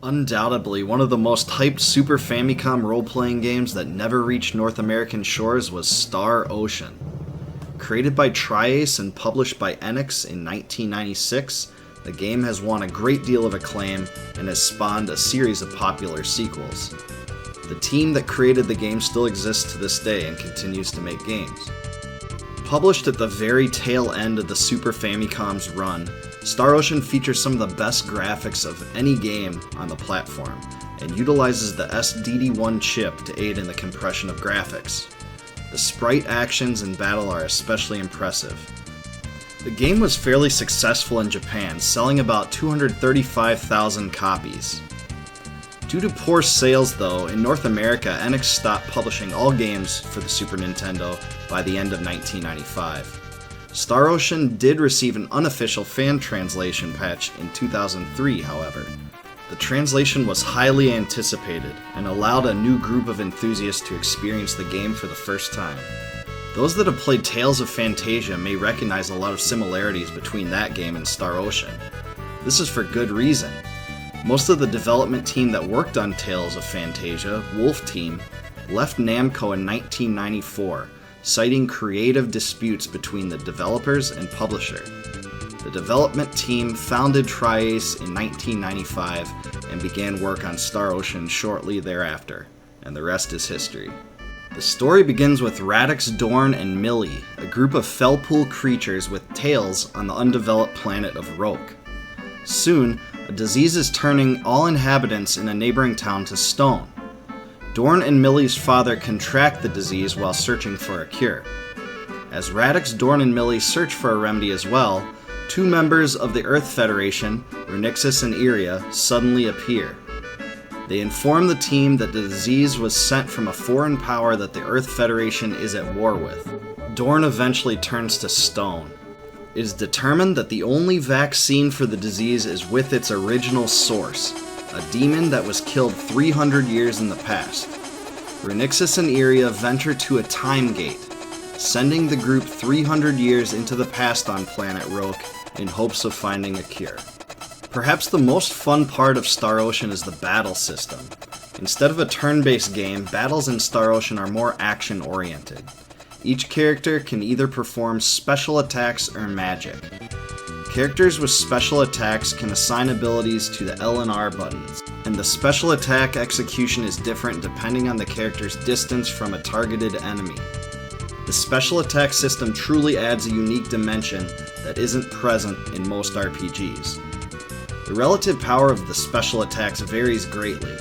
Undoubtedly, one of the most hyped Super Famicom role-playing games that never reached North American shores was Star Ocean. Created by Tri-Ace and published by Enix in 1996, the game has won a great deal of acclaim and has spawned a series of popular sequels. The team that created the game still exists to this day and continues to make games. Published at the very tail end of the Super Famicom's run, Star Ocean features some of the best graphics of any game on the platform, and utilizes the SDD1 chip to aid in the compression of graphics. The sprite actions in battle are especially impressive. The game was fairly successful in Japan, selling about 235,000 copies. Due to poor sales though, in North America, Enix stopped publishing all games for the Super Nintendo by the end of 1995. Star Ocean did receive an unofficial fan translation patch in 2003, however. The translation was highly anticipated and allowed a new group of enthusiasts to experience the game for the first time. Those that have played Tales of Phantasia may recognize a lot of similarities between that game and Star Ocean. This is for good reason. Most of the development team that worked on Tales of Phantasia, Wolf Team, left Namco in 1994, citing creative disputes between the developers and publisher. The development team founded Tri-Ace in 1995 and began work on Star Ocean shortly thereafter, and the rest is history. The story begins with Radix, Dorn, and Millie, a group of Felpool creatures with tails on the undeveloped planet of Roke. Soon, a disease is turning all inhabitants in a neighboring town to stone. Dorn and Millie's father contract the disease while searching for a cure. As Radix, Dorn, and Millie search for a remedy as well, two members of the Earth Federation, Rhenixus and Iria, suddenly appear. They inform the team that the disease was sent from a foreign power that the Earth Federation is at war with. Dorn eventually turns to stone. It is determined that the only vaccine for the disease is with its original source, a demon that was killed 300 years in the past. Rhenixus and Iria venture to a time gate, sending the group 300 years into the past on planet Roke in hopes of finding a cure. Perhaps the most fun part of Star Ocean is the battle system. Instead of a turn-based game, battles in Star Ocean are more action-oriented. Each character can either perform special attacks or magic. Characters with special attacks can assign abilities to the L and R buttons, and the special attack execution is different depending on the character's distance from a targeted enemy. The special attack system truly adds a unique dimension that isn't present in most RPGs. The relative power of the special attacks varies greatly.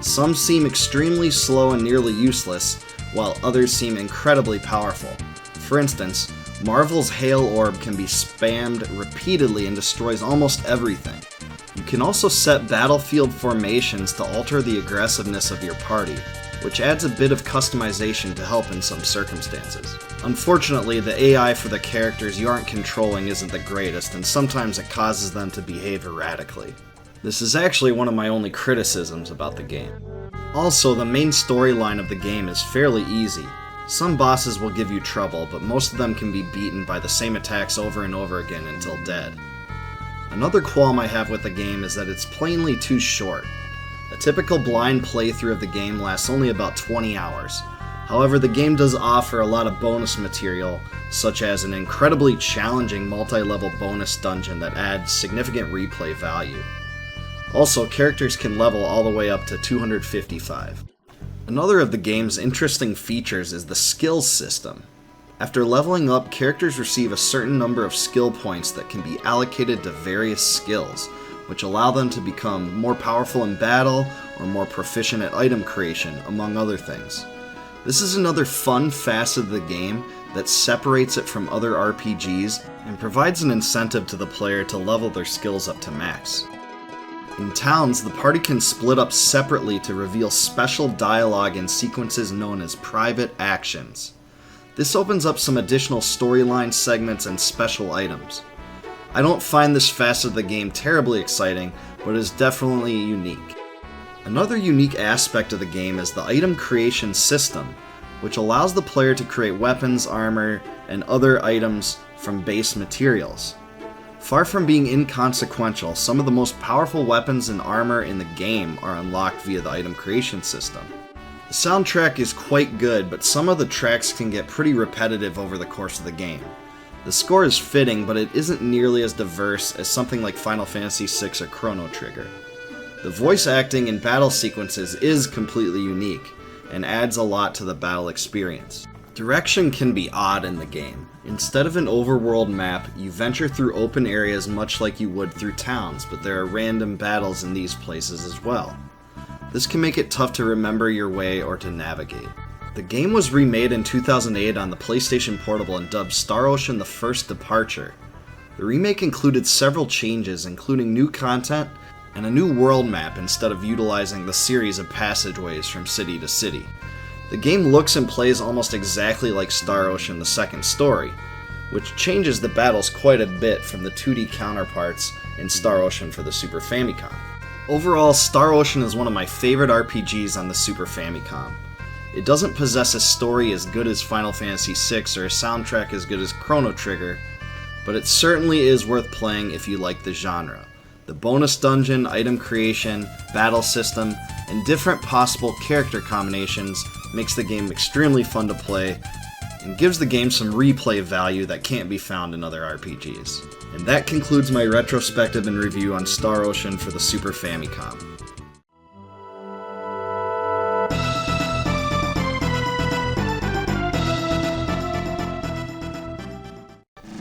Some seem extremely slow and nearly useless, while others seem incredibly powerful. For instance, Marvel's Hail Orb can be spammed repeatedly and destroys almost everything. You can also set battlefield formations to alter the aggressiveness of your party, which adds a bit of customization to help in some circumstances. Unfortunately, the AI for the characters you aren't controlling isn't the greatest, and sometimes it causes them to behave erratically. This is actually one of my only criticisms about the game. Also, the main storyline of the game is fairly easy. Some bosses will give you trouble, but most of them can be beaten by the same attacks over and over again until dead. Another qualm I have with the game is that it's plainly too short. A typical blind playthrough of the game lasts only about 20 hours. However, the game does offer a lot of bonus material, such as an incredibly challenging multi-level bonus dungeon that adds significant replay value. Also, characters can level all the way up to 255. Another of the game's interesting features is the skills system. After leveling up, characters receive a certain number of skill points that can be allocated to various skills, which allow them to become more powerful in battle or more proficient at item creation, among other things. This is another fun facet of the game that separates it from other RPGs and provides an incentive to the player to level their skills up to max. In towns, the party can split up separately to reveal special dialogue in sequences known as private actions. This opens up some additional storyline segments and special items. I don't find this facet of the game terribly exciting, but it is definitely unique. Another unique aspect of the game is the item creation system, which allows the player to create weapons, armor, and other items from base materials. Far from being inconsequential, some of the most powerful weapons and armor in the game are unlocked via the item creation system. The soundtrack is quite good, but some of the tracks can get pretty repetitive over the course of the game. The score is fitting, but it isn't nearly as diverse as something like Final Fantasy VI or Chrono Trigger. The voice acting in battle sequences is completely unique, and adds a lot to the battle experience. Direction can be odd in the game. Instead of an overworld map, you venture through open areas much like you would through towns, but there are random battles in these places as well. This can make it tough to remember your way or to navigate. The game was remade in 2008 on the PlayStation Portable and dubbed Star Ocean: The First Departure. The remake included several changes, including new content and a new world map instead of utilizing the series of passageways from city to city. The game looks and plays almost exactly like Star Ocean: The Second Story, which changes the battles quite a bit from the 2D counterparts in Star Ocean for the Super Famicom. Overall, Star Ocean is one of my favorite RPGs on the Super Famicom. It doesn't possess a story as good as Final Fantasy VI or a soundtrack as good as Chrono Trigger, but it certainly is worth playing if you like the genre. The bonus dungeon, item creation, battle system, and different possible character combinations makes the game extremely fun to play and gives the game some replay value that can't be found in other RPGs. And that concludes my retrospective and review on Star Ocean for the Super Famicom.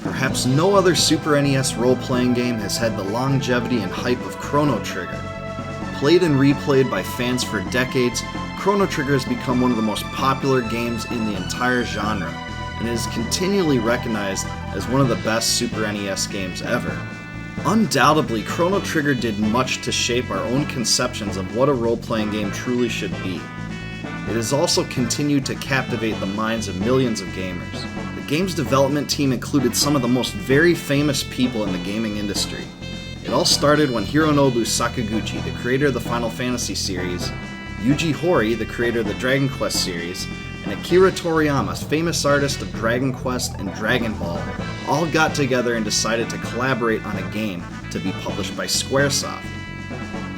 Perhaps no other Super NES role-playing game has had the longevity and hype of Chrono Trigger. Played and replayed by fans for decades, Chrono Trigger has become one of the most popular games in the entire genre, and is continually recognized as one of the best Super NES games ever. Undoubtedly, Chrono Trigger did much to shape our own conceptions of what a role-playing game truly should be. It has also continued to captivate the minds of millions of gamers. The game's development team included some of the most very famous people in the gaming industry. It all started when Hironobu Sakaguchi, the creator of the Final Fantasy series, Yuji Horii, the creator of the Dragon Quest series, and Akira Toriyama, famous artist of Dragon Quest and Dragon Ball, all got together and decided to collaborate on a game to be published by Squaresoft.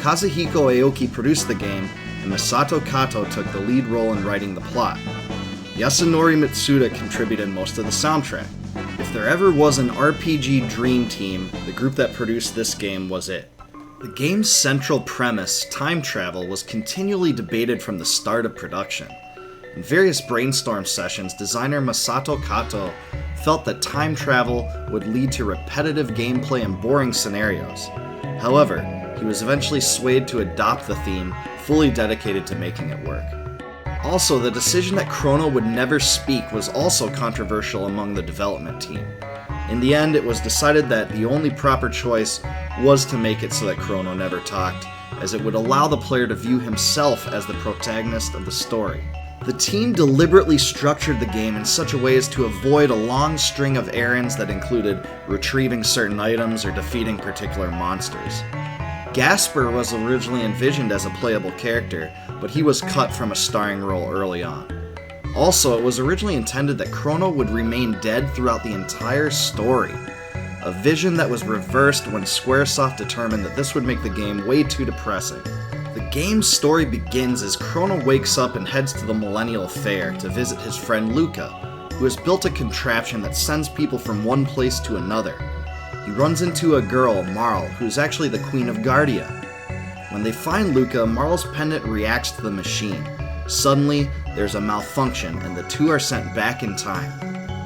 Kazuhiko Aoki produced the game, and Masato Kato took the lead role in writing the plot. Yasunori Mitsuda contributed most of the soundtrack. If there ever was an RPG dream team, the group that produced this game was it. The game's central premise, time travel, was continually debated from the start of production. In various brainstorm sessions, designer Masato Kato felt that time travel would lead to repetitive gameplay and boring scenarios. However, he was eventually swayed to adopt the theme, fully dedicated to making it work. Also, the decision that Chrono would never speak was also controversial among the development team. In the end, it was decided that the only proper choice was to make it so that Chrono never talked, as it would allow the player to view himself as the protagonist of the story. The team deliberately structured the game in such a way as to avoid a long string of errands that included retrieving certain items or defeating particular monsters. Gasper was originally envisioned as a playable character, but he was cut from a starring role early on. Also, it was originally intended that Chrono would remain dead throughout the entire story, a vision that was reversed when Squaresoft determined that this would make the game way too depressing. The game's story begins as Chrono wakes up and heads to the Millennial Fair to visit his friend Luca, who has built a contraption that sends people from one place to another. He runs into a girl, Marl, who is actually the Queen of Guardia. When they find Luca, Marl's pendant reacts to the machine. Suddenly, there's a malfunction and the two are sent back in time.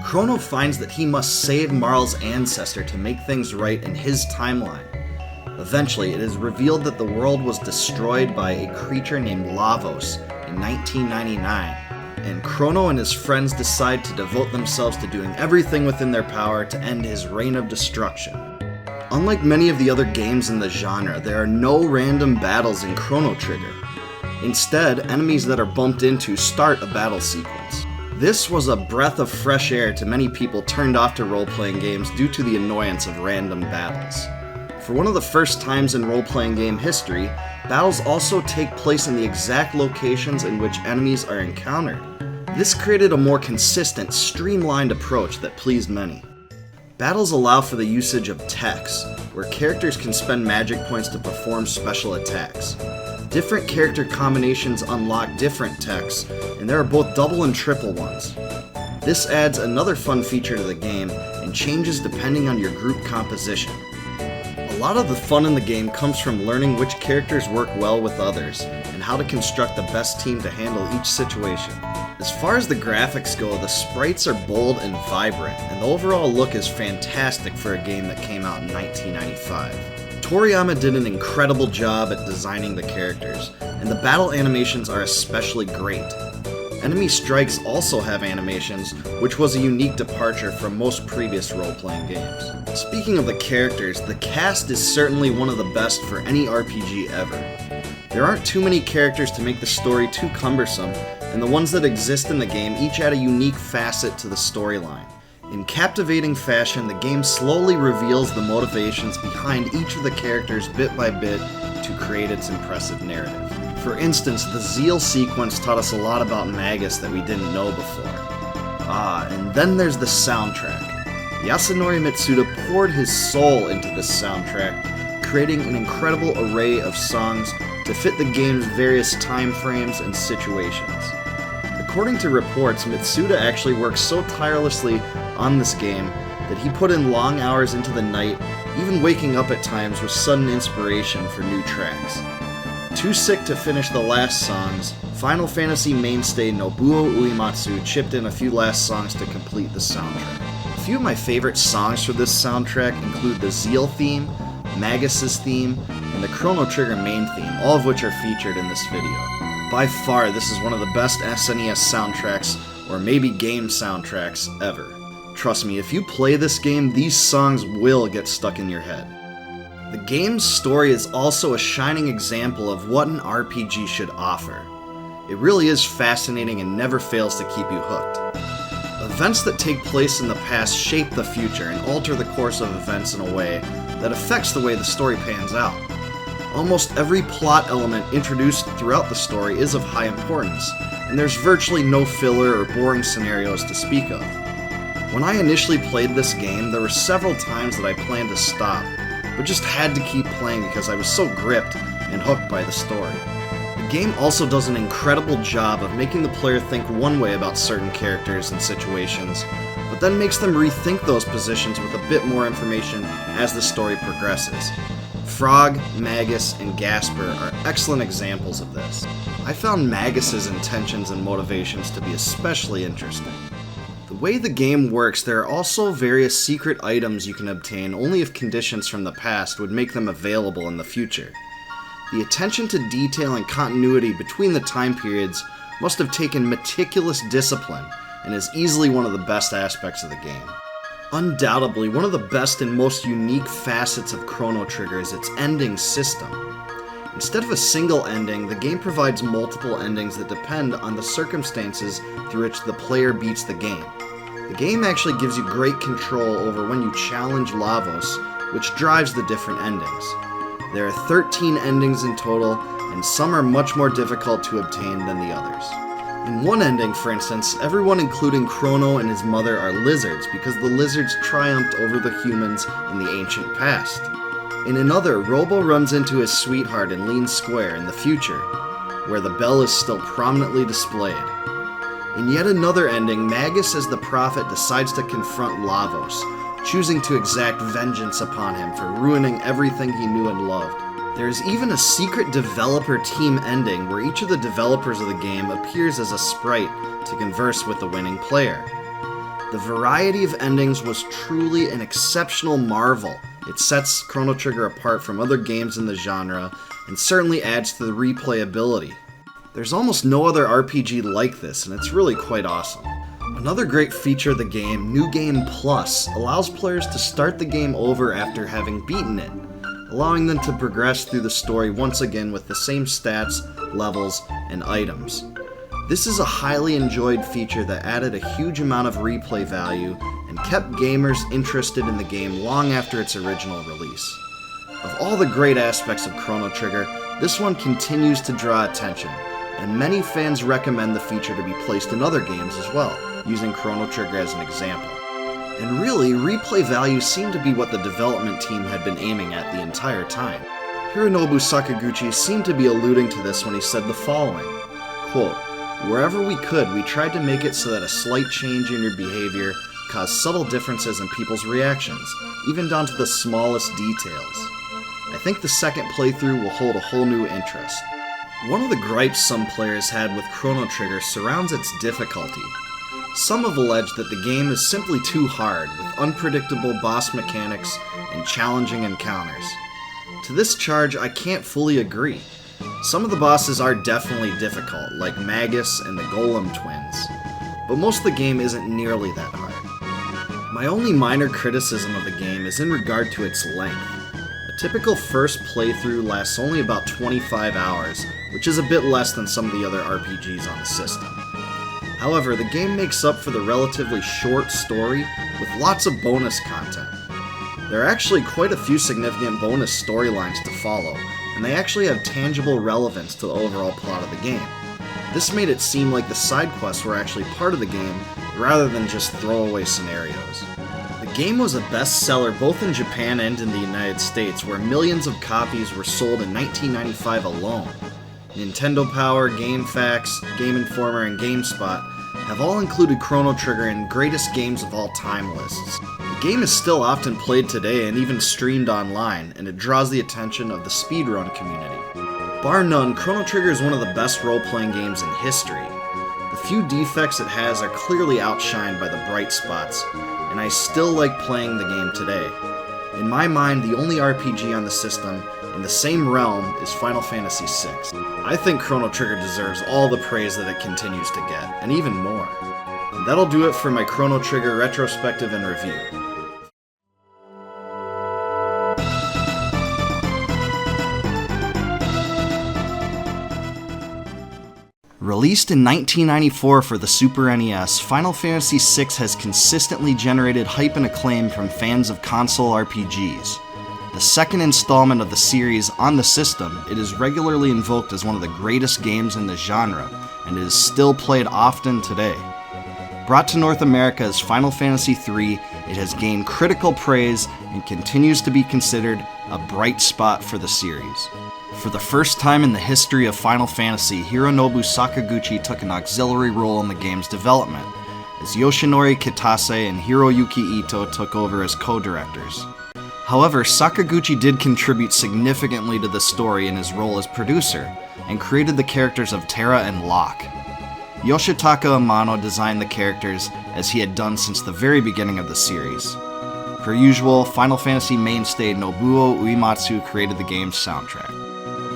Chrono finds that he must save Marl's ancestor to make things right in his timeline. Eventually, it is revealed that the world was destroyed by a creature named Lavos in 1999, and Chrono and his friends decide to devote themselves to doing everything within their power to end his reign of destruction. Unlike many of the other games in the genre, there are no random battles in Chrono Trigger. Instead, enemies that are bumped into start a battle sequence. This was a breath of fresh air to many people turned off to role-playing games due to the annoyance of random battles. For one of the first times in role-playing game history, battles also take place in the exact locations in which enemies are encountered. This created a more consistent, streamlined approach that pleased many. Battles allow for the usage of techs, where characters can spend magic points to perform special attacks. Different character combinations unlock different techs, and there are both double and triple ones. This adds another fun feature to the game and changes depending on your group composition. A lot of the fun in the game comes from learning which characters work well with others, and how to construct the best team to handle each situation. As far as the graphics go, the sprites are bold and vibrant, and the overall look is fantastic for a game that came out in 1995. Toriyama did an incredible job at designing the characters, and the battle animations are especially great. Enemy strikes also have animations, which was a unique departure from most previous role-playing games. Speaking of the characters, the cast is certainly one of the best for any RPG ever. There aren't too many characters to make the story too cumbersome, and the ones that exist in the game each add a unique facet to the storyline. In captivating fashion, the game slowly reveals the motivations behind each of the characters bit by bit to create its impressive narrative. For instance, the Zeal sequence taught us a lot about Magus that we didn't know before. And then there's the soundtrack. Yasunori Mitsuda poured his soul into this soundtrack, creating an incredible array of songs to fit the game's various time frames and situations. According to reports, Mitsuda actually worked so tirelessly on this game that he put in long hours into the night, even waking up at times with sudden inspiration for new tracks. Too sick to finish the last songs, Final Fantasy mainstay Nobuo Uematsu chipped in a few last songs to complete the soundtrack. A few of my favorite songs for this soundtrack include the Zeal theme, Magus's theme, and the Chrono Trigger main theme, all of which are featured in this video. By far, this is one of the best SNES soundtracks, or maybe game soundtracks, ever. Trust me, if you play this game, these songs will get stuck in your head. The game's story is also a shining example of what an RPG should offer. It really is fascinating and never fails to keep you hooked. Events that take place in the past shape the future and alter the course of events in a way that affects the way the story pans out. Almost every plot element introduced throughout the story is of high importance, and there's virtually no filler or boring scenarios to speak of. When I initially played this game, there were several times that I planned to stop, but just had to keep playing because I was so gripped and hooked by the story. The game also does an incredible job of making the player think one way about certain characters and situations, but then makes them rethink those positions with a bit more information as the story progresses. Frog, Magus, and Gasper are excellent examples of this. I found Magus's intentions and motivations to be especially interesting. The way the game works, there are also various secret items you can obtain only if conditions from the past would make them available in the future. The attention to detail and continuity between the time periods must have taken meticulous discipline and is easily one of the best aspects of the game. Undoubtedly, one of the best and most unique facets of Chrono Trigger is its ending system. Instead of a single ending, the game provides multiple endings that depend on the circumstances through which the player beats the game. The game actually gives you great control over when you challenge Lavos, which drives the different endings. There are 13 endings in total, and some are much more difficult to obtain than the others. In one ending, for instance, everyone including Chrono and his mother are lizards because the lizards triumphed over the humans in the ancient past. In another, Robo runs into his sweetheart in Lean Square in the future, where the bell is still prominently displayed. In yet another ending, Magus as the prophet decides to confront Lavos, choosing to exact vengeance upon him for ruining everything he knew and loved. There is even a secret developer team ending where each of the developers of the game appears as a sprite to converse with the winning player. The variety of endings was truly an exceptional marvel. It sets Chrono Trigger apart from other games in the genre and certainly adds to the replayability. There's almost no other RPG like this, and it's really quite awesome. Another great feature of the game, New Game Plus, allows players to start the game over after having beaten it, allowing them to progress through the story once again with the same stats, levels, and items. This is a highly enjoyed feature that added a huge amount of replay value and kept gamers interested in the game long after its original release. Of all the great aspects of Chrono Trigger, this one continues to draw attention, and many fans recommend the feature to be placed in other games as well, using Chrono Trigger as an example. And really, replay value seemed to be what the development team had been aiming at the entire time. Hironobu Sakaguchi seemed to be alluding to this when he said the following, quote, "Wherever we could, we tried to make it so that a slight change in your behavior caused subtle differences in people's reactions, even down to the smallest details. I think the second playthrough will hold a whole new interest." One of the gripes some players had with Chrono Trigger surrounds its difficulty. Some have alleged that the game is simply too hard, with unpredictable boss mechanics and challenging encounters. To this charge, I can't fully agree. Some of the bosses are definitely difficult, like Magus and the Golem twins, but most of the game isn't nearly that hard. My only minor criticism of the game is in regard to its length. A typical first playthrough lasts only about 25 hours, which is a bit less than some of the other RPGs on the system. However, the game makes up for the relatively short story with lots of bonus content. There are actually quite a few significant bonus storylines to follow, and they actually have tangible relevance to the overall plot of the game. This made it seem like the side quests were actually part of the game, rather than just throwaway scenarios. The game was a bestseller both in Japan and in the United States, where millions of copies were sold in 1995 alone. Nintendo Power, GameFAQs, Game Informer, and GameSpot have all included Chrono Trigger in greatest games of all time lists. The game is still often played today and even streamed online, and it draws the attention of the speedrun community. Bar none, Chrono Trigger is one of the best role-playing games in history. The few defects it has are clearly outshined by the bright spots, and I still like playing the game today. In my mind, the only RPG on the system in the same realm is Final Fantasy VI. I think Chrono Trigger deserves all the praise that it continues to get, and even more. And that'll do it for my Chrono Trigger retrospective and review. Released in 1994 for the Super NES, Final Fantasy VI has consistently generated hype and acclaim from fans of console RPGs. The second installment of the series on the system, it is regularly invoked as one of the greatest games in the genre, and it is still played often today. Brought to North America as Final Fantasy III, it has gained critical praise and continues to be considered a bright spot for the series. For the first time in the history of Final Fantasy, Hironobu Sakaguchi took an auxiliary role in the game's development, as Yoshinori Kitase and Hiroyuki Ito took over as co-directors. However, Sakaguchi did contribute significantly to the story in his role as producer, and created the characters of Terra and Locke. Yoshitaka Amano designed the characters as he had done since the very beginning of the series. Per usual, Final Fantasy mainstay Nobuo Uematsu created the game's soundtrack.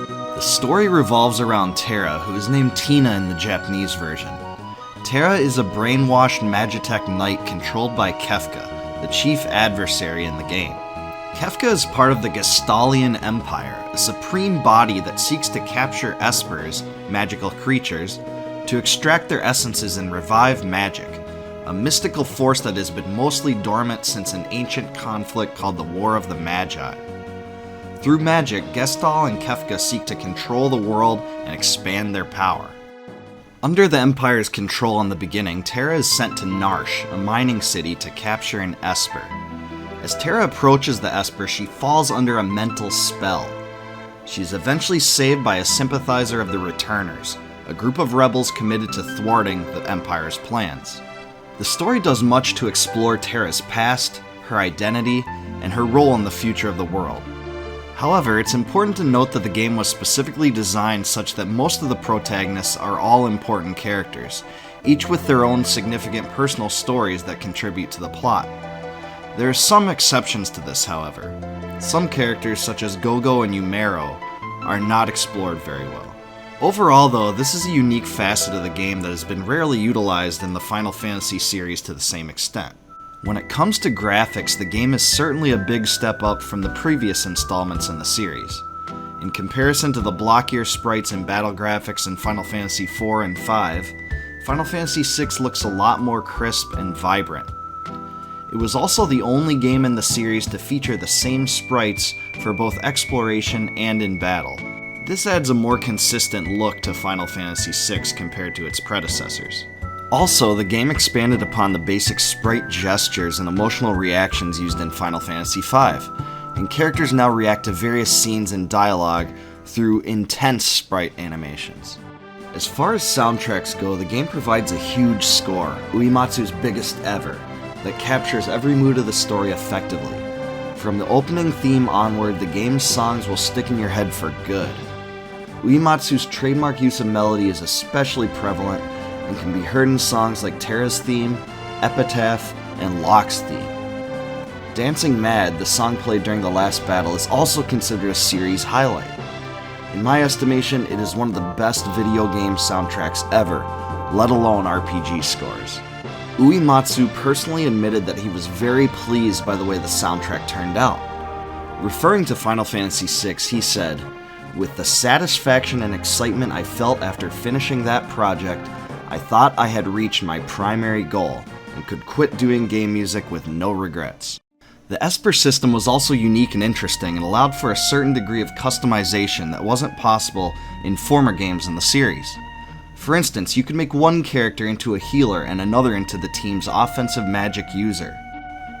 The story revolves around Terra, who is named Tina in the Japanese version. Terra is a brainwashed Magitech knight controlled by Kefka, the chief adversary in the game. Kefka is part of the Gestalian Empire, a supreme body that seeks to capture espers, magical creatures, to extract their essences and revive magic, a mystical force that has been mostly dormant since an ancient conflict called the War of the Magi. Through magic, Gestal and Kefka seek to control the world and expand their power. Under the Empire's control in the beginning, Terra is sent to Narsh, a mining city, to capture an Esper. As Terra approaches the Esper, she falls under a mental spell. She is eventually saved by a sympathizer of the Returners, a group of rebels committed to thwarting the Empire's plans. The story does much to explore Terra's past, her identity, and her role in the future of the world. However, it's important to note that the game was specifically designed such that most of the protagonists are all important characters, each with their own significant personal stories that contribute to the plot. There are some exceptions to this, however. Some characters, such as Gogo and Yumero, are not explored very well. Overall, though, this is a unique facet of the game that has been rarely utilized in the Final Fantasy series to the same extent. When it comes to graphics, the game is certainly a big step up from the previous installments in the series. In comparison to the blockier sprites and battle graphics in Final Fantasy IV and V, Final Fantasy VI looks a lot more crisp and vibrant. It was also the only game in the series to feature the same sprites for both exploration and in battle. This adds a more consistent look to Final Fantasy VI compared to its predecessors. Also, the game expanded upon the basic sprite gestures and emotional reactions used in Final Fantasy V, and characters now react to various scenes and dialogue through intense sprite animations. As far as soundtracks go, the game provides a huge score, Uematsu's biggest ever, that captures every mood of the story effectively. From the opening theme onward, the game's songs will stick in your head for good. Uematsu's trademark use of melody is especially prevalent and can be heard in songs like Terra's theme, Epitaph, and Locke's theme. Dancing Mad, the song played during the last battle, is also considered a series highlight. In my estimation, it is one of the best video game soundtracks ever, let alone RPG scores. Uematsu personally admitted that he was very pleased by the way the soundtrack turned out. Referring to Final Fantasy VI, he said, "With the satisfaction and excitement I felt after finishing that project, I thought I had reached my primary goal and could quit doing game music with no regrets." The Esper system was also unique and interesting and allowed for a certain degree of customization that wasn't possible in former games in the series. For instance, you could make one character into a healer and another into the team's offensive magic user.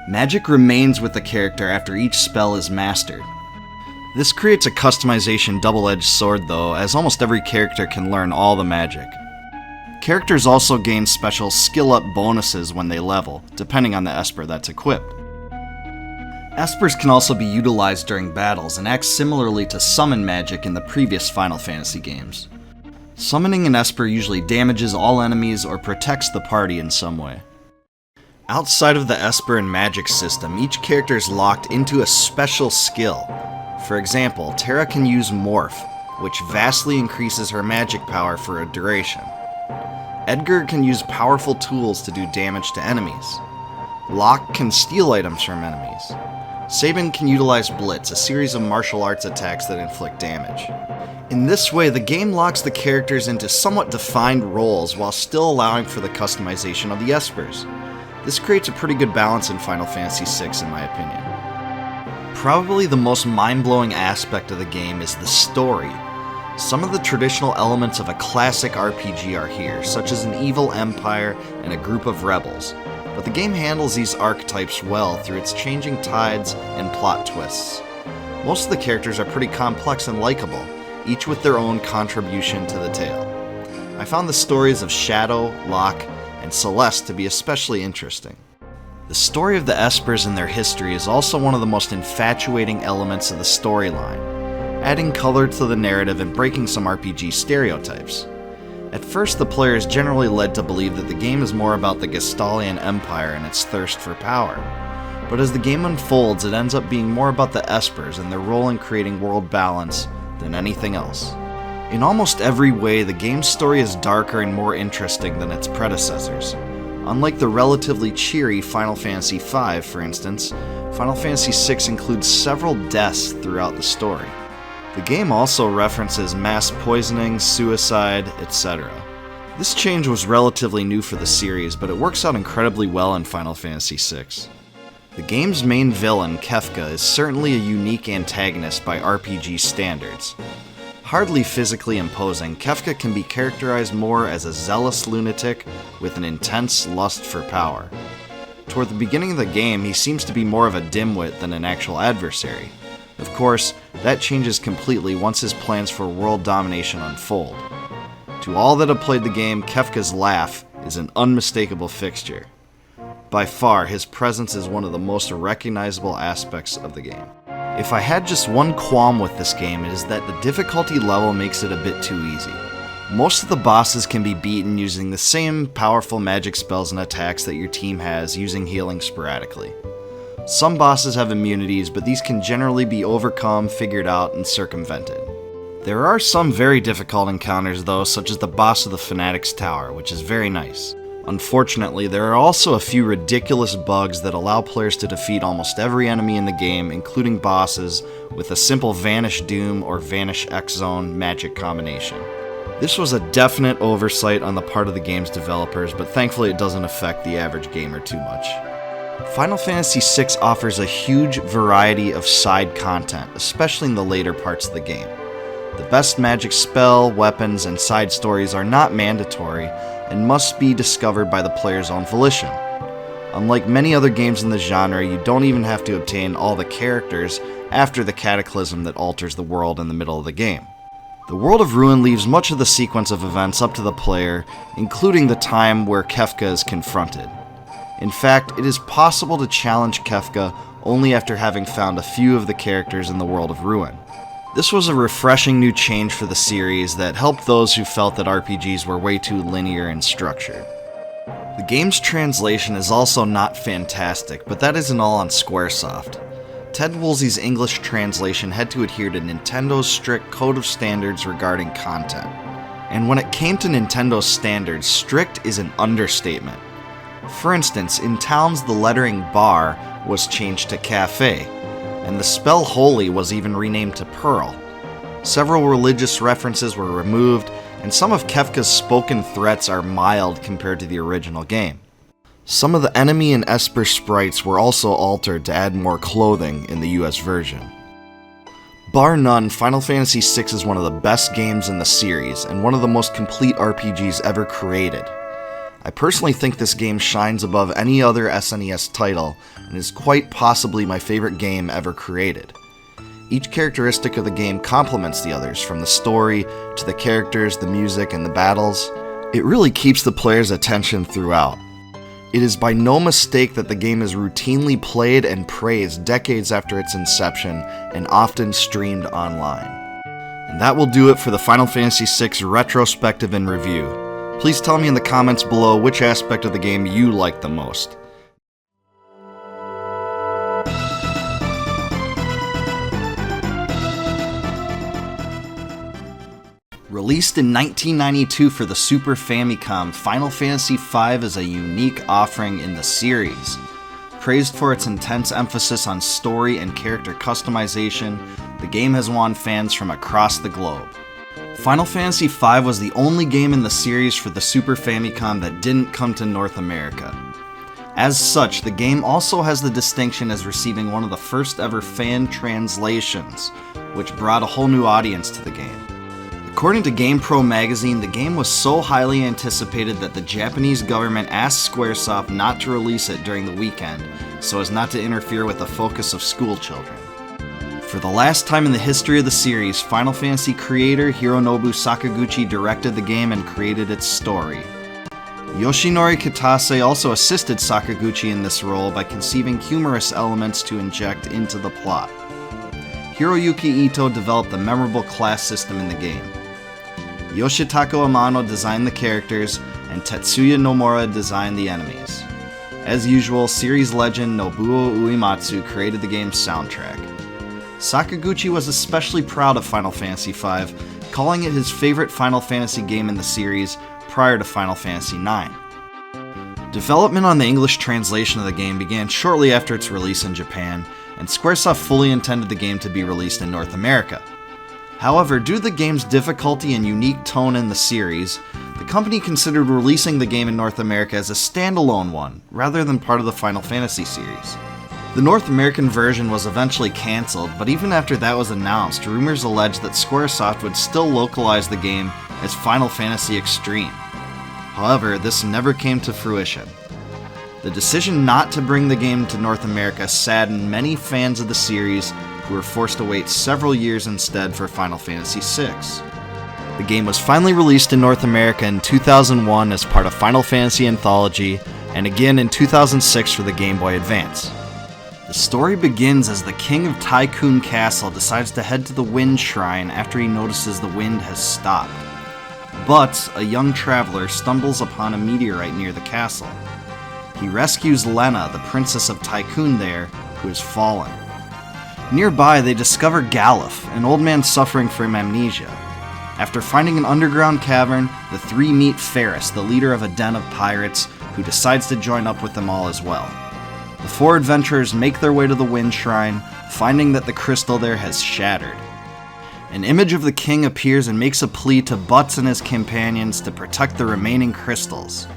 Magic remains with the character after each spell is mastered. This creates a customization double-edged sword though, as almost every character can learn all the magic. Characters also gain special skill-up bonuses when they level, depending on the Esper that's equipped. Espers can also be utilized during battles and act similarly to summon magic in the previous Final Fantasy games. Summoning an Esper usually damages all enemies or protects the party in some way. Outside of the Esper and magic system, each character is locked into a special skill. For example, Terra can use Morph, which vastly increases her magic power for a duration. Edgar can use powerful tools to do damage to enemies. Locke can steal items from enemies. Sabin can utilize Blitz, a series of martial arts attacks that inflict damage. In this way, the game locks the characters into somewhat defined roles while still allowing for the customization of the Espers. This creates a pretty good balance in Final Fantasy VI, in my opinion. Probably the most mind-blowing aspect of the game is the story. Some of the traditional elements of a classic RPG are here, such as an evil empire and a group of rebels. But the game handles these archetypes well through its changing tides and plot twists. Most of the characters are pretty complex and likable, each with their own contribution to the tale. I found the stories of Shadow, Locke, and Celeste to be especially interesting. The story of the Espers and their history is also one of the most infatuating elements of the storyline, adding color to the narrative and breaking some RPG stereotypes. At first, the player is generally led to believe that the game is more about the Gestalian Empire and its thirst for power. But as the game unfolds, it ends up being more about the Espers and their role in creating world balance than anything else. In almost every way, the game's story is darker and more interesting than its predecessors. Unlike the relatively cheery Final Fantasy V, for instance, Final Fantasy VI includes several deaths throughout the story. The game also references mass poisoning, suicide, etc. This change was relatively new for the series, but it works out incredibly well in Final Fantasy VI. The game's main villain, Kefka, is certainly a unique antagonist by RPG standards. Hardly physically imposing, Kefka can be characterized more as a zealous lunatic with an intense lust for power. Toward the beginning of the game, he seems to be more of a dimwit than an actual adversary. Of course, that changes completely once his plans for world domination unfold. To all that have played the game, Kefka's laugh is an unmistakable fixture. By far, his presence is one of the most recognizable aspects of the game. If I had just one qualm with this game, it is that the difficulty level makes it a bit too easy. Most of the bosses can be beaten using the same powerful magic spells and attacks that your team has, using healing sporadically. Some bosses have immunities, but these can generally be overcome, figured out, and circumvented. There are some very difficult encounters though, such as the boss of the Fanatic's Tower, which is very nice. Unfortunately, there are also a few ridiculous bugs that allow players to defeat almost every enemy in the game, including bosses, with a simple Vanish Doom or Vanish X Zone magic combination. This was a definite oversight on the part of the game's developers, but thankfully it doesn't affect the average gamer too much. Final Fantasy VI offers a huge variety of side content, especially in the later parts of the game. The best magic spell, weapons, and side stories are not mandatory, and must be discovered by the player's own volition. Unlike many other games in the genre, you don't even have to obtain all the characters after the cataclysm that alters the world in the middle of the game. The World of Ruin leaves much of the sequence of events up to the player, including the time where Kefka is confronted. In fact, it is possible to challenge Kefka only after having found a few of the characters in the World of Ruin. This was a refreshing new change for the series that helped those who felt that RPGs were way too linear in structure. The game's translation is also not fantastic, but that isn't all on Squaresoft. Ted Woolsey's English translation had to adhere to Nintendo's strict code of standards regarding content. And when it came to Nintendo's standards, strict is an understatement. For instance, in towns the lettering bar was changed to cafe, and the spell holy was even renamed to pearl. Several religious references were removed, and some of Kefka's spoken threats are mild compared to the original game. Some of the enemy and Esper sprites were also altered to add more clothing in the US version. Bar none, Final Fantasy VI is one of the best games in the series, and one of the most complete RPGs ever created. I personally think this game shines above any other SNES title, and is quite possibly my favorite game ever created. Each characteristic of the game complements the others, from the story, to the characters, the music, and the battles. It really keeps the player's attention throughout. It is by no mistake that the game is routinely played and praised decades after its inception, and often streamed online. And that will do it for the Final Fantasy VI retrospective and review. Please tell me in the comments below which aspect of the game you liked the most. Released in 1992 for the Super Famicom, Final Fantasy V is a unique offering in the series. Praised for its intense emphasis on story and character customization, the game has won fans from across the globe. Final Fantasy V was the only game in the series for the Super Famicom that didn't come to North America. As such, the game also has the distinction as receiving one of the first ever fan translations, which brought a whole new audience to the game. According to GamePro magazine, the game was so highly anticipated that the Japanese government asked Squaresoft not to release it during the weekend, so as not to interfere with the focus of school children. For the last time in the history of the series, Final Fantasy creator Hironobu Sakaguchi directed the game and created its story. Yoshinori Kitase also assisted Sakaguchi in this role by conceiving humorous elements to inject into the plot. Hiroyuki Ito developed the memorable class system in the game. Yoshitaka Amano designed the characters, and Tetsuya Nomura designed the enemies. As usual, series legend Nobuo Uematsu created the game's soundtrack. Sakaguchi was especially proud of Final Fantasy V, calling it his favorite Final Fantasy game in the series prior to Final Fantasy IX. Development on the English translation of the game began shortly after its release in Japan, and Squaresoft fully intended the game to be released in North America. However, due to the game's difficulty and unique tone in the series, the company considered releasing the game in North America as a standalone one, rather than part of the Final Fantasy series. The North American version was eventually cancelled, but even after that was announced, rumors alleged that Squaresoft would still localize the game as Final Fantasy Extreme. However, this never came to fruition. The decision not to bring the game to North America saddened many fans of the series, who were forced to wait several years instead for Final Fantasy VI. The game was finally released in North America in 2001 as part of Final Fantasy Anthology, and again in 2006 for the Game Boy Advance. The story begins as the king of Tycoon Castle decides to head to the Wind Shrine after he notices the wind has stopped. But a young traveler stumbles upon a meteorite near the castle. He rescues Lena, the princess of Tycoon there, who has fallen. Nearby, they discover Galuf, an old man suffering from amnesia. After finding an underground cavern, the three meet Ferris, the leader of a den of pirates, who decides to join up with them all as well. The four adventurers make their way to the Wind Shrine, finding that the crystal there has shattered. An image of the king appears and makes a plea to Butts and his companions to protect the remaining crystals.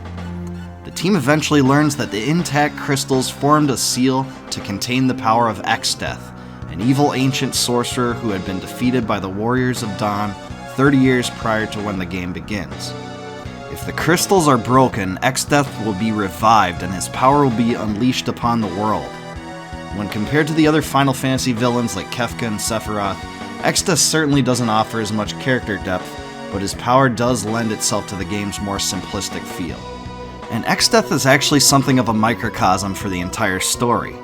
The team eventually learns that the intact crystals formed a seal to contain the power of Exdeath, an evil ancient sorcerer who had been defeated by the Warriors of Dawn 30 years prior to when the game begins. If the crystals are broken, Xdeath will be revived and his power will be unleashed upon the world. When compared to the other Final Fantasy villains like Kefka and Sephiroth, Xdeath certainly doesn't offer as much character depth, but his power does lend itself to the game's more simplistic feel. And Xdeath is actually something of a microcosm for the entire story,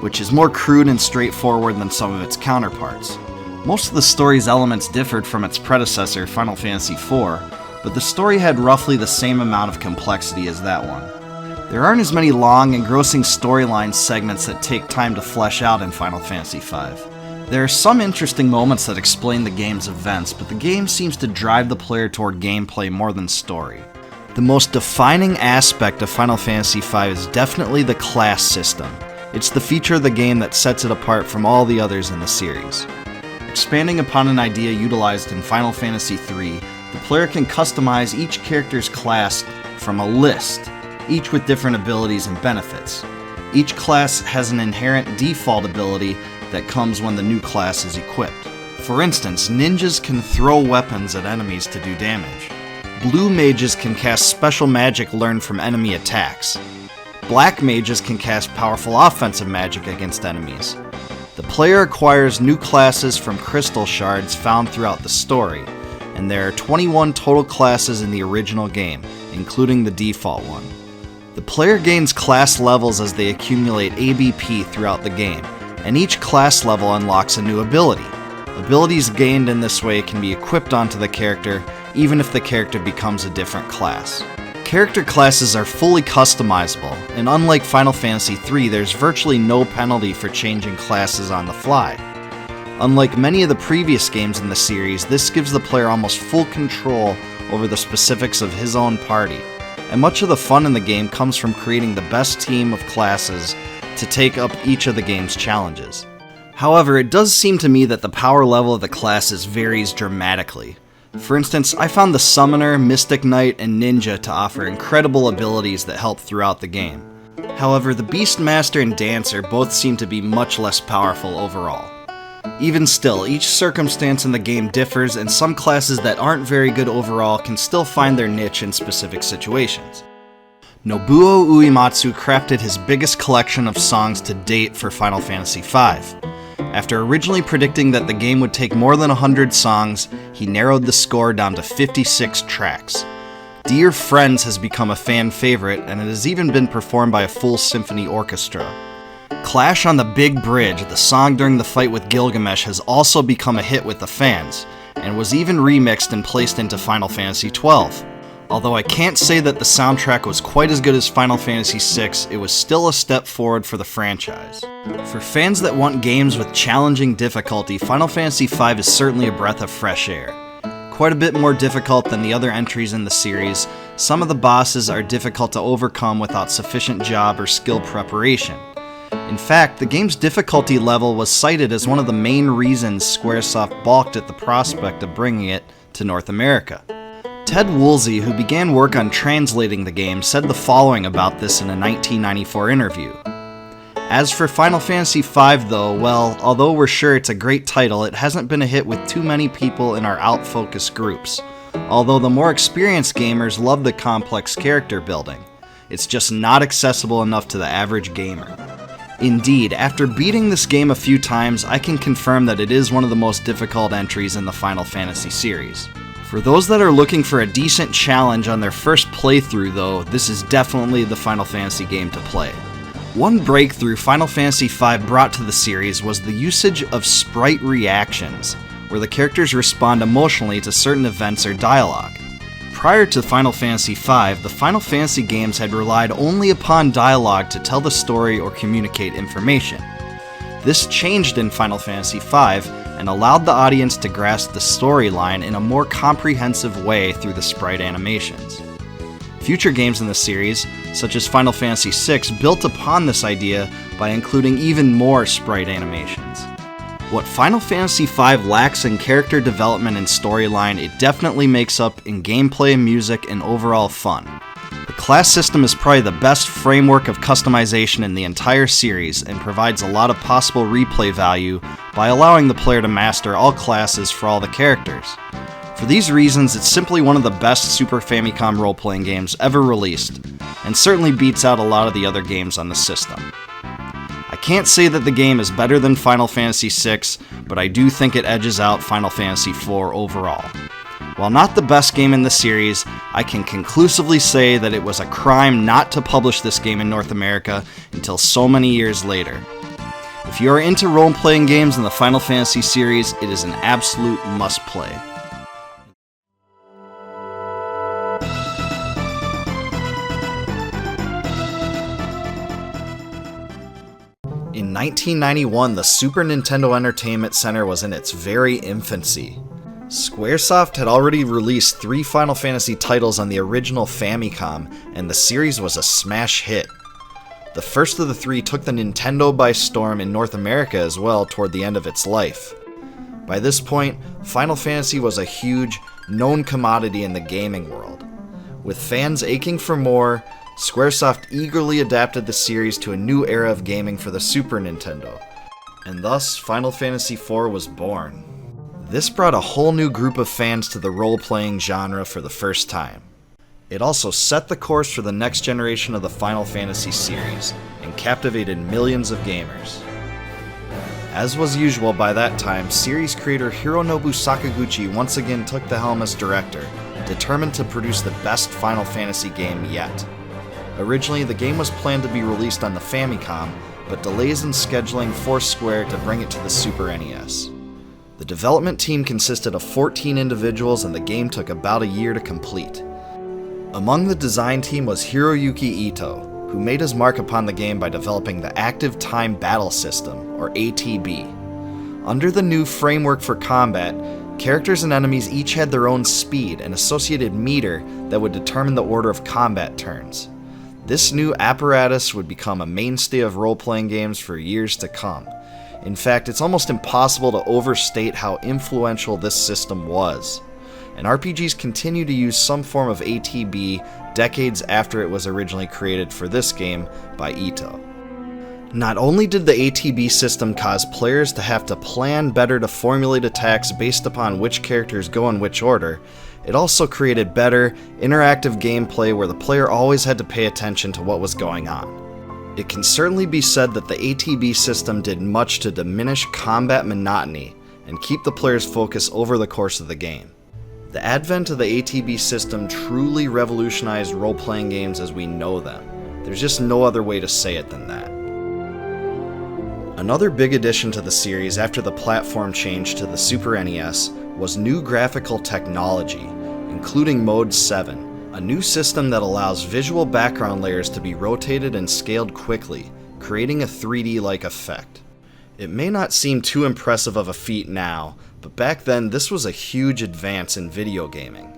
which is more crude and straightforward than some of its counterparts. Most of the story's elements differed from its predecessor, Final Fantasy IV, but the story had roughly the same amount of complexity as that one. There aren't as many long, engrossing storyline segments that take time to flesh out in Final Fantasy V. There are some interesting moments that explain the game's events, but the game seems to drive the player toward gameplay more than story. The most defining aspect of Final Fantasy V is definitely the class system. It's the feature of the game that sets it apart from all the others in the series. Expanding upon an idea utilized in Final Fantasy III, the player can customize each character's class from a list, each with different abilities and benefits. Each class has an inherent default ability that comes when the new class is equipped. For instance, ninjas can throw weapons at enemies to do damage. Blue mages can cast special magic learned from enemy attacks. Black mages can cast powerful offensive magic against enemies. The player acquires new classes from crystal shards found throughout the story, and there are 21 total classes in the original game, including the default one. The player gains class levels as they accumulate ABP throughout the game, and each class level unlocks a new ability. Abilities gained in this way can be equipped onto the character, even if the character becomes a different class. Character classes are fully customizable, and unlike Final Fantasy III, there's virtually no penalty for changing classes on the fly. Unlike many of the previous games in the series, this gives the player almost full control over the specifics of his own party, and much of the fun in the game comes from creating the best team of classes to take up each of the game's challenges. However, it does seem to me that the power level of the classes varies dramatically. For instance, I found the Summoner, Mystic Knight, and Ninja to offer incredible abilities that help throughout the game. However, the Beastmaster and Dancer both seem to be much less powerful overall. Even still, each circumstance in the game differs, and some classes that aren't very good overall can still find their niche in specific situations. Nobuo Uematsu crafted his biggest collection of songs to date for Final Fantasy V. After originally predicting that the game would take more than 100 songs, he narrowed the score down to 56 tracks. Dear Friends has become a fan favorite, and it has even been performed by a full symphony orchestra. Clash on the Big Bridge, the song during the fight with Gilgamesh, has also become a hit with the fans, and was even remixed and placed into Final Fantasy XII. Although I can't say that the soundtrack was quite as good as Final Fantasy VI, it was still a step forward for the franchise. For fans that want games with challenging difficulty, Final Fantasy V is certainly a breath of fresh air. Quite a bit more difficult than the other entries in the series, some of the bosses are difficult to overcome without sufficient job or skill preparation. In fact, the game's difficulty level was cited as one of the main reasons Squaresoft balked at the prospect of bringing it to North America. Ted Woolsey, who began work on translating the game, said the following about this in a 1994 interview. As for Final Fantasy V though, well, although we're sure it's a great title, it hasn't been a hit with too many people in our out-focused groups. Although the more experienced gamers love the complex character building, it's just not accessible enough to the average gamer. Indeed, after beating this game a few times, I can confirm that it is one of the most difficult entries in the Final Fantasy series. For those that are looking for a decent challenge on their first playthrough though, this is definitely the Final Fantasy game to play. One breakthrough Final Fantasy V brought to the series was the usage of sprite reactions, where the characters respond emotionally to certain events or dialogue. Prior to Final Fantasy V, the Final Fantasy games had relied only upon dialogue to tell the story or communicate information. This changed in Final Fantasy V, and allowed the audience to grasp the storyline in a more comprehensive way through the sprite animations. Future games in the series, such as Final Fantasy VI, built upon this idea by including even more sprite animations. What Final Fantasy V lacks in character development and storyline, it definitely makes up in gameplay, music, and overall fun. The class system is probably the best framework of customization in the entire series and provides a lot of possible replay value by allowing the player to master all classes for all the characters. For these reasons, it's simply one of the best Super Famicom role-playing games ever released, and certainly beats out a lot of the other games on the system. I can't say that the game is better than Final Fantasy VI, but I do think it edges out Final Fantasy IV overall. While not the best game in the series, I can conclusively say that it was a crime not to publish this game in North America until so many years later. If you are into role-playing games in the Final Fantasy series, it is an absolute must-play. In 1991, the Super Nintendo Entertainment Center was in its very infancy. Squaresoft had already released 3 Final Fantasy titles on the original Famicom, and the series was a smash hit. The first of the 3 took the Nintendo by storm in North America as well toward the end of its life. By this point, Final Fantasy was a huge, known commodity in the gaming world. With fans aching for more, Squaresoft eagerly adapted the series to a new era of gaming for the Super Nintendo, and thus Final Fantasy IV was born. This brought a whole new group of fans to the role-playing genre for the first time. It also set the course for the next generation of the Final Fantasy series, and captivated millions of gamers. As was usual by that time, series creator Hironobu Sakaguchi once again took the helm as director, determined to produce the best Final Fantasy game yet. Originally, the game was planned to be released on the Famicom, but delays in scheduling forced Square to bring it to the Super NES. The development team consisted of 14 individuals, and the game took about a year to complete. Among the design team was Hiroyuki Ito, who made his mark upon the game by developing the Active Time Battle System, or ATB. Under the new framework for combat, characters and enemies each had their own speed and associated meter that would determine the order of combat turns. This new apparatus would become a mainstay of role-playing games for years to come. In fact, it's almost impossible to overstate how influential this system was. And RPGs continue to use some form of ATB decades after it was originally created for this game by Ito. Not only did the ATB system cause players to have to plan better to formulate attacks based upon which characters go in which order, it also created better, interactive gameplay where the player always had to pay attention to what was going on. It can certainly be said that the ATB system did much to diminish combat monotony and keep the player's focus over the course of the game. The advent of the ATB system truly revolutionized role-playing games as we know them. There's just no other way to say it than that. Another big addition to the series after the platform change to the Super NES was new graphical technology, including Mode 7, a new system that allows visual background layers to be rotated and scaled quickly, creating a 3D-like effect. It may not seem too impressive of a feat now, but back then this was a huge advance in video gaming.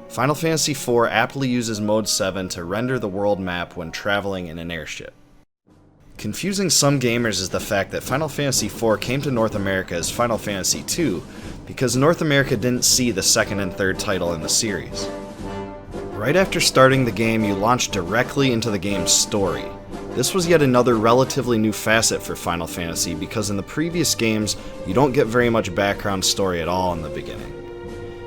Final Fantasy IV aptly uses Mode 7 to render the world map when traveling in an airship. Confusing some gamers is the fact that Final Fantasy IV came to North America as Final Fantasy II because North America didn't see the second and third title in the series. Right after starting the game, you launched directly into the game's story. This was yet another relatively new facet for Final Fantasy because in the previous games, you don't get very much background story at all in the beginning.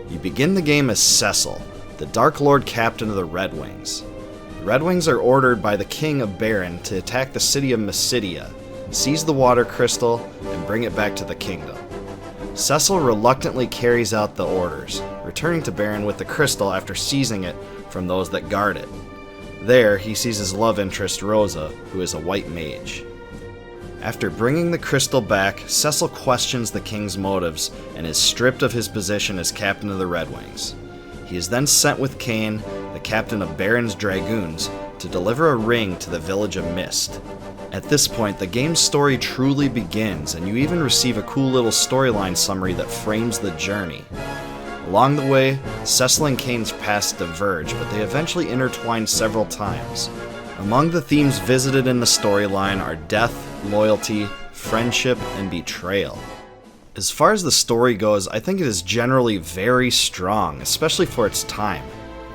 You begin the game as Cecil, the Dark Lord captain of the Red Wings. The Red Wings are ordered by the King of Baron to attack the city of Mysidia, seize the water crystal, and bring it back to the kingdom. Cecil reluctantly carries out the orders, returning to Baron with the crystal after seizing it from those that guard it. There, he sees his love interest Rosa, who is a white mage. After bringing the crystal back, Cecil questions the king's motives and is stripped of his position as captain of the Red Wings. He is then sent with Kain, the captain of Baron's Dragoons, to deliver a ring to the village of Mist. At this point, the game's story truly begins, and you even receive a cool little storyline summary that frames the journey. Along the way, Cecil and Kain's paths diverge, but they eventually intertwine several times. Among the themes visited in the storyline are death, loyalty, friendship, and betrayal. As far as the story goes, I think it is generally very strong, especially for its time.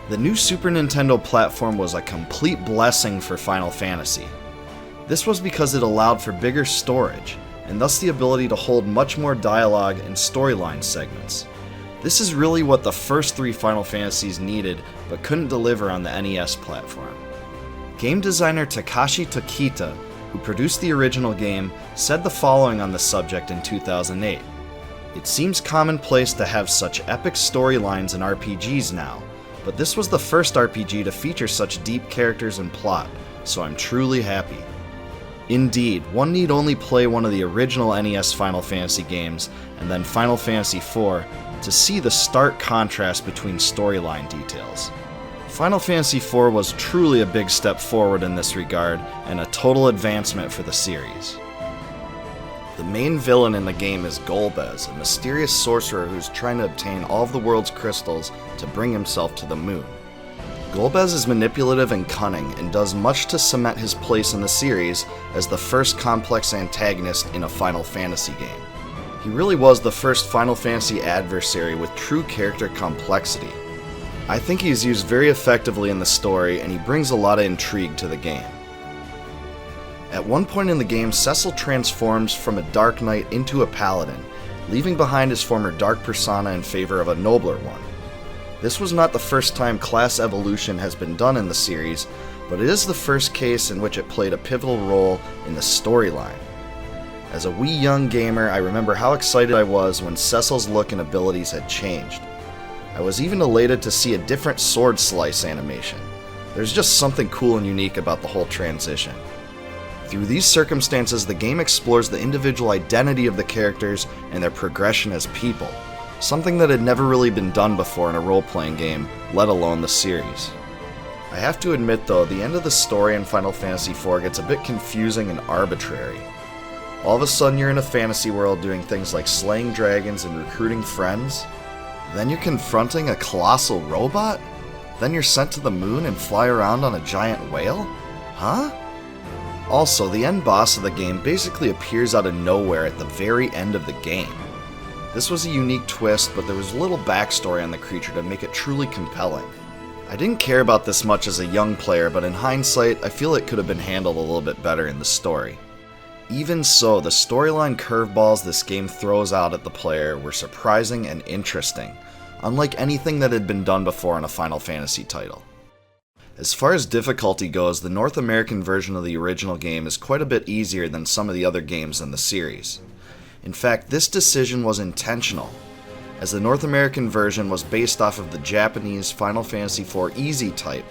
The new Super Nintendo platform was a complete blessing for Final Fantasy. This was because it allowed for bigger storage, and thus the ability to hold much more dialogue and storyline segments. This is really what the first 3 Final Fantasies needed, but couldn't deliver on the NES platform. Game designer Takashi Tokita, who produced the original game, said the following on the subject in 2008. "It seems commonplace to have such epic storylines in RPGs now, but this was the first RPG to feature such deep characters and plot, so I'm truly happy." Indeed, one need only play one of the original NES Final Fantasy games, and then Final Fantasy IV, to see the stark contrast between storyline details. Final Fantasy IV was truly a big step forward in this regard, and a total advancement for the series. The main villain in the game is Golbez, a mysterious sorcerer who's trying to obtain all of the world's crystals to bring himself to the moon. Golbez is manipulative and cunning, and does much to cement his place in the series as the first complex antagonist in a Final Fantasy game. He really was the first Final Fantasy adversary with true character complexity. I think he's used very effectively in the story, and he brings a lot of intrigue to the game. At one point in the game, Cecil transforms from a Dark Knight into a Paladin, leaving behind his former Dark persona in favor of a nobler one. This was not the first time class evolution has been done in the series, but it is the first case in which it played a pivotal role in the storyline. As a wee young gamer, I remember how excited I was when Cecil's look and abilities had changed. I was even elated to see a different sword slice animation. There's just something cool and unique about the whole transition. Through these circumstances, the game explores the individual identity of the characters and their progression as people, something that had never really been done before in a role-playing game, let alone the series. I have to admit though, the end of the story in Final Fantasy IV gets a bit confusing and arbitrary. All of a sudden you're in a fantasy world doing things like slaying dragons and recruiting friends. Then you're confronting a colossal robot? Then you're sent to the moon and fly around on a giant whale? Huh? Also, the end boss of the game basically appears out of nowhere at the very end of the game. This was a unique twist, but there was little backstory on the creature to make it truly compelling. I didn't care about this much as a young player, but in hindsight, I feel it could have been handled a little bit better in the story. Even so, the storyline curveballs this game throws out at the player were surprising and interesting, unlike anything that had been done before in a Final Fantasy title. As far as difficulty goes, the North American version of the original game is quite a bit easier than some of the other games in the series. In fact, this decision was intentional, as the North American version was based off of the Japanese Final Fantasy IV Easy type,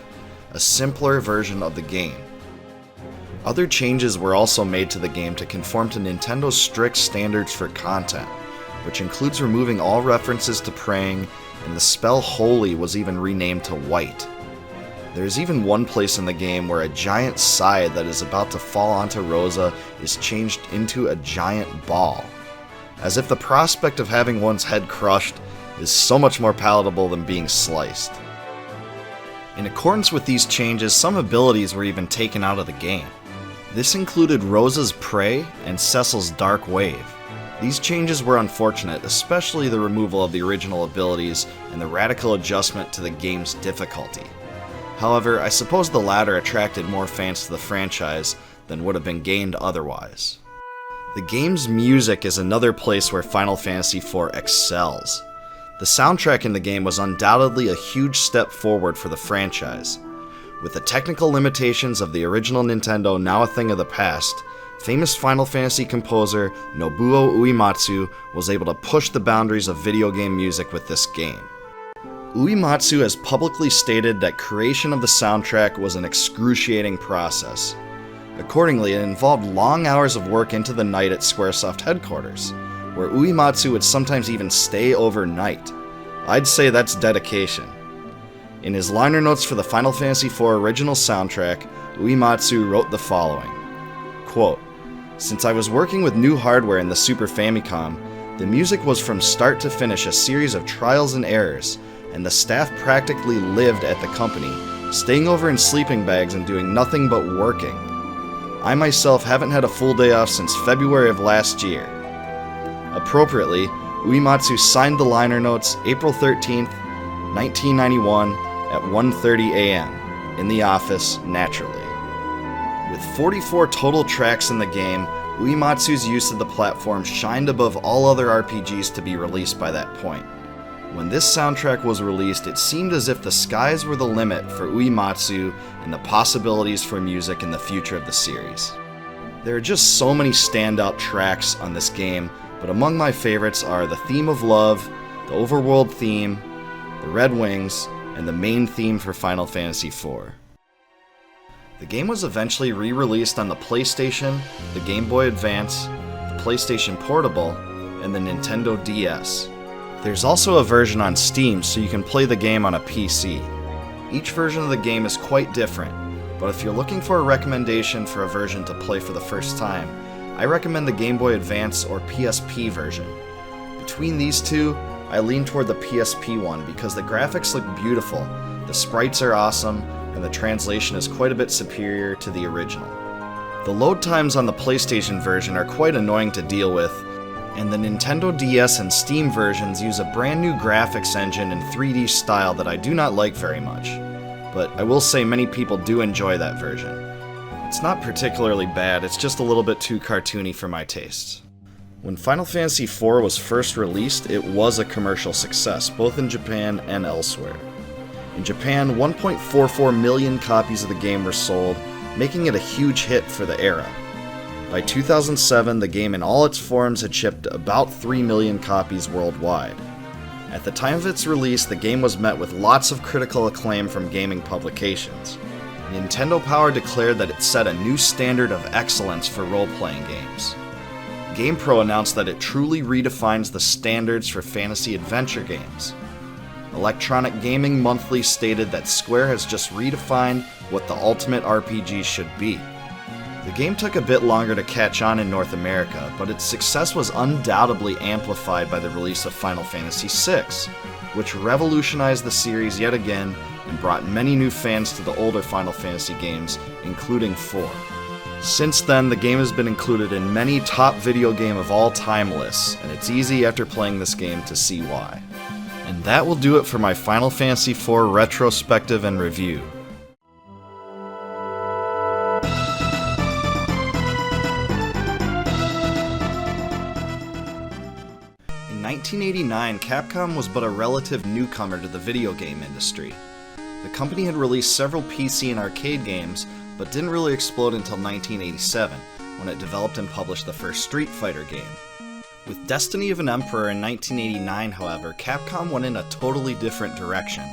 a simpler version of the game. Other changes were also made to the game to conform to Nintendo's strict standards for content, which includes removing all references to praying, and the spell Holy was even renamed to White. There is even one place in the game where a giant scythe that is about to fall onto Rosa is changed into a giant ball, as if the prospect of having one's head crushed is so much more palatable than being sliced. In accordance with these changes, some abilities were even taken out of the game. This included Rosa's Prey and Cecil's Dark Wave. These changes were unfortunate, especially the removal of the original abilities and the radical adjustment to the game's difficulty. However, I suppose the latter attracted more fans to the franchise than would have been gained otherwise. The game's music is another place where Final Fantasy IV excels. The soundtrack in the game was undoubtedly a huge step forward for the franchise. With the technical limitations of the original Nintendo now a thing of the past, famous Final Fantasy composer Nobuo Uematsu was able to push the boundaries of video game music with this game. Uematsu has publicly stated that creation of the soundtrack was an excruciating process. Accordingly, it involved long hours of work into the night at Squaresoft headquarters, where Uematsu would sometimes even stay overnight. I'd say that's dedication. In his liner notes for the Final Fantasy IV original soundtrack, Uematsu wrote the following, quote, "Since I was working with new hardware in the Super Famicom, the music was from start to finish a series of trials and errors, and the staff practically lived at the company, staying over in sleeping bags and doing nothing but working. I myself haven't had a full day off since February of last year." Appropriately, Uematsu signed the liner notes April 13th, 1991 at 1:30 a.m. in the office, naturally. With 44 total tracks in the game, Uematsu's use of the platform shined above all other RPGs to be released by that point. When this soundtrack was released, it seemed as if the skies were the limit for Uematsu and the possibilities for music in the future of the series. There are just so many standout tracks on this game, but among my favorites are the Theme of Love, the Overworld theme, the Red Wings, and the main theme for Final Fantasy IV. The game was eventually re-released on the PlayStation, the Game Boy Advance, the PlayStation Portable, and the Nintendo DS. There's also a version on Steam, so you can play the game on a PC. Each version of the game is quite different, but if you're looking for a recommendation for a version to play for the first time, I recommend the Game Boy Advance or PSP version. Between these two, I lean toward the PSP one because the graphics look beautiful, the sprites are awesome, and the translation is quite a bit superior to the original. The load times on the PlayStation version are quite annoying to deal with, and the Nintendo DS and Steam versions use a brand new graphics engine and 3D style that I do not like very much. But I will say many people do enjoy that version. It's not particularly bad, it's just a little bit too cartoony for my tastes. When Final Fantasy IV was first released, it was a commercial success, both in Japan and elsewhere. In Japan, 1.44 million copies of the game were sold, making it a huge hit for the era. By 2007, the game in all its forms had shipped about 3 million copies worldwide. At the time of its release, the game was met with lots of critical acclaim from gaming publications. Nintendo Power declared that it set a new standard of excellence for role-playing games. GamePro announced that it truly redefines the standards for fantasy adventure games. Electronic Gaming Monthly stated that Square has just redefined what the ultimate RPG should be. The game took a bit longer to catch on in North America, but its success was undoubtedly amplified by the release of Final Fantasy VI, which revolutionized the series yet again and brought many new fans to the older Final Fantasy games, including IV. Since then, the game has been included in many top video game of all time lists, and it's easy after playing this game to see why. And that will do it for my Final Fantasy IV retrospective and review. In 1989, Capcom was but a relative newcomer to the video game industry. The company had released several PC and arcade games, but didn't really explode until 1987, when it developed and published the first Street Fighter game. With Destiny of an Emperor in 1989, however, Capcom went in a totally different direction.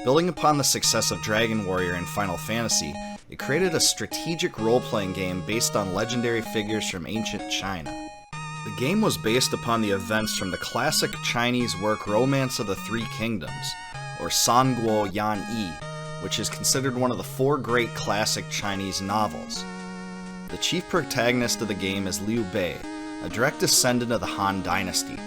Building upon the success of Dragon Warrior and Final Fantasy, it created a strategic role-playing game based on legendary figures from ancient China. The game was based upon the events from the classic Chinese work Romance of the Three Kingdoms, or Sanguo Yan Yi, which is considered one of the 4 great classic Chinese novels. The chief protagonist of the game is Liu Bei, a direct descendant of the Han Dynasty.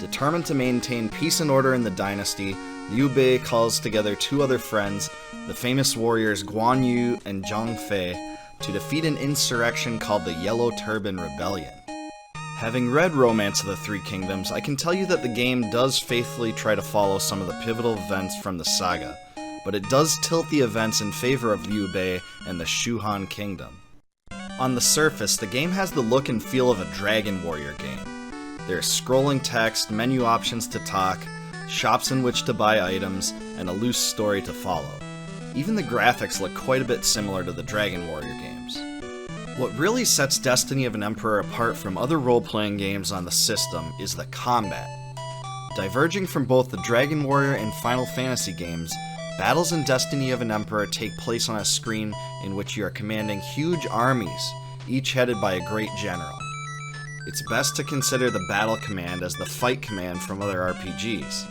Determined to maintain peace and order in the dynasty, Liu Bei calls together 2 other friends, the famous warriors Guan Yu and Zhang Fei, to defeat an insurrection called the Yellow Turban Rebellion. Having read Romance of the Three Kingdoms, I can tell you that the game does faithfully try to follow some of the pivotal events from the saga, but it does tilt the events in favor of Liu Bei and the Shu Han Kingdom. On the surface, the game has the look and feel of a Dragon Warrior game. There's scrolling text, menu options to talk, shops in which to buy items, and a loose story to follow. Even the graphics look quite a bit similar to the Dragon Warrior games. What really sets Destiny of an Emperor apart from other role-playing games on the system is the combat. Diverging from both the Dragon Warrior and Final Fantasy games, battles in Destiny of an Emperor take place on a screen in which you are commanding huge armies, each headed by a great general. It's best to consider the battle command as the fight command from other RPGs.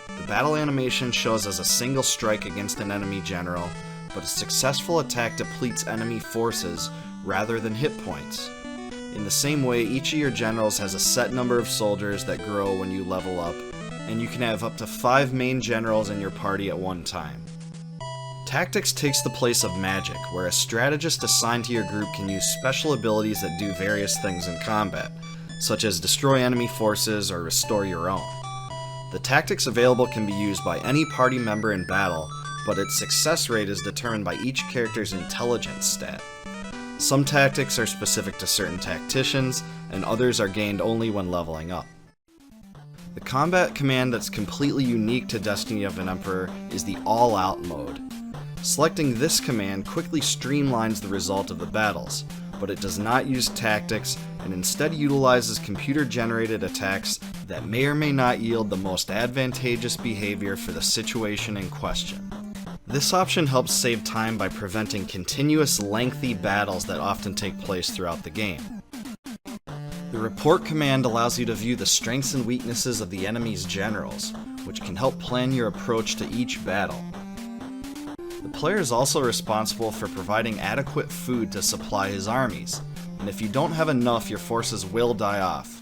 The battle animation shows as a single strike against an enemy general, but a successful attack depletes enemy forces rather than hit points. In the same way, each of your generals has a set number of soldiers that grow when you level up, and you can have up to 5 main generals in your party at one time. Tactics takes the place of magic, where a strategist assigned to your group can use special abilities that do various things in combat, such as destroy enemy forces or restore your own. The tactics available can be used by any party member in battle, but its success rate is determined by each character's intelligence stat. Some tactics are specific to certain tacticians, and others are gained only when leveling up. The combat command that's completely unique to Destiny of an Emperor is the All Out mode. Selecting this command quickly streamlines the result of the battles, but it does not use tactics and instead utilizes computer-generated attacks that may or may not yield the most advantageous behavior for the situation in question. This option helps save time by preventing continuous, lengthy battles that often take place throughout the game. The Report command allows you to view the strengths and weaknesses of the enemy's generals, which can help plan your approach to each battle. The player is also responsible for providing adequate food to supply his armies, and if you don't have enough, your forces will die off.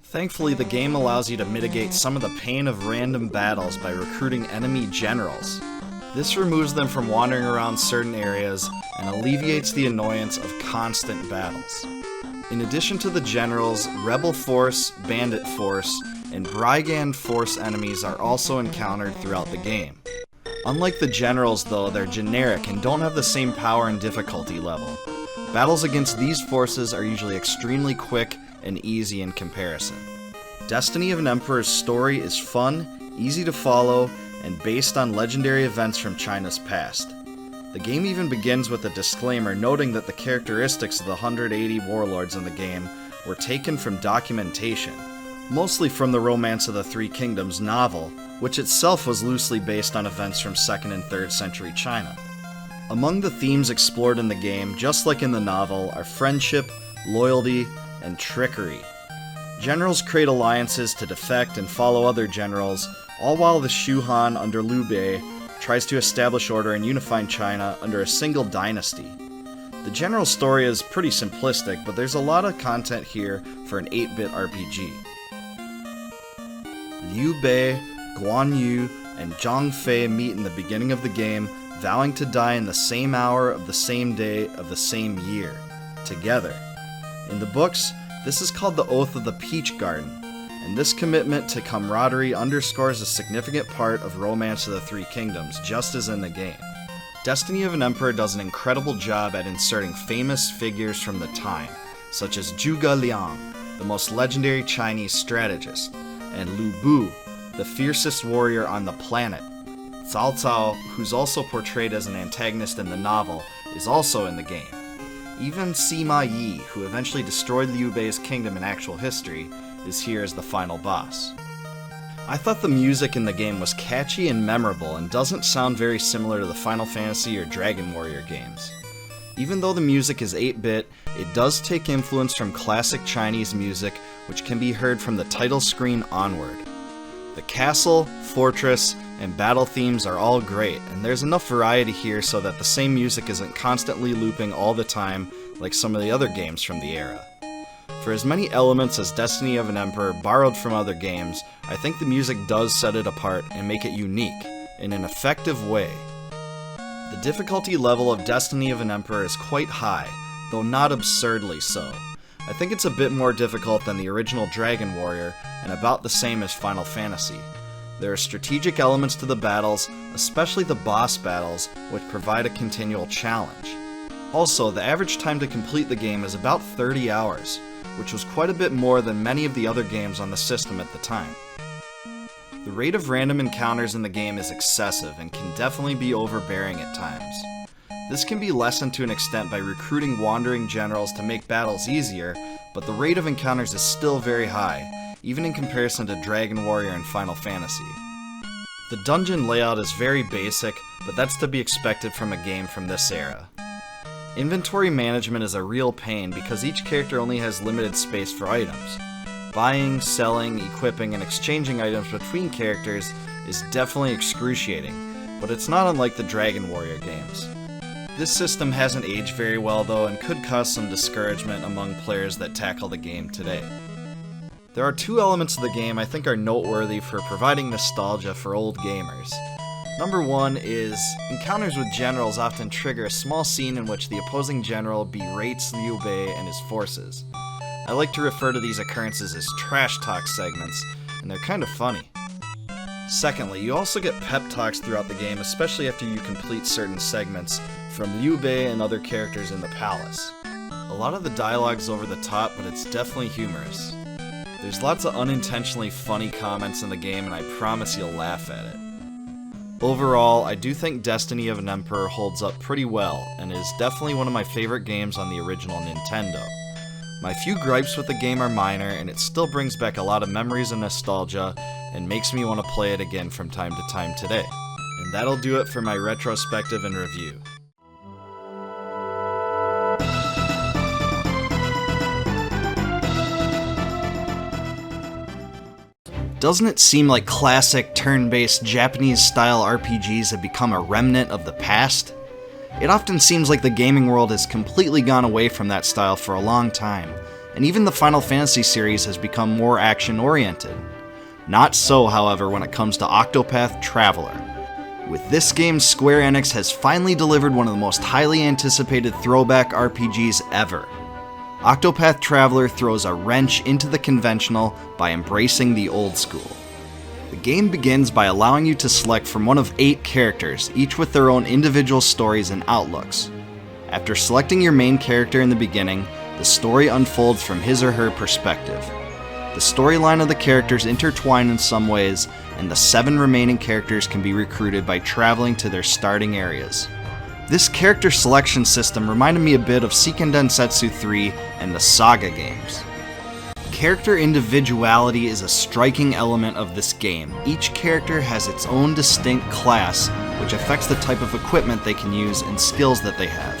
Thankfully, the game allows you to mitigate some of the pain of random battles by recruiting enemy generals. This removes them from wandering around certain areas and alleviates the annoyance of constant battles. In addition to the generals, Rebel Force, Bandit Force, and Brigand Force enemies are also encountered throughout the game. Unlike the generals though, they're generic and don't have the same power and difficulty level. Battles against these forces are usually extremely quick and easy in comparison. Destiny of an Emperor's story is fun, easy to follow, and based on legendary events from China's past. The game even begins with a disclaimer noting that the characteristics of the 180 warlords in the game were taken from documentation, mostly from the Romance of the Three Kingdoms novel, which itself was loosely based on events from 2nd and 3rd century China. Among the themes explored in the game, just like in the novel, are friendship, loyalty, and trickery. Generals create alliances to defect and follow other generals, all while the Shu Han under Liu Bei tries to establish order and unify China under a single dynasty. The general story is pretty simplistic, but there's a lot of content here for an 8-bit RPG. Liu Bei, Guan Yu, and Zhang Fei meet in the beginning of the game, vowing to die in the same hour of the same day of the same year, together. In the books, this is called the Oath of the Peach Garden, and this commitment to camaraderie underscores a significant part of Romance of the Three Kingdoms, just as in the game. Destiny of an Emperor does an incredible job at inserting famous figures from the time, such as Zhuge Liang, the most legendary Chinese strategist, and Lu Bu, the fiercest warrior on the planet. Cao Cao, who's also portrayed as an antagonist in the novel, is also in the game. Even Sima Yi, who eventually destroyed Liu Bei's kingdom in actual history, is here as the final boss. I thought the music in the game was catchy and memorable and doesn't sound very similar to the Final Fantasy or Dragon Warrior games. Even though the music is 8-bit, it does take influence from classic Chinese music, which can be heard from the title screen onward. The castle, fortress, and battle themes are all great, and there's enough variety here so that the same music isn't constantly looping all the time like some of the other games from the era. For as many elements as Destiny of an Emperor borrowed from other games, I think the music does set it apart and make it unique, in an effective way. The difficulty level of Destiny of an Emperor is quite high, though not absurdly so. I think it's a bit more difficult than the original Dragon Warrior, and about the same as Final Fantasy. There are strategic elements to the battles, especially the boss battles, which provide a continual challenge. Also, the average time to complete the game is about 30 hours, which was quite a bit more than many of the other games on the system at the time. The rate of random encounters in the game is excessive and can definitely be overbearing at times. This can be lessened to an extent by recruiting wandering generals to make battles easier, but the rate of encounters is still very high, even in comparison to Dragon Warrior and Final Fantasy. The dungeon layout is very basic, but that's to be expected from a game from this era. Inventory management is a real pain because each character only has limited space for items. Buying, selling, equipping, and exchanging items between characters is definitely excruciating, but it's not unlike the Dragon Warrior games. This system hasn't aged very well though and could cause some discouragement among players that tackle the game today. There are two elements of the game I think are noteworthy for providing nostalgia for old gamers. Number one is, encounters with generals often trigger a small scene in which the opposing general berates Liu Bei and his forces. I like to refer to these occurrences as trash talk segments, and they're kind of funny. Secondly, you also get pep talks throughout the game, especially after you complete certain segments, from Liu Bei and other characters in the palace. A lot of the dialogue's over the top, but it's definitely humorous. There's lots of unintentionally funny comments in the game, and I promise you'll laugh at it. Overall, I do think Destiny of an Emperor holds up pretty well, and is definitely one of my favorite games on the original Nintendo. My few gripes with the game are minor, and it still brings back a lot of memories and nostalgia, and makes me want to play it again from time to time today. And that'll do it for my retrospective and review. Doesn't it seem like classic turn-based Japanese-style RPGs have become a remnant of the past? It often seems like the gaming world has completely gone away from that style for a long time, and even the Final Fantasy series has become more action-oriented. Not so, however, when it comes to Octopath Traveler. With this game, Square Enix has finally delivered one of the most highly anticipated throwback RPGs ever. Octopath Traveler throws a wrench into the conventional by embracing the old school. The game begins by allowing you to select from one of 8 characters, each with their own individual stories and outlooks. After selecting your main character in the beginning, the story unfolds from his or her perspective. The storyline of the characters intertwine in some ways, and the 7 remaining characters can be recruited by traveling to their starting areas. This character selection system reminded me a bit of Seiken Densetsu III and the SaGa games. Character individuality is a striking element of this game. Each character has its own distinct class, which affects the type of equipment they can use and skills that they have.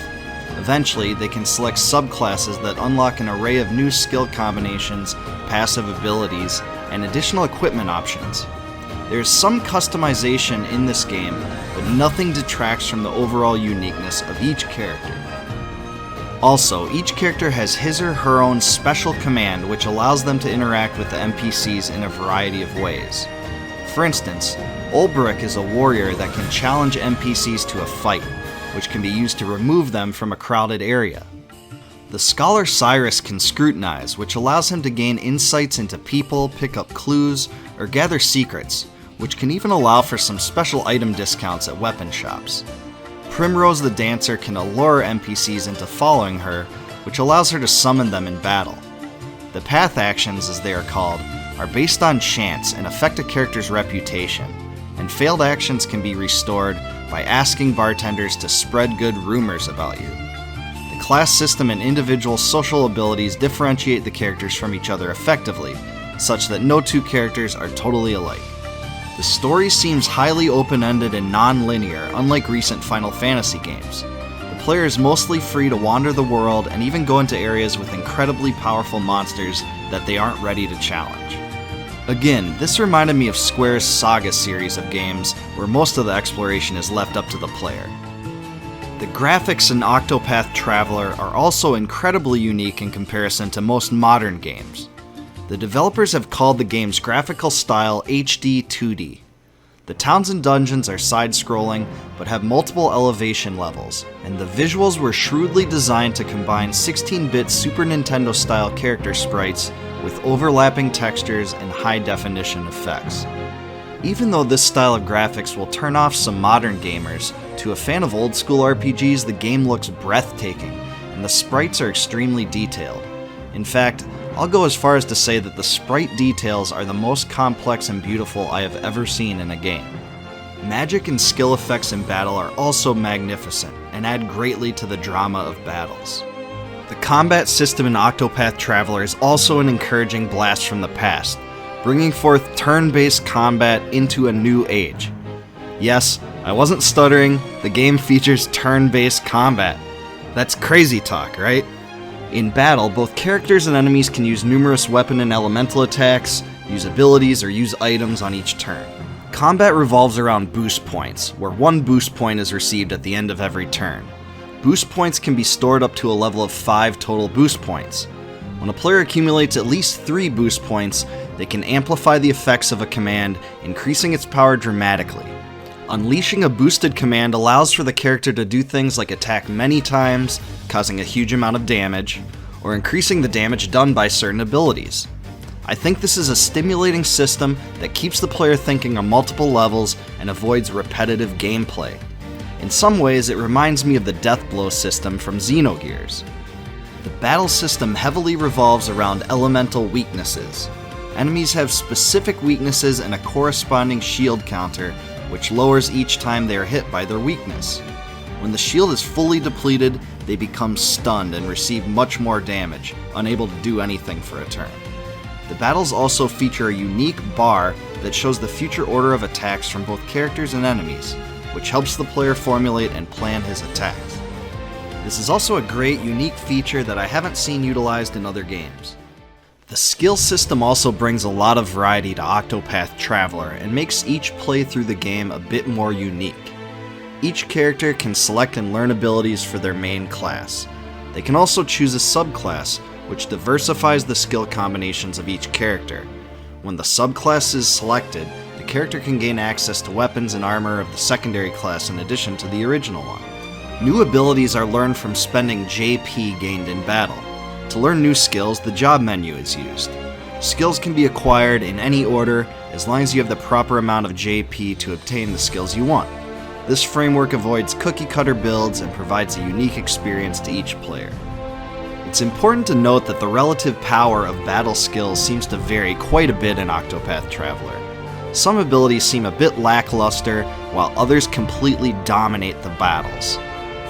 Eventually, they can select subclasses that unlock an array of new skill combinations, passive abilities, and additional equipment options. There is some customization in this game, but nothing detracts from the overall uniqueness of each character. Also, each character has his or her own special command, which allows them to interact with the NPCs in a variety of ways. For instance, Olberic is a warrior that can challenge NPCs to a fight, which can be used to remove them from a crowded area. The Scholar Cyrus can scrutinize, which allows him to gain insights into people, pick up clues, or gather secrets, which can even allow for some special item discounts at weapon shops. Primrose the Dancer can allure NPCs into following her, which allows her to summon them in battle. The path actions, as they are called, are based on chance and affect a character's reputation, and failed actions can be restored by asking bartenders to spread good rumors about you. The class system and individual social abilities differentiate the characters from each other effectively, such that no 2 characters are totally alike. The story seems highly open-ended and non-linear, unlike recent Final Fantasy games. The player is mostly free to wander the world and even go into areas with incredibly powerful monsters that they aren't ready to challenge. Again, this reminded me of Square's SaGa series of games, where most of the exploration is left up to the player. The graphics in Octopath Traveler are also incredibly unique in comparison to most modern games. The developers have called the game's graphical style HD 2D. The towns and dungeons are side-scrolling, but have multiple elevation levels, and the visuals were shrewdly designed to combine 16-bit Super Nintendo-style character sprites with overlapping textures and high-definition effects. Even though this style of graphics will turn off some modern gamers, to a fan of old-school RPGs the game looks breathtaking, and the sprites are extremely detailed. In fact, I'll go as far as to say that the sprite details are the most complex and beautiful I have ever seen in a game. Magic and skill effects in battle are also magnificent, and add greatly to the drama of battles. The combat system in Octopath Traveler is also an encouraging blast from the past, bringing forth turn-based combat into a new age. Yes, I wasn't stuttering, the game features turn-based combat. That's crazy talk, right? In battle, both characters and enemies can use numerous weapon and elemental attacks, use abilities, or use items on each turn. Combat revolves around boost points, where 1 boost point is received at the end of every turn. Boost points can be stored up to a level of 5 total boost points. When a player accumulates at least 3 boost points, they can amplify the effects of a command, increasing its power dramatically. Unleashing a boosted command allows for the character to do things like attack many times, causing a huge amount of damage, or increasing the damage done by certain abilities. I think this is a stimulating system that keeps the player thinking on multiple levels and avoids repetitive gameplay. In some ways, it reminds me of the death blow system from Xenogears. The battle system heavily revolves around elemental weaknesses. Enemies have specific weaknesses and a corresponding shield counter, which lowers each time they are hit by their weakness. When the shield is fully depleted, they become stunned and receive much more damage, unable to do anything for a turn. The battles also feature a unique bar that shows the future order of attacks from both characters and enemies, which helps the player formulate and plan his attacks. This is also a great, unique feature that I haven't seen utilized in other games. The skill system also brings a lot of variety to Octopath Traveler and makes each play through the game a bit more unique. Each character can select and learn abilities for their main class. They can also choose a subclass, which diversifies the skill combinations of each character. When the subclass is selected, the character can gain access to weapons and armor of the secondary class in addition to the original one. New abilities are learned from spending JP gained in battle. To learn new skills, the job menu is used. Skills can be acquired in any order as long as you have the proper amount of JP to obtain the skills you want. This framework avoids cookie-cutter builds and provides a unique experience to each player. It's important to note that the relative power of battle skills seems to vary quite a bit in Octopath Traveler. Some abilities seem a bit lackluster, while others completely dominate the battles.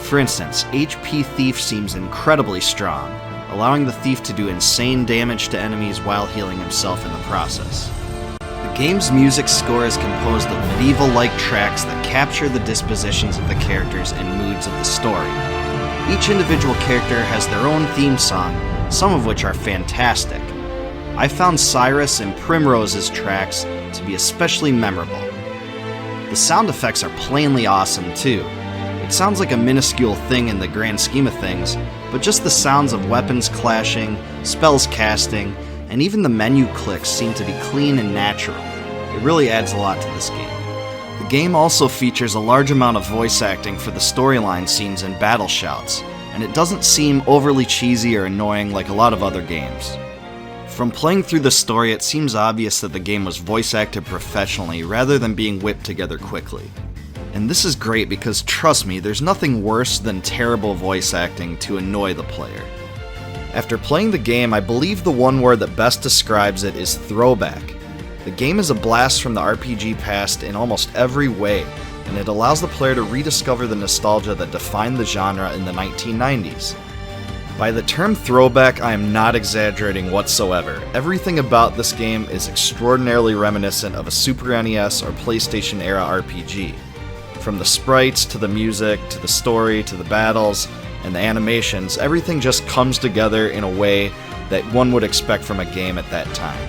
For instance, HP Thief seems incredibly strong, allowing the thief to do insane damage to enemies while healing himself in the process. The game's music score is composed of medieval-like tracks that capture the dispositions of the characters and moods of the story. Each individual character has their own theme song, some of which are fantastic. I found Cyrus and Primrose's tracks to be especially memorable. The sound effects are plainly awesome too. It sounds like a minuscule thing in the grand scheme of things, but just the sounds of weapons clashing, spells casting, and even the menu clicks seem to be clean and natural. It really adds a lot to this game. The game also features a large amount of voice acting for the storyline scenes and battle shouts, and it doesn't seem overly cheesy or annoying like a lot of other games. From playing through the story, it seems obvious that the game was voice acted professionally rather than being whipped together quickly. And this is great because, trust me, there's nothing worse than terrible voice acting to annoy the player. After playing the game, I believe the one word that best describes it is throwback. The game is a blast from the RPG past in almost every way, and it allows the player to rediscover the nostalgia that defined the genre in the 1990s. By the term throwback, I am not exaggerating whatsoever. Everything about this game is extraordinarily reminiscent of a Super NES or PlayStation era RPG. From the sprites, to the music, to the story, to the battles, and the animations, everything just comes together in a way that one would expect from a game at that time.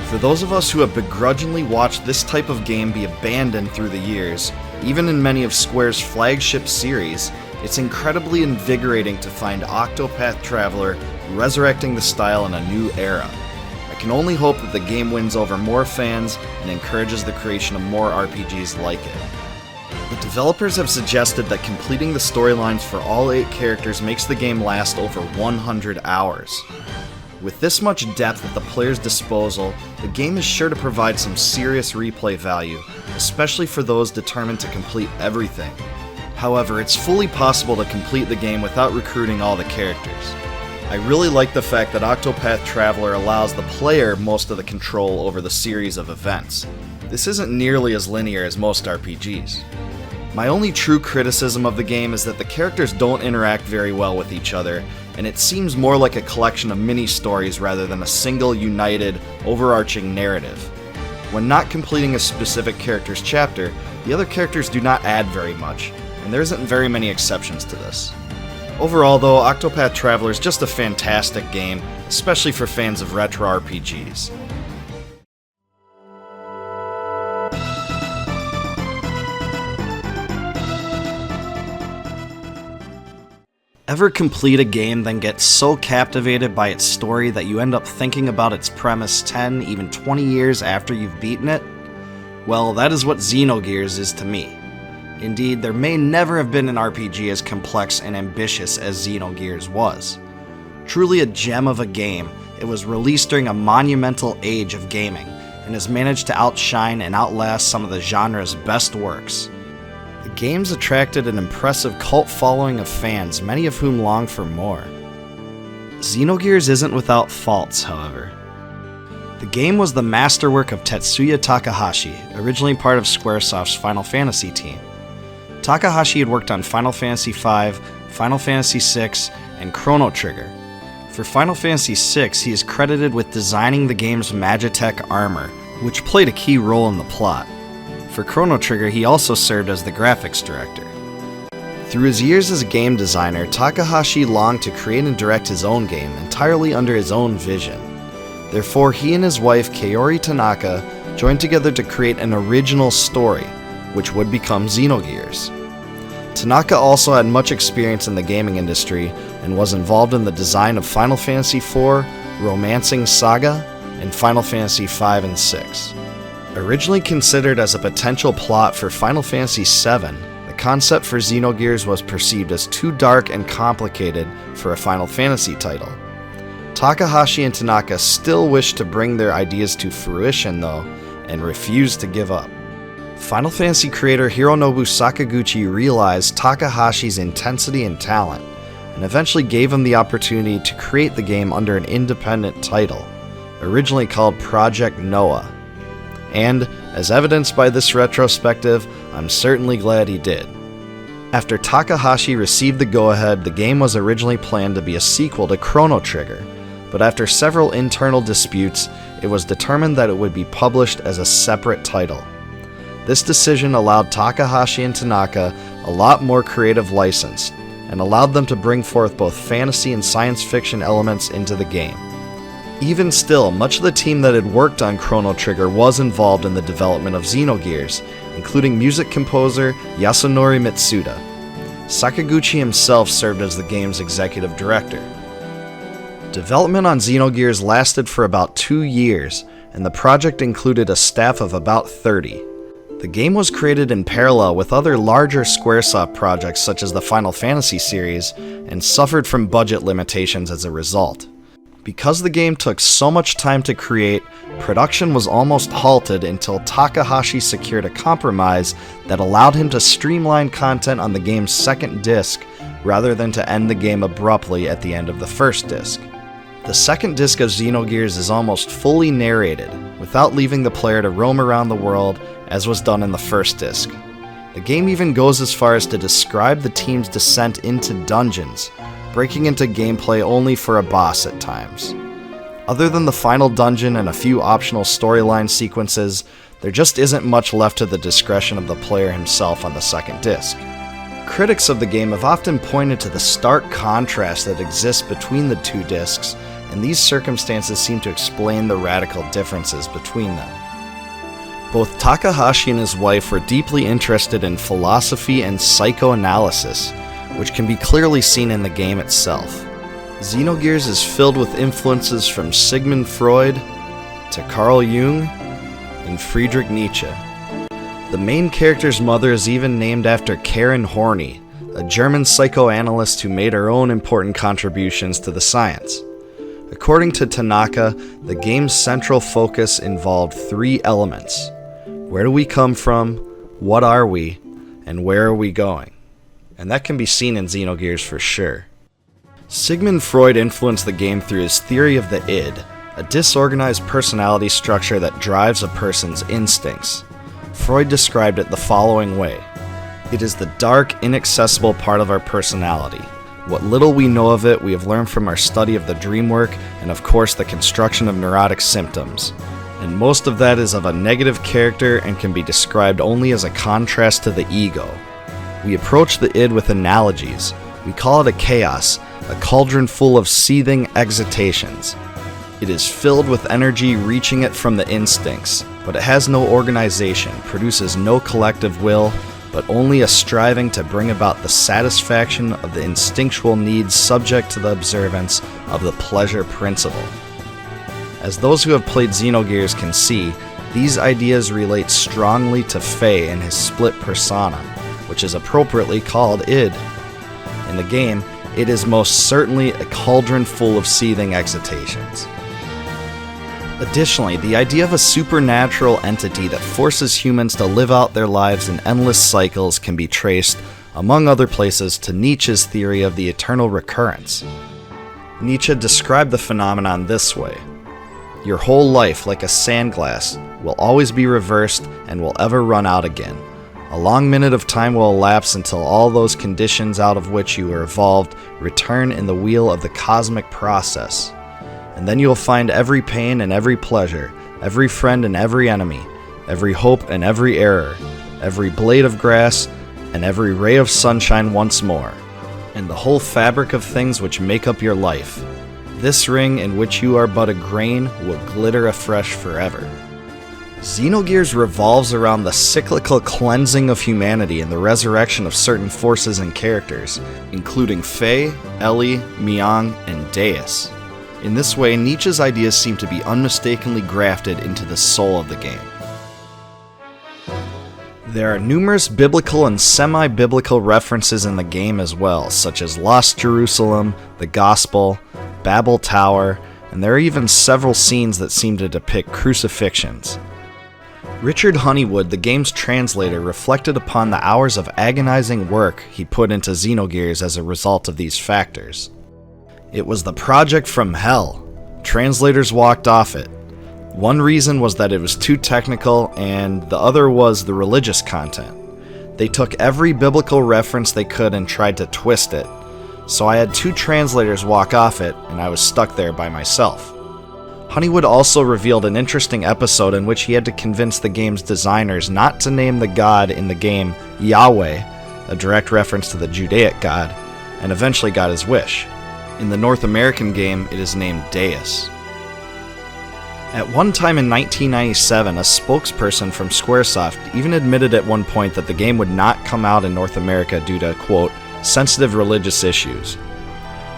For those of us who have begrudgingly watched this type of game be abandoned through the years, even in many of Square's flagship series, it's incredibly invigorating to find Octopath Traveler resurrecting the style in a new era. I can only hope that the game wins over more fans and encourages the creation of more RPGs like it. The developers have suggested that completing the storylines for all 8 characters makes the game last over 100 hours. With this much depth at the player's disposal, the game is sure to provide some serious replay value, especially for those determined to complete everything. However, it's fully possible to complete the game without recruiting all the characters. I really like the fact that Octopath Traveler allows the player most of the control over the series of events. This isn't nearly as linear as most RPGs. My only true criticism of the game is that the characters don't interact very well with each other, and it seems more like a collection of mini-stories rather than a single, united, overarching narrative. When not completing a specific character's chapter, the other characters do not add very much, and there isn't very many exceptions to this. Overall though, Octopath Traveler is just a fantastic game, especially for fans of retro RPGs. Ever complete a game then get so captivated by its story that you end up thinking about its premise 10, even 20 years after you've beaten it? Well, that is what Xenogears is to me. Indeed, there may never have been an RPG as complex and ambitious as Xenogears was. Truly a gem of a game, it was released during a monumental age of gaming, and has managed to outshine and outlast some of the genre's best works. The game's attracted an impressive cult following of fans, many of whom long for more. Xenogears isn't without faults, however. The game was the masterwork of Tetsuya Takahashi, originally part of Squaresoft's Final Fantasy team. Takahashi had worked on Final Fantasy V, Final Fantasy VI, and Chrono Trigger. For Final Fantasy VI, he is credited with designing the game's Magitech armor, which played a key role in the plot. For Chrono Trigger, he also served as the graphics director. Through his years as a game designer, Takahashi longed to create and direct his own game entirely under his own vision. Therefore, he and his wife Kaori Tanaka joined together to create an original story, which would become Xenogears. Tanaka also had much experience in the gaming industry and was involved in the design of Final Fantasy IV, Romancing Saga, and Final Fantasy V and VI. Originally considered as a potential plot for Final Fantasy VII, the concept for Xenogears was perceived as too dark and complicated for a Final Fantasy title. Takahashi and Tanaka still wished to bring their ideas to fruition though, and refused to give up. Final Fantasy creator Hironobu Sakaguchi realized Takahashi's intensity and talent, and eventually gave him the opportunity to create the game under an independent title, originally called Project Noah. And, as evidenced by this retrospective, I'm certainly glad he did. After Takahashi received the go-ahead, the game was originally planned to be a sequel to Chrono Trigger, but after several internal disputes, it was determined that it would be published as a separate title. This decision allowed Takahashi and Tanaka a lot more creative license, and allowed them to bring forth both fantasy and science fiction elements into the game. Even still, much of the team that had worked on Chrono Trigger was involved in the development of Xenogears, including music composer Yasunori Mitsuda. Sakaguchi himself served as the game's executive director. Development on Xenogears lasted for about 2 years, and the project included a staff of about 30. The game was created in parallel with other larger Squaresoft projects such as the Final Fantasy series, and suffered from budget limitations as a result. Because the game took so much time to create, production was almost halted until Takahashi secured a compromise that allowed him to streamline content on the game's second disc, rather than to end the game abruptly at the end of the first disc. The second disc of Xenogears is almost fully narrated, without leaving the player to roam around the world, as was done in the first disc. The game even goes as far as to describe the team's descent into dungeons, breaking into gameplay only for a boss at times. Other than the final dungeon and a few optional storyline sequences, there just isn't much left to the discretion of the player himself on the second disc. Critics of the game have often pointed to the stark contrast that exists between the two discs, and these circumstances seem to explain the radical differences between them. Both Takahashi and his wife were deeply interested in philosophy and psychoanalysis, which can be clearly seen in the game itself. Xenogears is filled with influences from Sigmund Freud to Carl Jung and Friedrich Nietzsche. The main character's mother is even named after Karen Horney, a German psychoanalyst who made her own important contributions to the science. According to Tanaka, the game's central focus involved 3 elements: where do we come from, what are we, and where are we going? And that can be seen in Xenogears for sure. Sigmund Freud influenced the game through his theory of the id, a disorganized personality structure that drives a person's instincts. Freud described it the following way: it is the dark, inaccessible part of our personality. What little we know of it, we have learned from our study of the dream work, and of course the construction of neurotic symptoms. And most of that is of a negative character and can be described only as a contrast to the ego. We approach the id with analogies. We call it a chaos, a cauldron full of seething excitations. It is filled with energy reaching it from the instincts, but it has no organization, produces no collective will, but only a striving to bring about the satisfaction of the instinctual needs subject to the observance of the pleasure principle. As those who have played Xenogears can see, these ideas relate strongly to Faye and his split persona, which is appropriately called id. In the game, it is most certainly a cauldron full of seething excitations. Additionally, the idea of a supernatural entity that forces humans to live out their lives in endless cycles can be traced, among other places, to Nietzsche's theory of the eternal recurrence. Nietzsche described the phenomenon this way: Your whole life, like a sandglass, will always be reversed and will ever run out again. A long minute of time will elapse until all those conditions out of which you were evolved return in the wheel of the cosmic process. And then you will find every pain and every pleasure, every friend and every enemy, every hope and every error, every blade of grass and every ray of sunshine once more, and the whole fabric of things which make up your life. This ring in which you are but a grain will glitter afresh forever. Xenogears revolves around the cyclical cleansing of humanity and the resurrection of certain forces and characters, including Faye, Ellie, Myung, and Deus. In this way, Nietzsche's ideas seem to be unmistakably grafted into the soul of the game. There are numerous biblical and semi-biblical references in the game as well, such as Lost Jerusalem, the Gospel, Babel Tower, and there are even several scenes that seem to depict crucifixions. Richard Honeywood, the game's translator, reflected upon the hours of agonizing work he put into Xenogears as a result of these factors. It was the project from hell. Translators walked off it. One reason was that it was too technical, and the other was the religious content. They took every biblical reference they could and tried to twist it. So I had 2 translators walk off it, and I was stuck there by myself. Honeywood also revealed an interesting episode in which he had to convince the game's designers not to name the god in the game Yahweh, a direct reference to the Judaic god, and eventually got his wish. In the North American game, it is named Deus. At one time in 1997, a spokesperson from Squaresoft even admitted at one point that the game would not come out in North America due to, quote, sensitive religious issues.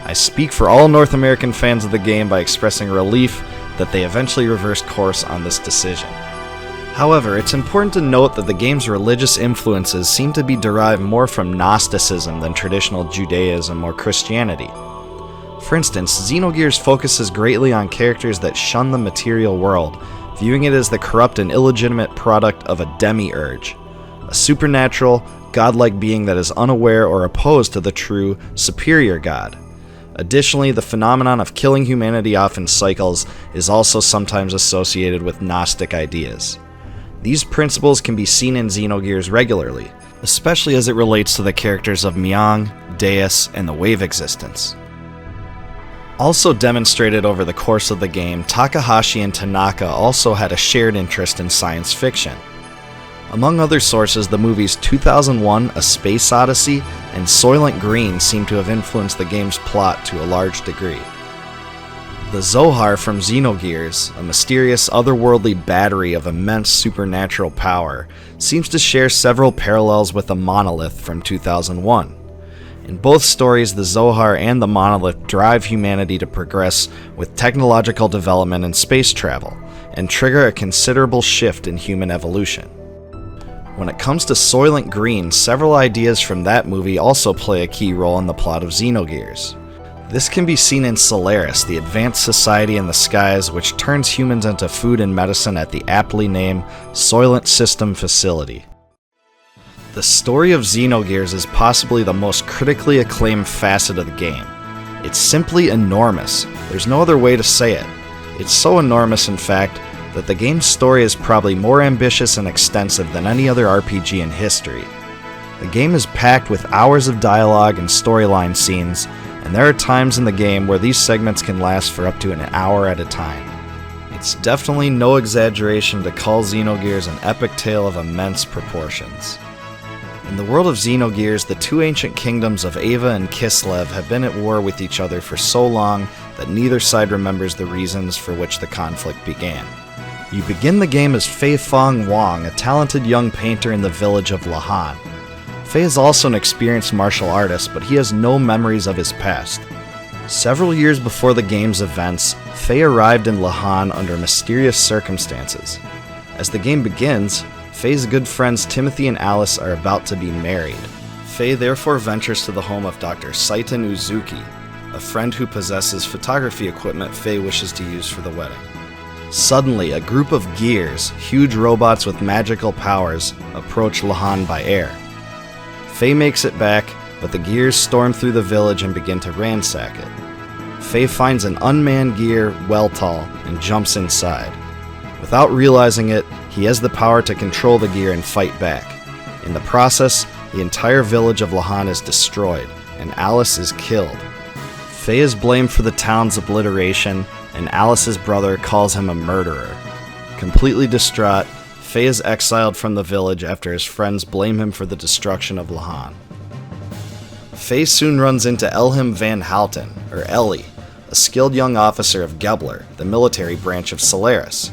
I speak for all North American fans of the game by expressing relief that they eventually reversed course on this decision. However, it's important to note that the game's religious influences seem to be derived more from Gnosticism than traditional Judaism or Christianity. For instance, Xenogears focuses greatly on characters that shun the material world, viewing it as the corrupt and illegitimate product of a demiurge, a supernatural, godlike being that is unaware or opposed to the true, superior god. Additionally, the phenomenon of killing humanity off in cycles is also sometimes associated with Gnostic ideas. These principles can be seen in Xenogears regularly, especially as it relates to the characters of Myung, Deus, and the wave existence. Also demonstrated over the course of the game, Takahashi and Tanaka also had a shared interest in science fiction. Among other sources, the movies 2001: A Space Odyssey and Soylent Green seem to have influenced the game's plot to a large degree. The Zohar from Xenogears, a mysterious otherworldly battery of immense supernatural power, seems to share several parallels with the Monolith from 2001. In both stories, the Zohar and the Monolith drive humanity to progress with technological development and space travel, and trigger a considerable shift in human evolution. When it comes to Soylent Green, several ideas from that movie also play a key role in the plot of Xenogears. This can be seen in Solaris, the advanced society in the skies which turns humans into food and medicine at the aptly named Soylent System facility. The story of Xenogears is possibly the most critically acclaimed facet of the game. It's simply enormous. There's no other way to say it. It's so enormous, in fact, that the game's story is probably more ambitious and extensive than any other RPG in history. The game is packed with hours of dialogue and storyline scenes, and there are times in the game where these segments can last for up to an hour at a time. It's definitely no exaggeration to call Xenogears an epic tale of immense proportions. In the world of Xenogears, the 2 ancient kingdoms of Ava and Kislev have been at war with each other for so long that neither side remembers the reasons for which the conflict began. You begin the game as Fei Fong Wang, a talented young painter in the village of Lahan. Fei is also an experienced martial artist, but he has no memories of his past. Several years before the game's events, Fei arrived in Lahan under mysterious circumstances. As the game begins, Fei's good friends Timothy and Alice are about to be married. Fei therefore ventures to the home of Dr. Saiten Uzuki, a friend who possesses photography equipment Fei wishes to use for the wedding. Suddenly, a group of gears, huge robots with magical powers, approach Lahan by air. Fei makes it back, but the gears storm through the village and begin to ransack it. Faye finds an unmanned gear, Weltall, and jumps inside. Without realizing it, he has the power to control the gear and fight back. In the process, the entire village of Lahan is destroyed, and Alice is killed. Faye is blamed for the town's obliteration, and Alice's brother calls him a murderer. Completely distraught, Faye is exiled from the village after his friends blame him for the destruction of Lahan. Faye soon runs into Elham van Houten, or Ellie, a skilled young officer of Gebler, the military branch of Solaris.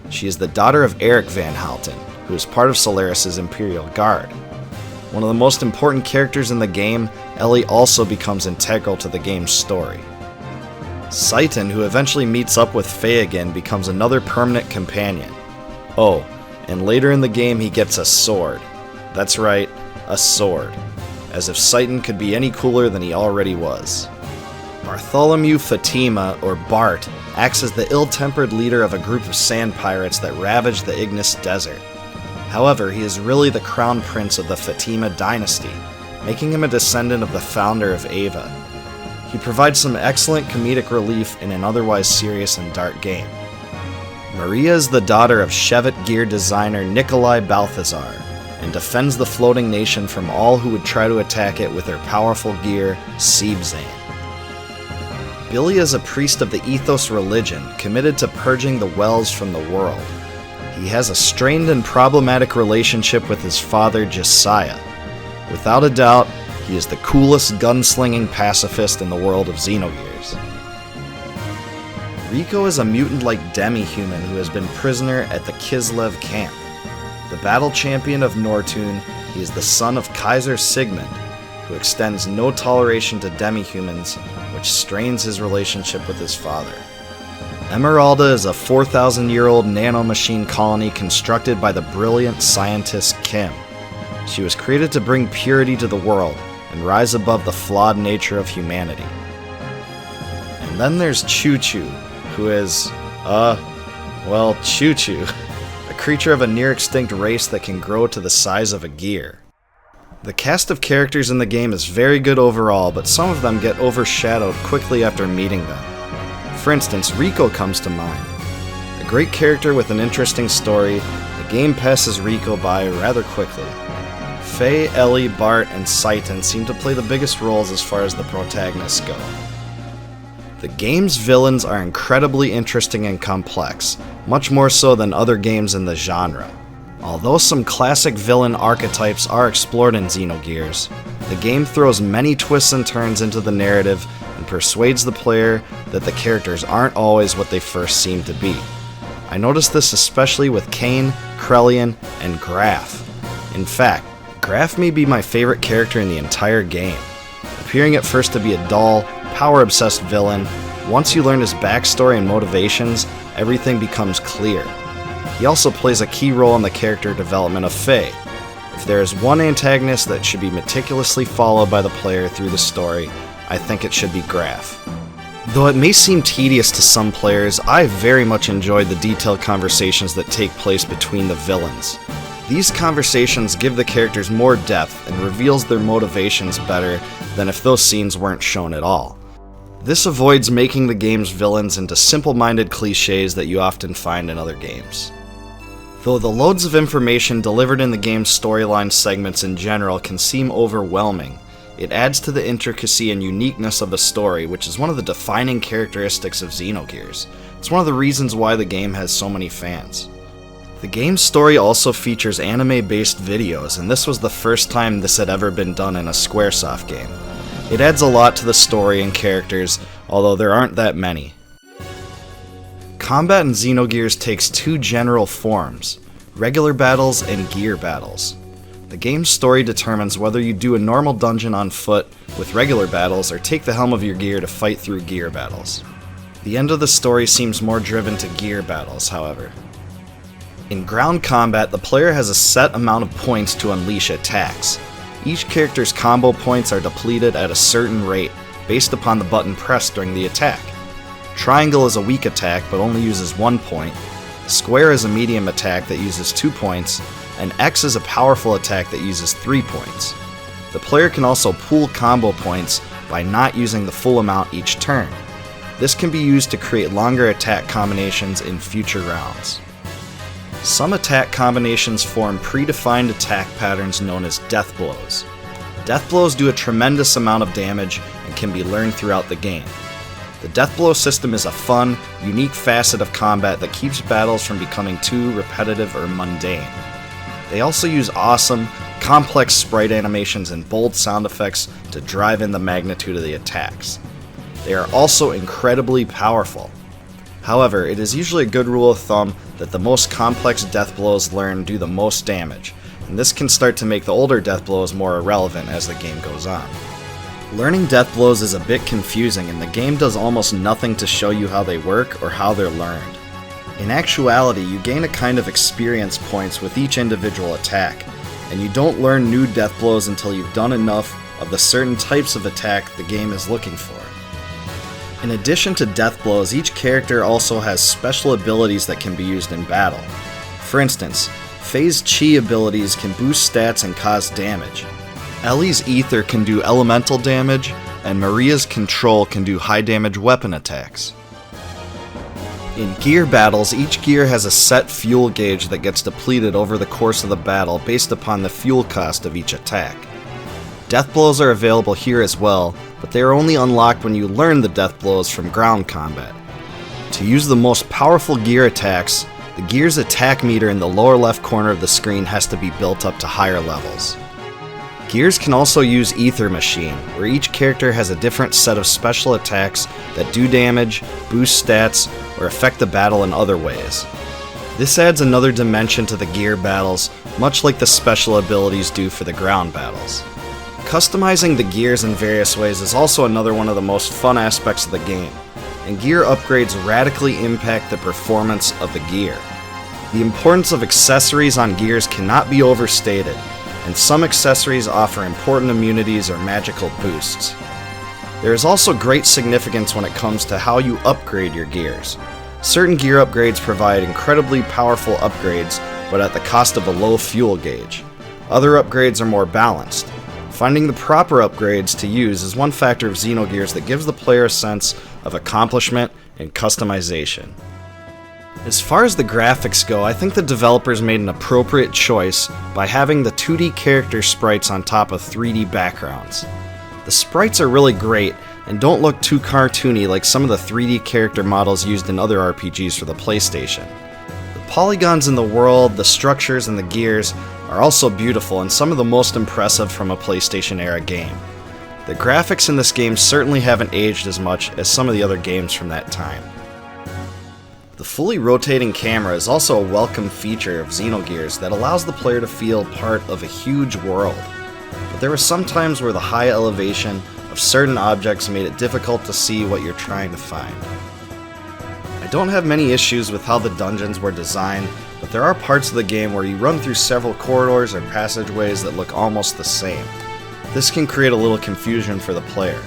She is the daughter of Eric van Houten, who is part of Solaris' Imperial Guard. One of the most important characters in the game, Ellie also becomes integral to the game's story. Seiken, who eventually meets up with Faye again, becomes another permanent companion. Oh, and later in the game he gets a sword. That's right, a sword. As if Seiken could be any cooler than he already was. Bartholomew Fatima, or Bart, acts as the ill-tempered leader of a group of sand pirates that ravage the Ignis Desert. However, he is really the crown prince of the Fatima dynasty, making him a descendant of the founder of Ava. He provides some excellent comedic relief in an otherwise serious and dark game. Maria is the daughter of Shevet gear designer Nikolai Balthazar, and defends the floating nation from all who would try to attack it with her powerful gear, Siebzane. Billy is a priest of the Ethos religion, committed to purging the wells from the world. He has a strained and problematic relationship with his father, Josiah. Without a doubt, he is the coolest gunslinging pacifist in the world of Xenogears. Rico is a mutant-like demi-human who has been prisoner at the Kislev camp. The battle champion of Nortune, he is the son of Kaiser Sigmund, who extends no toleration to demi-humans, which strains his relationship with his father. Emeralda is a 4,000-year-old nanomachine colony constructed by the brilliant scientist Kim. She was created to bring purity to the world and rise above the flawed nature of humanity. And then there's Choo Choo, who is, Choo Choo, a creature of a near-extinct race that can grow to the size of a gear. The cast of characters in the game is very good overall, but some of them get overshadowed quickly after meeting them. For instance, Rico comes to mind. A great character with an interesting story, the game passes Rico by rather quickly. Faye, Ellie, Bart, and Seiken seem to play the biggest roles as far as the protagonists go. The game's villains are incredibly interesting and complex, much more so than other games in the genre. Although some classic villain archetypes are explored in Xenogears, the game throws many twists and turns into the narrative and persuades the player that the characters aren't always what they first seem to be. I noticed this especially with Cain, Krelian, and Graf. In fact, Graf may be my favorite character in the entire game. Appearing at first to be a dull, power-obsessed villain, once you learn his backstory and motivations, everything becomes clear. He also plays a key role in the character development of Faye. If there is one antagonist that should be meticulously followed by the player through the story, I think it should be Graf. Though it may seem tedious to some players, I very much enjoyed the detailed conversations that take place between the villains. These conversations give the characters more depth and reveals their motivations better than if those scenes weren't shown at all. This avoids making the game's villains into simple-minded cliches that you often find in other games. Though the loads of information delivered in the game's storyline segments in general can seem overwhelming, it adds to the intricacy and uniqueness of the story, which is one of the defining characteristics of Xenogears. It's one of the reasons why the game has so many fans. The game's story also features anime-based videos, and this was the first time this had ever been done in a Squaresoft game. It adds a lot to the story and characters, although there aren't that many. Combat in Xenogears takes two general forms, regular battles and gear battles. The game's story determines whether you do a normal dungeon on foot with regular battles or take the helm of your gear to fight through gear battles. The end of the story seems more driven to gear battles, however. In ground combat, the player has a set amount of points to unleash attacks. Each character's combo points are depleted at a certain rate, based upon the button pressed during the attack. Triangle is a weak attack but only uses 1 point, Square is a medium attack that uses 2 points, and X is a powerful attack that uses 3 points. The player can also pool combo points by not using the full amount each turn. This can be used to create longer attack combinations in future rounds. Some attack combinations form predefined attack patterns known as death blows. Death blows do a tremendous amount of damage and can be learned throughout the game. The death blow system is a fun, unique facet of combat that keeps battles from becoming too repetitive or mundane. They also use awesome, complex sprite animations and bold sound effects to drive in the magnitude of the attacks. They are also incredibly powerful. However, it is usually a good rule of thumb that the most complex death blows learned do the most damage, and this can start to make the older death blows more irrelevant as the game goes on. Learning death blows is a bit confusing, and the game does almost nothing to show you how they work or how they're learned. In actuality, you gain a kind of experience points with each individual attack, and you don't learn new death blows until you've done enough of the certain types of attack the game is looking for. In addition to death blows, each character also has special abilities that can be used in battle. For instance, Faye's Chi abilities can boost stats and cause damage. Ellie's Ether can do elemental damage, and Maria's Control can do high damage weapon attacks. In gear battles, each gear has a set fuel gauge that gets depleted over the course of the battle based upon the fuel cost of each attack. Death blows are available here as well, but they are only unlocked when you learn the death blows from ground combat. To use the most powerful gear attacks, the gear's attack meter in the lower left corner of the screen has to be built up to higher levels. Gears can also use Ether Machine, where each character has a different set of special attacks that do damage, boost stats, or affect the battle in other ways. This adds another dimension to the gear battles, much like the special abilities do for the ground battles. Customizing the gears in various ways is also another one of the most fun aspects of the game, and gear upgrades radically impact the performance of the gear. The importance of accessories on gears cannot be overstated, and some accessories offer important immunities or magical boosts. There is also great significance when it comes to how you upgrade your gears. Certain gear upgrades provide incredibly powerful upgrades, but at the cost of a low fuel gauge. Other upgrades are more balanced. Finding the proper upgrades to use is one factor of Xenogears that gives the player a sense of accomplishment and customization. As far as the graphics go, I think the developers made an appropriate choice by having the 2D character sprites on top of 3D backgrounds. The sprites are really great and don't look too cartoony like some of the 3D character models used in other RPGs for the PlayStation. The polygons in the world, the structures, and the gears are also beautiful and some of the most impressive from a PlayStation-era game. The graphics in this game certainly haven't aged as much as some of the other games from that time. The fully rotating camera is also a welcome feature of Xenogears that allows the player to feel part of a huge world. But there were some times where the high elevation of certain objects made it difficult to see what you're trying to find. I don't have many issues with how the dungeons were designed, but there are parts of the game where you run through several corridors or passageways that look almost the same. This can create a little confusion for the player.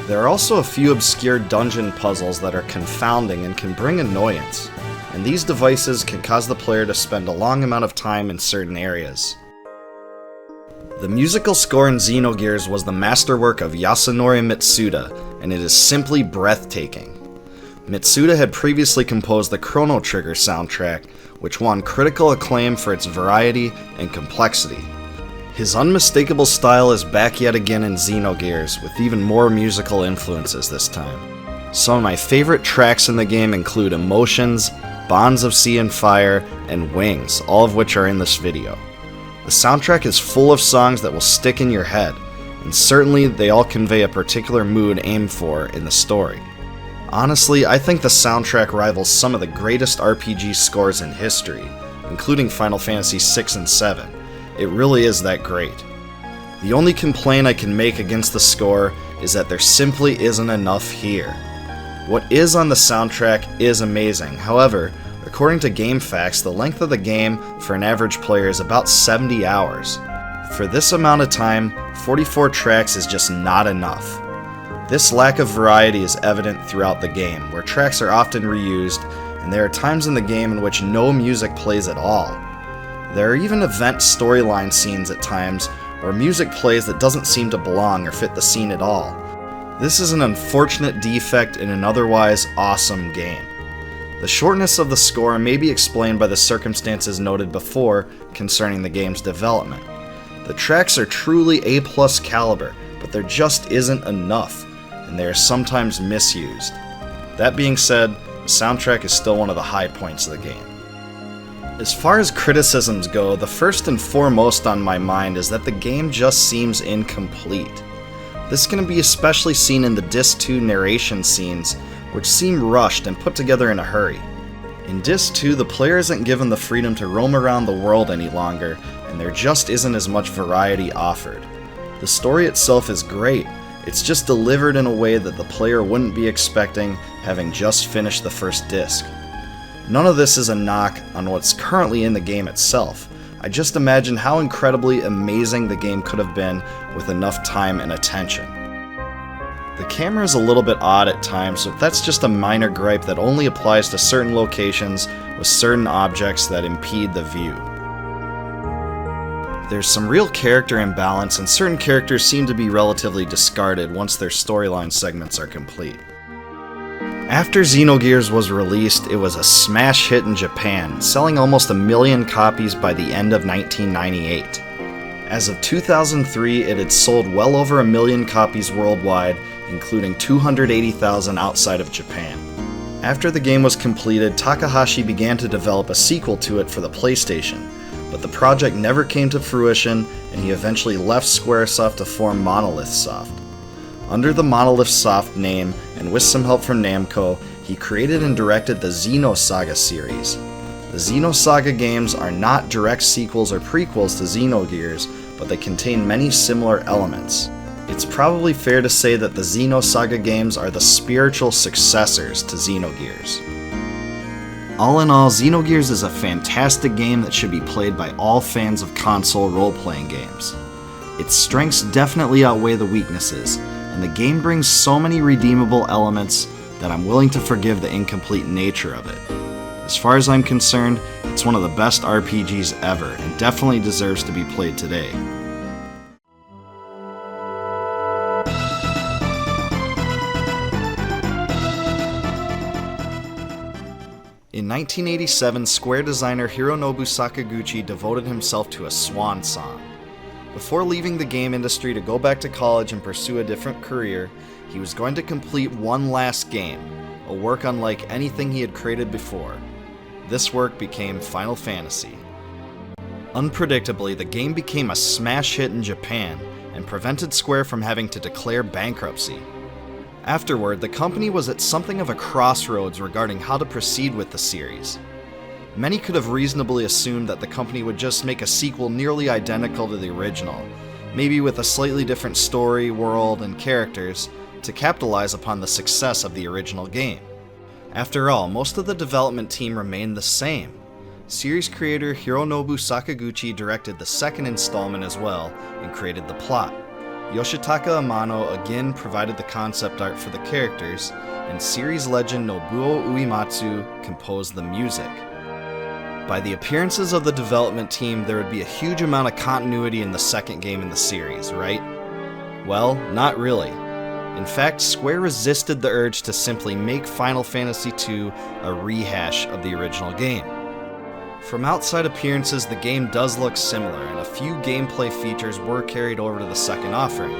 There are also a few obscure dungeon puzzles that are confounding and can bring annoyance, and these devices can cause the player to spend a long amount of time in certain areas. The musical score in Xenogears was the masterwork of Yasunori Mitsuda, and it is simply breathtaking. Mitsuda had previously composed the Chrono Trigger soundtrack, which won critical acclaim for its variety and complexity. His unmistakable style is back yet again in Xenogears, with even more musical influences this time. Some of my favorite tracks in the game include Emotions, Bonds of Sea and Fire, and Wings, all of which are in this video. The soundtrack is full of songs that will stick in your head, and certainly they all convey a particular mood aimed for in the story. Honestly, I think the soundtrack rivals some of the greatest RPG scores in history, including Final Fantasy VI and VII. It really is that great. The only complaint I can make against the score is that there simply isn't enough here. What is on the soundtrack is amazing, however, according to GameFAQs, the length of the game for an average player is about 70 hours. For this amount of time, 44 tracks is just not enough. This lack of variety is evident throughout the game, where tracks are often reused, and there are times in the game in which no music plays at all. There are even event storyline scenes at times where music plays that doesn't seem to belong or fit the scene at all. This is an unfortunate defect in an otherwise awesome game. The shortness of the score may be explained by the circumstances noted before concerning the game's development. The tracks are truly A+ caliber, but there just isn't enough, and they are sometimes misused. That being said, the soundtrack is still one of the high points of the game. As far as criticisms go, the first and foremost on my mind is that the game just seems incomplete. This can be especially seen in the Disc 2 narration scenes, which seem rushed and put together in a hurry. In Disc 2, the player isn't given the freedom to roam around the world any longer, and there just isn't as much variety offered. The story itself is great, it's just delivered in a way that the player wouldn't be expecting, having just finished the first disc. None of this is a knock on what's currently in the game itself. I just imagine how incredibly amazing the game could have been with enough time and attention. The camera is a little bit odd at times, but that's just a minor gripe that only applies to certain locations with certain objects that impede the view. There's some real character imbalance, and certain characters seem to be relatively discarded once their storyline segments are complete. After Xenogears was released, it was a smash hit in Japan, selling almost 1 million copies by the end of 1998. As of 2003, it had sold well over 1 million copies worldwide, including 280,000 outside of Japan. After the game was completed, Takahashi began to develop a sequel to it for the PlayStation, but the project never came to fruition, and he eventually left Squaresoft to form Monolith Soft. Under the Monolith Soft name, and with some help from Namco, he created and directed the Xenosaga series. The Xenosaga games are not direct sequels or prequels to Xenogears, but they contain many similar elements. It's probably fair to say that the Xenosaga games are the spiritual successors to Xenogears. All in all, Xenogears is a fantastic game that should be played by all fans of console role-playing games. Its strengths definitely outweigh the weaknesses, and the game brings so many redeemable elements that I'm willing to forgive the incomplete nature of it. As far as I'm concerned, it's one of the best RPGs ever, and definitely deserves to be played today. In 1987, Square designer Hironobu Sakaguchi devoted himself to a swan song. Before leaving the game industry to go back to college and pursue a different career, he was going to complete one last game, a work unlike anything he had created before. This work became Final Fantasy. Unpredictably, the game became a smash hit in Japan and prevented Square from having to declare bankruptcy. Afterward, the company was at something of a crossroads regarding how to proceed with the series. Many could have reasonably assumed that the company would just make a sequel nearly identical to the original, maybe with a slightly different story, world, and characters, to capitalize upon the success of the original game. After all, most of the development team remained the same. Series creator Hironobu Sakaguchi directed the second installment as well, and created the plot. Yoshitaka Amano again provided the concept art for the characters, and series legend Nobuo Uematsu composed the music. By the appearances of the development team, there would be a huge amount of continuity in the second game in the series, right? Well, not really. In fact, Square resisted the urge to simply make Final Fantasy II a rehash of the original game. From outside appearances, the game does look similar, and a few gameplay features were carried over to the second offering,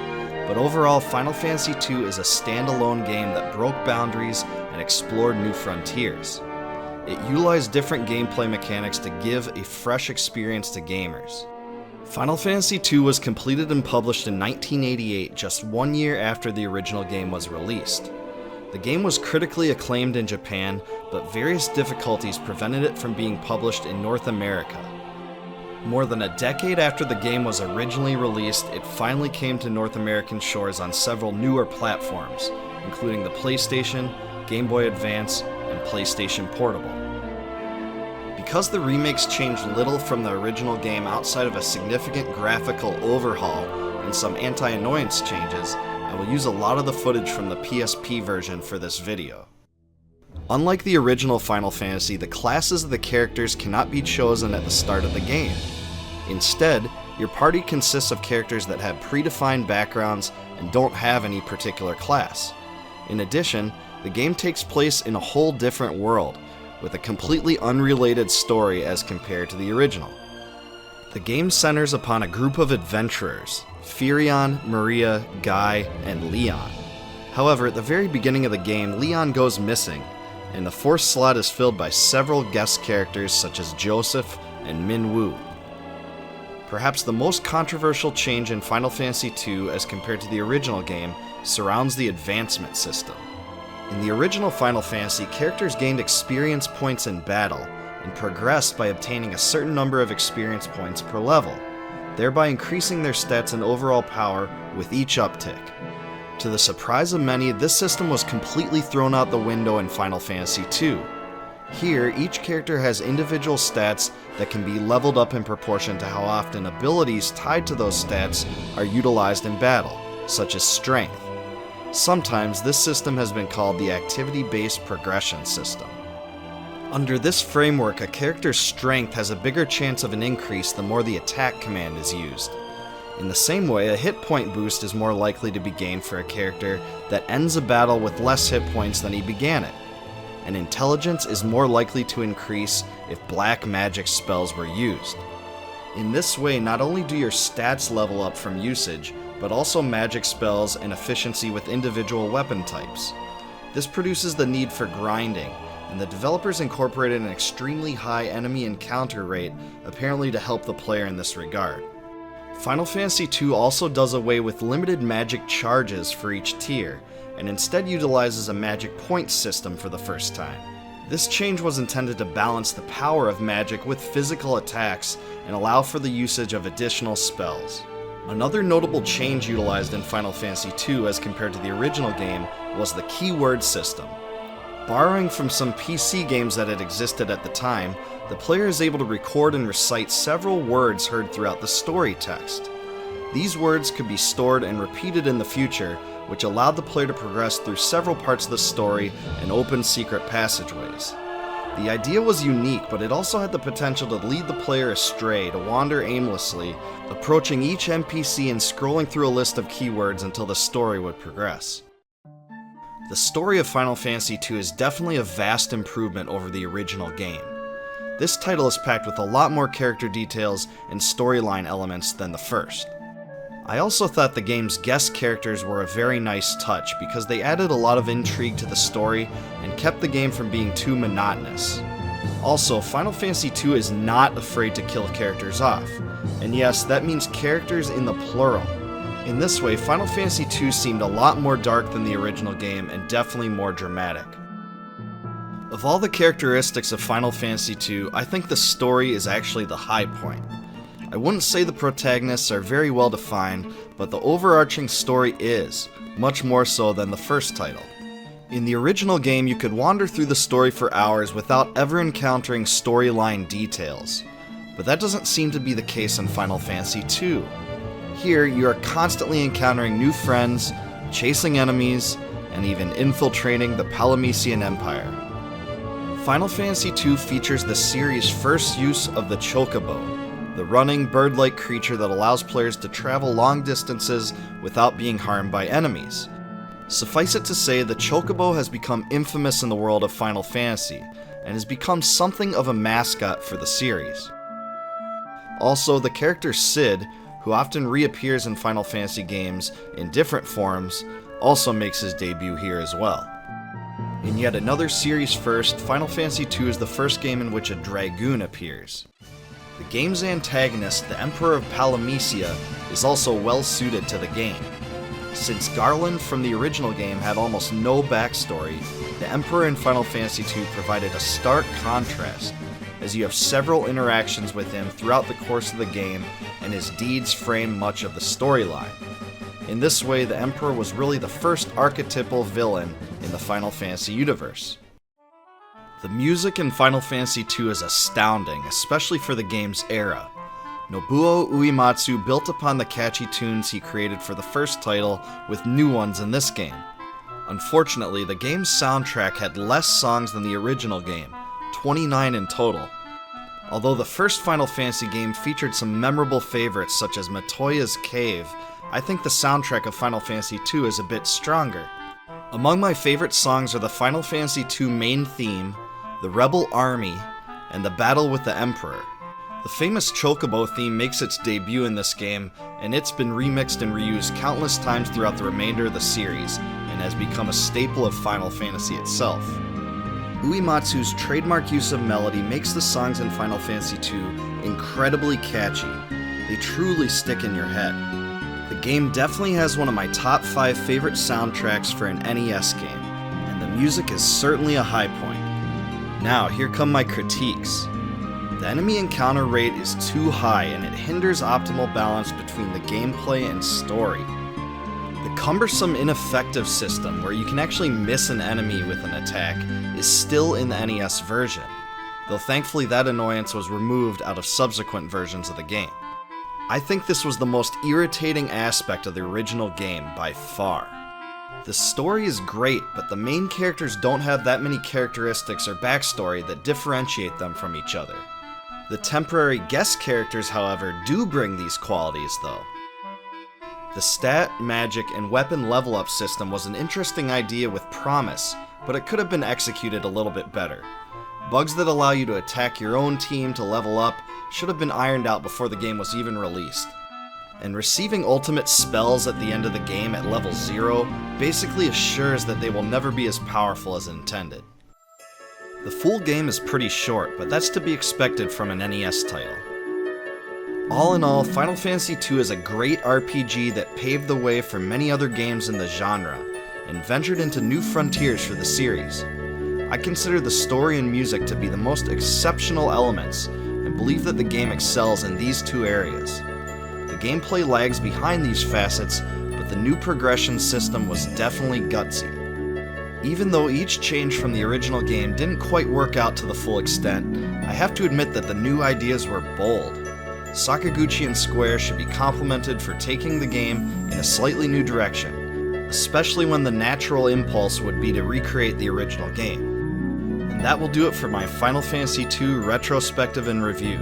but overall, Final Fantasy II is a standalone game that broke boundaries and explored new frontiers. It utilized different gameplay mechanics to give a fresh experience to gamers. Final Fantasy II was completed and published in 1988, just 1 year after the original game was released. The game was critically acclaimed in Japan, but various difficulties prevented it from being published in North America. More than a decade after the game was originally released, it finally came to North American shores on several newer platforms, including the PlayStation, Game Boy Advance, and PlayStation Portable. Because the remakes changed little from the original game outside of a significant graphical overhaul and some anti-annoyance changes, I will use a lot of the footage from the PSP version for this video. Unlike the original Final Fantasy, the classes of the characters cannot be chosen at the start of the game. Instead, your party consists of characters that have predefined backgrounds and don't have any particular class. In addition, the game takes place in a whole different world, with a completely unrelated story as compared to the original. The game centers upon a group of adventurers, Firion, Maria, Guy, and Leon. However, at the very beginning of the game, Leon goes missing, and the fourth slot is filled by several guest characters such as Joseph and Min Woo. Perhaps the most controversial change in Final Fantasy II as compared to the original game surrounds the advancement system. In the original Final Fantasy, characters gained experience points in battle, and progressed by obtaining a certain number of experience points per level, thereby increasing their stats and overall power with each uptick. To the surprise of many, this system was completely thrown out the window in Final Fantasy II. Here, each character has individual stats that can be leveled up in proportion to how often abilities tied to those stats are utilized in battle, such as strength. Sometimes this system has been called the activity-based progression system. Under this framework, a character's strength has a bigger chance of an increase the more the attack command is used. In the same way, a hit point boost is more likely to be gained for a character that ends a battle with less hit points than he began it, and intelligence is more likely to increase if black magic spells were used. In this way, not only do your stats level up from usage, but also magic spells and efficiency with individual weapon types. This produces the need for grinding, and the developers incorporated an extremely high enemy encounter rate, apparently to help the player in this regard. Final Fantasy II also does away with limited magic charges for each tier, and instead utilizes a magic point system for the first time. This change was intended to balance the power of magic with physical attacks and allow for the usage of additional spells. Another notable change utilized in Final Fantasy II as compared to the original game was the keyword system. Borrowing from some PC games that had existed at the time, the player is able to record and recite several words heard throughout the story text. These words could be stored and repeated in the future, which allowed the player to progress through several parts of the story and open secret passageways. The idea was unique, but it also had the potential to lead the player astray, to wander aimlessly, approaching each NPC and scrolling through a list of keywords until the story would progress. The story of Final Fantasy II is definitely a vast improvement over the original game. This title is packed with a lot more character details and storyline elements than the first. I also thought the game's guest characters were a very nice touch because they added a lot of intrigue to the story and kept the game from being too monotonous. Also, Final Fantasy II is not afraid to kill characters off, and yes, that means characters in the plural. In this way, Final Fantasy II seemed a lot more dark than the original game and definitely more dramatic. Of all the characteristics of Final Fantasy II, I think the story is actually the high point. I wouldn't say the protagonists are very well defined, but the overarching story is, much more so than the first title. In the original game, you could wander through the story for hours without ever encountering storyline details, but that doesn't seem to be the case in Final Fantasy II. Here, you are constantly encountering new friends, chasing enemies, and even infiltrating the Palamecian Empire. Final Fantasy II features the series' first use of the Chocobo, the running, bird-like creature that allows players to travel long distances without being harmed by enemies. Suffice it to say, the Chocobo has become infamous in the world of Final Fantasy, and has become something of a mascot for the series. Also, the character Cid, who often reappears in Final Fantasy games in different forms, also makes his debut here as well. In yet another series first, Final Fantasy II is the first game in which a Dragoon appears. The game's antagonist, the Emperor of Palamecia, is also well suited to the game. Since Garland from the original game had almost no backstory, the Emperor in Final Fantasy II provided a stark contrast, as you have several interactions with him throughout the course of the game, and his deeds frame much of the storyline. In this way, the Emperor was really the first archetypal villain in the Final Fantasy universe. The music in Final Fantasy II is astounding, especially for the game's era. Nobuo Uematsu built upon the catchy tunes he created for the first title with new ones in this game. Unfortunately, the game's soundtrack had less songs than the original game, 29 in total. Although the first Final Fantasy game featured some memorable favorites such as Matoya's Cave, I think the soundtrack of Final Fantasy II is a bit stronger. Among my favorite songs are the Final Fantasy II main theme, the Rebel Army, and the Battle with the Emperor. The famous Chocobo theme makes its debut in this game, and it's been remixed and reused countless times throughout the remainder of the series, and has become a staple of Final Fantasy itself. Uematsu's trademark use of melody makes the songs in Final Fantasy II incredibly catchy. They truly stick in your head. The game definitely has one of my top 5 favorite soundtracks for an NES game, and the music is certainly a high point. Now, here come my critiques. The enemy encounter rate is too high, and it hinders optimal balance between the gameplay and story. The cumbersome, ineffective system, where you can actually miss an enemy with an attack, is still in the NES version, though thankfully that annoyance was removed out of subsequent versions of the game. I think this was the most irritating aspect of the original game by far. The story is great, but the main characters don't have that many characteristics or backstory that differentiate them from each other. The temporary guest characters, however, do bring these qualities though. The stat, magic, and weapon level up system was an interesting idea with promise, but it could have been executed a little bit better. Bugs that allow you to attack your own team to level up should have been ironed out before the game was even released. And receiving ultimate spells at the end of the game at level 0 basically assures that they will never be as powerful as intended. The full game is pretty short, but that's to be expected from an NES title. All in all, Final Fantasy II is a great RPG that paved the way for many other games in the genre, and ventured into new frontiers for the series. I consider the story and music to be the most exceptional elements, and believe that the game excels in these two areas. The gameplay lags behind these facets, but the new progression system was definitely gutsy. Even though each change from the original game didn't quite work out to the full extent, I have to admit that the new ideas were bold. Sakaguchi and Square should be complimented for taking the game in a slightly new direction, especially when the natural impulse would be to recreate the original game. And that will do it for my Final Fantasy II retrospective and review.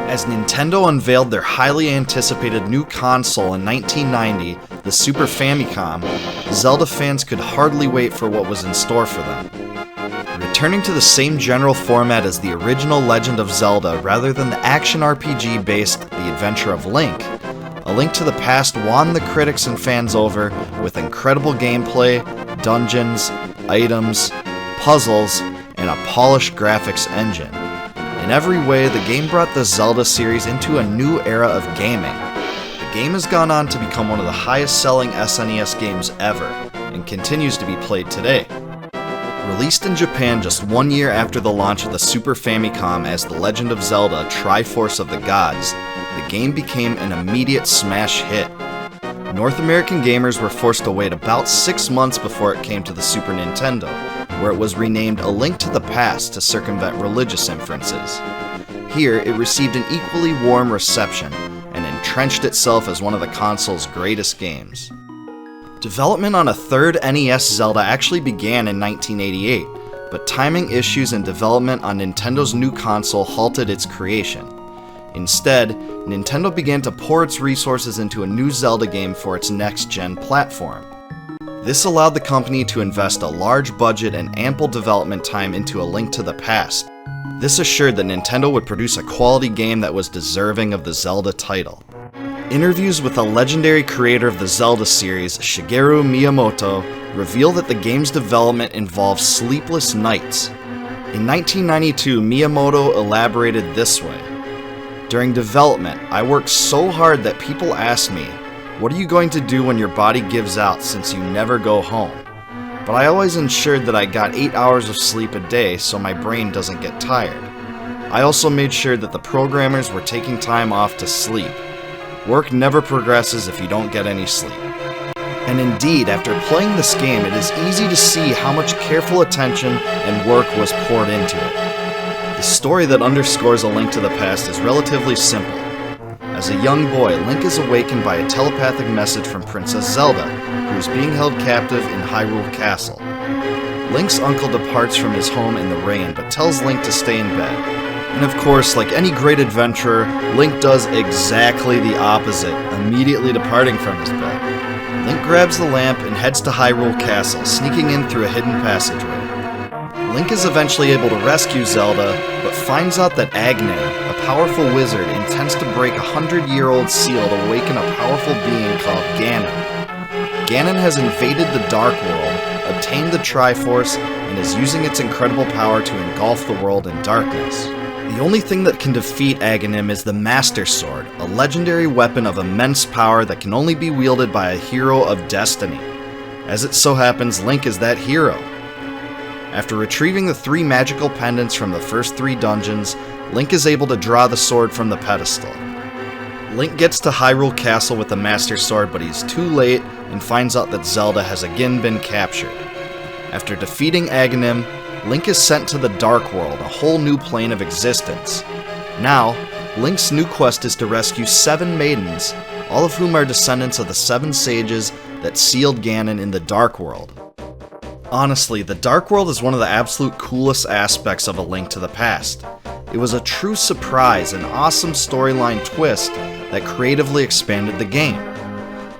As Nintendo unveiled their highly anticipated new console in 1990, the Super Famicom, Zelda fans could hardly wait for what was in store for them. Returning to the same general format as the original Legend of Zelda rather than the action RPG based The Adventure of Link, A Link to the Past won the critics and fans over with incredible gameplay, dungeons, items, puzzles, and a polished graphics engine. In every way, the game brought the Zelda series into a new era of gaming. The game has gone on to become one of the highest-selling SNES games ever, and continues to be played today. Released in Japan just 1 year after the launch of the Super Famicom as The Legend of Zelda Triforce of the Gods, the game became an immediate smash hit. North American gamers were forced to wait about 6 months before it came to the Super Nintendo, where it was renamed A Link to the Past to circumvent religious inferences. Here, it received an equally warm reception, and entrenched itself as one of the console's greatest games. Development on a third NES Zelda actually began in 1988, but timing issues and development on Nintendo's new console halted its creation. Instead, Nintendo began to pour its resources into a new Zelda game for its next-gen platform. This allowed the company to invest a large budget and ample development time into A Link to the Past. This assured that Nintendo would produce a quality game that was deserving of the Zelda title. Interviews with the legendary creator of the Zelda series, Shigeru Miyamoto, reveal that the game's development involved sleepless nights. In 1992, Miyamoto elaborated this way: "During development, I worked so hard that people asked me, 'What are you going to do when your body gives out since you never go home?' But I always ensured that I got 8 hours of sleep a day so my brain doesn't get tired. I also made sure that the programmers were taking time off to sleep. Work never progresses if you don't get any sleep." And indeed, after playing this game, it is easy to see how much careful attention and work was poured into it. The story that underscores A Link to the Past is relatively simple. As a young boy, Link is awakened by a telepathic message from Princess Zelda, who is being held captive in Hyrule Castle. Link's uncle departs from his home in the rain, but tells Link to stay in bed. And of course, like any great adventurer, Link does exactly the opposite, immediately departing from his bed. Link grabs the lamp and heads to Hyrule Castle, sneaking in through a hidden passageway. Link is eventually able to rescue Zelda, but finds out that Aghanim, a powerful wizard, intends to break a 100-year-old seal to awaken a powerful being called Ganon. Ganon has invaded the Dark World, obtained the Triforce, and is using its incredible power to engulf the world in darkness. The only thing that can defeat Aghanim is the Master Sword, a legendary weapon of immense power that can only be wielded by a hero of destiny. As it so happens, Link is that hero. After retrieving the 3 magical pendants from the first 3 dungeons, Link is able to draw the sword from the pedestal. Link gets to Hyrule Castle with the Master Sword, but he's too late and finds out that Zelda has again been captured. After defeating Aghanim, Link is sent to the Dark World, a whole new plane of existence. Now, Link's new quest is to rescue 7 maidens, all of whom are descendants of the 7 sages that sealed Ganon in the Dark World. Honestly, the Dark World is one of the absolute coolest aspects of A Link to the Past. It was a true surprise and awesome storyline twist that creatively expanded the game.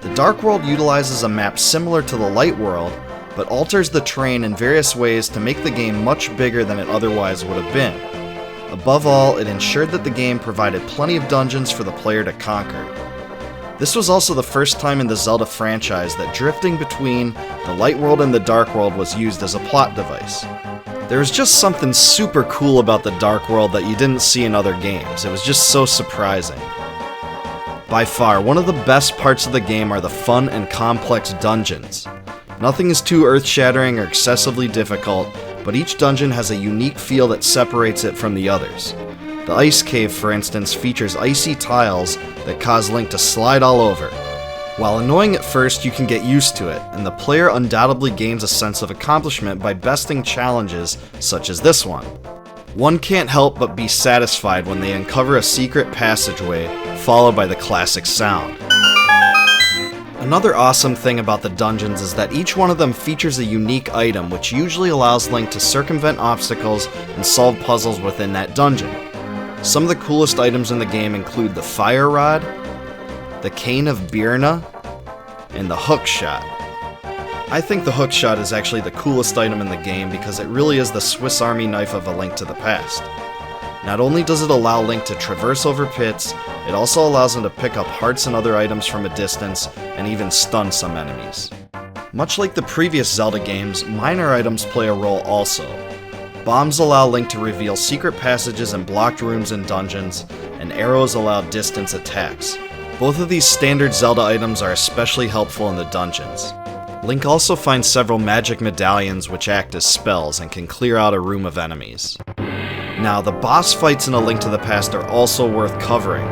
The Dark World utilizes a map similar to the Light World, but alters the terrain in various ways to make the game much bigger than it otherwise would have been. Above all, it ensured that the game provided plenty of dungeons for the player to conquer. This was also the first time in the Zelda franchise that drifting between the Light World and the Dark World was used as a plot device. There was just something super cool about the Dark World that you didn't see in other games. It was just so surprising. By far, one of the best parts of the game are the fun and complex dungeons. Nothing is too earth-shattering or excessively difficult, but each dungeon has a unique feel that separates it from the others. The Ice Cave, for instance, features icy tiles that cause Link to slide all over. While annoying at first, you can get used to it, and the player undoubtedly gains a sense of accomplishment by besting challenges such as this one. One can't help but be satisfied when they uncover a secret passageway, followed by the classic sound. Another awesome thing about the dungeons is that each one of them features a unique item, which usually allows Link to circumvent obstacles and solve puzzles within that dungeon. Some of the coolest items in the game include the Fire Rod, the Cane of Birna, and the Hook Shot. I think the Hook Shot is actually the coolest item in the game because it really is the Swiss Army knife of A Link to the Past. Not only does it allow Link to traverse over pits, it also allows him to pick up hearts and other items from a distance, and even stun some enemies. Much like the previous Zelda games, minor items play a role also. Bombs allow Link to reveal secret passages and blocked rooms in dungeons, and arrows allow distance attacks. Both of these standard Zelda items are especially helpful in the dungeons. Link also finds several magic medallions which act as spells and can clear out a room of enemies. Now, the boss fights in A Link to the Past are also worth covering.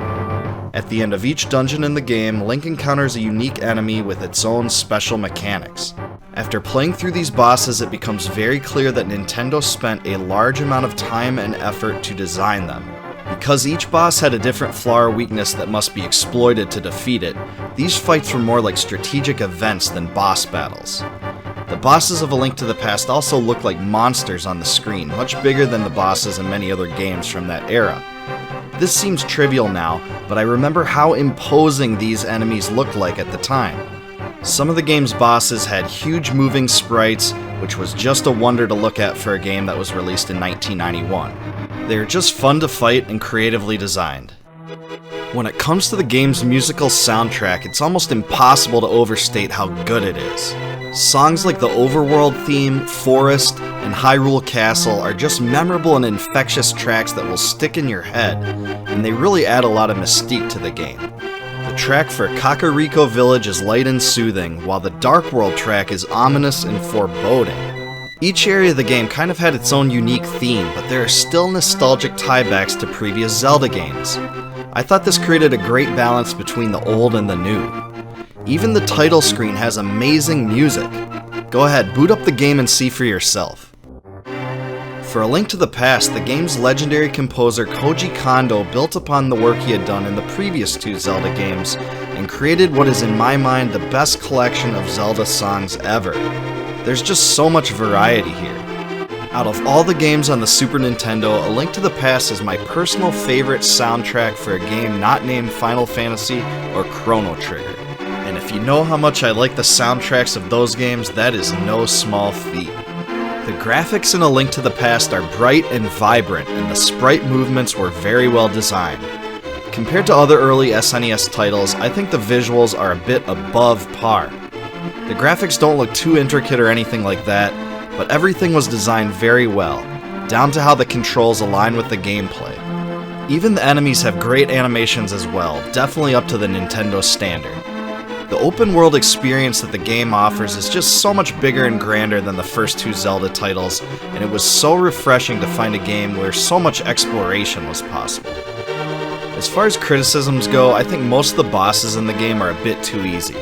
At the end of each dungeon in the game, Link encounters a unique enemy with its own special mechanics. After playing through these bosses, it becomes very clear that Nintendo spent a large amount of time and effort to design them. Because each boss had a different flaw or weakness that must be exploited to defeat it, these fights were more like strategic events than boss battles. The bosses of A Link to the Past also look like monsters on the screen, much bigger than the bosses in many other games from that era. This seems trivial now, but I remember how imposing these enemies looked like at the time. Some of the game's bosses had huge moving sprites, which was just a wonder to look at for a game that was released in 1991. They are just fun to fight and creatively designed. When it comes to the game's musical soundtrack, it's almost impossible to overstate how good it is. Songs like the Overworld theme, Forest, and Hyrule Castle are just memorable and infectious tracks that will stick in your head, and they really add a lot of mystique to the game. The track for Kakariko Village is light and soothing, while the Dark World track is ominous and foreboding. Each area of the game kind of had its own unique theme, but there are still nostalgic tiebacks to previous Zelda games. I thought this created a great balance between the old and the new. Even the title screen has amazing music. Go ahead, boot up the game and see for yourself. For A Link to the Past, the game's legendary composer Koji Kondo built upon the work he had done in the previous 2 Zelda games and created what is in my mind the best collection of Zelda songs ever. There's just so much variety here. Out of all the games on the Super Nintendo, A Link to the Past is my personal favorite soundtrack for a game not named Final Fantasy or Chrono Trigger. And if you know how much I like the soundtracks of those games, that is no small feat. The graphics in A Link to the Past are bright and vibrant, and the sprite movements were very well designed. Compared to other early SNES titles, I think the visuals are a bit above par. The graphics don't look too intricate or anything like that, but everything was designed very well, down to how the controls align with the gameplay. Even the enemies have great animations as well, definitely up to the Nintendo standard. The open world experience that the game offers is just so much bigger and grander than the first two Zelda titles, and it was so refreshing to find a game where so much exploration was possible. As far as criticisms go, I think most of the bosses in the game are a bit too easy.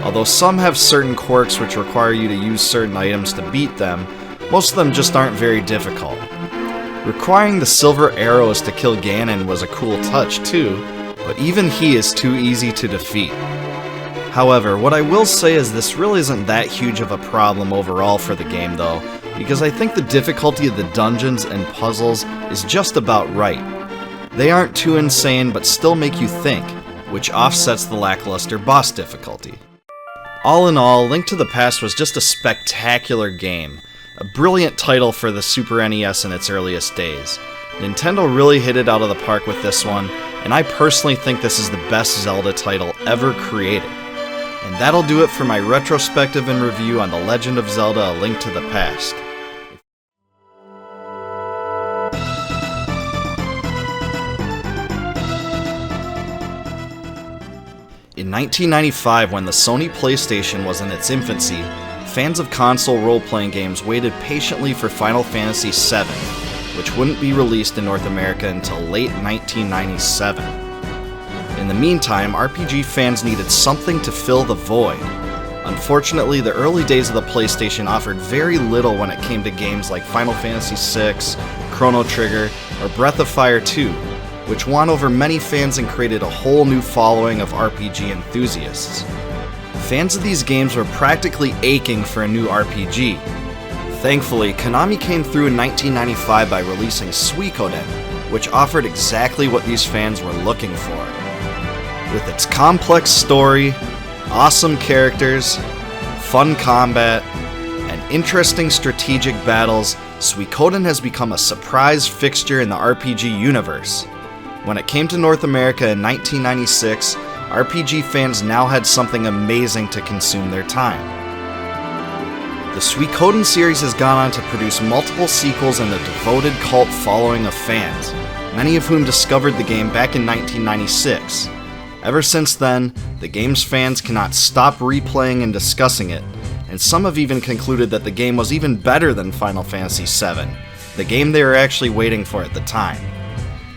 Although some have certain quirks which require you to use certain items to beat them, most of them just aren't very difficult. Requiring the silver arrows to kill Ganon was a cool touch too, but even he is too easy to defeat. However, what I will say is this really isn't that huge of a problem overall for the game though, because I think the difficulty of the dungeons and puzzles is just about right. They aren't too insane but still make you think, which offsets the lackluster boss difficulty. All in all, Link to the Past was just a spectacular game. A brilliant title for the Super NES in its earliest days. Nintendo really hit it out of the park with this one, and I personally think this is the best Zelda title ever created. And that'll do it for my retrospective and review on The Legend of Zelda: A Link to the Past. In 1995, when the Sony PlayStation was in its infancy, fans of console role-playing games waited patiently for Final Fantasy VII, which wouldn't be released in North America until late 1997. In the meantime, RPG fans needed something to fill the void. Unfortunately, the early days of the PlayStation offered very little when it came to games like Final Fantasy VI, Chrono Trigger, or Breath of Fire 2, which won over many fans and created a whole new following of RPG enthusiasts. Fans of these games were practically aching for a new RPG. Thankfully, Konami came through in 1995 by releasing Suikoden, which offered exactly what these fans were looking for. With its complex story, awesome characters, fun combat, and interesting strategic battles, Suikoden has become a surprise fixture in the RPG universe. When it came to North America in 1996, RPG fans now had something amazing to consume their time. The Suikoden series has gone on to produce multiple sequels and a devoted cult following of fans, many of whom discovered the game back in 1996. Ever since then, the game's fans cannot stop replaying and discussing it, and some have even concluded that the game was even better than Final Fantasy VII, the game they were actually waiting for at the time.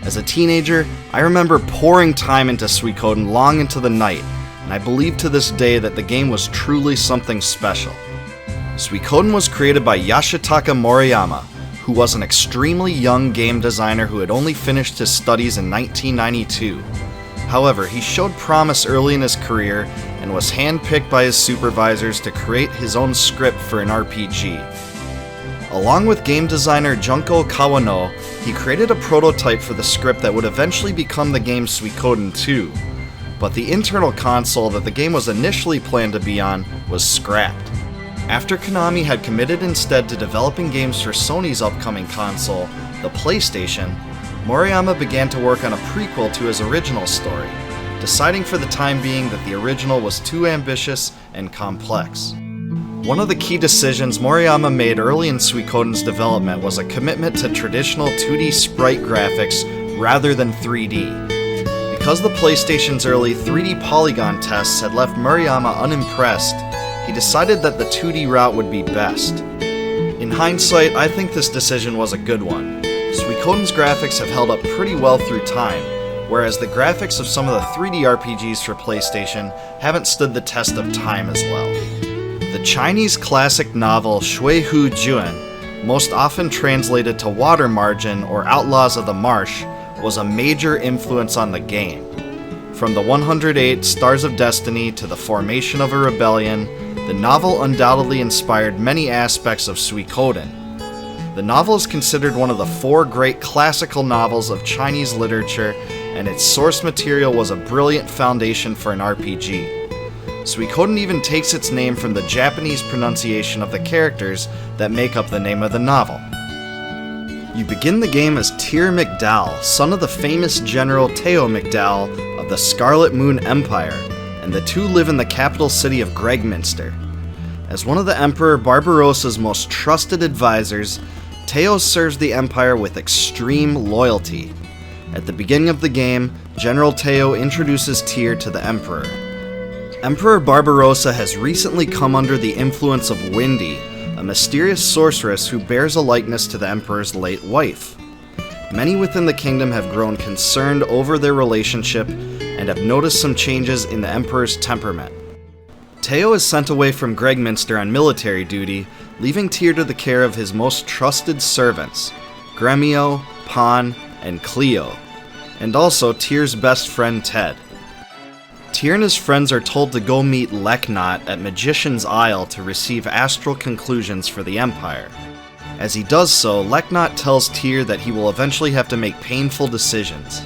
As a teenager, I remember pouring time into Suikoden long into the night, and I believe to this day that the game was truly something special. Suikoden was created by Yoshitaka Moriyama, who was an extremely young game designer who had only finished his studies in 1992. However, he showed promise early in his career and was handpicked by his supervisors to create his own script for an RPG. Along with game designer Junko Kawano, he created a prototype for the script that would eventually become the game Suikoden II, but the internal console that the game was initially planned to be on was scrapped. After Konami had committed instead to developing games for Sony's upcoming console, the PlayStation, Moriyama began to work on a prequel to his original story, deciding for the time being that the original was too ambitious and complex. One of the key decisions Moriyama made early in Suikoden's development was a commitment to traditional 2D sprite graphics rather than 3D. Because the PlayStation's early 3D polygon tests had left Moriyama unimpressed, he decided that the 2D route would be best. In hindsight, I think this decision was a good one. Suikoden's graphics have held up pretty well through time, whereas the graphics of some of the 3D RPGs for PlayStation haven't stood the test of time as well. The Chinese classic novel Shui Hu Juan, most often translated to Water Margin or Outlaws of the Marsh, was a major influence on the game. From the 108 Stars of Destiny to the formation of a rebellion, the novel undoubtedly inspired many aspects of Suikoden. The novel is considered one of the 4 great classical novels of Chinese literature, and its source material was a brilliant foundation for an RPG. Suikoden even takes its name from the Japanese pronunciation of the characters that make up the name of the novel. You begin the game as Tyr McDowell, son of the famous general Teo McDowell of the Scarlet Moon Empire, and the two live in the capital city of Gregminster. As one of the Emperor Barbarossa's most trusted advisors, Teo serves the Empire with extreme loyalty. At the beginning of the game, General Teo introduces Tyr to the Emperor. Emperor Barbarossa has recently come under the influence of Windy, a mysterious sorceress who bears a likeness to the Emperor's late wife. Many within the kingdom have grown concerned over their relationship and have noticed some changes in the Emperor's temperament. Teo is sent away from Gregminster on military duty, leaving Tyr to the care of his most trusted servants, Gremio, Pan, and Cleo, and also Tyr's best friend Ted. Tyr and his friends are told to go meet Leknot at Magician's Isle to receive astral conclusions for the Empire. As he does so, Leknot tells Tyr that he will eventually have to make painful decisions.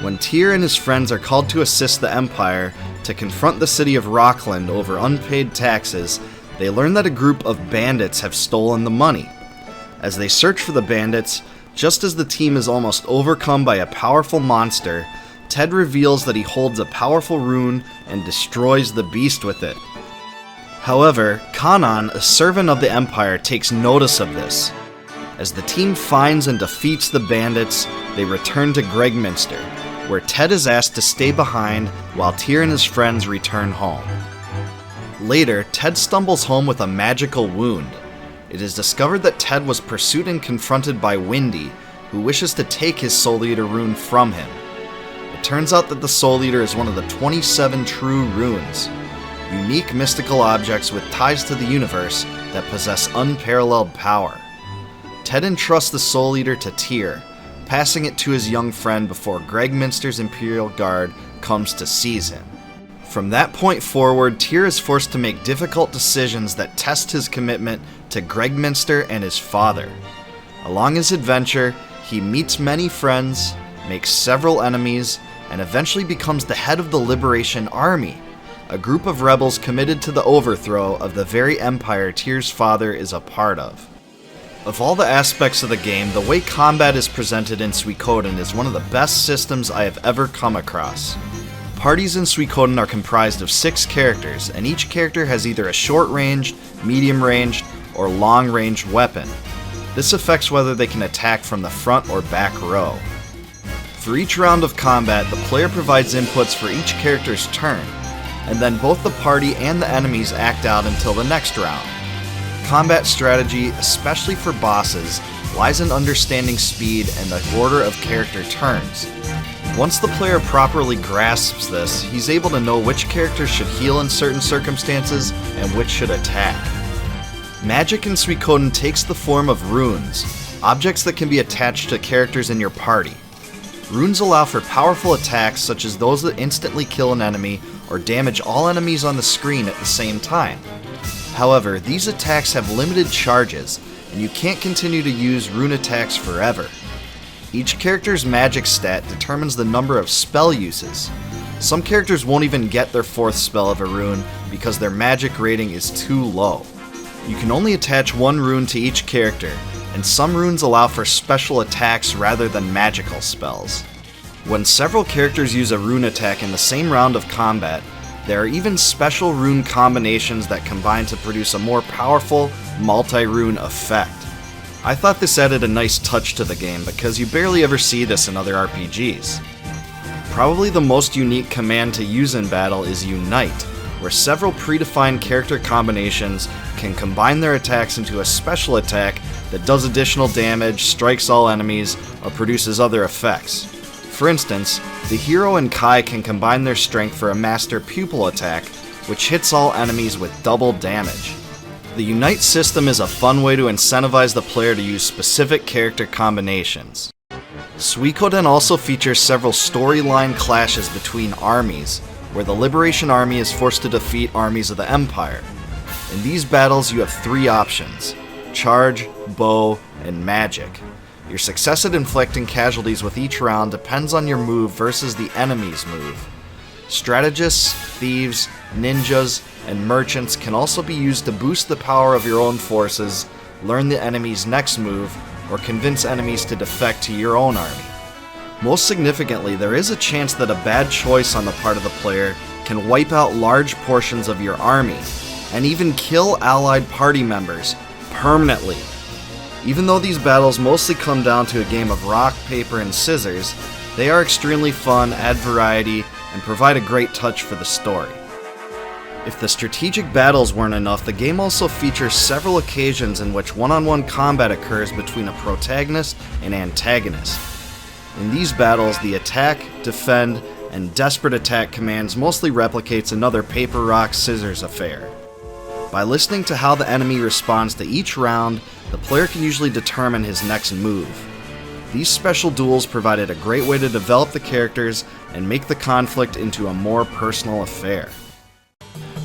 When Tyr and his friends are called to assist the Empire to confront the city of Rockland over unpaid taxes, they learn that a group of bandits have stolen the money. As they search for the bandits, just as the team is almost overcome by a powerful monster, Ted reveals that he holds a powerful rune and destroys the beast with it. However, Kanan, a servant of the Empire, takes notice of this. As the team finds and defeats the bandits, they return to Gregminster, where Ted is asked to stay behind while Tyr and his friends return home. Later, Ted stumbles home with a magical wound. It is discovered that Ted was pursued and confronted by Windy, who wishes to take his Soul Eater rune from him. It turns out that the Soul Eater is one of the 27 true runes, unique mystical objects with ties to the universe that possess unparalleled power. Ted entrusts the Soul Eater to Tyr, passing it to his young friend before Gregminster's Imperial Guard comes to seize him. From that point forward, Tyr is forced to make difficult decisions that test his commitment to Gregminster and his father. Along his adventure, he meets many friends, makes several enemies, and eventually becomes the head of the Liberation Army, a group of rebels committed to the overthrow of the very empire Tyr's father is a part of. Of all the aspects of the game, the way combat is presented in Suikoden is one of the best systems I have ever come across. Parties in Suikoden are comprised of 6 characters, and each character has either a short-ranged, medium-ranged, or long-ranged weapon. This affects whether they can attack from the front or back row. For each round of combat, the player provides inputs for each character's turn, and then both the party and the enemies act out until the next round. Combat strategy, especially for bosses, lies in understanding speed and the order of character turns. Once the player properly grasps this, he's able to know which characters should heal in certain circumstances and which should attack. Magic in Suikoden takes the form of runes, objects that can be attached to characters in your party. Runes allow for powerful attacks such as those that instantly kill an enemy or damage all enemies on the screen at the same time. However, these attacks have limited charges, and you can't continue to use rune attacks forever. Each character's magic stat determines the number of spell uses. Some characters won't even get their 4th spell of a rune because their magic rating is too low. You can only attach 1 rune to each character, and some runes allow for special attacks rather than magical spells. When several characters use a rune attack in the same round of combat, there are even special rune combinations that combine to produce a more powerful multi-rune effect. I thought this added a nice touch to the game because you barely ever see this in other RPGs. Probably the most unique command to use in battle is Unite, where several predefined character combinations can combine their attacks into a special attack that does additional damage, strikes all enemies, or produces other effects. For instance, the hero and Kai can combine their strength for a master pupil attack, which hits all enemies with double damage. The Unite system is a fun way to incentivize the player to use specific character combinations. Suikoden also features several storyline clashes between armies, where the Liberation Army is forced to defeat armies of the Empire. In these battles, you have 3 options: charge, bow, and magic. Your success at inflicting casualties with each round depends on your move versus the enemy's move. Strategists, thieves, ninjas, and merchants can also be used to boost the power of your own forces, learn the enemy's next move, or convince enemies to defect to your own army. Most significantly, there is a chance that a bad choice on the part of the player can wipe out large portions of your army, and even kill allied party members permanently. Even though these battles mostly come down to a game of rock, paper, and scissors, they are extremely fun, add variety, and provide a great touch for the story. If the strategic battles weren't enough, the game also features several occasions in which one-on-one combat occurs between a protagonist and antagonist. In these battles, the attack, defend, and desperate attack commands mostly replicates another paper, rock, scissors affair. By listening to how the enemy responds to each round, the player can usually determine his next move. These special duels provided a great way to develop the characters and make the conflict into a more personal affair.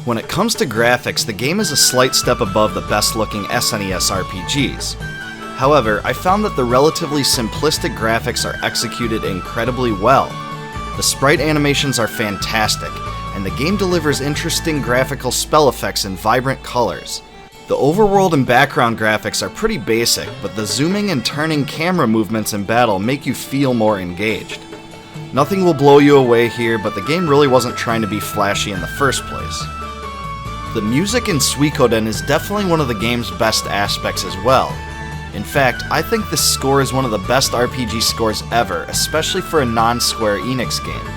When it comes to graphics, the game is a slight step above the best-looking SNES RPGs. However, I found that the relatively simplistic graphics are executed incredibly well. The sprite animations are fantastic, and the game delivers interesting graphical spell effects in vibrant colors. The overworld and background graphics are pretty basic, but the zooming and turning camera movements in battle make you feel more engaged. Nothing will blow you away here, but the game really wasn't trying to be flashy in the first place. The music in Suikoden is definitely one of the game's best aspects as well. In fact, I think this score is one of the best RPG scores ever, especially for a non-Square Enix game.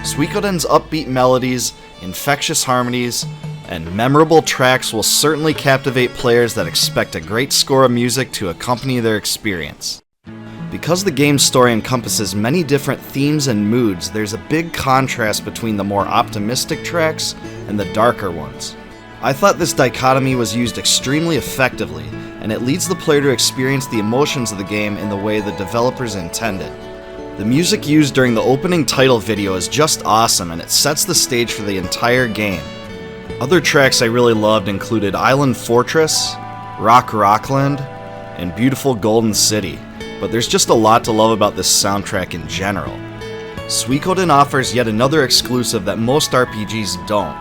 Suikoden's upbeat melodies, infectious harmonies, and memorable tracks will certainly captivate players that expect a great score of music to accompany their experience. Because the game's story encompasses many different themes and moods, there's a big contrast between the more optimistic tracks and the darker ones. I thought this dichotomy was used extremely effectively, and it leads the player to experience the emotions of the game in the way the developers intended. The music used during the opening title video is just awesome, and it sets the stage for the entire game. Other tracks I really loved included Island Fortress, Rock Rockland, and Beautiful Golden City, but there's just a lot to love about this soundtrack in general. Suikoden offers yet another exclusive that most RPGs don't,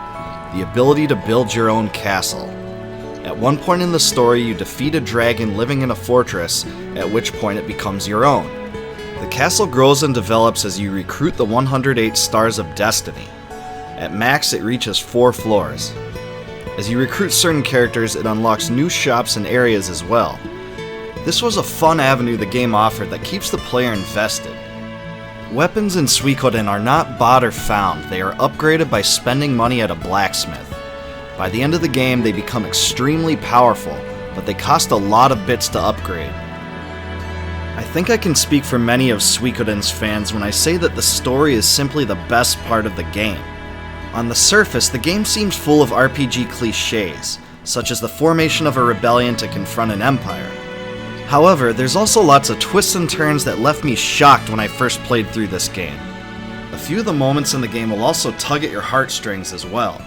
the ability to build your own castle. At one point in the story, you defeat a dragon living in a fortress, at which point it becomes your own. The castle grows and develops as you recruit the 108 Stars of Destiny. At max, it reaches 4 floors. As you recruit certain characters, it unlocks new shops and areas as well. This was a fun avenue the game offered that keeps the player invested. Weapons in Suikoden are not bought or found, they are upgraded by spending money at a blacksmith. By the end of the game, they become extremely powerful, but they cost a lot of bits to upgrade. I think I can speak for many of Suikoden's fans when I say that the story is simply the best part of the game. On the surface, the game seems full of RPG cliches, such as the formation of a rebellion to confront an empire. However, there's also lots of twists and turns that left me shocked when I first played through this game. A few of the moments in the game will also tug at your heartstrings as well.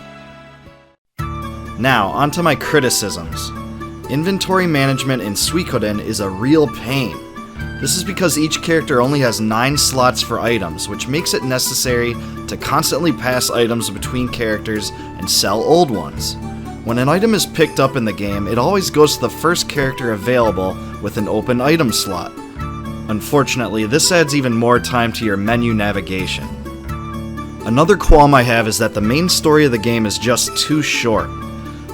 Now, onto my criticisms. Inventory management in Suikoden is a real pain. This is because each character only has 9 slots for items, which makes it necessary to constantly pass items between characters and sell old ones. When an item is picked up in the game, it always goes to the first character available with an open item slot. Unfortunately, this adds even more time to your menu navigation. Another qualm I have is that the main story of the game is just too short.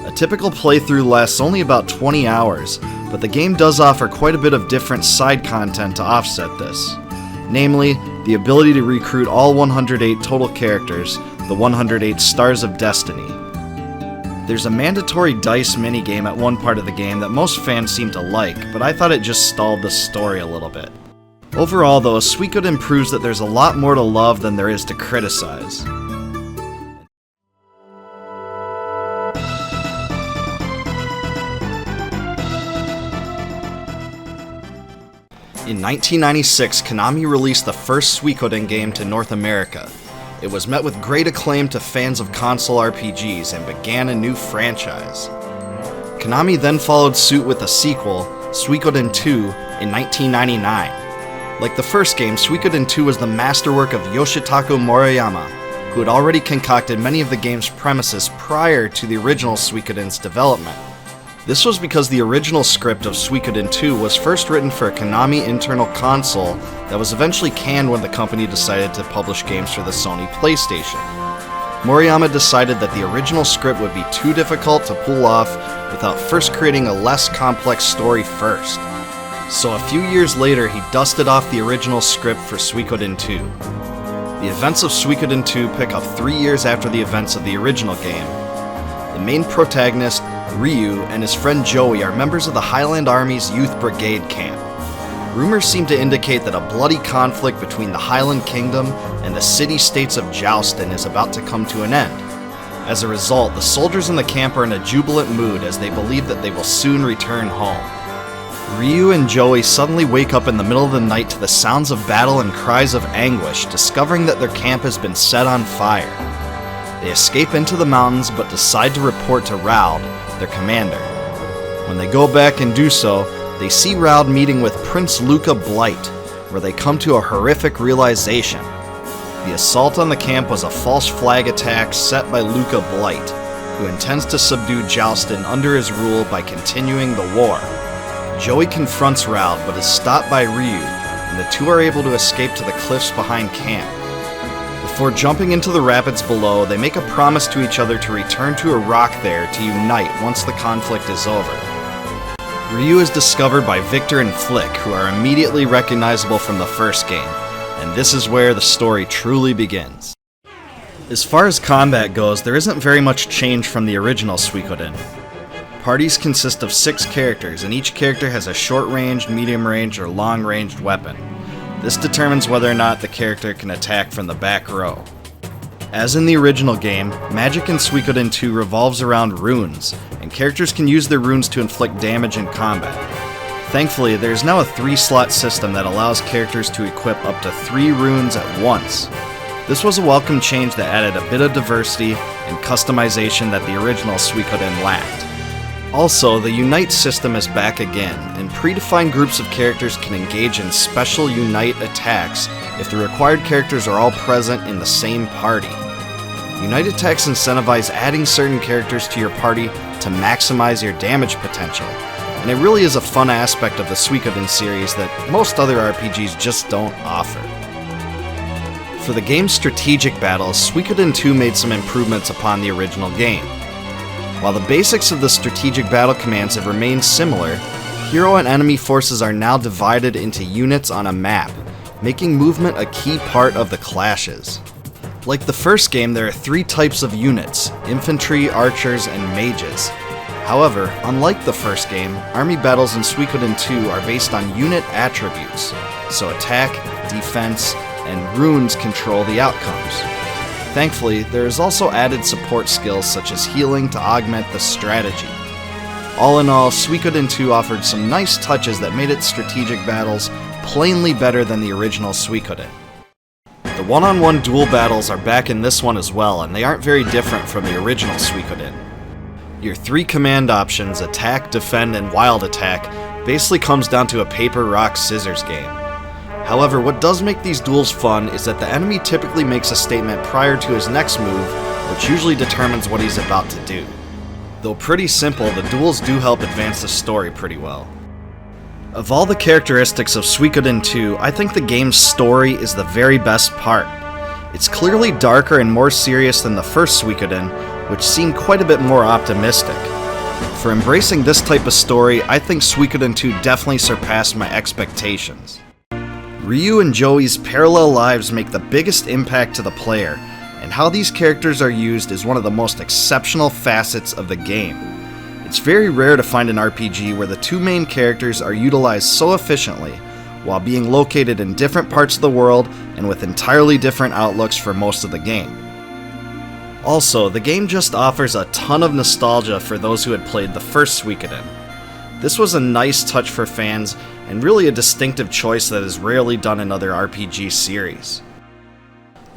A typical playthrough lasts only about 20 hours, but the game does offer quite a bit of different side content to offset this. Namely, the ability to recruit all 108 total characters, the 108 Stars of Destiny. There's a mandatory dice minigame at one part of the game that most fans seem to like, but I thought it just stalled the story a little bit. Overall though, Suikoden proves that there's a lot more to love than there is to criticize. In 1996, Konami released the first Suikoden game to North America. It was met with great acclaim to fans of console RPGs and began a new franchise. Konami then followed suit with a sequel, Suikoden II, in 1999. Like the first game, Suikoden II was the masterwork of Yoshitaka Moriyama, who had already concocted many of the game's premises prior to the original Suikoden's development. This was because the original script of Suikoden II was first written for a Konami internal console that was eventually canned when the company decided to publish games for the Sony PlayStation. Moriyama decided that the original script would be too difficult to pull off without first creating a less complex story first. So a few years later, he dusted off the original script for Suikoden II. The events of Suikoden II pick up 3 years after the events of the original game. The main protagonist, Ryu, and his friend Joey are members of the Highland Army's Youth Brigade camp. Rumors seem to indicate that a bloody conflict between the Highland Kingdom and the city-states of Joustin is about to come to an end. As a result, the soldiers in the camp are in a jubilant mood as they believe that they will soon return home. Ryu and Joey suddenly wake up in the middle of the night to the sounds of battle and cries of anguish, discovering that their camp has been set on fire. They escape into the mountains but decide to report to Raud, their commander. When they go back and do so, they see Raud meeting with Prince Luca Blight, where they come to a horrific realization. The assault on the camp was a false flag attack set by Luca Blight, who intends to subdue Joustin under his rule by continuing the war. Joey confronts Raud but is stopped by Ryu, and the two are able to escape to the cliffs behind camp. Before jumping into the rapids below, they make a promise to each other to return to a rock there to unite once the conflict is over. Ryu is discovered by Victor and Flick, who are immediately recognizable from the first game, and this is where the story truly begins. As far as combat goes, there isn't very much change from the original Suikoden. Parties consist of 6 characters, and each character has a short-ranged, medium-ranged, or long-ranged weapon. This determines whether or not the character can attack from the back row. As in the original game, magic in Suikoden II revolves around runes, and characters can use their runes to inflict damage in combat. Thankfully, there is now a 3-slot system that allows characters to equip up to 3 runes at once. This was a welcome change that added a bit of diversity and customization that the original Suikoden lacked. Also, the Unite system is back again, and predefined groups of characters can engage in special Unite attacks if the required characters are all present in the same party. Unite attacks incentivize adding certain characters to your party to maximize your damage potential, and it really is a fun aspect of the Suikoden series that most other RPGs just don't offer. For the game's strategic battles, Suikoden II made some improvements upon the original game. While the basics of the strategic battle commands have remained similar, hero and enemy forces are now divided into units on a map, making movement a key part of the clashes. Like the first game, there are 3 types of units: infantry, archers, and mages. However, unlike the first game, army battles in Suikoden II are based on unit attributes, so attack, defense, and runes control the outcomes. Thankfully, there is also added support skills such as healing to augment the strategy. All in all, Suikoden II offered some nice touches that made its strategic battles plainly better than the original Suikoden. The one-on-one duel battles are back in this one as well, and they aren't very different from the original Suikoden. Your 3 command options, attack, defend, and wild attack, basically comes down to a paper, rock, scissors game. However, what does make these duels fun is that the enemy typically makes a statement prior to his next move, which usually determines what he's about to do. Though pretty simple, the duels do help advance the story pretty well. Of all the characteristics of Suikoden II, I think the game's story is the very best part. It's clearly darker and more serious than the first Suikoden, which seemed quite a bit more optimistic. For embracing this type of story, I think Suikoden II definitely surpassed my expectations. Ryu and Joey's parallel lives make the biggest impact to the player, and how these characters are used is one of the most exceptional facets of the game. It's very rare to find an RPG where the 2 main characters are utilized so efficiently, while being located in different parts of the world and with entirely different outlooks for most of the game. Also, the game just offers a ton of nostalgia for those who had played the first Suikoden. This was a nice touch for fans, and really a distinctive choice that is rarely done in other RPG series.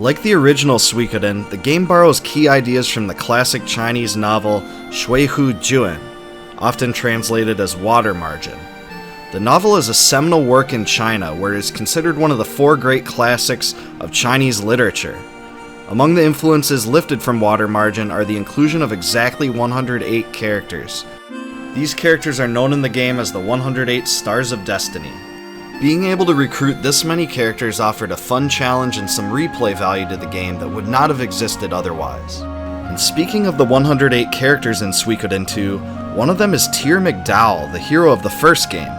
Like the original Suikoden, the game borrows key ideas from the classic Chinese novel Shuihu Juan, often translated as Water Margin. The novel is a seminal work in China where it is considered one of the 4 great classics of Chinese literature. Among the influences lifted from Water Margin are the inclusion of exactly 108 characters. These characters are known in the game as the 108 Stars of Destiny. Being able to recruit this many characters offered a fun challenge and some replay value to the game that would not have existed otherwise. And speaking of the 108 characters in Suikoden II, one of them is Tyr McDowell, the hero of the first game.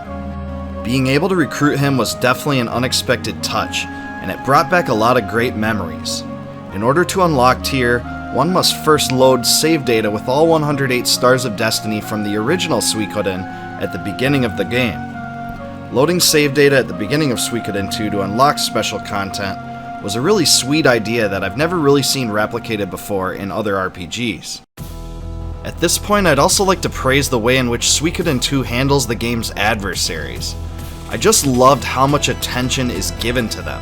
Being able to recruit him was definitely an unexpected touch, and it brought back a lot of great memories. In order to unlock Tyr, one must first load save data with all 108 Stars of Destiny from the original Suikoden at the beginning of the game. Loading save data at the beginning of Suikoden II to unlock special content was a really sweet idea that I've never really seen replicated before in other RPGs. At this point, I'd also like to praise the way in which Suikoden II handles the game's adversaries. I just loved how much attention is given to them.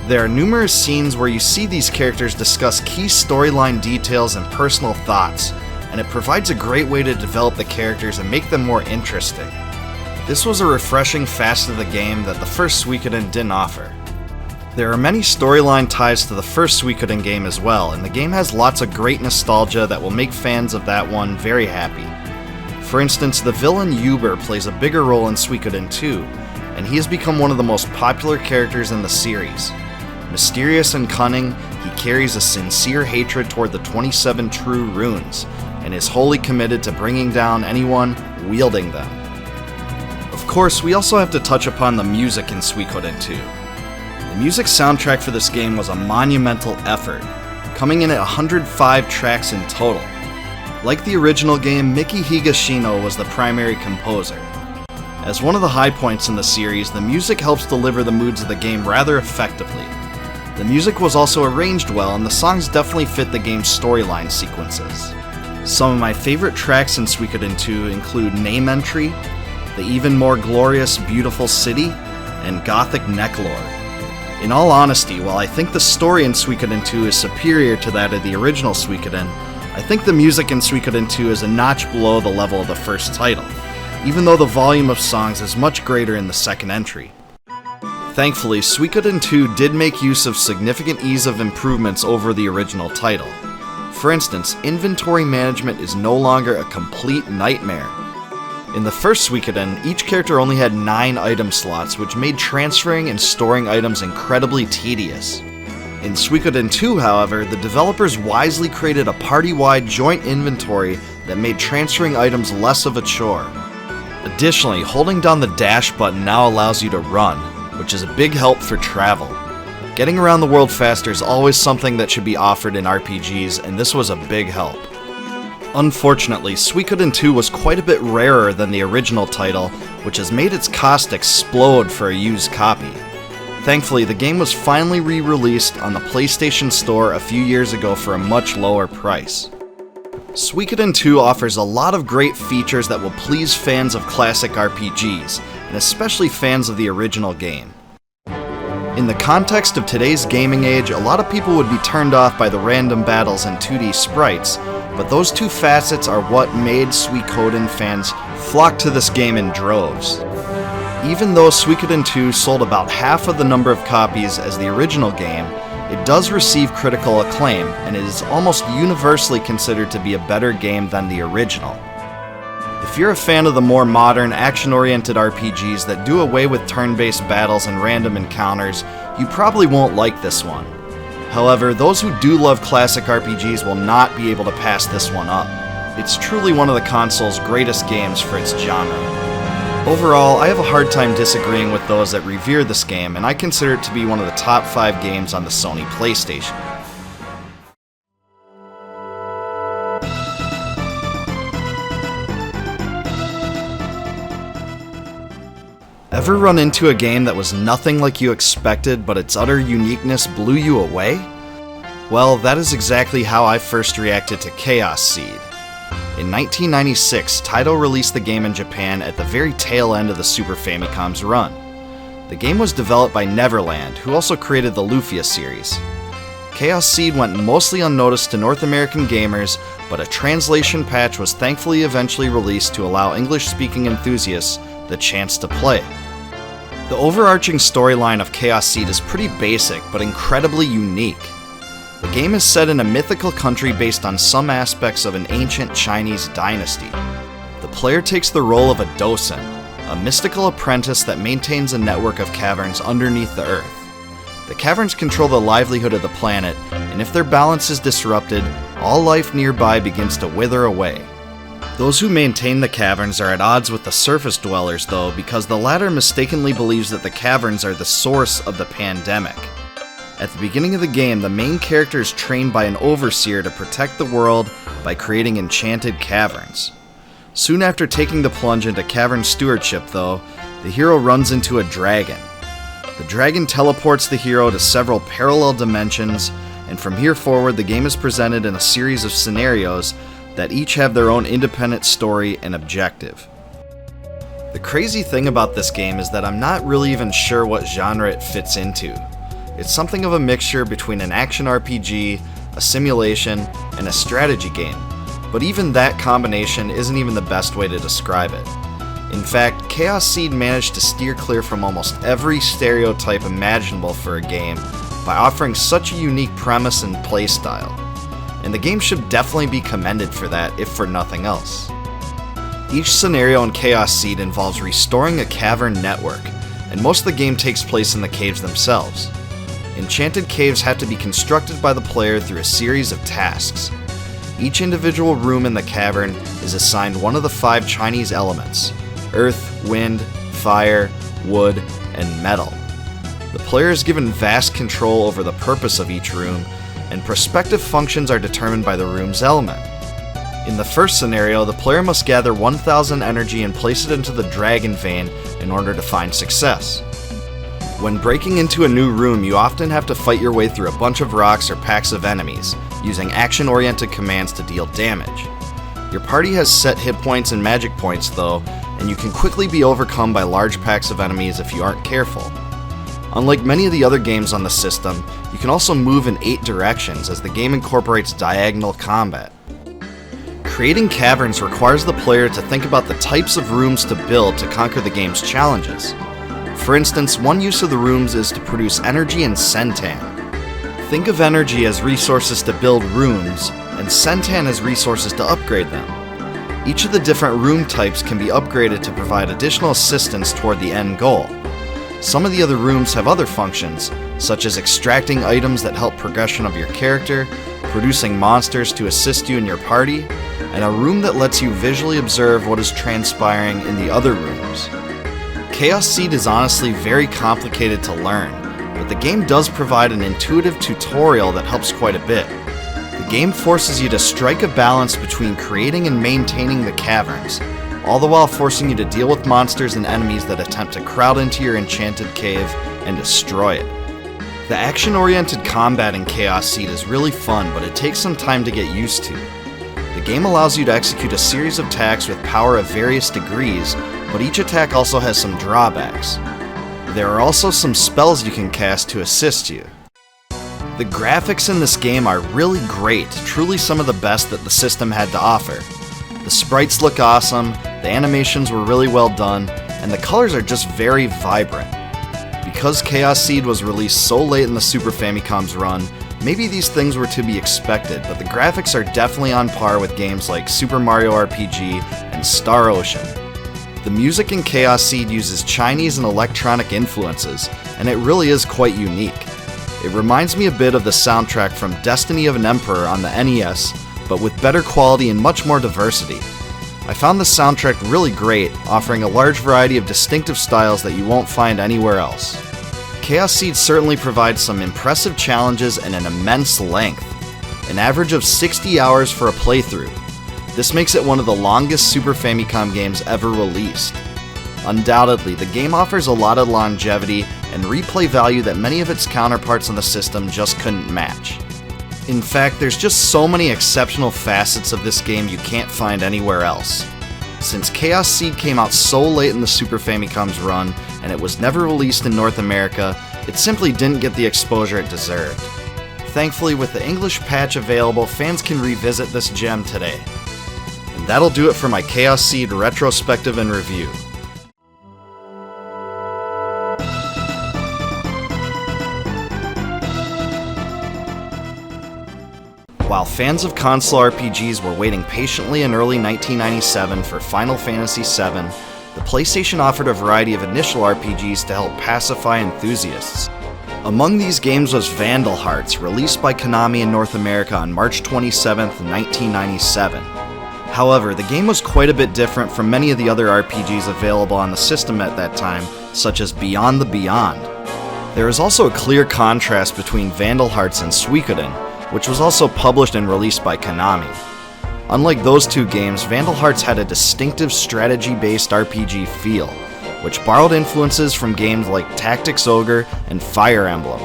There are numerous scenes where you see these characters discuss key storyline details and personal thoughts, and it provides a great way to develop the characters and make them more interesting. This was a refreshing facet of the game that the first Suikoden didn't offer. There are many storyline ties to the first Suikoden game as well, and the game has lots of great nostalgia that will make fans of that one very happy. For instance, the villain Uber plays a bigger role in Suikoden II, and he has become one of the most popular characters in the series. Mysterious and cunning, he carries a sincere hatred toward the 27 true runes, and is wholly committed to bringing down anyone wielding them. Of course, we also have to touch upon the music in Suikoden II. The music soundtrack for this game was a monumental effort, coming in at 105 tracks in total. Like the original game, Miki Higashino was the primary composer. As one of the high points in the series, the music helps deliver the moods of the game rather effectively. The music was also arranged well, and the songs definitely fit the game's storyline sequences. Some of my favorite tracks in Suikoden II include Name Entry, The Even More Glorious Beautiful City, and Gothic Necklore. In all honesty, while I think the story in Suikoden II is superior to that of the original Suikoden, I think the music in Suikoden II is a notch below the level of the first title, even though the volume of songs is much greater in the second entry. Thankfully, Suikoden II did make use of significant ease of improvements over the original title. For instance, inventory management is no longer a complete nightmare. In the first Suikoden, each character only had 9 item slots, which made transferring and storing items incredibly tedious. In Suikoden II, however, the developers wisely created a party-wide joint inventory that made transferring items less of a chore. Additionally, holding down the dash button now allows you to run, which is a big help for travel. Getting around the world faster is always something that should be offered in RPGs, and this was a big help. Unfortunately, Suikoden II was quite a bit rarer than the original title, which has made its cost explode for a used copy. Thankfully, the game was finally re-released on the PlayStation Store a few years ago for a much lower price. Suikoden II offers a lot of great features that will please fans of classic RPGs, and especially fans of the original game. In the context of today's gaming age, a lot of people would be turned off by the random battles and 2D sprites, but those two facets are what made Suikoden fans flock to this game in droves. Even though Suikoden II sold about half of the number of copies as the original game, it does receive critical acclaim, and it is almost universally considered to be a better game than the original. If you're a fan of the more modern, action-oriented RPGs that do away with turn-based battles and random encounters, you probably won't like this one. However, those who do love classic RPGs will not be able to pass this one up. It's truly one of the console's greatest games for its genre. Overall, I have a hard time disagreeing with those that revere this game, and I consider it to be one of the top 5 games on the Sony PlayStation. Ever run into a game that was nothing like you expected, but its utter uniqueness blew you away? Well, that is exactly how I first reacted to Chaos Seed. In 1996, Taito released the game in Japan at the very tail end of the Super Famicom's run. The game was developed by Neverland, who also created the Lufia series. Chaos Seed went mostly unnoticed to North American gamers, but a translation patch was thankfully eventually released to allow English-speaking enthusiasts the chance to play. The overarching storyline of Chaos Seed is pretty basic, but incredibly unique. The game is set in a mythical country based on some aspects of an ancient Chinese dynasty. The player takes the role of a docent, a mystical apprentice that maintains a network of caverns underneath the earth. The caverns control the livelihood of the planet, and if their balance is disrupted, all life nearby begins to wither away. Those who maintain the caverns are at odds with the surface dwellers though, because the latter mistakenly believes that the caverns are the source of the pandemic. At the beginning of the game, the main character is trained by an overseer to protect the world by creating enchanted caverns. Soon after taking the plunge into cavern stewardship though, the hero runs into a dragon. The dragon teleports the hero to several parallel dimensions, and from here forward the game is presented in a series of scenarios that each have their own independent story and objective. The crazy thing about this game is that I'm not really even sure what genre it fits into. It's something of a mixture between an action RPG, a simulation, and a strategy game, but even that combination isn't even the best way to describe it. In fact, Chaos Seed managed to steer clear from almost every stereotype imaginable for a game by offering such a unique premise and playstyle, and the game should definitely be commended for that, if for nothing else. Each scenario in Chaos Seed involves restoring a cavern network, and most of the game takes place in the caves themselves. Enchanted caves have to be constructed by the player through a series of tasks. Each individual room in the cavern is assigned one of the 5 Chinese elements: earth, wind, fire, wood, and metal. The player is given vast control over the purpose of each room, and prospective functions are determined by the room's element. In the first scenario, the player must gather 1,000 energy and place it into the dragon vein in order to find success. When breaking into a new room, you often have to fight your way through a bunch of rocks or packs of enemies, using action-oriented commands to deal damage. Your party has set hit points and magic points though, and you can quickly be overcome by large packs of enemies if you aren't careful. Unlike many of the other games on the system, you can also move in 8 directions as the game incorporates diagonal combat. Creating caverns requires the player to think about the types of rooms to build to conquer the game's challenges. For instance, one use of the rooms is to produce energy and sentan. Think of energy as resources to build rooms, and sentan as resources to upgrade them. Each of the different room types can be upgraded to provide additional assistance toward the end goal. Some of the other rooms have other functions, such as extracting items that help progression of your character, producing monsters to assist you in your party, and a room that lets you visually observe what is transpiring in the other rooms. Chaos Seed is honestly very complicated to learn, but the game does provide an intuitive tutorial that helps quite a bit. The game forces you to strike a balance between creating and maintaining the caverns, all the while forcing you to deal with monsters and enemies that attempt to crowd into your enchanted cave and destroy it. The action-oriented combat in Chaos Seed is really fun, but it takes some time to get used to. The game allows you to execute a series of attacks with power of various degrees, but each attack also has some drawbacks. There are also some spells you can cast to assist you. The graphics in this game are really great, truly some of the best that the system had to offer. The sprites look awesome, the animations were really well done, and the colors are just very vibrant. Because Chaos Seed was released so late in the Super Famicom's run, maybe these things were to be expected, but the graphics are definitely on par with games like Super Mario RPG and Star Ocean. The music in Chaos Seed uses Chinese and electronic influences, and it really is quite unique. It reminds me a bit of the soundtrack from Destiny of an Emperor on the NES, but with better quality and much more diversity. I found the soundtrack really great, offering a large variety of distinctive styles that you won't find anywhere else. Chaos Seed certainly provides some impressive challenges and an immense length, an average of 60 hours for a playthrough. This makes it one of the longest Super Famicom games ever released. Undoubtedly, the game offers a lot of longevity and replay value that many of its counterparts on the system just couldn't match. In fact, there's just so many exceptional facets of this game you can't find anywhere else. Since Chaos Seed came out so late in the Super Famicom's run, and it was never released in North America, it simply didn't get the exposure it deserved. Thankfully, with the English patch available, fans can revisit this gem today. And that'll do it for my Chaos Seed retrospective and review. While fans of console RPGs were waiting patiently in early 1997 for Final Fantasy VII, the PlayStation offered a variety of initial RPGs to help pacify enthusiasts. Among these games was Vandal Hearts, released by Konami in North America on March 27, 1997. However, the game was quite a bit different from many of the other RPGs available on the system at that time, such as Beyond the Beyond. There is also a clear contrast between Vandal Hearts and Suikoden, which was also published and released by Konami. Unlike those two games, Vandal Hearts had a distinctive strategy-based RPG feel, which borrowed influences from games like Tactics Ogre and Fire Emblem.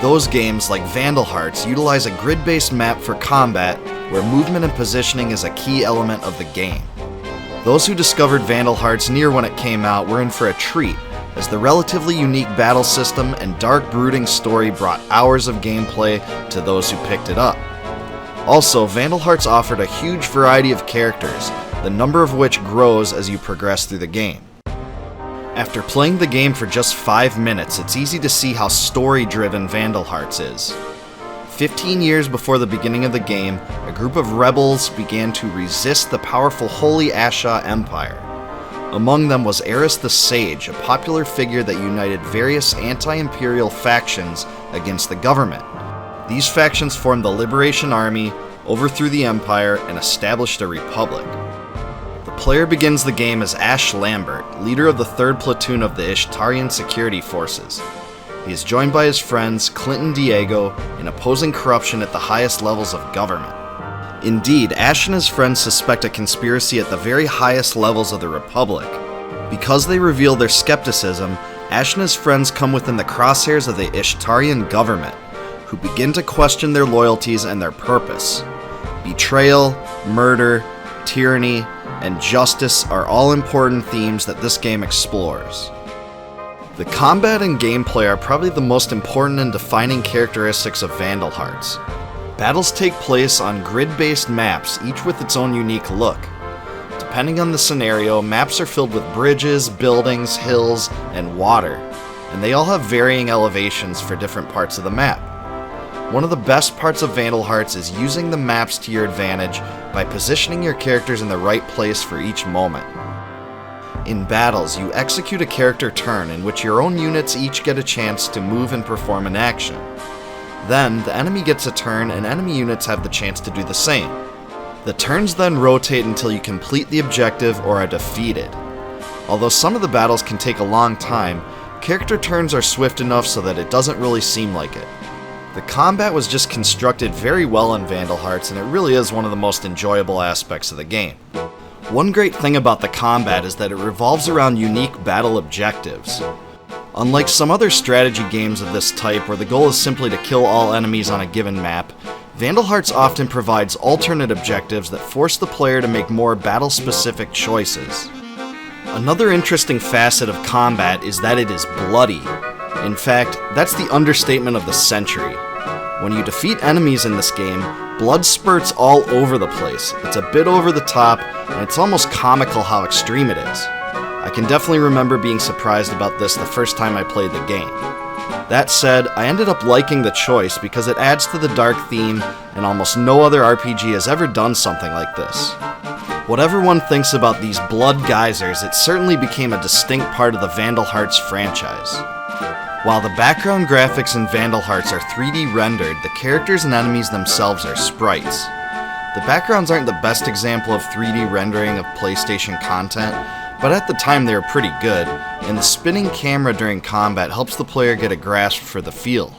Those games, like Vandal Hearts, utilize a grid-based map for combat, where movement and positioning is a key element of the game. Those who discovered Vandal Hearts near when it came out were in for a treat, as the relatively unique battle system and dark brooding story brought hours of gameplay to those who picked it up. Also, Vandal Hearts offered a huge variety of characters, the number of which grows as you progress through the game. After playing the game for just 5 minutes, it's easy to see how story-driven Vandal Hearts is. 15 years before the beginning of the game, a group of rebels began to resist the powerful Holy Asha Empire. Among them was Eris the Sage, a popular figure that united various anti-imperial factions against the government. These factions formed the Liberation Army, overthrew the Empire, and established a republic. The player begins the game as Ash Lambert, leader of the 3rd Platoon of the Ishtarian Security Forces. He is joined by his friends Clinton Diego in opposing corruption at the highest levels of government. Indeed, Ash and his friends suspect a conspiracy at the very highest levels of the Republic. Because they reveal their skepticism, Ash and his friends come within the crosshairs of the Ishtarian government, who begin to question their loyalties and their purpose. Betrayal, murder, tyranny, and justice are all important themes that this game explores. The combat and gameplay are probably the most important and defining characteristics of Vandal Hearts. Battles take place on grid-based maps, each with its own unique look. Depending on the scenario, maps are filled with bridges, buildings, hills, and water, and they all have varying elevations for different parts of the map. One of the best parts of Vandal Hearts is using the maps to your advantage by positioning your characters in the right place for each moment. In battles, you execute a character turn in which your own units each get a chance to move and perform an action. Then, the enemy gets a turn and enemy units have the chance to do the same. The turns then rotate until you complete the objective or are defeated. Although some of the battles can take a long time, character turns are swift enough so that it doesn't really seem like it. The combat was just constructed very well in Vandal Hearts, and it really is one of the most enjoyable aspects of the game. One great thing about the combat is that it revolves around unique battle objectives. Unlike some other strategy games of this type where the goal is simply to kill all enemies on a given map, Vandal Hearts often provides alternate objectives that force the player to make more battle-specific choices. Another interesting facet of combat is that it is bloody. In fact, that's the understatement of the century. When you defeat enemies in this game, blood spurts all over the place. It's a bit over the top, and it's almost comical how extreme it is. I can definitely remember being surprised about this the first time I played the game. That said, I ended up liking the choice because it adds to the dark theme, and almost no other RPG has ever done something like this. Whatever one thinks about these blood geysers, it certainly became a distinct part of the Vandal Hearts franchise. While the background graphics in Vandal Hearts are 3D rendered, the characters and enemies themselves are sprites. The backgrounds aren't the best example of 3D rendering of PlayStation content, but at the time they were pretty good, and the spinning camera during combat helps the player get a grasp for the feel.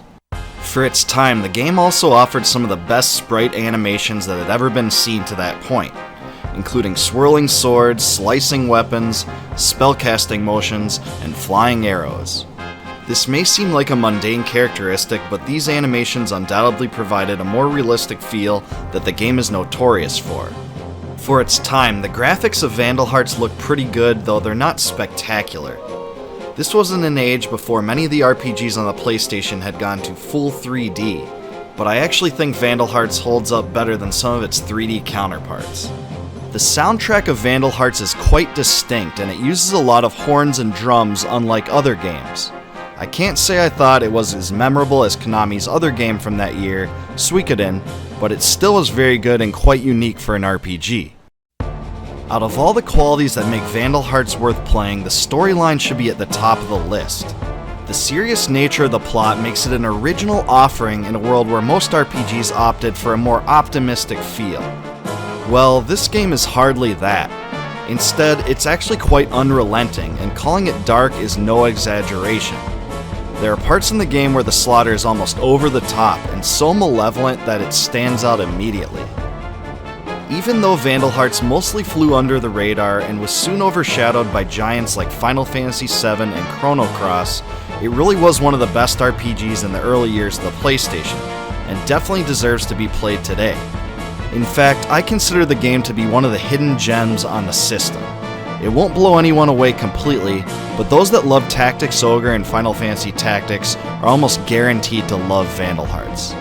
For its time, the game also offered some of the best sprite animations that had ever been seen to that point, including swirling swords, slicing weapons, spellcasting motions, and flying arrows. This may seem like a mundane characteristic, but these animations undoubtedly provided a more realistic feel that the game is notorious for. For its time, the graphics of Vandal Hearts look pretty good, though they're not spectacular. This was in an age before many of the RPGs on the PlayStation had gone to full 3D. but I actually think Vandal Hearts holds up better than some of its 3D counterparts. The soundtrack of Vandal Hearts is quite distinct, and it uses a lot of horns and drums unlike other games. I can't say I thought it was as memorable as Konami's other game from that year, Suikoden, but it still was very good and quite unique for an RPG. Out of all the qualities that make Vandal Hearts worth playing, the storyline should be at the top of the list. The serious nature of the plot makes it an original offering in a world where most RPGs opted for a more optimistic feel. Well, this game is hardly that. Instead, it's actually quite unrelenting, and calling it dark is no exaggeration. There are parts in the game where the slaughter is almost over the top, and so malevolent that it stands out immediately. Even though Vandal Hearts mostly flew under the radar and was soon overshadowed by giants like Final Fantasy VII and Chrono Cross, it really was one of the best RPGs in the early years of the PlayStation, and definitely deserves to be played today. In fact, I consider the game to be one of the hidden gems on the system. It won't blow anyone away completely, but those that love Tactics Ogre and Final Fantasy Tactics are almost guaranteed to love Vandal Hearts.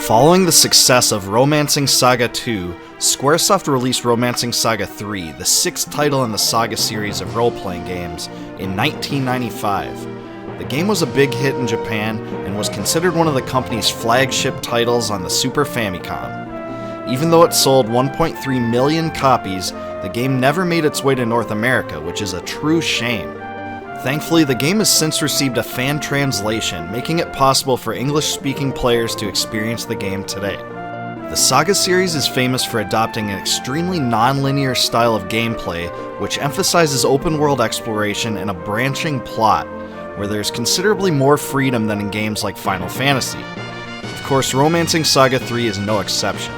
Following the success of Romancing Saga II, Squaresoft released Romancing Saga III, the sixth title in the SaGa series of role-playing games, in 1995. The game was a big hit in Japan and was considered one of the company's flagship titles on the Super Famicom. Even though it sold 1.3 million copies, the game never made its way to North America, which is a true shame. Thankfully, the game has since received a fan translation, making it possible for English-speaking players to experience the game today. The SaGa series is famous for adopting an extremely non-linear style of gameplay, which emphasizes open-world exploration and a branching plot, where there's considerably more freedom than in games like Final Fantasy. Of course, Romancing Saga III is no exception.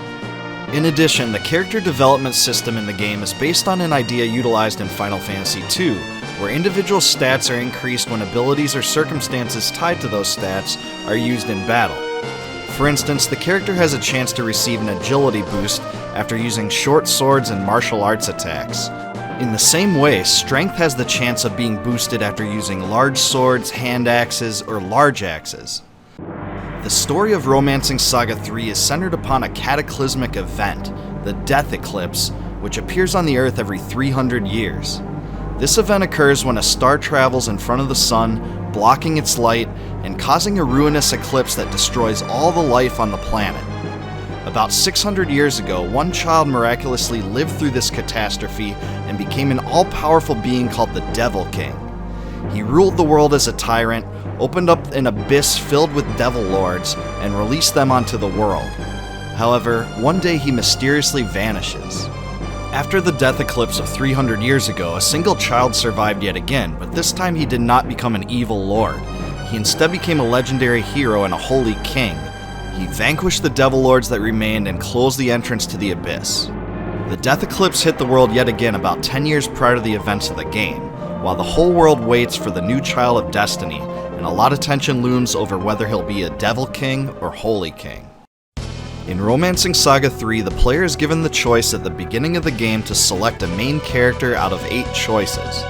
In addition, the character development system in the game is based on an idea utilized in Final Fantasy II, where individual stats are increased when abilities or circumstances tied to those stats are used in battle. For instance, the character has a chance to receive an agility boost after using short swords and martial arts attacks. In the same way, strength has the chance of being boosted after using large swords, hand axes, or large axes. The story of Romancing Saga III is centered upon a cataclysmic event, the Death Eclipse, which appears on the Earth every 300 years. This event occurs when a star travels in front of the sun, blocking its light, and causing a ruinous eclipse that destroys all the life on the planet. About 600 years ago, one child miraculously lived through this catastrophe and became an all-powerful being called the Devil King. He ruled the world as a tyrant, opened up an abyss filled with devil lords, and released them onto the world. However, one day he mysteriously vanishes. After the death eclipse of 300 years ago, a single child survived yet again, but this time he did not become an evil lord. He instead became a legendary hero and a holy king. He vanquished the devil lords that remained and closed the entrance to the abyss. The death eclipse hit the world yet again about 10 years prior to the events of the game, while the whole world waits for the new child of destiny, and a lot of tension looms over whether he'll be a devil king or holy king. In Romancing Saga III, the player is given the choice at the beginning of the game to select a main character out of 8 choices.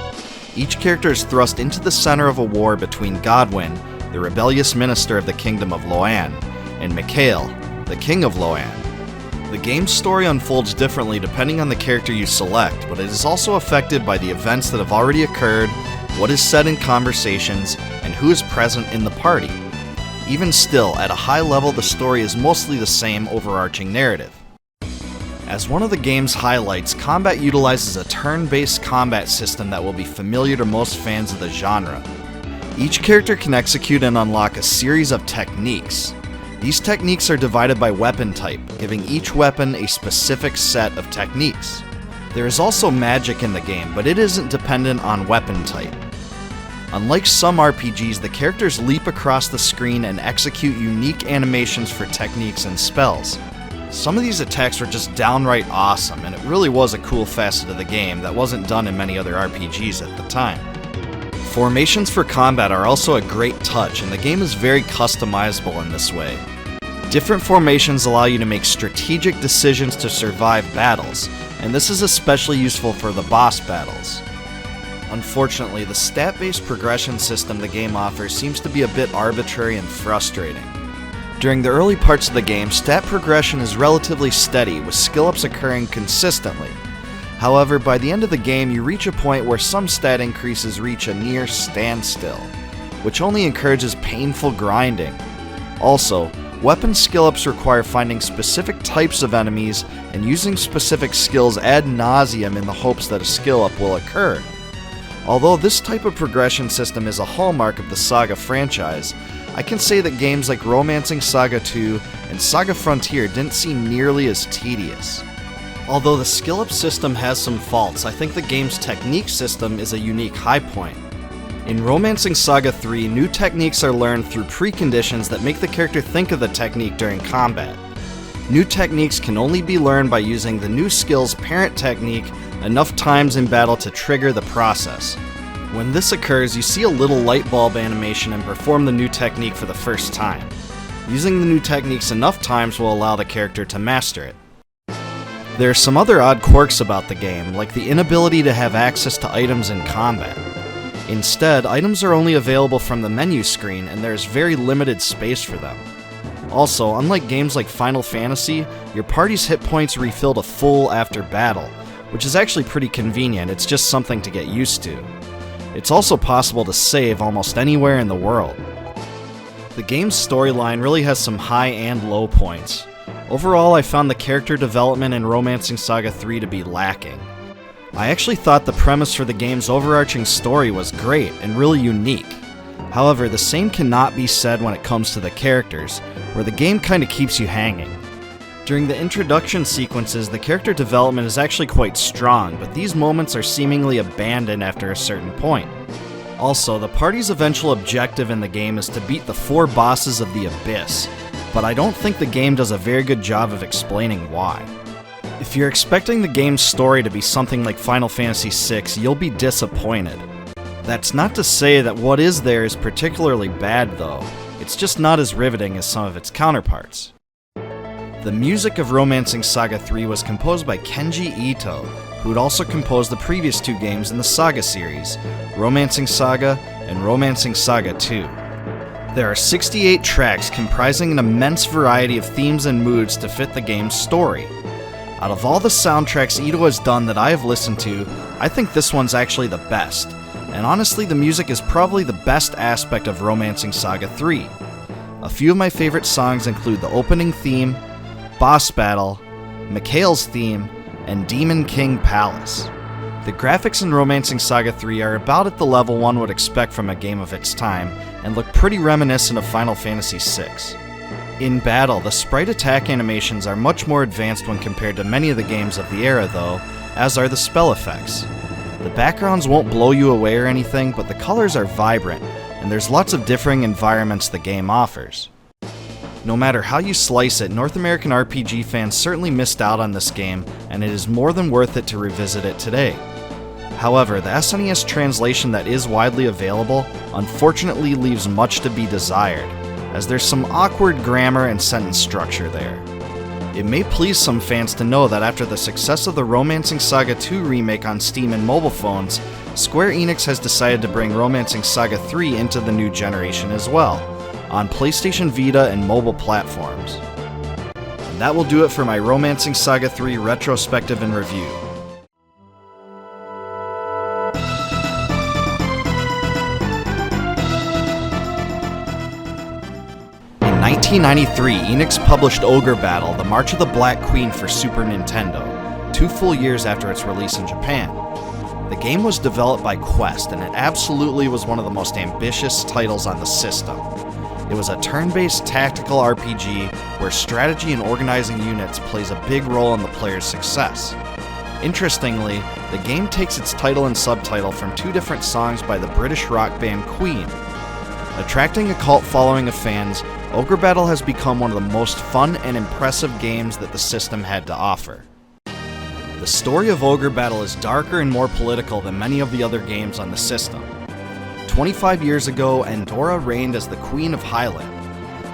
Each character is thrust into the center of a war between Godwyn, the rebellious minister of the Kingdom of Loan, and Mikhail, the King of Loan. The game's story unfolds differently depending on the character you select, but it is also affected by the events that have already occurred, what is said in conversations, and who is present in the party. Even still, at a high level, the story is mostly the same overarching narrative. As one of the game's highlights, combat utilizes a turn-based combat system that will be familiar to most fans of the genre. Each character can execute and unlock a series of techniques. These techniques are divided by weapon type, giving each weapon a specific set of techniques. There is also magic in the game, but it isn't dependent on weapon type. Unlike some RPGs, the characters leap across the screen and execute unique animations for techniques and spells. Some of these attacks were just downright awesome, and it really was a cool facet of the game that wasn't done in many other RPGs at the time. Formations for combat are also a great touch, and the game is very customizable in this way. Different formations allow you to make strategic decisions to survive battles, and this is especially useful for the boss battles. Unfortunately, the stat-based progression system the game offers seems to be a bit arbitrary and frustrating. During the early parts of the game, stat progression is relatively steady, with skill-ups occurring consistently. However, by the end of the game, you reach a point where some stat increases reach a near standstill, which only encourages painful grinding. Also, weapon skill-ups require finding specific types of enemies and using specific skills ad nauseum in the hopes that a skill-up will occur. Although this type of progression system is a hallmark of the SaGa franchise, I can say that games like Romancing Saga II and Saga Frontier didn't seem nearly as tedious. Although the skill-up system has some faults, I think the game's technique system is a unique high point. In Romancing Saga III, new techniques are learned through preconditions that make the character think of the technique during combat. New techniques can only be learned by using the new skill's parent technique enough times in battle to trigger the process. When this occurs, you see a little light bulb animation and perform the new technique for the first time. Using the new techniques enough times will allow the character to master it. There are some other odd quirks about the game, like the inability to have access to items in combat. Instead, items are only available from the menu screen and there is very limited space for them. Also, unlike games like Final Fantasy, your party's hit points refill to full after battle, which is actually pretty convenient. It's just something to get used to. It's also possible to save almost anywhere in the world. The game's storyline really has some high and low points. Overall, I found the character development in Romancing Saga III to be lacking. I actually thought the premise for the game's overarching story was great and really unique. However, the same cannot be said when it comes to the characters, where the game kinda keeps you hanging. During the introduction sequences, the character development is actually quite strong, but these moments are seemingly abandoned after a certain point. Also, the party's eventual objective in the game is to beat the 4 bosses of the Abyss, but I don't think the game does a very good job of explaining why. If you're expecting the game's story to be something like Final Fantasy VI, you'll be disappointed. That's not to say that what is there is particularly bad though, it's just not as riveting as some of its counterparts. The music of Romancing Saga III was composed by Kenji Ito, who had also composed the previous 2 games in the SaGa series, Romancing Saga and Romancing Saga II. There are 68 tracks comprising an immense variety of themes and moods to fit the game's story. Out of all the soundtracks Ito has done that I have listened to, I think this one's actually the best, and honestly the music is probably the best aspect of Romancing Saga III. A few of my favorite songs include the opening theme, Boss Battle, Mikhail's theme, and Demon King Palace. The graphics in Romancing Saga III are about at the level one would expect from a game of its time, and look pretty reminiscent of Final Fantasy VI. In battle, the sprite attack animations are much more advanced when compared to many of the games of the era though, as are the spell effects. The backgrounds won't blow you away or anything, but the colors are vibrant, and there's lots of differing environments the game offers. No matter how you slice it, North American RPG fans certainly missed out on this game, and it is more than worth it to revisit it today. However, the SNES translation that is widely available unfortunately leaves much to be desired, as there's some awkward grammar and sentence structure there. It may please some fans to know that after the success of the Romancing Saga II remake on Steam and mobile phones, Square Enix has decided to bring Romancing Saga III into the new generation as well, on PlayStation Vita and mobile platforms. And that will do it for my Romancing Saga III retrospective and review. In 1993, Enix published Ogre Battle, The March of the Black Queen for Super Nintendo, 2 full years after its release in Japan. The game was developed by Quest, and it absolutely was one of the most ambitious titles on the system. It was a turn-based tactical RPG where strategy and organizing units plays a big role in the player's success. Interestingly, the game takes its title and subtitle from 2 different songs by the British rock band Queen. Attracting a cult following of fans, Ogre Battle has become one of the most fun and impressive games that the system had to offer. The story of Ogre Battle is darker and more political than many of the other games on the system. 25 years ago, Andorra reigned as the Queen of Highland.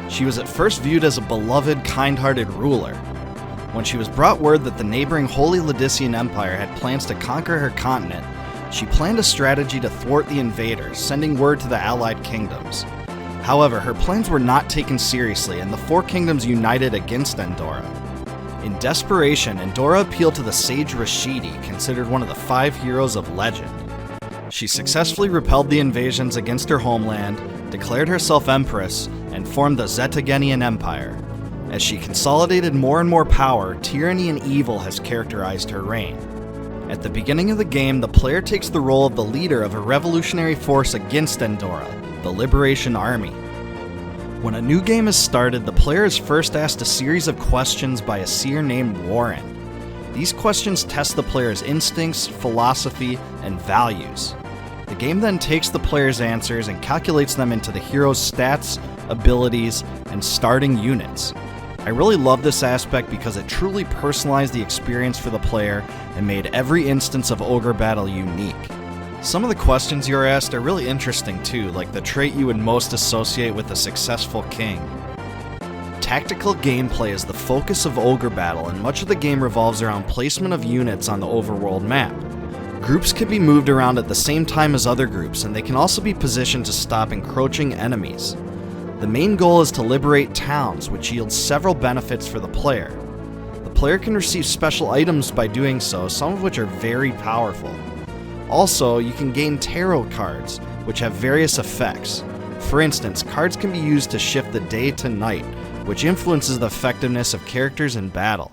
She was at first viewed as a beloved, kind-hearted ruler. When she was brought word that the neighboring Holy Lodisian Empire had plans to conquer her continent, she planned a strategy to thwart the invaders, sending word to the allied kingdoms. However, her plans were not taken seriously, and the four kingdoms united against Endora. In desperation, Endora appealed to the sage Rashidi, considered one of the 5 heroes of legend. She successfully repelled the invasions against her homeland, declared herself empress, and formed the Zetagenian Empire. As she consolidated more and more power, tyranny and evil has characterized her reign. At the beginning of the game, the player takes the role of the leader of a revolutionary force against Endora, the Liberation Army. When a new game is started, the player is first asked a series of questions by a seer named Warren. These questions test the player's instincts, philosophy, and values. The game then takes the player's answers and calculates them into the hero's stats, abilities, and starting units. I really love this aspect because it truly personalized the experience for the player and made every instance of Ogre Battle unique. Some of the questions you are asked are really interesting too, like the trait you would most associate with a successful king. Tactical gameplay is the focus of Ogre Battle, and much of the game revolves around placement of units on the overworld map. Groups can be moved around at the same time as other groups, and they can also be positioned to stop encroaching enemies. The main goal is to liberate towns, which yields several benefits for the player. The player can receive special items by doing so, some of which are very powerful. Also, you can gain tarot cards, which have various effects. For instance, cards can be used to shift the day to night, which influences the effectiveness of characters in battle.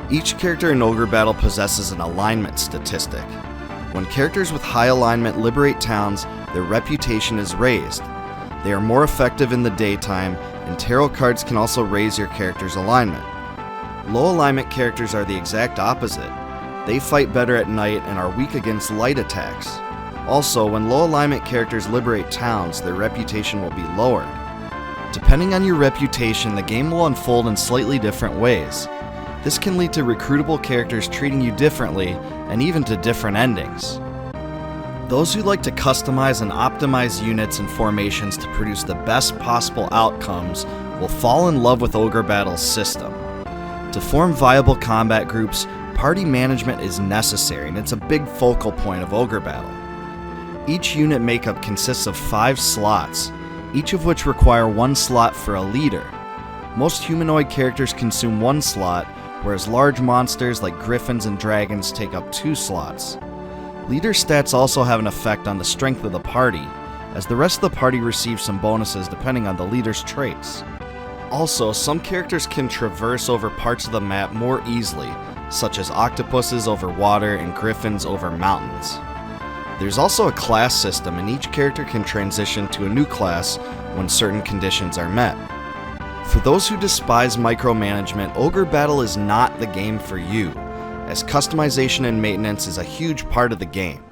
Each character in Ogre Battle possesses an alignment statistic. When characters with high alignment liberate towns, their reputation is raised. They are more effective in the daytime, and tarot cards can also raise your character's alignment. Low alignment characters are the exact opposite. They fight better at night and are weak against light attacks. Also, when low alignment characters liberate towns, their reputation will be lowered. Depending on your reputation, the game will unfold in slightly different ways. This can lead to recruitable characters treating you differently, and even to different endings. Those who like to customize and optimize units and formations to produce the best possible outcomes will fall in love with Ogre Battle's system. To form viable combat groups, party management is necessary, and it's a big focal point of Ogre Battle. Each unit makeup consists of 5 slots, each of which require 1 slot for a leader. Most humanoid characters consume 1 slot, whereas large monsters like griffins and dragons take up 2 slots. Leader stats also have an effect on the strength of the party, as the rest of the party receives some bonuses depending on the leader's traits. Also, some characters can traverse over parts of the map more easily, such as octopuses over water and griffins over mountains. There's also a class system, and each character can transition to a new class when certain conditions are met. For those who despise micromanagement, Ogre Battle is not the game for you, as customization and maintenance is a huge part of the game.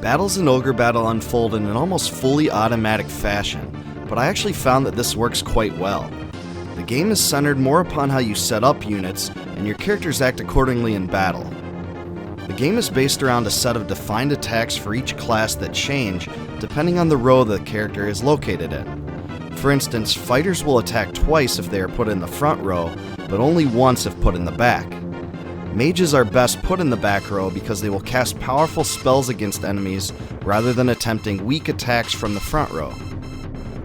Battles in Ogre Battle unfold in an almost fully automatic fashion, but I actually found that this works quite well. The game is centered more upon how you set up units, and your characters act accordingly in battle. The game is based around a set of defined attacks for each class that change depending on the row the character is located in. For instance, fighters will attack twice if they are put in the front row, but only once if put in the back. Mages are best put in the back row because they will cast powerful spells against enemies rather than attempting weak attacks from the front row.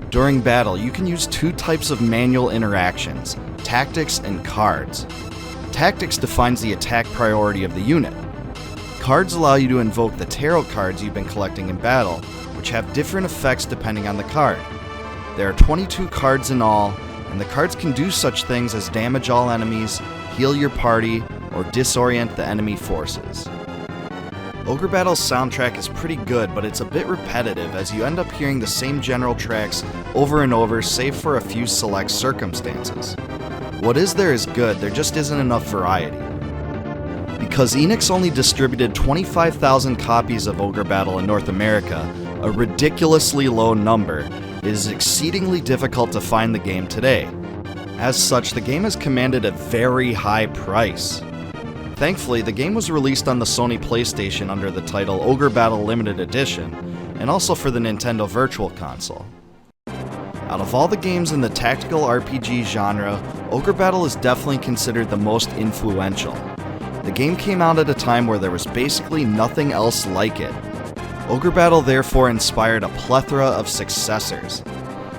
During battle, you can use 2 types of manual interactions, tactics and cards. Tactics defines the attack priority of the unit. Cards allow you to invoke the tarot cards you've been collecting in battle, which have different effects depending on the card. There are 22 cards in all, and the cards can do such things as damage all enemies, heal your party, or disorient the enemy forces. Ogre Battle's soundtrack is pretty good, but it's a bit repetitive as you end up hearing the same general tracks over and over, save for a few select circumstances. What is there is good, there just isn't enough variety. Because Enix only distributed 25,000 copies of Ogre Battle in North America, a ridiculously low number, it is exceedingly difficult to find the game today. As such, the game has commanded a very high price. Thankfully, the game was released on the Sony PlayStation under the title Ogre Battle Limited Edition, and also for the Nintendo Virtual Console. Out of all the games in the tactical RPG genre, Ogre Battle is definitely considered the most influential. The game came out at a time where there was basically nothing else like it. Ogre Battle therefore inspired a plethora of successors.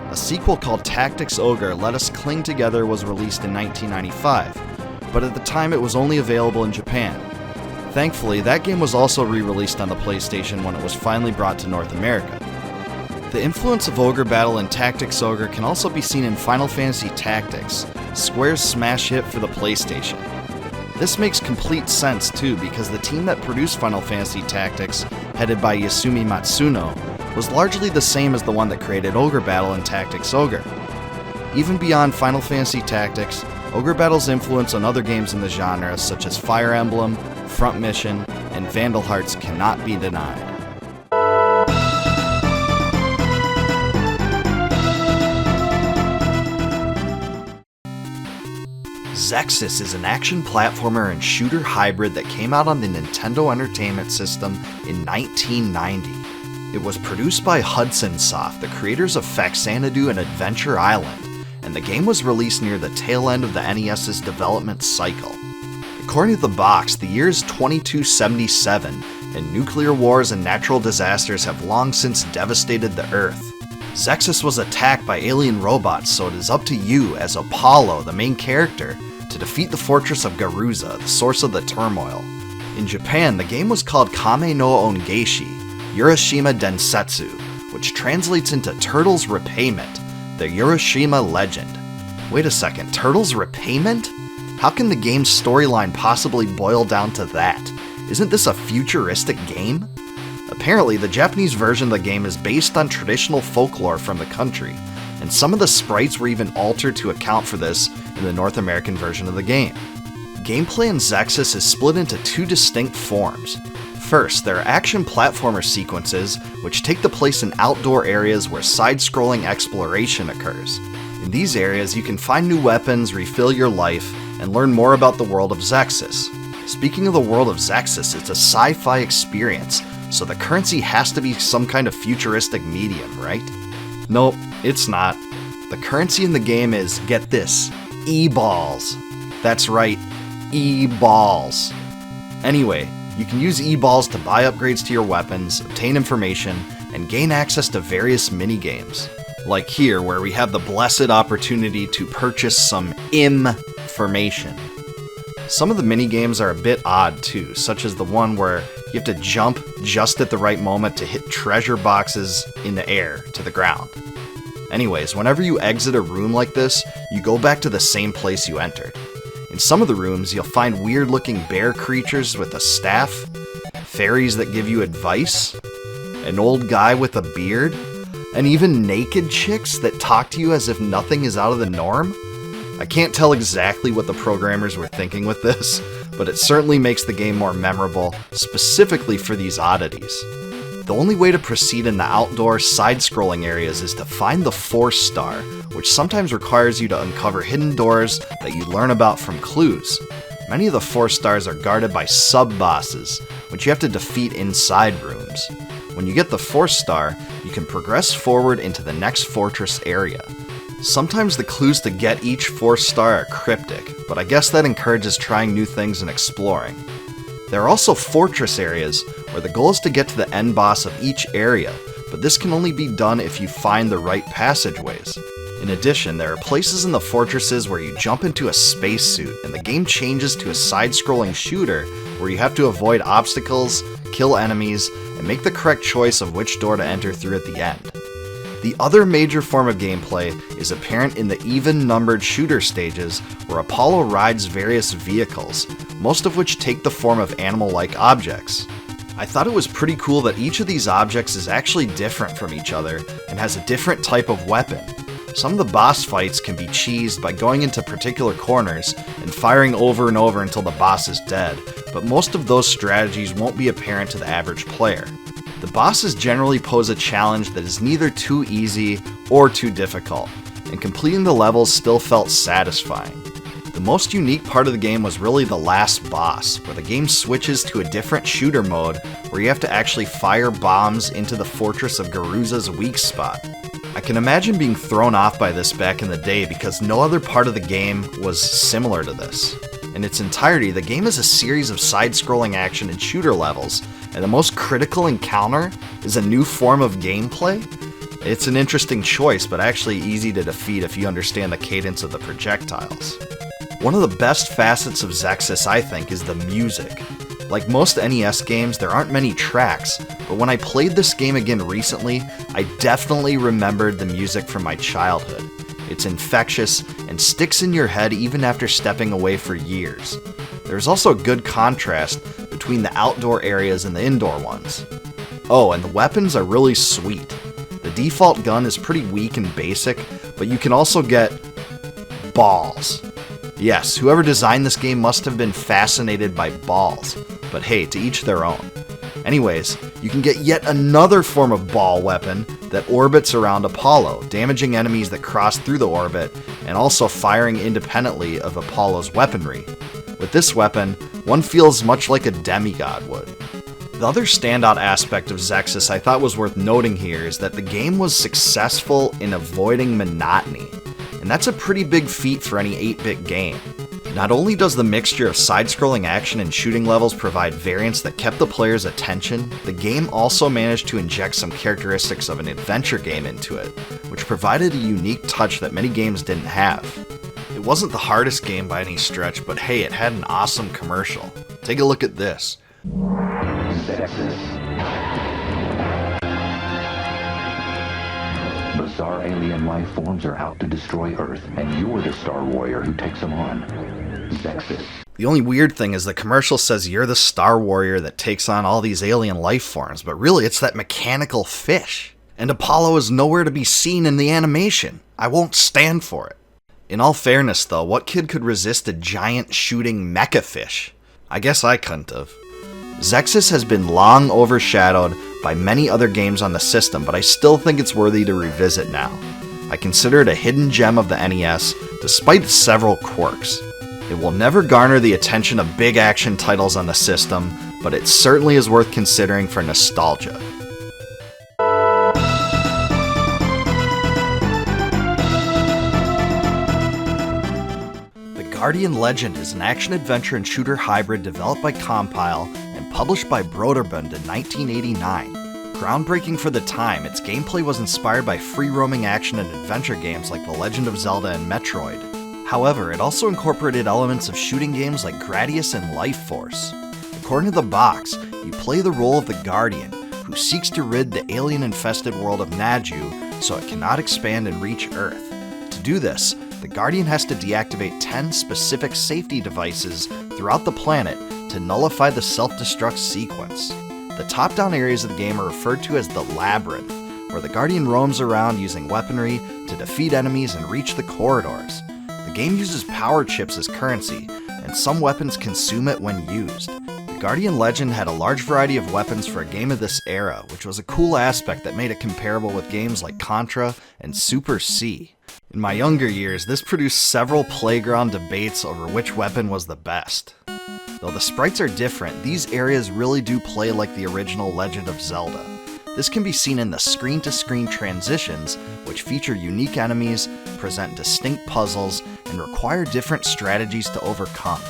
A sequel called Tactics Ogre Let Us Cling Together was released in 1995, but at the time it was only available in Japan. Thankfully, that game was also re-released on the PlayStation when it was finally brought to North America. The influence of Ogre Battle and Tactics Ogre can also be seen in Final Fantasy Tactics, Square's smash hit for the PlayStation. This makes complete sense too, because the team that produced Final Fantasy Tactics, headed by Yasumi Matsuno, was largely the same as the one that created Ogre Battle and Tactics Ogre. Even beyond Final Fantasy Tactics, Ogre Battle's influence on other games in the genre such as Fire Emblem, Front Mission, and Vandal Hearts cannot be denied. Xexyz is an action platformer and shooter hybrid that came out on the Nintendo Entertainment System in 1990. It was produced by Hudson Soft, the creators of Faxanadu and Adventure Island, and the game was released near the tail end of the NES's development cycle. According to the box, the year is 2277, and nuclear wars and natural disasters have long since devastated the Earth. Xexyz was attacked by alien robots, so it is up to you, as Apollo, the main character, to defeat the fortress of Garuza, the source of the turmoil. In Japan, the game was called Kame no Ongeshi, Urashima Densetsu, which translates into Turtles' Repayment, the Urashima Legend. Wait a second, Turtles' Repayment? How can the game's storyline possibly boil down to that? Isn't this a futuristic game? Apparently, the Japanese version of the game is based on traditional folklore from the country, and some of the sprites were even altered to account for this in the North American version of the game. Gameplay in Xexyz is split into two distinct forms. First, there are action platformer sequences, which take the place in outdoor areas where side-scrolling exploration occurs. In these areas, you can find new weapons, refill your life, and learn more about the world of Xexyz. Speaking of the world of Xexyz, it's a sci-fi experience, so the currency has to be some kind of futuristic medium, right? Nope, it's not. The currency in the game is, get this, E-balls. That's right, E-balls. Anyway, you can use E-balls to buy upgrades to your weapons, obtain information, and gain access to various minigames. Like here, where we have the blessed opportunity to purchase some information. Some of the minigames are a bit odd too, such as the one where you have to jump just at the right moment to hit treasure boxes in the air to the ground. Anyways, whenever you exit a room like this, you go back to the same place you entered. In some of the rooms, you'll find weird-looking bear creatures with a staff, fairies that give you advice, an old guy with a beard, and even naked chicks that talk to you as if nothing is out of the norm. I can't tell exactly what the programmers were thinking with this, but it certainly makes the game more memorable, specifically for these oddities. The only way to proceed in the outdoor, side-scrolling areas is to find the Force Star, which sometimes requires you to uncover hidden doors that you learn about from clues. Many of the Force Stars are guarded by sub-bosses, which you have to defeat inside rooms. When you get the Force Star, you can progress forward into the next fortress area. Sometimes the clues to get each Force Star are cryptic, but I guess that encourages trying new things and exploring. There are also fortress areas, where the goal is to get to the end boss of each area, but this can only be done if you find the right passageways. In addition, there are places in the fortresses where you jump into a spacesuit, and the game changes to a side-scrolling shooter where you have to avoid obstacles, kill enemies, and make the correct choice of which door to enter through at the end. The other major form of gameplay is apparent in the even-numbered shooter stages where Apollo rides various vehicles, most of which take the form of animal-like objects. I thought it was pretty cool that each of these objects is actually different from each other and has a different type of weapon. Some of the boss fights can be cheesed by going into particular corners and firing over and over until the boss is dead, but most of those strategies won't be apparent to the average player. The bosses generally pose a challenge that is neither too easy or too difficult, and completing the levels still felt satisfying. The most unique part of the game was really the last boss, where the game switches to a different shooter mode where you have to actually fire bombs into the fortress of Garuza's weak spot. I can imagine being thrown off by this back in the day because no other part of the game was similar to this. In its entirety, the game is a series of side-scrolling action and shooter levels, and the most critical encounter is a new form of gameplay. It's an interesting choice, but actually easy to defeat if you understand the cadence of the projectiles. One of the best facets of Xexyz, I think, is the music. Like most NES games, there aren't many tracks, but when I played this game again recently, I definitely remembered the music from my childhood. It's infectious and sticks in your head even after stepping away for years. There's also a good contrast between the outdoor areas and the indoor ones. Oh, and the weapons are really sweet. The default gun is pretty weak and basic, but you can also get balls. Yes, whoever designed this game must have been fascinated by balls, but hey, to each their own. Anyways, you can get yet another form of ball weapon that orbits around Apollo, damaging enemies that cross through the orbit, and also firing independently of Apollo's weaponry. With this weapon, one feels much like a demigod would. The other standout aspect of Xexyz I thought was worth noting here is that the game was successful in avoiding monotony, and that's a pretty big feat for any 8-bit game. Not only does the mixture of side-scrolling action and shooting levels provide variance that kept the player's attention, the game also managed to inject some characteristics of an adventure game into it, which provided a unique touch that many games didn't have. It wasn't the hardest game by any stretch, but hey, it had an awesome commercial. Take a look at this. Bizarre alien life forms are out to destroy Earth, and you're the Star Warrior who takes them on. Xexyz. The only weird thing is the commercial says you're the Star Warrior that takes on all these alien life forms, but really it's that mechanical fish. And Apollo is nowhere to be seen in the animation. I won't stand for it. In all fairness though, what kid could resist a giant shooting mecha fish? I guess I couldn't have. Xexyz has been long overshadowed by many other games on the system, but I still think it's worthy to revisit now. I consider it a hidden gem of the NES, despite its several quirks. It will never garner the attention of big action titles on the system, but it certainly is worth considering for nostalgia. The Guardian Legend is an action-adventure and shooter hybrid developed by Compile and published by Broderbund in 1989. Groundbreaking for the time, its gameplay was inspired by free-roaming action and adventure games like The Legend of Zelda and Metroid. However, it also incorporated elements of shooting games like Gradius and Life Force. According to the box, you play the role of the Guardian, who seeks to rid the alien-infested world of Naju so it cannot expand and reach Earth. To do this, the Guardian has to deactivate 10 specific safety devices throughout the planet to nullify the self-destruct sequence. The top-down areas of the game are referred to as the Labyrinth, where the Guardian roams around using weaponry to defeat enemies and reach the corridors. The game uses power chips as currency, and some weapons consume it when used. The Guardian Legend had a large variety of weapons for a game of this era, which was a cool aspect that made it comparable with games like Contra and Super C. In my younger years, this produced several playground debates over which weapon was the best. Though the sprites are different, these areas really do play like the original Legend of Zelda. This can be seen in the screen-to-screen transitions, which feature unique enemies, present distinct puzzles, and require different strategies to overcome.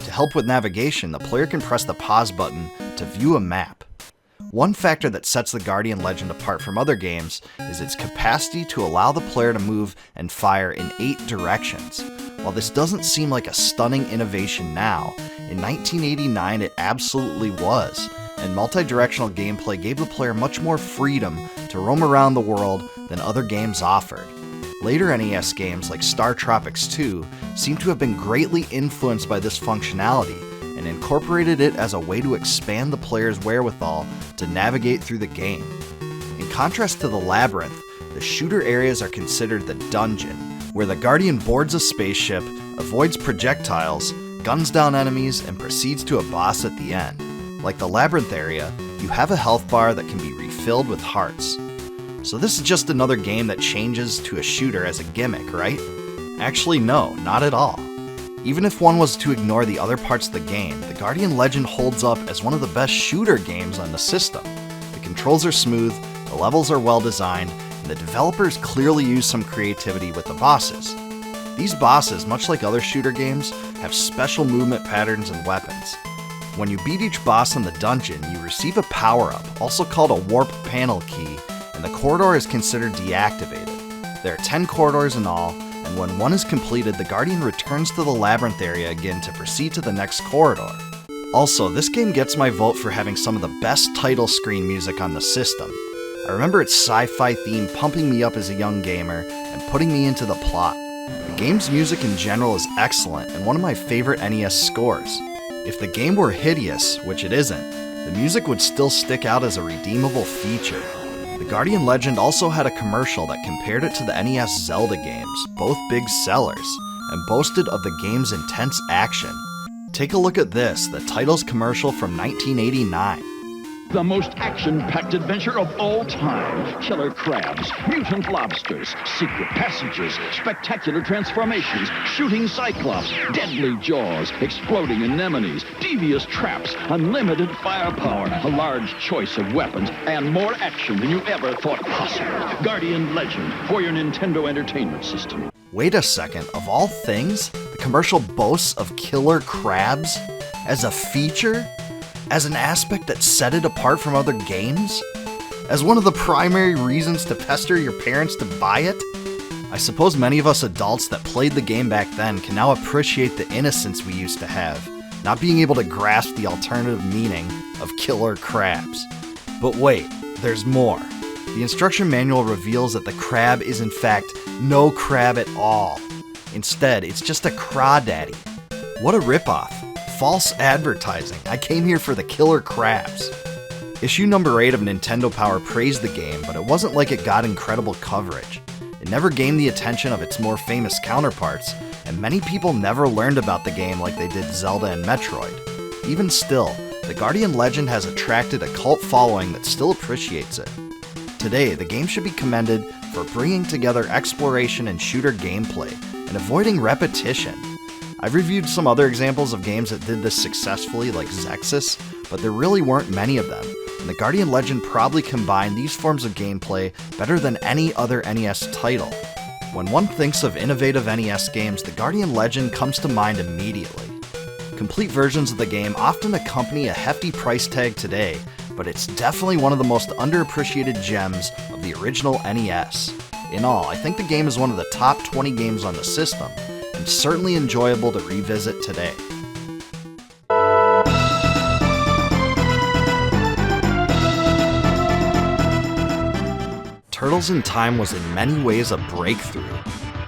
To help with navigation, the player can press the pause button to view a map. One factor that sets the Guardian Legend apart from other games is its capacity to allow the player to move and fire in 8 directions. While this doesn't seem like a stunning innovation now, in 1989 it absolutely was, and multi-directional gameplay gave the player much more freedom to roam around the world than other games offered. Later NES games like Star Tropics 2 seem to have been greatly influenced by this functionality and incorporated it as a way to expand the player's wherewithal to navigate through the game. In contrast to the Labyrinth, the shooter areas are considered the dungeon, where the Guardian boards a spaceship, avoids projectiles, guns down enemies, and proceeds to a boss at the end. Like the Labyrinth area, you have a health bar that can be refilled with hearts. So this is just another game that changes to a shooter as a gimmick, right? Actually no, not at all. Even if one was to ignore the other parts of the game, the Guardian Legend holds up as one of the best shooter games on the system. The controls are smooth, the levels are well designed, and the developers clearly used some creativity with the bosses. These bosses, much like other shooter games, have special movement patterns and weapons. When you beat each boss in the dungeon, you receive a power-up, also called a warp panel key, and the corridor is considered deactivated. There are 10 corridors in all, and when one is completed, the Guardian returns to the labyrinth area again to proceed to the next corridor. Also, this game gets my vote for having some of the best title screen music on the system. I remember its sci-fi theme pumping me up as a young gamer and putting me into the plot. The game's music in general is excellent and one of my favorite NES scores. If the game were hideous, which it isn't, the music would still stick out as a redeemable feature. The Guardian Legend also had a commercial that compared it to the NES Zelda games, both big sellers, and boasted of the game's intense action. Take a look at this, the title's commercial from 1989. The most action-packed adventure of all time. Killer crabs, mutant lobsters, secret passages, spectacular transformations, shooting cyclops, deadly jaws, exploding anemones, devious traps, unlimited firepower, a large choice of weapons, and more action than you ever thought possible. Guardian Legend for your Nintendo Entertainment System. Wait a second, of all things, the commercial boasts of killer crabs as a feature? As an aspect that set it apart from other games? As one of the primary reasons to pester your parents to buy it? I suppose many of us adults that played the game back then can now appreciate the innocence we used to have, not being able to grasp the alternative meaning of killer crabs. But wait, there's more. The instruction manual reveals that the crab is in fact no crab at all. Instead, it's just a crawdaddy. What a ripoff. False advertising. I came here for the killer crabs. Issue number 8 of Nintendo Power praised the game, but it wasn't like it got incredible coverage. It never gained the attention of its more famous counterparts, and many people never learned about the game like they did Zelda and Metroid. Even still, the Guardian Legend has attracted a cult following that still appreciates it. Today, the game should be commended for bringing together exploration and shooter gameplay, and avoiding repetition. I've reviewed some other examples of games that did this successfully, like Xexyz, but there really weren't many of them, and the Guardian Legend probably combined these forms of gameplay better than any other NES title. When one thinks of innovative NES games, the Guardian Legend comes to mind immediately. Complete versions of the game often accompany a hefty price tag today, but it's definitely one of the most underappreciated gems of the original NES. In all, I think the game is one of the top 20 games on the system, and certainly enjoyable to revisit today. Turtles in Time was in many ways a breakthrough.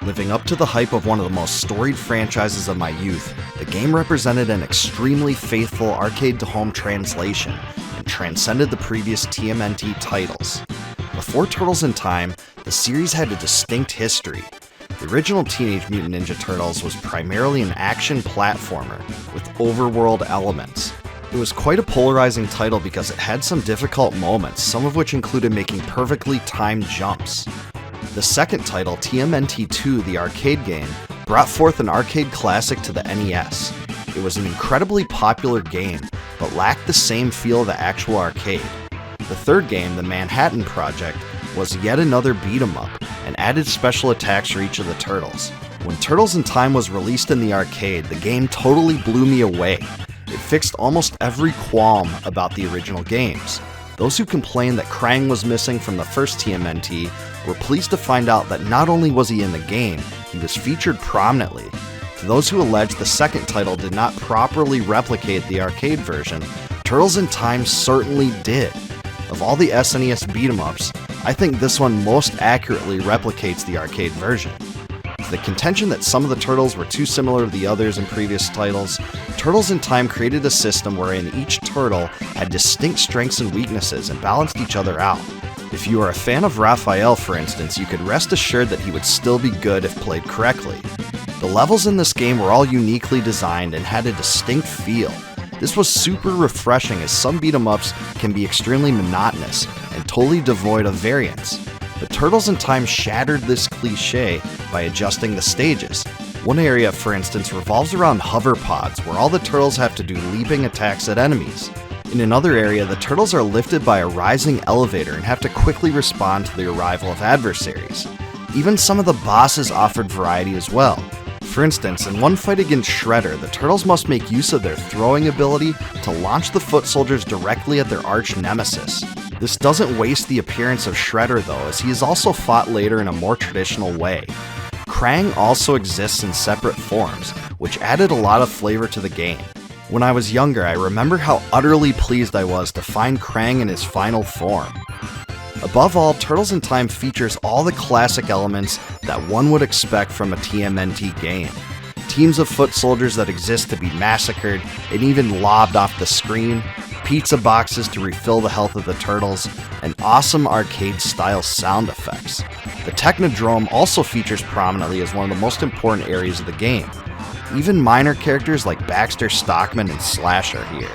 Living up to the hype of one of the most storied franchises of my youth, the game represented an extremely faithful arcade-to-home translation and transcended the previous TMNT titles. Before Turtles in Time, the series had a distinct history. The original Teenage Mutant Ninja Turtles was primarily an action platformer with overworld elements. It was quite a polarizing title because it had some difficult moments, some of which included making perfectly timed jumps. The second title, TMNT 2, the arcade game, brought forth an arcade classic to the NES. It was an incredibly popular game, but lacked the same feel of the actual arcade. The third game, the Manhattan Project, was yet another beat-em-up, and added special attacks for each of the turtles. When Turtles in Time was released in the arcade, the game totally blew me away. It fixed almost every qualm about the original games. Those who complained that Krang was missing from the first TMNT were pleased to find out that not only was he in the game, he was featured prominently. To those who alleged the second title did not properly replicate the arcade version, Turtles in Time certainly did. Of all the SNES beat-em-ups, I think this one most accurately replicates the arcade version. The contention that some of the turtles were too similar to the others in previous titles, Turtles in Time created a system wherein each turtle had distinct strengths and weaknesses and balanced each other out. If you are a fan of Raphael, for instance, you could rest assured that he would still be good if played correctly. The levels in this game were all uniquely designed and had a distinct feel. This was super refreshing as some beat-em-ups can be extremely monotonous and totally devoid of variance. But Turtles in Time shattered this cliche by adjusting the stages. One area, for instance, revolves around hover pods, where all the turtles have to do leaping attacks at enemies. In another area, the turtles are lifted by a rising elevator and have to quickly respond to the arrival of adversaries. Even some of the bosses offered variety as well. For instance, in one fight against Shredder, the turtles must make use of their throwing ability to launch the foot soldiers directly at their arch nemesis. This doesn't waste the appearance of Shredder though, as he is also fought later in a more traditional way. Krang also exists in separate forms, which added a lot of flavor to the game. When I was younger, I remember how utterly pleased I was to find Krang in his final form. Above all, Turtles in Time features all the classic elements that one would expect from a TMNT game. Teams of foot soldiers that exist to be massacred and even lobbed off the screen, pizza boxes to refill the health of the turtles, and awesome arcade-style sound effects. The Technodrome also features prominently as one of the most important areas of the game. Even minor characters like Baxter Stockman and Slash are here.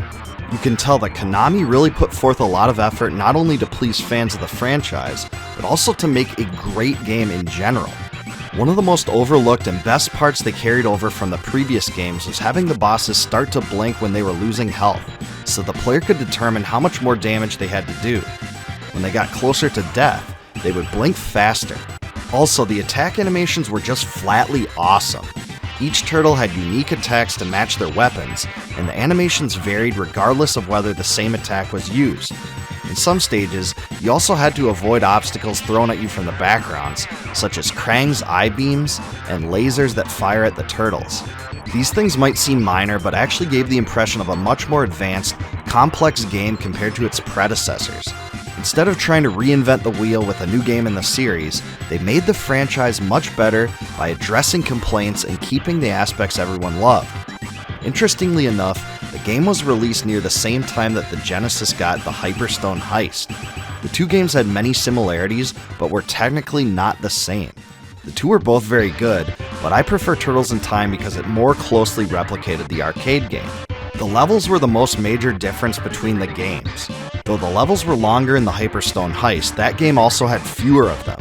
You can tell that Konami really put forth a lot of effort not only to please fans of the franchise, but also to make a great game in general. One of the most overlooked and best parts they carried over from the previous games was having the bosses start to blink when they were losing health, so the player could determine how much more damage they had to do. When they got closer to death, they would blink faster. Also, the attack animations were just flatly awesome. Each turtle had unique attacks to match their weapons, and the animations varied regardless of whether the same attack was used. In some stages, you also had to avoid obstacles thrown at you from the backgrounds, such as Krang's eye beams and lasers that fire at the turtles. These things might seem minor, but actually gave the impression of a much more advanced, complex game compared to its predecessors. Instead of trying to reinvent the wheel with a new game in the series, they made the franchise much better by addressing complaints and keeping the aspects everyone loved. Interestingly enough, the game was released near the same time that the Genesis got the Hyperstone Heist. The two games had many similarities, but were technically not the same. The two were both very good, but I prefer Turtles in Time because it more closely replicated the arcade game. The levels were the most major difference between the games. Though the levels were longer in the Hyperstone Heist, that game also had fewer of them.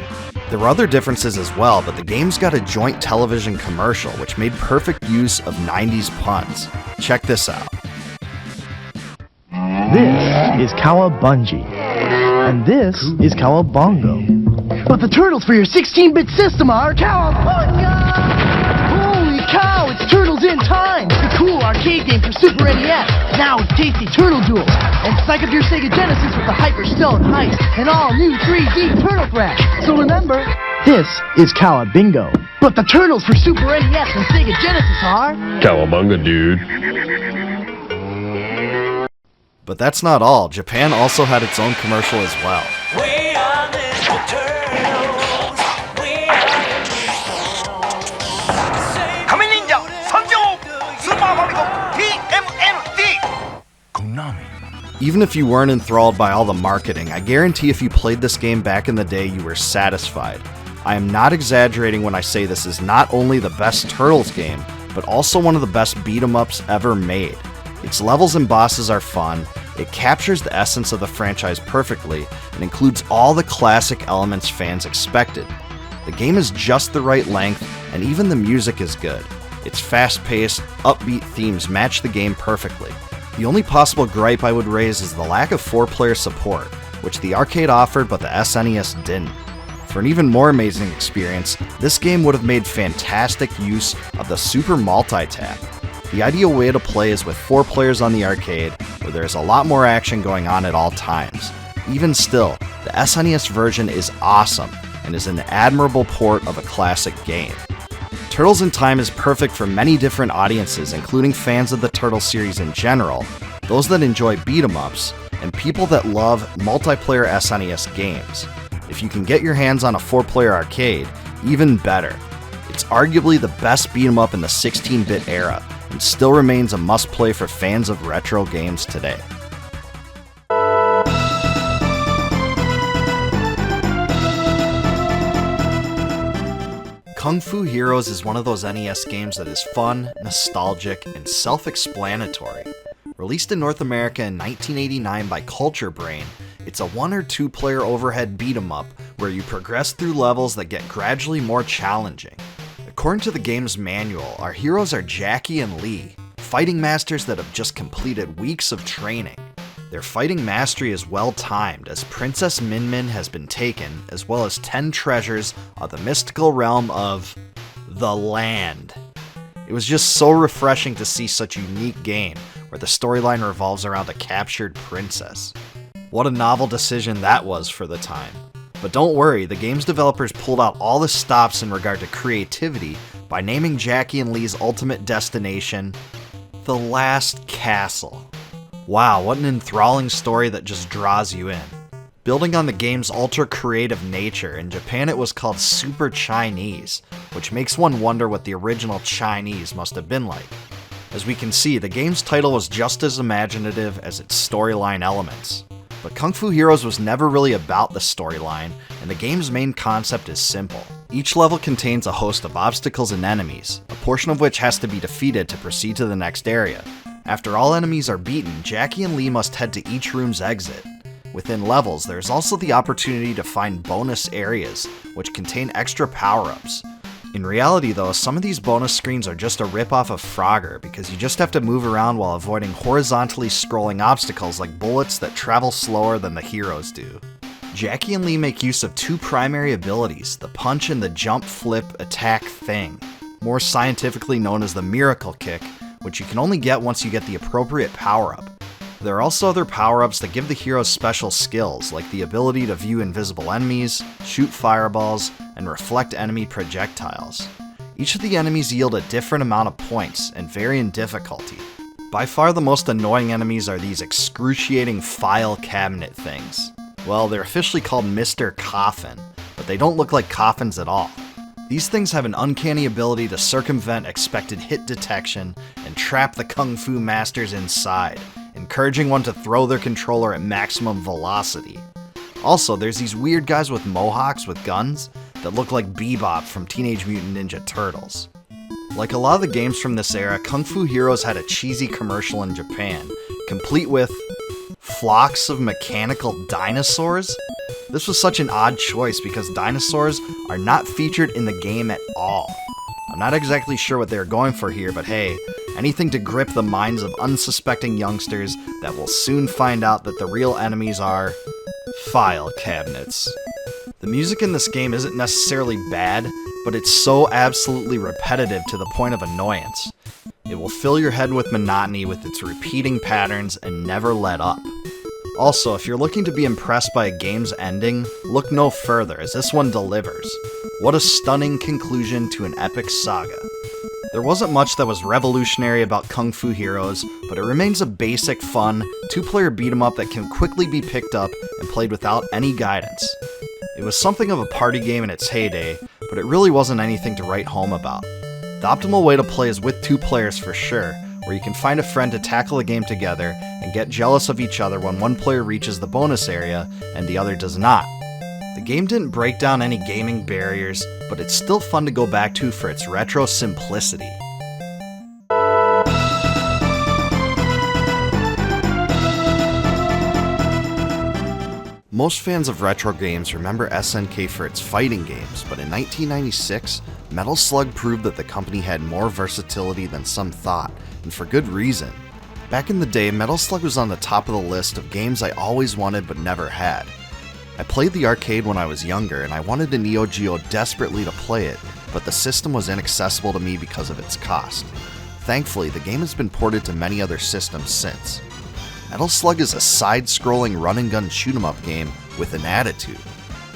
There were other differences as well, but the games got a joint television commercial, which made perfect use of 90s puns. Check this out. This is Cowabungie, and this is Cowabungo. But the turtles for your 16-bit system are Cowabunga! Holy cow, it's Turtles in Time! The cool arcade game for Super NES. Now with tasty turtle duels. And psych up your Sega Genesis with the Hyperstone Heist and all new 3D Turtle Thresh. So remember, this is Cowabungo. But the turtles for Super NES and Sega Genesis are Cowabunga, dude. But that's not all. Japan also had its own commercial as well. We are Ninja Turtles. We are仮面忍者参上スーパーファミコン TMNT Konami. Even if you weren't enthralled by all the marketing, I guarantee if you played this game back in the day, you were satisfied. I am not exaggerating when I say this is not only the best Turtles game, but also one of the best beat-em-ups ever made. Its levels and bosses are fun, it captures the essence of the franchise perfectly, and includes all the classic elements fans expected. The game is just the right length, and even the music is good. Its fast-paced, upbeat themes match the game perfectly. The only possible gripe I would raise is the lack of 4-player support, which the arcade offered but the SNES didn't. For an even more amazing experience, this game would have made fantastic use of the Super Multi-Tap. The ideal way to play is with 4 players on the arcade, where there is a lot more action going on at all times. Even still, the SNES version is awesome, and is an admirable port of a classic game. Turtles in Time is perfect for many different audiences, including fans of the Turtles series in general, those that enjoy beat-em-ups, and people that love multiplayer SNES games. If you can get your hands on a 4-player arcade, even better. It's arguably the best beat-em-up in the 16-bit era, and still remains a must-play for fans of retro games today. Kung Fu Heroes is one of those NES games that is fun, nostalgic, and self-explanatory. Released in North America in 1989 by Culture Brain, it's a 1 or 2 player overhead beat-em-up where you progress through levels that get gradually more challenging. According to the game's manual, our heroes are Jackie and Lee, fighting masters that have just completed weeks of training. Their fighting mastery is well timed, as Princess Min Min has been taken, as well as 10 treasures of the mystical realm of the land. It was just so refreshing to see such a unique game, where the storyline revolves around a captured princess. What a novel decision that was for the time. But don't worry, the game's developers pulled out all the stops in regard to creativity by naming Jackie and Lee's ultimate destination, The Last Castle. Wow, what an enthralling story that just draws you in. Building on the game's ultra-creative nature, in Japan it was called Super Chinese, which makes one wonder what the original Chinese must have been like. As we can see, the game's title was just as imaginative as its storyline elements. But Kung Fu Heroes was never really about the storyline, and the game's main concept is simple. Each level contains a host of obstacles and enemies, a portion of which has to be defeated to proceed to the next area. After all enemies are beaten, Jackie and Lee must head to each room's exit. Within levels, there is also the opportunity to find bonus areas, which contain extra power-ups. In reality though, some of these bonus screens are just a rip-off of Frogger, because you just have to move around while avoiding horizontally scrolling obstacles like bullets that travel slower than the heroes do. Jackie and Lee make use of two primary abilities, the punch and the jump flip attack thing, more scientifically known as the miracle kick, which you can only get once you get the appropriate power-up. There are also other power-ups that give the heroes special skills, like the ability to view invisible enemies, shoot fireballs, and reflect enemy projectiles. Each of the enemies yield a different amount of points, and vary in difficulty. By far the most annoying enemies are these excruciating file cabinet things. Well, they're officially called Mr. Coffin, but they don't look like coffins at all. These things have an uncanny ability to circumvent expected hit detection and trap the Kung Fu masters inside, encouraging one to throw their controller at maximum velocity. Also, there's these weird guys with mohawks with guns that look like Bebop from Teenage Mutant Ninja Turtles. Like a lot of the games from this era, Kung Fu Heroes had a cheesy commercial in Japan, complete with flocks of mechanical dinosaurs? This was such an odd choice because dinosaurs are not featured in the game at all. I'm not exactly sure what they're going for here, but hey, anything to grip the minds of unsuspecting youngsters that will soon find out that the real enemies are file cabinets. The music in this game isn't necessarily bad, but it's so absolutely repetitive to the point of annoyance. It will fill your head with monotony with its repeating patterns and never let up. Also, if you're looking to be impressed by a game's ending, look no further, as this one delivers. What a stunning conclusion to an epic saga. There wasn't much that was revolutionary about Kung Fu Heroes, but it remains a basic, fun, two-player beat-em-up that can quickly be picked up and played without any guidance. It was something of a party game in its heyday, but it really wasn't anything to write home about. The optimal way to play is with two players for sure, where you can find a friend to tackle the game together and get jealous of each other when one player reaches the bonus area and the other does not. The game didn't break down any gaming barriers, but it's still fun to go back to for its retro simplicity. Most fans of retro games remember SNK for its fighting games, but in 1996, Metal Slug proved that the company had more versatility than some thought, and for good reason. Back in the day, Metal Slug was on the top of the list of games I always wanted but never had. I played the arcade when I was younger, and I wanted a Neo Geo desperately to play it, but the system was inaccessible to me because of its cost. Thankfully, the game has been ported to many other systems since. Metal Slug is a side-scrolling run-and-gun shoot-'em-up game with an attitude.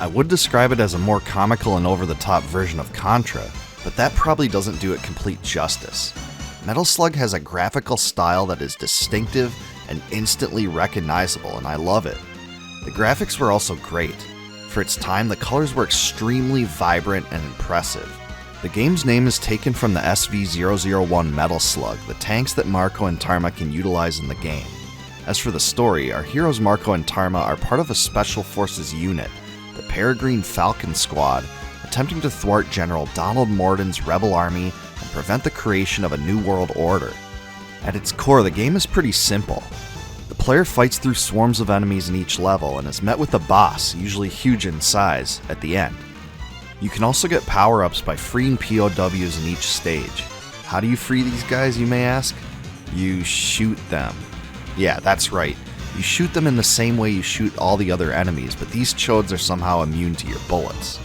I would describe it as a more comical and over-the-top version of Contra, but that probably doesn't do it complete justice. Metal Slug has a graphical style that is distinctive and instantly recognizable, and I love it. The graphics were also great. For its time, the colors were extremely vibrant and impressive. The game's name is taken from the SV-001 Metal Slug, the tanks that Marco and Tarma can utilize in the game. As for the story, our heroes Marco and Tarma are part of a Special Forces unit, the Peregrine Falcon Squad, attempting to thwart General Donald Morden's rebel army and prevent the creation of a new world order. At its core, the game is pretty simple. The player fights through swarms of enemies in each level and is met with a boss, usually huge in size, at the end. You can also get power-ups by freeing POWs in each stage. How do you free these guys, you may ask? You shoot them. Yeah, that's right. You You shoot them in the same way you shoot all the other enemies, but these chodes are somehow immune to your bullets.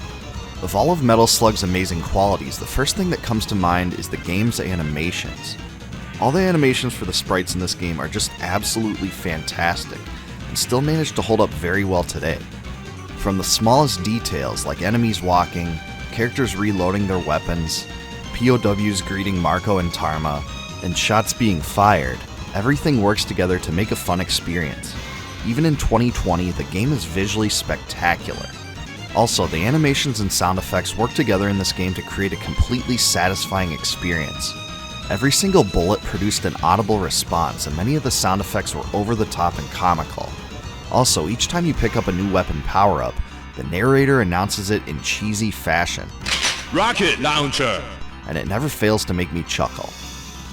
Of all of Metal Slug's amazing qualities, the first thing that comes to mind is the game's animations. All the animations for the sprites in this game are just absolutely fantastic, and still manage to hold up very well today. From the smallest details, like enemies walking, characters reloading their weapons, POWs greeting Marco and Tarma, and shots being fired, everything works together to make a fun experience. Even in 2020, the game is visually spectacular. Also, the animations and sound effects work together in this game to create a completely satisfying experience. Every single bullet produced an audible response, and many of the sound effects were over the top and comical. Also, each time you pick up a new weapon power-up, the narrator announces it in cheesy fashion. Rocket launcher! And it never fails to make me chuckle.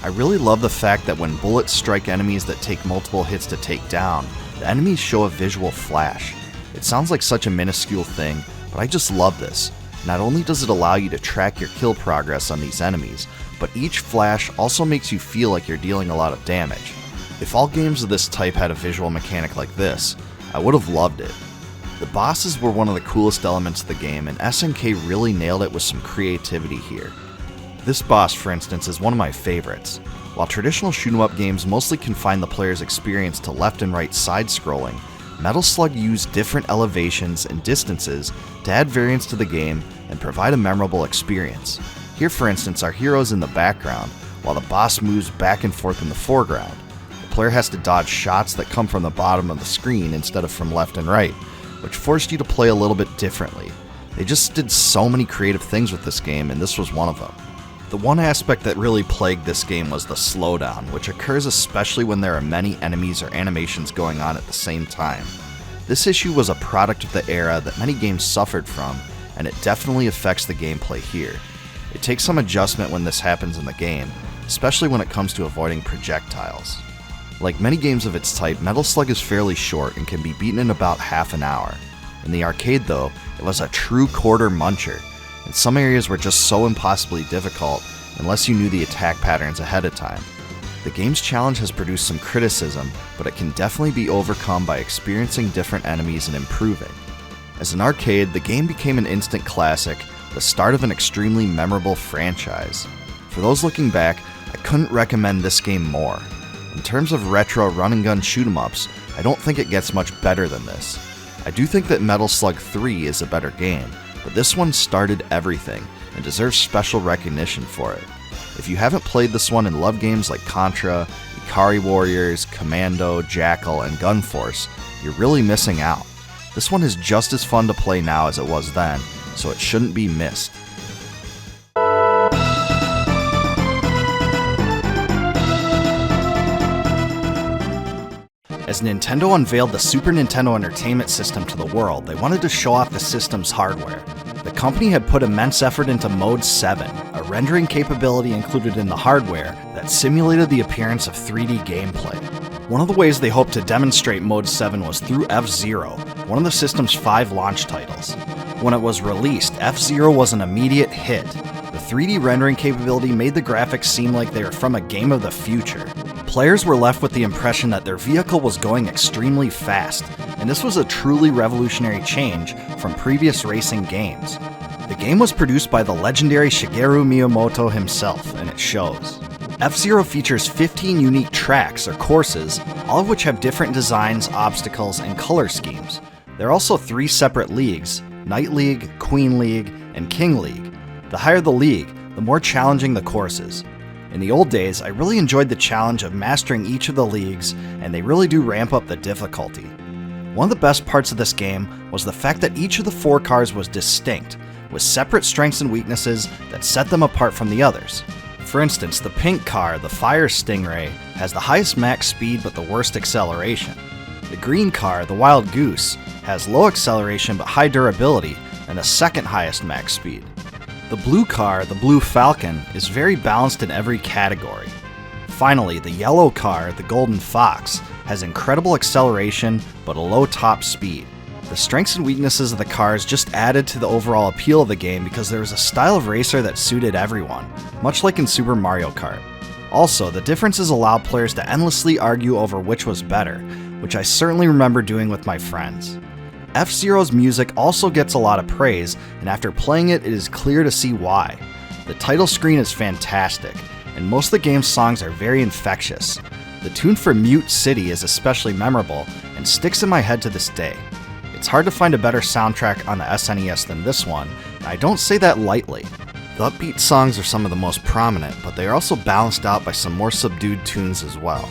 I really love the fact that when bullets strike enemies that take multiple hits to take down, the enemies show a visual flash. It sounds like such a minuscule thing, but I just love this. Not only does it allow you to track your kill progress on these enemies, but each flash also makes you feel like you're dealing a lot of damage. If all games of this type had a visual mechanic like this, I would have loved it. The bosses were one of the coolest elements of the game, and SNK really nailed it with some creativity here. This boss, for instance, is one of my favorites. While traditional shoot-'em-up games mostly confine the player's experience to left and right side-scrolling, Metal Slug used different elevations and distances to add variance to the game and provide a memorable experience. Here, for instance, our hero is in the background, while the boss moves back and forth in the foreground. The player has to dodge shots that come from the bottom of the screen instead of from left and right, which forced you to play a little bit differently. They just did so many creative things with this game, and this was one of them. The one aspect that really plagued this game was the slowdown, which occurs especially when there are many enemies or animations going on at the same time. This issue was a product of the era that many games suffered from, and it definitely affects the gameplay here. It takes some adjustment when this happens in the game, especially when it comes to avoiding projectiles. Like many games of its type, Metal Slug is fairly short and can be beaten in about half an hour. In the arcade though, it was a true quarter muncher, and some areas were just so impossibly difficult unless you knew the attack patterns ahead of time. The game's challenge has produced some criticism, but it can definitely be overcome by experiencing different enemies and improving. As an arcade, the game became an instant classic, the start of an extremely memorable franchise. For those looking back, I couldn't recommend this game more. In terms of retro run-and-gun shoot-'em-ups, I don't think it gets much better than this. I do think that Metal Slug 3 is a better game, but this one started everything, and deserves special recognition for it. If you haven't played this one and love games like Contra, Ikari Warriors, Commando, Jackal, and Gunforce, you're really missing out. This one is just as fun to play now as it was then, so it shouldn't be missed. As Nintendo unveiled the Super Nintendo Entertainment System to the world, they wanted to show off the system's hardware. The company had put immense effort into Mode 7, a rendering capability included in the hardware that simulated the appearance of 3D gameplay. One of the ways they hoped to demonstrate Mode 7 was through F-Zero, one of the system's 5 launch titles. When it was released, F-Zero was an immediate hit. The 3D rendering capability made the graphics seem like they were from a game of the future. Players were left with the impression that their vehicle was going extremely fast, and this was a truly revolutionary change from previous racing games. The game was produced by the legendary Shigeru Miyamoto himself, and it shows. F-Zero features 15 unique tracks or courses, all of which have different designs, obstacles, and color schemes. There are also 3 separate leagues: Knight League, Queen League, and King League. The higher the league, the more challenging the courses. In the old days, I really enjoyed the challenge of mastering each of the leagues, and they really do ramp up the difficulty. One of the best parts of this game was the fact that each of the 4 cars was distinct, with separate strengths and weaknesses that set them apart from the others. For instance, the pink car, the Fire Stingray, has the highest max speed but the worst acceleration. The green car, the Wild Goose, has low acceleration but high durability and the second highest max speed. The blue car, the Blue Falcon, is very balanced in every category. Finally, the yellow car, the Golden Fox, has incredible acceleration but a low top speed. The strengths and weaknesses of the cars just added to the overall appeal of the game because there was a style of racer that suited everyone, much like in Super Mario Kart. Also, the differences allowed players to endlessly argue over which was better, which I certainly remember doing with my friends. F-Zero's music also gets a lot of praise, and after playing it is clear to see why. The title screen is fantastic, and most of the game's songs are very infectious. The tune for Mute City is especially memorable, and sticks in my head to this day. It's hard to find a better soundtrack on the SNES than this one, and I don't say that lightly. The upbeat songs are some of the most prominent, but they are also balanced out by some more subdued tunes as well.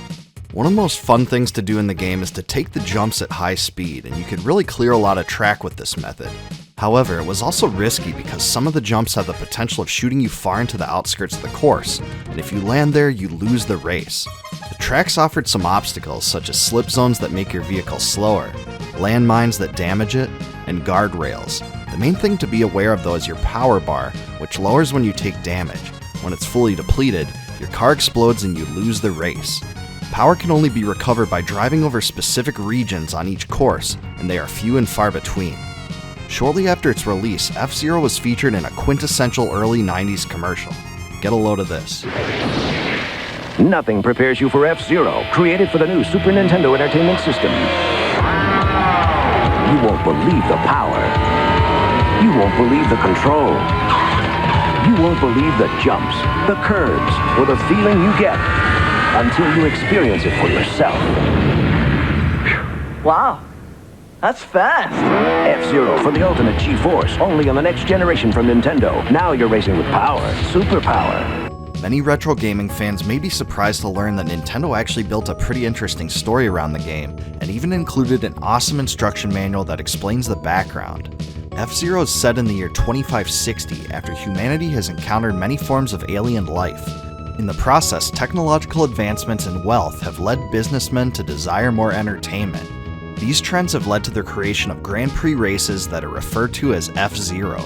One of the most fun things to do in the game is to take the jumps at high speed, and you could really clear a lot of track with this method. However, it was also risky because some of the jumps have the potential of shooting you far into the outskirts of the course, and if you land there, you lose the race. The tracks offered some obstacles, such as slip zones that make your vehicle slower, landmines that damage it, and guardrails. The main thing to be aware of though is your power bar, which lowers when you take damage. When it's fully depleted, your car explodes and you lose the race. Power can only be recovered by driving over specific regions on each course, and they are few and far between. Shortly after its release, F-Zero was featured in a quintessential early 90s commercial. Get a load of this. Nothing prepares you for F-Zero, created for the new Super Nintendo Entertainment System. You won't believe the power. You won't believe the control. You won't believe the jumps, the curves, or the feeling you get until you experience it for yourself. Wow, that's fast. F-Zero for the ultimate G-Force, only on the next generation from Nintendo. Now you're racing with power, superpower. Many retro gaming fans may be surprised to learn that Nintendo actually built a pretty interesting story around the game, and even included an awesome instruction manual that explains the background. F-Zero is set in the year 2560 after humanity has encountered many forms of alien life. In the process, technological advancements and wealth have led businessmen to desire more entertainment. These trends have led to the creation of Grand Prix races that are referred to as F-Zero.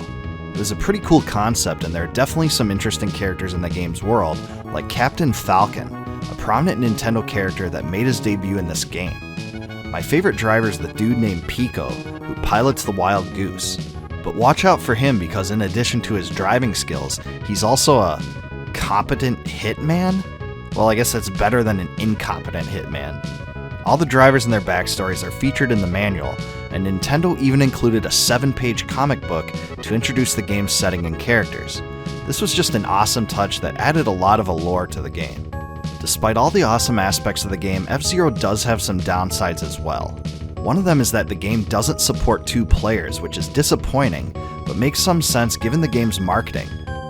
It was a pretty cool concept, and there are definitely some interesting characters in the game's world, like Captain Falcon, a prominent Nintendo character that made his debut in this game. My favorite driver is the dude named Pico, who pilots the Wild Goose. But watch out for him because in addition to his driving skills, he's also a competent hitman? Well, I guess that's better than an incompetent hitman. All the drivers and their backstories are featured in the manual, and Nintendo even included a 7-page comic book to introduce the game's setting and characters. This was just an awesome touch that added a lot of allure to the game. Despite all the awesome aspects of the game, F-Zero does have some downsides as well. One of them is that the game doesn't support 2 players, which is disappointing, but makes some sense given the game's marketing.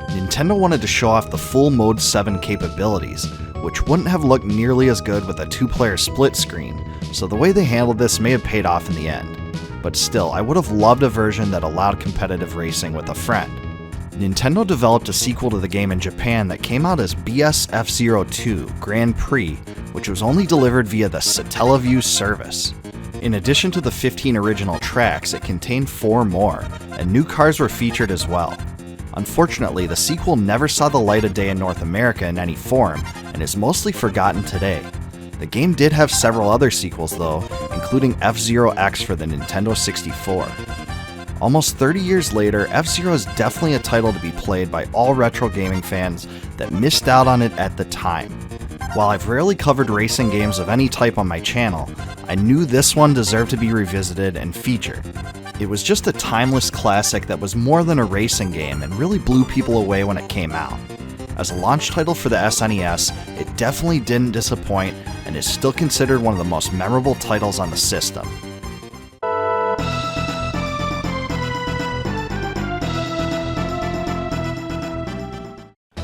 Nintendo wanted to show off the full Mode 7 capabilities, which wouldn't have looked nearly as good with a 2-player split screen, so the way they handled this may have paid off in the end. But still, I would have loved a version that allowed competitive racing with a friend. Nintendo developed a sequel to the game in Japan that came out as BS F-Zero II Grand Prix, which was only delivered via the Satellaview service. In addition to the 15 original tracks, it contained 4 more, and new cars were featured as well. Unfortunately, the sequel never saw the light of day in North America in any form, and is mostly forgotten today. The game did have several other sequels though, including F-Zero X for the Nintendo 64. Almost 30 years later, F-Zero is definitely a title to be played by all retro gaming fans that missed out on it at the time. While I've rarely covered racing games of any type on my channel, I knew this one deserved to be revisited and featured. It was just a timeless classic that was more than a racing game and really blew people away when it came out. As a launch title for the SNES, it definitely didn't disappoint and is still considered one of the most memorable titles on the system.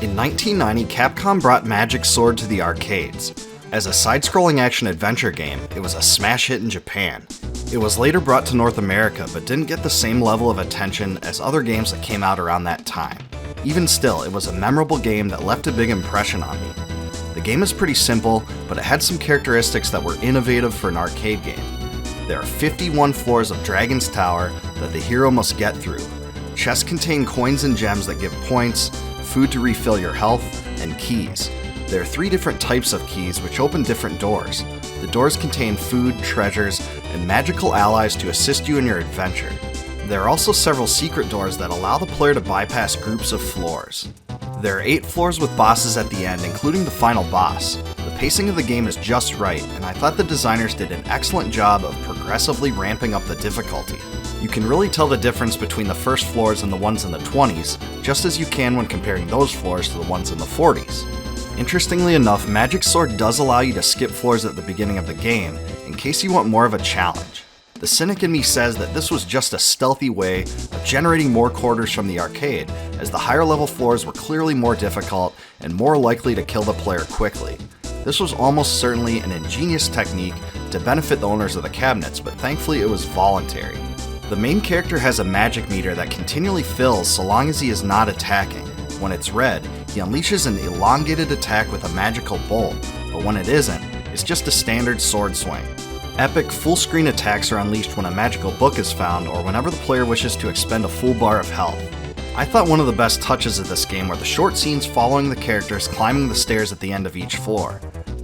In 1990, Capcom brought Magic Sword to the arcades. As a side-scrolling action-adventure game, it was a smash hit in Japan. It was later brought to North America, but didn't get the same level of attention as other games that came out around that time. Even still, it was a memorable game that left a big impression on me. The game is pretty simple, but it had some characteristics that were innovative for an arcade game. There are 51 floors of Dragon's Tower that the hero must get through. Chests contain coins and gems that give points, food to refill your health, and keys. There are 3 different types of keys which open different doors. The doors contain food, treasures, and magical allies to assist you in your adventure. There are also several secret doors that allow the player to bypass groups of floors. There are 8 floors with bosses at the end, including the final boss. The pacing of the game is just right, and I thought the designers did an excellent job of progressively ramping up the difficulty. You can really tell the difference between the first floors and the ones in the 20s, just as you can when comparing those floors to the ones in the 40s. Interestingly enough, Magic Sword does allow you to skip floors at the beginning of the game, in case you want more of a challenge. The cynic in me says that this was just a stealthy way of generating more quarters from the arcade, as the higher level floors were clearly more difficult and more likely to kill the player quickly. This was almost certainly an ingenious technique to benefit the owners of the cabinets, but thankfully it was voluntary. The main character has a magic meter that continually fills so long as he is not attacking. When it's red, he unleashes an elongated attack with a magical bolt, but when it isn't, it's just a standard sword swing. Epic full-screen attacks are unleashed when a magical book is found or whenever the player wishes to expend a full bar of health. I thought one of the best touches of this game were the short scenes following the characters climbing the stairs at the end of each floor.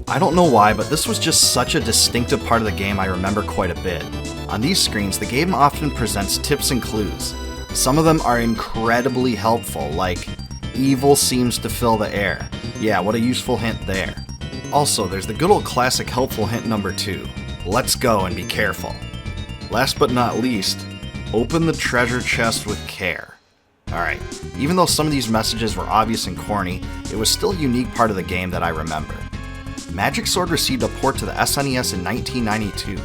I don't know why, but this was just such a distinctive part of the game I remember quite a bit. On these screens, the game often presents tips and clues. Some of them are incredibly helpful, like, evil seems to fill the air. Yeah, what a useful hint there. Also, there's the good old classic helpful hint number 2. Let's go and be careful. Last but not least, open the treasure chest with care. Alright, even though some of these messages were obvious and corny, it was still a unique part of the game that I remember. Magic Sword received a port to the SNES in 1992.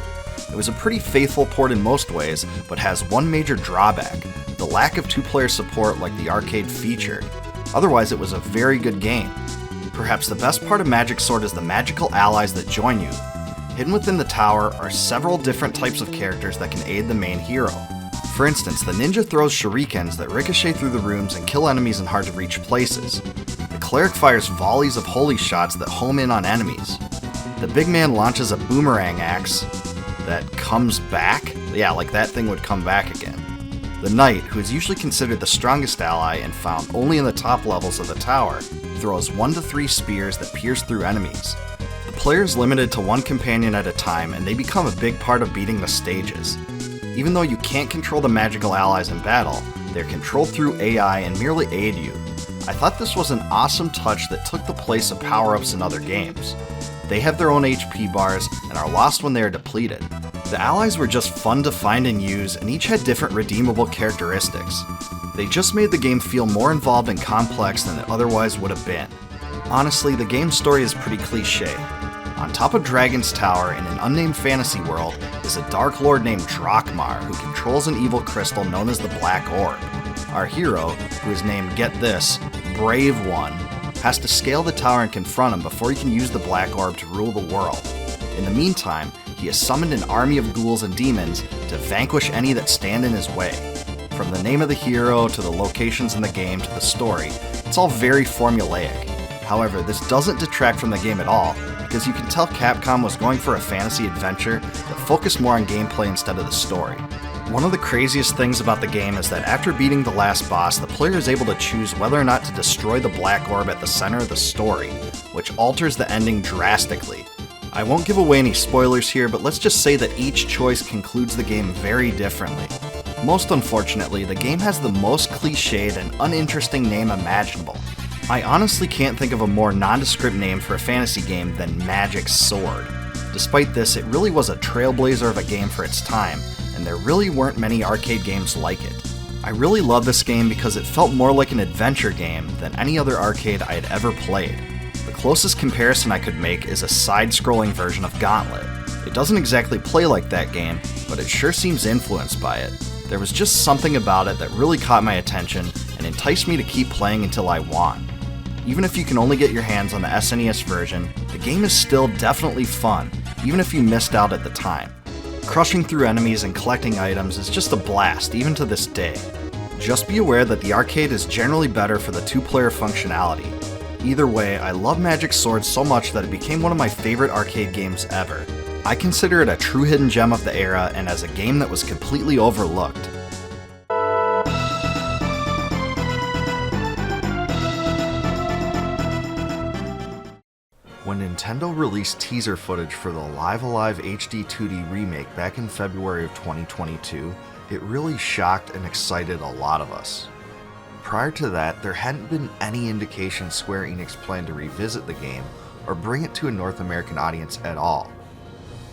It was a pretty faithful port in most ways, but has one major drawback, the lack of two-player support like the arcade featured. Otherwise, it was a very good game. Perhaps the best part of Magic Sword is the magical allies that join you. Hidden within the tower are several different types of characters that can aid the main hero. For instance, the ninja throws shurikens that ricochet through the rooms and kill enemies in hard-to-reach places. The cleric fires volleys of holy shots that home in on enemies. The big man launches a boomerang axe that comes back? Yeah, like that thing would come back again. The knight, who is usually considered the strongest ally and found only in the top levels of the tower, throws 1 to 3 spears that pierce through enemies. The player is limited to one companion at a time, and they become a big part of beating the stages. Even though you can't control the magical allies in battle, they're controlled through AI and merely aid you. I thought this was an awesome touch that took the place of power-ups in other games. They have their own HP bars and are lost when they are depleted. The allies were just fun to find and use, and each had different redeemable characteristics. They just made the game feel more involved and complex than it otherwise would have been. Honestly, the game's story is pretty cliché. On top of Dragon's Tower in an unnamed fantasy world is a dark lord named Drakmar who controls an evil crystal known as the Black Orb. Our hero, who is named, get this, Brave One, has to scale the tower and confront him before he can use the Black Orb to rule the world. In the meantime, he has summoned an army of ghouls and demons to vanquish any that stand in his way. From the name of the hero to the locations in the game to the story, it's all very formulaic. However, this doesn't detract from the game at all, because you can tell Capcom was going for a fantasy adventure that focused more on gameplay instead of the story. One of the craziest things about the game is that after beating the last boss, the player is able to choose whether or not to destroy the Black Orb at the center of the story, which alters the ending drastically. I won't give away any spoilers here, but let's just say that each choice concludes the game very differently. Most unfortunately, the game has the most cliched and uninteresting name imaginable. I honestly can't think of a more nondescript name for a fantasy game than Magic Sword. Despite this, it really was a trailblazer of a game for its time, and there really weren't many arcade games like it. I really love this game because it felt more like an adventure game than any other arcade I had ever played. The closest comparison I could make is a side-scrolling version of Gauntlet. It doesn't exactly play like that game, but it sure seems influenced by it. There was just something about it that really caught my attention and enticed me to keep playing until I won. Even if you can only get your hands on the SNES version, the game is still definitely fun, even if you missed out at the time. Crushing through enemies and collecting items is just a blast, even to this day. Just be aware that the arcade is generally better for the two-player functionality. Either way, I love Magic Sword so much that it became one of my favorite arcade games ever. I consider it a true hidden gem of the era and as a game that was completely overlooked. When Nintendo released teaser footage for the Live Alive HD 2D remake back in February of 2022, it really shocked and excited a lot of us. Prior to that, there hadn't been any indication Square Enix planned to revisit the game or bring it to a North American audience at all.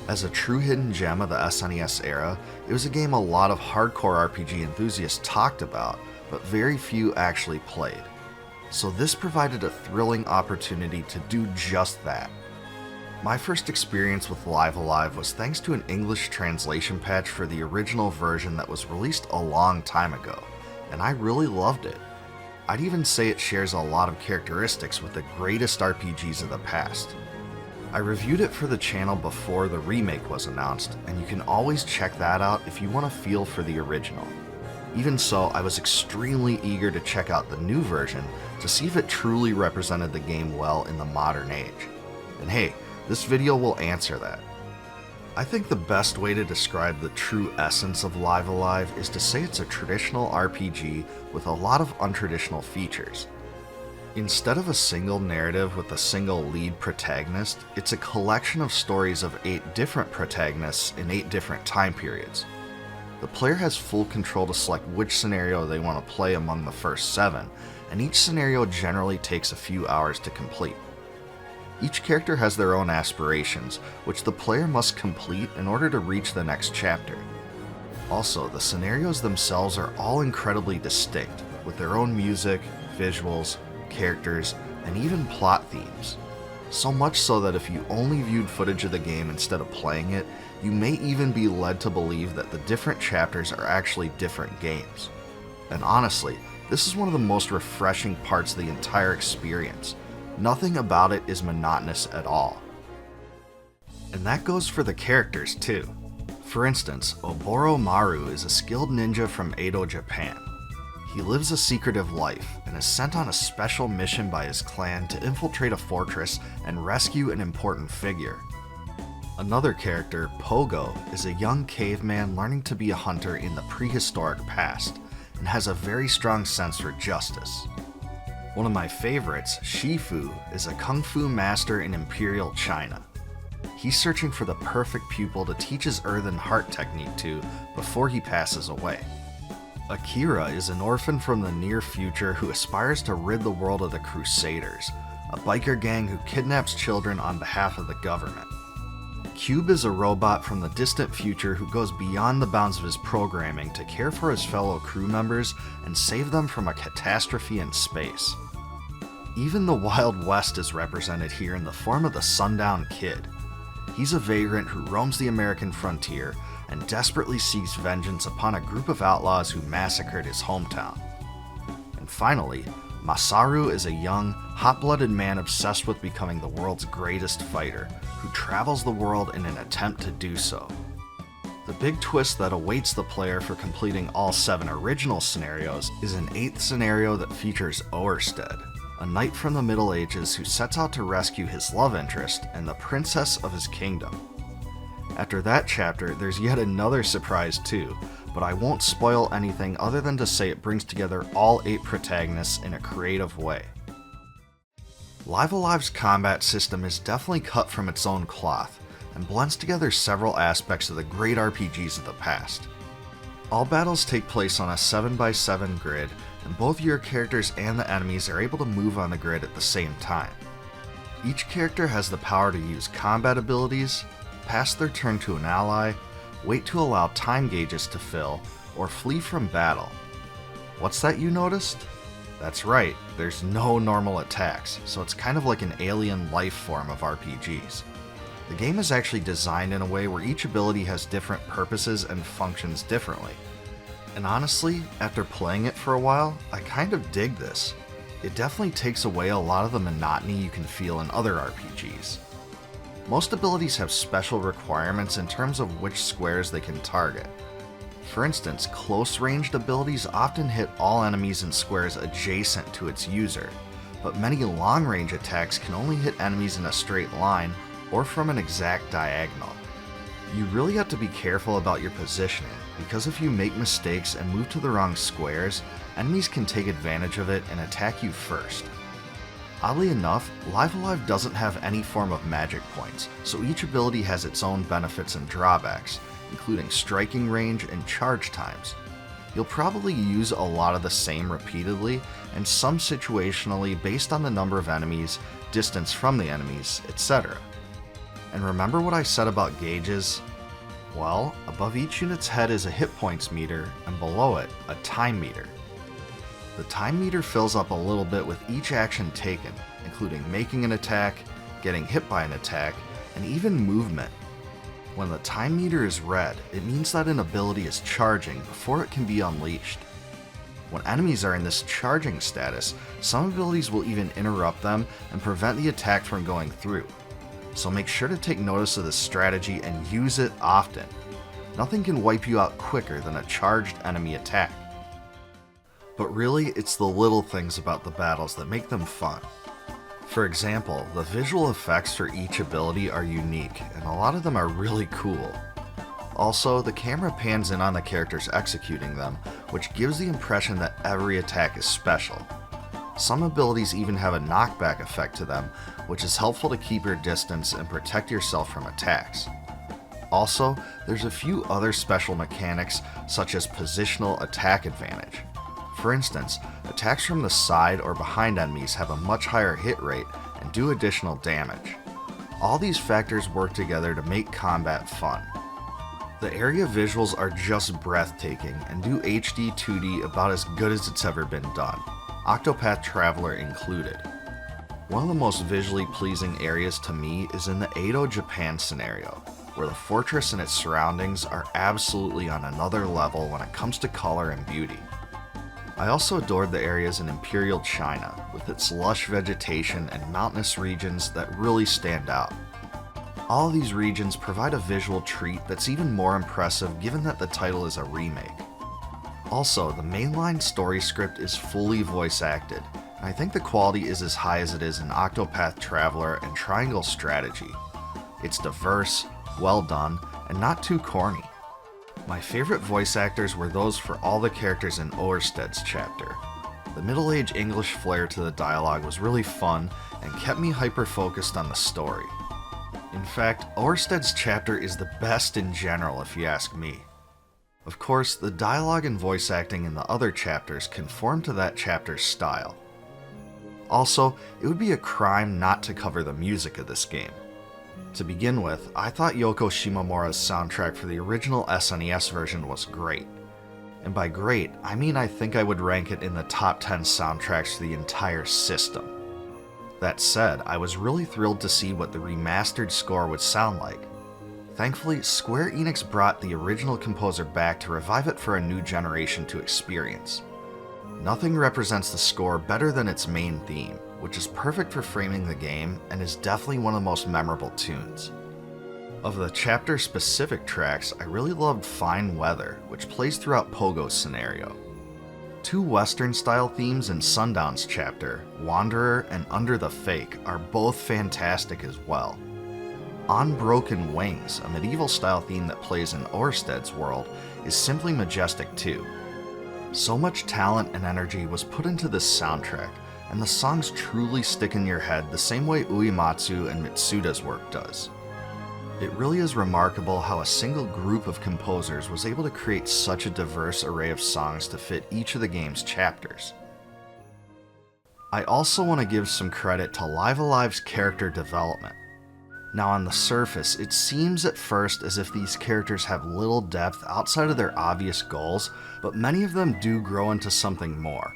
As a true hidden gem of the SNES era, it was a game a lot of hardcore RPG enthusiasts talked about, but very few actually played. So this provided a thrilling opportunity to do just that. My first experience with Live Alive was thanks to an English translation patch for the original version that was released a long time ago, and I really loved it. I'd even say it shares a lot of characteristics with the greatest RPGs of the past. I reviewed it for the channel before the remake was announced, and you can always check that out if you want a feel for the original. Even so, I was extremely eager to check out the new version to see if it truly represented the game well in the modern age. And hey, this video will answer that. I think the best way to describe the true essence of Live Alive is to say it's a traditional RPG with a lot of untraditional features. Instead of a single narrative with a single lead protagonist, it's a collection of stories of 8 different protagonists in 8 different time periods. The player has full control to select which scenario they want to play among the first 7, and each scenario generally takes a few hours to complete. Each character has their own aspirations, which the player must complete in order to reach the next chapter. Also, the scenarios themselves are all incredibly distinct, with their own music, visuals, characters, and even plot themes. So much so that if you only viewed footage of the game instead of playing it, you may even be led to believe that the different chapters are actually different games. And honestly, this is one of the most refreshing parts of the entire experience. Nothing about it is monotonous at all. And that goes for the characters too. For instance, Oboro Maru is a skilled ninja from Edo, Japan. He lives a secretive life and is sent on a special mission by his clan to infiltrate a fortress and rescue an important figure. Another character, Pogo, is a young caveman learning to be a hunter in the prehistoric past and has a very strong sense for justice. One of my favorites, Shifu, is a kung fu master in Imperial China. He's searching for the perfect pupil to teach his earthen heart technique to before he passes away. Akira is an orphan from the near future who aspires to rid the world of the Crusaders, a biker gang who kidnaps children on behalf of the government. Cube is a robot from the distant future who goes beyond the bounds of his programming to care for his fellow crew members and save them from a catastrophe in space. Even the Wild West is represented here in the form of the Sundown Kid. He's a vagrant who roams the American frontier and desperately seeks vengeance upon a group of outlaws who massacred his hometown. And finally, Masaru is a young, hot-blooded man obsessed with becoming the world's greatest fighter, who travels the world in an attempt to do so. The big twist that awaits the player for completing all 7 original scenarios is an 8th scenario that features Oersted, a knight from the Middle Ages who sets out to rescue his love interest and the princess of his kingdom. After that chapter, there's yet another surprise too, but I won't spoil anything other than to say it brings together all 8 protagonists in a creative way. Live Alive's combat system is definitely cut from its own cloth, and blends together several aspects of the great RPGs of the past. All battles take place on a 7x7 grid, and both your characters and the enemies are able to move on the grid at the same time. Each character has the power to use combat abilities, pass their turn to an ally, wait to allow time gauges to fill, or flee from battle. What's that you noticed? That's right, there's no normal attacks, so it's kind of like an alien life form of RPGs. The game is actually designed in a way where each ability has different purposes and functions differently. And honestly, after playing it for a while, I kind of dig this. It definitely takes away a lot of the monotony you can feel in other RPGs. Most abilities have special requirements in terms of which squares they can target. For instance, close-ranged abilities often hit all enemies in squares adjacent to its user, but many long-range attacks can only hit enemies in a straight line or from an exact diagonal. You really have to be careful about your positioning, because if you make mistakes and move to the wrong squares, enemies can take advantage of it and attack you first. Oddly enough, Live Alive doesn't have any form of magic points, so each ability has its own benefits and drawbacks, including striking range and charge times. You'll probably use a lot of the same repeatedly, and some situationally based on the number of enemies, distance from the enemies, etc. And remember what I said about gauges? Well, above each unit's head is a hit points meter, and below it, a time meter. The time meter fills up a little bit with each action taken, including making an attack, getting hit by an attack, and even movement. When the time meter is red, it means that an ability is charging before it can be unleashed. When enemies are in this charging status, some abilities will even interrupt them and prevent the attack from going through. So make sure to take notice of this strategy and use it often. Nothing can wipe you out quicker than a charged enemy attack. But really, it's the little things about the battles that make them fun. For example, the visual effects for each ability are unique, and a lot of them are really cool. Also, the camera pans in on the characters executing them, which gives the impression that every attack is special. Some abilities even have a knockback effect to them, which is helpful to keep your distance and protect yourself from attacks. Also, there's a few other special mechanics, such as positional attack advantage. For instance, attacks from the side or behind enemies have a much higher hit rate and do additional damage. All these factors work together to make combat fun. The area visuals are just breathtaking and do HD 2D about as good as it's ever been done, Octopath Traveler included. One of the most visually pleasing areas to me is in the Edo, Japan scenario, where the fortress and its surroundings are absolutely on another level when it comes to color and beauty. I also adored the areas in Imperial China, with its lush vegetation and mountainous regions that really stand out. All of these regions provide a visual treat that's even more impressive given that the title is a remake. Also, the mainline story script is fully voice acted, and I think the quality is as high as it is in Octopath Traveler and Triangle Strategy. It's diverse, well done, and not too corny. My favorite voice actors were those for all the characters in Oersted's chapter. The middle-aged English flair to the dialogue was really fun and kept me hyper-focused on the story. In fact, Oersted's chapter is the best in general if you ask me. Of course, the dialogue and voice acting in the other chapters conform to that chapter's style. Also, it would be a crime not to cover the music of this game. To begin with, I thought Yoko Shimomura's soundtrack for the original SNES version was great. And by great, I mean I think I would rank it in the top 10 soundtracks for the entire system. That said, I was really thrilled to see what the remastered score would sound like. Thankfully, Square Enix brought the original composer back to revive it for a new generation to experience. Nothing represents the score better than its main theme, which is perfect for framing the game and is definitely one of the most memorable tunes. Of the chapter-specific tracks, I really loved Fine Weather, which plays throughout Pogo's scenario. Two Western-style themes in Sundown's chapter, Wanderer and Under the Fake, are both fantastic as well. On Broken Wings, a medieval-style theme that plays in Oersted's world, is simply majestic too. So much talent and energy was put into this soundtrack, and the songs truly stick in your head the same way Uematsu and Mitsuda's work does. It really is remarkable how a single group of composers was able to create such a diverse array of songs to fit each of the game's chapters. I also want to give some credit to Live Alive's character development. Now on the surface, it seems at first as if these characters have little depth outside of their obvious goals, but many of them do grow into something more.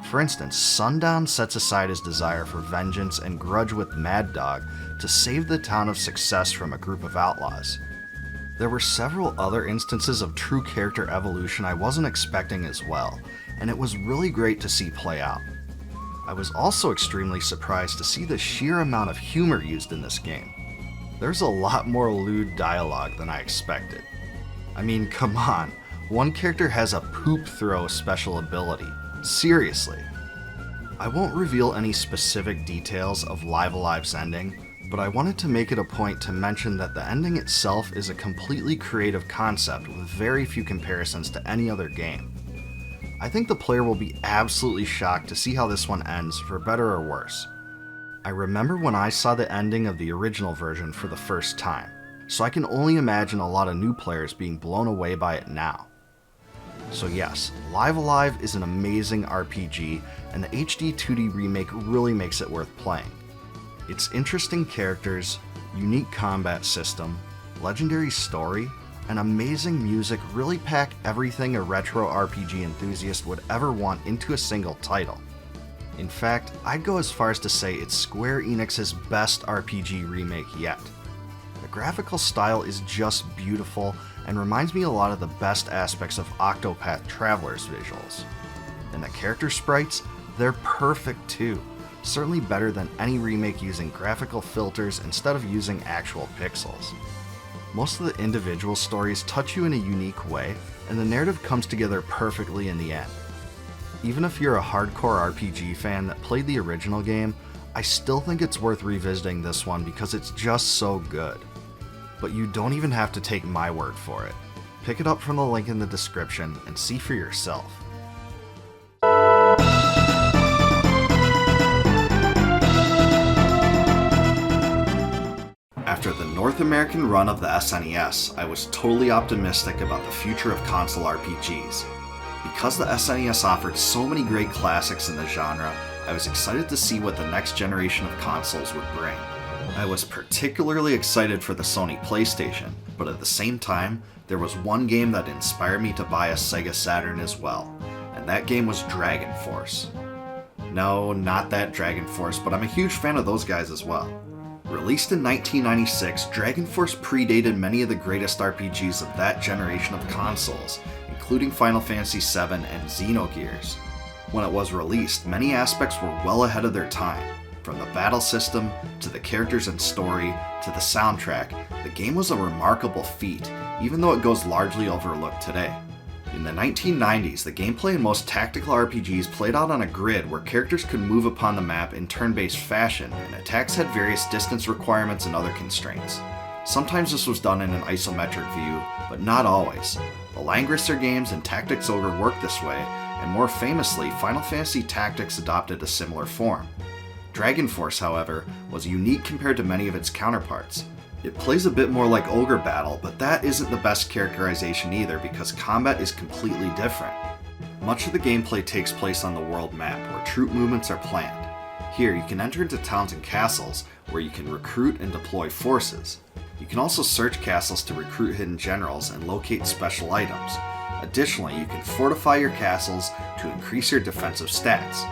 For instance, Sundown sets aside his desire for vengeance and grudge with Mad Dog to save the town of Success from a group of outlaws. There were several other instances of true character evolution I wasn't expecting as well, and it was really great to see play out. I was also extremely surprised to see the sheer amount of humor used in this game. There's a lot more lewd dialogue than I expected. I mean, come on, one character has a poop throw special ability. Seriously. I won't reveal any specific details of Live Alive's ending, but I wanted to make it a point to mention that the ending itself is a completely creative concept with very few comparisons to any other game. I think the player will be absolutely shocked to see how this one ends, for better or worse. I remember when I saw the ending of the original version for the first time, so I can only imagine a lot of new players being blown away by it now. So yes, Live Alive is an amazing RPG, and the HD 2D remake really makes it worth playing. Its interesting characters, unique combat system, legendary story, and amazing music really pack everything a retro RPG enthusiast would ever want into a single title. In fact, I'd go as far as to say it's Square Enix's best RPG remake yet. The graphical style is just beautiful and reminds me a lot of the best aspects of Octopath Traveler's visuals. And the character sprites, they're perfect too. Certainly better than any remake using graphical filters instead of using actual pixels. Most of the individual stories touch you in a unique way, and the narrative comes together perfectly in the end. Even if you're a hardcore RPG fan that played the original game, I still think it's worth revisiting this one because it's just so good. But you don't even have to take my word for it. Pick it up from the link in the description and see for yourself. After the North American run of the SNES, I was totally optimistic about the future of console RPGs. Because the SNES offered so many great classics in the genre, I was excited to see what the next generation of consoles would bring. I was particularly excited for the Sony PlayStation, but at the same time, there was one game that inspired me to buy a Sega Saturn as well, and that game was Dragon Force. No, not that Dragon Force, but I'm a huge fan of those guys as well. Released in 1996, Dragon Force predated many of the greatest RPGs of that generation of consoles, including Final Fantasy VII and Xenogears. When it was released, many aspects were well ahead of their time. From the battle system, to the characters and story, to the soundtrack, the game was a remarkable feat, even though it goes largely overlooked today. In the 1990s, the gameplay in most tactical RPGs played out on a grid where characters could move upon the map in turn-based fashion, and attacks had various distance requirements and other constraints. Sometimes this was done in an isometric view, but not always. The Langrisser games and Tactics Ogre worked this way, and more famously, Final Fantasy Tactics adopted a similar form. Dragon Force, however, was unique compared to many of its counterparts. It plays a bit more like Ogre Battle, but that isn't the best characterization either because combat is completely different. Much of the gameplay takes place on the world map, where troop movements are planned. Here, you can enter into towns and castles, where you can recruit and deploy forces. You can also search castles to recruit hidden generals and locate special items. Additionally, you can fortify your castles to increase your defensive stats.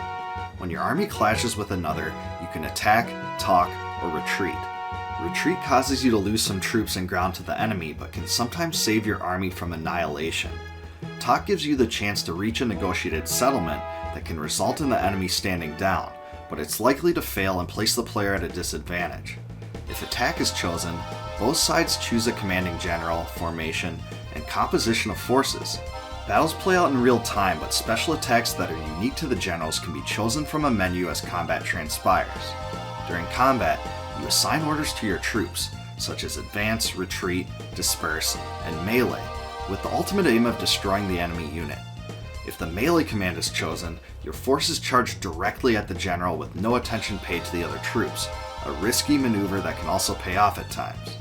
When your army clashes with another, you can attack, talk, or retreat. Retreat causes you to lose some troops and ground to the enemy, but can sometimes save your army from annihilation. Talk gives you the chance to reach a negotiated settlement that can result in the enemy standing down, but it's likely to fail and place the player at a disadvantage. If attack is chosen, both sides choose a commanding general, formation, and composition of forces. Battles play out in real time, but special attacks that are unique to the generals can be chosen from a menu as combat transpires. During combat, you assign orders to your troops, such as advance, retreat, disperse, and melee, with the ultimate aim of destroying the enemy unit. If the melee command is chosen, your forces charge directly at the general with no attention paid to the other troops, a risky maneuver that can also pay off at times.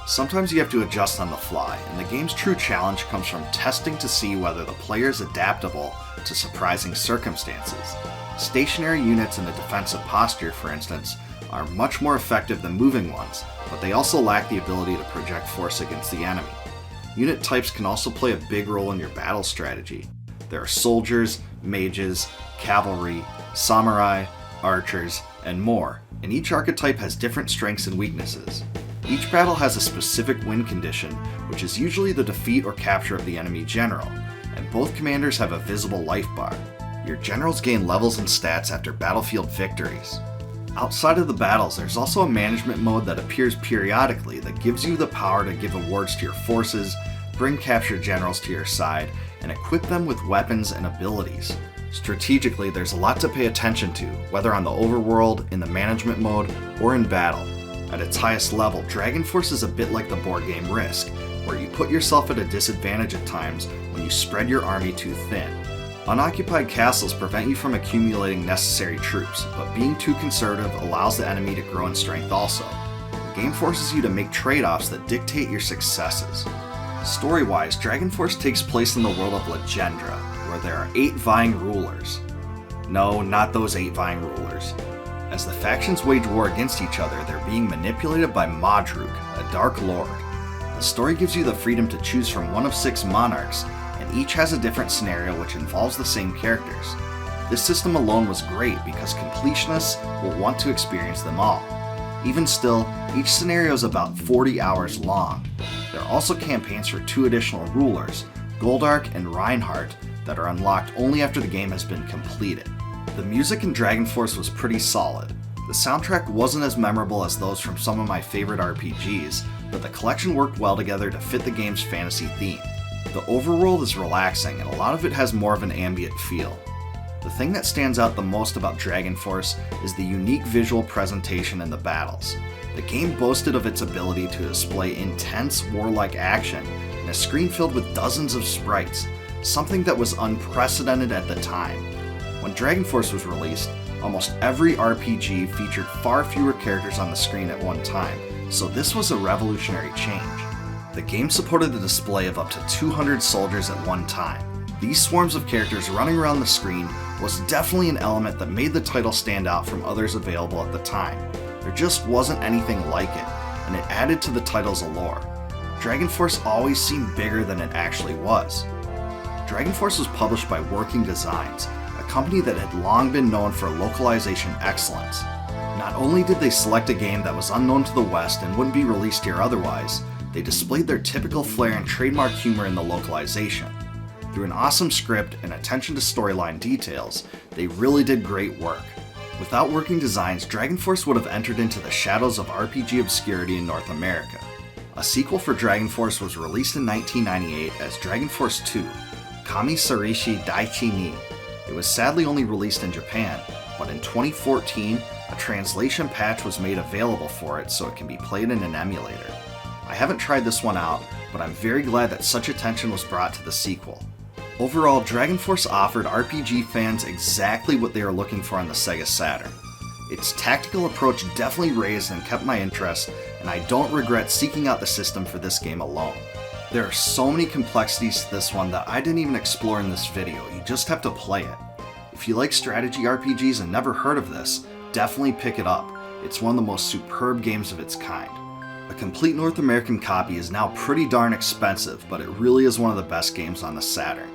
Sometimes you have to adjust on the fly, and the game's true challenge comes from testing to see whether the player is adaptable to surprising circumstances. Stationary units in a defensive posture, for instance, are much more effective than moving ones, but they also lack the ability to project force against the enemy. Unit types can also play a big role in your battle strategy. There are soldiers, mages, cavalry, samurai, archers, and more, and each archetype has different strengths and weaknesses. Each battle has a specific win condition, which is usually the defeat or capture of the enemy general, and both commanders have a visible life bar. Your generals gain levels and stats after battlefield victories. Outside of the battles, there's also a management mode that appears periodically that gives you the power to give awards to your forces, bring captured generals to your side, and equip them with weapons and abilities. Strategically, there's a lot to pay attention to, whether on the overworld, in the management mode, or in battle. At its highest level, Dragon Force is a bit like the board game Risk, where you put yourself at a disadvantage at times when you spread your army too thin. Unoccupied castles prevent you from accumulating necessary troops, but being too conservative allows the enemy to grow in strength also. The game forces you to make trade-offs that dictate your successes. Story-wise, Dragon Force takes place in the world of Legendra, where there are 8 vying rulers. No, not those 8 vying rulers. As the factions wage war against each other, they're being manipulated by Modruk, a Dark Lord. The story gives you the freedom to choose from one of 6 monarchs, and each has a different scenario which involves the same characters. This system alone was great because completionists will want to experience them all. Even still, each scenario is about 40 hours long. There are also campaigns for 2 additional rulers, Goldark and Reinhardt, that are unlocked only after the game has been completed. The music in Dragon Force was pretty solid. The soundtrack wasn't as memorable as those from some of my favorite RPGs, but the collection worked well together to fit the game's fantasy theme. The overworld is relaxing, and a lot of it has more of an ambient feel. The thing that stands out the most about Dragon Force is the unique visual presentation in the battles. The game boasted of its ability to display intense, warlike action in a screen filled with dozens of sprites, something that was unprecedented at the time. When Dragon Force was released, almost every RPG featured far fewer characters on the screen at one time, so this was a revolutionary change. The game supported the display of up to 200 soldiers at one time. These swarms of characters running around the screen was definitely an element that made the title stand out from others available at the time. There just wasn't anything like it, and it added to the title's allure. Dragon Force always seemed bigger than it actually was. Dragon Force was published by Working Designs, a company that had long been known for localization excellence. Not only did they select a game that was unknown to the West and wouldn't be released here otherwise, they displayed their typical flair and trademark humor in the localization. Through an awesome script and attention to storyline details, they really did great work. Without Working Designs, Dragon Force would have entered into the shadows of RPG obscurity in North America. A sequel for Dragon Force was released in 1998 as Dragon Force II, Kami Sarishi Daichi ni. It was sadly only released in Japan, but in 2014, a translation patch was made available for it so it can be played in an emulator. I haven't tried this one out, but I'm very glad that such attention was brought to the sequel. Overall, Dragon Force offered RPG fans exactly what they were looking for on the Sega Saturn. Its tactical approach definitely raised and kept my interest, and I don't regret seeking out the system for this game alone. There are so many complexities to this one that I didn't even explore in this video, you just have to play it. If you like strategy RPGs and never heard of this, definitely pick it up. It's one of the most superb games of its kind. A complete North American copy is now pretty darn expensive, but it really is one of the best games on the Saturn.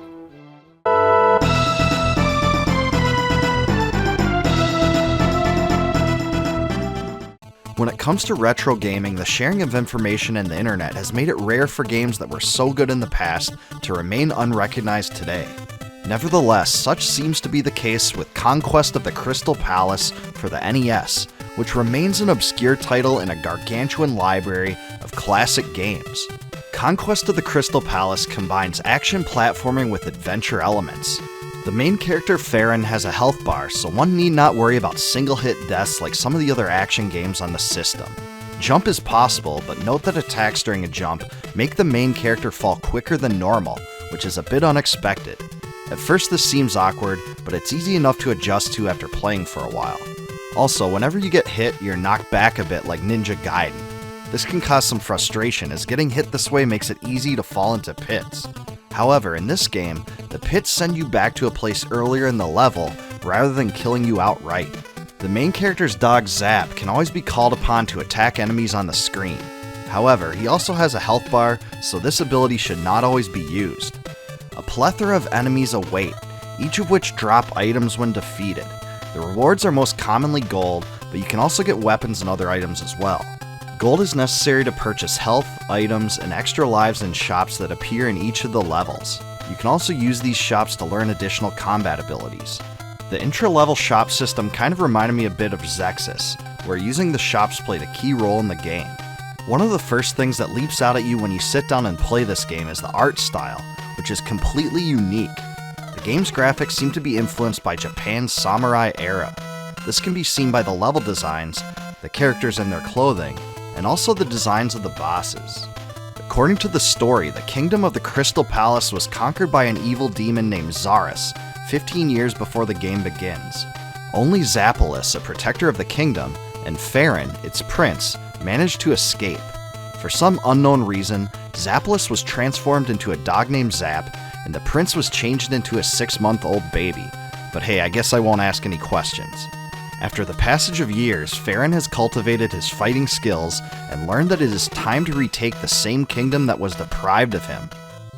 When it comes to retro gaming, the sharing of information in the internet has made it rare for games that were so good in the past to remain unrecognized today. Nevertheless, such seems to be the case with Conquest of the Crystal Palace for the NES, which remains an obscure title in a gargantuan library of classic games. Conquest of the Crystal Palace combines action platforming with adventure elements. The main character Farron has a health bar, so one need not worry about single-hit deaths like some of the other action games on the system. Jump is possible, but note that attacks during a jump make the main character fall quicker than normal, which is a bit unexpected. At first this seems awkward, but it's easy enough to adjust to after playing for a while. Also, whenever you get hit, you're knocked back a bit like Ninja Gaiden. This can cause some frustration, as getting hit this way makes it easy to fall into pits. However, in this game, the pits send you back to a place earlier in the level, rather than killing you outright. The main character's dog Zap can always be called upon to attack enemies on the screen. However, he also has a health bar, so this ability should not always be used. A plethora of enemies await, each of which drop items when defeated. The rewards are most commonly gold, but you can also get weapons and other items as well. Gold is necessary to purchase health, items, and extra lives in shops that appear in each of the levels. You can also use these shops to learn additional combat abilities. The intra-level shop system kind of reminded me a bit of Xexyz, where using the shops played a key role in the game. One of the first things that leaps out at you when you sit down and play this game is the art style, which is completely unique. The game's graphics seem to be influenced by Japan's samurai era. This can be seen by the level designs, the characters and their clothing, and also the designs of the bosses. According to the story, the kingdom of the Crystal Palace was conquered by an evil demon named Zarus 15 years before the game begins. Only Zapolus, a protector of the kingdom, and Farron, its prince, managed to escape. For some unknown reason, Zapolus was transformed into a dog named Zap, and the prince was changed into a 6-month-old baby. But hey, I guess I won't ask any questions. After the passage of years, Farron has cultivated his fighting skills and learned that it is time to retake the same kingdom that was deprived of him.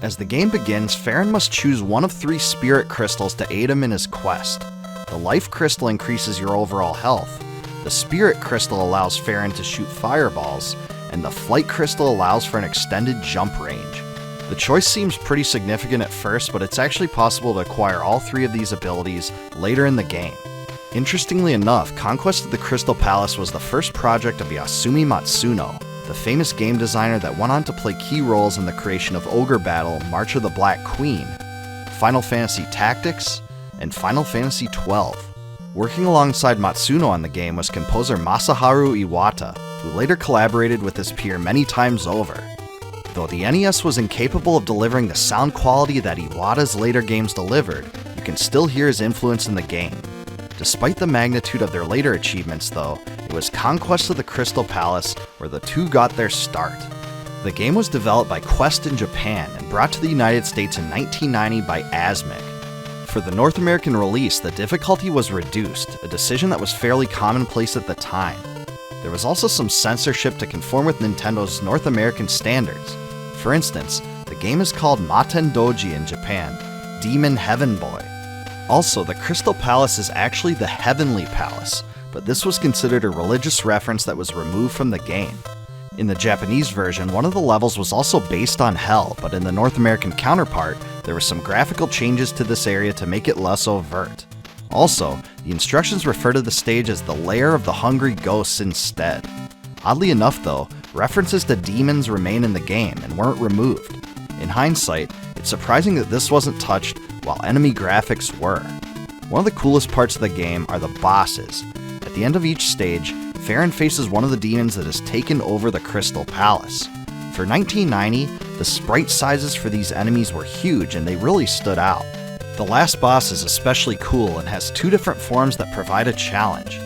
As the game begins, Farron must choose one of 3 spirit crystals to aid him in his quest. The life crystal increases your overall health, the spirit crystal allows Farron to shoot fireballs, and the flight crystal allows for an extended jump range. The choice seems pretty significant at first, but it's actually possible to acquire all 3 of these abilities later in the game. Interestingly enough, Conquest of the Crystal Palace was the first project of Yasumi Matsuno, the famous game designer that went on to play key roles in the creation of Ogre Battle, March of the Black Queen, Final Fantasy Tactics, and Final Fantasy XII. Working alongside Matsuno on the game was composer Masaharu Iwata, who later collaborated with his peer many times over. Though the NES was incapable of delivering the sound quality that Iwata's later games delivered, you can still hear his influence in the game. Despite the magnitude of their later achievements though, it was Conquest of the Crystal Palace where the two got their start. The game was developed by Quest in Japan and brought to the United States in 1990 by Asmik. For the North American release, the difficulty was reduced, a decision that was fairly commonplace at the time. There was also some censorship to conform with Nintendo's North American standards. For instance, the game is called Maten Doji in Japan, Demon Heaven Boy. Also, the Crystal Palace is actually the Heavenly Palace, but this was considered a religious reference that was removed from the game. In the Japanese version, one of the levels was also based on Hell, but in the North American counterpart, there were some graphical changes to this area to make it less overt. Also, the instructions refer to the stage as the Lair of the Hungry Ghosts instead. Oddly enough though, references to demons remain in the game and weren't removed. In hindsight, it's surprising that this wasn't touched while enemy graphics were. One of the coolest parts of the game are the bosses. At the end of each stage, Farron faces one of the demons that has taken over the Crystal Palace. For 1990, the sprite sizes for these enemies were huge and they really stood out. The last boss is especially cool and has 2 different forms that provide a challenge.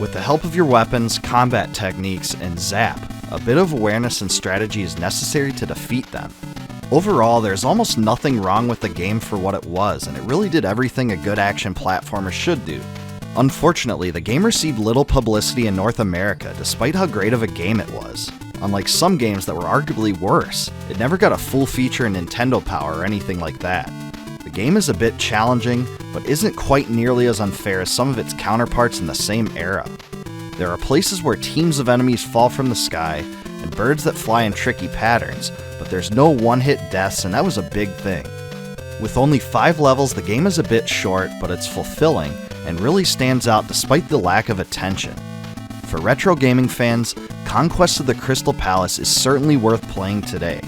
With the help of your weapons, combat techniques, and zap, a bit of awareness and strategy is necessary to defeat them. Overall, there's almost nothing wrong with the game for what it was, and it really did everything a good action platformer should do. Unfortunately, the game received little publicity in North America, despite how great of a game it was. Unlike some games that were arguably worse, it never got a full feature in Nintendo Power or anything like that. The game is a bit challenging, but isn't quite nearly as unfair as some of its counterparts in the same era. There are places where teams of enemies fall from the sky, and birds that fly in tricky patterns, but there's no one-hit deaths, and that was a big thing. With only 5 levels, the game is a bit short, but it's fulfilling, and really stands out despite the lack of attention. For retro gaming fans, Conquest of the Crystal Palace is certainly worth playing today.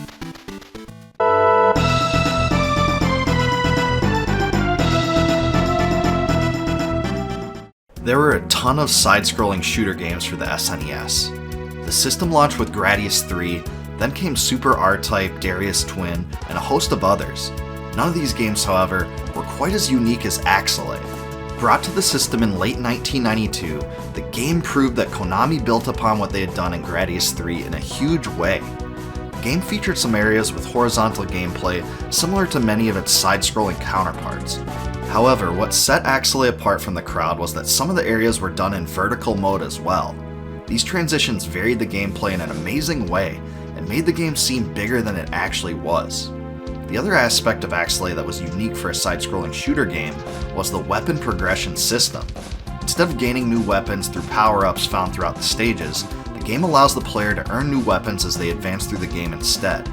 There were a ton of side-scrolling shooter games for the SNES. The system launched with Gradius 3, then came Super R-Type, Darius Twin, and a host of others. None of these games, however, were quite as unique as Axelay. Brought to the system in late 1992, the game proved that Konami built upon what they had done in Gradius 3 in a huge way. The game featured some areas with horizontal gameplay similar to many of its side-scrolling counterparts. However, what set Axelay apart from the crowd was that some of the areas were done in vertical mode as well. These transitions varied the gameplay in an amazing way, and made the game seem bigger than it actually was. The other aspect of Axelay that was unique for a side-scrolling shooter game was the weapon progression system. Instead of gaining new weapons through power-ups found throughout the stages, the game allows the player to earn new weapons as they advance through the game instead.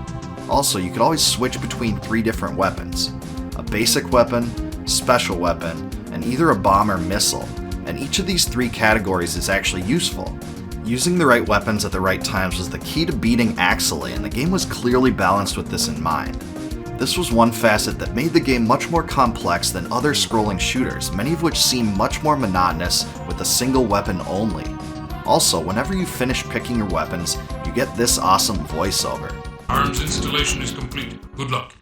Also, you could always switch between 3 different weapons: a basic weapon, special weapon, and either a bomb or missile, and each of these 3 categories is actually useful. Using the right weapons at the right times was the key to beating Axelay, and the game was clearly balanced with this in mind. This was one facet that made the game much more complex than other scrolling shooters, many of which seem much more monotonous with a single weapon only. Also, whenever you finish picking your weapons, you get this awesome voiceover. Arms installation is complete. Good luck.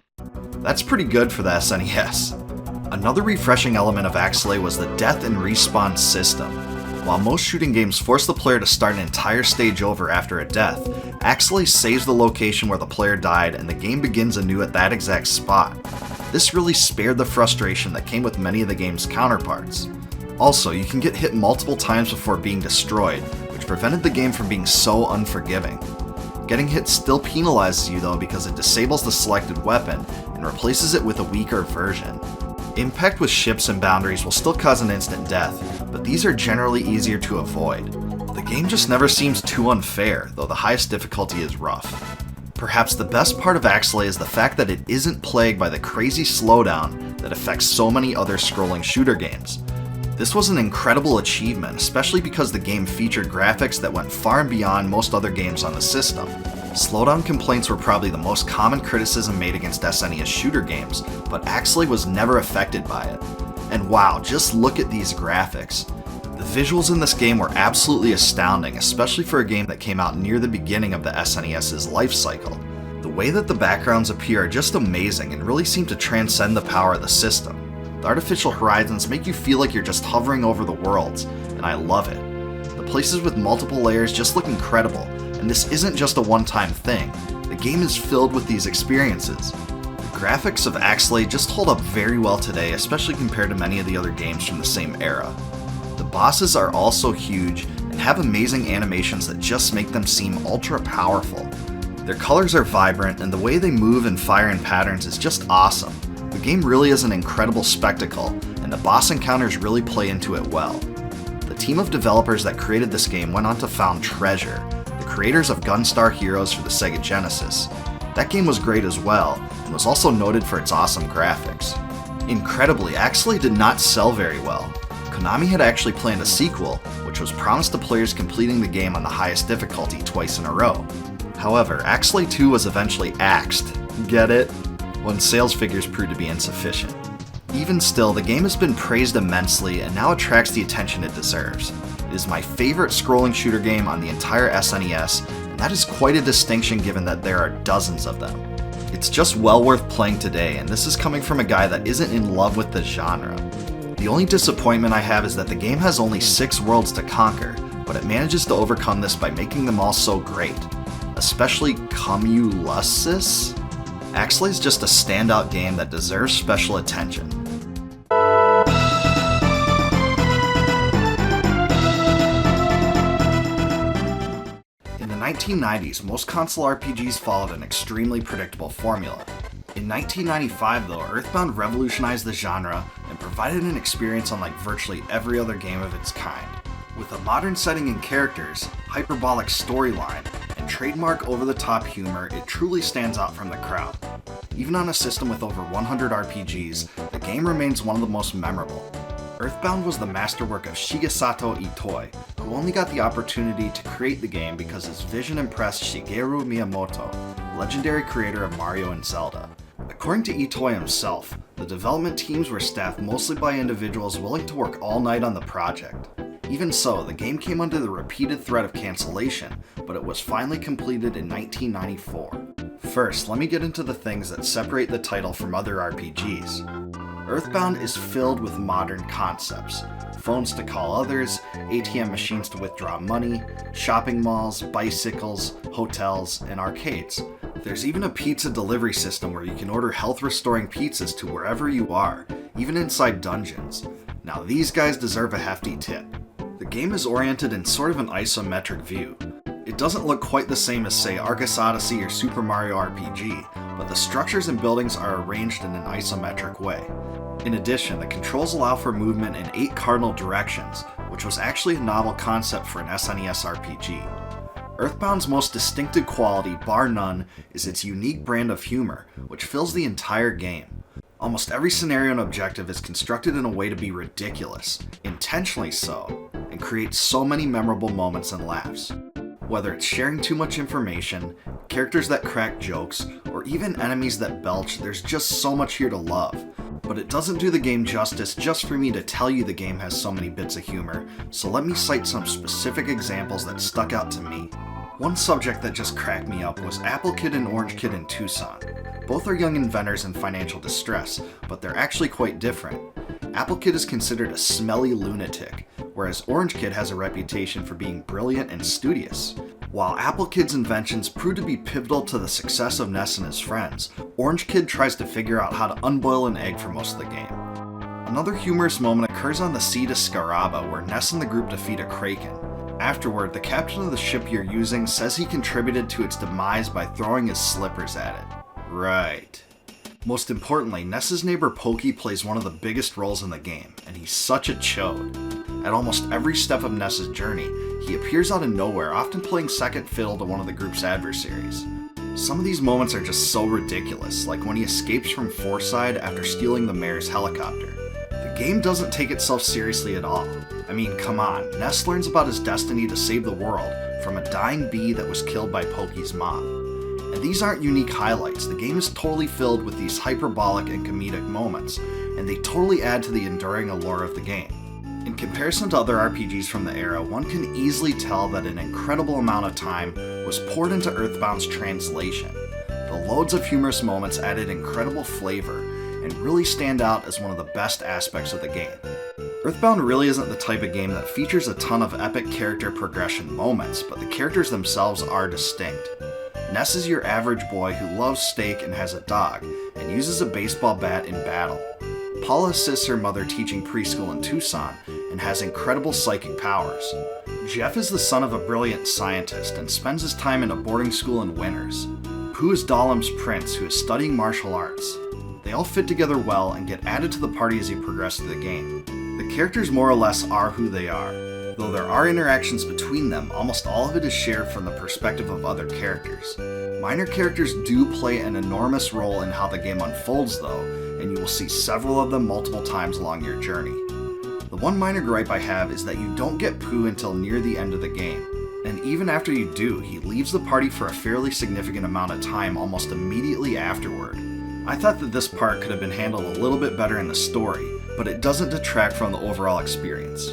That's pretty good for the SNES. Another refreshing element of Axelay was the death and respawn system. While most shooting games force the player to start an entire stage over after a death, Axelay saves the location where the player died and the game begins anew at that exact spot. This really spared the frustration that came with many of the game's counterparts. Also, you can get hit multiple times before being destroyed, which prevented the game from being so unforgiving. Getting hit still penalizes you though because it disables the selected weapon and replaces it with a weaker version. Impact with ships and boundaries will still cause an instant death, but these are generally easier to avoid. The game just never seems too unfair, though the highest difficulty is rough. Perhaps the best part of Axelay is the fact that it isn't plagued by the crazy slowdown that affects so many other scrolling shooter games. This was an incredible achievement, especially because the game featured graphics that went far and beyond most other games on the system. Slowdown complaints were probably the most common criticism made against SNES shooter games, but Axelay was never affected by it. And wow, just look at these graphics. The visuals in this game were absolutely astounding, especially for a game that came out near the beginning of the SNES's life cycle. The way that the backgrounds appear are just amazing and really seem to transcend the power of the system. The artificial horizons make you feel like you're just hovering over the worlds, and I love it. The places with multiple layers just look incredible, and this isn't just a one-time thing. The game is filled with these experiences. The graphics of Axelay just hold up very well today, especially compared to many of the other games from the same era. The bosses are also huge and have amazing animations that just make them seem ultra powerful. Their colors are vibrant, and the way they move and fire in patterns is just awesome. The game really is an incredible spectacle, and the boss encounters really play into it well. The team of developers that created this game went on to found Treasure, the creators of Gunstar Heroes for the Sega Genesis. That game was great as well, and was also noted for its awesome graphics. Incredibly, Axelay did not sell very well. Konami had actually planned a sequel, which was promised to players completing the game on the highest difficulty twice in a row. However, Axelay II was eventually axed. Get it? When sales figures proved to be insufficient. Even still, the game has been praised immensely and now attracts the attention it deserves. It is my favorite scrolling shooter game on the entire SNES, and that is quite a distinction given that there are dozens of them. It's just well worth playing today, and this is coming from a guy that isn't in love with the genre. The only disappointment I have is that the game has only 6 worlds to conquer, but it manages to overcome this by making them all so great. Especially Cumulusis? Axelay is just a standout game that deserves special attention. In the 1990s, most console RPGs followed an extremely predictable formula. In 1995 though, EarthBound revolutionized the genre and provided an experience unlike virtually every other game of its kind. With a modern setting and characters, hyperbolic storyline, and trademark over-the-top humor, it truly stands out from the crowd. Even on a system with over 100 RPGs, the game remains one of the most memorable. EarthBound was the masterwork of Shigesato Itoi, who only got the opportunity to create the game because his vision impressed Shigeru Miyamoto, legendary creator of Mario and Zelda. According to Itoi himself, the development teams were staffed mostly by individuals willing to work all night on the project. Even so, the game came under the repeated threat of cancellation, but it was finally completed in 1994. First, let me get into the things that separate the title from other RPGs. EarthBound is filled with modern concepts. Phones to call others, ATM machines to withdraw money, shopping malls, bicycles, hotels, and arcades. There's even a pizza delivery system where you can order health-restoring pizzas to wherever you are, even inside dungeons. Now these guys deserve a hefty tip. The game is oriented in sort of an isometric view. It doesn't look quite the same as say Arcus Odyssey or Super Mario RPG, but the structures and buildings are arranged in an isometric way. In addition, the controls allow for movement in 8 cardinal directions, which was actually a novel concept for an SNES RPG. EarthBound's most distinctive quality, bar none, is its unique brand of humor, which fills the entire game. Almost every scenario and objective is constructed in a way to be ridiculous, intentionally so, and create so many memorable moments and laughs. Whether it's sharing too much information, characters that crack jokes, or even enemies that belch, there's just so much here to love. But it doesn't do the game justice just for me to tell you the game has so many bits of humor, so let me cite some specific examples that stuck out to me. One subject that just cracked me up was Apple Kid and Orange Kid in Tucson. Both are young inventors in financial distress, but they're actually quite different. Apple Kid is considered a smelly lunatic, whereas Orange Kid has a reputation for being brilliant and studious. While Apple Kid's inventions prove to be pivotal to the success of Ness and his friends, Orange Kid tries to figure out how to unboil an egg for most of the game. Another humorous moment occurs on the sea to Scaraba, where Ness and the group defeat a Kraken. Afterward, the captain of the ship you're using says he contributed to its demise by throwing his slippers at it. Right. Most importantly, Ness's neighbor Pokey plays one of the biggest roles in the game, and he's such a chode. At almost every step of Ness's journey, he appears out of nowhere, often playing second fiddle to one of the group's adversaries. Some of these moments are just so ridiculous, like when he escapes from Forside after stealing the mayor's helicopter. The game doesn't take itself seriously at all. I mean, come on, Ness learns about his destiny to save the world from a dying bee that was killed by Pokey's mom. And these aren't unique highlights, the game is totally filled with these hyperbolic and comedic moments, and they totally add to the enduring allure of the game. In comparison to other RPGs from the era, one can easily tell that an incredible amount of time was poured into EarthBound's translation. The loads of humorous moments added incredible flavor, and really stand out as one of the best aspects of the game. EarthBound really isn't the type of game that features a ton of epic character progression moments, but the characters themselves are distinct. Ness is your average boy who loves steak and has a dog, and uses a baseball bat in battle. Paula assists her mother teaching preschool in Tucson, and has incredible psychic powers. Jeff is the son of a brilliant scientist, and spends his time in a boarding school in Winters. Pooh is Dahlum's prince, who is studying martial arts. They all fit together well and get added to the party as you progress through the game. The characters more or less are who they are. Though there are interactions between them, almost all of it is shared from the perspective of other characters. Minor characters do play an enormous role in how the game unfolds though, and you will see several of them multiple times along your journey. The one minor gripe I have is that you don't get Pooh until near the end of the game, and even after you do, he leaves the party for a fairly significant amount of time almost immediately afterward. I thought that this part could have been handled a little bit better in the story, but it doesn't detract from the overall experience.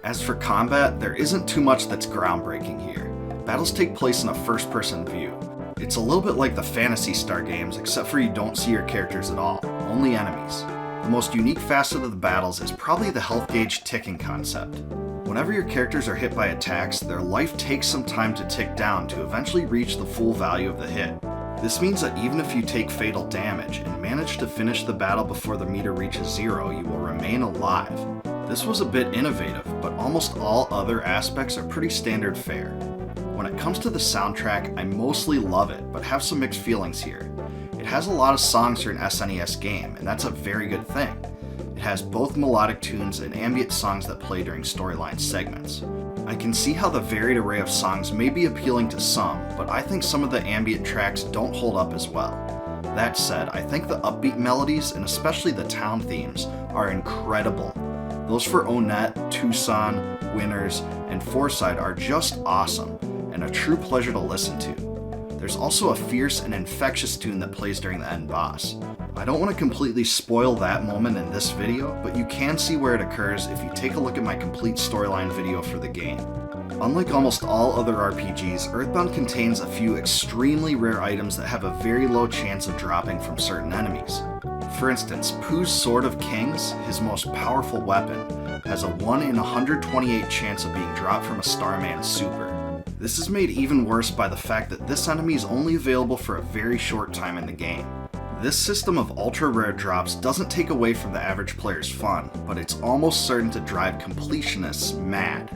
As for combat, there isn't too much that's groundbreaking here. Battles take place in a first-person view. It's a little bit like the Phantasy Star games, except for you don't see your characters at all, only enemies. The most unique facet of the battles is probably the health gauge ticking concept. Whenever your characters are hit by attacks, their life takes some time to tick down to eventually reach the full value of the hit. This means that even if you take fatal damage and manage to finish the battle before the meter reaches 0, you will remain alive. This was a bit innovative, but almost all other aspects are pretty standard fare. When it comes to the soundtrack, I mostly love it, but have some mixed feelings here. It has a lot of songs for an SNES game, and that's a very good thing. It has both melodic tunes and ambient songs that play during storyline segments. I can see how the varied array of songs may be appealing to some, but I think some of the ambient tracks don't hold up as well. That said, I think the upbeat melodies, and especially the town themes, are incredible. Those for Onett, Tucson, Winters, and Forside are just awesome, and a true pleasure to listen to. There's also a fierce and infectious tune that plays during the end boss. I don't want to completely spoil that moment in this video, but you can see where it occurs if you take a look at my complete storyline video for the game. Unlike almost all other RPGs, EarthBound contains a few extremely rare items that have a very low chance of dropping from certain enemies. For instance, Pooh's Sword of Kings, his most powerful weapon, has a 1 in 128 chance of being dropped from a Starman Super. This is made even worse by the fact that this enemy is only available for a very short time in the game. This system of ultra rare drops doesn't take away from the average player's fun, but it's almost certain to drive completionists mad.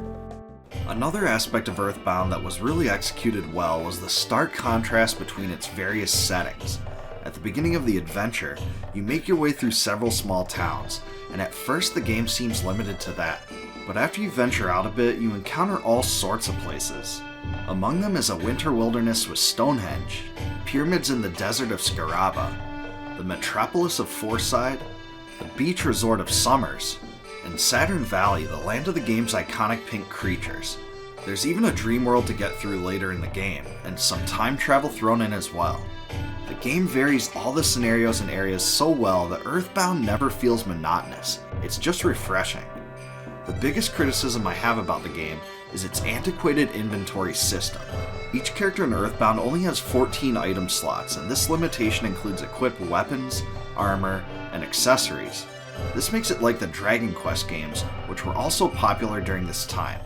Another aspect of EarthBound that was really executed well was the stark contrast between its various settings. At the beginning of the adventure, you make your way through several small towns, and at first the game seems limited to that. But after you venture out a bit, you encounter all sorts of places. Among them is a winter wilderness with Stonehenge, pyramids in the desert of Scaraba, the metropolis of Forside, the beach resort of Summers, and Saturn Valley, the land of the game's iconic pink creatures. There's even a dream world to get through later in the game, and some time travel thrown in as well. The game varies all the scenarios and areas so well that EarthBound never feels monotonous, it's just refreshing. The biggest criticism I have about the game is its antiquated inventory system. Each character in EarthBound only has 14 item slots, and this limitation includes equipped weapons, armor, and accessories. This makes it like the Dragon Quest games, which were also popular during this time.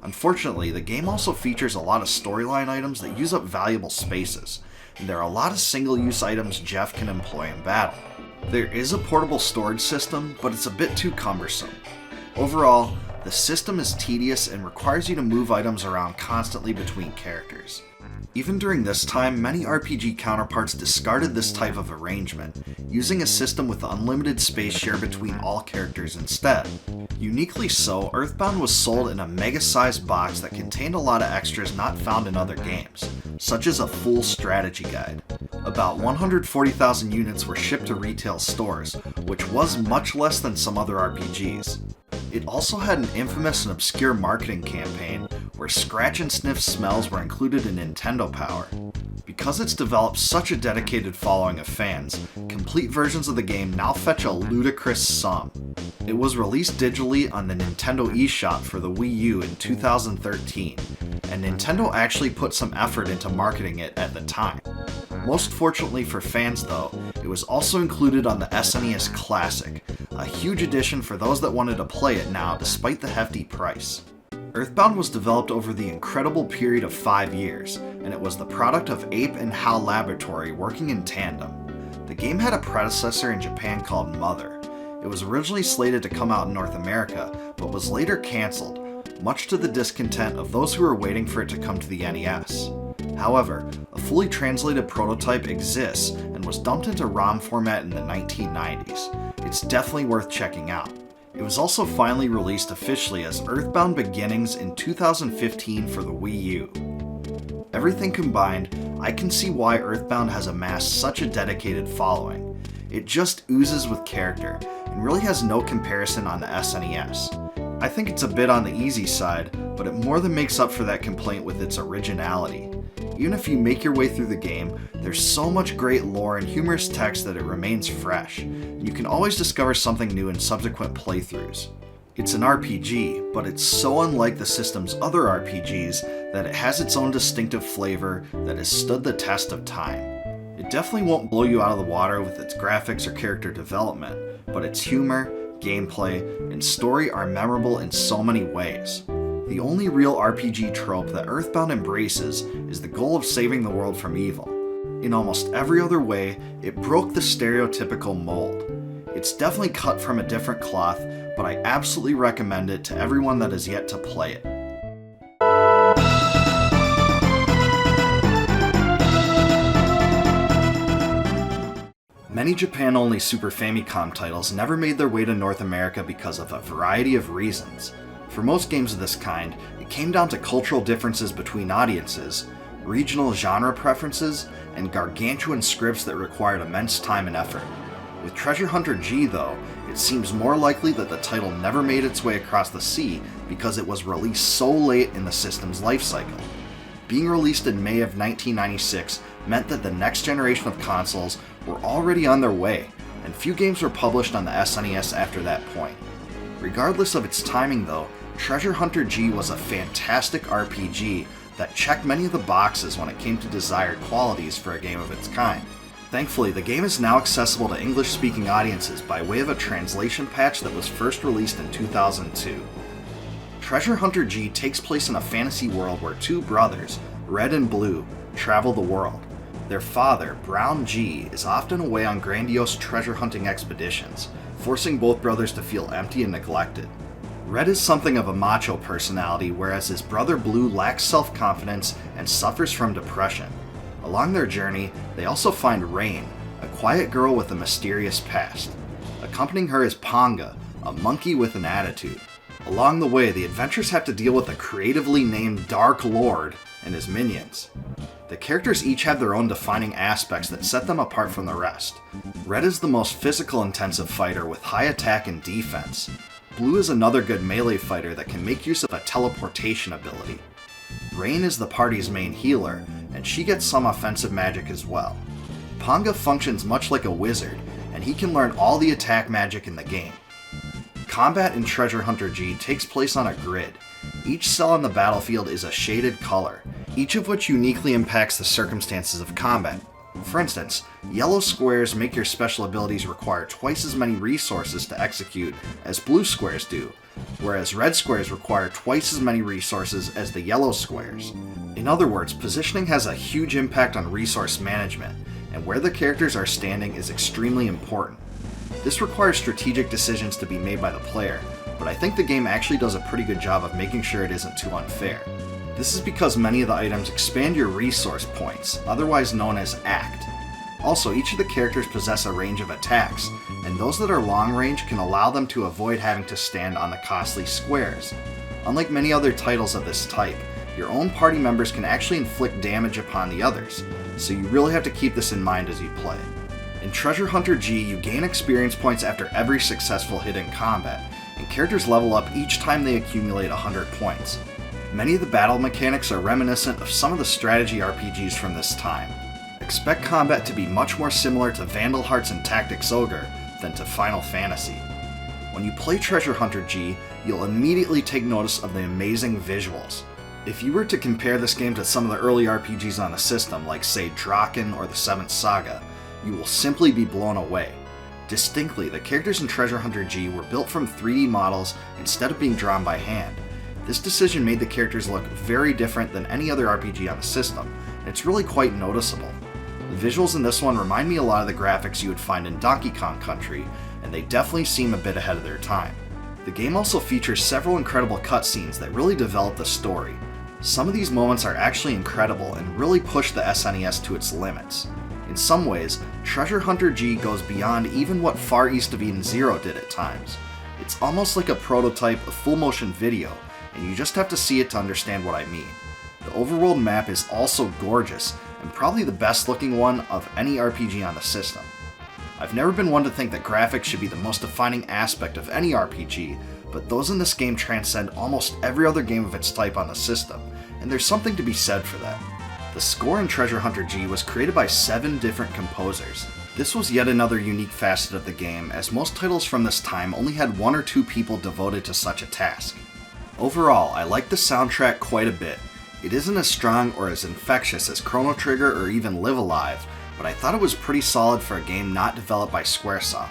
Unfortunately, the game also features a lot of storyline items that use up valuable spaces, and there are a lot of single-use items Jeff can employ in battle. There is a portable storage system, but it's a bit too cumbersome. Overall, the system is tedious and requires you to move items around constantly between characters. Even during this time, many RPG counterparts discarded this type of arrangement, using a system with unlimited space share between all characters instead. Uniquely so, EarthBound was sold in a mega-sized box that contained a lot of extras not found in other games, such as a full strategy guide. About 140,000 units were shipped to retail stores, which was much less than some other RPGs. It also had an infamous and obscure marketing campaign where scratch and sniff smells were included in Nintendo Power. Because it's developed such a dedicated following of fans, complete versions of the game now fetch a ludicrous sum. It was released digitally on the Nintendo eShop for the Wii U in 2013, and Nintendo actually put some effort into marketing it at the time. Most fortunately for fans though, it was also included on the SNES Classic, a huge addition for those that wanted to play it now despite the hefty price. EarthBound was developed over the incredible period of 5 years, and it was the product of Ape and HAL Laboratory working in tandem. The game had a predecessor in Japan called Mother. It was originally slated to come out in North America, but was later cancelled, much to the discontent of those who were waiting for it to come to the NES. However, a fully translated prototype exists and was dumped into ROM format in the 1990s. It's definitely worth checking out. It was also finally released officially as EarthBound Beginnings in 2015 for the Wii U. Everything combined, I can see why EarthBound has amassed such a dedicated following. It just oozes with character, and really has no comparison on the SNES. I think it's a bit on the easy side, but it more than makes up for that complaint with its originality. Even if you make your way through the game, there's so much great lore and humorous text that it remains fresh, and you can always discover something new in subsequent playthroughs. It's an RPG, but it's so unlike the system's other RPGs that it has its own distinctive flavor that has stood the test of time. It definitely won't blow you out of the water with its graphics or character development, but its humor, gameplay, and story are memorable in so many ways. The only real RPG trope that EarthBound embraces is the goal of saving the world from evil. In almost every other way, it broke the stereotypical mold. It's definitely cut from a different cloth, but I absolutely recommend it to everyone that has yet to play it. Many Japan-only Super Famicom titles never made their way to North America because of a variety of reasons. For most games of this kind, it came down to cultural differences between audiences, regional genre preferences, and gargantuan scripts that required immense time and effort. With Treasure Hunter G, though, it seems more likely that the title never made its way across the sea because it was released so late in the system's life cycle. Being released in May of 1996 meant that the next generation of consoles were already on their way, and few games were published on the SNES after that point. Regardless of its timing though, Treasure Hunter G was a fantastic RPG that checked many of the boxes when it came to desired qualities for a game of its kind. Thankfully, the game is now accessible to English-speaking audiences by way of a translation patch that was first released in 2002. Treasure Hunter G takes place in a fantasy world where two brothers, Red and Blue, travel the world. Their father, Brown G, is often away on grandiose treasure hunting expeditions, forcing both brothers to feel empty and neglected. Red is something of a macho personality, whereas his brother Blue lacks self-confidence and suffers from depression. Along their journey, they also find Rain, a quiet girl with a mysterious past. Accompanying her is Ponga, a monkey with an attitude. Along the way, the adventurers have to deal with a creatively named Dark Lord and his minions. The characters each have their own defining aspects that set them apart from the rest. Red is the most physical intensive fighter with high attack and defense. Blue is another good melee fighter that can make use of a teleportation ability. Rain is the party's main healer, and she gets some offensive magic as well. Ponga functions much like a wizard, and he can learn all the attack magic in the game. Combat in Treasure Hunter G takes place on a grid. Each cell on the battlefield is a shaded color, each of which uniquely impacts the circumstances of combat. For instance, yellow squares make your special abilities require twice as many resources to execute as blue squares do, whereas red squares require twice as many resources as the yellow squares. In other words, positioning has a huge impact on resource management, and where the characters are standing is extremely important. This requires strategic decisions to be made by the player, but I think the game actually does a pretty good job of making sure it isn't too unfair. This is because many of the items expand your resource points, otherwise known as ACT. Also, each of the characters possess a range of attacks, and those that are long range can allow them to avoid having to stand on the costly squares. Unlike many other titles of this type, your own party members can actually inflict damage upon the others, so you really have to keep this in mind as you play. In Treasure Hunter G, you gain experience points after every successful hit in combat, and characters level up each time they accumulate 100 points. Many of the battle mechanics are reminiscent of some of the strategy RPGs from this time. Expect combat to be much more similar to Vandal Hearts and Tactics Ogre than to Final Fantasy. When you play Treasure Hunter G, you'll immediately take notice of the amazing visuals. If you were to compare this game to some of the early RPGs on the system, like say Drakkhen or the 7th SaGa, you will simply be blown away. Distinctly, the characters in Treasure Hunter G were built from 3D models instead of being drawn by hand. This decision made the characters look very different than any other RPG on the system, and it's really quite noticeable. The visuals in this one remind me a lot of the graphics you would find in Donkey Kong Country, and they definitely seem a bit ahead of their time. The game also features several incredible cutscenes that really develop the story. Some of these moments are actually incredible and really push the SNES to its limits. In some ways, Treasure Hunter G goes beyond even what Far East of Eden Zero did at times. It's almost like a prototype of full motion video, and you just have to see it to understand what I mean. The overworld map is also gorgeous, and probably the best looking one of any RPG on the system. I've never been one to think that graphics should be the most defining aspect of any RPG, but those in this game transcend almost every other game of its type on the system, and there's something to be said for that. The score in Treasure Hunter G was created by 7 different composers. This was yet another unique facet of the game, as most titles from this time only had 1 or 2 people devoted to such a task. Overall, I like the soundtrack quite a bit. It isn't as strong or as infectious as Chrono Trigger or even Live Alive, but I thought it was pretty solid for a game not developed by Squaresoft.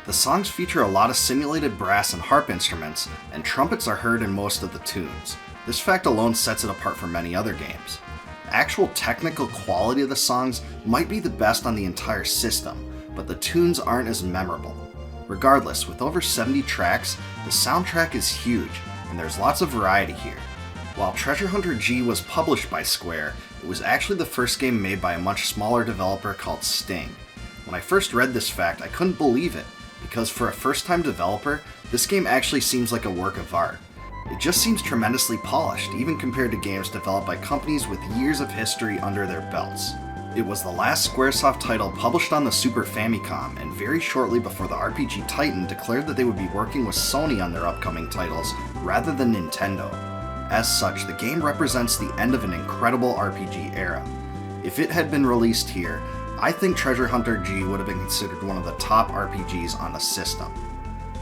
The songs feature a lot of simulated brass and harp instruments, and trumpets are heard in most of the tunes. This fact alone sets it apart from many other games. The actual technical quality of the songs might be the best on the entire system, but the tunes aren't as memorable. Regardless, with over 70 tracks, the soundtrack is huge, and there's lots of variety here. While Treasure Hunter G was published by Square, it was actually the first game made by a much smaller developer called Sting. When I first read this fact, I couldn't believe it, because for a first-time developer, this game actually seems like a work of art. It just seems tremendously polished, even compared to games developed by companies with years of history under their belts. It was the last Squaresoft title published on the Super Famicom, and very shortly before the RPG Titan declared that they would be working with Sony on their upcoming titles, rather than Nintendo. As such, the game represents the end of an incredible RPG era. If it had been released here, I think Treasure Hunter G would have been considered one of the top RPGs on the system.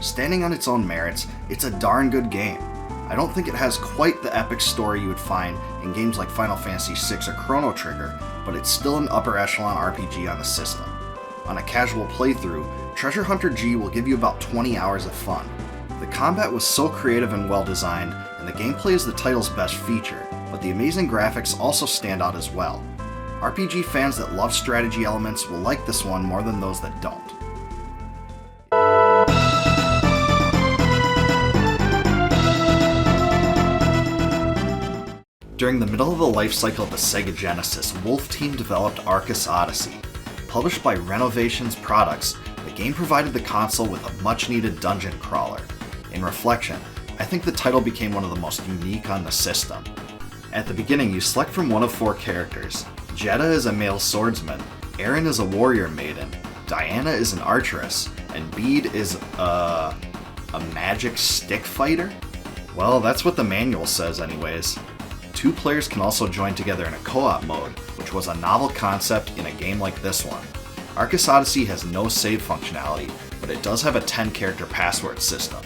Standing on its own merits, it's a darn good game. I don't think it has quite the epic story you would find in games like Final Fantasy VI or Chrono Trigger, but it's still an upper echelon RPG on the system. On a casual playthrough, Treasure Hunter G will give you about 20 hours of fun. The combat was so creative and well designed, and the gameplay is the title's best feature, but the amazing graphics also stand out as well. RPG fans that love strategy elements will like this one more than those that don't. During the middle of the life cycle of the Sega Genesis, Wolf Team developed Arcus Odyssey. Published by Renovations Products, the game provided the console with a much-needed dungeon crawler. In reflection, I think the title became one of the most unique on the system. At the beginning, you select from one of 4 characters. Jeddah is a male swordsman, Erin is a warrior maiden, Diana is an archeress, and Bede is a magic stick fighter? Well, that's what the manual says anyways. 2 players can also join together in a co-op mode, which was a novel concept in a game like this one. Arcus Odyssey has no save functionality, but it does have a 10-character password system.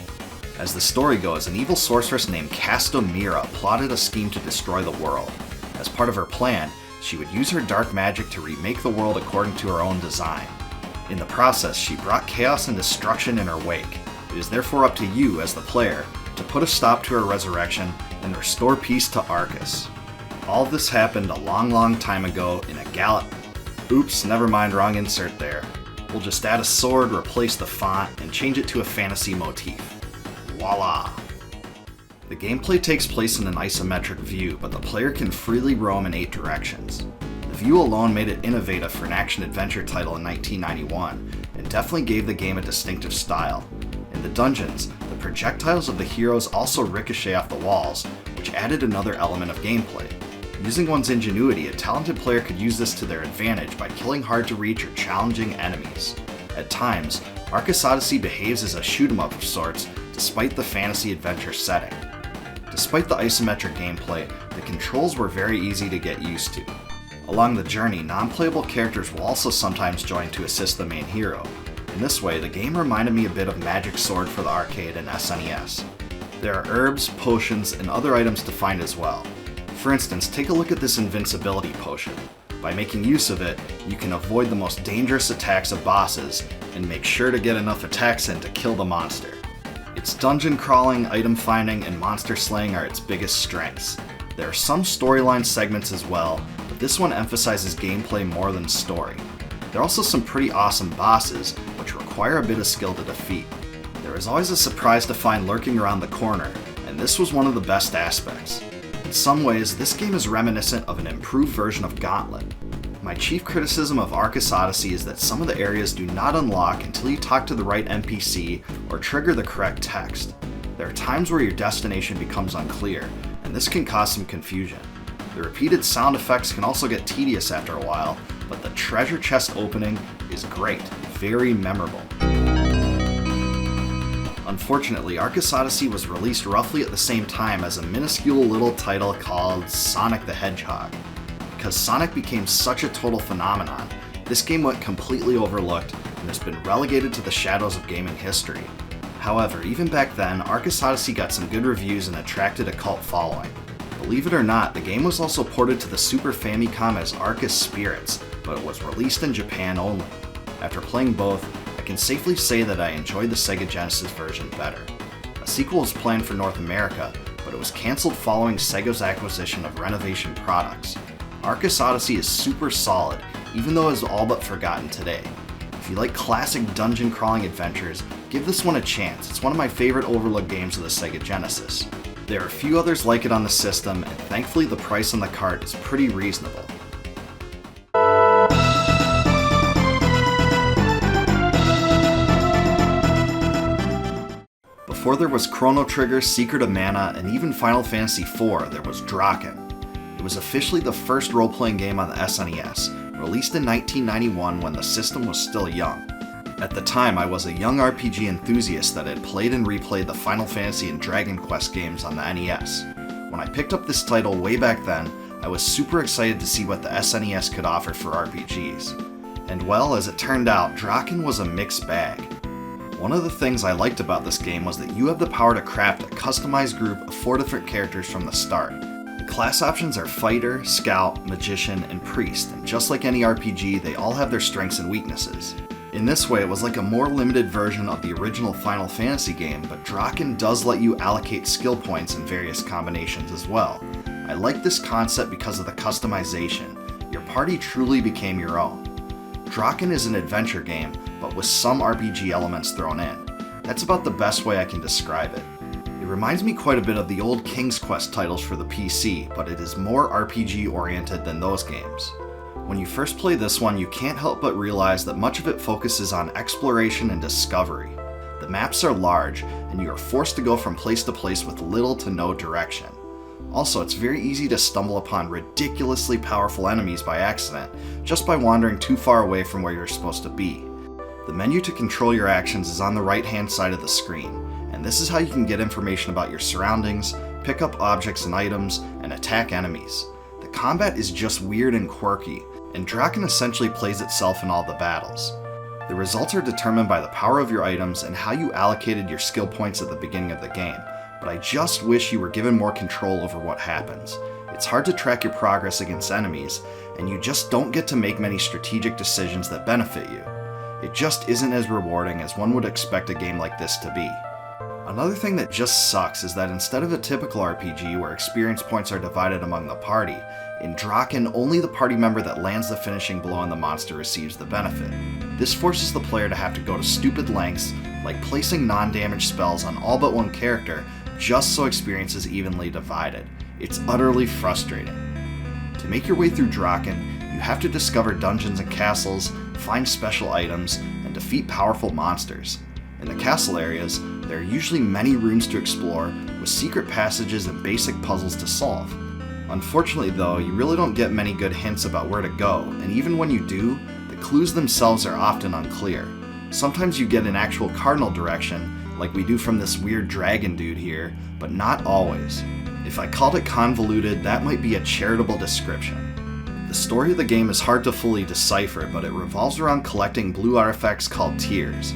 As the story goes, an evil sorceress named Castamira plotted a scheme to destroy the world. As part of her plan, she would use her dark magic to remake the world according to her own design. In the process, she brought chaos and destruction in her wake. It is therefore up to you, as the player, to put a stop to her resurrection and restore peace to Arcus. All of this happened a long time ago in a Oops, never mind, wrong insert there. We'll just add a sword, replace the font, and change it to a fantasy motif. Voila! The gameplay takes place in an isometric view, but the player can freely roam in 8 directions. The view alone made it innovative for an action-adventure title in 1991, and definitely gave the game a distinctive style. In the dungeons, the projectiles of the heroes also ricochet off the walls, which added another element of gameplay. Using one's ingenuity, a talented player could use this to their advantage by killing hard-to-reach or challenging enemies. At times, Arcus Odyssey behaves as a shoot-'em-up of sorts, despite the fantasy adventure setting. Despite the isometric gameplay, the controls were very easy to get used to. Along the journey, non-playable characters will also sometimes join to assist the main hero. In this way, the game reminded me a bit of Magic Sword for the arcade and SNES. There are herbs, potions, and other items to find as well. For instance, take a look at this invincibility potion. By making use of it, you can avoid the most dangerous attacks of bosses, and make sure to get enough attacks in to kill the monster. Its dungeon crawling, item finding, and monster slaying are its biggest strengths. There are some storyline segments as well, but this one emphasizes gameplay more than story. There are also some pretty awesome bosses, which require a bit of skill to defeat. There is always a surprise to find lurking around the corner, and this was one of the best aspects. In some ways, this game is reminiscent of an improved version of Gauntlet. My chief criticism of Arcus Odyssey is that some of the areas do not unlock until you talk to the right NPC or trigger the correct text. There are times where your destination becomes unclear, and this can cause some confusion. The repeated sound effects can also get tedious after a while, but the treasure chest opening is great, very memorable. Unfortunately, Arcus Odyssey was released roughly at the same time as a minuscule little title called Sonic the Hedgehog. Because Sonic became such a total phenomenon, this game went completely overlooked and has been relegated to the shadows of gaming history. However, even back then, Arcus Odyssey got some good reviews and attracted a cult following. Believe it or not, the game was also ported to the Super Famicom as Arcus Spirits, but it was released in Japan only. After playing both, I can safely say that I enjoyed the Sega Genesis version better. A sequel was planned for North America, but it was cancelled following Sega's acquisition of Renovation Products. Arcus Odyssey is super solid, even though it is all but forgotten today. If you like classic dungeon crawling adventures, give this one a chance. It's one of my favorite overlooked games of the Sega Genesis. There are a few others like it on the system, and thankfully the price on the cart is pretty reasonable. Before there was Chrono Trigger, Secret of Mana, and even Final Fantasy IV, there was Drakkhen. It was officially the first role-playing game on the SNES, released in 1991 when the system was still young. At the time, I was a young RPG enthusiast that had played and replayed the Final Fantasy and Dragon Quest games on the NES. When I picked up this title way back then, I was super excited to see what the SNES could offer for RPGs. And well, as it turned out, Drakkhen was a mixed bag. One of the things I liked about this game was that you have the power to craft a customized group of 4 different characters from the start. The class options are Fighter, Scout, Magician, and Priest, and just like any RPG, they all have their strengths and weaknesses. In this way, it was like a more limited version of the original Final Fantasy game, but Drakkhen does let you allocate skill points in various combinations as well. I like this concept because of the customization. Your party truly became your own. Drakkhen is an adventure game, but with some RPG elements thrown in. That's about the best way I can describe it. It reminds me quite a bit of the old King's Quest titles for the PC, but it is more RPG oriented than those games. When you first play this one, you can't help but realize that much of it focuses on exploration and discovery. The maps are large, and you are forced to go from place to place with little to no direction. Also, it's very easy to stumble upon ridiculously powerful enemies by accident, just by wandering too far away from where you're supposed to be. The menu to control your actions is on the right-hand side of the screen, and this is how you can get information about your surroundings, pick up objects and items, and attack enemies. The combat is just weird and quirky, and Drakkhen essentially plays itself in all the battles. The results are determined by the power of your items and how you allocated your skill points at the beginning of the game, but I just wish you were given more control over what happens. It's hard to track your progress against enemies, and you just don't get to make many strategic decisions that benefit you. It just isn't as rewarding as one would expect a game like this to be. Another thing that just sucks is that instead of a typical RPG where experience points are divided among the party, In Drakkhen, only the party member that lands the finishing blow on the monster receives the benefit. This forces the player to have to go to stupid lengths, like placing non-damage spells on all but one character, just so experience is evenly divided. It's utterly frustrating. To make your way through Drakkhen, you have to discover dungeons and castles, find special items, and defeat powerful monsters. In the castle areas, there are usually many rooms to explore, with secret passages and basic puzzles to solve. Unfortunately though, you really don't get many good hints about where to go, and even when you do, the clues themselves are often unclear. Sometimes you get an actual cardinal direction, like we do from this weird dragon dude here, but not always. If I called it convoluted, that might be a charitable description. The story of the game is hard to fully decipher, but it revolves around collecting blue artifacts called tears.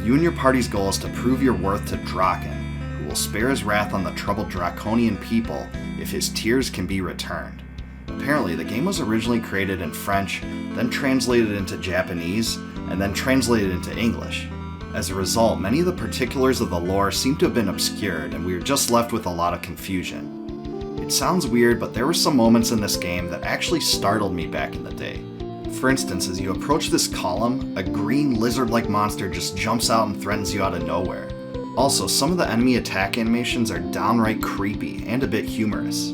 You and your party's goal is to prove your worth to Drakkhen, who will spare his wrath on the troubled draconian people if his tears can be returned. Apparently, the game was originally created in French, then translated into Japanese, and then translated into English. As a result, many of the particulars of the lore seem to have been obscured, and we are just left with a lot of confusion. It sounds weird, but there were some moments in this game that actually startled me back in the day. For instance, as you approach this column, a green lizard-like monster just jumps out and threatens you out of nowhere. Also, some of the enemy attack animations are downright creepy and a bit humorous.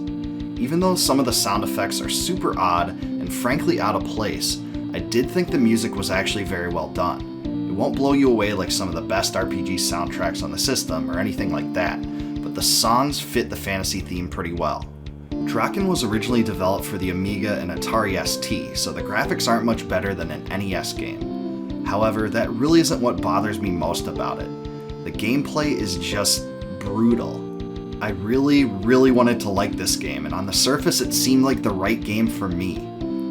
Even though some of the sound effects are super odd and frankly out of place, I did think the music was actually very well done. It won't blow you away like some of the best RPG soundtracks on the system or anything like that, but the songs fit the fantasy theme pretty well. Drakkhen was originally developed for the Amiga and Atari ST, so the graphics aren't much better than an NES game. However, that really isn't what bothers me most about it. The gameplay is just brutal. I really wanted to like this game, and on the surface it seemed like the right game for me.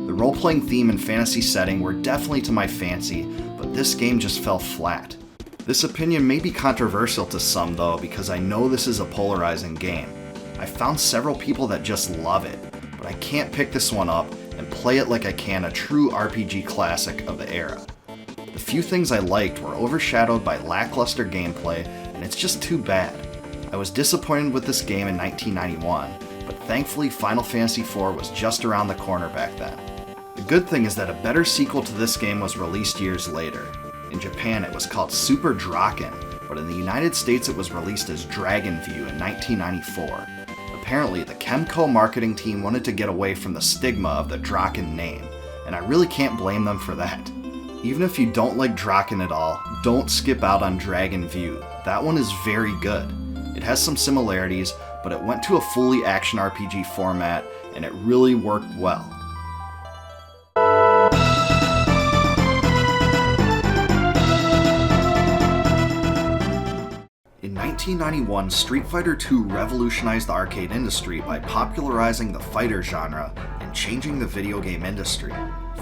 The role-playing theme and fantasy setting were definitely to my fancy, but this game just fell flat. This opinion may be controversial to some though, because I know this is a polarizing game. I found several people that just love it, but I can't pick this one up and play it like I can a true RPG classic of the era. The few things I liked were overshadowed by lackluster gameplay, and it's just too bad. I was disappointed with this game in 1991, but thankfully Final Fantasy IV was just around the corner back then. The good thing is that a better sequel to this game was released years later. In Japan it was called Super Drakkhen, but in the United States it was released as Dragon View in 1994. Apparently, the Kemco marketing team wanted to get away from the stigma of the Drakkhen name, and I really can't blame them for that. Even if you don't like Drakkhen at all, don't skip out on Dragon View. That one is very good. It has some similarities, but it went to a fully action RPG format, and it really worked well. In 1991, Street Fighter II revolutionized the arcade industry by popularizing the fighter genre and changing the video game industry.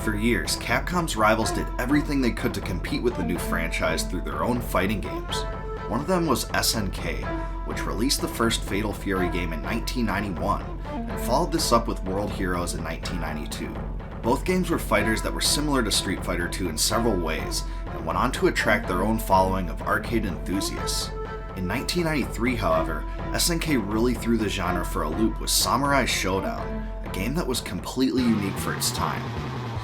For years, Capcom's rivals did everything they could to compete with the new franchise through their own fighting games. One of them was SNK, which released the first Fatal Fury game in 1991, and followed this up with World Heroes in 1992. Both games were fighters that were similar to Street Fighter II in several ways, and went on to attract their own following of arcade enthusiasts. In 1993, however, SNK really threw the genre for a loop with Samurai Shodown, a game that was completely unique for its time.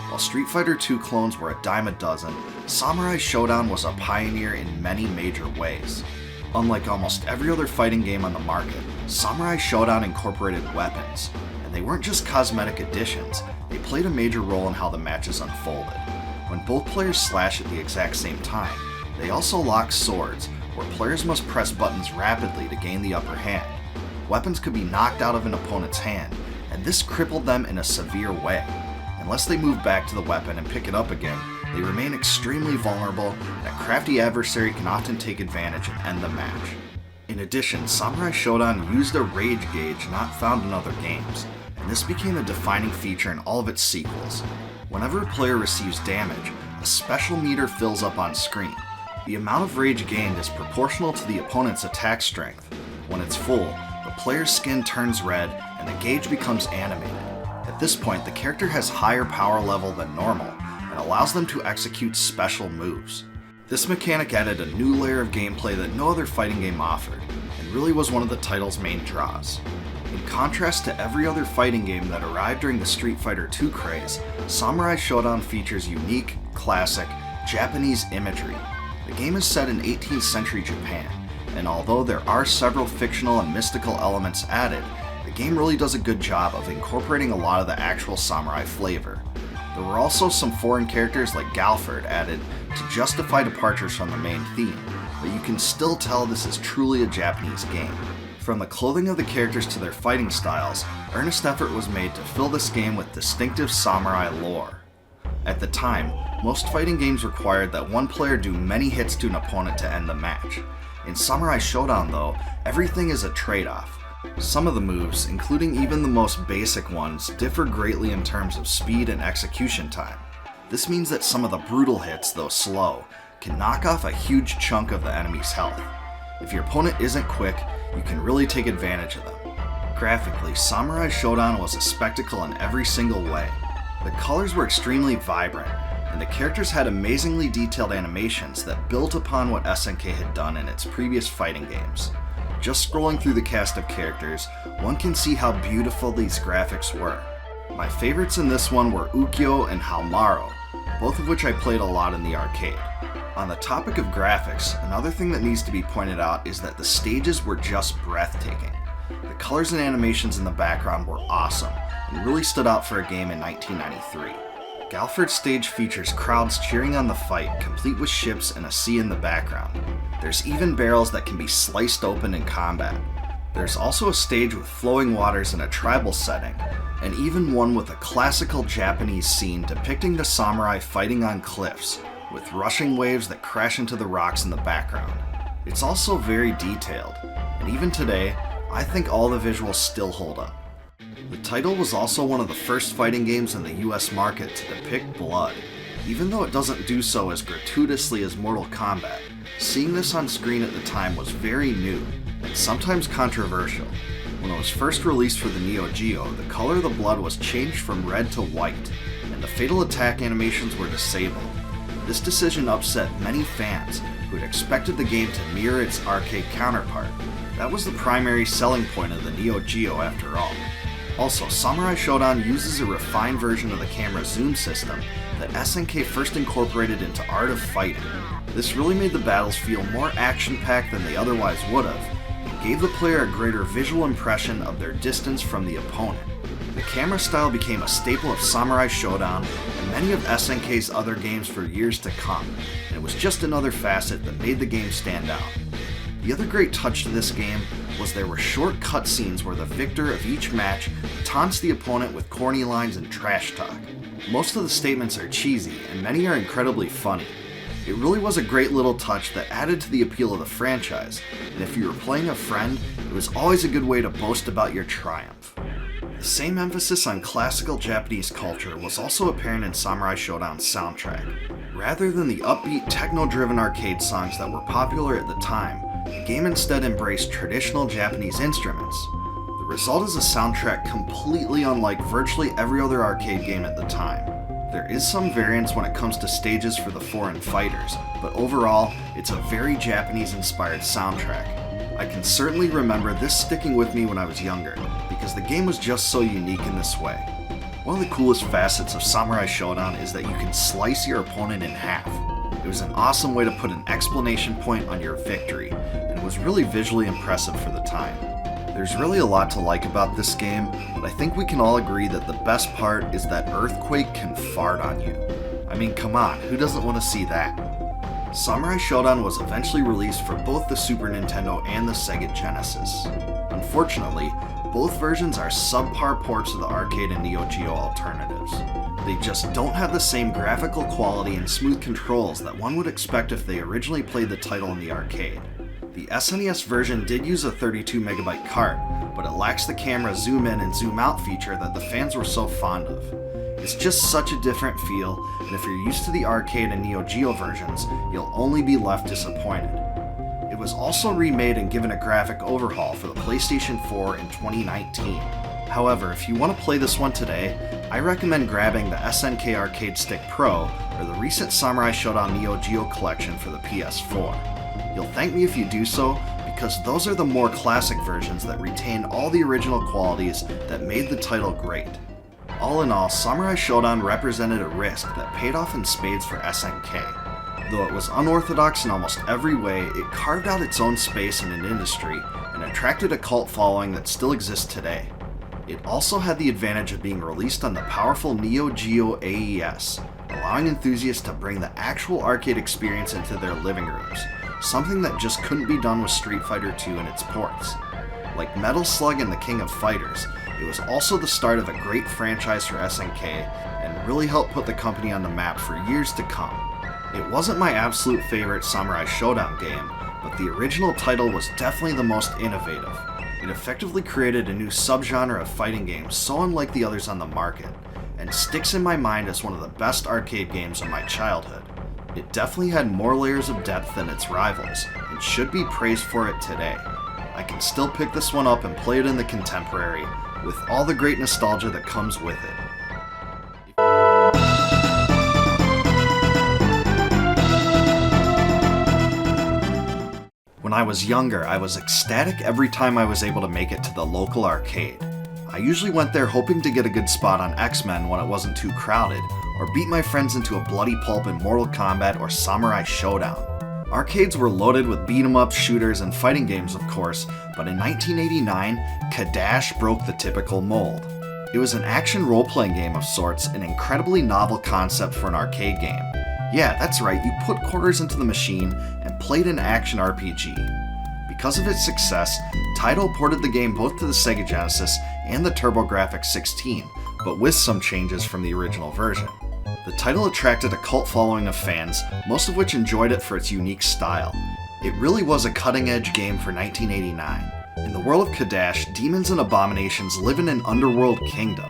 While Street Fighter II clones were a dime a dozen, Samurai Shodown was a pioneer in many major ways. Unlike almost every other fighting game on the market, Samurai Shodown incorporated weapons, and they weren't just cosmetic additions, they played a major role in how the matches unfolded. When both players slash at the exact same time, they also lock swords, where players must press buttons rapidly to gain the upper hand. Weapons could be knocked out of an opponent's hand, and this crippled them in a severe way. Unless they move back to the weapon and pick it up again, they remain extremely vulnerable, and a crafty adversary can often take advantage and end the match. In addition, Samurai Shodown used a rage gauge not found in other games, and this became a defining feature in all of its sequels. Whenever a player receives damage, a special meter fills up on screen. The amount of rage gained is proportional to the opponent's attack strength. When it's full, the player's skin turns red and the gauge becomes animated. At this point, the character has higher power level than normal and allows them to execute special moves. This mechanic added a new layer of gameplay that no other fighting game offered, and really was one of the title's main draws. In contrast to every other fighting game that arrived during the Street Fighter II craze, Samurai Shodown features unique, classic, Japanese imagery. The game is set in 18th century Japan, and although there are several fictional and mystical elements added, the game really does a good job of incorporating a lot of the actual samurai flavor. There were also some foreign characters like Galford added to justify departures from the main theme, but you can still tell this is truly a Japanese game. From the clothing of the characters to their fighting styles, earnest effort was made to fill this game with distinctive samurai lore. At the time, most fighting games required that one player do many hits to an opponent to end the match. In Samurai Shodown though, everything is a trade-off. Some of the moves, including even the most basic ones, differ greatly in terms of speed and execution time. This means that some of the brutal hits, though slow, can knock off a huge chunk of the enemy's health. If your opponent isn't quick, you can really take advantage of them. Graphically, Samurai Shodown was a spectacle in every single way. The colors were extremely vibrant, and the characters had amazingly detailed animations that built upon what SNK had done in its previous fighting games. Just scrolling through the cast of characters, one can see how beautiful these graphics were. My favorites in this one were Ukyo and Halmaro, both of which I played a lot in the arcade. On the topic of graphics, another thing that needs to be pointed out is that the stages were just breathtaking. The colors and animations in the background were awesome, and really stood out for a game in 1993. Galford's stage features crowds cheering on the fight, complete with ships and a sea in the background. There's even barrels that can be sliced open in combat. There's also a stage with flowing waters in a tribal setting, and even one with a classical Japanese scene depicting the samurai fighting on cliffs, with rushing waves that crash into the rocks in the background. It's also very detailed, and even today, I think all the visuals still hold up. The title was also one of the first fighting games in the US market to depict blood. Even though it doesn't do so as gratuitously as Mortal Kombat, seeing this on screen at the time was very new, and sometimes controversial. When it was first released for the Neo Geo, the color of the blood was changed from red to white, and the fatal attack animations were disabled. This decision upset many fans who had expected the game to mirror its arcade counterpart. That was the primary selling point of the Neo Geo after all. Also, Samurai Shodown uses a refined version of the camera zoom system that SNK first incorporated into Art of Fighting. This really made the battles feel more action-packed than they otherwise would have, and gave the player a greater visual impression of their distance from the opponent. The camera style became a staple of Samurai Shodown and many of SNK's other games for years to come, and it was just another facet that made the game stand out. The other great touch to this game was there were short cutscenes where the victor of each match taunts the opponent with corny lines and trash talk. Most of the statements are cheesy, and many are incredibly funny. It really was a great little touch that added to the appeal of the franchise, and if you were playing a friend, it was always a good way to boast about your triumph. The same emphasis on classical Japanese culture was also apparent in Samurai Shodown's soundtrack. Rather than the upbeat, techno-driven arcade songs that were popular at the time, the game instead embraced traditional Japanese instruments. The result is a soundtrack completely unlike virtually every other arcade game at the time. There is some variance when it comes to stages for the foreign fighters, but overall, it's a very Japanese-inspired soundtrack. I can certainly remember this sticking with me when I was younger, because the game was just so unique in this way. One of the coolest facets of Samurai Shodown is that you can slice your opponent in half. It was an awesome way to put an exclamation point on your victory, and it was really visually impressive for the time. There's really a lot to like about this game, but I think we can all agree that the best part is that Earthquake can fart on you. I mean, come on, who doesn't want to see that? Samurai Shodown was eventually released for both the Super Nintendo and the Sega Genesis. Unfortunately, both versions are subpar ports of the arcade and Neo Geo alternatives. They just don't have the same graphical quality and smooth controls that one would expect if they originally played the title in the arcade. The SNES version did use a 32MB cart, but it lacks the camera zoom in and zoom out feature that the fans were so fond of. It's just such a different feel, and if you're used to the arcade and Neo Geo versions, you'll only be left disappointed. It was also remade and given a graphic overhaul for the PlayStation 4 in 2019. However, if you want to play this one today, I recommend grabbing the SNK Arcade Stick Pro or the recent Samurai Shodown Neo Geo collection for the PS4. You'll thank me if you do so, because those are the more classic versions that retain all the original qualities that made the title great. All in all, Samurai Shodown represented a risk that paid off in spades for SNK. Though it was unorthodox in almost every way, it carved out its own space in an industry and attracted a cult following that still exists today. It also had the advantage of being released on the powerful Neo Geo AES, allowing enthusiasts to bring the actual arcade experience into their living rooms, something that just couldn't be done with Street Fighter II and its ports. Like Metal Slug and the King of Fighters, it was also the start of a great franchise for SNK and really helped put the company on the map for years to come. It wasn't my absolute favorite Samurai Shodown game, but the original title was definitely the most innovative. It effectively created a new subgenre of fighting games so unlike the others on the market, and sticks in my mind as one of the best arcade games of my childhood. It definitely had more layers of depth than its rivals, and should be praised for it today. I can still pick this one up and play it in the contemporary, with all the great nostalgia that comes with it. When I was younger, I was ecstatic every time I was able to make it to the local arcade. I usually went there hoping to get a good spot on X-Men when it wasn't too crowded, or beat my friends into a bloody pulp in Mortal Kombat or Samurai Shodown. Arcades were loaded with beat-em-up shooters and fighting games, of course, but in 1989, Cadash broke the typical mold. It was an action role-playing game of sorts, an incredibly novel concept for an arcade game. Yeah, that's right, you put quarters into the machine and played an action RPG. Because of its success, Taito ported the game both to the Sega Genesis and the TurboGrafx-16, but with some changes from the original version. The title attracted a cult following of fans, most of which enjoyed it for its unique style. It really was a cutting-edge game for 1989. In the world of Cadash, demons and abominations live in an underworld kingdom.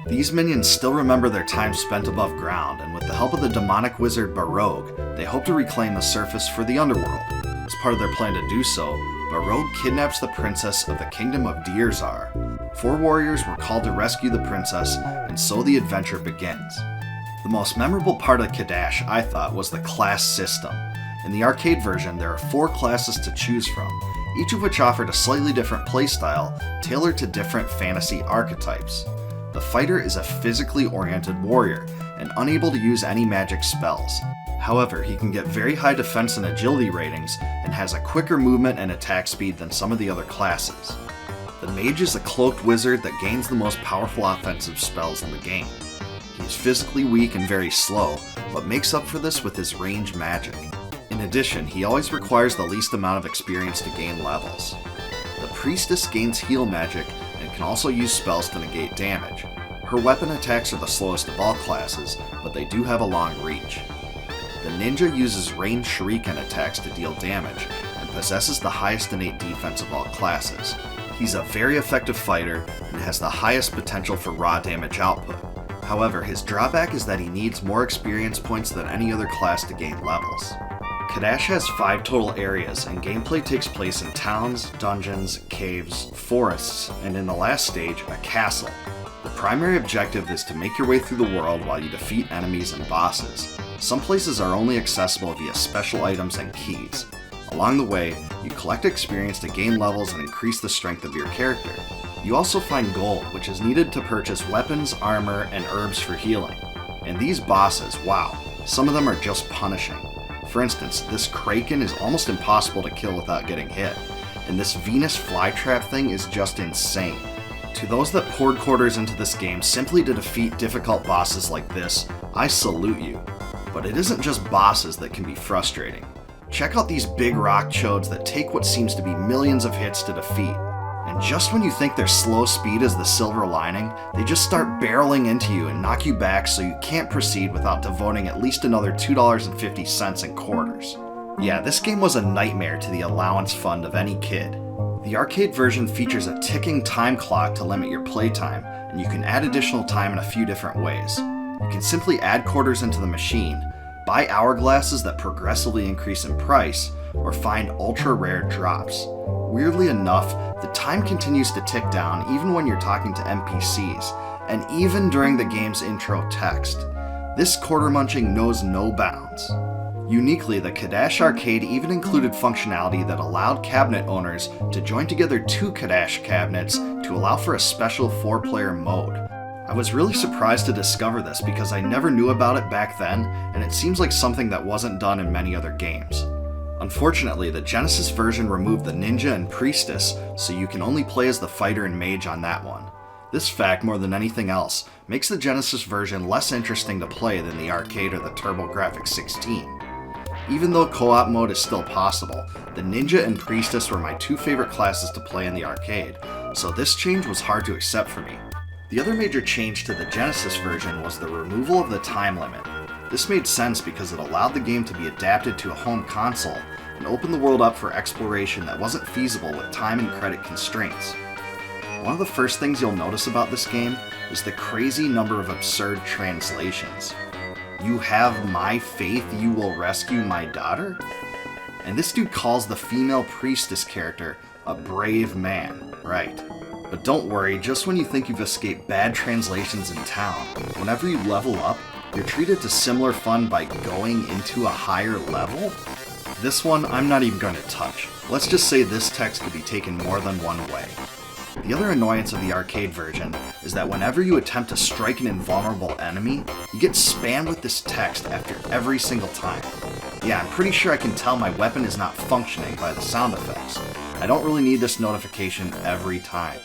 These minions still remember their time spent above ground, and with the help of the demonic wizard Barogue, they hope to reclaim the surface for the underworld. As part of their plan to do so, Barogue kidnaps the princess of the kingdom of Dirzar. 4 warriors were called to rescue the princess, and so the adventure begins. The most memorable part of Cadash, I thought, was the class system. In the arcade version, there are 4 classes to choose from, each of which offered a slightly different playstyle, tailored to different fantasy archetypes. The fighter is a physically oriented warrior, and unable to use any magic spells. However, he can get very high defense and agility ratings, and has a quicker movement and attack speed than some of the other classes. The mage is a cloaked wizard that gains the most powerful offensive spells in the game. He is physically weak and very slow, but makes up for this with his ranged magic. In addition, he always requires the least amount of experience to gain levels. The priestess gains heal magic, and can also use spells to negate damage. Her weapon attacks are the slowest of all classes, but they do have a long reach. The ninja uses ranged shuriken attacks to deal damage, and possesses the highest innate defense of all classes. He's a very effective fighter, and has the highest potential for raw damage output. However, his drawback is that he needs more experience points than any other class to gain levels. Cadash has 5 total areas, and gameplay takes place in towns, dungeons, caves, forests, and in the last stage, a castle. The primary objective is to make your way through the world while you defeat enemies and bosses. Some places are only accessible via special items and keys. Along the way, you collect experience to gain levels and increase the strength of your character. You also find gold, which is needed to purchase weapons, armor, and herbs for healing. And these bosses, wow, some of them are just punishing. For instance, this Kraken is almost impossible to kill without getting hit, and this Venus flytrap thing is just insane. To those that poured quarters into this game simply to defeat difficult bosses like this, I salute you. But it isn't just bosses that can be frustrating. Check out these big rock chodes that take what seems to be millions of hits to defeat. And just when you think their slow speed is the silver lining, they just start barreling into you and knock you back so you can't proceed without devoting at least another $2.50 in quarters. Yeah, this game was a nightmare to the allowance fund of any kid. The arcade version features a ticking time clock to limit your playtime, and you can add additional time in a few different ways. You can simply add quarters into the machine, buy hourglasses that progressively increase in price, or find ultra-rare drops. Weirdly enough, the time continues to tick down even when you're talking to NPCs, and even during the game's intro text. This quarter munching knows no bounds. Uniquely, the Cadash arcade even included functionality that allowed cabinet owners to join together 2 Cadash cabinets to allow for a special 4-player mode. I was really surprised to discover this because I never knew about it back then, and it seems like something that wasn't done in many other games. Unfortunately, the Genesis version removed the ninja and priestess, so you can only play as the fighter and mage on that one. This fact, more than anything else, makes the Genesis version less interesting to play than the arcade or the TurboGrafx 16. Even though co-op mode is still possible, the ninja and priestess were my 2 favorite classes to play in the arcade, so this change was hard to accept for me. The other major change to the Genesis version was the removal of the time limit. This made sense because it allowed the game to be adapted to a home console and opened the world up for exploration that wasn't feasible with time and credit constraints. One of the first things you'll notice about this game is the crazy number of absurd translations. You have my faith, you will rescue my daughter? And this dude calls the female priestess character a brave man, right? But don't worry, just when you think you've escaped bad translations in town, whenever you level up, you're treated to similar fun by going into a higher level? This one, I'm not even going to touch. Let's just say this text could be taken more than one way. The other annoyance of the arcade version is that whenever you attempt to strike an invulnerable enemy, you get spammed with this text after every single time. Yeah, I'm pretty sure I can tell my weapon is not functioning by the sound effects. I don't really need this notification every time.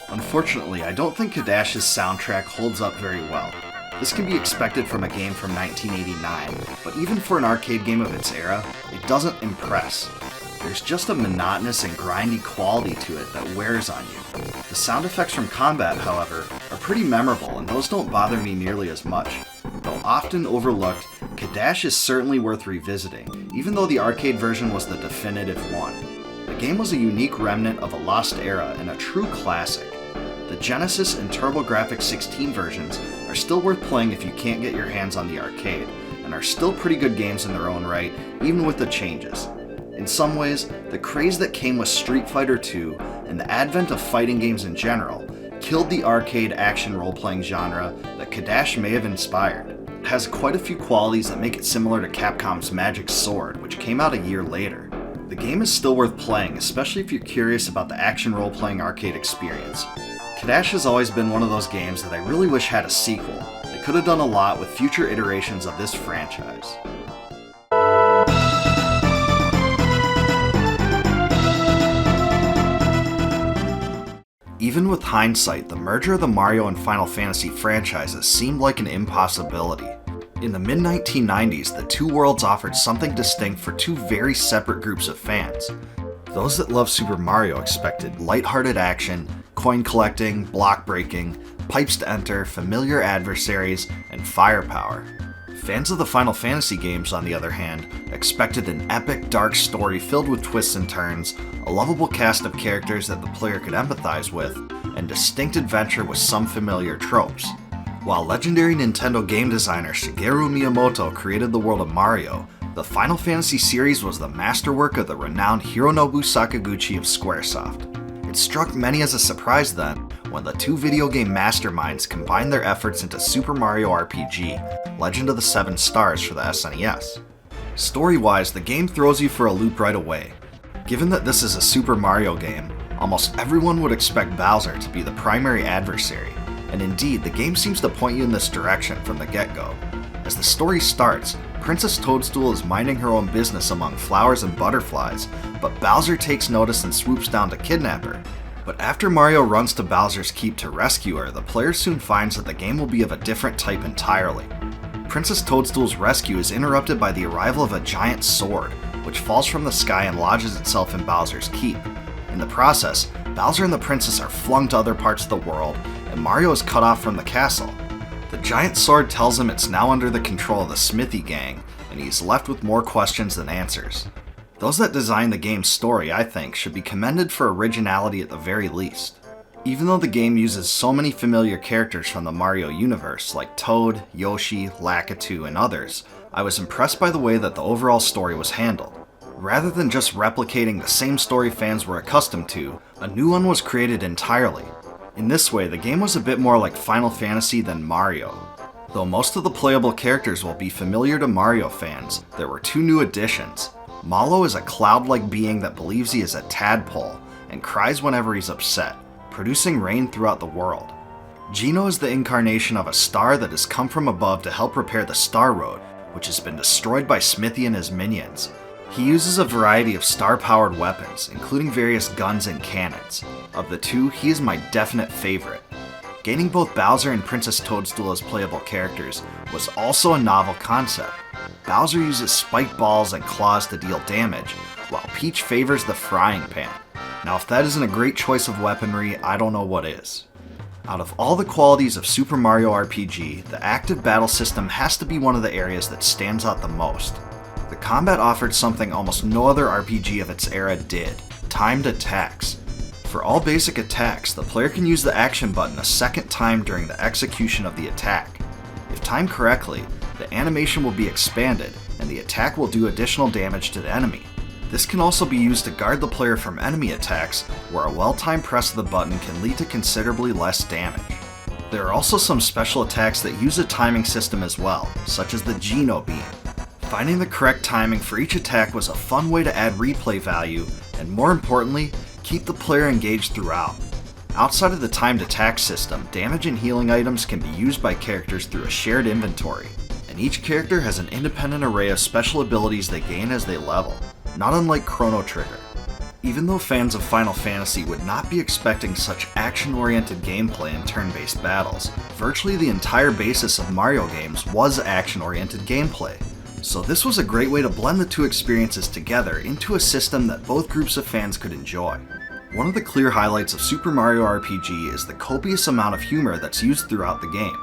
Unfortunately, I don't think Cadash's soundtrack holds up very well. This can be expected from a game from 1989, but even for an arcade game of its era, it doesn't impress. There's just a monotonous and grindy quality to it that wears on you. The sound effects from combat, however, are pretty memorable, and those don't bother me nearly as much. Though often overlooked, Cadash is certainly worth revisiting, even though the arcade version was the definitive one. The game was a unique remnant of a lost era and a true classic. The Genesis and TurboGrafx 16 versions are still worth playing if you can't get your hands on the arcade, and are still pretty good games in their own right, even with the changes. In some ways, the craze that came with Street Fighter II and the advent of fighting games in general killed the arcade action role-playing genre that Cadash may have inspired. It has quite a few qualities that make it similar to Capcom's Magic Sword, which came out a year later. The game is still worth playing, especially if you're curious about the action role-playing arcade experience. Cadash has always been one of those games that I really wish had a sequel. They could have done a lot with future iterations of this franchise. Even with hindsight, the merger of the Mario and Final Fantasy franchises seemed like an impossibility. In the mid-1990s, the two worlds offered something distinct for 2 very separate groups of fans. Those that loved Super Mario expected lighthearted action, coin collecting, block breaking, pipes to enter, familiar adversaries, and firepower. Fans of the Final Fantasy games, on the other hand, expected an epic, dark story filled with twists and turns, a lovable cast of characters that the player could empathize with, and distinct adventure with some familiar tropes. While legendary Nintendo game designer Shigeru Miyamoto created the world of Mario, the Final Fantasy series was the masterwork of the renowned Hironobu Sakaguchi of Squaresoft. It struck many as a surprise then, when the 2 video game masterminds combined their efforts into Super Mario RPG, Legend of the Seven Stars for the SNES. Story-wise, the game throws you for a loop right away. Given that this is a Super Mario game, almost everyone would expect Bowser to be the primary adversary, and indeed, the game seems to point you in this direction from the get-go. As the story starts, Princess Toadstool is minding her own business among flowers and butterflies, but Bowser takes notice and swoops down to kidnap her. But after Mario runs to Bowser's Keep to rescue her, the player soon finds that the game will be of a different type entirely. Princess Toadstool's rescue is interrupted by the arrival of a giant sword, which falls from the sky and lodges itself in Bowser's Keep. In the process, Bowser and the princess are flung to other parts of the world, and Mario is cut off from the castle. The giant sword tells him it's now under the control of the Smithy Gang, and he's left with more questions than answers. Those that designed the game's story, I think, should be commended for originality at the very least. Even though the game uses so many familiar characters from the Mario universe, like Toad, Yoshi, Lakitu, and others, I was impressed by the way that the overall story was handled. Rather than just replicating the same story fans were accustomed to, a new one was created entirely. In this way, the game was a bit more like Final Fantasy than Mario. Though most of the playable characters will be familiar to Mario fans, there were 2 new additions. Mallow is a cloud-like being that believes he is a tadpole and cries whenever he's upset, producing rain throughout the world. Geno is the incarnation of a star that has come from above to help repair the Star Road, which has been destroyed by Smithy and his minions. He uses a variety of star-powered weapons, including various guns and cannons. Of the 2, he is my definite favorite. Gaining both Bowser and Princess Toadstool as playable characters was also a novel concept. Bowser uses spiked balls and claws to deal damage, while Peach favors the frying pan. Now if that isn't a great choice of weaponry, I don't know what is. Out of all the qualities of Super Mario RPG, the active battle system has to be one of the areas that stands out the most. The combat offered something almost no other RPG of its era did: timed attacks. For all basic attacks, the player can use the action button a second time during the execution of the attack. If timed correctly, the animation will be expanded, and the attack will do additional damage to the enemy. This can also be used to guard the player from enemy attacks, where a well-timed press of the button can lead to considerably less damage. There are also some special attacks that use a timing system as well, such as the Geno Beam. Finding the correct timing for each attack was a fun way to add replay value, and more importantly, keep the player engaged throughout. Outside of the timed attack system, damage and healing items can be used by characters through a shared inventory, and each character has an independent array of special abilities they gain as they level, not unlike Chrono Trigger. Even though fans of Final Fantasy would not be expecting such action-oriented gameplay in turn-based battles, virtually the entire basis of Mario games was action-oriented gameplay. So this was a great way to blend the 2 experiences together into a system that both groups of fans could enjoy. One of the clear highlights of Super Mario RPG is the copious amount of humor that's used throughout the game.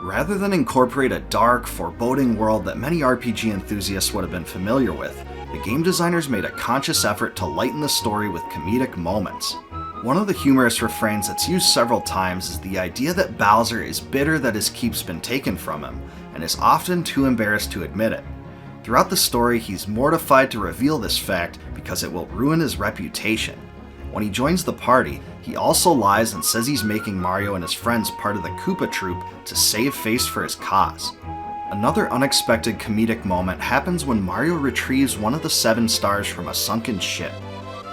Rather than incorporate a dark, foreboding world that many RPG enthusiasts would have been familiar with, the game designers made a conscious effort to lighten the story with comedic moments. One of the humorous refrains that's used several times is the idea that Bowser is bitter that his keep's been taken from him, and is often too embarrassed to admit it. Throughout the story, he's mortified to reveal this fact because it will ruin his reputation. When he joins the party, he also lies and says he's making Mario and his friends part of the Koopa Troop to save face for his cause. Another unexpected comedic moment happens when Mario retrieves one of the 7 stars from a sunken ship.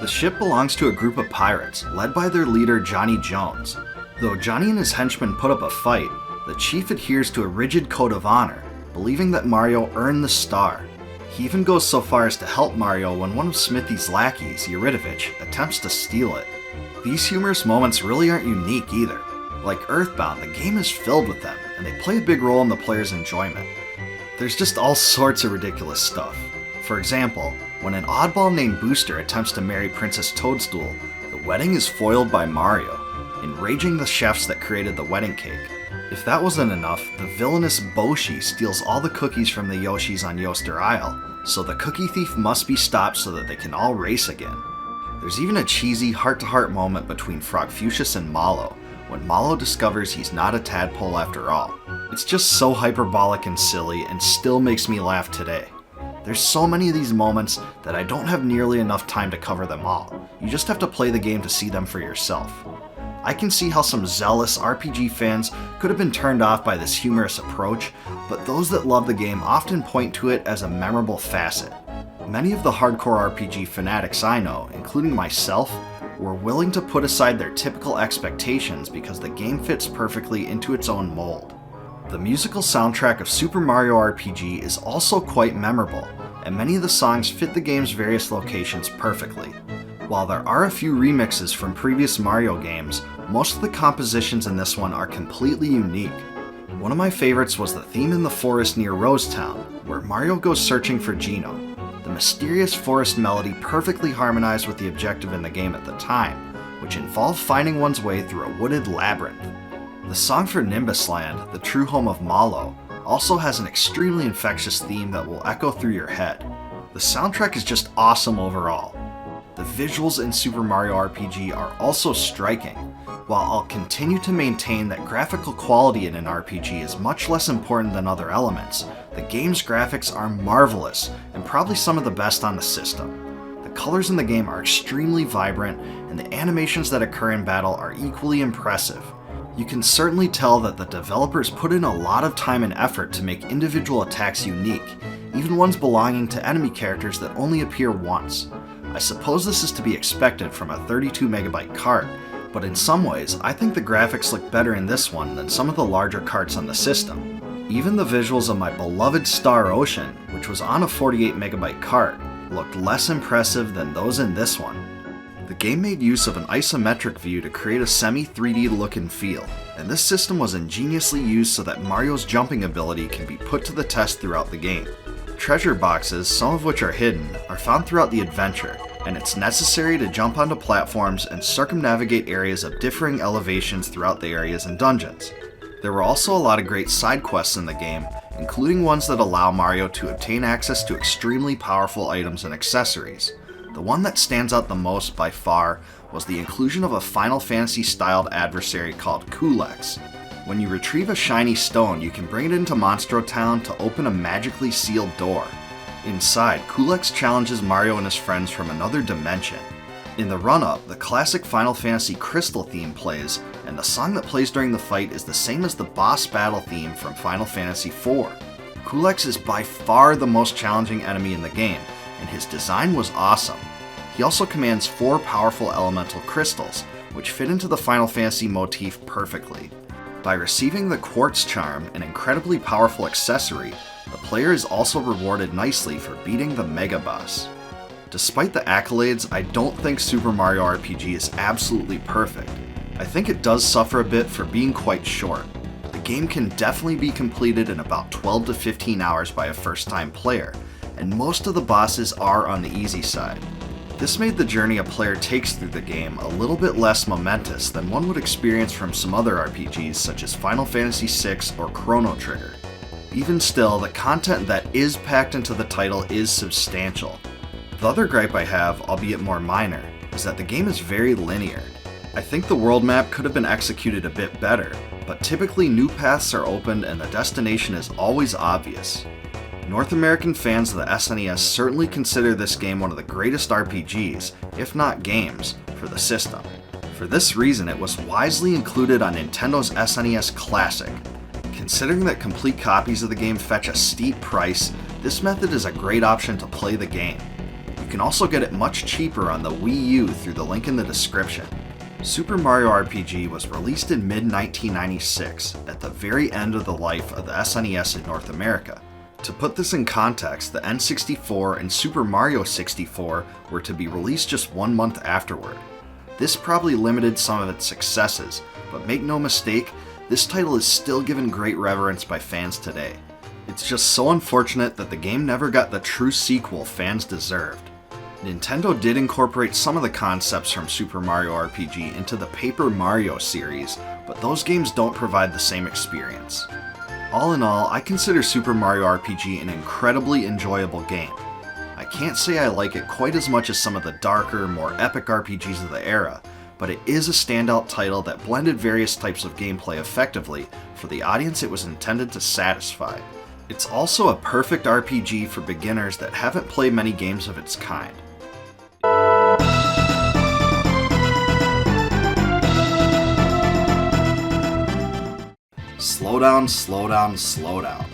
The ship belongs to a group of pirates, led by their leader Johnny Jones. Though Johnny and his henchmen put up a fight, the chief adheres to a rigid code of honor, believing that Mario earned the star. He even goes so far as to help Mario when one of Smithy's lackeys, Eurytovich, attempts to steal it. These humorous moments really aren't unique either. Like EarthBound, the game is filled with them, and they play a big role in the player's enjoyment. There's just all sorts of ridiculous stuff. For example, when an oddball named Booster attempts to marry Princess Toadstool, the wedding is foiled by Mario, enraging the chefs that created the wedding cake. If that wasn't enough, the villainous Boshi steals all the cookies from the Yoshis on Yoster Isle, so the cookie thief must be stopped so that they can all race again. There's even a cheesy heart-to-heart moment between Frogfucius and Mallow, when Mallow discovers he's not a tadpole after all. It's just so hyperbolic and silly, and still makes me laugh today. There's so many of these moments that I don't have nearly enough time to cover them all. You just have to play the game to see them for yourself. I can see how some zealous RPG fans could have been turned off by this humorous approach, but those that love the game often point to it as a memorable facet. Many of the hardcore RPG fanatics I know, including myself, were willing to put aside their typical expectations because the game fits perfectly into its own mold. The musical soundtrack of Super Mario RPG is also quite memorable, and many of the songs fit the game's various locations perfectly. While there are a few remixes from previous Mario games, most of the compositions in this one are completely unique. One of my favorites was the theme in the forest near Rosetown, where Mario goes searching for Geno. The mysterious forest melody perfectly harmonized with the objective in the game at the time, which involved finding one's way through a wooded labyrinth. The song for Nimbus Land, the true home of Mallow, also has an extremely infectious theme that will echo through your head. The soundtrack is just awesome overall. The visuals in Super Mario RPG are also striking. While I'll continue to maintain that graphical quality in an RPG is much less important than other elements, the game's graphics are marvelous and probably some of the best on the system. The colors in the game are extremely vibrant, and the animations that occur in battle are equally impressive. You can certainly tell that the developers put in a lot of time and effort to make individual attacks unique, even ones belonging to enemy characters that only appear once. I suppose this is to be expected from a 32MB cart, but in some ways, I think the graphics look better in this one than some of the larger carts on the system. Even the visuals of my beloved Star Ocean, which was on a 48MB cart, looked less impressive than those in this one. The game made use of an isometric view to create a semi-3D look and feel, and this system was ingeniously used so that Mario's jumping ability can be put to the test throughout the game. Treasure boxes, some of which are hidden, are found throughout the adventure, and it's necessary to jump onto platforms and circumnavigate areas of differing elevations throughout the areas and dungeons. There were also a lot of great side quests in the game, including ones that allow Mario to obtain access to extremely powerful items and accessories. The one that stands out the most by far was the inclusion of a Final Fantasy styled adversary called Kulex. When you retrieve a shiny stone, you can bring it into Monstro Town to open a magically sealed door. Inside, Kulex challenges Mario and his friends from another dimension. In the run-up, the classic Final Fantasy Crystal theme plays, and the song that plays during the fight is the same as the boss battle theme from Final Fantasy IV. Kulex is by far the most challenging enemy in the game, and his design was awesome. He also commands 4 powerful elemental crystals, which fit into the Final Fantasy motif perfectly. By receiving the Quartz Charm, an incredibly powerful accessory, the player is also rewarded nicely for beating the Mega Boss. Despite the accolades, I don't think Super Mario RPG is absolutely perfect. I think it does suffer a bit for being quite short. The game can definitely be completed in about 12 to 15 hours by a first-time player, and most of the bosses are on the easy side. This made the journey a player takes through the game a little bit less momentous than one would experience from some other RPGs such as Final Fantasy VI or Chrono Trigger. Even still, the content that is packed into the title is substantial. The other gripe I have, albeit more minor, is that the game is very linear. I think the world map could have been executed a bit better, but typically new paths are opened and the destination is always obvious. North American fans of the SNES certainly consider this game one of the greatest RPGs, if not games, for the system. For this reason, it was wisely included on Nintendo's SNES Classic. Considering that complete copies of the game fetch a steep price, this method is a great option to play the game. You can also get it much cheaper on the Wii U through the link in the description. Super Mario RPG was released in mid-1996, at the very end of the life of the SNES in North America. To put this in context, the N64 and Super Mario 64 were to be released just 1 month afterward. This probably limited some of its successes, but make no mistake, this title is still given great reverence by fans today. It's just so unfortunate that the game never got the true sequel fans deserved. Nintendo did incorporate some of the concepts from Super Mario RPG into the Paper Mario series, but those games don't provide the same experience. All in all, I consider Super Mario RPG an incredibly enjoyable game. I can't say I like it quite as much as some of the darker, more epic RPGs of the era, but it is a standout title that blended various types of gameplay effectively for the audience it was intended to satisfy. It's also a perfect RPG for beginners that haven't played many games of its kind. Slow down, slow down, slow down.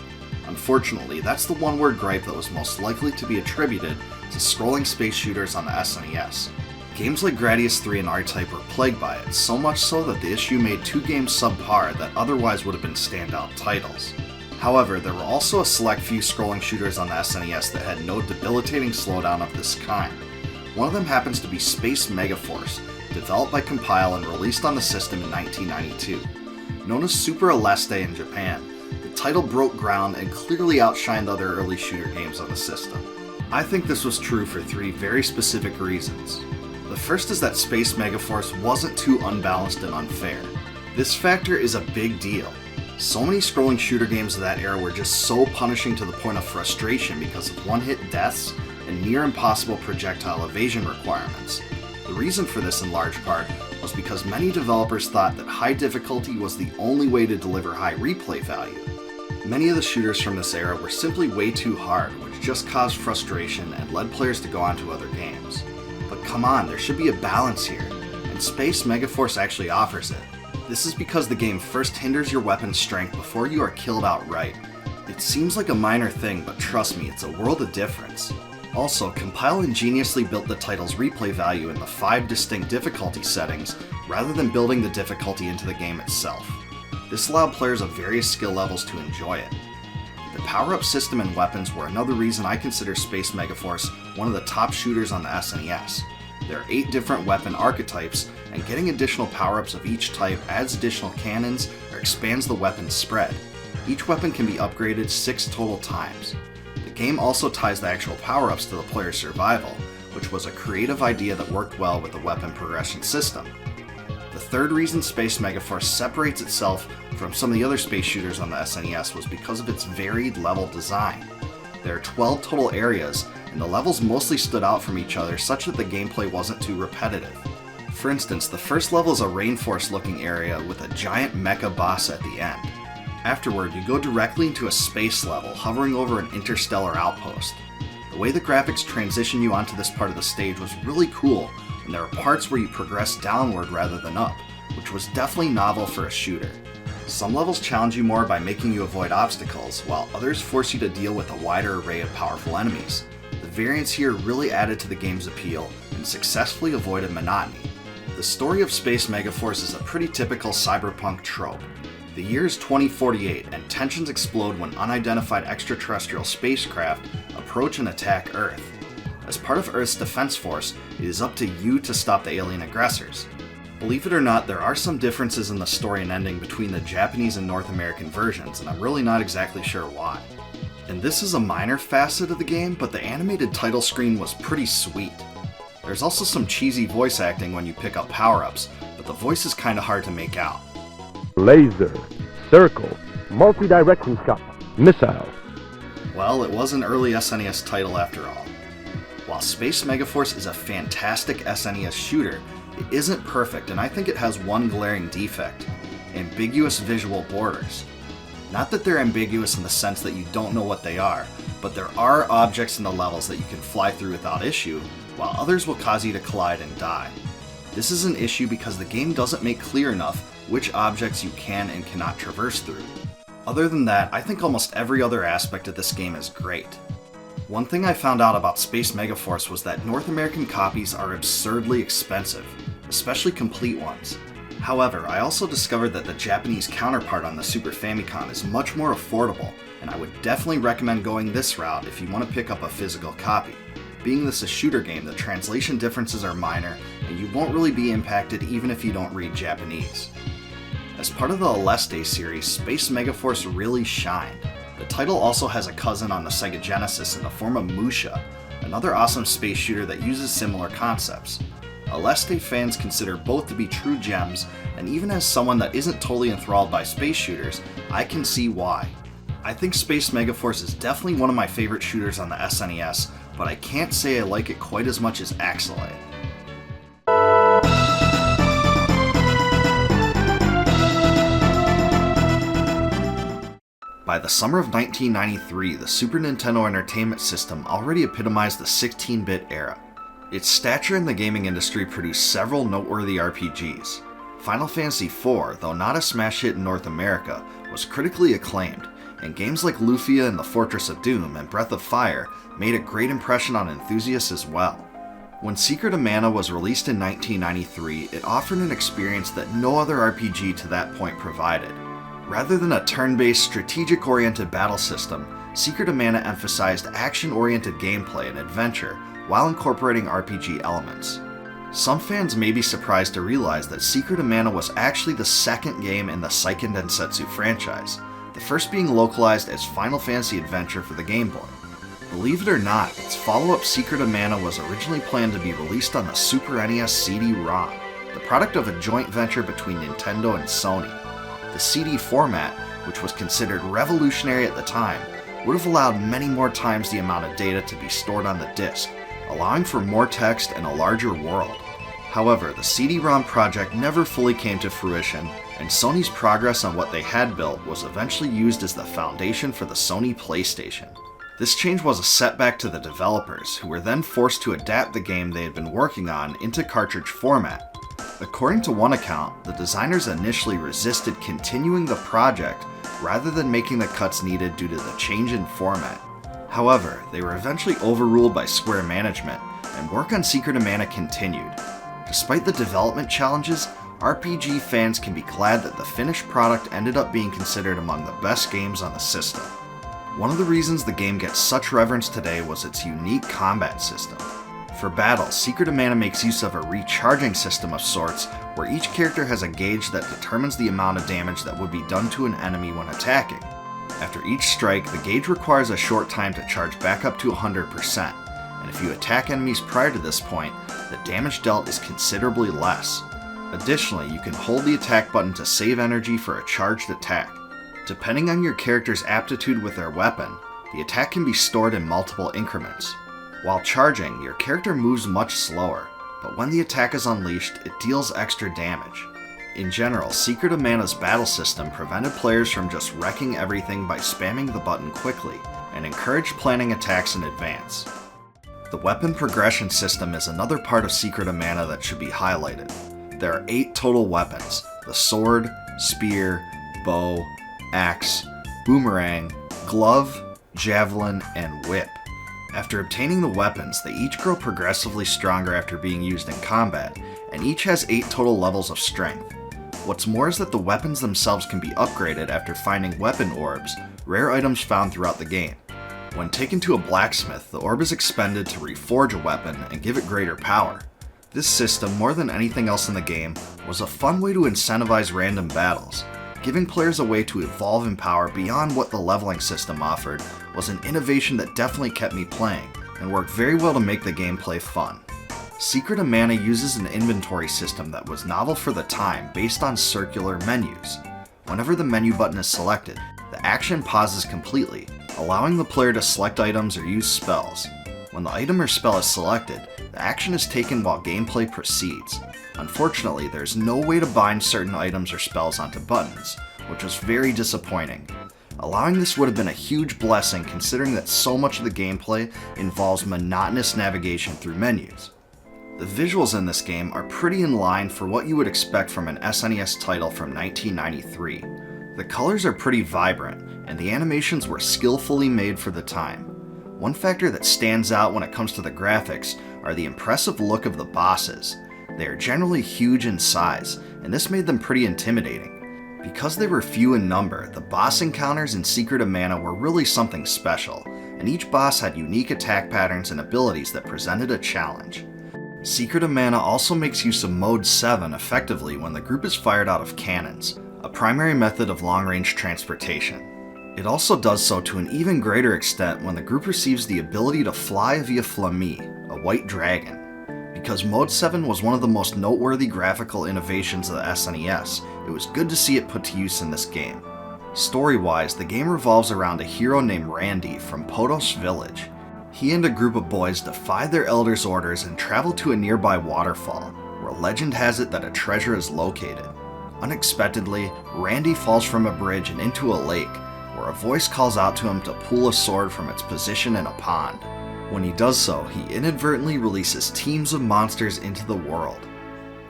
Unfortunately, that's the one-word gripe that was most likely to be attributed to scrolling space shooters on the SNES. Games like Gradius 3 and R-Type were plagued by it, so much so that the issue made 2 games subpar that otherwise would have been standout titles. However, there were also a select few scrolling shooters on the SNES that had no debilitating slowdown of this kind. One of them happens to be Space Megaforce, developed by Compile and released on the system in 1992. Known as Super Aleste in Japan, the title broke ground and clearly outshined other early shooter games on the system. I think this was true for 3 very specific reasons. The first is that Space Megaforce wasn't too unbalanced and unfair. This factor is a big deal. So many scrolling shooter games of that era were just so punishing to the point of frustration because of one-hit deaths and near impossible projectile evasion requirements. The reason for this in large part was because many developers thought that high difficulty was the only way to deliver high replay value. Many of the shooters from this era were simply way too hard, which just caused frustration and led players to go on to other games. But come on, there should be a balance here, and Space Megaforce actually offers it. This is because the game first hinders your weapon's strength before you are killed outright. It seems like a minor thing, but trust me, it's a world of difference. Also, Compile ingeniously built the title's replay value in the 5 distinct difficulty settings, rather than building the difficulty into the game itself. This allowed players of various skill levels to enjoy it. The power-up system and weapons were another reason I consider Space Megaforce one of the top shooters on the SNES. There are 8 different weapon archetypes, and getting additional power-ups of each type adds additional cannons or expands the weapon's spread. Each weapon can be upgraded 6 total times. The game also ties the actual power-ups to the player's survival, which was a creative idea that worked well with the weapon progression system. The third reason Space Megaforce separates itself from some of the other space shooters on the SNES was because of its varied level design. There are 12 total areas, and the levels mostly stood out from each other such that the gameplay wasn't too repetitive. For instance, the first level is a rainforest-looking area with a giant mecha boss at the end. Afterward, you go directly into a space level, hovering over an interstellar outpost. The way the graphics transition you onto this part of the stage was really cool, and there are parts where you progress downward rather than up, which was definitely novel for a shooter. Some levels challenge you more by making you avoid obstacles, while others force you to deal with a wider array of powerful enemies. The variance here really added to the game's appeal and successfully avoided monotony. The story of Space Megaforce is a pretty typical cyberpunk trope. The year is 2048, and tensions explode when unidentified extraterrestrial spacecraft approach and attack Earth. As part of Earth's defense force, it is up to you to stop the alien aggressors. Believe it or not, there are some differences in the story and ending between the Japanese and North American versions, and I'm really not exactly sure why. And this is a minor facet of the game, but the animated title screen was pretty sweet. There's also some cheesy voice acting when you pick up power-ups, but the voice is kinda hard to make out. Laser, circle, multi-direction shot, missile. Well, it was an early SNES title after all. While Space Megaforce is a fantastic SNES shooter, it isn't perfect, and I think it has one glaring defect: ambiguous visual borders. Not that they're ambiguous in the sense that you don't know what they are, but there are objects in the levels that you can fly through without issue, while others will cause you to collide and die. This is an issue because the game doesn't make clear enough which objects you can and cannot traverse through. Other than that, I think almost every other aspect of this game is great. One thing I found out about Space Megaforce was that North American copies are absurdly expensive, especially complete ones. However, I also discovered that the Japanese counterpart on the Super Famicom is much more affordable, and I would definitely recommend going this route if you want to pick up a physical copy. Being this a shooter game, the translation differences are minor, and you won't really be impacted even if you don't read Japanese. As part of the Aleste series, Space Megaforce really shined. The title also has a cousin on the Sega Genesis in the form of Musha, another awesome space shooter that uses similar concepts. Aleste fans consider both to be true gems, and even as someone that isn't totally enthralled by space shooters, I can see why. I think Space Megaforce is definitely one of my favorite shooters on the SNES, but I can't say I like it quite as much as Axelay. By the summer of 1993, the Super Nintendo Entertainment System already epitomized the 16-bit era. Its stature in the gaming industry produced several noteworthy RPGs. Final Fantasy IV, though not a smash hit in North America, was critically acclaimed, and games like Lufia and the Fortress of Doom and Breath of Fire made a great impression on enthusiasts as well. When Secret of Mana was released in 1993, it offered an experience that no other RPG to that point provided. Rather than a turn-based, strategic-oriented battle system, Secret of Mana emphasized action-oriented gameplay and adventure while incorporating RPG elements. Some fans may be surprised to realize that Secret of Mana was actually the second game in the Seiken Densetsu franchise, the first being localized as Final Fantasy Adventure for the Game Boy. Believe it or not, its follow-up Secret of Mana was originally planned to be released on the Super NES CD-ROM, the product of a joint venture between Nintendo and Sony. The CD format, which was considered revolutionary at the time, would have allowed many more times the amount of data to be stored on the disc, allowing for more text and a larger world. However, the CD-ROM project never fully came to fruition, and Sony's progress on what they had built was eventually used as the foundation for the Sony PlayStation. This change was a setback to the developers, who were then forced to adapt the game they had been working on into cartridge format. According to one account, the designers initially resisted continuing the project rather than making the cuts needed due to the change in format. However, they were eventually overruled by Square management, and work on Secret of Mana continued. Despite the development challenges, RPG fans can be glad that the finished product ended up being considered among the best games on the system. One of the reasons the game gets such reverence today was its unique combat system. For battles, Secret of Mana makes use of a recharging system of sorts, where each character has a gauge that determines the amount of damage that would be done to an enemy when attacking. After each strike, the gauge requires a short time to charge back up to 100%, and if you attack enemies prior to this point, the damage dealt is considerably less. Additionally, you can hold the attack button to save energy for a charged attack. Depending on your character's aptitude with their weapon, the attack can be stored in multiple increments. While charging, your character moves much slower, but when the attack is unleashed, it deals extra damage. In general, Secret of Mana's battle system prevented players from just wrecking everything by spamming the button quickly, and encouraged planning attacks in advance. The weapon progression system is another part of Secret of Mana that should be highlighted. There are 8 total weapons: the sword, spear, bow, axe, boomerang, glove, javelin, and whip. After obtaining the weapons, they each grow progressively stronger after being used in combat, and each has 8 total levels of strength. What's more is that the weapons themselves can be upgraded after finding weapon orbs, rare items found throughout the game. When taken to a blacksmith, the orb is expended to reforge a weapon and give it greater power. This system, more than anything else in the game, was a fun way to incentivize random battles. Giving players a way to evolve in power beyond what the leveling system offered was an innovation that definitely kept me playing, and worked very well to make the gameplay fun. Secret of Mana uses an inventory system that was novel for the time based on circular menus. Whenever the menu button is selected, the action pauses completely, allowing the player to select items or use spells. When the item or spell is selected, the action is taken while gameplay proceeds. Unfortunately, there's no way to bind certain items or spells onto buttons, which was very disappointing. Allowing this would have been a huge blessing considering that so much of the gameplay involves monotonous navigation through menus. The visuals in this game are pretty in line for what you would expect from an SNES title from 1993. The colors are pretty vibrant, and the animations were skillfully made for the time. One factor that stands out when it comes to the graphics are the impressive look of the bosses. They are generally huge in size, and this made them pretty intimidating. Because they were few in number, the boss encounters in Secret of Mana were really something special, and each boss had unique attack patterns and abilities that presented a challenge. Secret of Mana also makes use of Mode 7 effectively when the group is fired out of cannons, a primary method of long-range transportation. It also does so to an even greater extent when the group receives the ability to fly via Flammy, a white dragon. Because Mode 7 was one of the most noteworthy graphical innovations of the SNES, it was good to see it put to use in this game. Story-wise, the game revolves around a hero named Randy from Podos Village. He and a group of boys defy their elders' orders and travel to a nearby waterfall, where legend has it that a treasure is located. Unexpectedly, Randy falls from a bridge and into a lake, where a voice calls out to him to pull a sword from its position in a pond. When he does so, he inadvertently releases teams of monsters into the world.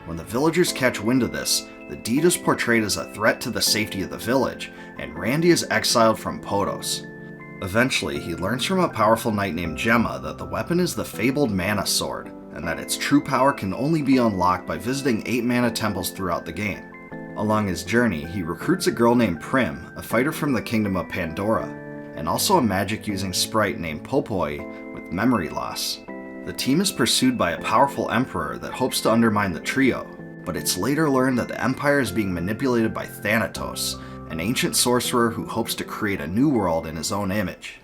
When the villagers catch wind of this, the deed is portrayed as a threat to the safety of the village, and Randy is exiled from Podos. Eventually, he learns from a powerful knight named Gemma that the weapon is the fabled Mana Sword, and that its true power can only be unlocked by visiting 8 mana temples throughout the game. Along his journey, he recruits a girl named Prim, a fighter from the kingdom of Pandora, and also a magic-using sprite named Popoi with memory loss. The team is pursued by a powerful emperor that hopes to undermine the trio, but it's later learned that the empire is being manipulated by Thanatos, an ancient sorcerer who hopes to create a new world in his own image.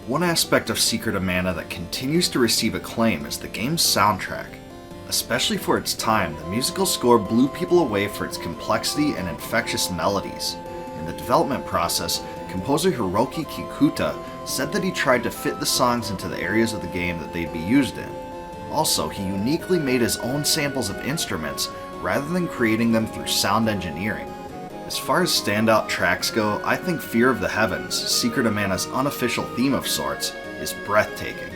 One aspect of Secret of Mana that continues to receive acclaim is the game's soundtrack. Especially for its time, the musical score blew people away for its complexity and infectious melodies. In the development process, composer Hiroki Kikuta said that he tried to fit the songs into the areas of the game that they'd be used in. Also, he uniquely made his own samples of instruments rather than creating them through sound engineering. The As far as standout tracks go, I think Fear of the Heavens, Secret of Mana's unofficial theme of sorts, is breathtaking.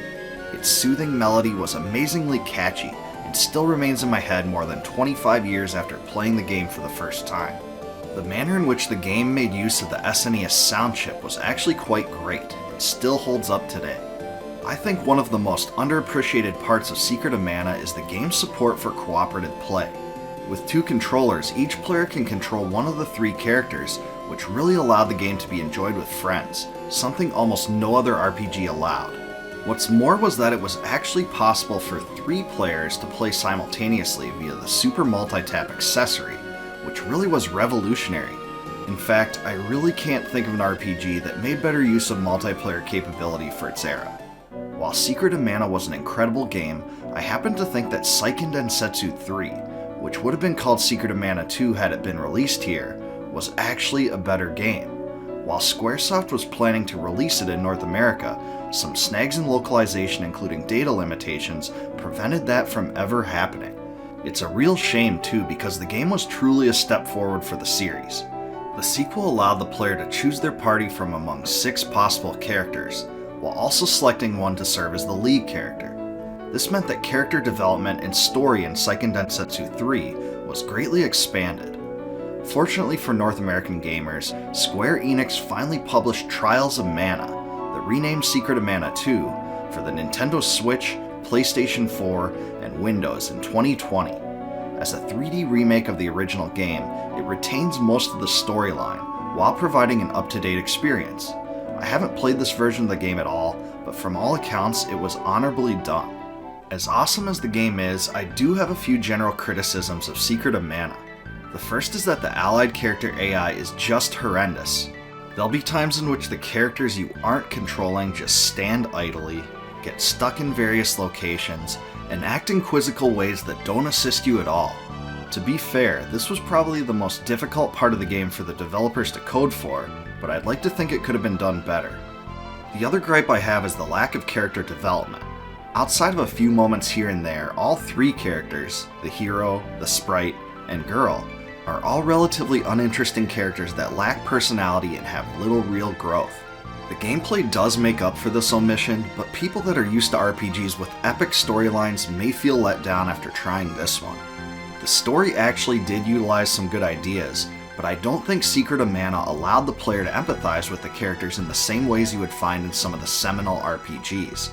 Its soothing melody was amazingly catchy and still remains in my head more than 25 years after playing the game for the first time. The manner in which the game made use of the SNES sound chip was actually quite great and still holds up today. I think one of the most underappreciated parts of Secret of Mana is the game's support for cooperative play. With 2 controllers, each player can control one of the 3 characters, which really allowed the game to be enjoyed with friends, something almost no other RPG allowed. What's more was that it was actually possible for 3 players to play simultaneously via the Super Multi-Tap accessory, which really was revolutionary. In fact, I really can't think of an RPG that made better use of multiplayer capability for its era. While Secret of Mana was an incredible game, I happen to think that Seiken Densetsu III, which would have been called Secret of Mana 2 had it been released here, was actually a better game. While Squaresoft was planning to release it in North America, some snags in localization including data limitations prevented that from ever happening. It's a real shame too because the game was truly a step forward for the series. The sequel allowed the player to choose their party from among 6 possible characters, while also selecting one to serve as the lead character. This meant that character development and story in Seiken Densetsu III was greatly expanded. Fortunately for North American gamers, Square Enix finally published Trials of Mana, the renamed Secret of Mana 2, for the Nintendo Switch, PlayStation 4, and Windows in 2020. As a 3D remake of the original game, it retains most of the storyline, while providing an up-to-date experience. I haven't played this version of the game at all, but from all accounts, it was honorably done. As awesome as the game is, I do have a few general criticisms of Secret of Mana. The first is that the allied character AI is just horrendous. There'll be times in which the characters you aren't controlling just stand idly, get stuck in various locations, and act in quizzical ways that don't assist you at all. To be fair, this was probably the most difficult part of the game for the developers to code for, but I'd like to think it could have been done better. The other gripe I have is the lack of character development. Outside of a few moments here and there, all 3 characters, the hero, the sprite, and girl, are all relatively uninteresting characters that lack personality and have little real growth. The gameplay does make up for this omission, but people that are used to RPGs with epic storylines may feel let down after trying this one. The story actually did utilize some good ideas, but I don't think Secret of Mana allowed the player to empathize with the characters in the same ways you would find in some of the seminal RPGs.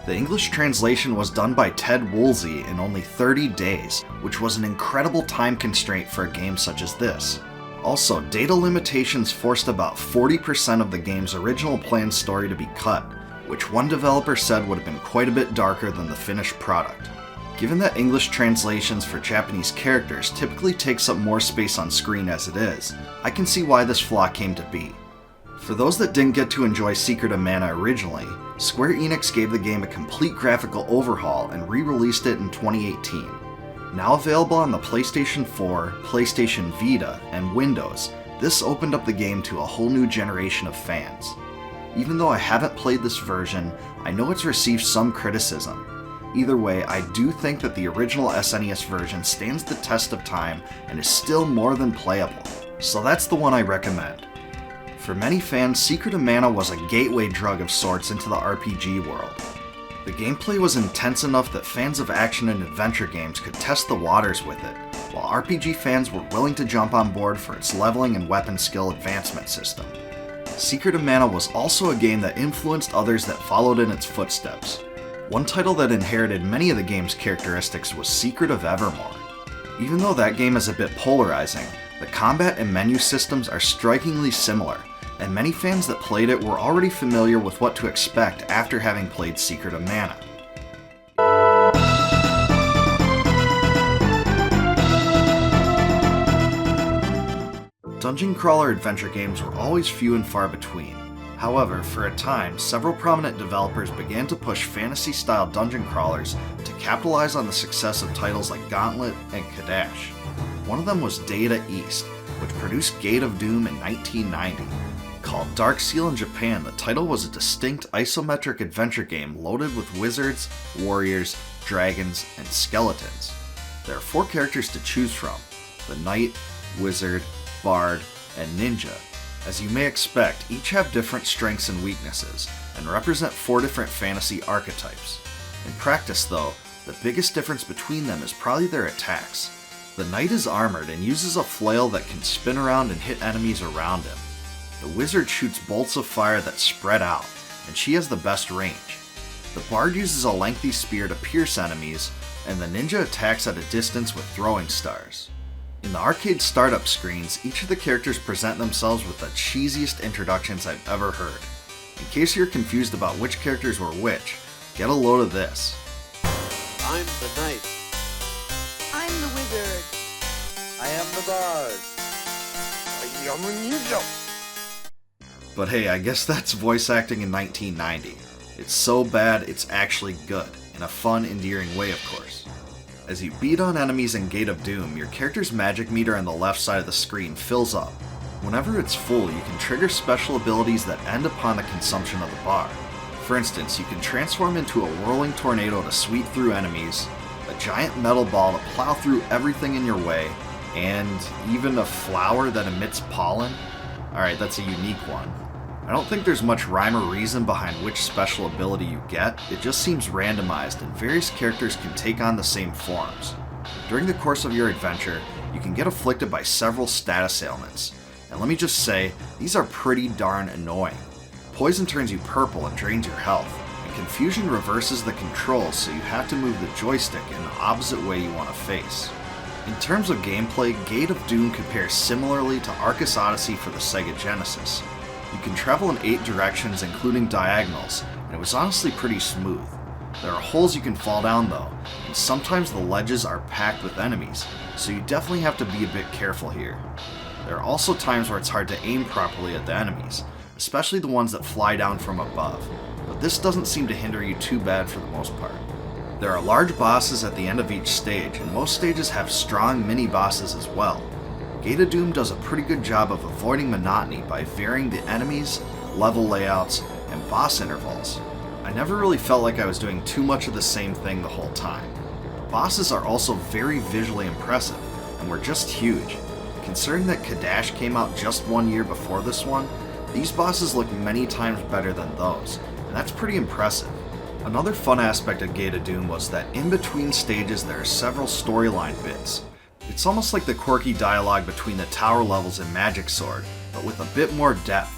The English translation was done by Ted Woolsey in only 30 days, which was an incredible time constraint for a game such as this. Also, data limitations forced about 40% of the game's original planned story to be cut, which one developer said would have been quite a bit darker than the finished product. Given that English translations for Japanese characters typically takes up more space on screen as it is, I can see why this flaw came to be. For those that didn't get to enjoy Secret of Mana originally, Square Enix gave the game a complete graphical overhaul and re-released it in 2018. Now available on the PlayStation 4, PlayStation Vita, and Windows, this opened up the game to a whole new generation of fans. Even though I haven't played this version, I know it's received some criticism. Either way, I do think that the original SNES version stands the test of time and is still more than playable, so that's the one I recommend. For many fans, Secret of Mana was a gateway drug of sorts into the RPG world. The gameplay was intense enough that fans of action and adventure games could test the waters with it, while RPG fans were willing to jump on board for its leveling and weapon skill advancement system. Secret of Mana was also a game that influenced others that followed in its footsteps. One title that inherited many of the game's characteristics was Secret of Evermore. Even though that game is a bit polarizing, the combat and menu systems are strikingly similar, and many fans that played it were already familiar with what to expect after having played Secret of Mana. Dungeon crawler adventure games were always few and far between. However, for a time, several prominent developers began to push fantasy-style dungeon crawlers to capitalize on the success of titles like Gauntlet and Cadash. One of them was Data East, which produced Gate of Doom in 1990. Called Dark Seal in Japan, the title was a distinct isometric adventure game loaded with wizards, warriors, dragons, and skeletons. There are 4 characters to choose from: the knight, wizard, bard, and Ninja. As you may expect, each have different strengths and weaknesses, and represent 4 different fantasy archetypes. In practice though, the biggest difference between them is probably their attacks. The Knight is armored and uses a flail that can spin around and hit enemies around him. The Wizard shoots bolts of fire that spread out, and she has the best range. The Bard uses a lengthy spear to pierce enemies, and the Ninja attacks at a distance with throwing stars. In the arcade startup screens, each of the characters present themselves with the cheesiest introductions I've ever heard. In case you're confused about which characters were which, get a load of this. I'm the Knight. I'm the Wizard. I am the Bard. I am a ninja. But hey, I guess that's voice acting in 1990. It's so bad, it's actually good, in a fun, endearing way, of course. As you beat on enemies in Gate of Doom, your character's magic meter on the left side of the screen fills up. Whenever it's full, you can trigger special abilities that end upon the consumption of the bar. For instance, you can transform into a whirling tornado to sweep through enemies, a giant metal ball to plow through everything in your way, and even a flower that emits pollen. Alright, that's a unique one. I don't think there's much rhyme or reason behind which special ability you get, it just seems randomized and various characters can take on the same forms. During the course of your adventure, you can get afflicted by several status ailments, and let me just say, these are pretty darn annoying. Poison turns you purple and drains your health, and confusion reverses the controls so you have to move the joystick in the opposite way you want to face. In terms of gameplay, Gate of Doom compares similarly to Arcus Odyssey for the Sega Genesis. You can travel in 8 directions including diagonals, and it was honestly pretty smooth. There are holes you can fall down though, and sometimes the ledges are packed with enemies, so you definitely have to be a bit careful here. There are also times where it's hard to aim properly at the enemies, especially the ones that fly down from above, but this doesn't seem to hinder you too bad for the most part. There are large bosses at the end of each stage, and most stages have strong mini-bosses as well. Gate of Doom does a pretty good job of avoiding monotony by varying the enemies, level layouts, and boss intervals. I never really felt like I was doing too much of the same thing the whole time. The bosses are also very visually impressive, and were just huge. Considering that Cadash came out just 1 year before this one, these bosses look many times better than those, and that's pretty impressive. Another fun aspect of Gate of Doom was that in between stages there are several storyline bits. It's almost like the quirky dialogue between the tower levels in Magic Sword, but with a bit more depth.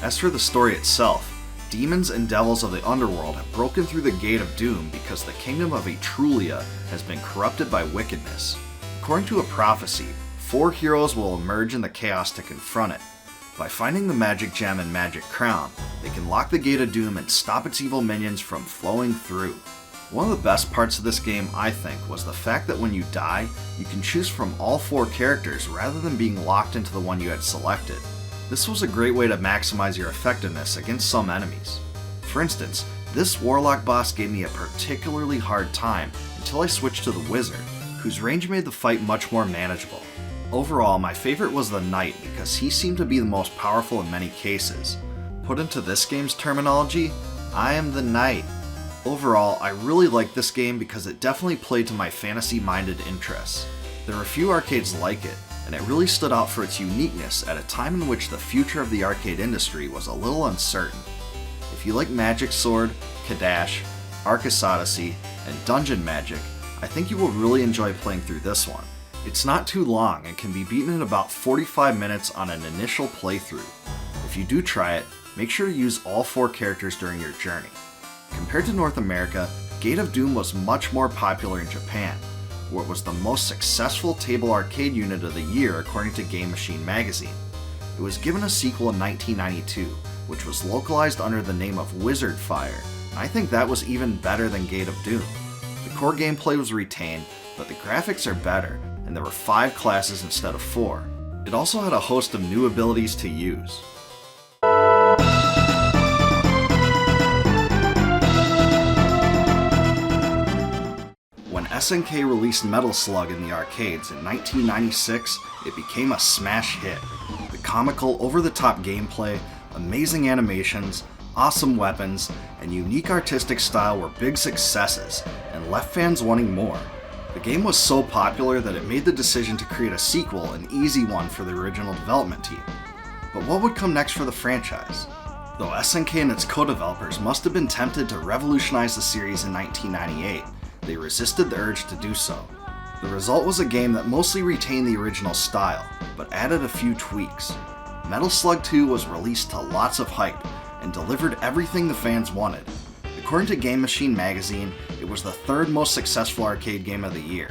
As for the story itself, demons and devils of the underworld have broken through the Gate of Doom because the kingdom of Etruria has been corrupted by wickedness. According to a prophecy, 4 heroes will emerge in the chaos to confront it. By finding the magic gem and magic crown, they can lock the Gate of Doom and stop its evil minions from flowing through. One of the best parts of this game, I think, was the fact that when you die, you can choose from all 4 characters rather than being locked into the one you had selected. This was a great way to maximize your effectiveness against some enemies. For instance, this Warlock boss gave me a particularly hard time until I switched to the Wizard, whose range made the fight much more manageable. Overall, my favorite was the Knight because he seemed to be the most powerful in many cases. Put into this game's terminology, I am the Knight. Overall, I really liked this game because it definitely played to my fantasy-minded interests. There were few arcades like it, and it really stood out for its uniqueness at a time in which the future of the arcade industry was a little uncertain. If you like Magic Sword, Cadash, Arcus Odyssey, and Dungeon Magic, I think you will really enjoy playing through this one. It's not too long and can be beaten in about 45 minutes on an initial playthrough. If you do try it, make sure to use all 4 characters during your journey. Compared to North America, Gate of Doom was much more popular in Japan, where it was the most successful table arcade unit of the year according to Game Machine magazine. It was given a sequel in 1992, which was localized under the name of Wizard Fire, and I think that was even better than Gate of Doom. The core gameplay was retained, but the graphics are better, and there were 5 classes instead of 4. It also had a host of new abilities to use. When SNK released Metal Slug in the arcades in 1996, it became a smash hit. The comical, over-the-top gameplay, amazing animations, awesome weapons, and unique artistic style were big successes, and left fans wanting more. The game was so popular that it made the decision to create a sequel an easy one for the original development team. But what would come next for the franchise? Though SNK and its co-developers must have been tempted to revolutionize the series in 1998, they resisted the urge to do so. The result was a game that mostly retained the original style, but added a few tweaks. Metal Slug 2 was released to lots of hype, and delivered everything the fans wanted. According to Game Machine magazine, it was the third most successful arcade game of the year.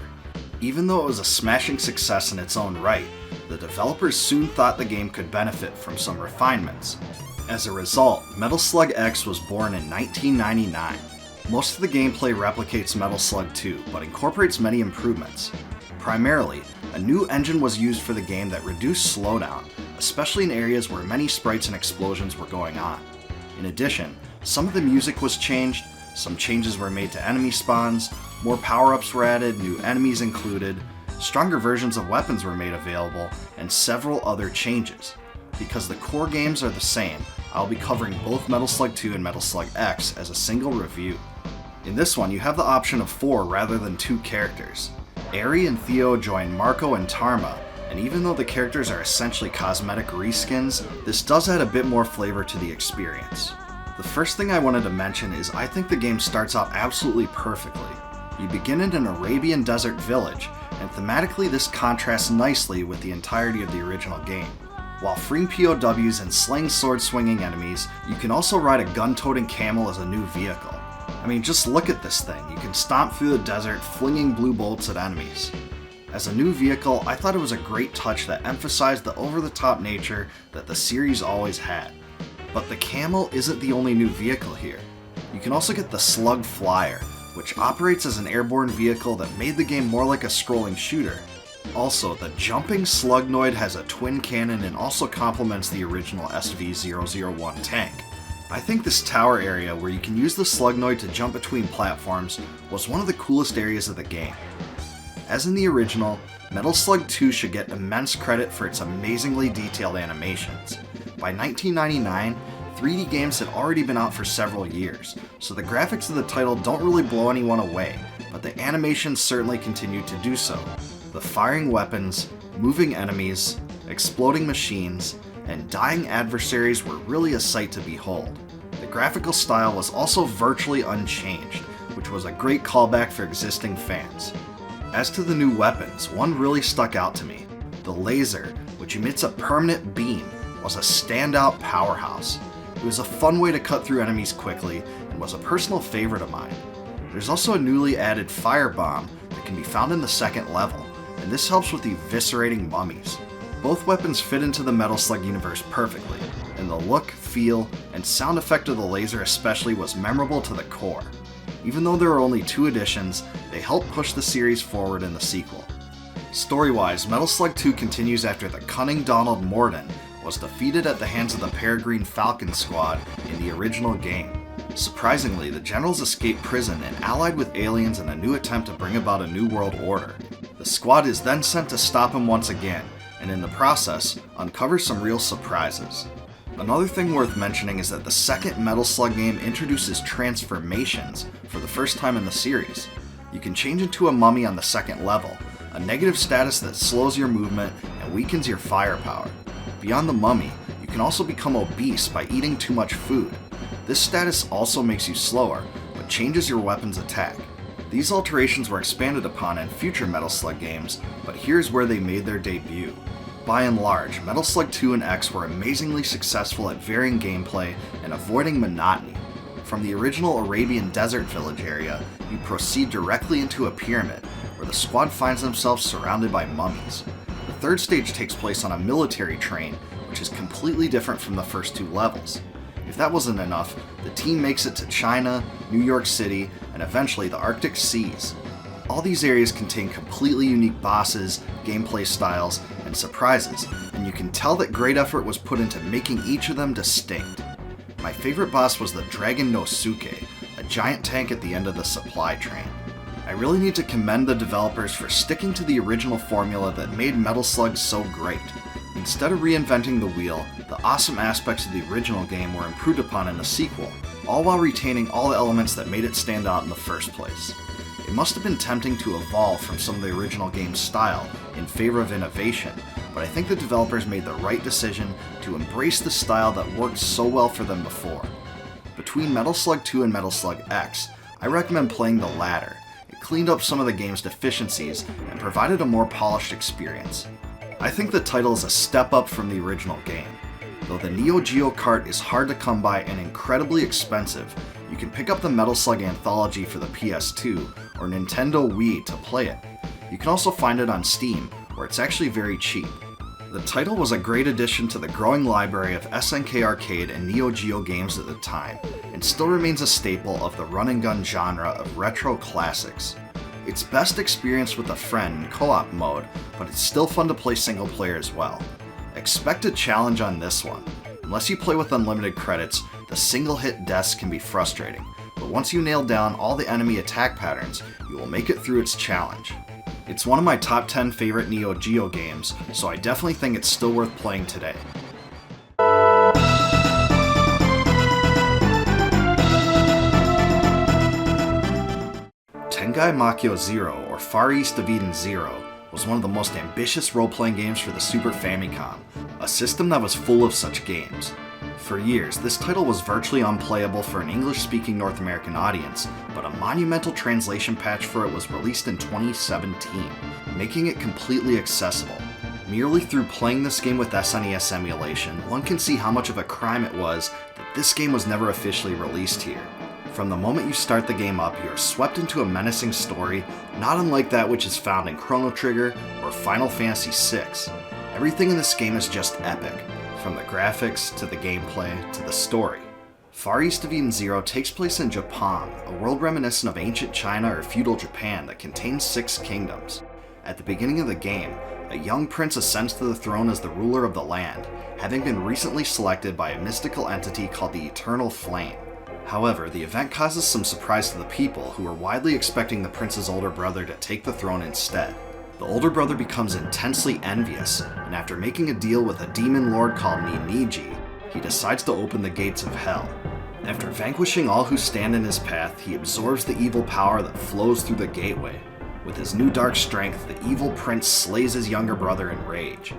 Even though it was a smashing success in its own right, the developers soon thought the game could benefit from some refinements. As a result, Metal Slug X was born in 1999. Most of the gameplay replicates Metal Slug 2, but incorporates many improvements. Primarily, a new engine was used for the game that reduced slowdown, especially in areas where many sprites and explosions were going on. In addition, some of the music was changed, some changes were made to enemy spawns, more power-ups were added, new enemies included, stronger versions of weapons were made available, and several other changes. Because the core games are the same, I'll be covering both Metal Slug 2 and Metal Slug X as a single review. In this one, you have the option of 4 rather than 2 characters. Eri and Theo join Marco and Tarma, and even though the characters are essentially cosmetic reskins, this does add a bit more flavor to the experience. The first thing I wanted to mention is I think the game starts out absolutely perfectly. You begin in an Arabian desert village, and thematically this contrasts nicely with the entirety of the original game. While freeing POWs and slaying sword-swinging enemies, you can also ride a gun-toting camel as a new vehicle. I mean, just look at this thing. You can stomp through the desert, flinging blue bolts at enemies. As a new vehicle, I thought it was a great touch that emphasized the over-the-top nature that the series always had. But the camel isn't the only new vehicle here. You can also get the Slug Flyer, which operates as an airborne vehicle that made the game more like a scrolling shooter. Also, the jumping Slugnoid has a twin cannon and also complements the original SV-001 tank. I think this tower area where you can use the Slugnoid to jump between platforms was one of the coolest areas of the game. As in the original, Metal Slug 2 should get immense credit for its amazingly detailed animations. By 1999, 3D games had already been out for several years, so the graphics of the title don't really blow anyone away, but the animations certainly continued to do so. The firing weapons, moving enemies, exploding machines, and dying adversaries were really a sight to behold. The graphical style was also virtually unchanged, which was a great callback for existing fans. As to the new weapons, one really stuck out to me. The laser, which emits a permanent beam, was a standout powerhouse. It was a fun way to cut through enemies quickly, and was a personal favorite of mine. There's also a newly added firebomb that can be found in the second level, and this helps with eviscerating mummies. Both weapons fit into the Metal Slug universe perfectly, and the look, feel, and sound effect of the laser especially was memorable to the core. Even though there are only 2 editions, they help push the series forward in the sequel. Story-wise, Metal Slug 2 continues after the cunning Donald Morden was defeated at the hands of the Peregrine Falcon Squad in the original game. Surprisingly, the generals escaped prison and allied with aliens in a new attempt to bring about a new world order. The squad is then sent to stop him once again, and in the process, uncover some real surprises. Another thing worth mentioning is that the second Metal Slug game introduces transformations for the first time in the series. You can change into a mummy on the second level, a negative status that slows your movement and weakens your firepower. Beyond the mummy, you can also become obese by eating too much food. This status also makes you slower, but changes your weapon's attack. These alterations were expanded upon in future Metal Slug games, but here's where they made their debut. By and large, Metal Slug 2 and X were amazingly successful at varying gameplay and avoiding monotony. From the original Arabian desert village area, you proceed directly into a pyramid, where the squad finds themselves surrounded by mummies. The third stage takes place on a military train, which is completely different from the first 2 levels. If that wasn't enough, the team makes it to China, New York City, and eventually the Arctic seas. All these areas contain completely unique bosses, gameplay styles, and surprises, and you can tell that great effort was put into making each of them distinct. My favorite boss was the Dragon no Suke, a giant tank at the end of the supply train. I really need to commend the developers for sticking to the original formula that made Metal Slug so great. Instead of reinventing the wheel, the awesome aspects of the original game were improved upon in the sequel, all while retaining all the elements that made it stand out in the first place. It must have been tempting to evolve from some of the original game's style in favor of innovation, but I think the developers made the right decision to embrace the style that worked so well for them before. Between Metal Slug II and Metal Slug X, I recommend playing the latter. It cleaned up some of the game's deficiencies and provided a more polished experience. I think the title is a step up from the original game. Though the Neo Geo cart is hard to come by and incredibly expensive, you can pick up the Metal Slug Anthology for the PS2 or Nintendo Wii to play it. You can also find it on Steam, where it's actually very cheap. The title was a great addition to the growing library of SNK Arcade and Neo Geo games at the time, and still remains a staple of the run-and-gun genre of retro classics. It's best experienced with a friend in co-op mode, but it's still fun to play single player as well. Expect a challenge on this one. Unless you play with unlimited credits, the single hit deaths can be frustrating, but once you nail down all the enemy attack patterns, you will make it through its challenge. It's one of my top 10 favorite Neo Geo games, so I definitely think it's still worth playing today. Tengai Makyo Zero, or Far East of Eden Zero, was one of the most ambitious role-playing games for the Super Famicom, a system that was full of such games. For years, this title was virtually unplayable for an English-speaking North American audience, but a monumental translation patch for it was released in 2017, making it completely accessible. Merely through playing this game with SNES emulation, one can see how much of a crime it was that this game was never officially released here. From the moment you start the game up, you are swept into a menacing story, not unlike that which is found in Chrono Trigger or Final Fantasy VI. Everything in this game is just epic, from the graphics, to the gameplay, to the story. Far East of Eden Zero takes place in Japan, a world reminiscent of ancient China or feudal Japan that contains 6 kingdoms. At the beginning of the game, a young prince ascends to the throne as the ruler of the land, having been recently selected by a mystical entity called the Eternal Flame. However, the event causes some surprise to the people, who are widely expecting the prince's older brother to take the throne instead. The older brother becomes intensely envious, and after making a deal with a demon lord called Niniji, he decides to open the gates of hell. After vanquishing all who stand in his path, he absorbs the evil power that flows through the gateway. With his new dark strength, the evil prince slays his younger brother in rage.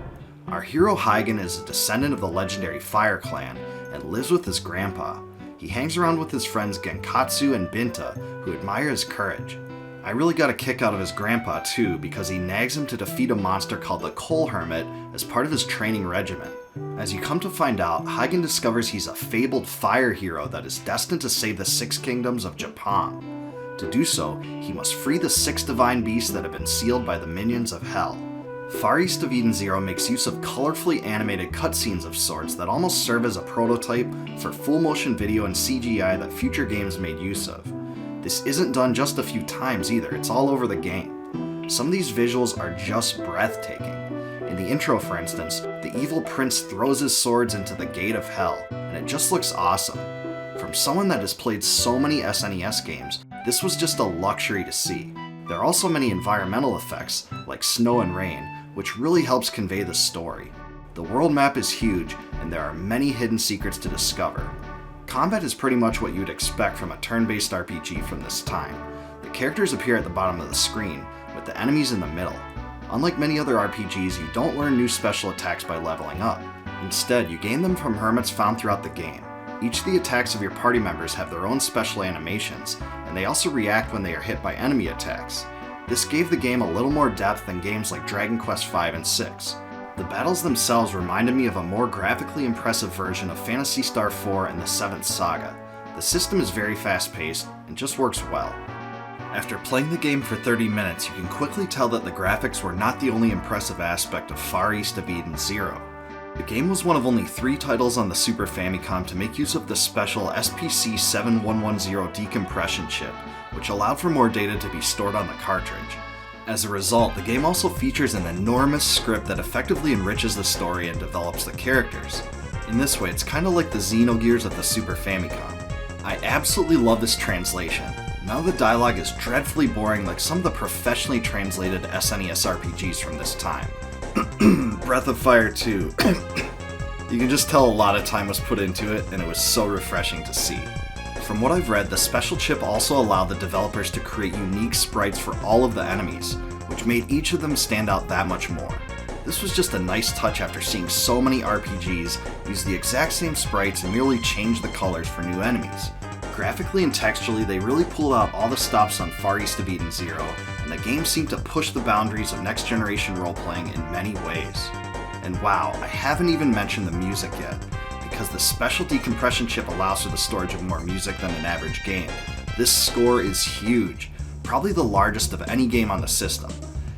Our hero Hygen is a descendant of the legendary Fire Clan, and lives with his grandpa. He hangs around with his friends Genkatsu and Binta, who admire his courage. I really got a kick out of his grandpa too, because he nags him to defeat a monster called the Coal Hermit as part of his training regimen. As you come to find out, Hygen discovers he's a fabled fire hero that is destined to save the 6 kingdoms of Japan. To do so, he must free the 6 divine beasts that have been sealed by the minions of hell. Far East of Eden Zero makes use of colorfully animated cutscenes of sorts that almost serve as a prototype for full motion video and CGI that future games made use of. This isn't done just a few times either, it's all over the game. Some of these visuals are just breathtaking. In the intro, for instance, the evil prince throws his swords into the gate of hell, and it just looks awesome. From someone that has played so many SNES games, this was just a luxury to see. There are also many environmental effects, like snow and rain, which really helps convey the story. The world map is huge, and there are many hidden secrets to discover. Combat is pretty much what you'd expect from a turn-based RPG from this time. The characters appear at the bottom of the screen, with the enemies in the middle. Unlike many other RPGs, you don't learn new special attacks by leveling up. Instead, you gain them from hermits found throughout the game. Each of the attacks of your party members have their own special animations, and they also react when they are hit by enemy attacks. This gave the game a little more depth than games like Dragon Quest V and VI. The battles themselves reminded me of a more graphically impressive version of Phantasy Star 4 and the 7th Saga. The system is very fast-paced, and just works well. After playing the game for 30 minutes, you can quickly tell that the graphics were not the only impressive aspect of Far East of Eden Zero. The game was one of only 3 titles on the Super Famicom to make use of the special SPC7110 decompression chip, which allowed for more data to be stored on the cartridge. As a result, the game also features an enormous script that effectively enriches the story and develops the characters. In this way, it's kinda like the Xenogears of the Super Famicom. I absolutely love this translation. None of the dialogue is dreadfully boring like some of the professionally translated SNES RPGs from this time. Breath of Fire 2. You can just tell a lot of time was put into it, and it was so refreshing to see. From what I've read, the special chip also allowed the developers to create unique sprites for all of the enemies, which made each of them stand out that much more. This was just a nice touch after seeing so many RPGs use the exact same sprites and merely change the colors for new enemies. Graphically and textually, they really pulled out all the stops on Far East of Eden Zero, and the game seemed to push the boundaries of next generation role-playing in many ways. And wow, I haven't even mentioned the music yet. Because the special decompression chip allows for the storage of more music than an average game. This score is huge, probably the largest of any game on the system.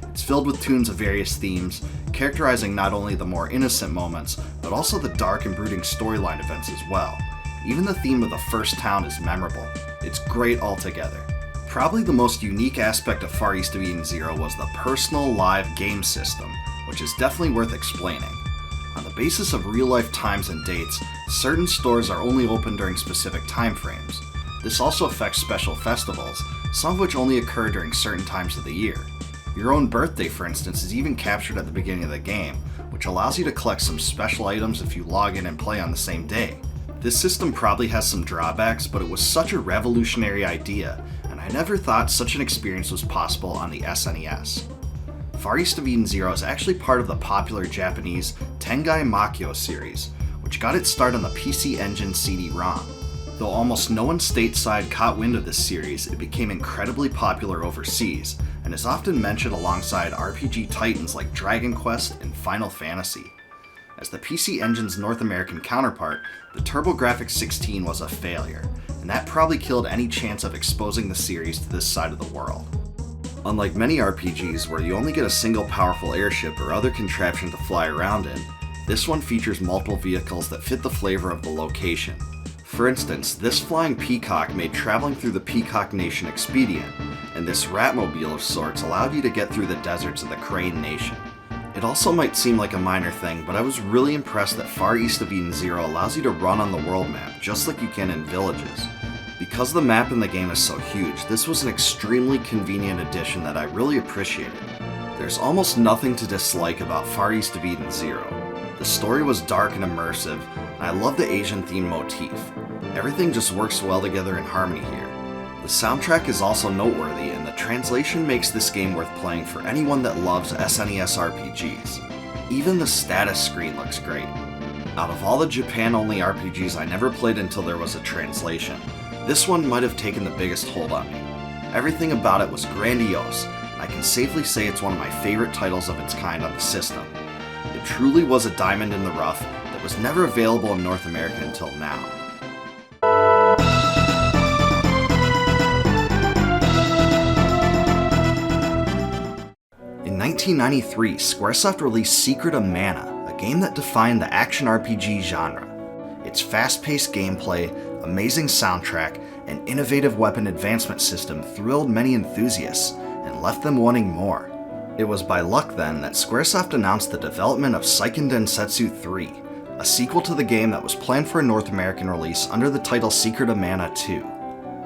It's filled with tunes of various themes, characterizing not only the more innocent moments, but also the dark and brooding storyline events as well. Even the theme of the first town is memorable. It's great altogether. Probably the most unique aspect of Far East of Eden Zero was the personal live game system, which is definitely worth explaining. On the basis of real-life times and dates, certain stores are only open during specific time frames. This also affects special festivals, some of which only occur during certain times of the year. Your own birthday, for instance, is even captured at the beginning of the game, which allows you to collect some special items if you log in and play on the same day. This system probably has some drawbacks, but it was such a revolutionary idea, and I never thought such an experience was possible on the SNES. Far East of Eden Zero is actually part of the popular Japanese Tengai Makyo series, which got its start on the PC Engine CD-ROM. Though almost no one stateside caught wind of this series, it became incredibly popular overseas, and is often mentioned alongside RPG titans like Dragon Quest and Final Fantasy. As the PC Engine's North American counterpart, the TurboGrafx-16 was a failure, and that probably killed any chance of exposing the series to this side of the world. Unlike many RPGs where you only get a single powerful airship or other contraption to fly around in, this one features multiple vehicles that fit the flavor of the location. For instance, this flying peacock made traveling through the Peacock Nation expedient, and this Ratmobile of sorts allowed you to get through the deserts of the Crane Nation. It also might seem like a minor thing, but I was really impressed that Far East of Eden Zero allows you to run on the world map, just like you can in Villages. Because the map in the game is so huge, this was an extremely convenient addition that I really appreciated. There's almost nothing to dislike about Far East of Eden Zero. The story was dark and immersive, and I love the Asian theme motif. Everything just works well together in harmony here. The soundtrack is also noteworthy, and the translation makes this game worth playing for anyone that loves SNES RPGs. Even the status screen looks great. Out of all the Japan-only RPGs I never played until there was a translation, this one might have taken the biggest hold on me. Everything about it was grandiose, and I can safely say it's one of my favorite titles of its kind on the system. It truly was a diamond in the rough that was never available in North America until now. In 1993, Squaresoft released Secret of Mana, a game that defined the action RPG genre. Its fast-paced gameplay, amazing soundtrack, and innovative weapon advancement system thrilled many enthusiasts and left them wanting more. It was by luck then that Squaresoft announced the development of Seiken Densetsu III, a sequel to the game that was planned for a North American release under the title Secret of Mana II.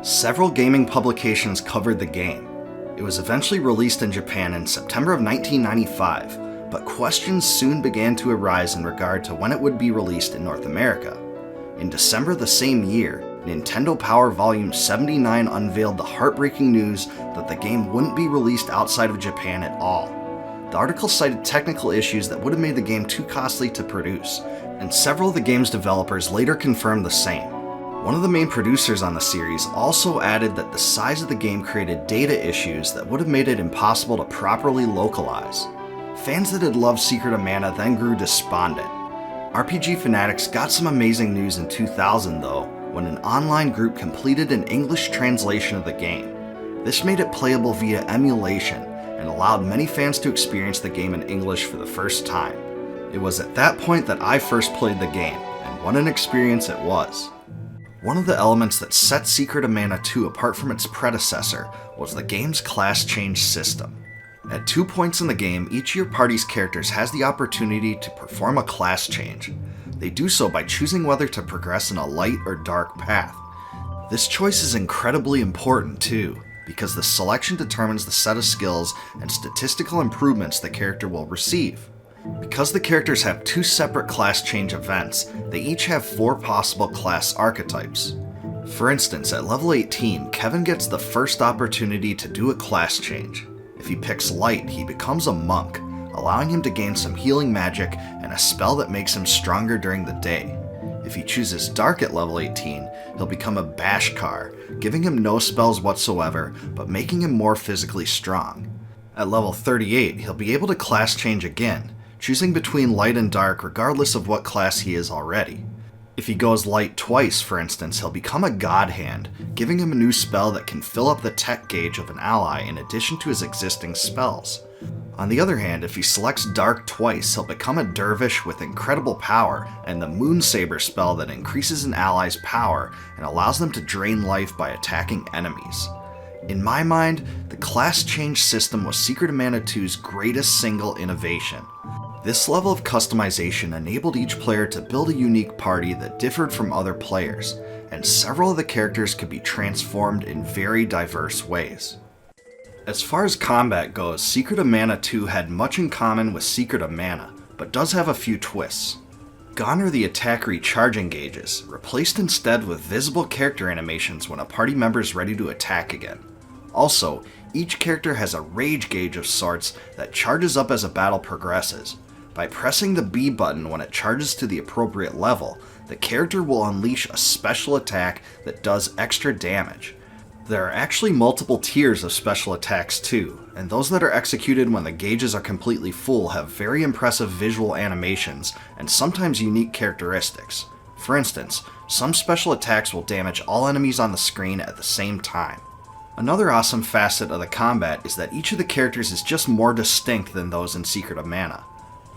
Several gaming publications covered the game. It was eventually released in Japan in September of 1995, but questions soon began to arise in regard to when it would be released in North America. In December the same year, Nintendo Power Volume 79 unveiled the heartbreaking news that the game wouldn't be released outside of Japan at all. The article cited technical issues that would have made the game too costly to produce, and several of the game's developers later confirmed the same. One of the main producers on the series also added that the size of the game created data issues that would have made it impossible to properly localize. Fans that had loved Secret of Mana then grew despondent. RPG fanatics got some amazing news in 2000 though, when an online group completed an English translation of the game. This made it playable via emulation and allowed many fans to experience the game in English for the first time. It was at that point that I first played the game, and what an experience it was. One of the elements that set Secret of Mana 2 apart from its predecessor was the game's class change system. At 2 points in the game, each of your party's characters has the opportunity to perform a class change. They do so by choosing whether to progress in a light or dark path. This choice is incredibly important too, because the selection determines the set of skills and statistical improvements the character will receive. Because the characters have 2 separate class change events, they each have 4 possible class archetypes. For instance, at level 18, Kevin gets the first opportunity to do a class change. If he picks Light, he becomes a monk, allowing him to gain some healing magic and a spell that makes him stronger during the day. If he chooses Dark at level 18, he'll become a Bashkar, giving him no spells whatsoever, but making him more physically strong. At level 38, he'll be able to class change again, choosing between Light and Dark regardless of what class he is already. If he goes Light twice, for instance, he'll become a God Hand, giving him a new spell that can fill up the tech gauge of an ally in addition to his existing spells. On the other hand, if he selects Dark twice, he'll become a Dervish with incredible power and the Moonsaber spell that increases an ally's power and allows them to drain life by attacking enemies. In my mind, the class change system was Secret of Mana 2's greatest single innovation. This level of customization enabled each player to build a unique party that differed from other players, and several of the characters could be transformed in very diverse ways. As far as combat goes, Secret of Mana 2 had much in common with Secret of Mana, but does have a few twists. Gone are the attack recharging gauges, replaced instead with visible character animations when a party member is ready to attack again. Also, each character has a rage gauge of sorts that charges up as a battle progresses. By pressing the B button when it charges to the appropriate level, the character will unleash a special attack that does extra damage. There are actually multiple tiers of special attacks too, and those that are executed when the gauges are completely full have very impressive visual animations and sometimes unique characteristics. For instance, some special attacks will damage all enemies on the screen at the same time. Another awesome facet of the combat is that each of the characters is just more distinct than those in Secret of Mana.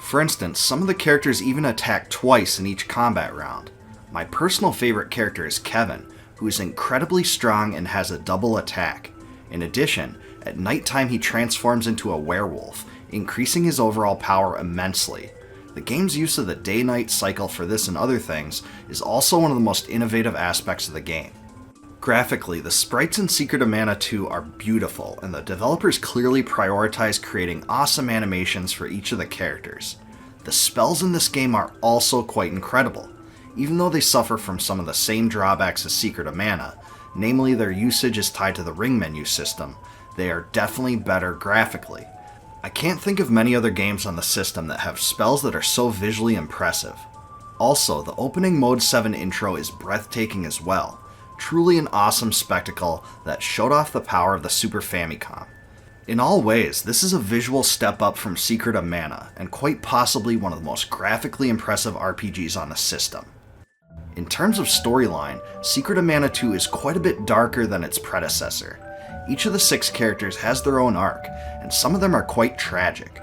For instance, some of the characters even attack twice in each combat round. My personal favorite character is Kevin, who is incredibly strong and has a double attack. In addition, at nighttime he transforms into a werewolf, increasing his overall power immensely. The game's use of the day-night cycle for this and other things is also one of the most innovative aspects of the game. Graphically, the sprites in Secret of Mana 2 are beautiful, and the developers clearly prioritize creating awesome animations for each of the characters. The spells in this game are also quite incredible, even though they suffer from some of the same drawbacks as Secret of Mana, namely their usage is tied to the ring menu system. They are definitely better graphically. I can't think of many other games on the system that have spells that are so visually impressive. Also, the opening Mode 7 intro is breathtaking as well. Truly an awesome spectacle that showed off the power of the Super Famicom. In all ways, this is a visual step up from Secret of Mana, and quite possibly one of the most graphically impressive RPGs on the system. In terms of storyline, Secret of Mana 2 is quite a bit darker than its predecessor. Each of the 6 characters has their own arc, and some of them are quite tragic.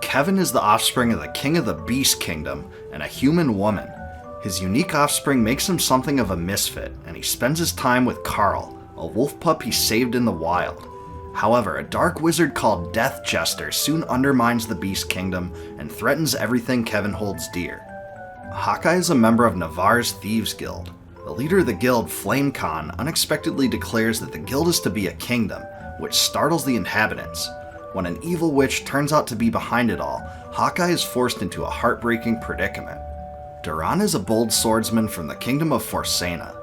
Kevin is the offspring of the King of the Beast Kingdom and a human woman. His unique offspring makes him something of a misfit, and he spends his time with Carl, a wolf pup he saved in the wild. However, a dark wizard called Death Jester soon undermines the Beast Kingdom and threatens everything Kevin holds dear. Hawkeye is a member of Navarre's Thieves Guild. The leader of the guild, Flame Khan, unexpectedly declares that the guild is to be a kingdom, which startles the inhabitants. When an evil witch turns out to be behind it all, Hawkeye is forced into a heartbreaking predicament. Duran is a bold swordsman from the kingdom of Forsena.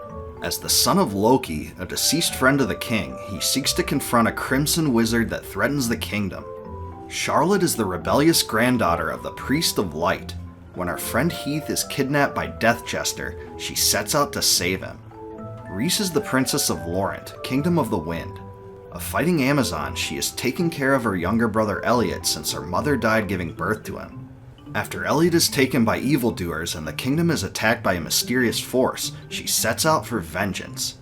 As the son of Loki, a deceased friend of the king, he seeks to confront a crimson wizard that threatens the kingdom. Charlotte is the rebellious granddaughter of the Priest of Light. When our friend Heath is kidnapped by Death Jester, she sets out to save him. Reese is the princess of Laurent, Kingdom of the Wind. A fighting Amazon, she is taking care of her younger brother Elliot since her mother died giving birth to him. After Elliot is taken by evildoers and the kingdom is attacked by a mysterious force, she sets out for vengeance.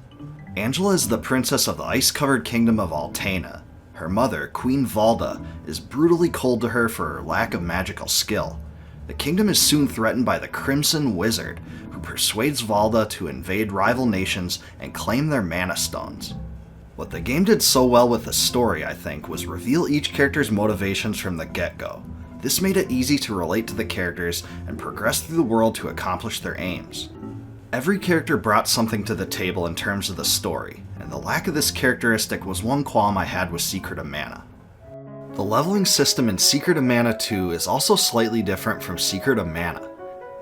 Angela is the princess of the ice-covered kingdom of Altena. Her mother, Queen Valda, is brutally cold to her for her lack of magical skill. The kingdom is soon threatened by the Crimson Wizard, who persuades Valda to invade rival nations and claim their mana stones. What the game did so well with the story, I think, was reveal each character's motivations from the get-go. This made it easy to relate to the characters and progress through the world to accomplish their aims. Every character brought something to the table in terms of the story, and the lack of this characteristic was one qualm I had with Secret of Mana. The leveling system in Secret of Mana 2 is also slightly different from Secret of Mana.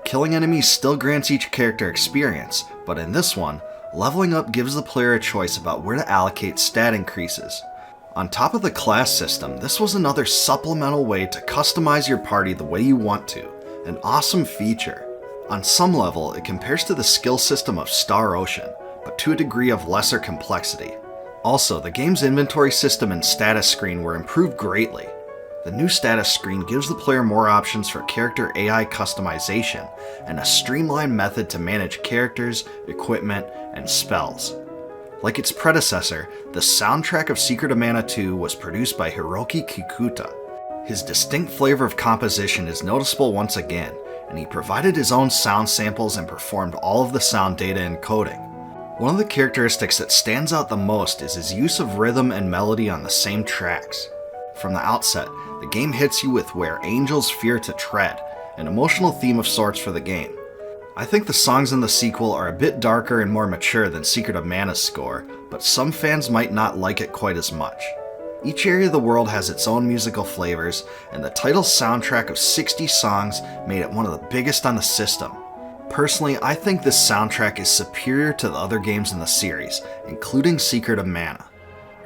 Killing enemies still grants each character experience, but in this one, Leveling up gives the player a choice about where to allocate stat increases. On top of the class system, this was another supplemental way to customize your party the way you want to, an awesome feature. On some level, it compares to the skill system of Star Ocean, but to a degree of lesser complexity. Also, the game's inventory system and status screen were improved greatly. The new status screen gives the player more options for character AI customization, and a streamlined method to manage characters, equipment, and spells. Like its predecessor, the soundtrack of Secret of Mana II was produced by Hiroki Kikuta. His distinct flavor of composition is noticeable once again, and he provided his own sound samples and performed all of the sound data encoding. One of the characteristics that stands out the most is his use of rhythm and melody on the same tracks. From the outset, the game hits you with Where Angels Fear to Tread, an emotional theme of sorts for the game. I think the songs in the sequel are a bit darker and more mature than Secret of Mana's score, but some fans might not like it quite as much. Each area of the world has its own musical flavors, and the title's soundtrack of 60 songs made it one of the biggest on the system. Personally, I think this soundtrack is superior to the other games in the series, including Secret of Mana.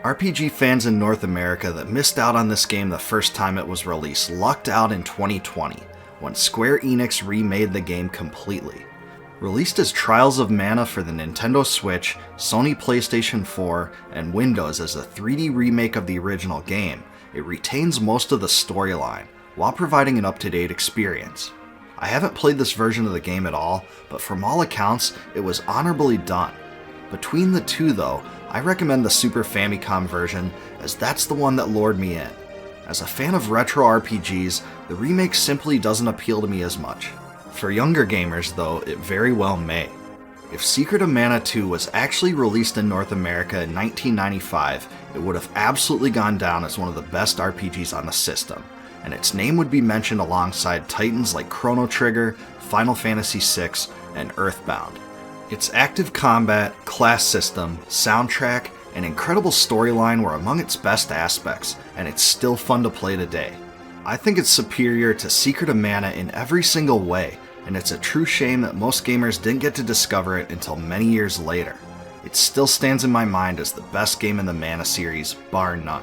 RPG fans in North America that missed out on this game the first time it was released lucked out in 2020, when Square Enix remade the game completely. Released as Trials of Mana for the Nintendo Switch, Sony PlayStation 4, and Windows as a 3D remake of the original game, it retains most of the storyline, while providing an up-to-date experience. I haven't played this version of the game at all, but from all accounts, it was honorably done. Between the two though, I recommend the Super Famicom version, as that's the one that lured me in. As a fan of retro RPGs, the remake simply doesn't appeal to me as much. For younger gamers though, it very well may. If Secret of Mana II was actually released in North America in 1995, it would have absolutely gone down as one of the best RPGs on the system, and its name would be mentioned alongside titans like Chrono Trigger, Final Fantasy VI, and EarthBound. Its active combat, class system, soundtrack, and incredible storyline were among its best aspects, and it's still fun to play today. I think it's superior to Secret of Mana in every single way, and it's a true shame that most gamers didn't get to discover it until many years later. It still stands in my mind as the best game in the Mana series, bar none.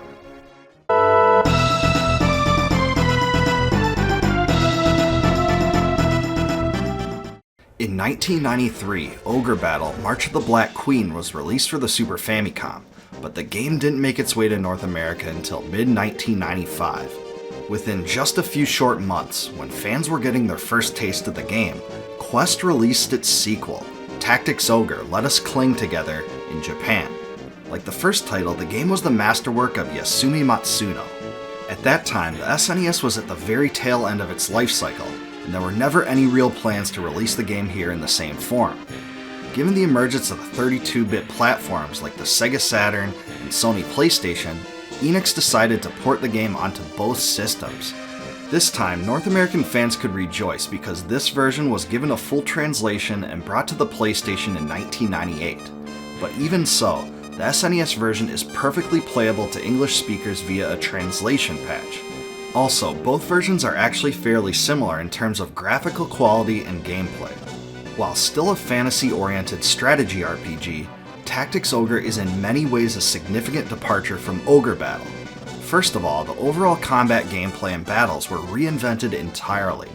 In 1993, Ogre Battle March of the Black Queen was released for the Super Famicom, but the game didn't make its way to North America until mid-1995. Within just a few short months, when fans were getting their first taste of the game, Quest released its sequel, Tactics Ogre Let Us Cling Together, in Japan. Like the first title, the game was the masterwork of Yasumi Matsuno. At that time, the SNES was at the very tail end of its life cycle, and there were never any real plans to release the game here in the same form. Given the emergence of the 32-bit platforms like the Sega Saturn and Sony PlayStation, Enix decided to port the game onto both systems. This time, North American fans could rejoice because this version was given a full translation and brought to the PlayStation in 1998. But even so, the SNES version is perfectly playable to English speakers via a translation patch. Also, both versions are actually fairly similar in terms of graphical quality and gameplay. While still a fantasy-oriented strategy RPG, Tactics Ogre is in many ways a significant departure from Ogre Battle. First of all, the overall combat gameplay and battles were reinvented entirely.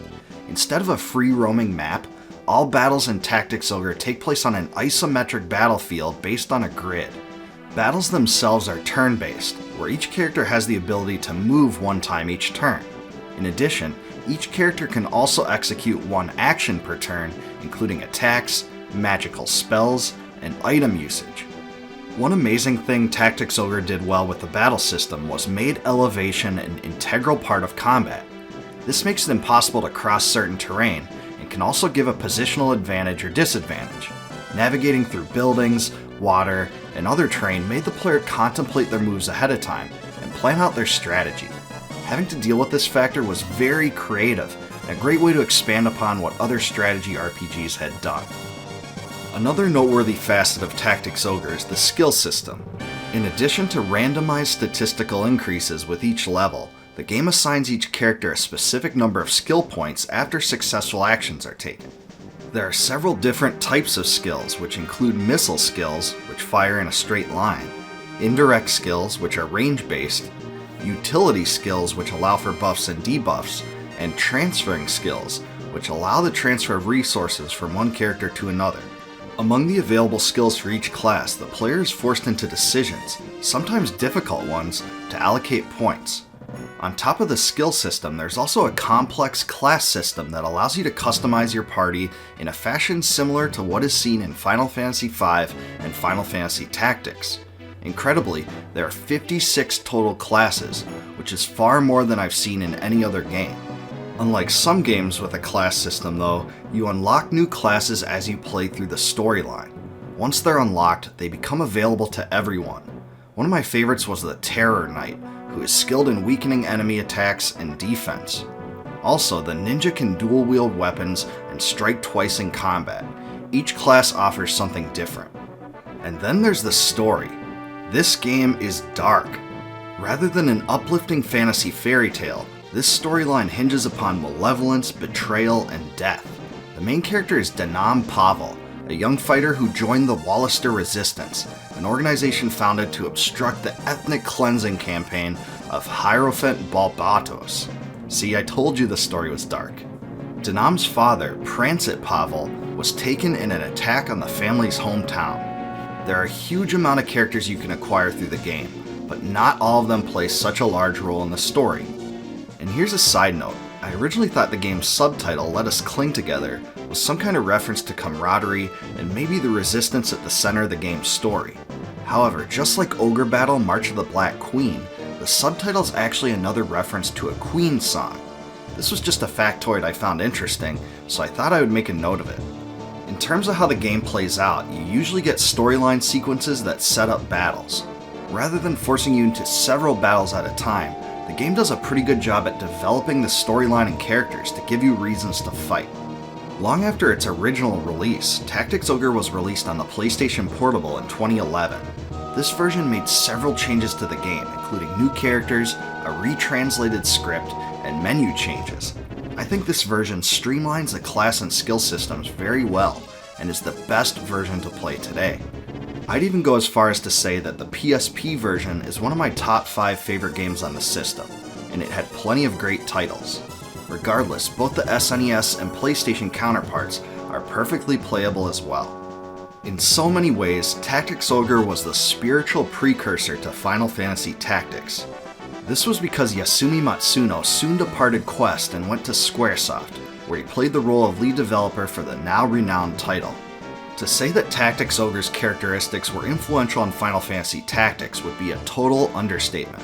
Instead of a free-roaming map, all battles in Tactics Ogre take place on an isometric battlefield based on a grid. Battles themselves are turn-based, where each character has the ability to move one time each turn. In addition, each character can also execute one action per turn, including attacks, magical spells, and item usage. One amazing thing Tactics Ogre did well with the battle system was made elevation an integral part of combat. This makes it impossible to cross certain terrain, and can also give a positional advantage or disadvantage. Navigating through buildings, water, and other terrain made the player contemplate their moves ahead of time and plan out their strategy. Having to deal with this factor was very creative, and a great way to expand upon what other strategy RPGs had done. Another noteworthy facet of Tactics Ogre is the skill system. In addition to randomized statistical increases with each level, the game assigns each character a specific number of skill points after successful actions are taken. There are several different types of skills, which include missile skills, which fire in a straight line, indirect skills, which are range-based, utility skills, which allow for buffs and debuffs, and transferring skills, which allow the transfer of resources from one character to another. Among the available skills for each class, the player is forced into decisions, sometimes difficult ones, to allocate points. On top of the skill system, there's also a complex class system that allows you to customize your party in a fashion similar to what is seen in Final Fantasy V and Final Fantasy Tactics. Incredibly, there are 56 total classes, which is far more than I've seen in any other game. Unlike some games with a class system though, you unlock new classes as you play through the storyline. Once they're unlocked, they become available to everyone. One of my favorites was the Terror Knight, who is skilled in weakening enemy attacks and defense. Also, the ninja can dual-wield weapons and strike twice in combat. Each class offers something different. And then there's the story. This game is dark. Rather than an uplifting fantasy fairy tale, this storyline hinges upon malevolence, betrayal, and death. The main character is Denam Pavel, a young fighter who joined the Wallister Resistance, an organization founded to obstruct the ethnic cleansing campaign of Hierophant Balbatos. See, I told you the story was dark. Denam's father, Prancet Pavel, was taken in an attack on the family's hometown. There are a huge amount of characters you can acquire through the game, but not all of them play such a large role in the story. And here's a side note, I originally thought the game's subtitle, Let Us Cling Together, was some kind of reference to camaraderie and maybe the resistance at the center of the game's story. However, just like Ogre Battle, March of the Black Queen, the subtitle's actually another reference to a Queen song. This was just a factoid I found interesting, so I thought I would make a note of it. In terms of how the game plays out, you usually get storyline sequences that set up battles. Rather than forcing you into several battles at a time, the game does a pretty good job at developing the storyline and characters to give you reasons to fight. Long after its original release, Tactics Ogre was released on the PlayStation Portable in 2011. This version made several changes to the game, including new characters, a retranslated script, and menu changes. I think this version streamlines the class and skill systems very well, and is the best version to play today. I'd even go as far as to say that the PSP version is one of my top 5 favorite games on the system, and it had plenty of great titles. Regardless, both the SNES and PlayStation counterparts are perfectly playable as well. In so many ways, Tactics Ogre was the spiritual precursor to Final Fantasy Tactics. This was because Yasumi Matsuno soon departed Quest and went to Squaresoft, where he played the role of lead developer for the now renowned title. To say that Tactics Ogre's characteristics were influential on Final Fantasy Tactics would be a total understatement.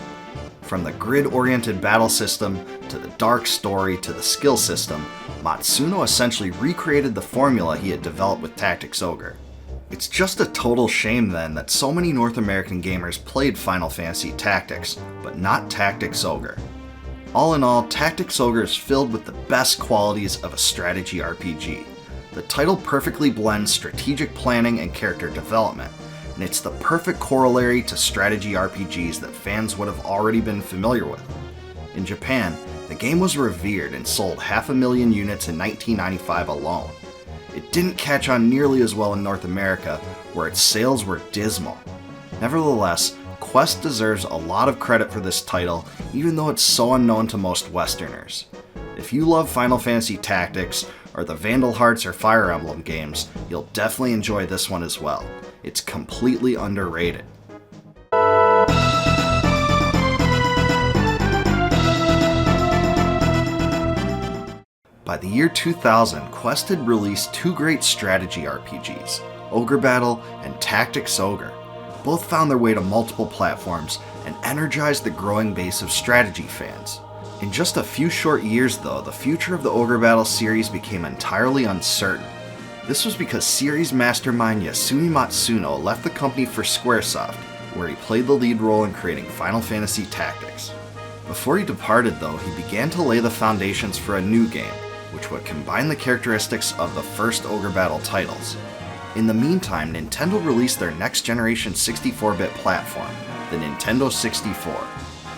From the grid-oriented battle system, to the dark story, to the skill system, Matsuno essentially recreated the formula he had developed with Tactics Ogre. It's just a total shame then that so many North American gamers played Final Fantasy Tactics, but not Tactics Ogre. All in all, Tactics Ogre is filled with the best qualities of a strategy RPG. The title perfectly blends strategic planning and character development, and it's the perfect corollary to strategy RPGs that fans would have already been familiar with. In Japan, the game was revered and sold 500,000 units in 1995 alone. It didn't catch on nearly as well in North America, where its sales were dismal. Nevertheless, Quest deserves a lot of credit for this title, even though it's so unknown to most Westerners. If you love Final Fantasy Tactics, or the Vandal Hearts or Fire Emblem games, you'll definitely enjoy this one as well. It's completely underrated. By the year 2000, Quest had released 2 great strategy RPGs, Ogre Battle and Tactics Ogre. Both found their way to multiple platforms and energized the growing base of strategy fans. In just a few short years though, the future of the Ogre Battle series became entirely uncertain. This was because series mastermind Yasumi Matsuno left the company for Squaresoft, where he played the lead role in creating Final Fantasy Tactics. Before he departed though, he began to lay the foundations for a new game, which would combine the characteristics of the first Ogre Battle titles. In the meantime, Nintendo released their next-generation 64-bit platform, the Nintendo 64.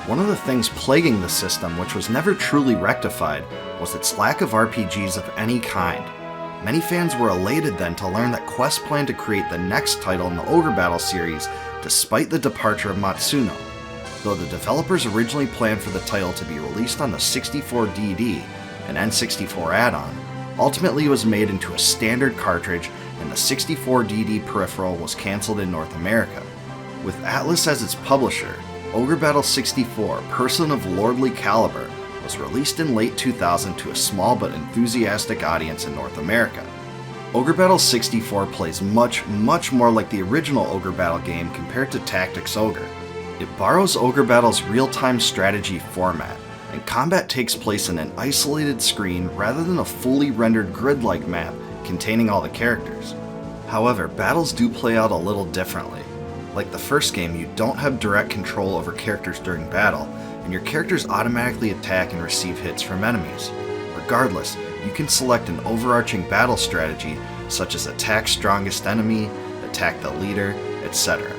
One of the things plaguing the system, which was never truly rectified, was its lack of RPGs of any kind. Many fans were elated then to learn that Quest planned to create the next title in the Ogre Battle series despite the departure of Matsuno. Though the developers originally planned for the title to be released on the 64DD, an N64 add-on, ultimately it was made into a standard cartridge and the 64DD peripheral was cancelled in North America. With Atlus as its publisher, Ogre Battle 64, Person of Lordly Caliber, was released in late 2000 to a small but enthusiastic audience in North America. Ogre Battle 64 plays much more like the original Ogre Battle game compared to Tactics Ogre. It borrows Ogre Battle's real-time strategy format, and combat takes place in an isolated screen rather than a fully rendered grid-like map containing all the characters. However, battles do play out a little differently. Like the first game, you don't have direct control over characters during battle, and your characters automatically attack and receive hits from enemies. Regardless, you can select an overarching battle strategy such as attack strongest enemy, attack the leader, etc.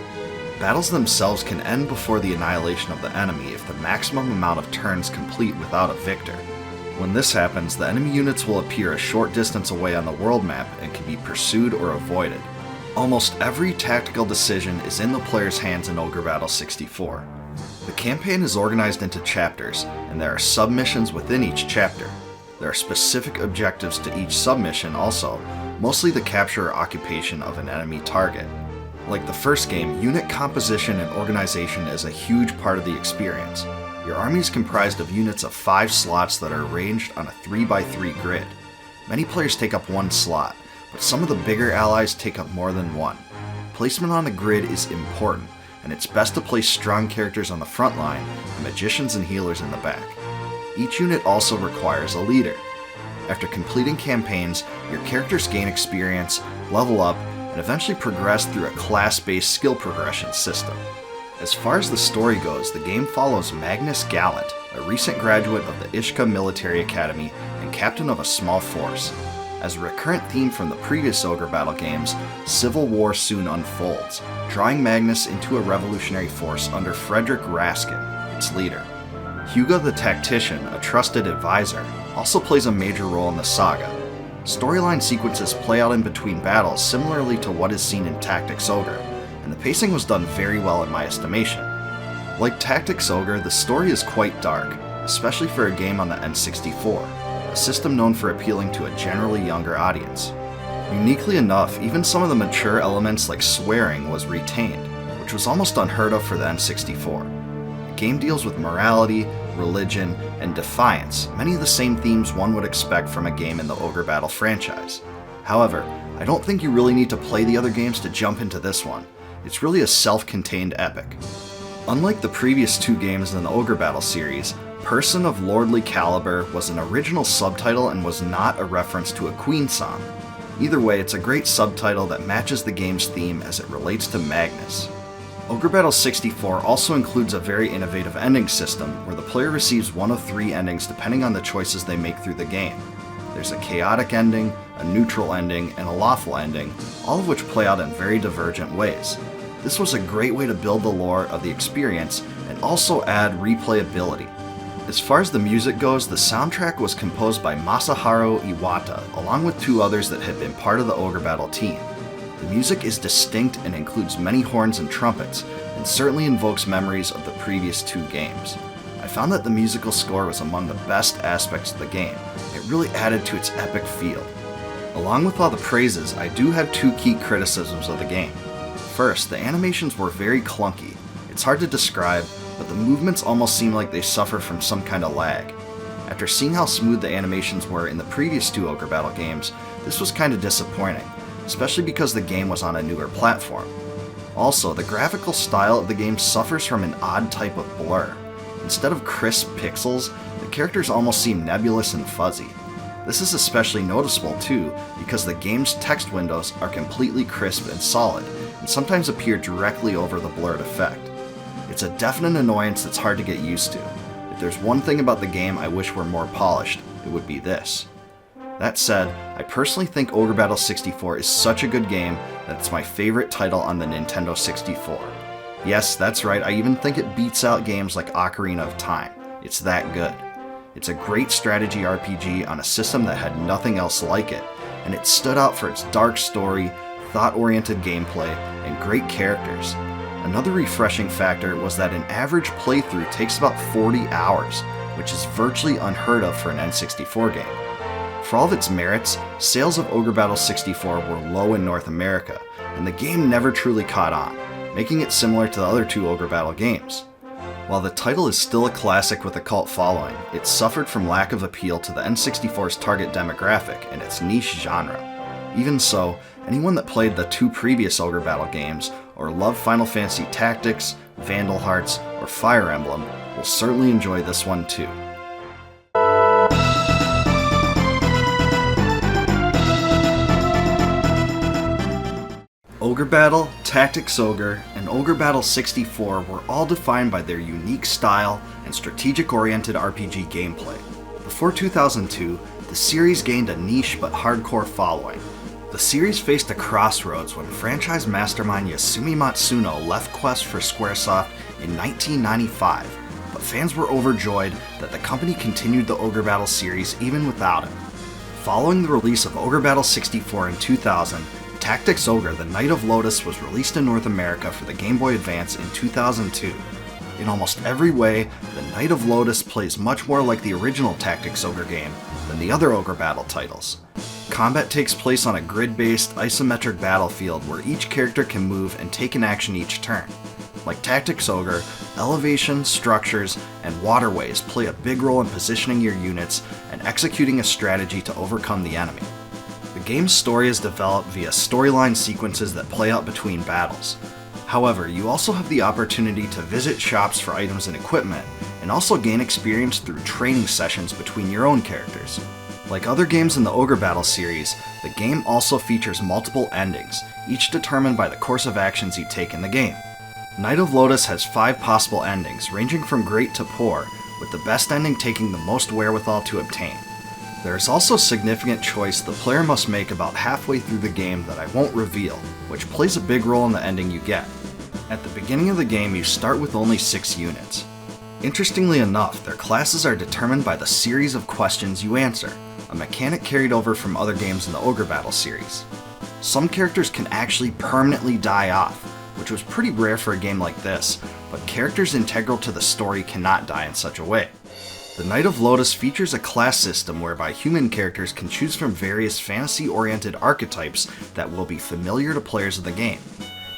Battles themselves can end before the annihilation of the enemy if the maximum amount of turns complete without a victor. When this happens, the enemy units will appear a short distance away on the world map and can be pursued or avoided. Almost every tactical decision is in the player's hands in Ogre Battle 64. The campaign is organized into chapters, and there are submissions within each chapter. There are specific objectives to each submission also, mostly the capture or occupation of an enemy target. Like the first game, unit composition and organization is a huge part of the experience. Your army is comprised of units of 5 slots that are arranged on a 3x3 grid. Many players take up one slot, but some of the bigger allies take up more than one. Placement on the grid is important, and it's best to place strong characters on the front line and magicians and healers in the back. Each unit also requires a leader. After completing campaigns, your characters gain experience, level up, and eventually progress through a class-based skill progression system. As far as the story goes, the game follows Magnus Gallant, a recent graduate of the Ishka Military Academy and captain of a small force. As a recurrent theme from the previous Ogre Battle games, civil war soon unfolds, drawing Magnus into a revolutionary force under Frederick Raskin, its leader. Hugo the Tactician, a trusted advisor, also plays a major role in the saga. Storyline sequences play out in between battles similarly to what is seen in Tactics Ogre, and the pacing was done very well in my estimation. Like Tactics Ogre, the story is quite dark, especially for a game on the N64, a system known for appealing to a generally younger audience. Uniquely enough, even some of the mature elements like swearing was retained, which was almost unheard of for the N64. The game deals with morality, religion, and defiance, many of the same themes one would expect from a game in the Ogre Battle franchise. However, I don't think you really need to play the other games to jump into this one. It's really a self-contained epic. Unlike the previous 2 games in the Ogre Battle series, Person of Lordly Caliber was an original subtitle and was not a reference to a Queen song. Either way, it's a great subtitle that matches the game's theme as it relates to Magnus. Ogre Battle 64 also includes a very innovative ending system where the player receives one of 3 endings depending on the choices they make through the game. There's a chaotic ending, a neutral ending, and a lawful ending, all of which play out in very divergent ways. This was a great way to build the lore of the experience and also add replayability. As far as the music goes, the soundtrack was composed by Masaharu Iwata, along with 2 others that had been part of the Ogre Battle team. The music is distinct and includes many horns and trumpets, and certainly invokes memories of the previous 2 games. I found that the musical score was among the best aspects of the game. It really added to its epic feel. Along with all the praises, I do have 2 key criticisms of the game. First, the animations were very clunky. It's hard to describe, but the movements almost seem like they suffer from some kind of lag. After seeing how smooth the animations were in the previous 2 Ogre Battle games, this was kind of disappointing, especially because the game was on a newer platform. Also, the graphical style of the game suffers from an odd type of blur. Instead of crisp pixels, the characters almost seem nebulous and fuzzy. This is especially noticeable too, because the game's text windows are completely crisp and solid, and sometimes appear directly over the blurred effect. It's a definite annoyance that's hard to get used to. If there's one thing about the game I wish were more polished, it would be this. That said, I personally think Ogre Battle 64 is such a good game that it's my favorite title on the Nintendo 64. Yes, that's right, I even think it beats out games like Ocarina of Time. It's that good. It's a great strategy RPG on a system that had nothing else like it, and it stood out for its dark story, thought-oriented gameplay, and great characters. Another refreshing factor was that an average playthrough takes about 40 hours, which is virtually unheard of for an N64 game. For all of its merits, sales of Ogre Battle 64 were low in North America, and the game never truly caught on, making it similar to the other two Ogre Battle games. While the title is still a classic with a cult following, it suffered from lack of appeal to the N64's target demographic and its niche genre. Even so, anyone that played the two previous Ogre Battle games, or loved Final Fantasy Tactics, Vandal Hearts, or Fire Emblem, will certainly enjoy this one too. Ogre Battle, Tactics Ogre, and Ogre Battle 64 were all defined by their unique style and strategic-oriented RPG gameplay. Before 2002, the series gained a niche but hardcore following. The series faced a crossroads when franchise mastermind Yasumi Matsuno left Quest for Squaresoft in 1995, but fans were overjoyed that the company continued the Ogre Battle series even without him. Following the release of Ogre Battle 64 in 2000, Tactics Ogre: The Night of Lodis was released in North America for the Game Boy Advance in 2002. In almost every way, The Night of Lodis plays much more like the original Tactics Ogre game than the other Ogre Battle titles. Combat takes place on a grid-based, isometric battlefield where each character can move and take an action each turn. Like Tactics Ogre, elevation, structures, and waterways play a big role in positioning your units and executing a strategy to overcome the enemy. The game's story is developed via storyline sequences that play out between battles. However, you also have the opportunity to visit shops for items and equipment, and also gain experience through training sessions between your own characters. Like other games in the Ogre Battle series, the game also features multiple endings, each determined by the course of actions you take in the game. Night of Lodis has 5 possible endings, ranging from great to poor, with the best ending taking the most wherewithal to obtain. There is also significant choice the player must make about halfway through the game that I won't reveal, which plays a big role in the ending you get. At the beginning of the game, you start with only 6 units. Interestingly enough, their classes are determined by the series of questions you answer, a mechanic carried over from other games in the Ogre Battle series. Some characters can actually permanently die off, which was pretty rare for a game like this, but characters integral to the story cannot die in such a way. The Night of Lodis features a class system whereby human characters can choose from various fantasy-oriented archetypes that will be familiar to players of the game.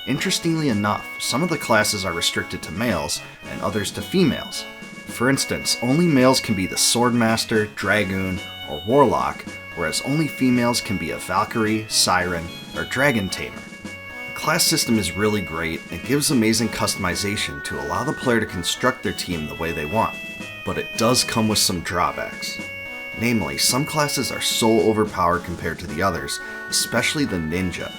Interestingly enough, some of the classes are restricted to males and others to females. For instance, only males can be the Swordmaster, Dragoon, or Warlock, whereas only females can be a Valkyrie, Siren, or Dragon Tamer. The class system is really great and gives amazing customization to allow the player to construct their team the way they want. But it does come with some drawbacks. Namely, some classes are so overpowered compared to the others, especially the Ninja.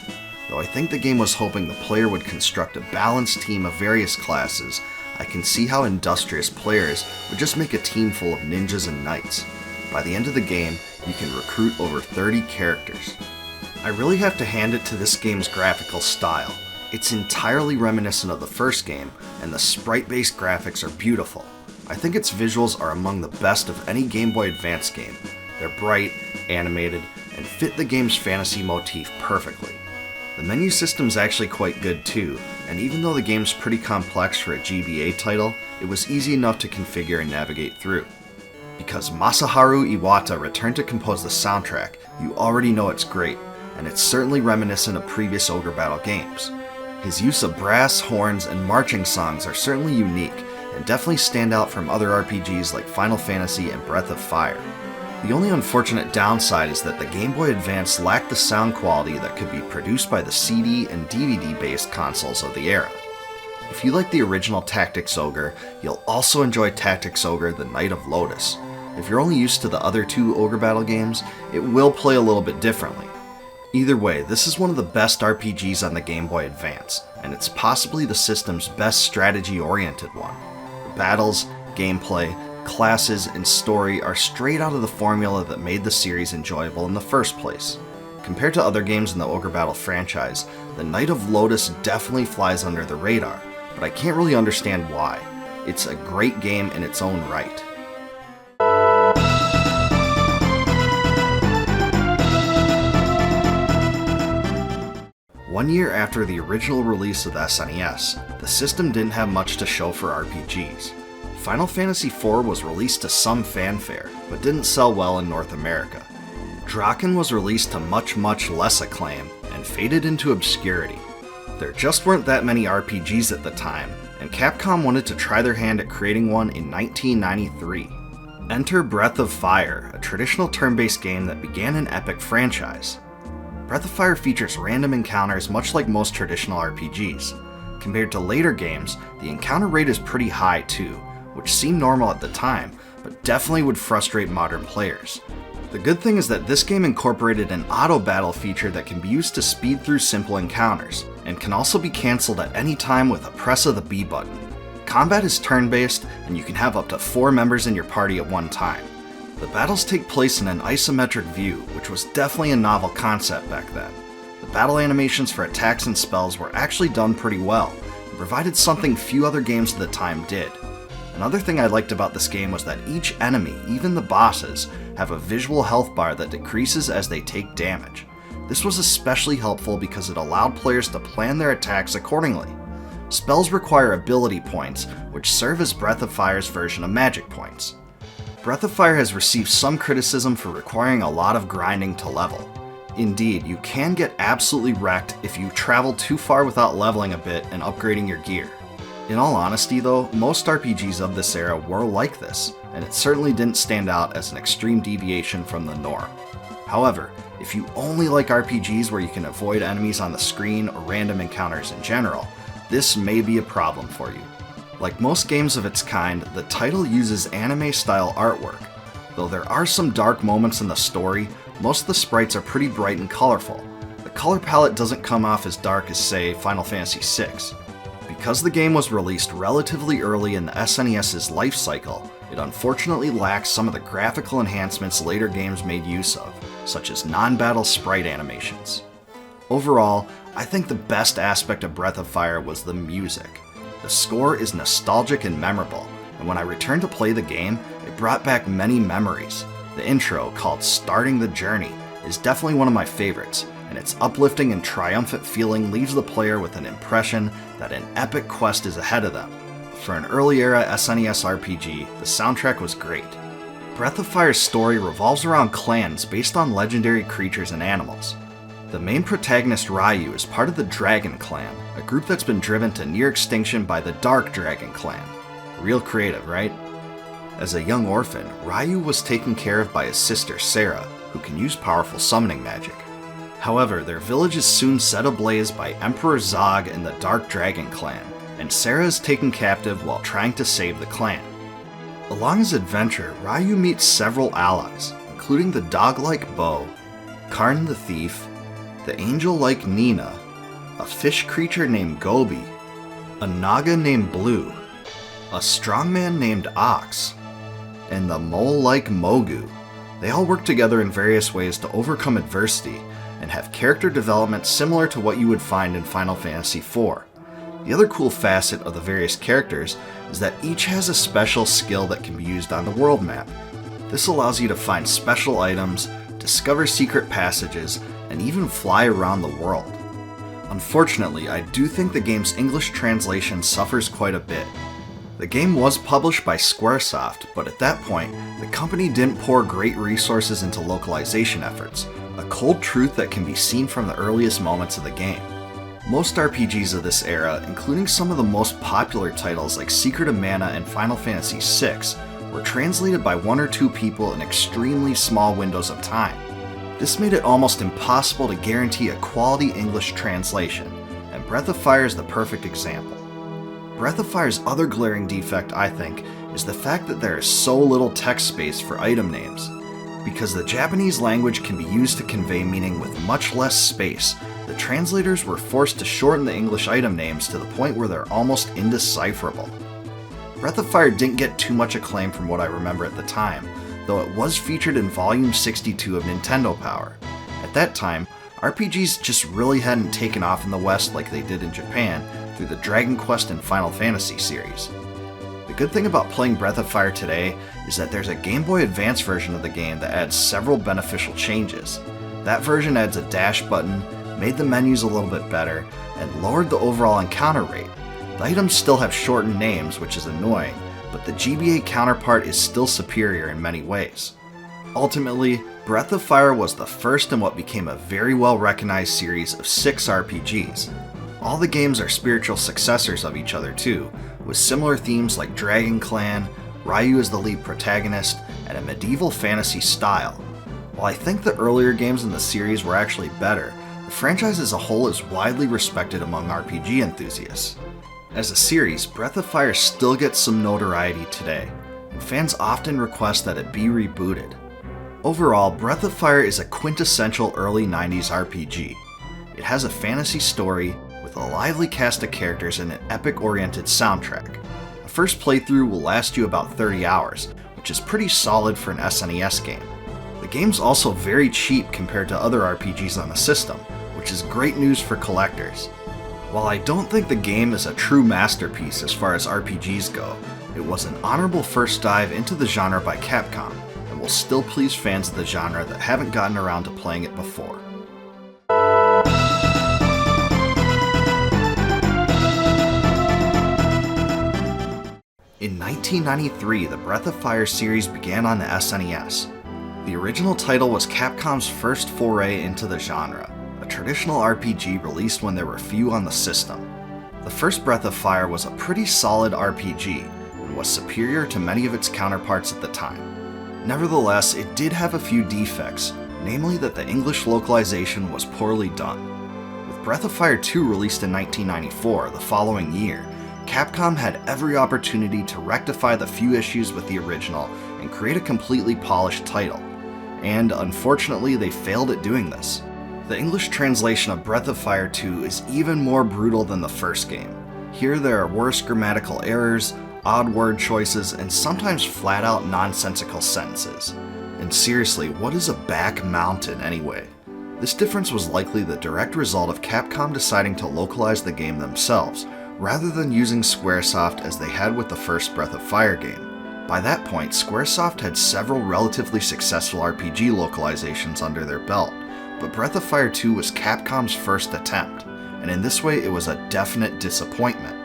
Though I think the game was hoping the player would construct a balanced team of various classes, I can see how industrious players would just make a team full of ninjas and knights. By the end of the game, you can recruit over 30 characters. I really have to hand it to this game's graphical style. It's entirely reminiscent of the first game, and the sprite-based graphics are beautiful. I think its visuals are among the best of any Game Boy Advance game. They're bright, animated, and fit the game's fantasy motif perfectly. The menu system's actually quite good too, and even though the game's pretty complex for a GBA title, it was easy enough to configure and navigate through. Because Masaharu Iwata returned to compose the soundtrack, you already know it's great, and it's certainly reminiscent of previous Ogre Battle games. His use of brass, horns, and marching songs are certainly unique, and definitely stand out from other RPGs like Final Fantasy and Breath of Fire. The only unfortunate downside is that the Game Boy Advance lacked the sound quality that could be produced by the CD and DVD-based consoles of the era. If you like the original Tactics Ogre, you'll also enjoy Tactics Ogre: The Night of Lodis. If you're only used to the other two Ogre Battle games, it will play a little bit differently. Either way, this is one of the best RPGs on the Game Boy Advance, and it's possibly the system's best strategy-oriented one. The battles, gameplay, classes, and story are straight out of the formula that made the series enjoyable in the first place. Compared to other games in the Ogre Battle franchise, The Night of Lodis definitely flies under the radar, but I can't really understand why. It's a great game in its own right. 1 year after the original release of the SNES, the system didn't have much to show for RPGs. Final Fantasy IV was released to some fanfare, but didn't sell well in North America. Drakkhen was released to much less acclaim, and faded into obscurity. There just weren't that many RPGs at the time, and Capcom wanted to try their hand at creating one in 1993. Enter Breath of Fire, a traditional turn-based game that began an epic franchise. Breath of Fire features random encounters much like most traditional RPGs. Compared to later games, the encounter rate is pretty high too, which seemed normal at the time, but definitely would frustrate modern players. The good thing is that this game incorporated an auto battle feature that can be used to speed through simple encounters, and can also be cancelled at any time with a press of the B button. Combat is turn-based, and you can have up to 4 members in your party at one time. The battles take place in an isometric view, which was definitely a novel concept back then. The battle animations for attacks and spells were actually done pretty well, and provided something few other games of the time did. Another thing I liked about this game was that each enemy, even the bosses, have a visual health bar that decreases as they take damage. This was especially helpful because it allowed players to plan their attacks accordingly. Spells require ability points, which serve as Breath of Fire's version of magic points. Breath of Fire has received some criticism for requiring a lot of grinding to level. Indeed, you can get absolutely wrecked if you travel too far without leveling a bit and upgrading your gear. In all honesty though, most RPGs of this era were like this, and it certainly didn't stand out as an extreme deviation from the norm. However, if you only like RPGs where you can avoid enemies on the screen or random encounters in general, this may be a problem for you. Like most games of its kind, the title uses anime-style artwork. Though there are some dark moments in the story, most of the sprites are pretty bright and colorful. The color palette doesn't come off as dark as, say, Final Fantasy VI. Because the game was released relatively early in the SNES's life cycle, it unfortunately lacks some of the graphical enhancements later games made use of, such as non-battle sprite animations. Overall, I think the best aspect of Breath of Fire was the music. The score is nostalgic and memorable, and when I returned to play the game, it brought back many memories. The intro, called Starting the Journey, is definitely one of my favorites, and its uplifting and triumphant feeling leaves the player with an impression that an epic quest is ahead of them. For an early era SNES RPG, the soundtrack was great. Breath of Fire's story revolves around clans based on legendary creatures and animals. The main protagonist Ryu is part of the Dragon Clan, a group that's been driven to near extinction by the Dark Dragon Clan. Real creative, right? As a young orphan, Ryu was taken care of by his sister Sarah, who can use powerful summoning magic. However, their village is soon set ablaze by Emperor Zog and the Dark Dragon Clan, and Sarah is taken captive while trying to save the clan. Along his adventure, Ryu meets several allies, including the dog-like Bo, Karn the Thief, the angel-like Nina, a fish creature named Gobi, a Naga named Blue, a strongman named Ox, and the mole-like Mogu. They all work together in various ways to overcome adversity, and have character development similar to what you would find in Final Fantasy IV. The other cool facet of the various characters is that each has a special skill that can be used on the world map. This allows you to find special items, discover secret passages, and even fly around the world. Unfortunately, I do think the game's English translation suffers quite a bit. The game was published by Squaresoft, but at that point, the company didn't pour great resources into localization efforts, a cold truth that can be seen from the earliest moments of the game. Most RPGs of this era, including some of the most popular titles like Secret of Mana and Final Fantasy VI, were translated by 1 or 2 people in extremely small windows of time. This made it almost impossible to guarantee a quality English translation, and Breath of Fire is the perfect example. Breath of Fire's other glaring defect, I think, is the fact that there is so little text space for item names. Because the Japanese language can be used to convey meaning with much less space, the translators were forced to shorten the English item names to the point where they're almost indecipherable. Breath of Fire didn't get too much acclaim from what I remember at the time, though it was featured in Volume 62 of Nintendo Power. At that time, RPGs just really hadn't taken off in the West like they did in Japan through the Dragon Quest and Final Fantasy series. The good thing about playing Breath of Fire today is that there's a Game Boy Advance version of the game that adds several beneficial changes. That version adds a dash button, made the menus a little bit better, and lowered the overall encounter rate. The items still have shortened names, which is annoying, but the GBA counterpart is still superior in many ways. Ultimately, Breath of Fire was the first in what became a very well recognized series of 6 RPGs. All the games are spiritual successors of each other too, with similar themes like Dragon Clan, Ryu as the lead protagonist, and a medieval fantasy style. While I think the earlier games in the series were actually better, the franchise as a whole is widely respected among RPG enthusiasts. As a series, Breath of Fire still gets some notoriety today, and fans often request that it be rebooted. Overall, Breath of Fire is a quintessential early 90s RPG. It has a fantasy story with a lively cast of characters and an epic-oriented soundtrack. A first playthrough will last you about 30 hours, which is pretty solid for an SNES game. The game's also very cheap compared to other RPGs on the system, which is great news for collectors. While I don't think the game is a true masterpiece as far as RPGs go, it was an honorable first dive into the genre by Capcom, and will still please fans of the genre that haven't gotten around to playing it before. In 1993, the Breath of Fire series began on the SNES. The original title was Capcom's first foray into the genre, a traditional RPG released when there were few on the system. The first Breath of Fire was a pretty solid RPG, and was superior to many of its counterparts at the time. Nevertheless, it did have a few defects, namely that the English localization was poorly done. With Breath of Fire II released in 1994, the following year, Capcom had every opportunity to rectify the few issues with the original and create a completely polished title. And unfortunately, they failed at doing this. The English translation of Breath of Fire 2 is even more brutal than the first game. Here there are worse grammatical errors, odd word choices, and sometimes flat-out nonsensical sentences. And seriously, what is a back mountain anyway? This difference was likely the direct result of Capcom deciding to localize the game themselves, rather than using Squaresoft as they had with the first Breath of Fire game. By that point, Squaresoft had several relatively successful RPG localizations under their belt, but Breath of Fire 2 was Capcom's first attempt, and in this way it was a definite disappointment.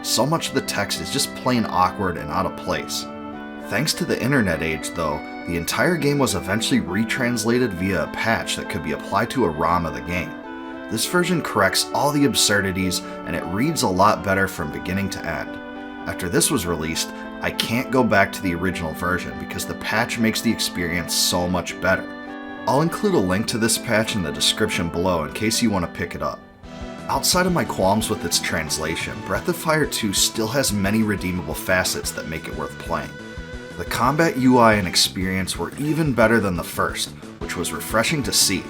So much of the text is just plain awkward and out of place. Thanks to the internet age though, the entire game was eventually retranslated via a patch that could be applied to a ROM of the game. This version corrects all the absurdities, and it reads a lot better from beginning to end. After this was released, I can't go back to the original version because the patch makes the experience so much better. I'll include a link to this patch in the description below in case you want to pick it up. Outside of my qualms with its translation, Breath of Fire 2 still has many redeemable facets that make it worth playing. The combat UI and experience were even better than the first, which was refreshing to see.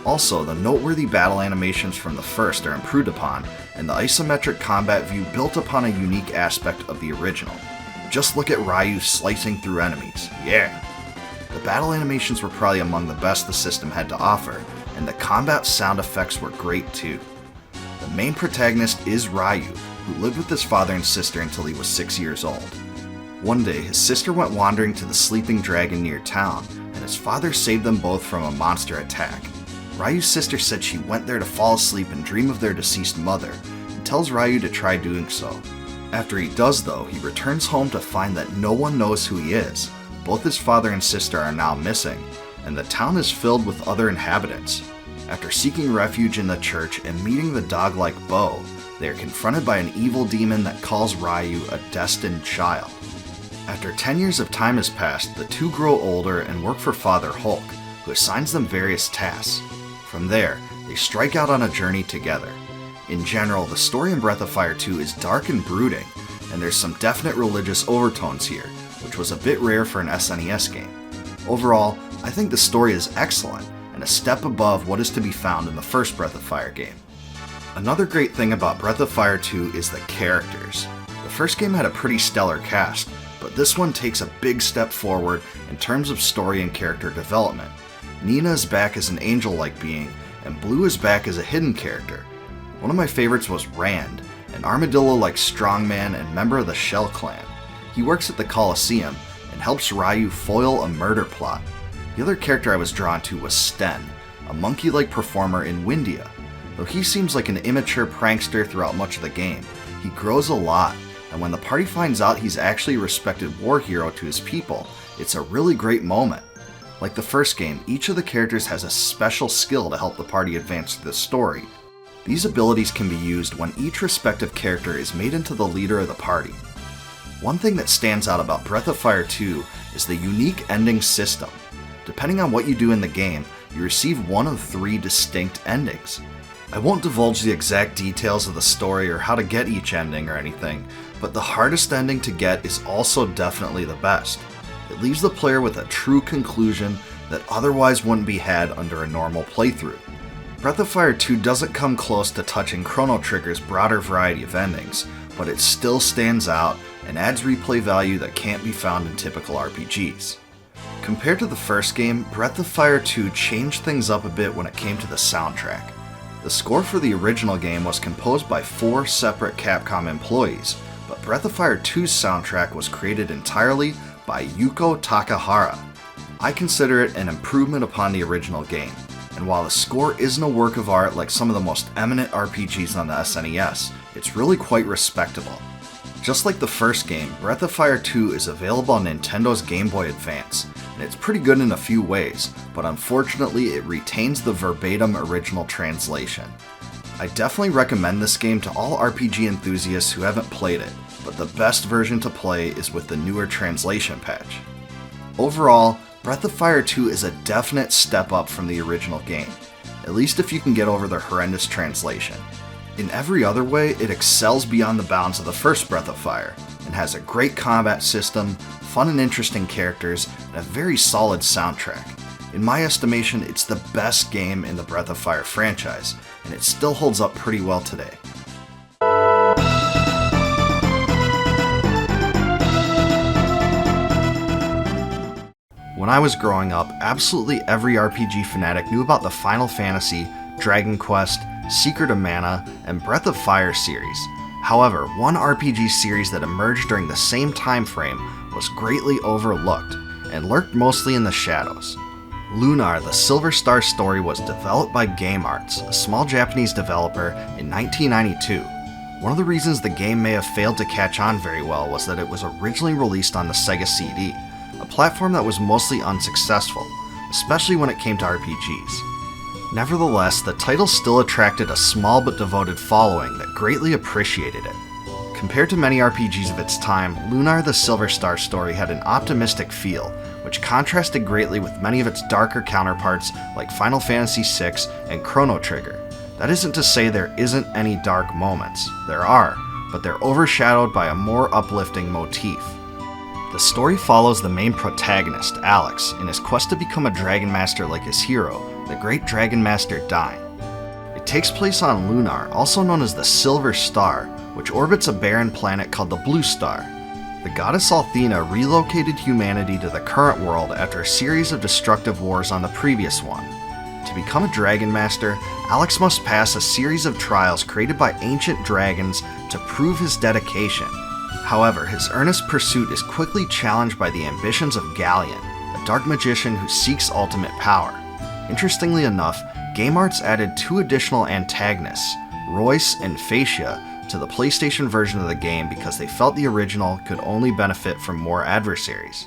Also, the noteworthy battle animations from the first are improved upon, and the isometric combat view built upon a unique aspect of the original. Just look at Ryu slicing through enemies, yeah! The battle animations were probably among the best the system had to offer, and the combat sound effects were great too. The main protagonist is Ryu, who lived with his father and sister until he was 6 years old. One day, his sister went wandering to the sleeping dragon near town, and his father saved them both from a monster attack. Ryu's sister said she went there to fall asleep and dream of their deceased mother, and tells Ryu to try doing so. After he does though, he returns home to find that no one knows who he is. Both his father and sister are now missing, and the town is filled with other inhabitants. After seeking refuge in the church and meeting the dog-like Bo, they are confronted by an evil demon that calls Ryu a destined child. After 10 years of time has passed, the two grow older and work for Father Hulk, who assigns them various tasks. From there, they strike out on a journey together. In general, the story in Breath of Fire 2 is dark and brooding, and there's some definite religious overtones here, which was a bit rare for an SNES game. Overall, I think the story is excellent, and a step above what is to be found in the first Breath of Fire game. Another great thing about Breath of Fire 2 is the characters. The first game had a pretty stellar cast, but this one takes a big step forward in terms of story and character development. Nina is back as an angel-like being, and Blue is back as a hidden character. One of my favorites was Rand, an armadillo-like strongman and member of the Shell Clan. He works at the Colosseum and helps Ryu foil a murder plot. The other character I was drawn to was Sten, a monkey-like performer in Windia. Though he seems like an immature prankster throughout much of the game, he grows a lot, and when the party finds out he's actually a respected war hero to his people, it's a really great moment. Like the first game, each of the characters has a special skill to help the party advance through the story. These abilities can be used when each respective character is made into the leader of the party. One thing that stands out about Breath of Fire 2 is the unique ending system. Depending on what you do in the game, you receive one of 3 distinct endings. I won't divulge the exact details of the story or how to get each ending or anything, but the hardest ending to get is also definitely the best. It leaves the player with a true conclusion that otherwise wouldn't be had under a normal playthrough. Breath of Fire 2 doesn't come close to touching Chrono Trigger's broader variety of endings, but it still stands out and adds replay value that can't be found in typical RPGs. Compared to the first game, Breath of Fire 2 changed things up a bit when it came to the soundtrack. The score for the original game was composed by 4 separate Capcom employees, but Breath of Fire 2's soundtrack was created entirely by Yuko Takahara. I consider it an improvement upon the original game, and while the score isn't a work of art like some of the most eminent RPGs on the SNES, it's really quite respectable. Just like the first game, Breath of Fire 2 is available on Nintendo's Game Boy Advance, and it's pretty good in a few ways, but unfortunately it retains the verbatim original translation. I definitely recommend this game to all RPG enthusiasts who haven't played it, but the best version to play is with the newer translation patch. Overall, Breath of Fire 2 is a definite step up from the original game, at least if you can get over the horrendous translation. In every other way, it excels beyond the bounds of the first Breath of Fire, and has a great combat system, fun and interesting characters, and a very solid soundtrack. In my estimation, it's the best game in the Breath of Fire franchise, and it still holds up pretty well today. When I was growing up, absolutely every RPG fanatic knew about the Final Fantasy, Dragon Quest, Secret of Mana, and Breath of Fire series. However, one RPG series that emerged during the same time frame was greatly overlooked, and lurked mostly in the shadows. Lunar, the Silver Star story was developed by Game Arts, a small Japanese developer, in 1992. One of the reasons the game may have failed to catch on very well was that it was originally released on the SEGA CD, a platform that was mostly unsuccessful, especially when it came to RPGs. Nevertheless, the title still attracted a small but devoted following that greatly appreciated it. Compared to many RPGs of its time, Lunar the Silver Star story had an optimistic feel, which contrasted greatly with many of its darker counterparts like Final Fantasy VI and Chrono Trigger. That isn't to say there isn't any dark moments. There are, but they're overshadowed by a more uplifting motif. The story follows the main protagonist, Alex, in his quest to become a Dragon Master like his hero, the Great Dragon Master Dyne. It takes place on Lunar, also known as the Silver Star, which orbits a barren planet called the Blue Star. The goddess Althena relocated humanity to the current world after a series of destructive wars on the previous one. To become a Dragon Master, Alex must pass a series of trials created by ancient dragons to prove his dedication. However, his earnest pursuit is quickly challenged by the ambitions of Galleon, a dark magician who seeks ultimate power. Interestingly enough, Game Arts added 2 additional antagonists, Royce and Fascia, to the PlayStation version of the game because they felt the original could only benefit from more adversaries.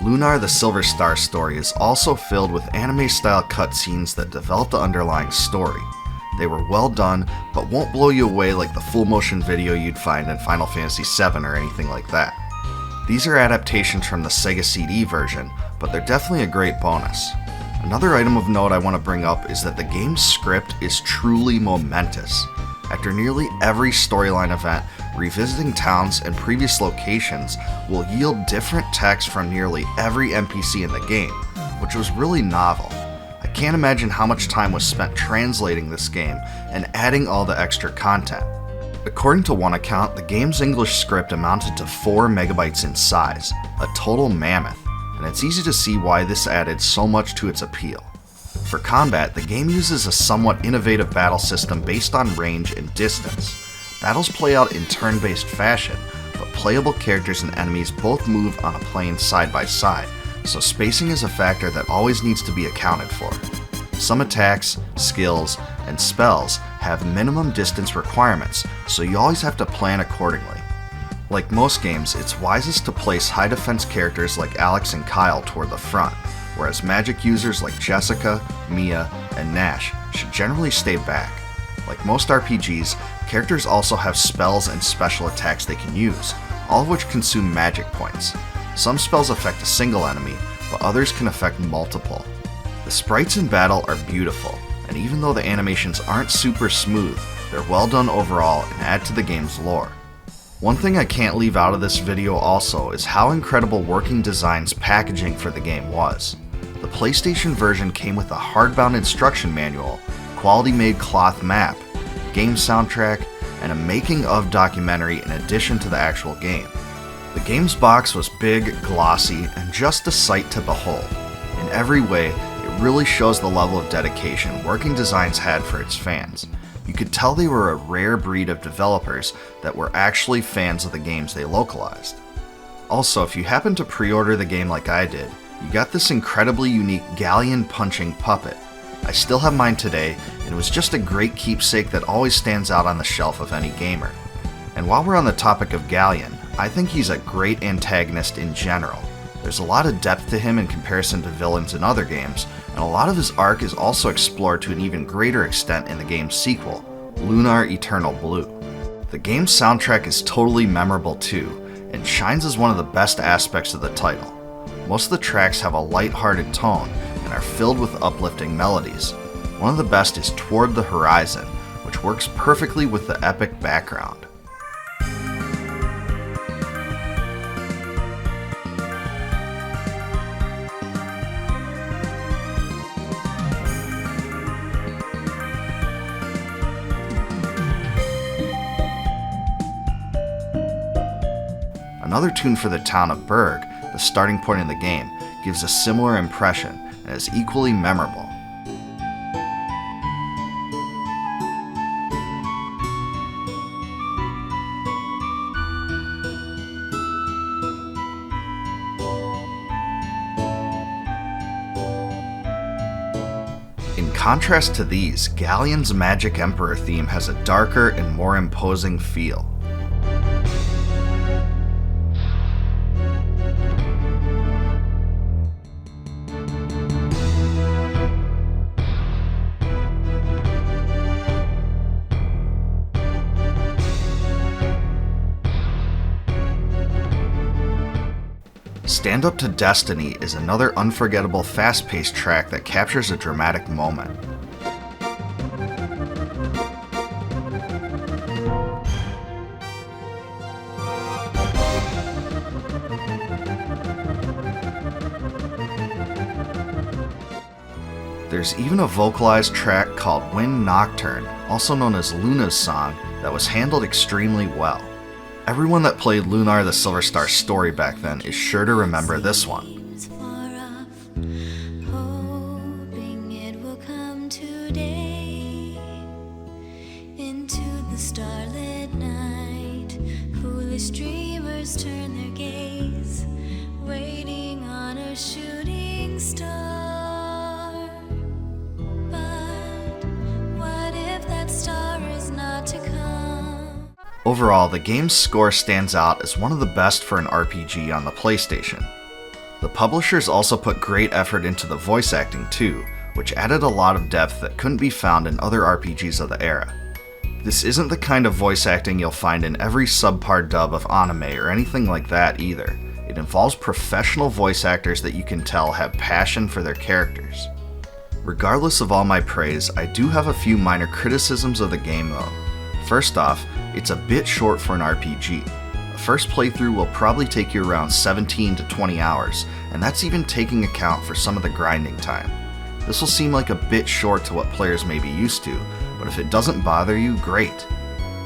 Lunar the Silver Star story is also filled with anime-style cutscenes that develop the underlying story. They were well done, but won't blow you away like the full-motion video you'd find in Final Fantasy VII or anything like that. These are adaptations from the SEGA CD version, but they're definitely a great bonus. Another item of note I want to bring up is that the game's script is truly momentous. After nearly every storyline event, revisiting towns and previous locations will yield different text from nearly every NPC in the game, which was really novel. I can't imagine how much time was spent translating this game and adding all the extra content. According to one account, the game's English script amounted to 4 megabytes in size, a total mammoth, and it's easy to see why this added so much to its appeal. For combat, the game uses a somewhat innovative battle system based on range and distance. Battles play out in turn-based fashion, but playable characters and enemies both move on a plane side by side, so spacing is a factor that always needs to be accounted for. Some attacks, skills, and spells have minimum distance requirements, so you always have to plan accordingly. Like most games, it's wisest to place high defense characters like Alex and Kyle toward the front, whereas magic users like Jessica, Mia, and Nash should generally stay back. Like most RPGs, characters also have spells and special attacks they can use, all of which consume magic points. Some spells affect a single enemy, but others can affect multiple. The sprites in battle are beautiful, and even though the animations aren't super smooth, they're well done overall and add to the game's lore. One thing I can't leave out of this video also is how incredible Working Design's packaging for the game was. The PlayStation version came with a hardbound instruction manual, quality-made cloth map, game soundtrack, and a making-of documentary in addition to the actual game. The game's box was big, glossy, and just a sight to behold. In every way, it really shows the level of dedication Working Designs had for its fans. You could tell they were a rare breed of developers that were actually fans of the games they localized. Also, if you happen to pre-order the game like I did, you got this incredibly unique galleon punching puppet. I still have mine today, and it was just a great keepsake that always stands out on the shelf of any gamer. And while we're on the topic of Galleon, I think he's a great antagonist in general. There's a lot of depth to him in comparison to villains in other games, and a lot of his arc is also explored to an even greater extent in the game's sequel, Lunar Eternal Blue. The game's soundtrack is totally memorable too, and shines as one of the best aspects of the title. Most of the tracks have a light-hearted tone and are filled with uplifting melodies. One of the best is Toward the Horizon, which works perfectly with the epic background. Another tune for the town of Berg, the starting point in the game, gives a similar impression and is equally memorable. In contrast to these, Galleon's Magic Emperor theme has a darker and more imposing feel. Stand Up to Destiny is another unforgettable fast-paced track that captures a dramatic moment. There's even a vocalized track called Wind Nocturne, also known as Luna's song, that was handled extremely well. Everyone that played Lunar the Silver Star story back then is sure to remember this one. Overall, the game's score stands out as one of the best for an RPG on the PlayStation. The publishers also put great effort into the voice acting too, which added a lot of depth that couldn't be found in other RPGs of the era. This isn't the kind of voice acting you'll find in every subpar dub of anime or anything like that either. It involves professional voice actors that you can tell have passion for their characters. Regardless of all my praise, I do have a few minor criticisms of the game though. First off, it's a bit short for an RPG. A first playthrough will probably take you around 17 to 20 hours, and that's even taking account for some of the grinding time. This will seem like a bit short to what players may be used to, but if it doesn't bother you, great.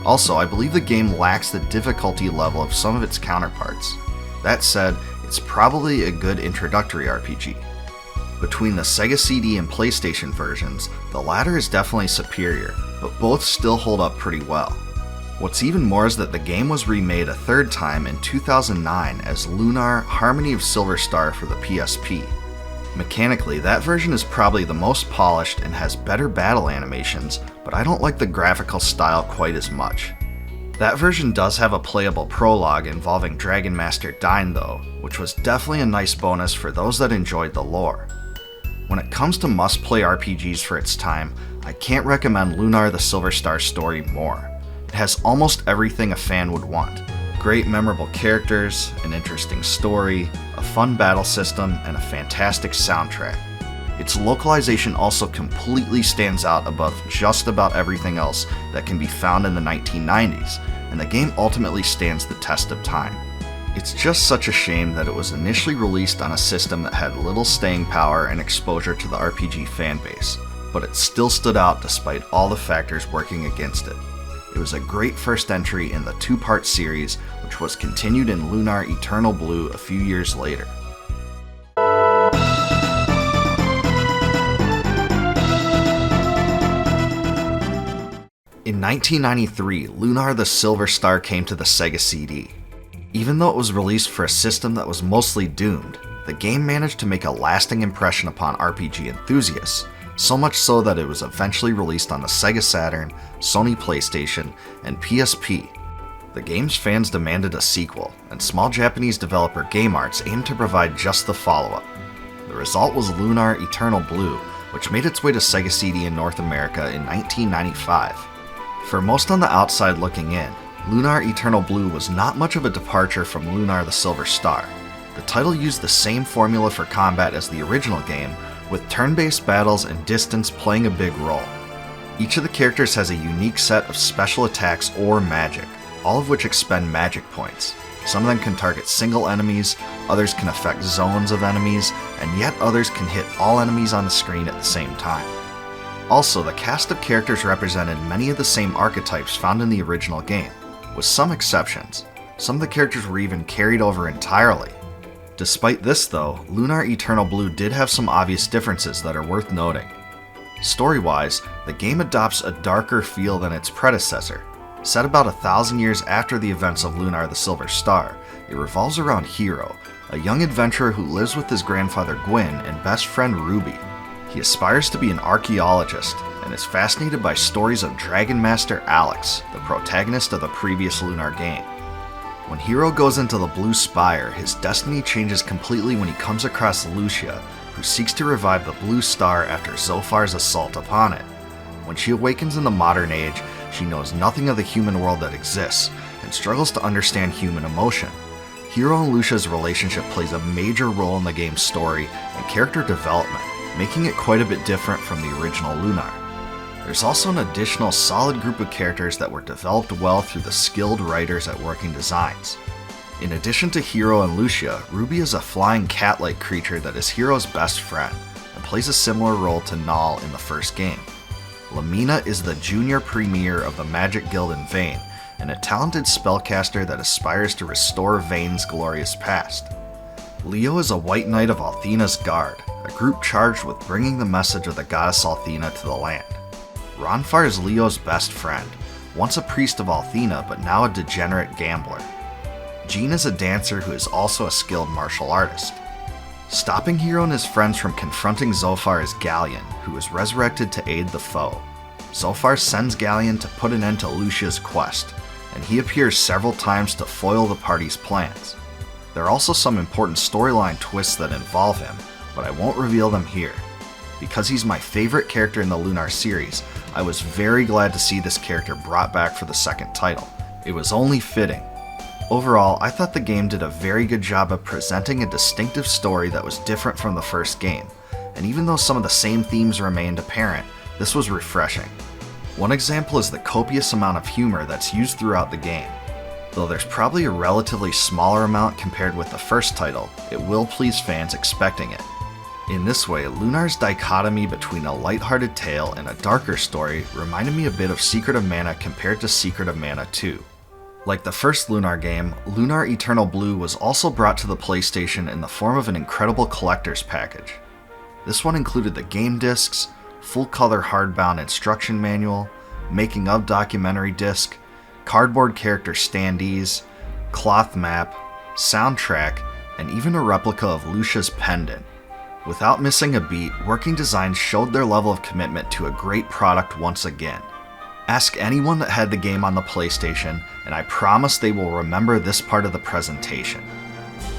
Also, I believe the game lacks the difficulty level of some of its counterparts. That said, it's probably a good introductory RPG. Between the Sega CD and PlayStation versions, the latter is definitely superior, but both still hold up pretty well. What's even more is that the game was remade a third time in 2009 as Lunar Harmony of Silver Star for the PSP. Mechanically, that version is probably the most polished and has better battle animations, but I don't like the graphical style quite as much. That version does have a playable prologue involving Dragon Master Dyne though, which was definitely a nice bonus for those that enjoyed the lore. When it comes to must-play RPGs for its time, I can't recommend Lunar the Silver Star story more. It has almost everything a fan would want. Great memorable characters, an interesting story, a fun battle system, and a fantastic soundtrack. Its localization also completely stands out above just about everything else that can be found in the 1990s, and the game ultimately stands the test of time. It's just such a shame that it was initially released on a system that had little staying power and exposure to the RPG fanbase, but it still stood out despite all the factors working against it. It was a great first entry in the two-part series, which was continued in Lunar Eternal Blue a few years later. In 1993, Lunar the Silver Star came to the SEGA CD. Even though it was released for a system that was mostly doomed, the game managed to make a lasting impression upon RPG enthusiasts, so much so that it was eventually released on the Sega Saturn, Sony PlayStation, and PSP. The game's fans demanded a sequel, and small Japanese developer Game Arts aimed to provide just the follow-up. The result was Lunar Eternal Blue, which made its way to Sega CD in North America in 1995. For most on the outside looking in, Lunar Eternal Blue was not much of a departure from Lunar the Silver Star. The title used the same formula for combat as the original game, with turn-based battles and distance playing a big role. Each of the characters has a unique set of special attacks or magic, all of which expend magic points. Some of them can target single enemies, others can affect zones of enemies, and yet others can hit all enemies on the screen at the same time. Also, the cast of characters represented many of the same archetypes found in the original game, with some exceptions. Some of the characters were even carried over entirely. Despite this though, Lunar Eternal Blue did have some obvious differences that are worth noting. Story-wise, the game adopts a darker feel than its predecessor. Set about 1,000 years after the events of Lunar the Silver Star, it revolves around Hiro, a young adventurer who lives with his grandfather Gwyn and best friend Ruby. He aspires to be an archaeologist, and is fascinated by stories of Dragon Master Alex, the protagonist of the previous Lunar game. When Hiro goes into the Blue Spire, his destiny changes completely when he comes across Lucia, who seeks to revive the Blue Star after Zophar's assault upon it. When she awakens in the modern age, she knows nothing of the human world that exists, and struggles to understand human emotion. Hiro and Lucia's relationship plays a major role in the game's story and character development, making it quite a bit different from the original Lunar. There's also an additional solid group of characters that were developed well through the skilled writers at working designs. In addition to Hiro and Lucia, Ruby is a flying cat-like creature that is Hiro's best friend, and plays a similar role to Nal in the first game. Lamina is the junior premier of the Magic Guild in Vayne, and a talented spellcaster that aspires to restore Vayne's glorious past. Leo is a White Knight of Althena's Guard, a group charged with bringing the message of the goddess Althena to the land. Ronfar is Leo's best friend, once a priest of Althena but now a degenerate gambler. Jean is a dancer who is also a skilled martial artist. Stopping Hiro and his friends from confronting Zophar is Galleon, who is resurrected to aid the foe. Zophar sends Galleon to put an end to Lucia's quest, and he appears several times to foil the party's plans. There are also some important storyline twists that involve him, but I won't reveal them here. Because he's my favorite character in the Lunar series, I was very glad to see this character brought back for the second title. It was only fitting. Overall, I thought the game did a very good job of presenting a distinctive story that was different from the first game, and even though some of the same themes remained apparent, this was refreshing. One example is the copious amount of humor that's used throughout the game. Though there's probably a relatively smaller amount compared with the first title, it will please fans expecting it. In this way, Lunar's dichotomy between a lighthearted tale and a darker story reminded me a bit of Secret of Mana compared to Secret of Mana 2. Like the first Lunar game, Lunar Eternal Blue was also brought to the PlayStation in the form of an incredible collector's package. This one included the game discs, full-color hardbound instruction manual, making of documentary disc, cardboard character standees, cloth map, soundtrack, and even a replica of Lucia's pendant. Without missing a beat, Working Designs showed their level of commitment to a great product once again. Ask anyone that had the game on the PlayStation, and I promise they will remember this part of the presentation.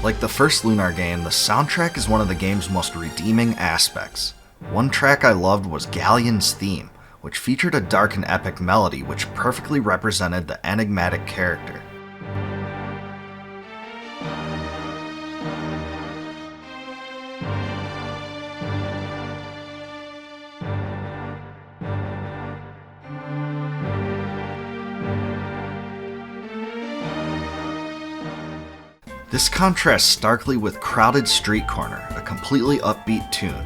Like the first Lunar game, the soundtrack is one of the game's most redeeming aspects. One track I loved was Galleon's theme, which featured a dark and epic melody which perfectly represented the enigmatic character. This contrasts starkly with Crowded Street Corner, a completely upbeat tune.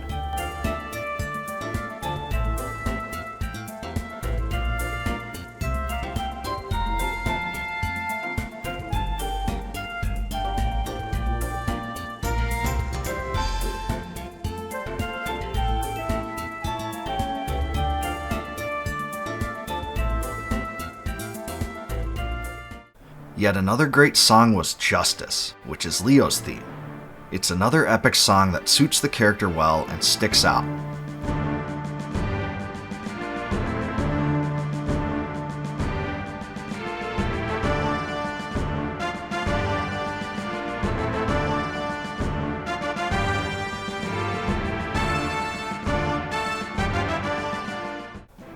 Yet another great song was Justice, which is Leo's theme. It's another epic song that suits the character well and sticks out.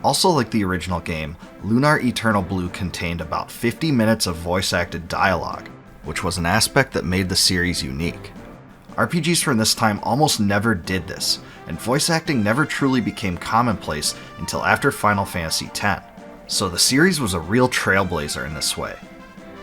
Also like the original game, Lunar Eternal Blue contained about 50 minutes of voice-acted dialogue, which was an aspect that made the series unique. RPGs from this time almost never did this, and voice acting never truly became commonplace until after Final Fantasy X, so the series was a real trailblazer in this way.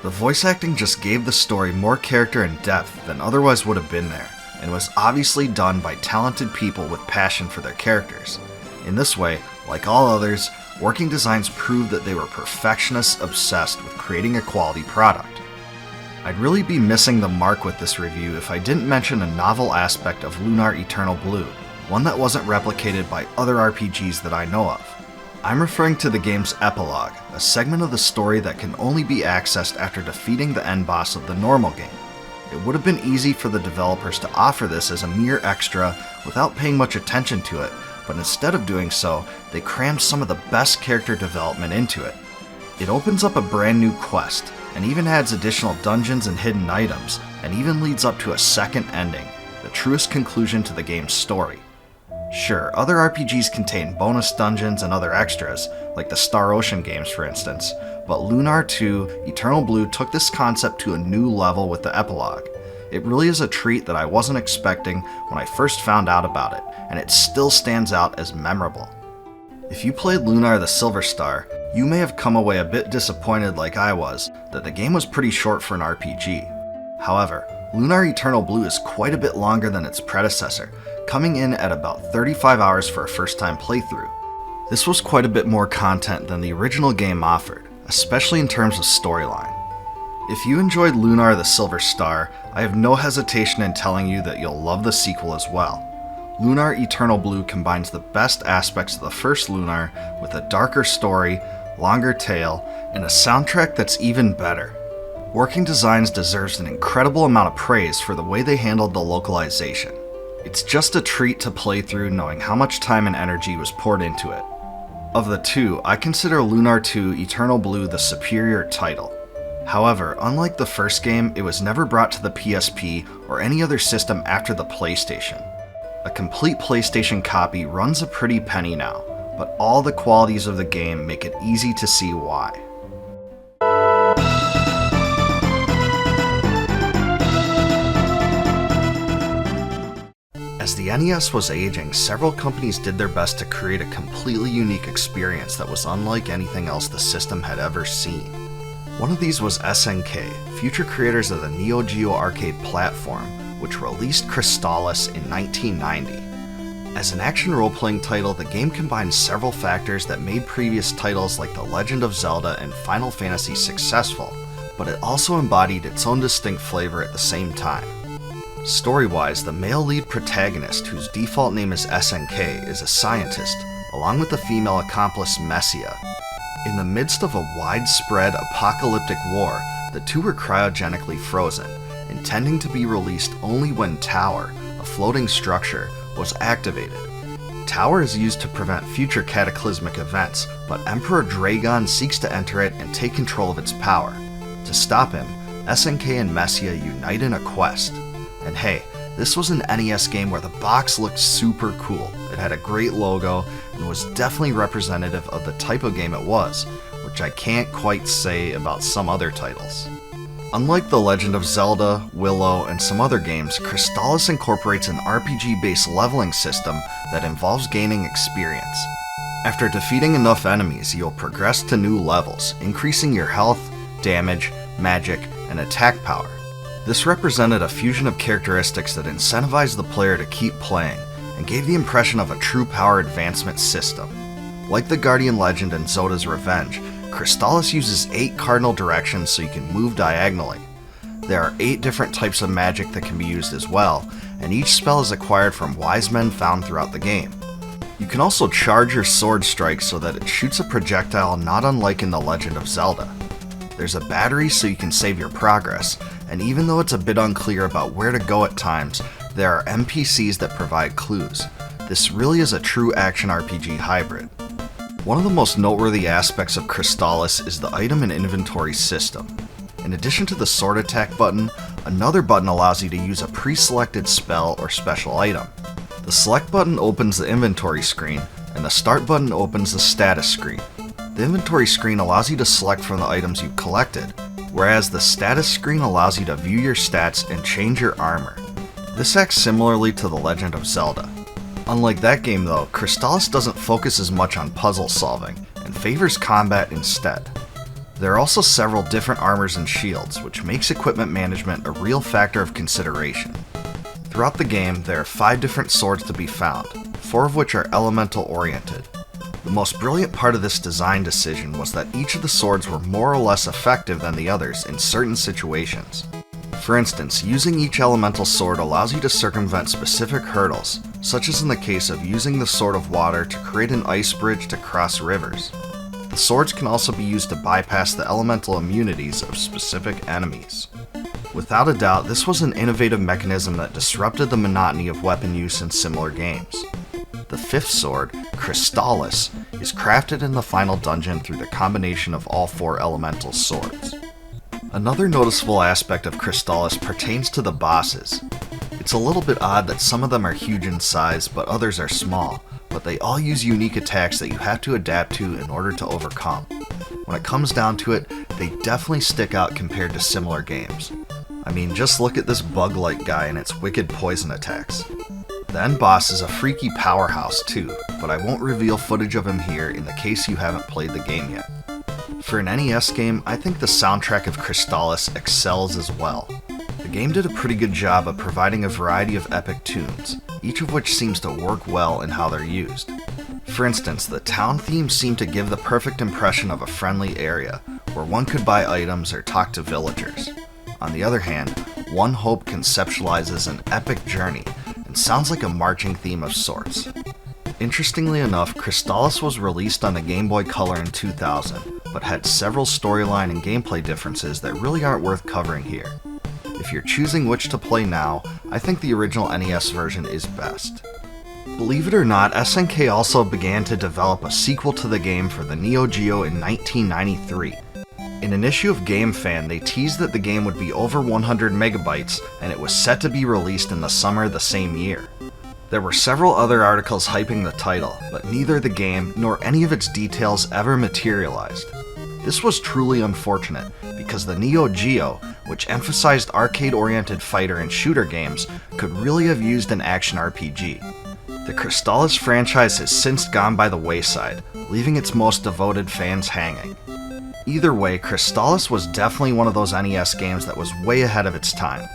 The voice acting just gave the story more character and depth than otherwise would have been there, and was obviously done by talented people with passion for their characters. In this way, like all others, Working Designs proved that they were perfectionists obsessed with creating a quality product. I'd really be missing the mark with this review if I didn't mention a novel aspect of Lunar Eternal Blue, one that wasn't replicated by other RPGs that I know of. I'm referring to the game's epilogue, a segment of the story that can only be accessed after defeating the end boss of the normal game. It would have been easy for the developers to offer this as a mere extra without paying much attention to it, but instead of doing so, they crammed some of the best character development into it. It opens up a brand new quest, and even adds additional dungeons and hidden items, and even leads up to a second ending, the truest conclusion to the game's story. Sure, other RPGs contain bonus dungeons and other extras, like the Star Ocean games for instance, but Lunar II Eternal Blue took this concept to a new level with the epilogue. It really is a treat that I wasn't expecting when I first found out about it, and it still stands out as memorable. If you played Lunar the Silver Star, you may have come away a bit disappointed like I was, that the game was pretty short for an RPG. However, Lunar Eternal Blue is quite a bit longer than its predecessor, coming in at about 35 hours for a first-time playthrough. This was quite a bit more content than the original game offered, especially in terms of storyline. If you enjoyed Lunar the Silver Star, I have no hesitation in telling you that you'll love the sequel as well. Lunar Eternal Blue combines the best aspects of the first Lunar with a darker story, longer tale, and a soundtrack that's even better. Working Designs deserves an incredible amount of praise for the way they handled the localization. It's just a treat to play through knowing how much time and energy was poured into it. Of the two, I consider Lunar II Eternal Blue the superior title. However, unlike the first game, it was never brought to the PSP or any other system after the PlayStation. A complete PlayStation copy runs a pretty penny now, but all the qualities of the game make it easy to see why. As the NES was aging, several companies did their best to create a completely unique experience that was unlike anything else the system had ever seen. One of these was SNK, future creators of the Neo Geo arcade platform, which released Crystalis in 1990. As an action role-playing title, the game combines several factors that made previous titles like The Legend of Zelda and Final Fantasy successful, but it also embodied its own distinct flavor at the same time. Story-wise, the male lead protagonist, whose default name is SNK, is a scientist, along with the female accomplice Messia. In the midst of a widespread apocalyptic war, the two were cryogenically frozen, intending to be released only when Tower, a floating structure, was activated. Tower is used to prevent future cataclysmic events, but Emperor Drakkhen seeks to enter it and take control of its power. To stop him, SNK and Messia unite in a quest. And hey, this was an NES game where the box looked super cool. It had a great logo and was definitely representative of the type of game it was, which I can't quite say about some other titles. Unlike The Legend of Zelda, Willow, and some other games, Crystalis incorporates an RPG-based leveling system that involves gaining experience. After defeating enough enemies, you'll progress to new levels, increasing your health, damage, magic, and attack power. This represented a fusion of characteristics that incentivized the player to keep playing, and gave the impression of a true power advancement system. Like the Guardian Legend and Zoda's Revenge, Crystalis uses 8 cardinal directions so you can move diagonally. There are 8 different types of magic that can be used as well, and each spell is acquired from wise men found throughout the game. You can also charge your sword strike so that it shoots a projectile not unlike in The Legend of Zelda. There's a battery so you can save your progress, and even though it's a bit unclear about where to go at times, there are NPCs that provide clues. This really is a true action RPG hybrid. One of the most noteworthy aspects of Crystalis is the item and inventory system. In addition to the sword attack button, another button allows you to use a pre-selected spell or special item. The select button opens the inventory screen, and the start button opens the status screen. The inventory screen allows you to select from the items you've collected, whereas the status screen allows you to view your stats and change your armor. This acts similarly to The Legend of Zelda. Unlike that game though, Crystalis doesn't focus as much on puzzle solving, and favors combat instead. There are also several different armors and shields, which makes equipment management a real factor of consideration. Throughout the game, there are 5 different swords to be found, 4 of which are elemental oriented. The most brilliant part of this design decision was that each of the swords were more or less effective than the others in certain situations. For instance, using each elemental sword allows you to circumvent specific hurdles, such as in the case of using the Sword of Water to create an ice bridge to cross rivers. The swords can also be used to bypass the elemental immunities of specific enemies. Without a doubt, this was an innovative mechanism that disrupted the monotony of weapon use in similar games. The 5th sword, Crystalis, is crafted in the final dungeon through the combination of all 4 elemental swords. Another noticeable aspect of Crystalis pertains to the bosses. It's a little bit odd that some of them are huge in size, but others are small, but they all use unique attacks that you have to adapt to in order to overcome. When it comes down to it, they definitely stick out compared to similar games. I mean, just look at this bug-like guy and its wicked poison attacks. The end boss is a freaky powerhouse too, but I won't reveal footage of him here in the case you haven't played the game yet. For an NES game, I think the soundtrack of Crystalis excels as well. The game did a pretty good job of providing a variety of epic tunes, each of which seems to work well in how they're used. For instance, the town theme seemed to give the perfect impression of a friendly area, where one could buy items or talk to villagers. On the other hand, One Hope conceptualizes an epic journey, and sounds like a marching theme of sorts. Interestingly enough, Crystalis was released on the Game Boy Color in 2000, but had several storyline and gameplay differences that really aren't worth covering here. If you're choosing which to play now, I think the original NES version is best. Believe it or not, SNK also began to develop a sequel to the game for the Neo Geo in 1993. In an issue of Game Fan, they teased that the game would be over 100 megabytes, and it was set to be released in the summer the same year. There were several other articles hyping the title, but neither the game nor any of its details ever materialized. This was truly unfortunate, because the Neo Geo, which emphasized arcade-oriented fighter and shooter games, could really have used an action RPG. The Crystalis franchise has since gone by the wayside, leaving its most devoted fans hanging. Either way, Crystalis was definitely one of those NES games that was way ahead of its time.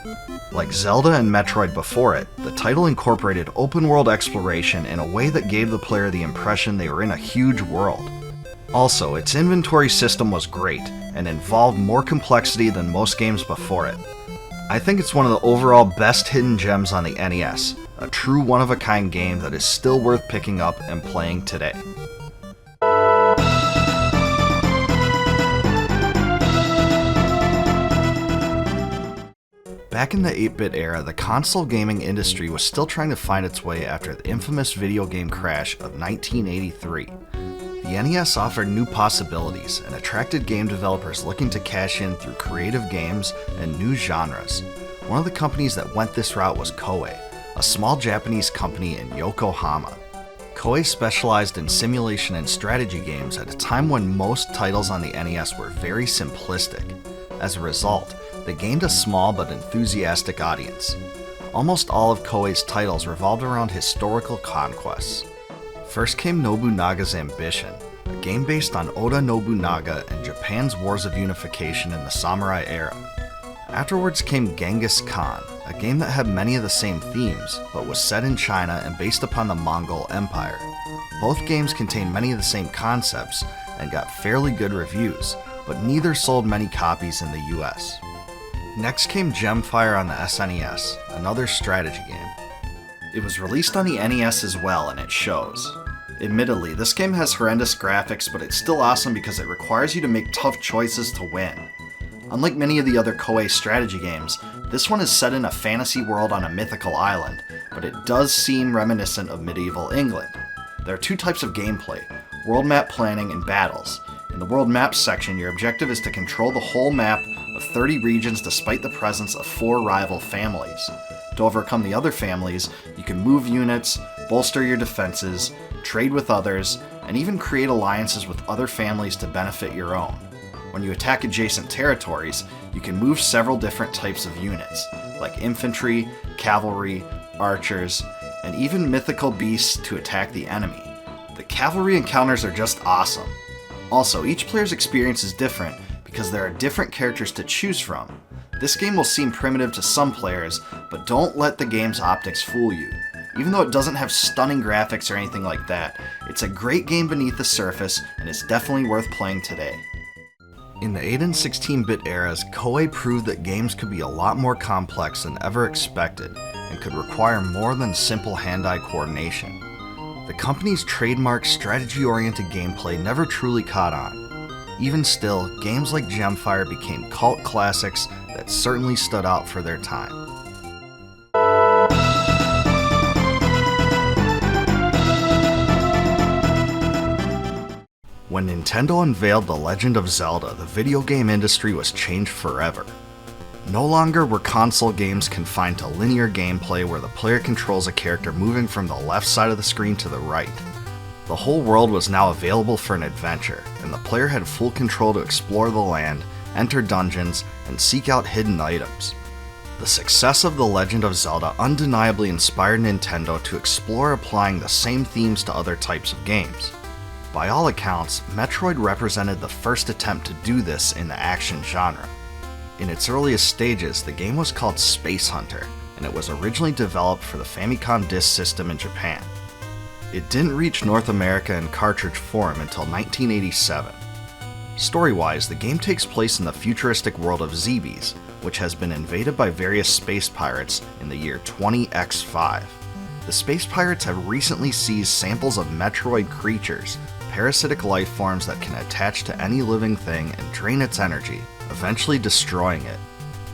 Like Zelda and Metroid before it, the title incorporated open-world exploration in a way that gave the player the impression they were in a huge world. Also, its inventory system was great, and involved more complexity than most games before it. I think it's one of the overall best hidden gems on the NES, a true one-of-a-kind game that is still worth picking up and playing today. Back in the 8-bit era, the console gaming industry was still trying to find its way after the infamous video game crash of 1983. The NES offered new possibilities and attracted game developers looking to cash in through creative games and new genres. One of the companies that went this route was Koei, a small Japanese company in Yokohama. Koei specialized in simulation and strategy games at a time when most titles on the NES were very simplistic. As a result, they gained a small but enthusiastic audience. Almost all of Koei's titles revolved around historical conquests. First came Nobunaga's Ambition, a game based on Oda Nobunaga and Japan's wars of unification in the samurai era. Afterwards came Genghis Khan, a game that had many of the same themes, but was set in China and based upon the Mongol Empire. Both games contained many of the same concepts and got fairly good reviews, but neither sold many copies in the US. Next came Gemfire on the SNES, another strategy game. It was released on the NES as well, and it shows. Admittedly, this game has horrendous graphics, but it's still awesome because it requires you to make tough choices to win. Unlike many of the other Koei strategy games, this one is set in a fantasy world on a mythical island, but it does seem reminiscent of medieval England. There are two types of gameplay, world map planning and battles. In the world map section, your objective is to control the whole map of 30 regions despite the presence of 4 rival families. To overcome the other families, you can move units, bolster your defenses, trade with others, and even create alliances with other families to benefit your own. When you attack adjacent territories, you can move several different types of units, like infantry, cavalry, archers, and even mythical beasts to attack the enemy. The cavalry encounters are just awesome. Also, each player's experience is different because there are different characters to choose from. This game will seem primitive to some players, but don't let the game's optics fool you. Even though it doesn't have stunning graphics or anything like that, it's a great game beneath the surface and it's definitely worth playing today. In the 8 and 16-bit eras, Koei proved that games could be a lot more complex than ever expected and could require more than simple hand-eye coordination. The company's trademark strategy-oriented gameplay never truly caught on. Even still, games like Gemfire became cult classics that certainly stood out for their time. When Nintendo unveiled The Legend of Zelda, the video game industry was changed forever. No longer were console games confined to linear gameplay where the player controls a character moving from the left side of the screen to the right. The whole world was now available for an adventure, and the player had full control to explore the land, enter dungeons, and seek out hidden items. The success of The Legend of Zelda undeniably inspired Nintendo to explore applying the same themes to other types of games. By all accounts, Metroid represented the first attempt to do this in the action genre. In its earliest stages, the game was called Space Hunter, and it was originally developed for the Famicom Disk System in Japan. It didn't reach North America in cartridge form until 1987. Story-wise, the game takes place in the futuristic world of Xygs, which has been invaded by various space pirates in the year 20X5. The space pirates have recently seized samples of Metroid creatures, parasitic life forms that can attach to any living thing and drain its energy, eventually destroying it.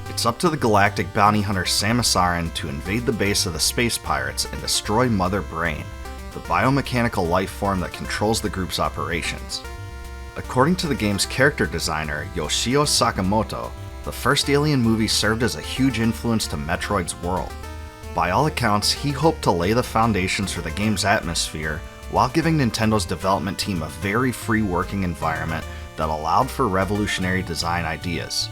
It's up to the galactic bounty hunter Samus Aran to invade the base of the space pirates and destroy Mother Brain, the biomechanical life form that controls the group's operations. According to the game's character designer, Yoshio Sakamoto, the first Alien movie served as a huge influence to Metroid's world. By all accounts, he hoped to lay the foundations for the game's atmosphere while giving Nintendo's development team a very free working environment that allowed for revolutionary design ideas.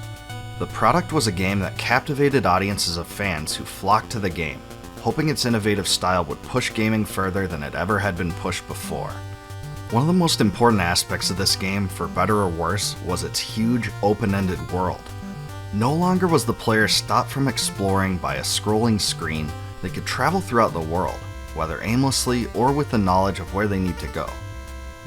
The product was a game that captivated audiences of fans who flocked to the game, hoping its innovative style would push gaming further than it ever had been pushed before. One of the most important aspects of this game, for better or worse, was its huge, open-ended world. No longer was the player stopped from exploring by a scrolling screen. They could travel throughout the world, whether aimlessly or with the knowledge of where they need to go.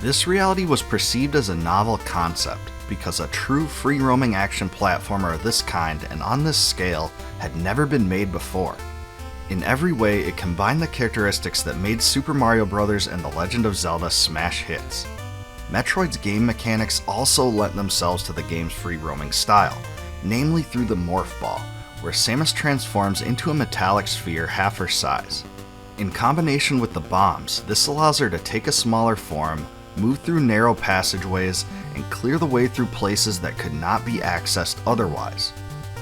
This reality was perceived as a novel concept, because a true free-roaming action platformer of this kind and on this scale had never been made before. In every way, it combined the characteristics that made Super Mario Bros. And The Legend of Zelda smash hits. Metroid's game mechanics also lent themselves to the game's free-roaming style, namely through the Morph Ball, where Samus transforms into a metallic sphere half her size. In combination with the bombs, this allows her to take a smaller form, move through narrow passageways, and clear the way through places that could not be accessed otherwise.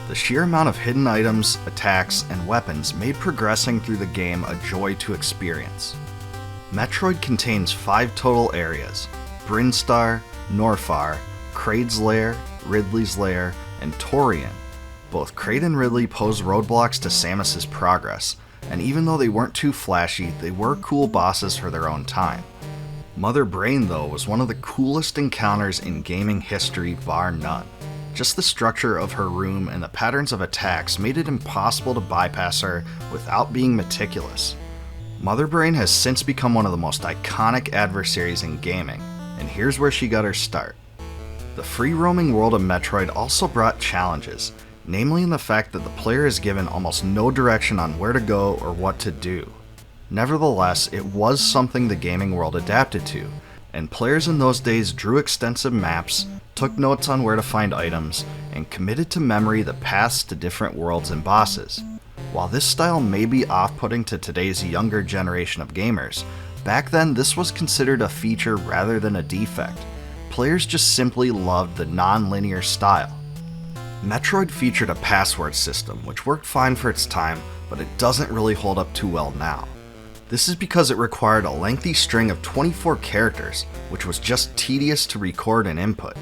The sheer amount of hidden items, attacks, and weapons made progressing through the game a joy to experience. Metroid contains 5 total areas: Brinstar, Norfahr, Kraid's Lair, Ridley's Lair, and Torian. Both Kraid and Ridley pose roadblocks to Samus's progress, and even though they weren't too flashy, they were cool bosses for their own time. Mother Brain, though, was one of the coolest encounters in gaming history, bar none. Just the structure of her room and the patterns of attacks made it impossible to bypass her without being meticulous. Mother Brain has since become one of the most iconic adversaries in gaming, and here's where she got her start. The free-roaming world of Metroid also brought challenges, namely in the fact that the player is given almost no direction on where to go or what to do. Nevertheless, it was something the gaming world adapted to, and players in those days drew extensive maps, took notes on where to find items, and committed to memory the paths to different worlds and bosses. While this style may be off-putting to today's younger generation of gamers, back then this was considered a feature rather than a defect. Players just simply loved the non-linear style. Metroid featured a password system, which worked fine for its time, but it doesn't really hold up too well now. This is because it required a lengthy string of 24 characters, which was just tedious to record and input.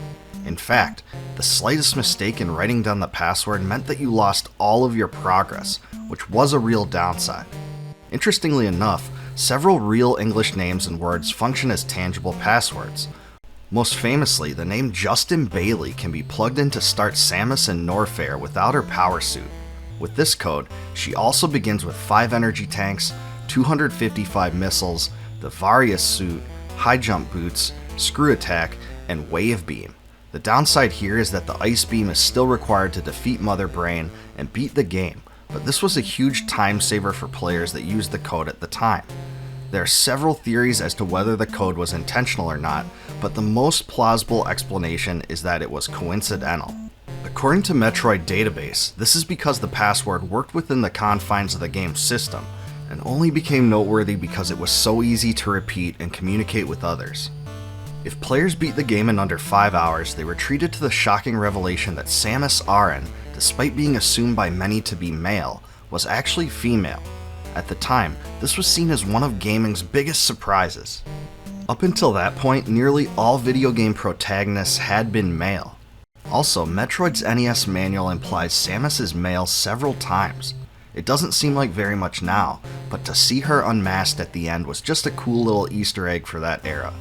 In fact, the slightest mistake in writing down the password meant that you lost all of your progress, which was a real downside. Interestingly enough, several real English names and words function as tangible passwords. Most famously, the name Justin Bailey can be plugged in to start Samus in Norfair without her power suit. With this code, she also begins with 5 energy tanks, 255 missiles, the Varius suit, high jump boots, screw attack, and wave beam. The downside here is that the ice beam is still required to defeat Mother Brain and beat the game, but this was a huge time saver for players that used the code at the time. There are several theories as to whether the code was intentional or not, but the most plausible explanation is that it was coincidental. According to Metroid Database, this is because the password worked within the confines of the game's system, and only became noteworthy because it was so easy to repeat and communicate with others. If players beat the game in under 5 hours, they were treated to the shocking revelation that Samus Aran, despite being assumed by many to be male, was actually female. At the time, this was seen as one of gaming's biggest surprises. Up until that point, nearly all video game protagonists had been male. Also, Metroid's NES manual implies Samus is male several times. It doesn't seem like very much now, but to see her unmasked at the end was just a cool little Easter egg for that era.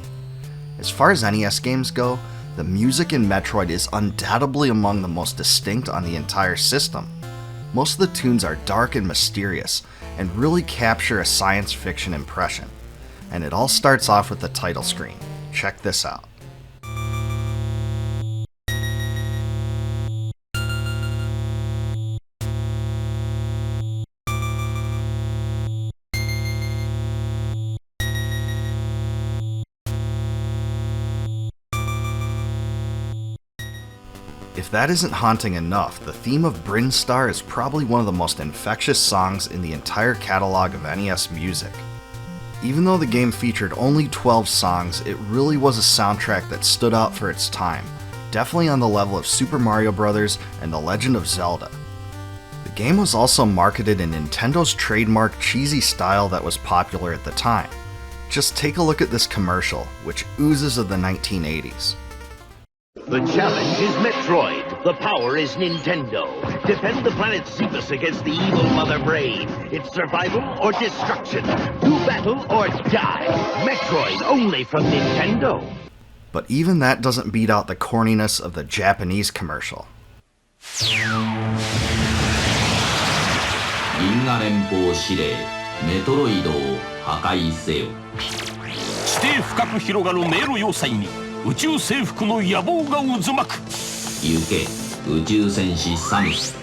As far as NES games go, the music in Metroid is undoubtedly among the most distinct on the entire system. Most of the tunes are dark and mysterious, and really capture a science fiction impression. And it all starts off with the title screen. Check this out. If that isn't haunting enough, the theme of Brinstar is probably one of the most infectious songs in the entire catalog of NES music. Even though the game featured only 12 songs, it really was a soundtrack that stood out for its time, definitely on the level of Super Mario Bros. And The Legend of Zelda. The game was also marketed in Nintendo's trademark cheesy style that was popular at the time. Just take a look at this commercial, which oozes of the 1980s. The challenge is Metroid. The power is Nintendo. Defend the planet Xeebus against the evil Mother Brain. It's survival or destruction. Do battle or die. Metroid only from Nintendo. But even that doesn't beat out the corniness of the Japanese commercial. 銀河連邦司令メトロイドを破壊せよ。地底深く広がる迷路要塞に宇宙征服の野望が渦巻く。行け宇宙戦士サムス。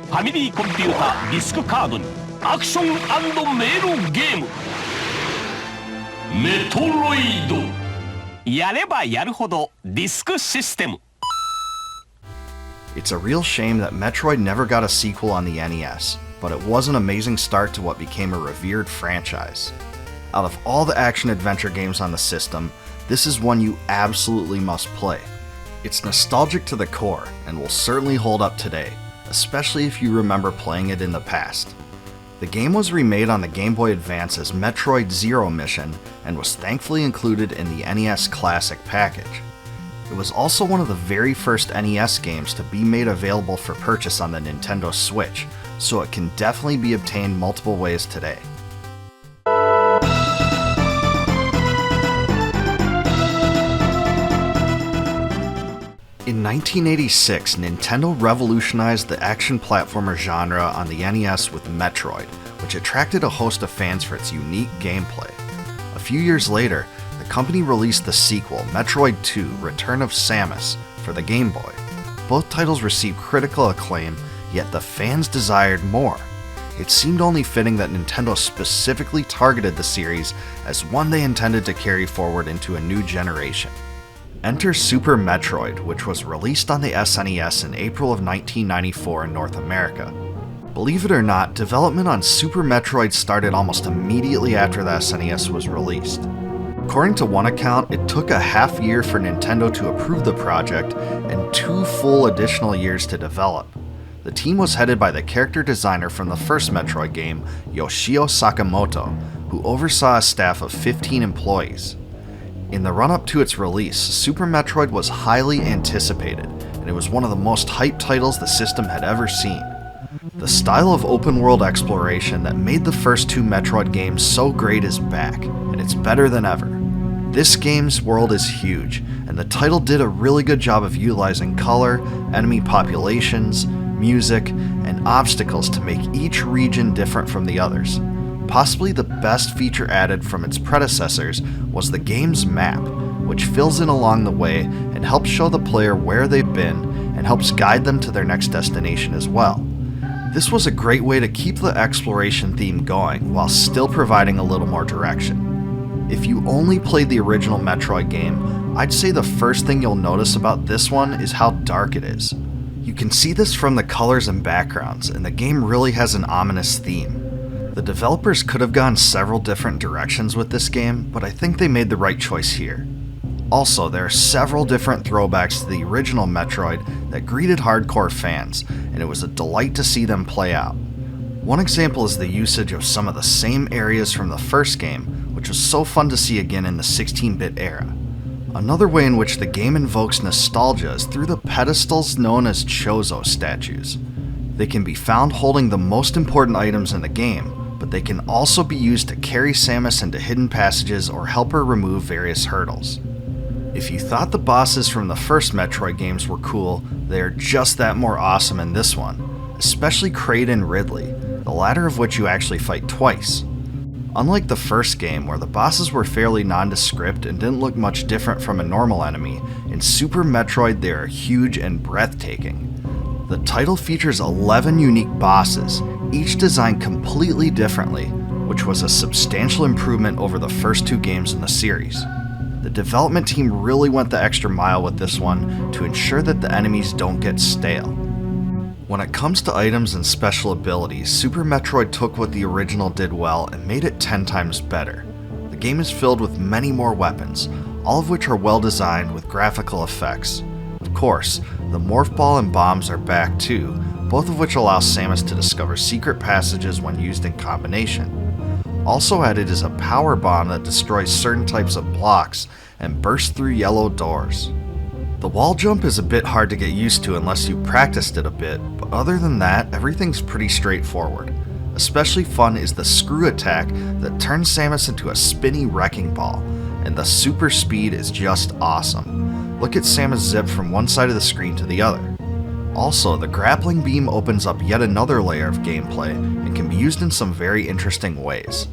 ファミリーコンピュータディスクカードにアクション&迷路ゲーム。メトロイド。やればやるほどディスクシステム。It's a real shame that Metroid never got a sequel on the NES, but it was an amazing start to what became a revered franchise. Out of all the action-adventure games on the system, this is one you absolutely must play. It's nostalgic to the core, and will certainly hold up today, especially if you remember playing it in the past. The game was remade on the Game Boy Advance as Metroid Zero Mission, and was thankfully included in the NES Classic package. It was also one of the very first NES games to be made available for purchase on the Nintendo Switch, so it can definitely be obtained multiple ways today. In 1986, Nintendo revolutionized the action platformer genre on the NES with Metroid, which attracted a host of fans for its unique gameplay. A few years later, the company released the sequel, Metroid II: Return of Samus, for the Game Boy. Both titles received critical acclaim, yet the fans desired more. It seemed only fitting that Nintendo specifically targeted the series as one they intended to carry forward into a new generation. Enter Super Metroid, which was released on the SNES in April of 1994 in North America. Believe it or not, development on Super Metroid started almost immediately after the SNES was released. According to one account, it took a half year for Nintendo to approve the project and 2 full additional years to develop. The team was headed by the character designer from the first Metroid game, Yoshio Sakamoto, who oversaw a staff of 15 employees. In the run-up to its release, Super Metroid was highly anticipated, and it was one of the most hyped titles the system had ever seen. The style of open-world exploration that made the first 2 Metroid games so great is back, and it's better than ever. This game's world is huge, and the title did a really good job of utilizing color, enemy populations, music, and obstacles to make each region different from the others. Possibly the best feature added from its predecessors was the game's map, which fills in along the way and helps show the player where they've been and helps guide them to their next destination as well. This was a great way to keep the exploration theme going while still providing a little more direction. If you only played the original Metroid game, I'd say the first thing you'll notice about this one is how dark it is. You can see this from the colors and backgrounds, and the game really has an ominous theme. The developers could have gone several different directions with this game, but I think they made the right choice here. Also, there are several different throwbacks to the original Metroid that greeted hardcore fans, and it was a delight to see them play out. One example is the usage of some of the same areas from the first game, which was so fun to see again in the 16-bit era. Another way in which the game invokes nostalgia is through the pedestals known as Chozo statues. They can be found holding the most important items in the game, but they can also be used to carry Samus into hidden passages or help her remove various hurdles. If you thought the bosses from the first Metroid games were cool, they are just that more awesome in this one, especially Kraid and Ridley, the latter of which you actually fight twice. Unlike the first game, where the bosses were fairly nondescript and didn't look much different from a normal enemy, in Super Metroid they are huge and breathtaking. The title features 11 unique bosses, each designed completely differently, which was a substantial improvement over the first 2 games in the series. The development team really went the extra mile with this one to ensure that the enemies don't get stale. When it comes to items and special abilities, Super Metroid took what the original did well and made it 10 times better. The game is filled with many more weapons, all of which are well designed with graphical effects. Of course, the Morph Ball and bombs are back too, both of which allow Samus to discover secret passages when used in combination. Also added is a power bomb that destroys certain types of blocks and bursts through yellow doors. The wall jump is a bit hard to get used to unless you practiced it a bit, but other than that, everything's pretty straightforward. Especially fun is the screw attack that turns Samus into a spinny wrecking ball, and the super speed is just awesome. Look at Samus zip from one side of the screen to the other. Also, the grappling beam opens up yet another layer of gameplay and can be used in some very interesting ways.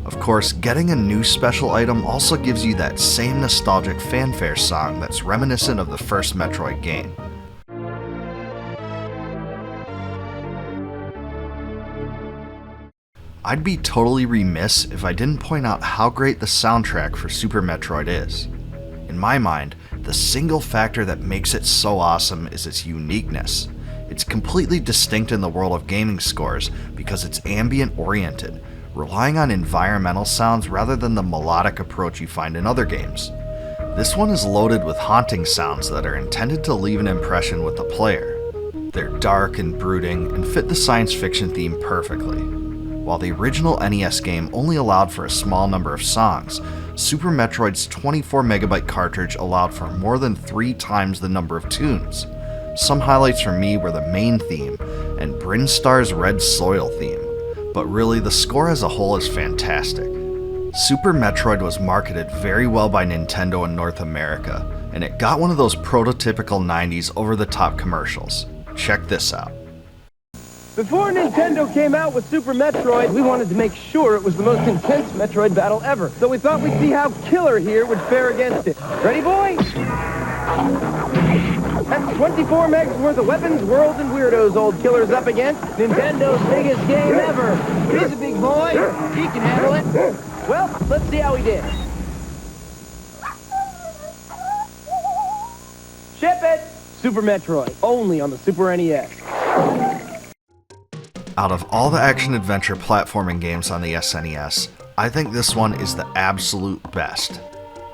Of course, getting a new special item also gives you that same nostalgic fanfare song that's reminiscent of the first Metroid game. I'd be totally remiss if I didn't point out how great the soundtrack for Super Metroid is. In my mind, the single factor that makes it so awesome is its uniqueness. It's completely distinct in the world of gaming scores because it's ambient oriented, relying on environmental sounds rather than the melodic approach you find in other games. This one is loaded with haunting sounds that are intended to leave an impression with the player. They're dark and brooding and fit the science fiction theme perfectly. While the original NES game only allowed for a small number of songs, Super Metroid's 24MB cartridge allowed for more than 3 times the number of tunes. Some highlights for me were the main theme and Brinstar's Red Soil theme, but really the score as a whole is fantastic. Super Metroid was marketed very well by Nintendo in North America, and it got one of those prototypical 90s over-the-top commercials. Check this out. Before Nintendo came out with Super Metroid, we wanted to make sure it was the most intense Metroid battle ever. So we thought we'd see how Killer here would fare against it. Ready, boys? That's 24 megs worth of weapons, worlds, and weirdos old Killer's up against. Nintendo's biggest game ever. He's a big boy. He can handle it. Well, let's see how he did. Ship it! Super Metroid, only on the Super NES. Out of all the action-adventure platforming games on the SNES, I think this one is the absolute best.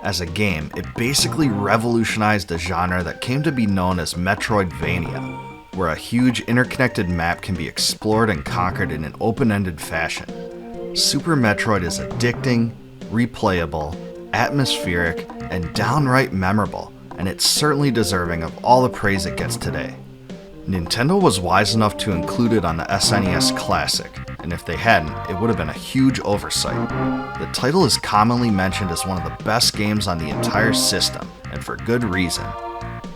As a game, it basically revolutionized a genre that came to be known as Metroidvania, where a huge interconnected map can be explored and conquered in an open-ended fashion. Super Metroid is addicting, replayable, atmospheric, and downright memorable, and it's certainly deserving of all the praise it gets today. Nintendo was wise enough to include it on the SNES Classic, and if they hadn't, it would have been a huge oversight. The title is commonly mentioned as one of the best games on the entire system, and for good reason.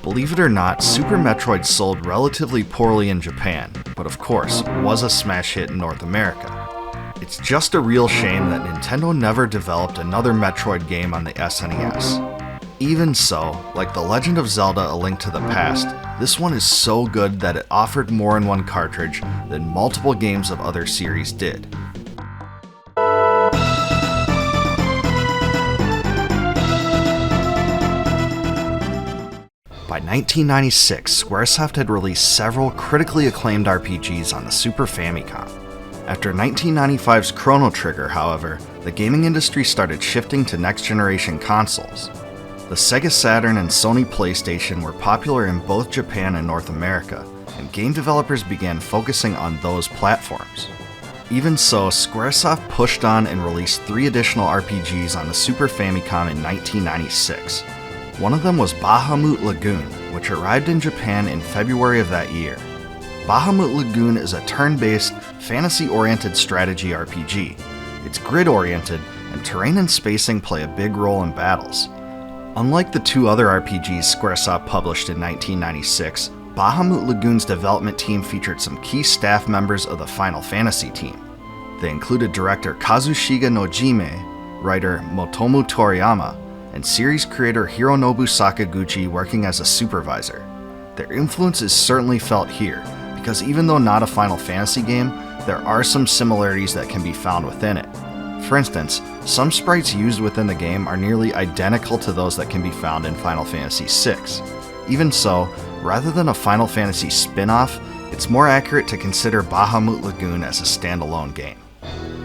Believe it or not, Super Metroid sold relatively poorly in Japan, but of course, was a smash hit in North America. It's just a real shame that Nintendo never developed another Metroid game on the SNES. Even so, like The Legend of Zelda: A Link to the Past, this one is so good that it offered more in one cartridge than multiple games of other series did. By 1996, Squaresoft had released several critically acclaimed RPGs on the Super Famicom. After 1995's Chrono Trigger, however, the gaming industry started shifting to next-generation consoles. The Sega Saturn and Sony PlayStation were popular in both Japan and North America, and game developers began focusing on those platforms. Even so, Squaresoft pushed on and released 3 additional RPGs on the Super Famicom in 1996. One of them was Bahamut Lagoon, which arrived in Japan in February of that year. Bahamut Lagoon is a turn-based, fantasy-oriented strategy RPG. It's grid-oriented, and terrain and spacing play a big role in battles. Unlike the 2 other RPGs Squaresoft published in 1996, Bahamut Lagoon's development team featured some key staff members of the Final Fantasy team. They included director Kazushige Nojime, writer Motomu Toriyama, and series creator Hironobu Sakaguchi working as a supervisor. Their influence is certainly felt here, because even though not a Final Fantasy game, there are some similarities that can be found within it. For instance, some sprites used within the game are nearly identical to those that can be found in Final Fantasy VI. Even so, rather than a Final Fantasy spin-off, it's more accurate to consider Bahamut Lagoon as a standalone game.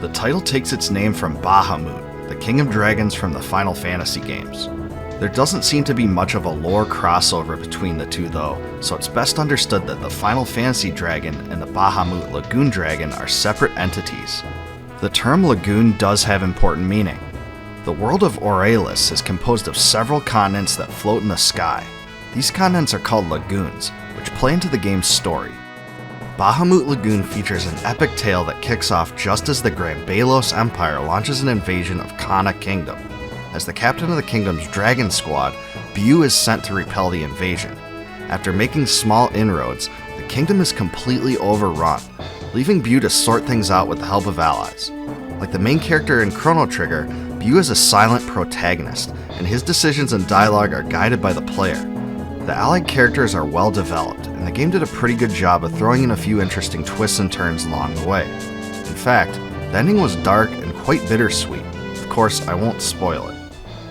The title takes its name from Bahamut, the king of dragons from the Final Fantasy games. There doesn't seem to be much of a lore crossover between the 2 though, so it's best understood that the Final Fantasy dragon and the Bahamut Lagoon dragon are separate entities. The term lagoon does have important meaning. The world of Aurelis is composed of several continents that float in the sky. These continents are called lagoons, which play into the game's story. Bahamut Lagoon features an epic tale that kicks off just as the Grand Balos Empire launches an invasion of Kana Kingdom. As the captain of the kingdom's dragon squad, Bu is sent to repel the invasion. After making small inroads, the kingdom is completely overrun, leaving Bu to sort things out with the help of allies. Like the main character in Chrono Trigger, Bu is a silent protagonist, and his decisions and dialogue are guided by the player. The allied characters are well developed, and the game did a pretty good job of throwing in a few interesting twists and turns along the way. In fact, the ending was dark and quite bittersweet. Of course, I won't spoil it.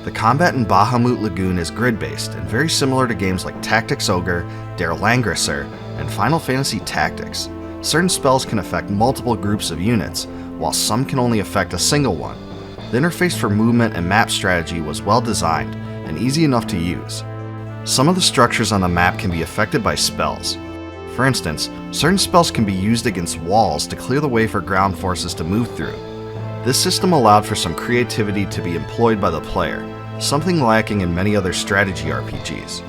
The combat in Bahamut Lagoon is grid-based and very similar to games like Tactics Ogre, Der Langrisser, and Final Fantasy Tactics. Certain spells can affect multiple groups of units, while some can only affect a single one. The interface for movement and map strategy was well designed and easy enough to use. Some of the structures on the map can be affected by spells. For instance, certain spells can be used against walls to clear the way for ground forces to move through. This system allowed for some creativity to be employed by the player, something lacking in many other strategy RPGs.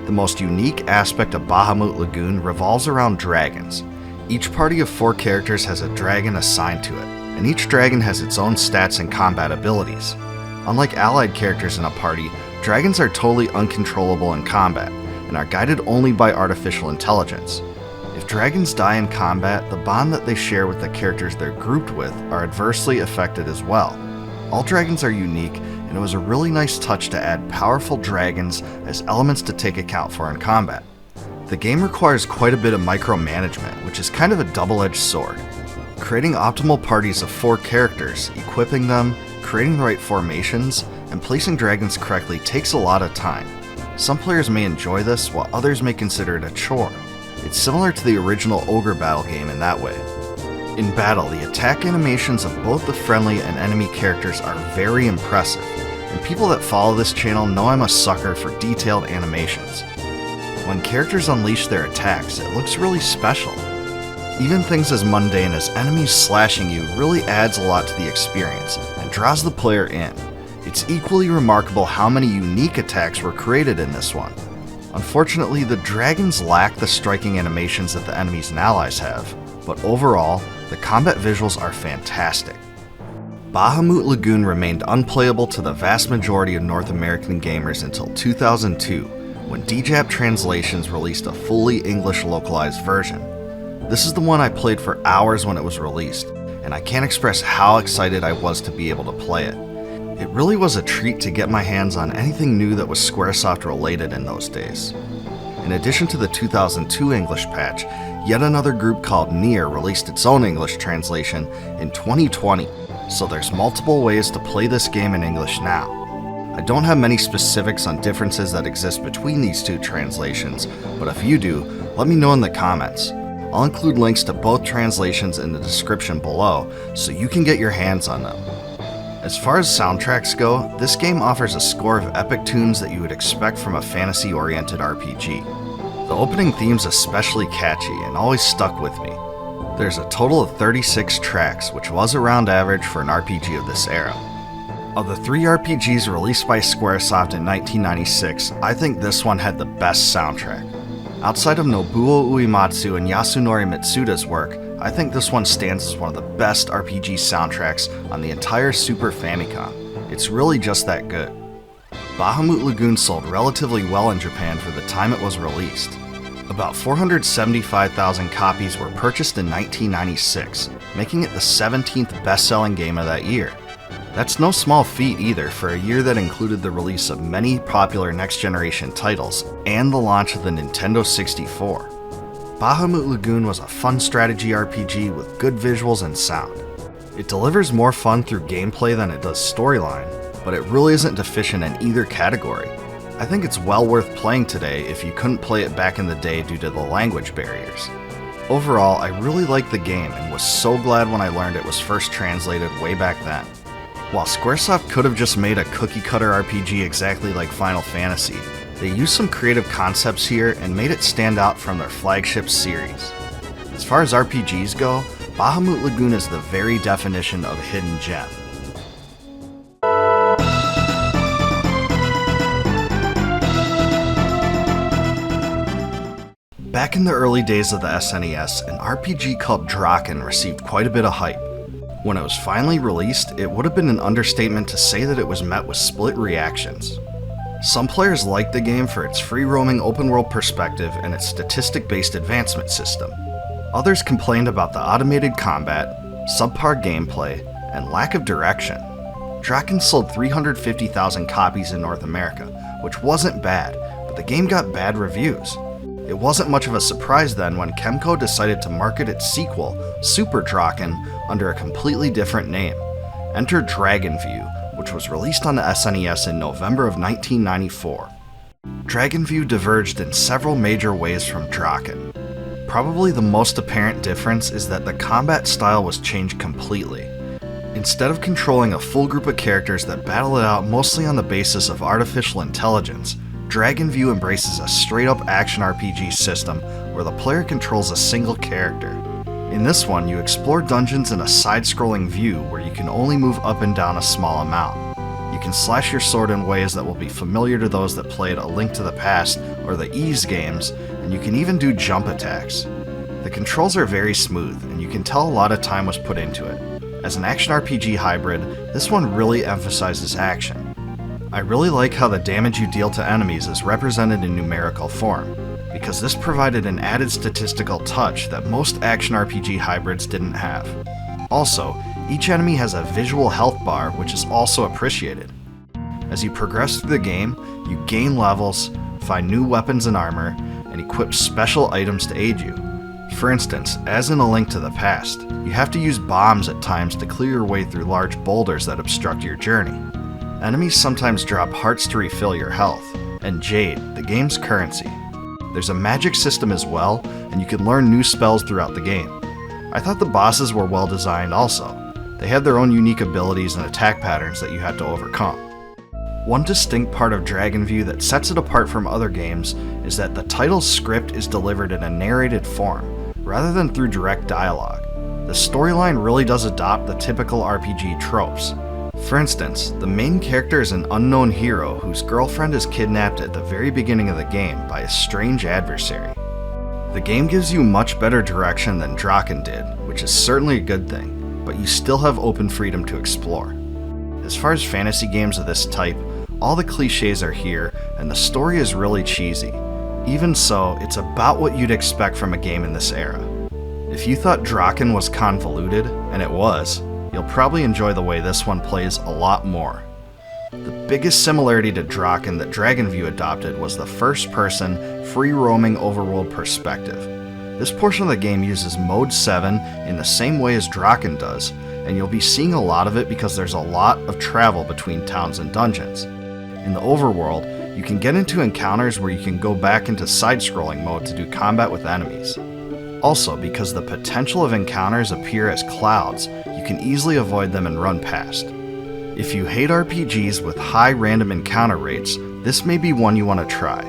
The most unique aspect of Bahamut Lagoon revolves around dragons. Each party of 4 characters has a dragon assigned to it, and each dragon has its own stats and combat abilities. Unlike allied characters in a party, dragons are totally uncontrollable in combat, and are guided only by artificial intelligence. If dragons die in combat, the bond that they share with the characters they're grouped with are adversely affected as well. All dragons are unique, and it was a really nice touch to add powerful dragons as elements to take account for in combat. The game requires quite a bit of micromanagement, which is kind of a double-edged sword. Creating optimal parties of 4 characters, equipping them, creating the right formations, and placing dragons correctly takes a lot of time. Some players may enjoy this, while others may consider it a chore. It's similar to the original Ogre Battle game in that way. In battle, the attack animations of both the friendly and enemy characters are very impressive, and people that follow this channel know I'm a sucker for detailed animations. When characters unleash their attacks, it looks really special. Even things as mundane as enemies slashing you really adds a lot to the experience, and draws the player in. It's equally remarkable how many unique attacks were created in this one. Unfortunately, the dragons lack the striking animations that the enemies and allies have, but overall, the combat visuals are fantastic. Bahamut Lagoon remained unplayable to the vast majority of North American gamers until 2002, when DJAP Translations released a fully English localized version. This is the one I played for hours when it was released, and I can't express how excited I was to be able to play it. It really was a treat to get my hands on anything new that was Squaresoft related in those days. In addition to the 2002 English patch, yet another group called Nier released its own English translation in 2020, so there's multiple ways to play this game in English now. I don't have many specifics on differences that exist between these two translations, but if you do, let me know in the comments. I'll include links to both translations in the description below, so you can get your hands on them. As far as soundtracks go, this game offers a score of epic tunes that you would expect from a fantasy-oriented RPG. The opening theme's especially catchy and always stuck with me. There's a total of 36 tracks, which was around average for an RPG of this era. Of the 3 RPGs released by Squaresoft in 1996, I think this one had the best soundtrack. Outside of Nobuo Uematsu and Yasunori Mitsuda's work, I think this one stands as one of the best RPG soundtracks on the entire Super Famicom. It's really just that good. Bahamut Lagoon sold relatively well in Japan for the time it was released. About 475,000 copies were purchased in 1996, making it the 17th best-selling game of that year. That's no small feat either for a year that included the release of many popular next-generation titles and the launch of the Nintendo 64. Bahamut Lagoon was a fun strategy RPG with good visuals and sound. It delivers more fun through gameplay than it does storyline, but it really isn't deficient in either category. I think it's well worth playing today if you couldn't play it back in the day due to the language barriers. Overall, I really liked the game and was so glad when I learned it was first translated way back then. While Squaresoft could have just made a cookie-cutter RPG exactly like Final Fantasy, they used some creative concepts here and made it stand out from their flagship series. As far as RPGs go, Bahamut Lagoon is the very definition of a hidden gem. Back in the early days of the SNES, an RPG called Drakkhen received quite a bit of hype. When it was finally released, it would have been an understatement to say that it was met with split reactions. Some players liked the game for its free-roaming open-world perspective and its statistic-based advancement system. Others complained about the automated combat, subpar gameplay, and lack of direction. Drakkhen sold 350,000 copies in North America, which wasn't bad, but the game got bad reviews. It wasn't much of a surprise then when Kemco decided to market its sequel, Super Drakkhen, under a completely different name. Enter Dragon View, which was released on the SNES in November of 1994. Dragon View diverged in several major ways from Drakkhen. Probably the most apparent difference is that the combat style was changed completely. Instead of controlling a full group of characters that battle it out mostly on the basis of artificial intelligence, Dragon View embraces a straight-up action RPG system where the player controls a single character. In this one, you explore dungeons in a side-scrolling view where you can only move up and down a small amount. You can slash your sword in ways that will be familiar to those that played A Link to the Past or the Ys games, and you can even do jump attacks. The controls are very smooth, and you can tell a lot of time was put into it. As an action RPG hybrid, this one really emphasizes action. I really like how the damage you deal to enemies is represented in numerical form, because this provided an added statistical touch that most action RPG hybrids didn't have. Also, each enemy has a visual health bar, which is also appreciated. As you progress through the game, you gain levels, find new weapons and armor, and equip special items to aid you. For instance, as in A Link to the Past, you have to use bombs at times to clear your way through large boulders that obstruct your journey. Enemies sometimes drop hearts to refill your health, and jade, the game's currency. There's a magic system as well, and you can learn new spells throughout the game. I thought the bosses were well designed also. They had their own unique abilities and attack patterns that you had to overcome. One distinct part of Dragon View that sets it apart from other games is that the title's script is delivered in a narrated form, rather than through direct dialogue. The storyline really does adopt the typical RPG tropes. For instance, the main character is an unknown hero whose girlfriend is kidnapped at the very beginning of the game by a strange adversary. The game gives you much better direction than Drakkhen did, which is certainly a good thing, but you still have open freedom to explore. As far as fantasy games of this type, all the cliches are here, and the story is really cheesy. Even so, it's about what you'd expect from a game in this era. If you thought Drakkhen was convoluted, and it was, you'll probably enjoy the way this one plays a lot more. The biggest similarity to Drakkhen that Dragon View adopted was the first-person, free-roaming overworld perspective. This portion of the game uses Mode 7 in the same way as Drakkhen does, and you'll be seeing a lot of it because there's a lot of travel between towns and dungeons. In the overworld, you can get into encounters where you can go back into side-scrolling mode to do combat with enemies. Also, because the potential of encounters appear as clouds, you can easily avoid them and run past. If you hate RPGs with high random encounter rates, this may be one you want to try.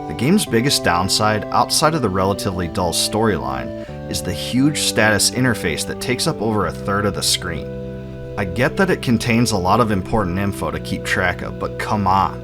The game's biggest downside, outside of the relatively dull storyline, is the huge status interface that takes up over a third of the screen. I get that it contains a lot of important info to keep track of, but come on.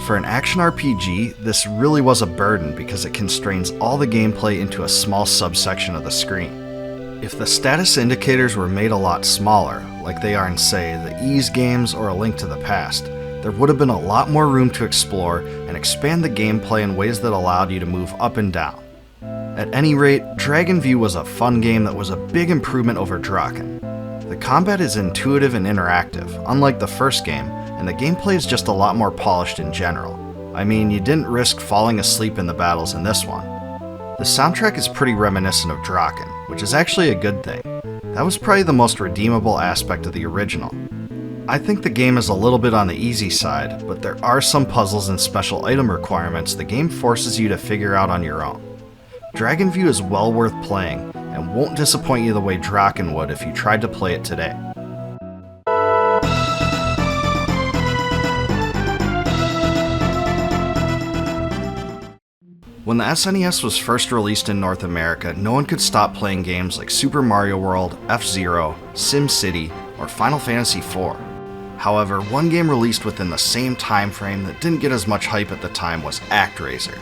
For an action RPG, this really was a burden because it constrains all the gameplay into a small subsection of the screen. If the status indicators were made a lot smaller, like they are in, say, the Ys games or A Link to the Past, there would have been a lot more room to explore and expand the gameplay in ways that allowed you to move up and down. At any rate, Dragon View was a fun game that was a big improvement over Drakkhen. The combat is intuitive and interactive, unlike the first game, and the gameplay is just a lot more polished in general. I mean, you didn't risk falling asleep in the battles in this one. The soundtrack is pretty reminiscent of Drakkhen, which is actually a good thing. That was probably the most redeemable aspect of the original. I think the game is a little bit on the easy side, but there are some puzzles and special item requirements the game forces you to figure out on your own. Dragon View is well worth playing, and won't disappoint you the way Drakkhen would if you tried to play it today. When the SNES was first released in North America, no one could stop playing games like Super Mario World, F-Zero, SimCity, or Final Fantasy IV. However, one game released within the same time frame that didn't get as much hype at the time was ActRaiser.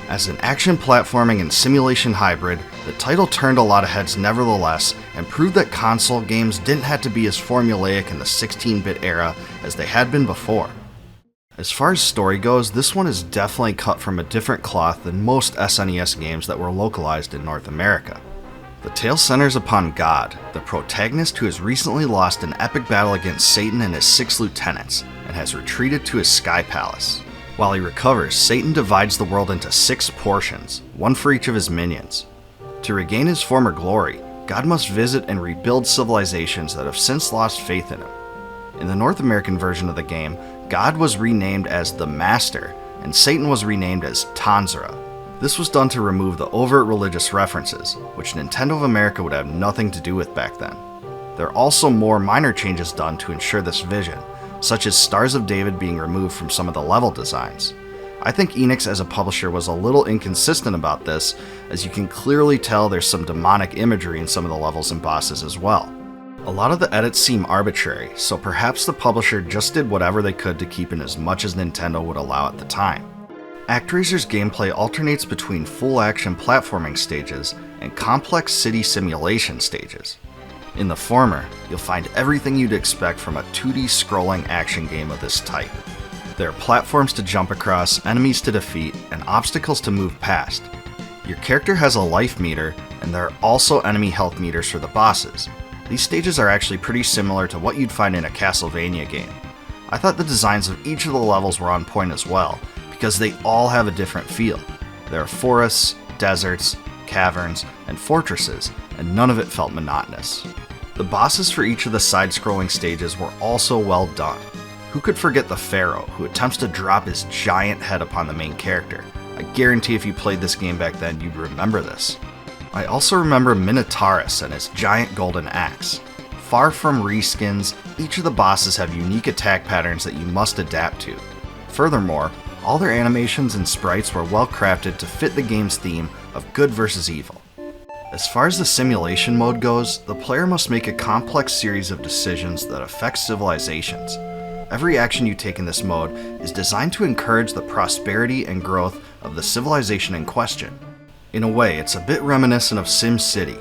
As an action platforming and simulation hybrid, the title turned a lot of heads nevertheless, and proved that console games didn't have to be as formulaic in the 16-bit era as they had been before. As far as story goes, this one is definitely cut from a different cloth than most SNES games that were localized in North America. The tale centers upon God, the protagonist who has recently lost an epic battle against Satan and his 6 lieutenants, and has retreated to his sky palace. While he recovers, Satan divides the world into 6 portions, one for each of his minions. To regain his former glory, God must visit and rebuild civilizations that have since lost faith in him. In the North American version of the game, God was renamed as the Master, and Satan was renamed as Tanzra. This was done to remove the overt religious references, which Nintendo of America would have nothing to do with back then. There are also more minor changes done to ensure this vision, such as Stars of David being removed from some of the level designs. I think Enix as a publisher was a little inconsistent about this, as you can clearly tell there's some demonic imagery in some of the levels and bosses as well. A lot of the edits seem arbitrary, so perhaps the publisher just did whatever they could to keep in as much as Nintendo would allow at the time. ActRaiser's gameplay alternates between full-action platforming stages and complex city simulation stages. In the former, you'll find everything you'd expect from a 2D scrolling action game of this type. There are platforms to jump across, enemies to defeat, and obstacles to move past. Your character has a life meter, and there are also enemy health meters for the bosses. These stages are actually pretty similar to what you'd find in a Castlevania game. I thought the designs of each of the levels were on point as well, because they all have a different feel. There are forests, deserts, caverns, and fortresses, and none of it felt monotonous. The bosses for each of the side-scrolling stages were also well done. Who could forget the Pharaoh, who attempts to drop his giant head upon the main character? I guarantee if you played this game back then, you'd remember this. I also remember Minotaurus and his giant golden axe. Far from reskins, each of the bosses have unique attack patterns that you must adapt to. Furthermore, all their animations and sprites were well crafted to fit the game's theme of good versus evil. As far as the simulation mode goes, the player must make a complex series of decisions that affect civilizations. Every action you take in this mode is designed to encourage the prosperity and growth of the civilization in question. In a way, it's a bit reminiscent of SimCity.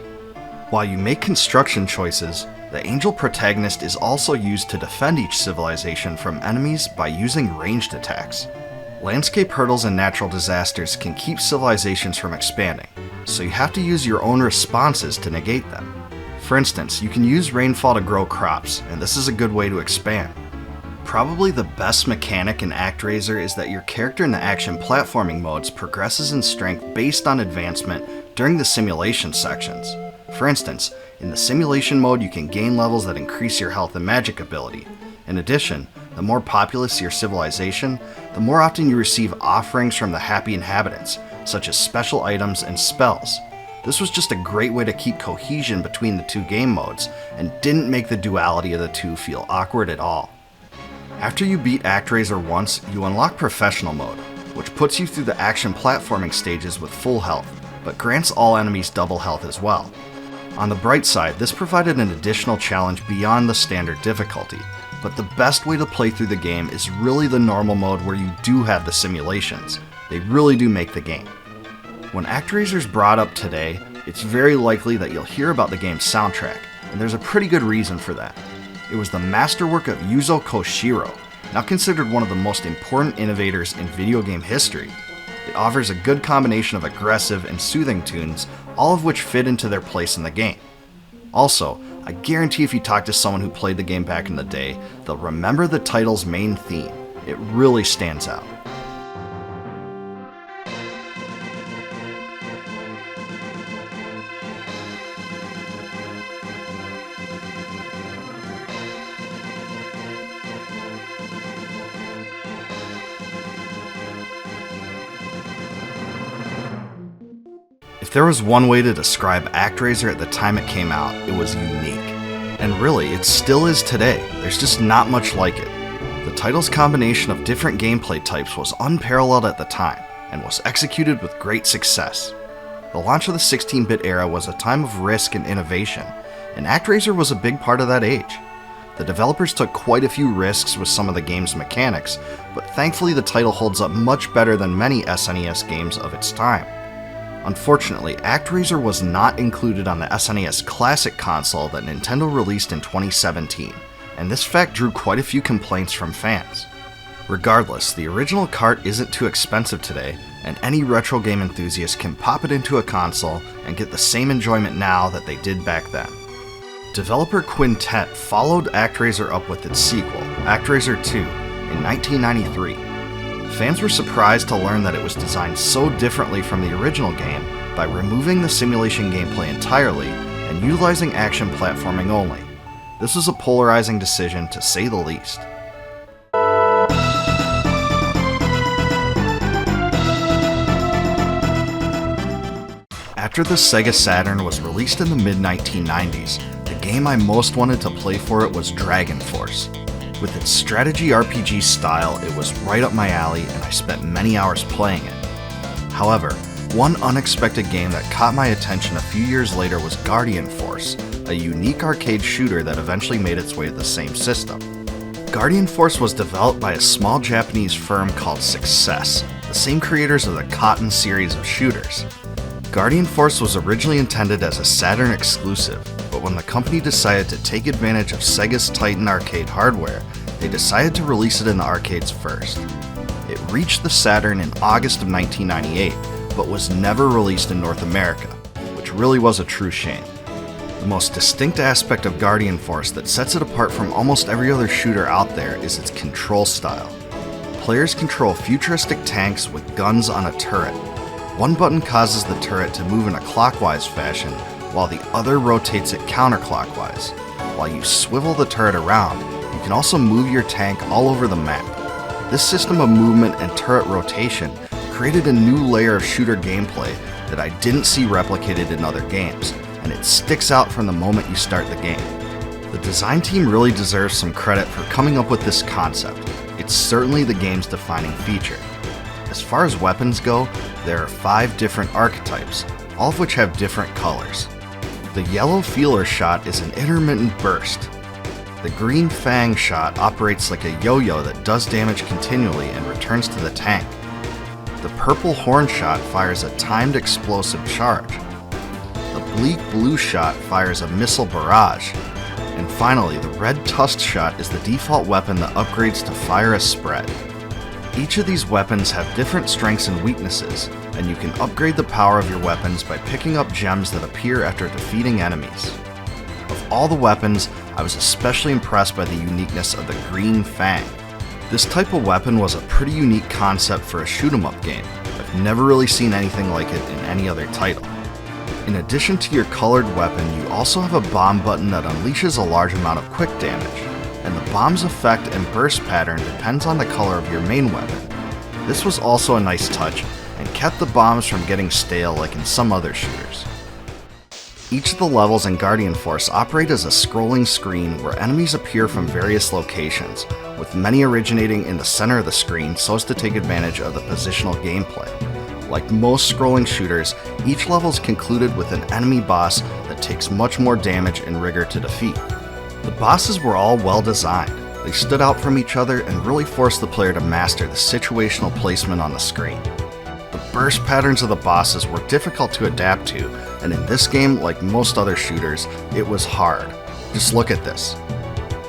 While you make construction choices, the angel protagonist is also used to defend each civilization from enemies by using ranged attacks. Landscape hurdles and natural disasters can keep civilizations from expanding, so you have to use your own responses to negate them. For instance, you can use rainfall to grow crops, and this is a good way to expand. Probably the best mechanic in ActRaiser is that your character in the action platforming modes progresses in strength based on advancement during the simulation sections. For instance, in the simulation mode you can gain levels that increase your health and magic ability. In addition, the more populous your civilization, the more often you receive offerings from the happy inhabitants, such as special items and spells. This was just a great way to keep cohesion between the two game modes, and didn't make the duality of the two feel awkward at all. After you beat ActRaiser once, you unlock Professional Mode, which puts you through the action platforming stages with full health, but grants all enemies double health as well. On the bright side, this provided an additional challenge beyond the standard difficulty, but the best way to play through the game is really the normal mode where you do have the simulations. They really do make the game. When ActRaiser's brought up today, it's very likely that you'll hear about the game's soundtrack, and there's a pretty good reason for that. It was the masterwork of Yuzo Koshiro, now considered one of the most important innovators in video game history. It offers a good combination of aggressive and soothing tunes, all of which fit into their place in the game. Also, I guarantee if you talk to someone who played the game back in the day, they'll remember the title's main theme. It really stands out. If there was one way to describe ActRaiser at the time it came out, it was unique. And really, it still is today. There's just not much like it. The title's combination of different gameplay types was unparalleled at the time, and was executed with great success. The launch of the 16-bit era was a time of risk and innovation, and ActRaiser was a big part of that age. The developers took quite a few risks with some of the game's mechanics, but thankfully the title holds up much better than many SNES games of its time. Unfortunately, ActRaiser was not included on the SNES Classic console that Nintendo released in 2017, and this fact drew quite a few complaints from fans. Regardless, the original cart isn't too expensive today, and any retro game enthusiast can pop it into a console and get the same enjoyment now that they did back then. Developer Quintet followed ActRaiser up with its sequel, ActRaiser II, in 1993. Fans were surprised to learn that it was designed so differently from the original game by removing the simulation gameplay entirely and utilizing action platforming only. This was a polarizing decision to say the least. After the Sega Saturn was released in the mid-1990s, the game I most wanted to play for it was Dragon Force. With its strategy RPG style, it was right up my alley and I spent many hours playing it. However, one unexpected game that caught my attention a few years later was Guardian Force, a unique arcade shooter that eventually made its way to the same system. Guardian Force was developed by a small Japanese firm called Xexyz, the same creators of the Cotton series of shooters. Guardian Force was originally intended as a Saturn exclusive, but when the company decided to take advantage of Sega's Titan arcade hardware, they decided to release it in the arcades first. It reached the Saturn in August of 1998, but was never released in North America, which really was a true shame. The most distinct aspect of Guardian Force that sets it apart from almost every other shooter out there is its control style. Players control futuristic tanks with guns on a turret. One button causes the turret to move in a clockwise fashion, while the other rotates it counterclockwise. While you swivel the turret around, you can also move your tank all over the map. This system of movement and turret rotation created a new layer of shooter gameplay that I didn't see replicated in other games, and it sticks out from the moment you start the game. The design team really deserves some credit for coming up with this concept. It's certainly the game's defining feature. As far as weapons go, there are 5 different archetypes, all of which have different colors. The yellow feeler shot is an intermittent burst. The green fang shot operates like a yo-yo that does damage continually and returns to the tank. The purple horn shot fires a timed explosive charge. The bleak blue shot fires a missile barrage. And finally, the red tusk shot is the default weapon that upgrades to fire a spread. Each of these weapons have different strengths and weaknesses, and you can upgrade the power of your weapons by picking up gems that appear after defeating enemies. Of all the weapons, I was especially impressed by the uniqueness of the green fang. This type of weapon was a pretty unique concept for a shoot-'em-up game. I've never really seen anything like it in any other title. In addition to your colored weapon, you also have a bomb button that unleashes a large amount of quick damage, and the bomb's effect and burst pattern depends on the color of your main weapon. This was also a nice touch, and kept the bombs from getting stale like in some other shooters. Each of the levels in Guardian Force operate as a scrolling screen where enemies appear from various locations, with many originating in the center of the screen so as to take advantage of the positional gameplay. Like most scrolling shooters, each level is concluded with an enemy boss that takes much more damage and rigor to defeat. The bosses were all well designed. They stood out from each other and really forced the player to master the situational placement on the screen. The burst patterns of the bosses were difficult to adapt to, and in this game, like most other shooters, it was hard. Just look at this.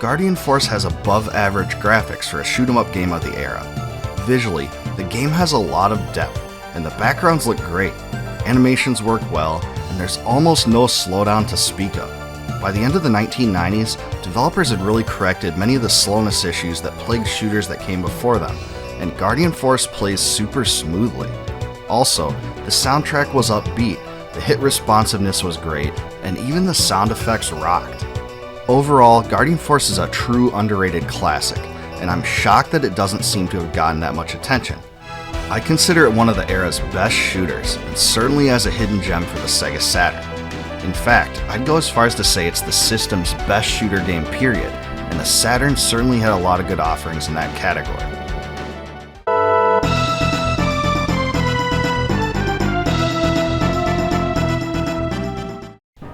Guardian Force has above average graphics for a shoot-'em-up game of the era. Visually, the game has a lot of depth, and the backgrounds look great. Animations work well, and there's almost no slowdown to speak of. By the end of the 1990s, developers had really corrected many of the slowness issues that plagued shooters that came before them, and Guardian Force plays super smoothly. Also, the soundtrack was upbeat, the hit responsiveness was great, and even the sound effects rocked. Overall, Guardian Force is a true underrated classic, and I'm shocked that it doesn't seem to have gotten that much attention. I consider it one of the era's best shooters, and certainly as a hidden gem for the Sega Saturn. In fact, I'd go as far as to say it's the system's best shooter game period, and the Saturn certainly had a lot of good offerings in that category.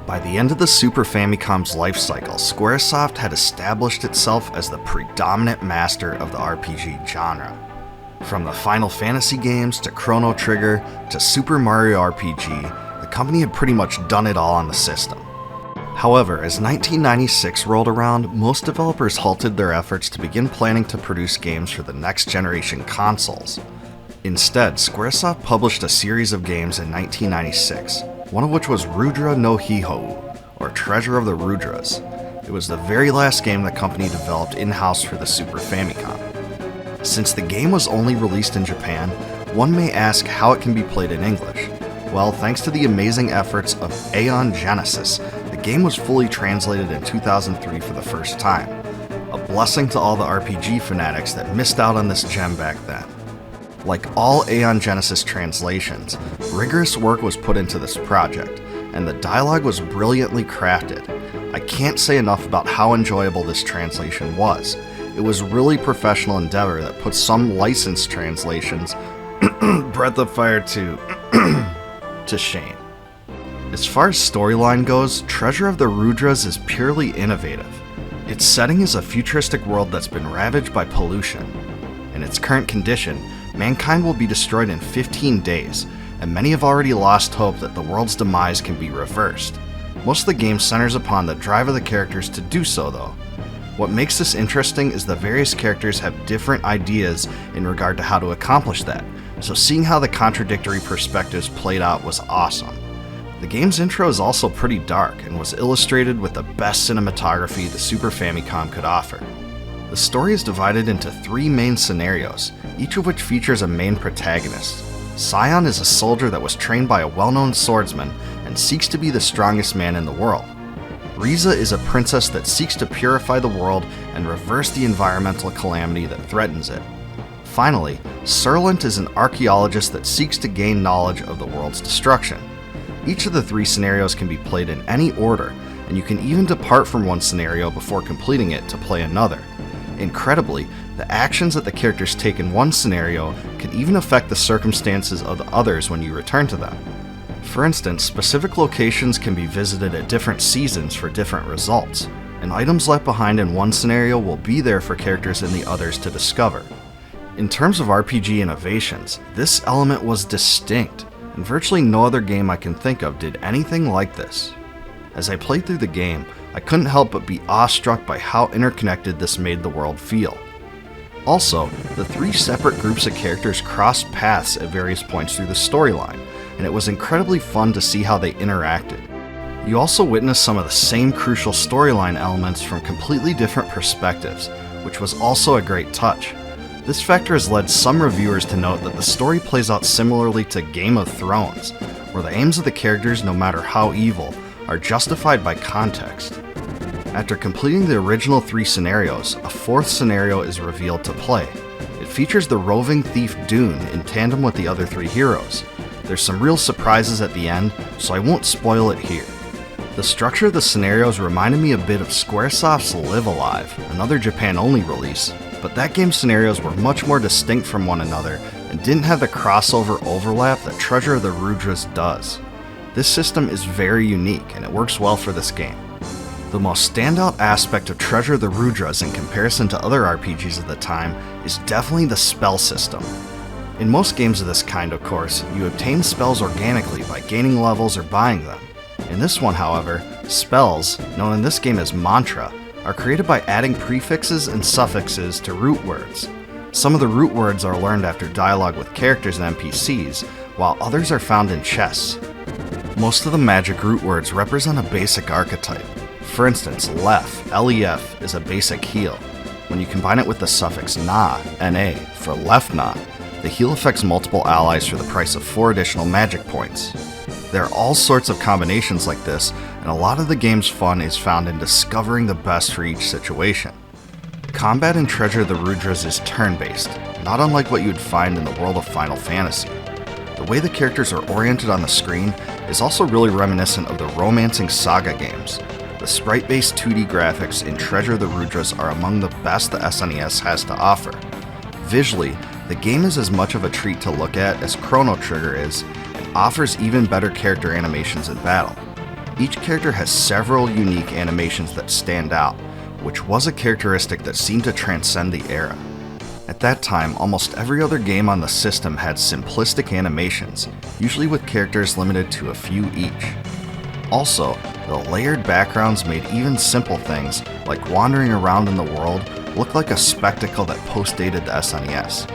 By the end of the Super Famicom's life cycle, Squaresoft had established itself as the predominant master of the RPG genre. From the Final Fantasy games to Chrono Trigger to Super Mario RPG, the company had pretty much done it all on the system. However, as 1996 rolled around, most developers halted their efforts to begin planning to produce games for the next generation consoles. Instead, Squaresoft published a series of games in 1996, one of which was Rudra no Hihou, or Treasure of the Rudras. It was the very last game the company developed in-house for the Super Famicom. Since the game was only released in Japan, one may ask how it can be played in English. Well, thanks to the amazing efforts of Aeon Genesis, the game was fully translated in 2003 for the first time. A blessing to all the RPG fanatics that missed out on this gem back then. Like all Aeon Genesis translations, rigorous work was put into this project, and the dialogue was brilliantly crafted. I can't say enough about how enjoyable this translation was. It was really professional endeavor that put some licensed translations, Breath of Fire 2, to shame. As far as storyline goes, Treasure of the Rudras is purely innovative. Its setting is a futuristic world that's been ravaged by pollution. In its current condition, mankind will be destroyed in 15 days, and many have already lost hope that the world's demise can be reversed. Most of the game centers upon the drive of the characters to do so, though. What makes this interesting is the various characters have different ideas in regard to how to accomplish that, so seeing how the contradictory perspectives played out was awesome. The game's intro is also pretty dark and was illustrated with the best cinematography the Super Famicom could offer. The story is divided into 3 main scenarios, each of which features a main protagonist. Scion is a soldier that was trained by a well-known swordsman and seeks to be the strongest man in the world. Riza is a princess that seeks to purify the world and reverse the environmental calamity that threatens it. Finally, Serlant is an archaeologist that seeks to gain knowledge of the world's destruction. Each of the 3 scenarios can be played in any order, and you can even depart from one scenario before completing it to play another. Incredibly, the actions that the characters take in one scenario can even affect the circumstances of the others when you return to them. For instance, specific locations can be visited at different seasons for different results, and items left behind in one scenario will be there for characters in the others to discover. In terms of RPG innovations, this element was distinct, and virtually no other game I can think of did anything like this. As I played through the game, I couldn't help but be awestruck by how interconnected this made the world feel. Also, the 3 separate groups of characters crossed paths at various points through the storyline, and it was incredibly fun to see how they interacted. You also witnessed some of the same crucial storyline elements from completely different perspectives, which was also a great touch. This factor has led some reviewers to note that the story plays out similarly to Game of Thrones, where the aims of the characters, no matter how evil, are justified by context. After completing the original 3 scenarios, a 4th scenario is revealed to play. It features the roving thief Dune in tandem with the other 3 heroes. There's some real surprises at the end, so I won't spoil it here. The structure of the scenarios reminded me a bit of Squaresoft's Live Alive, another Japan-only release, but that game's scenarios were much more distinct from one another and didn't have the crossover overlap that Treasure of the Rudras does. This system is very unique, and it works well for this game. The most standout aspect of Treasure of the Rudras in comparison to other RPGs of the time is definitely the spell system. In most games of this kind, of course, you obtain spells organically by gaining levels or buying them. In this one, however, spells, known in this game as mantra, are created by adding prefixes and suffixes to root words. Some of the root words are learned after dialogue with characters and NPCs, while others are found in chests. Most of the magic root words represent a basic archetype. For instance, Lef, L-E-F, is a basic heal. When you combine it with the suffix Na, N-A, for Lef-Na, the heal affects multiple allies for the price of 4 additional magic points. There are all sorts of combinations like this, and a lot of the game's fun is found in discovering the best for each situation. Combat in Treasure of the Rudras is turn-based, not unlike what you would find in the world of Final Fantasy. The way the characters are oriented on the screen is also really reminiscent of the romancing SaGa games. The sprite-based 2D graphics in Treasure of the Rudras are among the best the SNES has to offer. Visually, the game is as much of a treat to look at as Chrono Trigger is, and offers even better character animations in battle. Each character has several unique animations that stand out, which was a characteristic that seemed to transcend the era. At that time, almost every other game on the system had simplistic animations, usually with characters limited to a few each. Also, the layered backgrounds made even simple things, like wandering around in the world, look like a spectacle that postdated the SNES.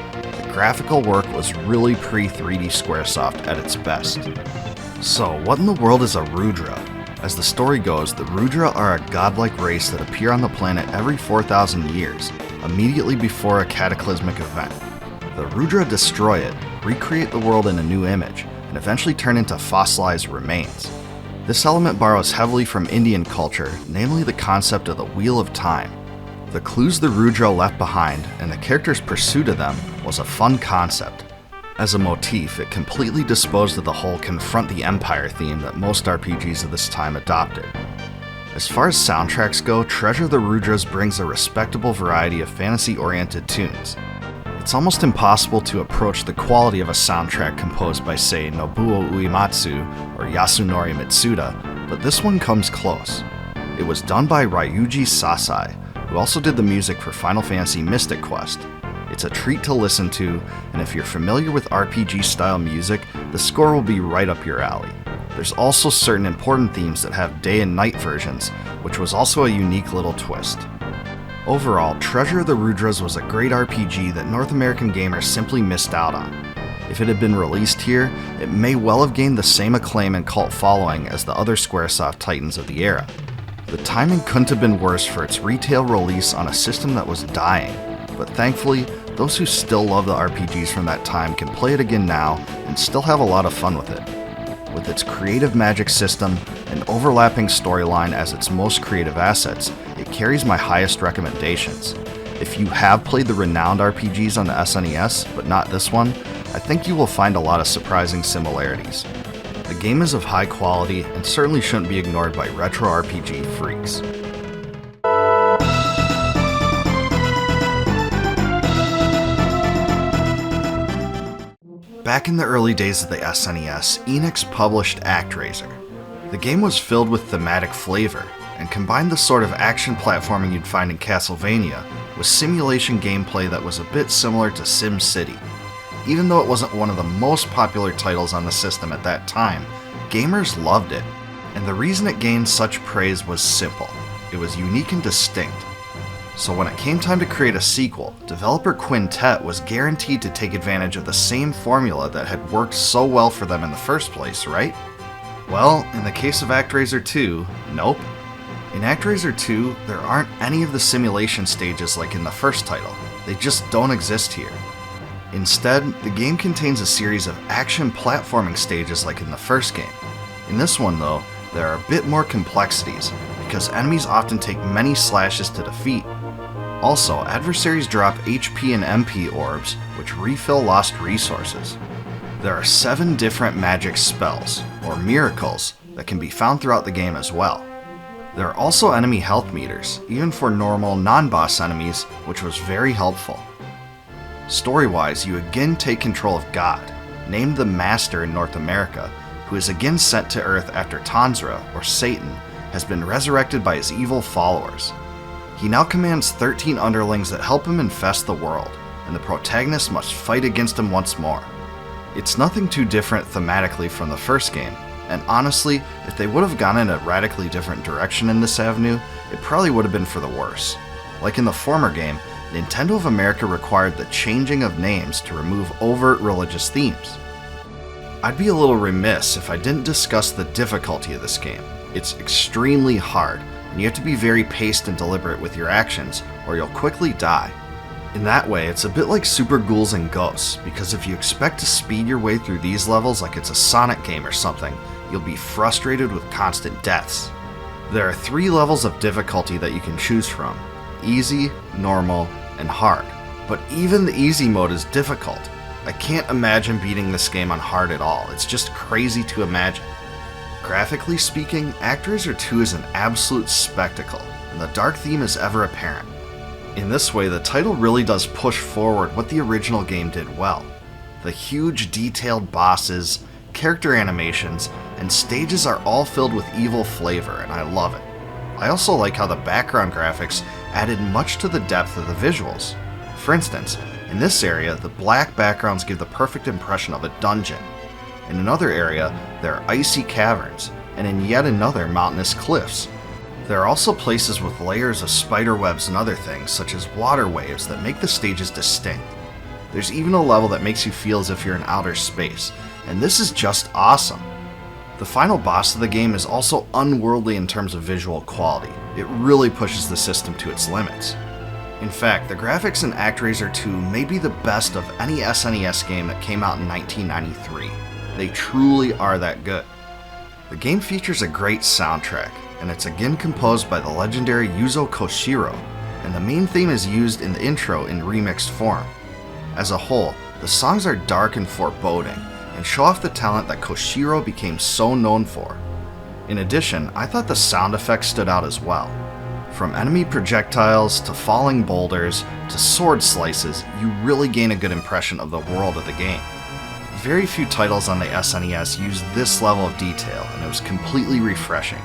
The graphical work was really pre-3D Squaresoft at its best. So, what in the world is a Rudra? As the story goes, the Rudra are a godlike race that appear on the planet every 4,000 years, immediately before a cataclysmic event. The Rudra destroy it, recreate the world in a new image, and eventually turn into fossilized remains. This element borrows heavily from Indian culture, namely the concept of the Wheel of Time. The clues the Rudra left behind and the character's pursuit of them was a fun concept. As a motif, it completely disposed of the whole confront the empire theme that most RPGs of this time adopted. As far as soundtracks go, Treasure of the Rudras brings a respectable variety of fantasy-oriented tunes. It's almost impossible to approach the quality of a soundtrack composed by, say, Nobuo Uematsu or Yasunori Mitsuda, but this one comes close. It was done by Ryuji Sasai, who also did the music for Final Fantasy Mystic Quest. It's a treat to listen to, and if you're familiar with RPG-style music, the score will be right up your alley. There's also certain important themes that have day and night versions, which was also a unique little twist. Overall, Treasure of the Rudras was a great RPG that North American gamers simply missed out on. If it had been released here, it may well have gained the same acclaim and cult following as the other Squaresoft titans of the era. The timing couldn't have been worse for its retail release on a system that was dying, but thankfully, those who still love the RPGs from that time can play it again now and still have a lot of fun with it. With its creative magic system and overlapping storyline as its most creative assets, it carries my highest recommendations. If you have played the renowned RPGs on the SNES, but not this one, I think you will find a lot of surprising similarities. The game is of high quality and certainly shouldn't be ignored by retro RPG freaks. Back in the early days of the SNES, Enix published ActRaiser. The game was filled with thematic flavor, and combined the sort of action platforming you'd find in Castlevania with simulation gameplay that was a bit similar to SimCity. Even though it wasn't one of the most popular titles on the system at that time, gamers loved it, and the reason it gained such praise was simple. It was unique and distinct. So when it came time to create a sequel, developer Quintet was guaranteed to take advantage of the same formula that had worked so well for them in the first place, right? Well, in the case of ActRaiser 2, nope. In ActRaiser 2, there aren't any of the simulation stages like in the first title. They just don't exist here. Instead, the game contains a series of action platforming stages like in the first game. In this one though, there are a bit more complexities, because enemies often take many slashes to defeat. Also, adversaries drop HP and MP orbs, which refill lost resources. There are 7 different magic spells, or miracles, that can be found throughout the game as well. There are also enemy health meters, even for normal, non-boss enemies, which was very helpful. Story-wise, you again take control of God, named the Master in North America, who is again sent to Earth after Tanzra, or Satan, has been resurrected by his evil followers. He now commands 13 underlings that help him infest the world, and the protagonist must fight against him once more. It's nothing too different thematically from the first game, and honestly, if they would have gone in a radically different direction in this avenue, it probably would have been for the worse. Like in the former game, Nintendo of America required the changing of names to remove overt religious themes. I'd be a little remiss if I didn't discuss the difficulty of this game. It's extremely hard, and you have to be very paced and deliberate with your actions, or you'll quickly die. In that way, it's a bit like Super Ghouls and Ghosts, because if you expect to speed your way through these levels like it's a Sonic game or something, you'll be frustrated with constant deaths. There are 3 levels of difficulty that you can choose from: easy, normal, and hard. But even the easy mode is difficult. I can't imagine beating this game on hard at all. It's just crazy to imagine. Graphically speaking, ActRaiser 2 is an absolute spectacle, and the dark theme is ever apparent. In this way, the title really does push forward what the original game did well. The huge, detailed bosses, character animations, and stages are all filled with evil flavor, and I love it. I also like how the background graphics added much to the depth of the visuals. For instance, in this area, the black backgrounds give the perfect impression of a dungeon. In another area, there are icy caverns, and in yet another, mountainous cliffs. There are also places with layers of spider webs and other things, such as water waves, that make the stages distinct. There's even a level that makes you feel as if you're in outer space, and this is just awesome. The final boss of the game is also unworldly in terms of visual quality. It really pushes the system to its limits. In fact, the graphics in ActRaiser 2 may be the best of any SNES game that came out in 1993. They truly are that good. The game features a great soundtrack, and it's again composed by the legendary Yuzo Koshiro, and the main theme is used in the intro in remixed form. As a whole, the songs are dark and foreboding, and show off the talent that Koshiro became so known for. In addition, I thought the sound effects stood out as well. From enemy projectiles to falling boulders to sword slices, you really gain a good impression of the world of the game. Very few titles on the SNES used this level of detail, and it was completely refreshing.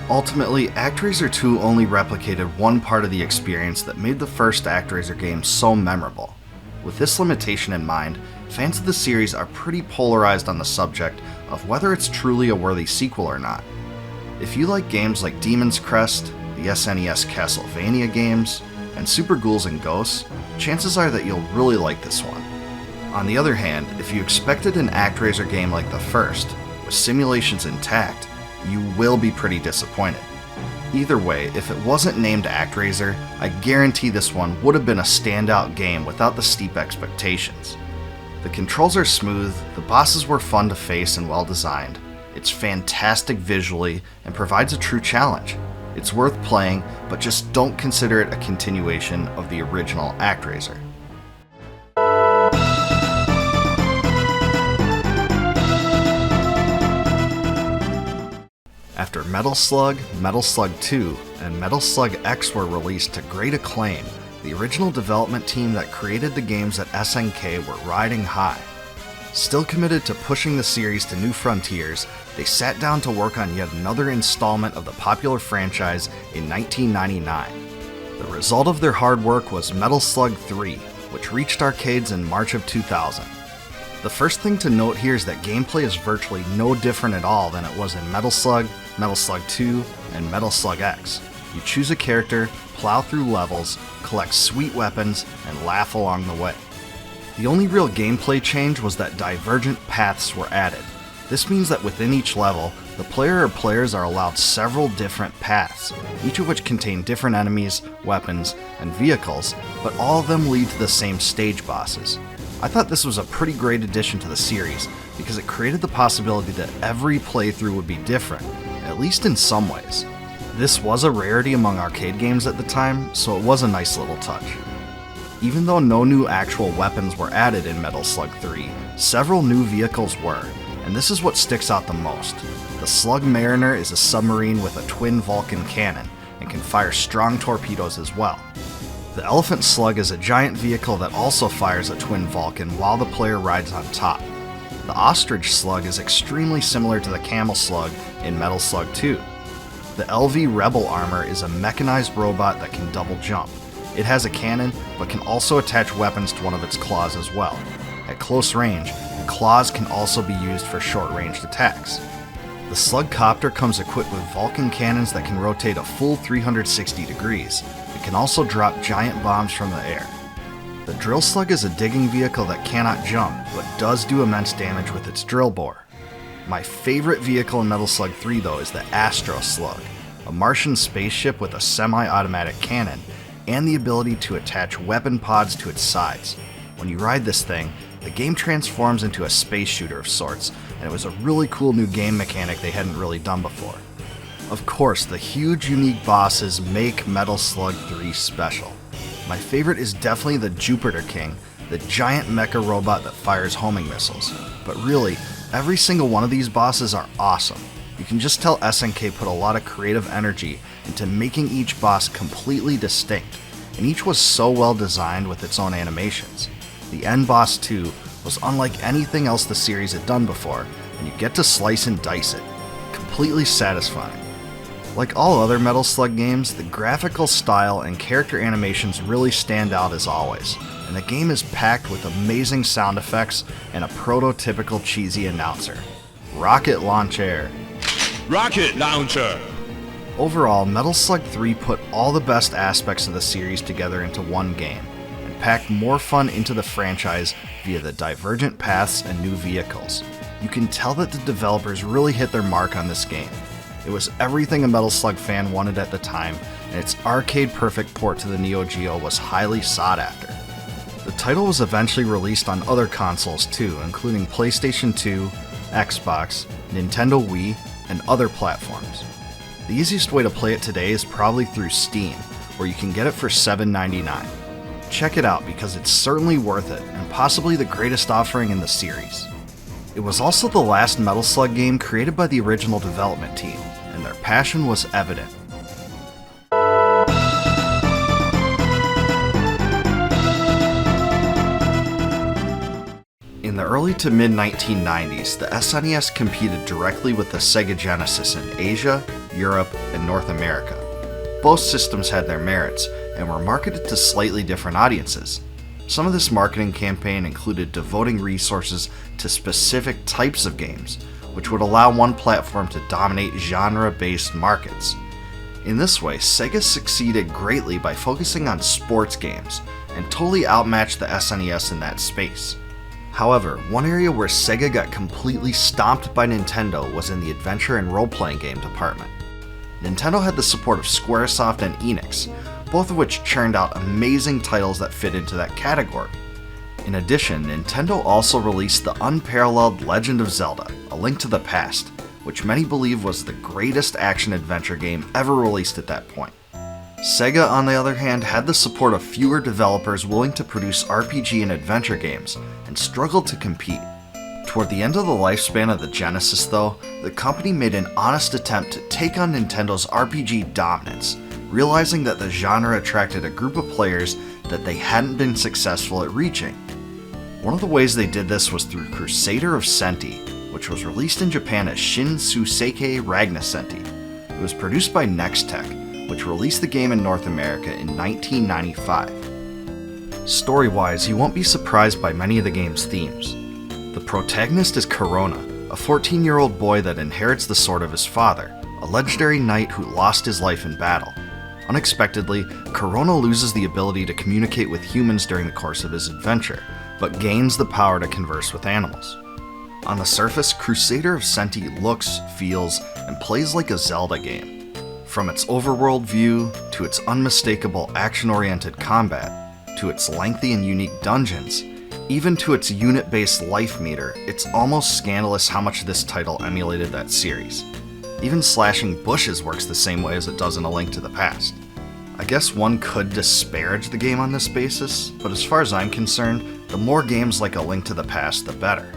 Ultimately, ActRaiser 2 only replicated one part of the experience that made the first ActRaiser game so memorable. With this limitation in mind, fans of the series are pretty polarized on the subject of whether it's truly a worthy sequel or not. If you like games like Demon's Crest, the SNES Castlevania games, and Super Ghouls and Ghosts, chances are that you'll really like this one. On the other hand, if you expected an ActRaiser game like the first, with simulations intact, you will be pretty disappointed. Either way, if it wasn't named ActRaiser, I guarantee this one would have been a standout game without the steep expectations. The controls are smooth, the bosses were fun to face and well designed, it's fantastic visually, and provides a true challenge. It's worth playing, but just don't consider it a continuation of the original ActRaiser. After Metal Slug, Metal Slug II, and Metal Slug X were released to great acclaim, the original development team that created the games at SNK were riding high. Still committed to pushing the series to new frontiers, they sat down to work on yet another installment of the popular franchise in 1999. The result of their hard work was Metal Slug III, which reached arcades in March of 2000. The first thing to note here is that gameplay is virtually no different at all than it was in Metal Slug, Metal Slug II, and Metal Slug X. You choose a character, plow through levels, collect sweet weapons, and laugh along the way. The only real gameplay change was that divergent paths were added. This means that within each level, the player or players are allowed several different paths, each of which contain different enemies, weapons, and vehicles, but all of them lead to the same stage bosses. I thought this was a pretty great addition to the series, because it created the possibility that every playthrough would be different, at least in some ways. This was a rarity among arcade games at the time, so it was a nice little touch. Even though no new actual weapons were added in Metal Slug 3, several new vehicles were, and this is what sticks out the most. The Slug Mariner is a submarine with a twin Vulcan cannon, and can fire strong torpedoes as well. The Elephant Slug is a giant vehicle that also fires a twin Vulcan while the player rides on top. The Ostrich Slug is extremely similar to the Camel Slug in Metal Slug 2. The LV Rebel Armor is a mechanized robot that can double jump. It has a cannon, but can also attach weapons to one of its claws as well. At close range, the claws can also be used for short-ranged attacks. The Slug Copter comes equipped with Vulcan cannons that can rotate a full 360 degrees. It can also drop giant bombs from the air. The Drill Slug is a digging vehicle that cannot jump, but does do immense damage with its drill bore. My favorite vehicle in Metal Slug 3 though is the Astro Slug, a Martian spaceship with a semi-automatic cannon, and the ability to attach weapon pods to its sides. When you ride this thing, the game transforms into a space shooter of sorts, and it was a really cool new game mechanic they hadn't really done before. Of course, the huge unique bosses make Metal Slug 3 special. My favorite is definitely the Jupiter King, the giant mecha robot that fires homing missiles. But really, every single one of these bosses are awesome. You can just tell SNK put a lot of creative energy into making each boss completely distinct, and each was so well designed with its own animations. The end boss too was unlike anything else the series had done before, and you get to slice and dice it. Completely satisfying. Like all other Metal Slug games, the graphical style and character animations really stand out as always, and the game is packed with amazing sound effects and a prototypical cheesy announcer. Rocket Launcher! Rocket Launcher! Overall, Metal Slug 3 put all the best aspects of the series together into one game, and packed more fun into the franchise via the divergent paths and new vehicles. You can tell that the developers really hit their mark on this game. It was everything a Metal Slug fan wanted at the time, and its arcade-perfect port to the Neo Geo was highly sought after. The title was eventually released on other consoles too, including PlayStation 2, Xbox, Nintendo Wii, and other platforms. The easiest way to play it today is probably through Steam, where you can get it for $7.99. Check it out because it's certainly worth it, and possibly the greatest offering in the series. It was also the last Metal Slug game created by the original development team, and their passion was evident. In the early to mid-1990s, the SNES competed directly with the Sega Genesis in Asia, Europe, and North America. Both systems had their merits, and were marketed to slightly different audiences. Some of this marketing campaign included devoting resources to specific types of games, which would allow one platform to dominate genre-based markets. In this way, Sega succeeded greatly by focusing on sports games, and totally outmatched the SNES in that space. However, one area where Sega got completely stomped by Nintendo was in the adventure and role-playing game department. Nintendo had the support of Squaresoft and Enix, both of which churned out amazing titles that fit into that category. In addition, Nintendo also released the unparalleled Legend of Zelda: A Link to the Past, which many believe was the greatest action-adventure game ever released at that point. Sega, on the other hand, had the support of fewer developers willing to produce RPG and adventure games, and struggled to compete. Toward the end of the lifespan of the Genesis though, the company made an honest attempt to take on Nintendo's RPG dominance, realizing that the genre attracted a group of players that they hadn't been successful at reaching. One of the ways they did this was through Crusader of Centy, which was released in Japan as Shin Suseikei Ragna Centy. It was produced by Nextech, which released the game in North America in 1995. Story-wise, you won't be surprised by many of the game's themes. The protagonist is Corona, a 14-year-old boy that inherits the sword of his father, a legendary knight who lost his life in battle. Unexpectedly, Corona loses the ability to communicate with humans during the course of his adventure, but gains the power to converse with animals. On the surface, Crusader of Centy looks, feels, and plays like a Zelda game. From its overworld view, to its unmistakable action-oriented combat, to its lengthy and unique dungeons, even to its unit-based life meter, it's almost scandalous how much this title emulated that series. Even slashing bushes works the same way as it does in A Link to the Past. I guess one could disparage the game on this basis, but as far as I'm concerned, the more games like A Link to the Past, the better.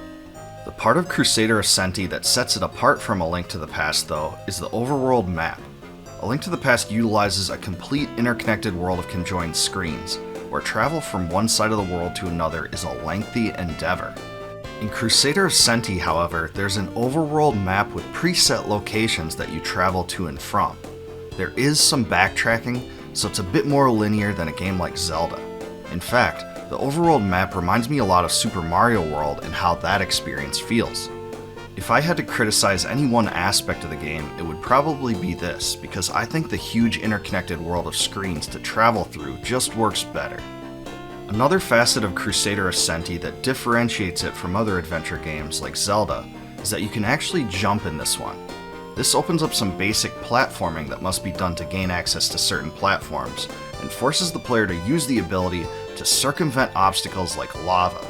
The part of Crusader of Centy that sets it apart from A Link to the Past, though, is the overworld map. A Link to the Past utilizes a complete interconnected world of conjoined screens, where travel from one side of the world to another is a lengthy endeavor. In Crusader of Centy, however, there's an overworld map with preset locations that you travel to and from. There is some backtracking, so it's a bit more linear than a game like Zelda. In fact, the overworld map reminds me a lot of Super Mario World and how that experience feels. If I had to criticize any one aspect of the game, it would probably be this, because I think the huge interconnected world of screens to travel through just works better. Another facet of Crusader of Centy that differentiates it from other adventure games like Zelda is that you can actually jump in this one. This opens up some basic platforming that must be done to gain access to certain platforms, and forces the player to use the ability to circumvent obstacles like lava.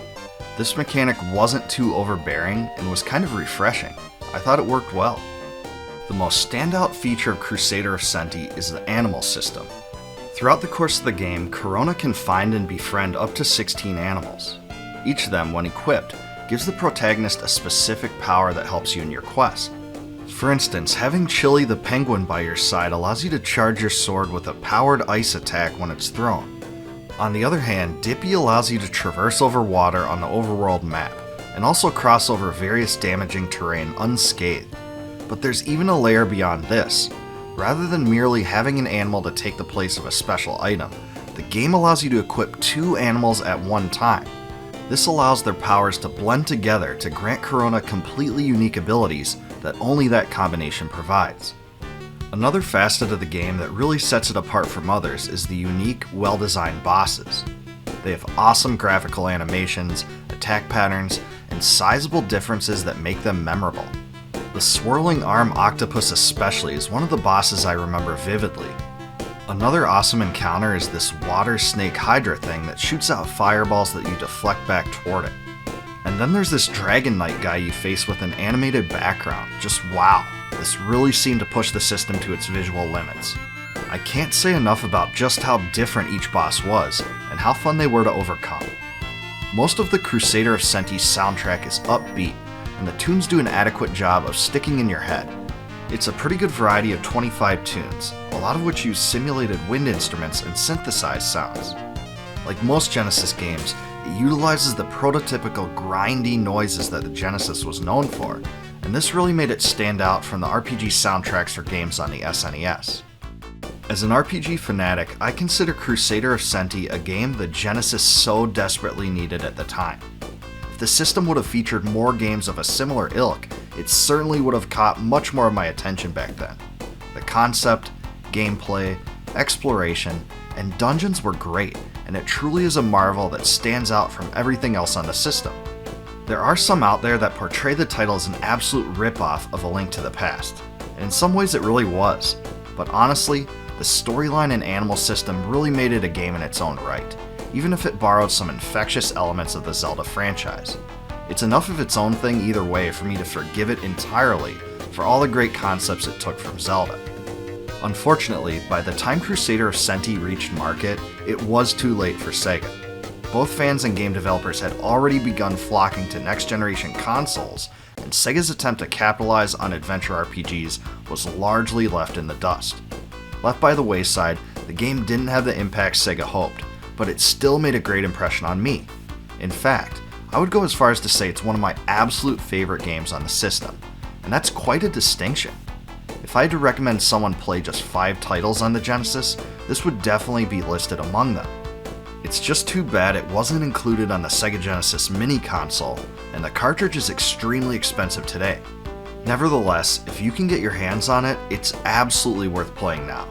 This mechanic wasn't too overbearing and was kind of refreshing. I thought it worked well. The most standout feature of Crusader of Centy is the animal system. Throughout the course of the game, Corona can find and befriend up to 16 animals. Each of them, when equipped, gives the protagonist a specific power that helps you in your quest. For instance, having Chili the penguin by your side allows you to charge your sword with a powered ice attack when it's thrown. On the other hand, Dippy allows you to traverse over water on the overworld map, and also cross over various damaging terrain unscathed. But there's even a layer beyond this. Rather than merely having an animal to take the place of a special item, the game allows you to equip 2 animals at one time. This allows their powers to blend together to grant Corona completely unique abilities that only that combination provides. Another facet of the game that really sets it apart from others is the unique, well-designed bosses. They have awesome graphical animations, attack patterns, and sizable differences that make them memorable. The swirling arm octopus especially is one of the bosses I remember vividly. Another awesome encounter is this water snake hydra thing that shoots out fireballs that you deflect back toward it. And then there's this Dragon Knight guy you face with an animated background. Just wow, this really seemed to push the system to its visual limits. I can't say enough about just how different each boss was, and how fun they were to overcome. Most of the Crusader of Centy soundtrack is upbeat, and the tunes do an adequate job of sticking in your head. It's a pretty good variety of 25 tunes, a lot of which use simulated wind instruments and synthesized sounds. Like most Genesis games, it utilizes the prototypical grindy noises that the Genesis was known for, and this really made it stand out from the RPG soundtracks for games on the SNES. As an RPG fanatic, I consider Crusader of Centy a game the Genesis so desperately needed at the time. If the system would have featured more games of a similar ilk, it certainly would have caught much more of my attention back then. The concept, gameplay, exploration, and dungeons were great, and it truly is a marvel that stands out from everything else on the system. There are some out there that portray the title as an absolute ripoff of A Link to the Past, and in some ways it really was, but honestly, the storyline and animal system really made it a game in its own right, even if it borrowed some infectious elements of the Zelda franchise. It's enough of its own thing either way for me to forgive it entirely for all the great concepts it took from Zelda. Unfortunately, by the time Crusader of Centy reached market, it was too late for SaGa. Both fans and game developers had already begun flocking to next-generation consoles, and SaGa's attempt to capitalize on adventure RPGs was largely left in the dust. Left by the wayside, the game didn't have the impact SaGa hoped, but it still made a great impression on me. In fact, I would go as far as to say it's one of my absolute favorite games on the system, and that's quite a distinction. If I had to recommend someone play just 5 titles on the Genesis, this would definitely be listed among them. It's just too bad it wasn't included on the Sega Genesis mini console, and the cartridge is extremely expensive today. Nevertheless, if you can get your hands on it, it's absolutely worth playing now.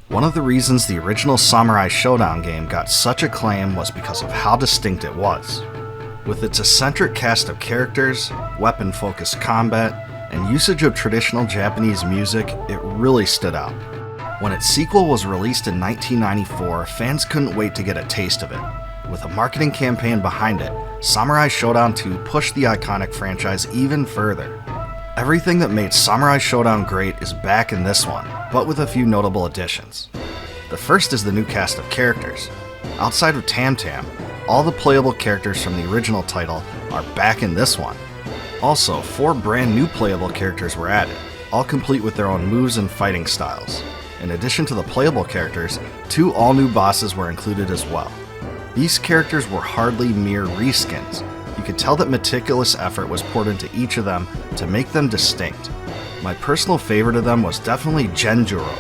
One of the reasons the original Samurai Shodown game got such acclaim was because of how distinct it was. With its eccentric cast of characters, weapon-focused combat, and usage of traditional Japanese music, it really stood out. When its sequel was released in 1994, fans couldn't wait to get a taste of it. With a marketing campaign behind it, Samurai Shodown II pushed the iconic franchise even further. Everything that made Samurai Shodown great is back in this one, but with a few notable additions. The first is the new cast of characters. Outside of Tam Tam, all the playable characters from the original title are back in this one. Also, 4 brand new playable characters were added, all complete with their own moves and fighting styles. In addition to the playable characters, 2 all-new bosses were included as well. These characters were hardly mere reskins. You could tell that meticulous effort was poured into each of them to make them distinct. My personal favorite of them was definitely Genjuro.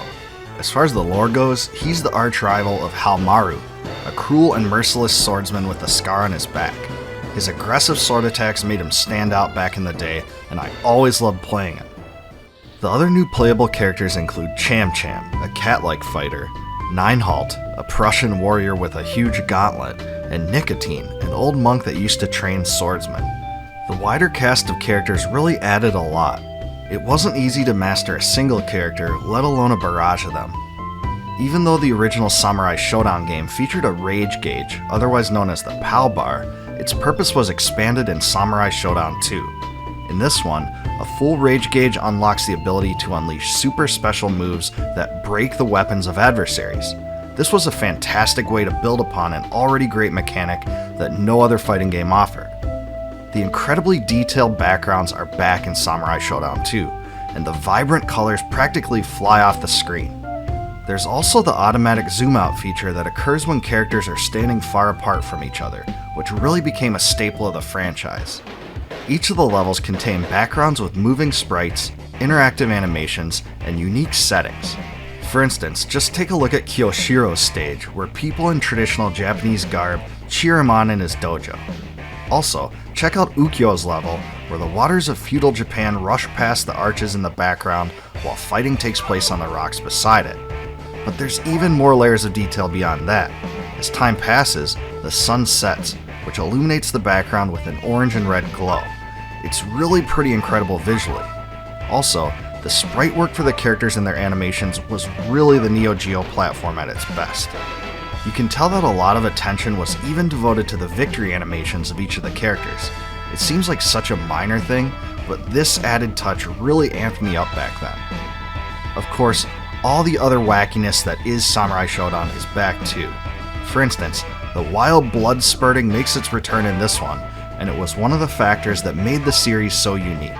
As far as the lore goes, he's the arch-rival of Halmaru, a cruel and merciless swordsman with a scar on his back. His aggressive sword attacks made him stand out back in the day, and I always loved playing him. The other new playable characters include Cham Cham, a cat-like fighter, Ninehalt, a Prussian warrior with a huge gauntlet, and Nicotine, an old monk that used to train swordsmen. The wider cast of characters really added a lot. It wasn't easy to master a single character, let alone a barrage of them. Even though the original Samurai Shodown game featured a rage gauge, otherwise known as the PAL bar, its purpose was expanded in Samurai Shodown II. In this one, a full rage gauge unlocks the ability to unleash super special moves that break the weapons of adversaries. This was a fantastic way to build upon an already great mechanic that no other fighting game offered. The incredibly detailed backgrounds are back in Samurai Shodown 2, and the vibrant colors practically fly off the screen. There's also the automatic zoom out feature that occurs when characters are standing far apart from each other, which really became a staple of the franchise. Each of the levels contain backgrounds with moving sprites, interactive animations, and unique settings. For instance, just take a look at Kyoshiro's stage, where people in traditional Japanese garb cheer him on in his dojo. Also, check out Ukyo's level, where the waters of feudal Japan rush past the arches in the background while fighting takes place on the rocks beside it. But there's even more layers of detail beyond that. As time passes, the sun sets, which illuminates the background with an orange and red glow. It's really pretty incredible visually. Also, The sprite work for the characters and their animations was really the Neo Geo platform at its best. You can tell that a lot of attention was even devoted to the victory animations of each of the characters. It seems like such a minor thing, but this added touch really amped me up back then. Of course, all the other wackiness that is Samurai Shodown is back too. For instance, the wild blood spurting makes its return in this one, and it was one of the factors that made the series so unique.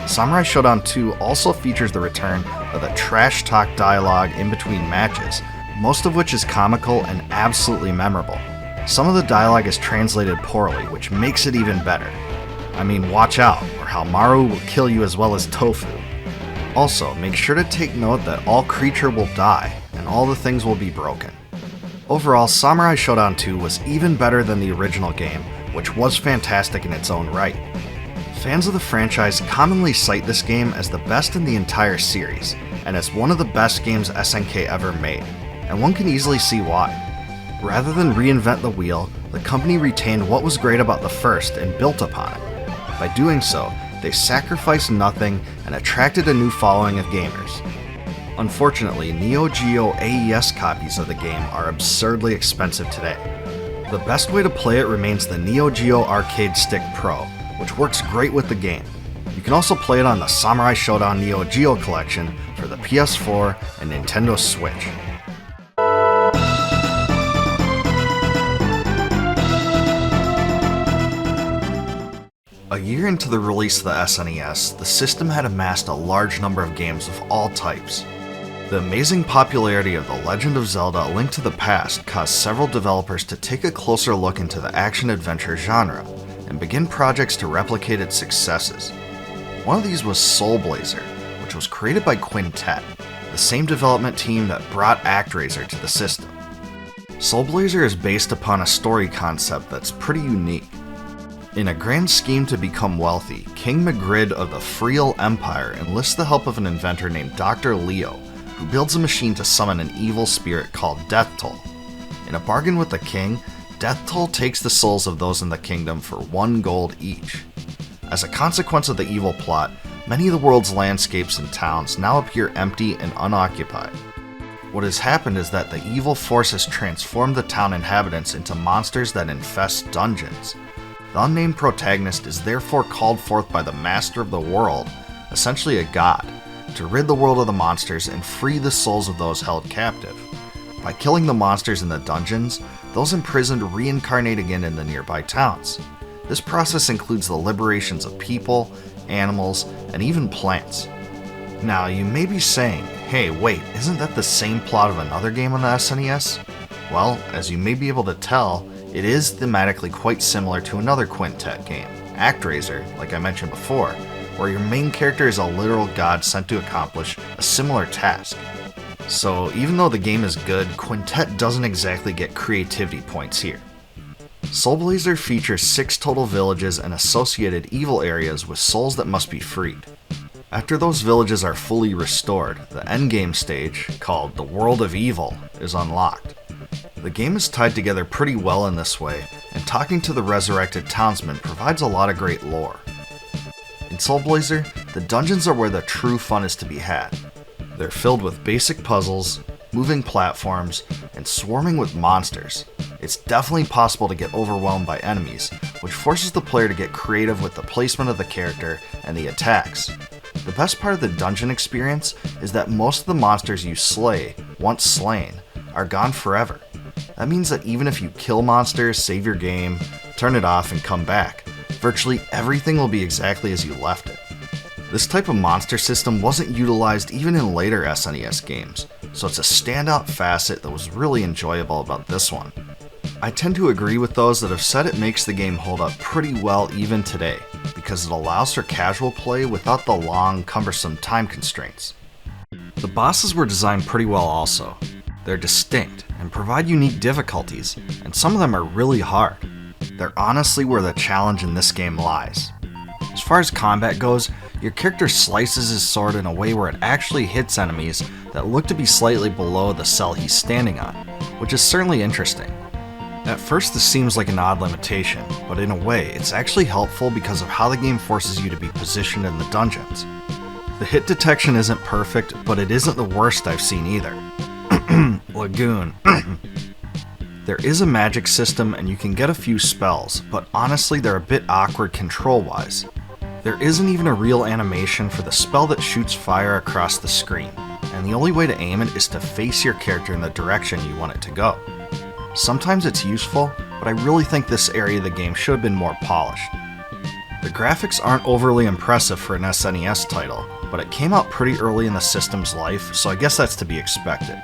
Samurai Shodown II also features the return of the trash talk dialogue in between matches, most of which is comical and absolutely memorable. Some of the dialogue is translated poorly, which makes it even better. I mean, watch out, or Maru will kill you as well as Tofu. Also, make sure to take note that all creature will die, and all the things will be broken. Overall, Samurai Shodown 2 was even better than the original game, which was fantastic in its own right. Fans of the franchise commonly cite this game as the best in the entire series, and as one of the best games SNK ever made, and one can easily see why. Rather than reinvent the wheel, the company retained what was great about the first and built upon it. By doing so, they sacrificed nothing and attracted a new following of gamers. Unfortunately, Neo Geo AES copies of the game are absurdly expensive today. The best way to play it remains the Neo Geo Arcade Stick Pro, which works great with the game. You can also play it on the Samurai Shodown Neo Geo collection for the PS4 and Nintendo Switch. A year into the release of the SNES, the system had amassed a large number of games of all types. The amazing popularity of The Legend of Zelda: A Link to the Past caused several developers to take a closer look into the action-adventure genre and begin projects to replicate its successes. One of these was Soul Blazer, which was created by Quintet, the same development team that brought ActRaiser to the system. Soul Blazer is based upon a story concept that's pretty unique. In a grand scheme to become wealthy, King Magritte of the Friel Empire enlists the help of an inventor named Dr. Leo, who builds a machine to summon an evil spirit called Death Toll. In a bargain with the king, Death Toll takes the souls of those in the kingdom for 1 gold each. As a consequence of the evil plot, many of the world's landscapes and towns now appear empty and unoccupied. What has happened is that the evil force has transformed the town inhabitants into monsters that infest dungeons. The unnamed protagonist is therefore called forth by the master of the world, essentially a god, to rid the world of the monsters and free the souls of those held captive. By killing the monsters in the dungeons, those imprisoned reincarnate again in the nearby towns. This process includes the liberations of people, animals, and even plants. Now, you may be saying, hey wait, isn't that the same plot of another game on the SNES? Well, as you may be able to tell, it is thematically quite similar to another Quintet game, ActRaiser, like I mentioned before, where your main character is a literal god sent to accomplish a similar task. So even though the game is good, Quintet doesn't exactly get creativity points here. Soul Blazer features 6 total villages and associated evil areas with souls that must be freed. After those villages are fully restored, the endgame stage, called the World of Evil, is unlocked. The game is tied together pretty well in this way, and talking to the resurrected townsmen provides a lot of great lore. In Soul Blazer, the dungeons are where the true fun is to be had. They're filled with basic puzzles, moving platforms, and swarming with monsters. It's definitely possible to get overwhelmed by enemies, which forces the player to get creative with the placement of the character and the attacks. The best part of the dungeon experience is that most of the monsters you slay, once slain, are gone forever. That means that even if you kill monsters, save your game, turn it off, and come back, virtually everything will be exactly as you left it. This type of monster system wasn't utilized even in later SNES games, so it's a standout facet that was really enjoyable about this one. I tend to agree with those that have said it makes the game hold up pretty well even today, because it allows for casual play without the long, cumbersome time constraints. The bosses were designed pretty well also. They're distinct and provide unique difficulties, and some of them are really hard. They're honestly where the challenge in this game lies. As far as combat goes, your character slices his sword in a way where it actually hits enemies that look to be slightly below the cell he's standing on, which is certainly interesting. At first this seems like an odd limitation, but in a way it's actually helpful because of how the game forces you to be positioned in the dungeons. The hit detection isn't perfect, but it isn't the worst I've seen either. Lagoon. There is a magic system and you can get a few spells, but honestly they're a bit awkward control-wise. There isn't even a real animation for the spell that shoots fire across the screen, and the only way to aim it is to face your character in the direction you want it to go. Sometimes it's useful, but I really think this area of the game should have been more polished. The graphics aren't overly impressive for an SNES title, but it came out pretty early in the system's life, so I guess that's to be expected.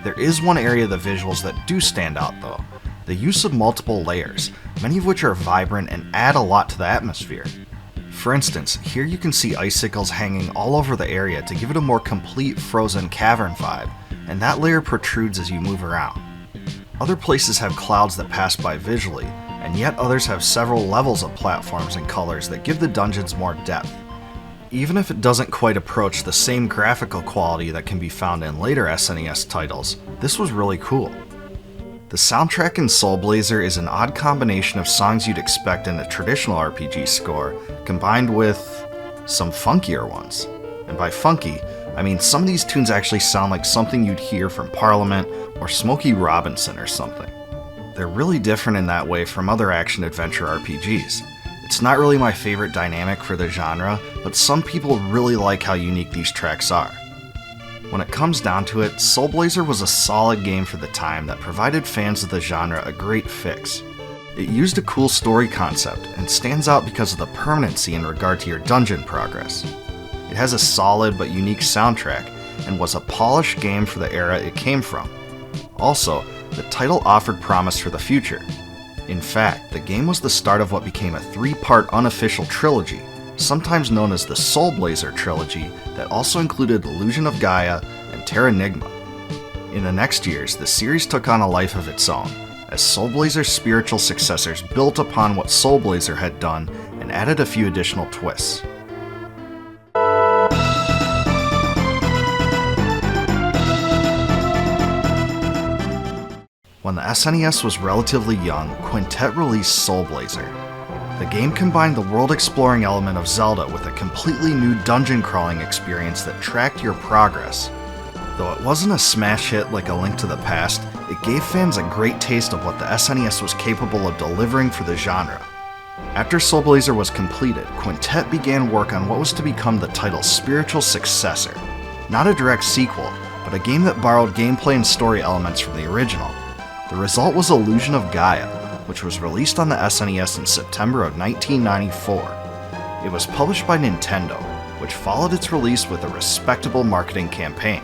There is one area of the visuals that do stand out though, the use of multiple layers, many of which are vibrant and add a lot to the atmosphere. For instance, here you can see icicles hanging all over the area to give it a more complete frozen cavern vibe, and that layer protrudes as you move around. Other places have clouds that pass by visually, and yet others have several levels of platforms and colors that give the dungeons more depth. Even if it doesn't quite approach the same graphical quality that can be found in later SNES titles, this was really cool. The soundtrack in Soul Blazer is an odd combination of songs you'd expect in a traditional RPG score, combined with some funkier ones. And by funky, I mean some of these tunes actually sound like something you'd hear from Parliament or Smokey Robinson or something. They're really different in that way from other action-adventure RPGs. It's not really my favorite dynamic for the genre, but some people really like how unique these tracks are. When it comes down to it, Soul Blazer was a solid game for the time that provided fans of the genre a great fix. It used a cool story concept, and stands out because of the permanency in regard to your dungeon progress. It has a solid but unique soundtrack, and was a polished game for the era it came from. Also, the title offered promise for the future. In fact, the game was the start of what became a 3-part unofficial trilogy, sometimes known as the Soul Blazer trilogy, that also included Illusion of Gaia and Terranigma. In the next years, the series took on a life of its own, as Soul Blazer's spiritual successors built upon what Soul Blazer had done and added a few additional twists. When the SNES was relatively young, Quintet released Soul Blazer. The game combined the world-exploring element of Zelda with a completely new dungeon-crawling experience that tracked your progress. Though it wasn't a smash hit like A Link to the Past, it gave fans a great taste of what the SNES was capable of delivering for the genre. After Soul Blazer was completed, Quintet began work on what was to become the title's spiritual successor. Not a direct sequel, but a game that borrowed gameplay and story elements from the original. The result was Illusion of Gaia, which was released on the SNES in September of 1994. It was published by Nintendo, which followed its release with a respectable marketing campaign.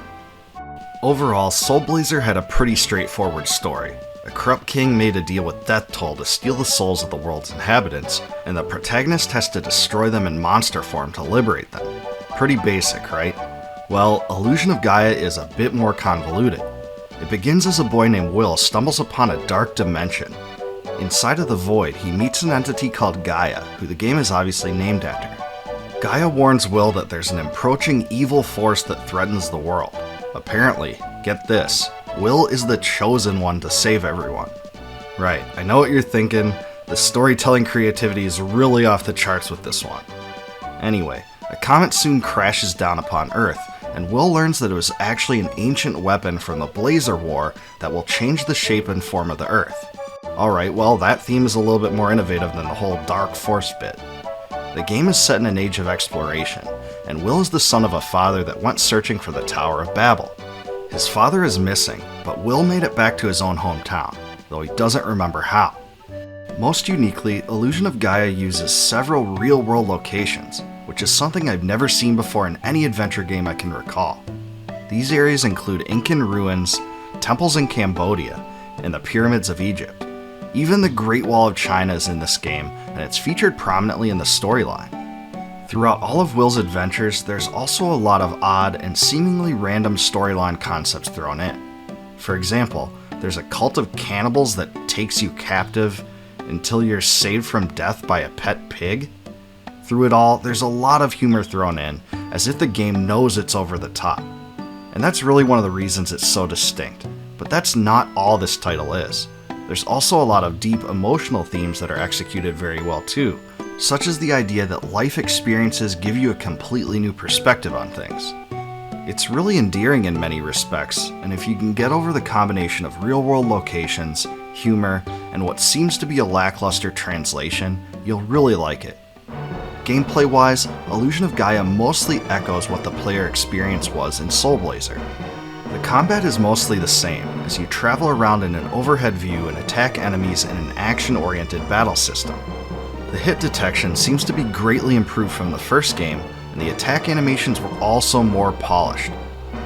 Overall, Soul Blazer had a pretty straightforward story. A corrupt king made a deal with Death Toll to steal the souls of the world's inhabitants, and the protagonist has to destroy them in monster form to liberate them. Pretty basic, right? Well, Illusion of Gaia is a bit more convoluted. It begins as a boy named Will stumbles upon a dark dimension. Inside of the void, he meets an entity called Gaia, who the game is obviously named after. Gaia warns Will that there's an approaching evil force that threatens the world. Apparently, get this, Will is the chosen one to save everyone. Right, I know what you're thinking, the storytelling creativity is really off the charts with this one. Anyway, a comet soon crashes down upon Earth, and Will learns that it was actually an ancient weapon from the Blazer War that will change the shape and form of the Earth. Alright, well that theme is a little bit more innovative than the whole Dark Force bit. The game is set in an age of exploration, and Will is the son of a father that went searching for the Tower of Babel. His father is missing, but Will made it back to his own hometown, though he doesn't remember how. Most uniquely, Illusion of Gaia uses several real-world locations, which is something I've never seen before in any adventure game I can recall. These areas include Incan ruins, temples in Cambodia, and the pyramids of Egypt. Even the Great Wall of China is in this game, and it's featured prominently in the storyline. Throughout all of Will's adventures, there's also a lot of odd and seemingly random storyline concepts thrown in. For example, there's a cult of cannibals that takes you captive until you're saved from death by a pet pig. Through it all, there's a lot of humor thrown in, as if the game knows it's over the top. And that's really one of the reasons it's so distinct. But that's not all this title is. There's also a lot of deep emotional themes that are executed very well too, such as the idea that life experiences give you a completely new perspective on things. It's really endearing in many respects, and if you can get over the combination of real-world locations, humor, and what seems to be a lackluster translation, you'll really like it. Gameplay-wise, Illusion of Gaia mostly echoes what the player experience was in Soul Blazer. The combat is mostly the same, as you travel around in an overhead view and attack enemies in an action-oriented battle system. The hit detection seems to be greatly improved from the first game, and the attack animations were also more polished.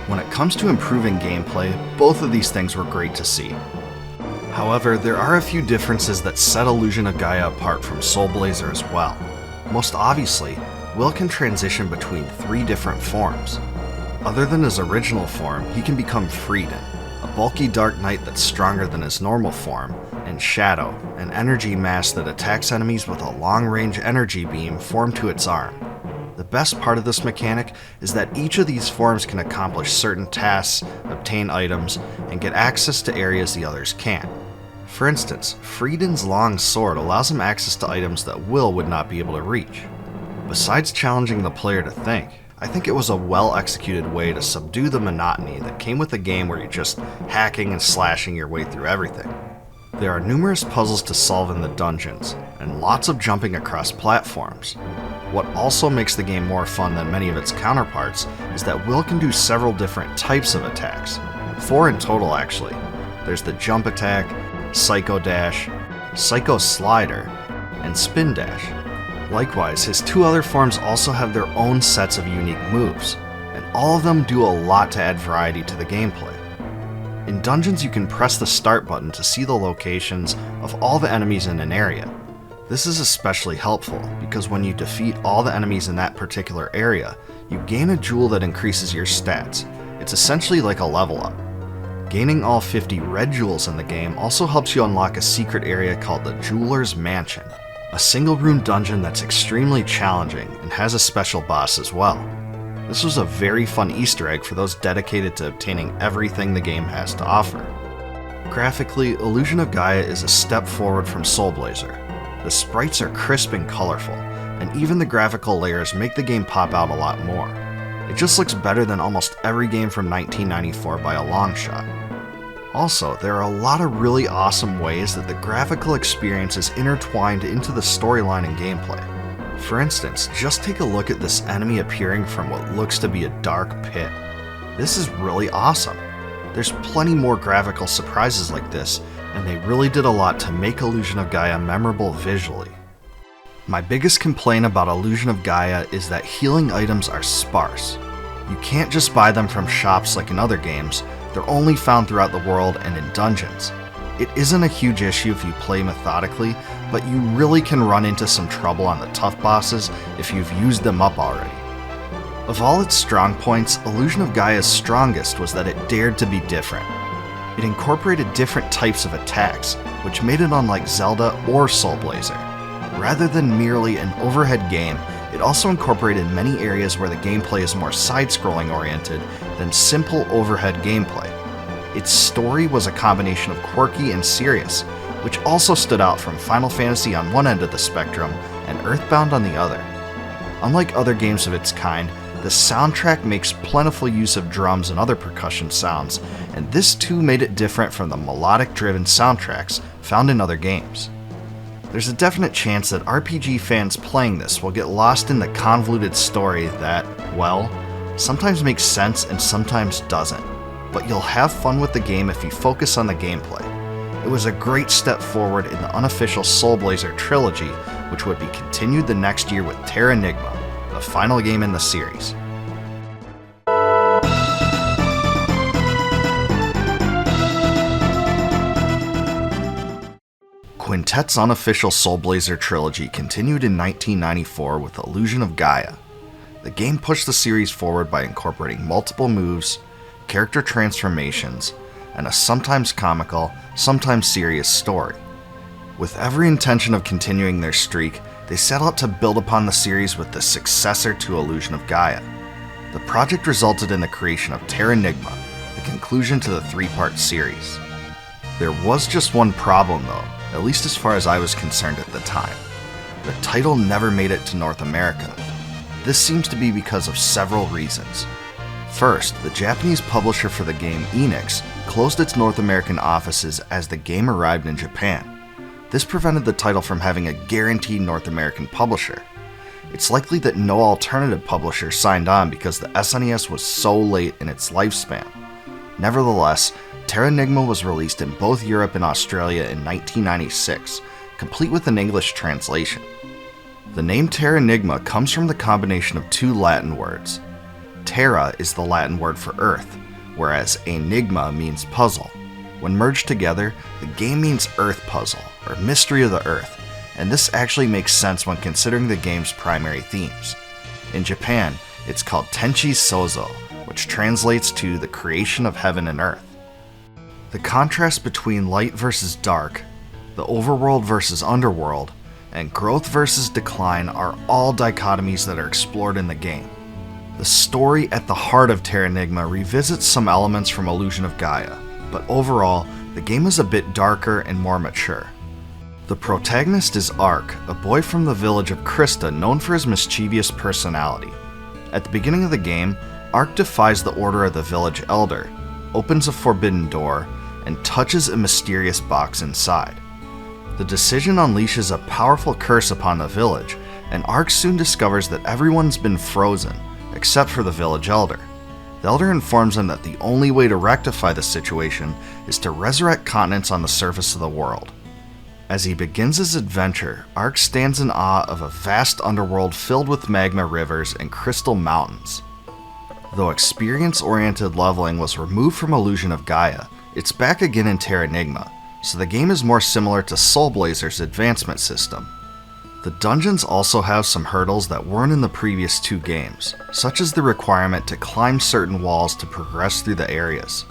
When it comes to improving gameplay, both of these things were great to see. However, there are a few differences that set Illusion of Gaia apart from Soul Blazer as well. Most obviously, Will can transition between 3 different forms. Other than his original form, he can become Frieden, a bulky Dark Knight that's stronger than his normal form, and Shadow, an energy mass that attacks enemies with a long-range energy beam formed to its arm. The best part of this mechanic is that each of these forms can accomplish certain tasks, obtain items, and get access to areas the others can't. For instance, Frieden's long sword allows him access to items that Will would not be able to reach. Besides challenging the player to think, I think it was a well-executed way to subdue the monotony that came with a game where you're just hacking and slashing your way through everything. There are numerous puzzles to solve in the dungeons, and lots of jumping across platforms. What also makes the game more fun than many of its counterparts is that Will can do several different types of attacks. 4 in total actually. There's the jump attack, Psycho Dash, Psycho Slider, and Spin Dash. Likewise, his 2 other forms also have their own sets of unique moves, and all of them do a lot to add variety to the gameplay. In dungeons, you can press the start button to see the locations of all the enemies in an area. This is especially helpful because when you defeat all the enemies in that particular area, you gain a jewel that increases your stats. It's essentially like a level up. Gaining all 50 red jewels in the game also helps you unlock a secret area called the Jeweler's Mansion, a single-room dungeon that's extremely challenging and has a special boss as well. This was a very fun Easter egg for those dedicated to obtaining everything the game has to offer. Graphically, Illusion of Gaia is a step forward from Soul Blazer. The sprites are crisp and colorful, and even the graphical layers make the game pop out a lot more. It just looks better than almost every game from 1994 by a long shot. Also, there are a lot of really awesome ways that the graphical experience is intertwined into the storyline and gameplay. For instance, just take a look at this enemy appearing from what looks to be a dark pit. This is really awesome. There's plenty more graphical surprises like this, and they really did a lot to make Illusion of Gaia memorable visually. My biggest complaint about Illusion of Gaia is that healing items are sparse. You can't just buy them from shops like in other games, they're only found throughout the world and in dungeons. It isn't a huge issue if you play methodically, but you really can run into some trouble on the tough bosses if you've used them up already. Of all its strong points, Illusion of Gaia's strongest was that it dared to be different. It incorporated different types of attacks, which made it unlike Zelda or Soul Blazer. Rather than merely an overhead game, it also incorporated many areas where the gameplay is more side-scrolling oriented than simple overhead gameplay. Its story was a combination of quirky and serious, which also stood out from Final Fantasy on one end of the spectrum and EarthBound on the other. Unlike other games of its kind, the soundtrack makes plentiful use of drums and other percussion sounds, and this too made it different from the melodic-driven soundtracks found in other games. There's a definite chance that RPG fans playing this will get lost in the convoluted story that, well, sometimes makes sense and sometimes doesn't, but you'll have fun with the game if you focus on the gameplay. It was a great step forward in the unofficial Soul Blazer trilogy, which would be continued the next year with Terra Nigma, the final game in the series. Quintet's unofficial Soul Blazer trilogy continued in 1994 with Illusion of Gaia. The game pushed the series forward by incorporating multiple moves, character transformations, and a sometimes comical, sometimes serious story. With every intention of continuing their streak, they set out to build upon the series with the successor to Illusion of Gaia. The project resulted in the creation of Terra Nigma, the conclusion to the 3-part series. There was just one problem though, at least as far as I was concerned at the time. the title never made it to North America. This seems to be because of several reasons. First, the Japanese publisher for the game, Enix, closed its North American offices as the game arrived in Japan. This prevented the title from having a guaranteed North American publisher. It's likely that no alternative publisher signed on because the SNES was so late in its lifespan. Nevertheless, Terranigma was released in both Europe and Australia in 1996, complete with an English translation. The name Terranigma comes from the combination of two Latin words. Terra is the Latin word for earth, whereas enigma means puzzle. When merged together, the game means earth puzzle, or mystery of the earth, and this actually makes sense when considering the game's primary themes. In Japan, it's called Tenchi Sozo, which translates to the creation of heaven and earth. The contrast between light versus dark, the overworld versus underworld, and growth versus decline are all dichotomies that are explored in the game. The story at the heart of Terranigma revisits some elements from Illusion of Gaia, but overall, the game is a bit darker and more mature. The protagonist is Ark, a boy from the village of Krista known for his mischievous personality. At the beginning of the game, Ark defies the order of the village elder, opens a forbidden door, and touches a mysterious box inside. The decision unleashes a powerful curse upon the village, and Ark soon discovers that everyone's been frozen, except for the village elder. The elder informs him that the only way to rectify the situation is to resurrect continents on the surface of the world. As he begins his adventure, Ark stands in awe of a vast underworld filled with magma rivers and crystal mountains. Though experience-oriented leveling was removed from Illusion of Gaia, it's back again in Terranigma, so the game is more similar to Soul Blazer's advancement system. The dungeons also have some hurdles that weren't in the previous two games, such as the requirement to climb certain walls to progress through the areas.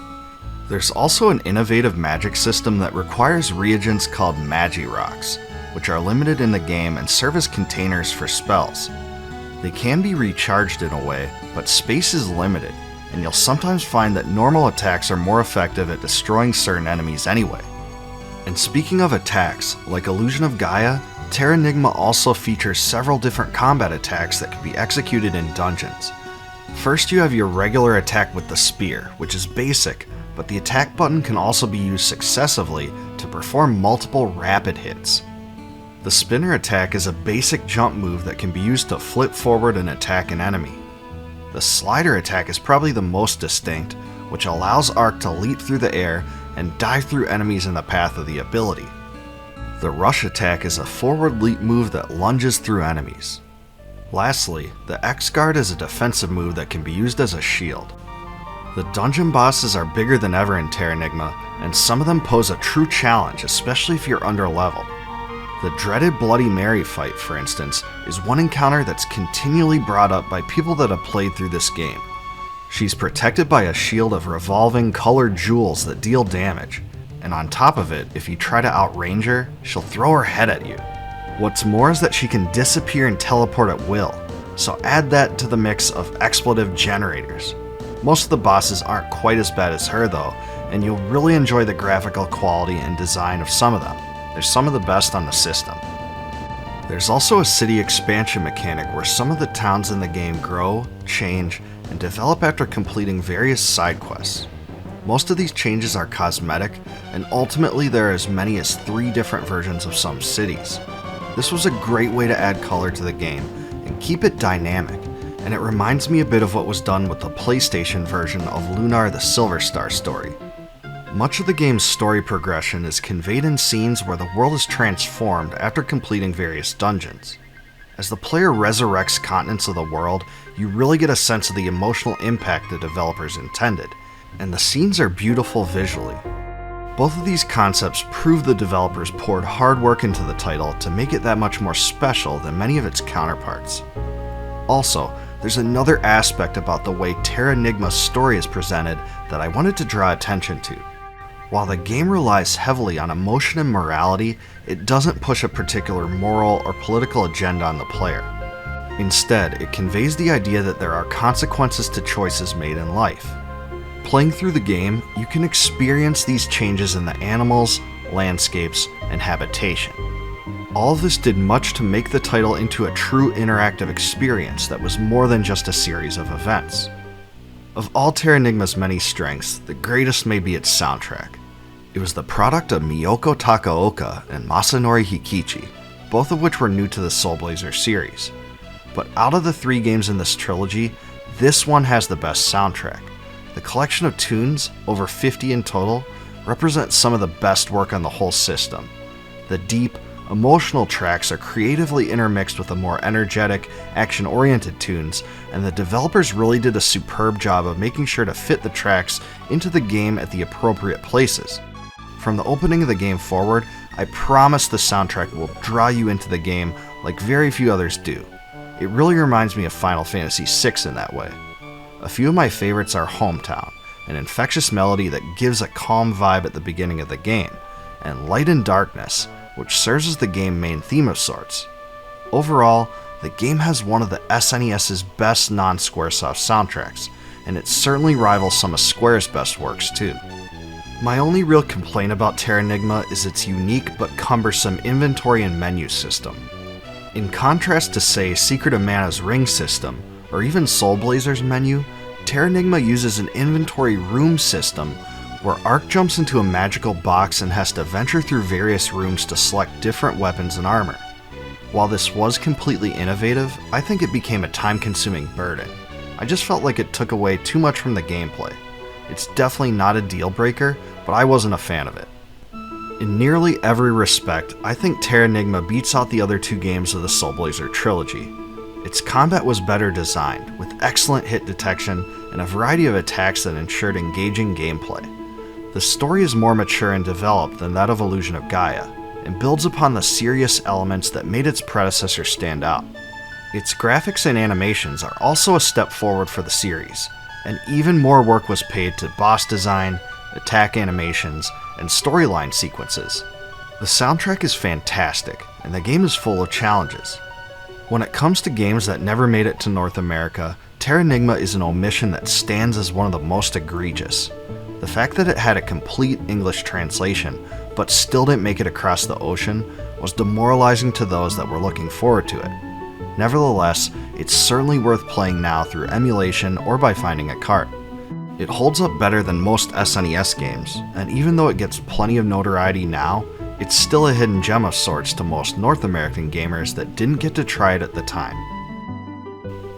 There's also an innovative magic system that requires reagents called Magi Rocks, which are limited in the game and serve as containers for spells. They can be recharged in a way, but space is limited, and you'll sometimes find that normal attacks are more effective at destroying certain enemies anyway. And speaking of attacks, like Illusion of Gaia, Terranigma also features several different combat attacks that can be executed in dungeons. First, you have your regular attack with the spear, which is basic, but the attack button can also be used successively to perform multiple rapid hits. The spinner attack is a basic jump move that can be used to flip forward and attack an enemy. The slider attack is probably the most distinct, which allows Ark to leap through the air and dive through enemies in the path of the ability. The rush attack is a forward leap move that lunges through enemies. Lastly, the X-Guard is a defensive move that can be used as a shield. The dungeon bosses are bigger than ever in Terranigma, and some of them pose a true challenge, especially if you're underleveled. The dreaded Bloody Mary fight, for instance, is one encounter that's continually brought up by people that have played through this game. She's protected by a shield of revolving colored jewels that deal damage, and on top of it, if you try to outrange her, she'll throw her head at you. What's more is that she can disappear and teleport at will, so add that to the mix of expletive generators. Most of the bosses aren't quite as bad as her though, and you'll really enjoy the graphical quality and design of some of them. They're some of the best on the system. There's also a city expansion mechanic where some of the towns in the game grow, change, and develop after completing various side quests. Most of these changes are cosmetic, and ultimately there are as many as 3 different versions of some cities. This was a great way to add color to the game and keep it dynamic, and it reminds me a bit of what was done with the PlayStation version of Lunar the Silver Star story. Much of the game's story progression is conveyed in scenes where the world is transformed after completing various dungeons. As the player resurrects continents of the world, you really get a sense of the emotional impact the developers intended, and the scenes are beautiful visually. Both of these concepts prove the developers poured hard work into the title to make it that much more special than many of its counterparts. Also, there's another aspect about the way Terranigma's story is presented that I wanted to draw attention to. While the game relies heavily on emotion and morality, it doesn't push a particular moral or political agenda on the player. Instead, it conveys the idea that there are consequences to choices made in life. Playing through the game, you can experience these changes in the animals, landscapes, and habitation. All of this did much to make the title into a true interactive experience that was more than just a series of events. Of all Terranigma's many strengths, the greatest may be its soundtrack. It was the product of Miyoko Takaoka and Masanori Hikichi, both of which were new to the Soul Blazer series. But out of the 3 games in this trilogy, this one has the best soundtrack. The collection of tunes, over 50 in total, represents some of the best work on the whole system. The deep, emotional tracks are creatively intermixed with the more energetic, action-oriented tunes, and the developers really did a superb job of making sure to fit the tracks into the game at the appropriate places. From the opening of the game forward, I promise the soundtrack will draw you into the game like very few others do. It really reminds me of Final Fantasy VI in that way. A few of my favorites are Hometown, an infectious melody that gives a calm vibe at the beginning of the game, and Light and Darkness, which serves as the game's main theme of sorts. Overall, the game has one of the SNES's best non-Squaresoft soundtracks, and it certainly rivals some of Square's best works too. My only real complaint about Terranigma is its unique but cumbersome inventory and menu system. In contrast to, say, Secret of Mana's ring system, or even Soul Blazer's menu, Terranigma uses an inventory room system where Ark jumps into a magical box and has to venture through various rooms to select different weapons and armor. While this was completely innovative, I think it became a time-consuming burden. I just felt like it took away too much from the gameplay. It's definitely not a deal breaker, but I wasn't a fan of it. In nearly every respect, I think Terranigma beats out the other 2 games of the Soul Blazer trilogy. Its combat was better designed, with excellent hit detection and a variety of attacks that ensured engaging gameplay. The story is more mature and developed than that of Illusion of Gaia, and builds upon the serious elements that made its predecessor stand out. Its graphics and animations are also a step forward for the series, and even more work was paid to boss design, attack animations, and storyline sequences. The soundtrack is fantastic, and the game is full of challenges. When it comes to games that never made it to North America, Terranigma is an omission that stands as one of the most egregious. The fact that it had a complete English translation, but still didn't make it across the ocean, was demoralizing to those that were looking forward to it. Nevertheless, it's certainly worth playing now through emulation or by finding a cart. It holds up better than most SNES games, and even though it gets plenty of notoriety now, it's still a hidden gem of sorts to most North American gamers that didn't get to try it at the time.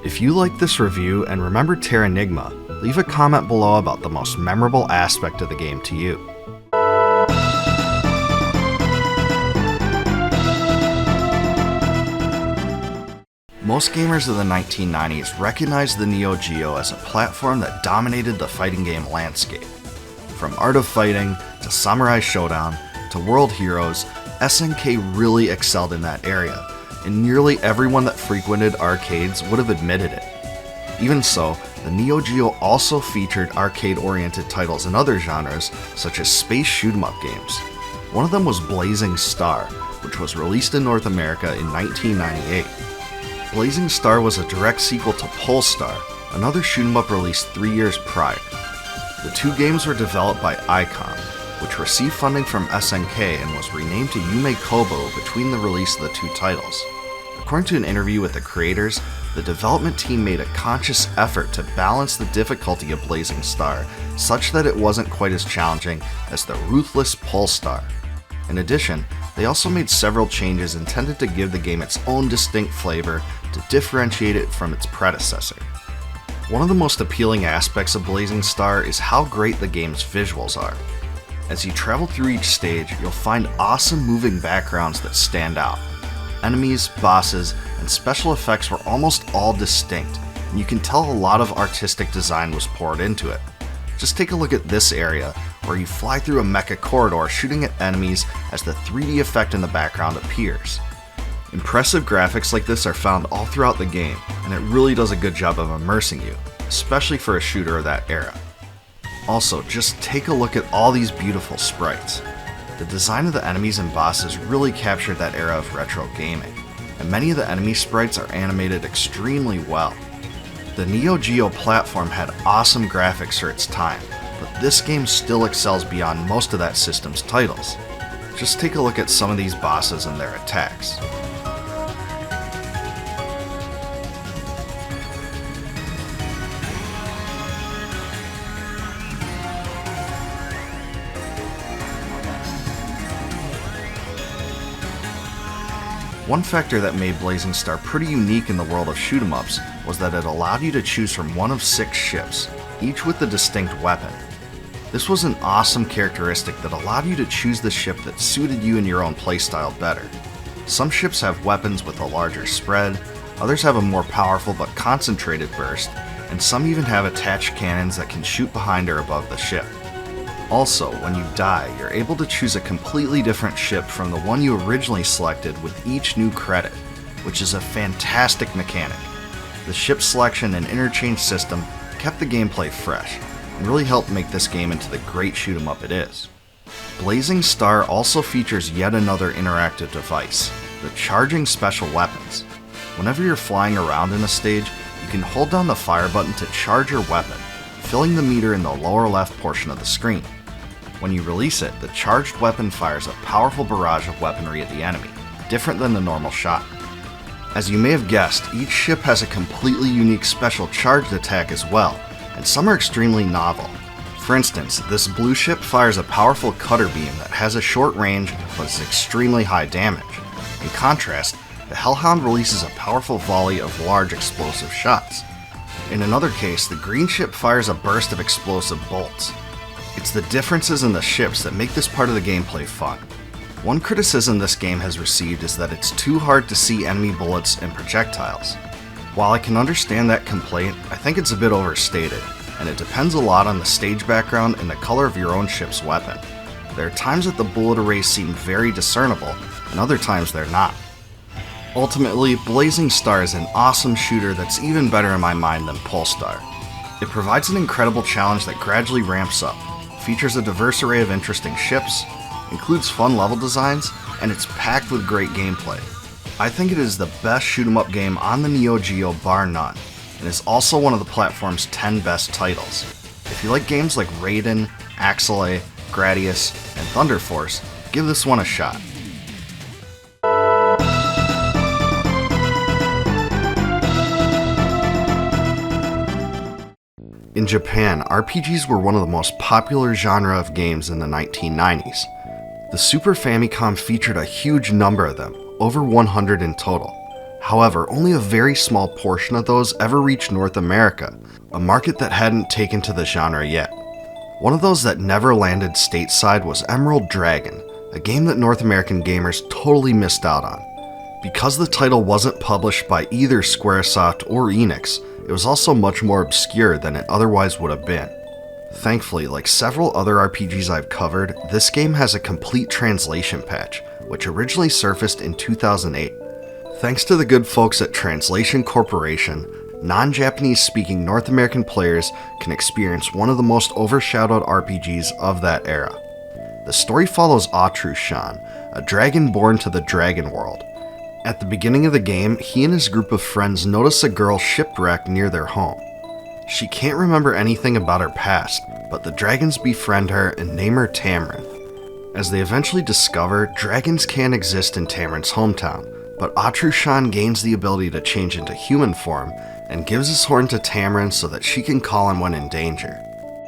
If you like this review and remember Terranigma, leave a comment below about the most memorable aspect of the game to you. Most gamers of the 1990s recognized the Neo Geo as a platform that dominated the fighting game landscape. From Art of Fighting, to Samurai Shodown, to World Heroes, SNK really excelled in that area, and nearly everyone that frequented arcades would have admitted it. Even so, the Neo Geo also featured arcade-oriented titles in other genres, such as space shoot-'em-up games. One of them was Blazing Star, which was released in North America in 1998. Blazing Star was a direct sequel to Polestar, another shoot-'em-up released 3 years prior. The 2 games were developed by Icon, which received funding from SNK and was renamed to Yume Kobo between the release of the 2 titles. According to an interview with the creators, the development team made a conscious effort to balance the difficulty of Blazing Star such that it wasn't quite as challenging as the ruthless Polestar. In addition, they also made several changes intended to give the game its own distinct flavor to differentiate it from its predecessor. One of the most appealing aspects of Blazing Star is how great the game's visuals are. As you travel through each stage, you'll find awesome moving backgrounds that stand out. Enemies, bosses, and special effects were almost all distinct, and you can tell a lot of artistic design was poured into it. Just take a look at this area, where you fly through a mecha corridor shooting at enemies as the 3D effect in the background appears. Impressive graphics like this are found all throughout the game, and it really does a good job of immersing you, especially for a shooter of that era. Also, just take a look at all these beautiful sprites. The design of the enemies and bosses really captured that era of retro gaming, and many of the enemy sprites are animated extremely well. The Neo Geo platform had awesome graphics for its time, but this game still excels beyond most of that system's titles. Just take a look at some of these bosses and their attacks. One factor that made Blazing Star pretty unique in the world of shoot-'em-ups was that it allowed you to choose from one of 6 ships, each with a distinct weapon. This was an awesome characteristic that allowed you to choose the ship that suited you and your own playstyle better. Some ships have weapons with a larger spread, others have a more powerful but concentrated burst, and some even have attached cannons that can shoot behind or above the ship. Also, when you die, you're able to choose a completely different ship from the one you originally selected with each new credit, which is a fantastic mechanic. The ship selection and interchange system kept the gameplay fresh, and really helped make this game into the great shoot-'em-up it is. Blazing Star also features yet another interactive device, the charging special weapons. Whenever you're flying around in a stage, you can hold down the fire button to charge your weapon, filling the meter in the lower left portion of the screen. When you release it, the charged weapon fires a powerful barrage of weaponry at the enemy, different than the normal shot. As you may have guessed, each ship has a completely unique special charged attack as well, and some are extremely novel. For instance, this blue ship fires a powerful cutter beam that has a short range but is extremely high damage. In contrast, the Hellhound releases a powerful volley of large explosive shots. In another case, the green ship fires a burst of explosive bolts. It's the differences in the ships that make this part of the gameplay fun. One criticism this game has received is that it's too hard to see enemy bullets and projectiles. While I can understand that complaint, I think it's a bit overstated, and it depends a lot on the stage background and the color of your own ship's weapon. There are times that the bullet arrays seem very discernible, and other times they're not. Ultimately, Blazing Star is an awesome shooter that's even better in my mind than Polestar. It provides an incredible challenge that gradually ramps up, features a diverse array of interesting ships, includes fun level designs, and it's packed with great gameplay. I think it is the best shoot-'em-up game on the Neo Geo bar none, and is also one of the platform's 10 best titles. If you like games like Raiden, Axelay, Gradius, and Thunder Force, give this one a shot. In Japan, RPGs were one of the most popular genre of games in the 1990s. The Super Famicom featured a huge number of them, over 100 in total. However, only a very small portion of those ever reached North America, a market that hadn't taken to the genre yet. One of those that never landed stateside was Emerald Dragon, a game that North American gamers totally missed out on. Because the title wasn't published by either Squaresoft or Enix, it was also much more obscure than it otherwise would have been. Thankfully, like several other RPGs I've covered, this game has a complete translation patch, which originally surfaced in 2008. Thanks to the good folks at Translation Corporation, non-Japanese speaking North American players can experience one of the most overshadowed RPGs of that era. The story follows Atrushan, a dragon born to the dragon world. At the beginning of the game, he and his group of friends notice a girl shipwrecked near their home. She can't remember anything about her past, but the dragons befriend her and name her Tamarinth. As they eventually discover, dragons can't exist in Tamarinth's hometown, but Atrushan gains the ability to change into human form and gives his horn to Tamarinth so that she can call him when in danger.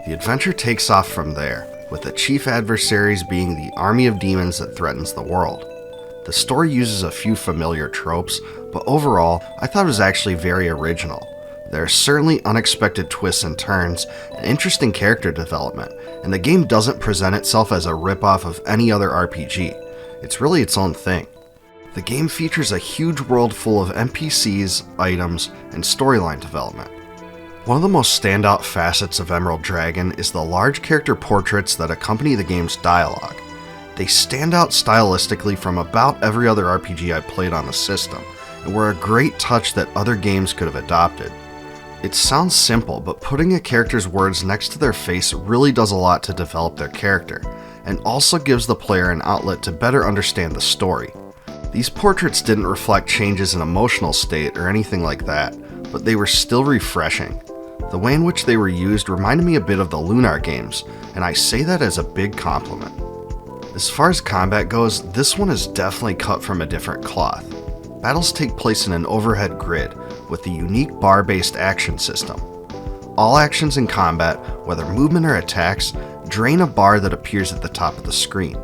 The adventure takes off from there, with the chief adversaries being the army of demons that threatens the world. The story uses a few familiar tropes, but overall, I thought it was actually very original. There are certainly unexpected twists and turns, and interesting character development, and the game doesn't present itself as a ripoff of any other RPG. It's really its own thing. The game features a huge world full of NPCs, items, and storyline development. One of the most standout facets of Emerald Dragon is the large character portraits that accompany the game's dialogue. They stand out stylistically from about every other RPG I played on the system, and were a great touch that other games could have adopted. It sounds simple, but putting a character's words next to their face really does a lot to develop their character, and also gives the player an outlet to better understand the story. These portraits didn't reflect changes in emotional state or anything like that, but they were still refreshing. The way in which they were used reminded me a bit of the Lunar games, and I say that as a big compliment. As far as combat goes, this one is definitely cut from a different cloth. Battles take place in an overhead grid with a unique bar-based action system. All actions in combat, whether movement or attacks, drain a bar that appears at the top of the screen.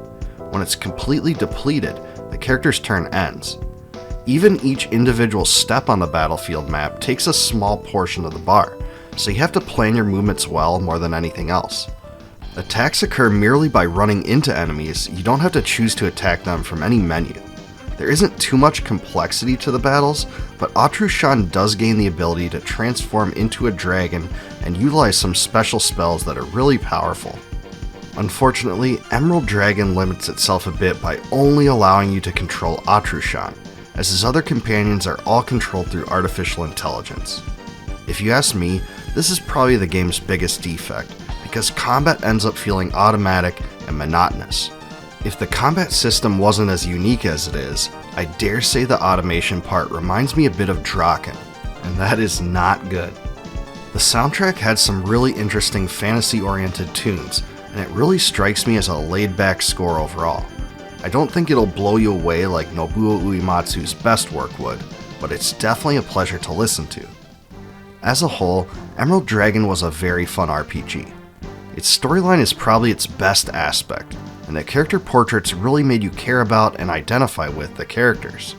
When it's completely depleted, the character's turn ends. Even each individual step on the battlefield map takes a small portion of the bar, so you have to plan your movements well more than anything else. Attacks occur merely by running into enemies. You don't have to choose to attack them from any menu. There isn't too much complexity to the battles, but Atrushan does gain the ability to transform into a dragon and utilize some special spells that are really powerful. Unfortunately, Emerald Dragon limits itself a bit by only allowing you to control Atrushan, as his other companions are all controlled through artificial intelligence. If you ask me, this is probably the game's biggest defect, because combat ends up feeling automatic and monotonous. If the combat system wasn't as unique as it is, I dare say the automation part reminds me a bit of Drakkhen, and that is not good. The soundtrack had some really interesting fantasy-oriented tunes, and it really strikes me as a laid-back score overall. I don't think it'll blow you away like Nobuo Uematsu's best work would, but it's definitely a pleasure to listen to. As a whole, Emerald Dragon was a very fun RPG. Its storyline is probably its best aspect, and the character portraits really made you care about and identify with the characters.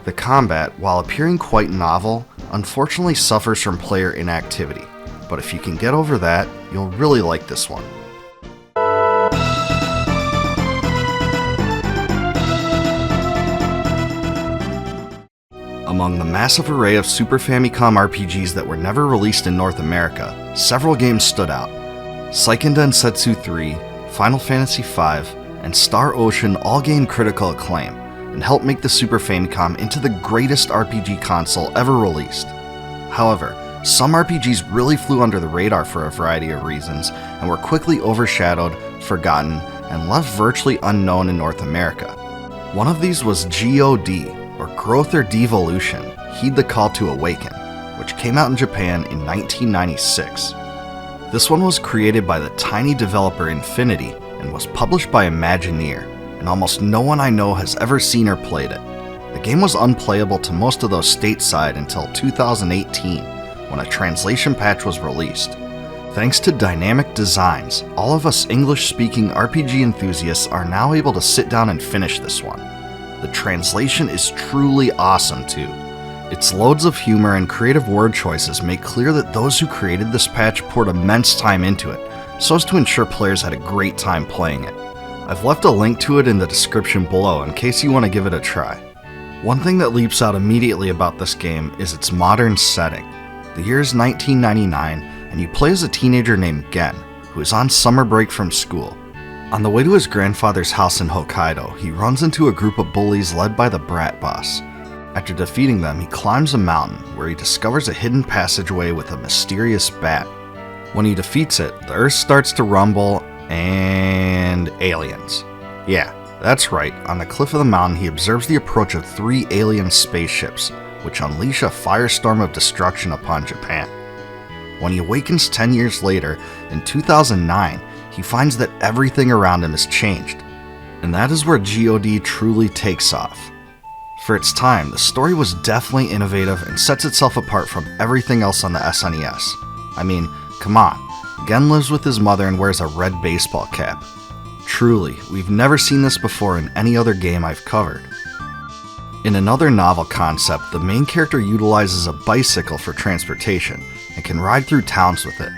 The combat, while appearing quite novel, unfortunately suffers from player inactivity, but if you can get over that, you'll really like this one. Among the massive array of Super Famicom RPGs that were never released in North America, several games stood out. Seiken Densetsu III, Final Fantasy V, and Star Ocean all gained critical acclaim, and helped make the Super Famicom into the greatest RPG console ever released. However, some RPGs really flew under the radar for a variety of reasons, and were quickly overshadowed, forgotten, and left virtually unknown in North America. One of these was G.O.D, or Growth or Devolution, Heed the Call to Awaken, which came out in Japan in 1996. This one was created by the tiny developer Infinity and was published by Imagineer, and almost no one I know has ever seen or played it. The game was unplayable to most of those stateside until 2018, when a translation patch was released. Thanks to dynamic designs, all of us English-speaking RPG enthusiasts are now able to sit down and finish this one. The translation is truly awesome too. Its loads of humor and creative word choices make clear that those who created this patch poured immense time into it, so as to ensure players had a great time playing it. I've left a link to it in the description below in case you want to give it a try. One thing that leaps out immediately about this game is its modern setting. The year is 1999, and you play as a teenager named Gen, who is on summer break from school. On the way to his grandfather's house in Hokkaido, he runs into a group of bullies led by the Brat Boss. After defeating them, he climbs a mountain, where he discovers a hidden passageway with a mysterious bat. When he defeats it, the earth starts to rumble, and aliens. Yeah, that's right, on the cliff of the mountain he observes the approach of 3 alien spaceships, which unleash a firestorm of destruction upon Japan. When he awakens 10 years later, in 2009, he finds that everything around him has changed. And that is where G.O.D truly takes off. For its time, the story was definitely innovative and sets itself apart from everything else on the SNES. I mean, come on, Gen lives with his mother and wears a red baseball cap. Truly, we've never seen this before in any other game I've covered. In another novel concept, the main character utilizes a bicycle for transportation and can ride through towns with it.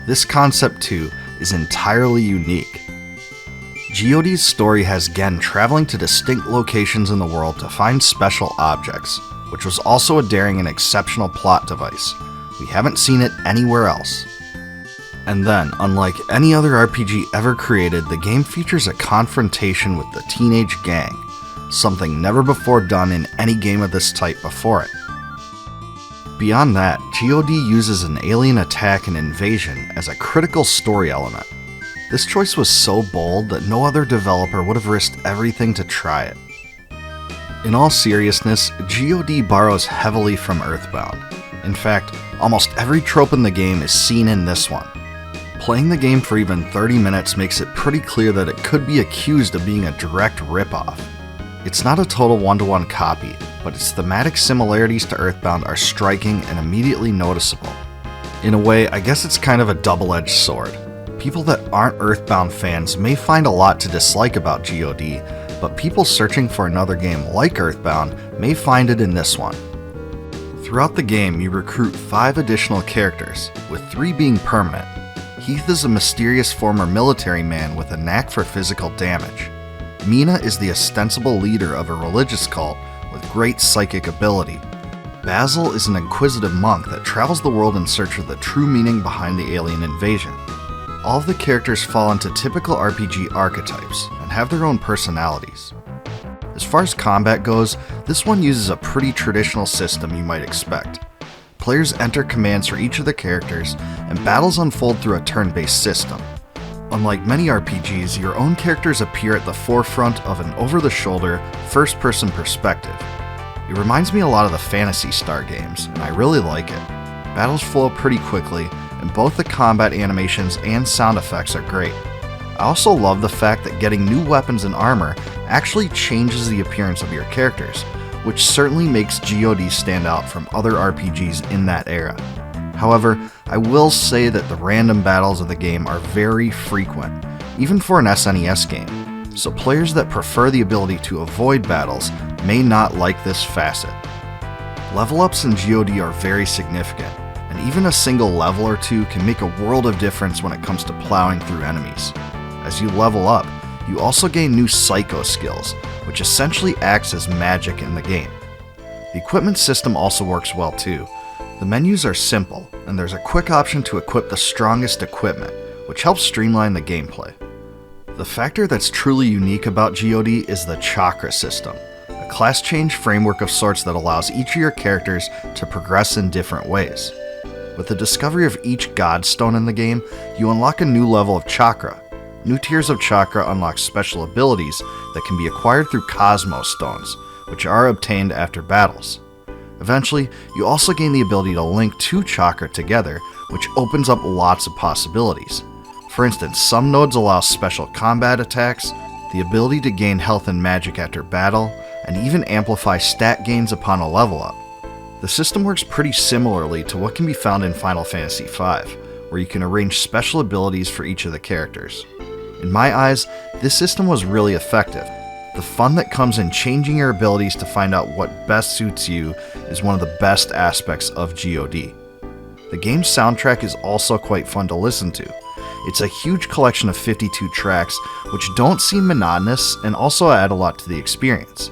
This concept too is entirely unique. G.O.D's story has Gen traveling to distinct locations in the world to find special objects, which was also a daring and exceptional plot device. We haven't seen it anywhere else. And then, unlike any other RPG ever created, the game features a confrontation with the teenage gang, something never before done in any game of this type before it. Beyond that, G.O.D uses an alien attack and invasion as a critical story element. This choice was so bold that no other developer would have risked everything to try it. In all seriousness, G.O.D borrows heavily from EarthBound. In fact, almost every trope in the game is seen in this one. Playing the game for even 30 minutes makes it pretty clear that it could be accused of being a direct ripoff. It's not a total one-to-one copy, but its thematic similarities to EarthBound are striking and immediately noticeable. In a way, I guess it's kind of a double-edged sword. People that aren't EarthBound fans may find a lot to dislike about G.O.D, but people searching for another game like EarthBound may find it in this one. Throughout the game, you recruit 5 additional characters, with 3 being permanent. Heath is a mysterious former military man with a knack for physical damage. Mina is the ostensible leader of a religious cult with great psychic ability. Basil is an inquisitive monk that travels the world in search of the true meaning behind the alien invasion. All of the characters fall into typical RPG archetypes and have their own personalities. As far as combat goes, this one uses a pretty traditional system you might expect. Players enter commands for each of the characters, and battles unfold through a turn-based system. Unlike many RPGs, your own characters appear at the forefront of an over-the-shoulder, first-person perspective. It reminds me a lot of the Phantasy Star games, and I really like it. Battles flow pretty quickly, and both the combat animations and sound effects are great. I also love the fact that getting new weapons and armor actually changes the appearance of your characters, which certainly makes G.O.D stand out from other RPGs in that era. However, I will say that the random battles of the game are very frequent, even for an SNES game, so players that prefer the ability to avoid battles may not like this facet. Level ups in G.O.D are very significant, and even a single level or two can make a world of difference when it comes to plowing through enemies. As you level up, you also gain new psycho skills, which essentially acts as magic in the game. The equipment system also works well too. The menus are simple, and there's a quick option to equip the strongest equipment, which helps streamline the gameplay. The factor that's truly unique about G.O.D is the chakra system, a class change framework of sorts that allows each of your characters to progress in different ways. With the discovery of each god stone in the game, you unlock a new level of chakra. New tiers of chakra unlock special abilities that can be acquired through Cosmos stones, which are obtained after battles. Eventually, you also gain the ability to link 2 chakra together, which opens up lots of possibilities. For instance, some nodes allow special combat attacks, the ability to gain health and magic after battle, and even amplify stat gains upon a level up. The system works pretty similarly to what can be found in Final Fantasy V, where you can arrange special abilities for each of the characters. In my eyes, this system was really effective. The fun that comes in changing your abilities to find out what best suits you is one of the best aspects of G.O.D. The game's soundtrack is also quite fun to listen to. It's a huge collection of 52 tracks, which don't seem monotonous and also add a lot to the experience.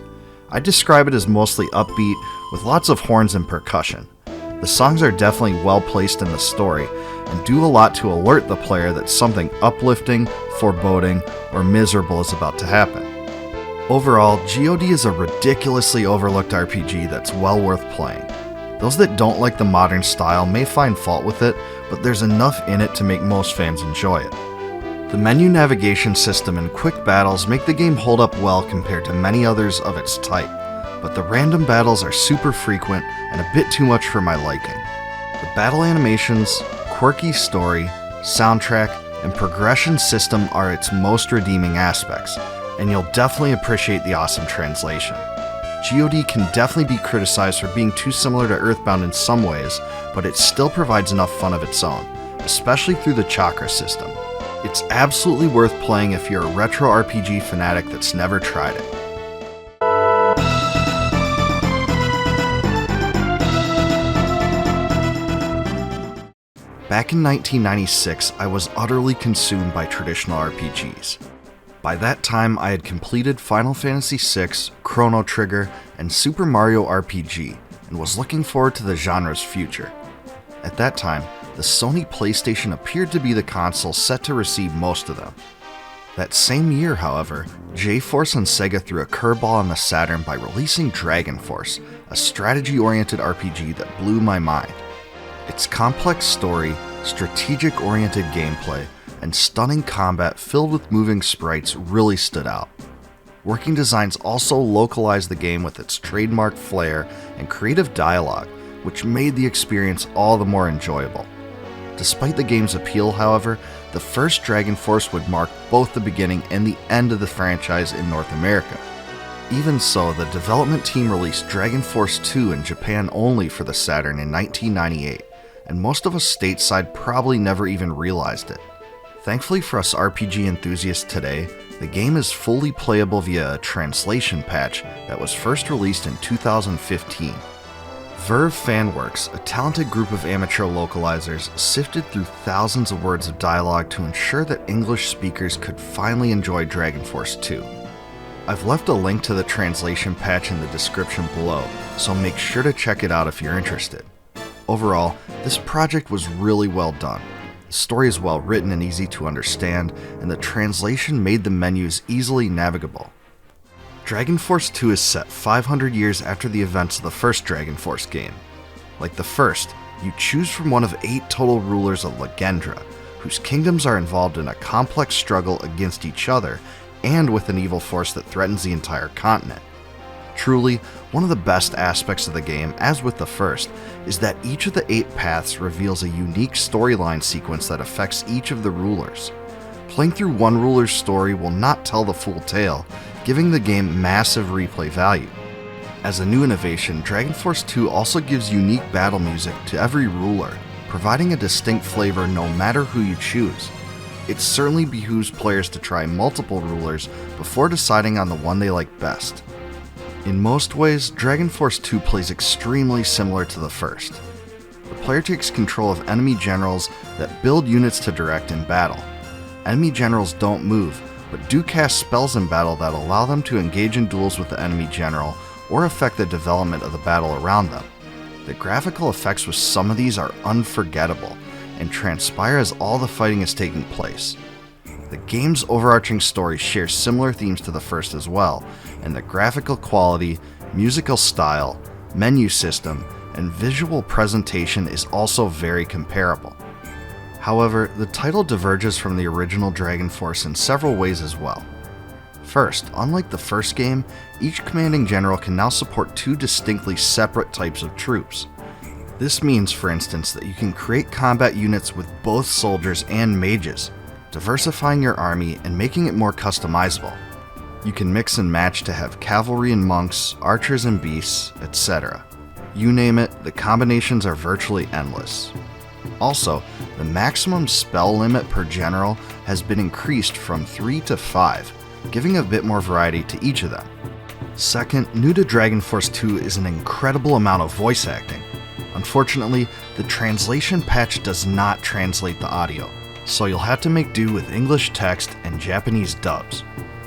I describe it as mostly upbeat, with lots of horns and percussion. The songs are definitely well placed in the story, and do a lot to alert the player that something uplifting, foreboding, or miserable is about to happen. Overall, G.O.D is a ridiculously overlooked RPG that's well worth playing. Those that don't like the modern style may find fault with it, but there's enough in it to make most fans enjoy it. The menu navigation system and quick battles make the game hold up well compared to many others of its type, but the random battles are super frequent and a bit too much for my liking. The battle animations, quirky story, soundtrack, and progression system are its most redeeming aspects, and you'll definitely appreciate the awesome translation. G.O.D can definitely be criticized for being too similar to EarthBound in some ways, but it still provides enough fun of its own, especially through the chakra system. It's absolutely worth playing if you're a retro RPG fanatic that's never tried it. Back in 1996, I was utterly consumed by traditional RPGs. By that time, I had completed Final Fantasy VI, Chrono Trigger, and Super Mario RPG, and was looking forward to the genre's future. At that time, the Sony PlayStation appeared to be the console set to receive most of them. That same year, however, J-Force and SaGa threw a curveball on the Saturn by releasing Dragon Force, a strategy-oriented RPG that blew my mind. Its complex story, strategic-oriented gameplay, and stunning combat filled with moving sprites really stood out. Working Designs also localized the game with its trademark flair and creative dialogue, which made the experience all the more enjoyable. Despite the game's appeal, however, the first Dragon Force would mark both the beginning and the end of the franchise in North America. Even so, the development team released Dragon Force II in Japan only for the Saturn in 1998, and most of us stateside probably never even realized it. Thankfully for us RPG enthusiasts today, the game is fully playable via a translation patch that was first released in 2015. Verve Fanworks, a talented group of amateur localizers, sifted through thousands of words of dialogue to ensure that English speakers could finally enjoy Dragon Force II. I've left a link to the translation patch in the description below, so make sure to check it out if you're interested. Overall, this project was really well done. The story is well written and easy to understand, and the translation made the menus easily navigable. Dragon Force II is set 500 years after the events of the first Dragon Force game. Like the first, you choose from one of 8 total rulers of Legendra, whose kingdoms are involved in a complex struggle against each other and with an evil force that threatens the entire continent. Truly, one of the best aspects of the game, as with the first, is that each of the 8 paths reveals a unique storyline sequence that affects each of the rulers. Playing through one ruler's story will not tell the full tale, giving the game massive replay value. As a new innovation, Dragon Force II also gives unique battle music to every ruler, providing a distinct flavor no matter who you choose. It certainly behooves players to try multiple rulers before deciding on the one they like best. In most ways, Dragon Force II plays extremely similar to the first. The player takes control of enemy generals that build units to direct in battle. Enemy generals don't move, but do cast spells in battle that allow them to engage in duels with the enemy general or affect the development of the battle around them. The graphical effects with some of these are unforgettable and transpire as all the fighting is taking place. The game's overarching story shares similar themes to the first as well, and the graphical quality, musical style, menu system, and visual presentation is also very comparable. However, the title diverges from the original Dragon Force in several ways as well. First, unlike the first game, each commanding general can now support 2 distinctly separate types of troops. This means, for instance, that you can create combat units with both soldiers and mages, diversifying your army and making it more customizable. You can mix and match to have cavalry and monks, archers and beasts, etc. You name it, the combinations are virtually endless. Also, the maximum spell limit per general has been increased from 3 to 5, giving a bit more variety to each of them. Second, new to Dragon Force II is an incredible amount of voice acting. Unfortunately, the translation patch does not translate the audio, so you'll have to make do with English text and Japanese dubs.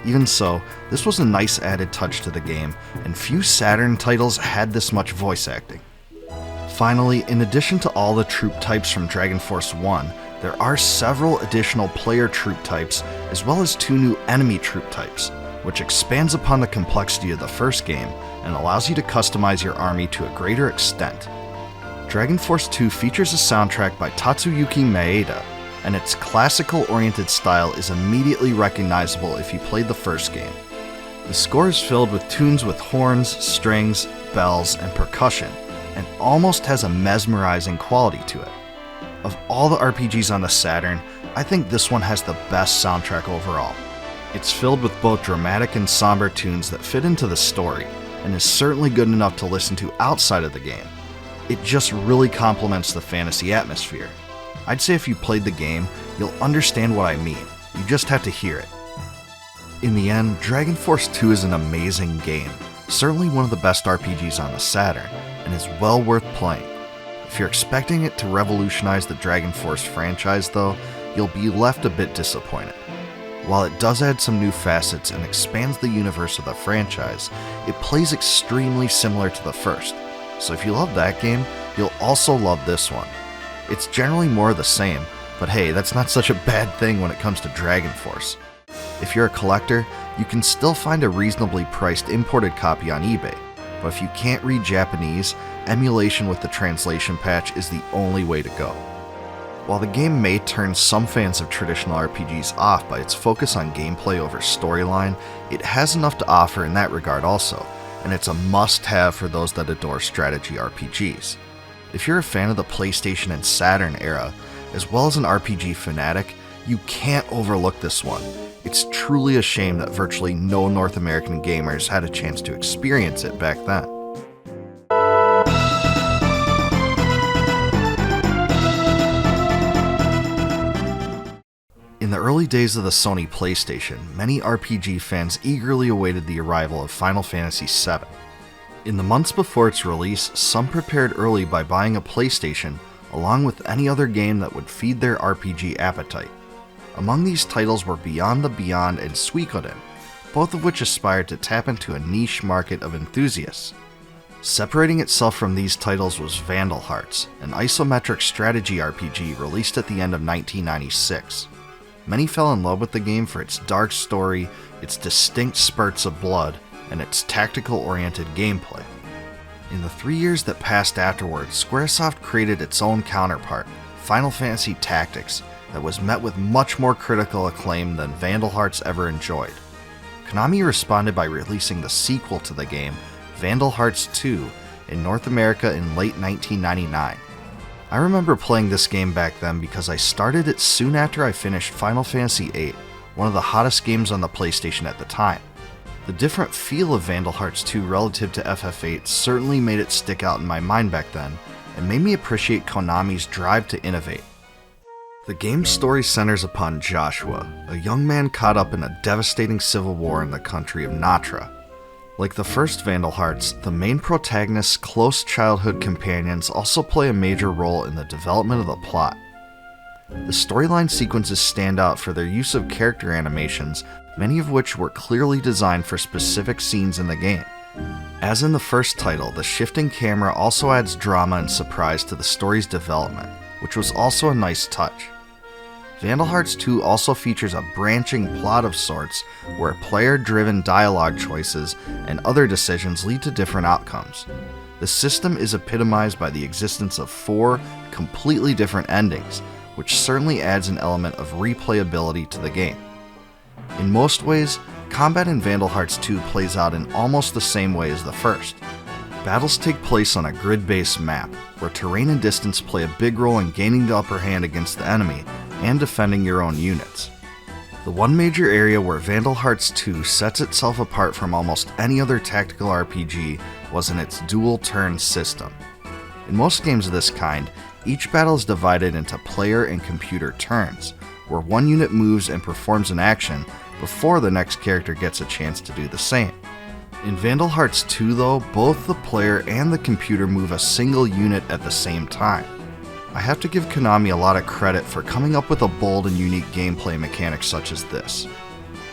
Even so, this was a nice added touch to the game, and few Saturn titles had this much voice acting. Finally, in addition to all the troop types from Dragon Force I, there are several additional player troop types, as well as 2 new enemy troop types, which expands upon the complexity of the first game and allows you to customize your army to a greater extent. Dragon Force II features a soundtrack by Tatsuyuki Maeda, and its classical-oriented style is immediately recognizable if you played the first game. The score is filled with tunes with horns, strings, bells, and percussion, and almost has a mesmerizing quality to it. Of all the RPGs on the Saturn, I think this one has the best soundtrack overall. It's filled with both dramatic and somber tunes that fit into the story, and is certainly good enough to listen to outside of the game. It just really complements the fantasy atmosphere. I'd say if you played the game, you'll understand what I mean. You just have to hear it. In the end, Dragon Force II is an amazing game, certainly one of the best RPGs on the Saturn, and is well worth playing. If you're expecting it to revolutionize the Dragon Force franchise though, you'll be left a bit disappointed. While it does add some new facets and expands the universe of the franchise, it plays extremely similar to the first, so if you love that game, you'll also love this one. It's generally more of the same, but hey, that's not such a bad thing when it comes to Dragon Force. If you're a collector, you can still find a reasonably priced imported copy on eBay, but if you can't read Japanese, emulation with the translation patch is the only way to go. While the game may turn some fans of traditional RPGs off by its focus on gameplay over storyline, it has enough to offer in that regard also, and it's a must-have for those that adore strategy RPGs. If you're a fan of the PlayStation and Saturn era, as well as an RPG fanatic, You can't overlook this one. It's truly a shame that virtually no North American gamers had a chance to experience it back then. In the early days of the Sony PlayStation, many RPG fans eagerly awaited the arrival of Final Fantasy VII. In the months before its release, some prepared early by buying a PlayStation along with any other game that would feed their RPG appetite. Among these titles were Beyond the Beyond and Suikoden, both of which aspired to tap into a niche market of enthusiasts. Separating itself from these titles was Vandal Hearts, an isometric strategy RPG released at the end of 1996. Many fell in love with the game for its dark story, its distinct spurts of blood, and its tactical-oriented gameplay. In the 3 years that passed afterwards, Squaresoft created its own counterpart, Final Fantasy Tactics, that was met with much more critical acclaim than Vandal Hearts ever enjoyed. Konami responded by releasing the sequel to the game, Vandal Hearts II, in North America in late 1999. I remember playing this game back then because I started it soon after I finished Final Fantasy VIII, one of the hottest games on the PlayStation at the time. The different feel of Vandal Hearts 2 relative to FF8 certainly made it stick out in my mind back then, and made me appreciate Konami's drive to innovate. The game's story centers upon Joshua, a young man caught up in a devastating civil war in the country of Natra. Like the first Vandal Hearts, the main protagonist's close childhood companions also play a major role in the development of the plot. The storyline sequences stand out for their use of character animations, many of which were clearly designed for specific scenes in the game. As in the first title, the shifting camera also adds drama and surprise to the story's development, which was also a nice touch. Vandal Hearts 2 also features a branching plot of sorts where player-driven dialogue choices and other decisions lead to different outcomes. The system is epitomized by the existence of 4 completely different endings, which certainly adds an element of replayability to the game. In most ways, combat in Vandal Hearts 2 plays out in almost the same way as the first. Battles take place on a grid-based map, where terrain and distance play a big role in gaining the upper hand against the enemy and defending your own units. The one major area where Vandal Hearts 2 sets itself apart from almost any other tactical RPG was in its dual-turn system. In most games of this kind, each battle is divided into player and computer turns, where one unit moves and performs an action before the next character gets a chance to do the same. In Vandal Hearts 2 though, both the player and the computer move a single unit at the same time. I have to give Konami a lot of credit for coming up with a bold and unique gameplay mechanic such as this.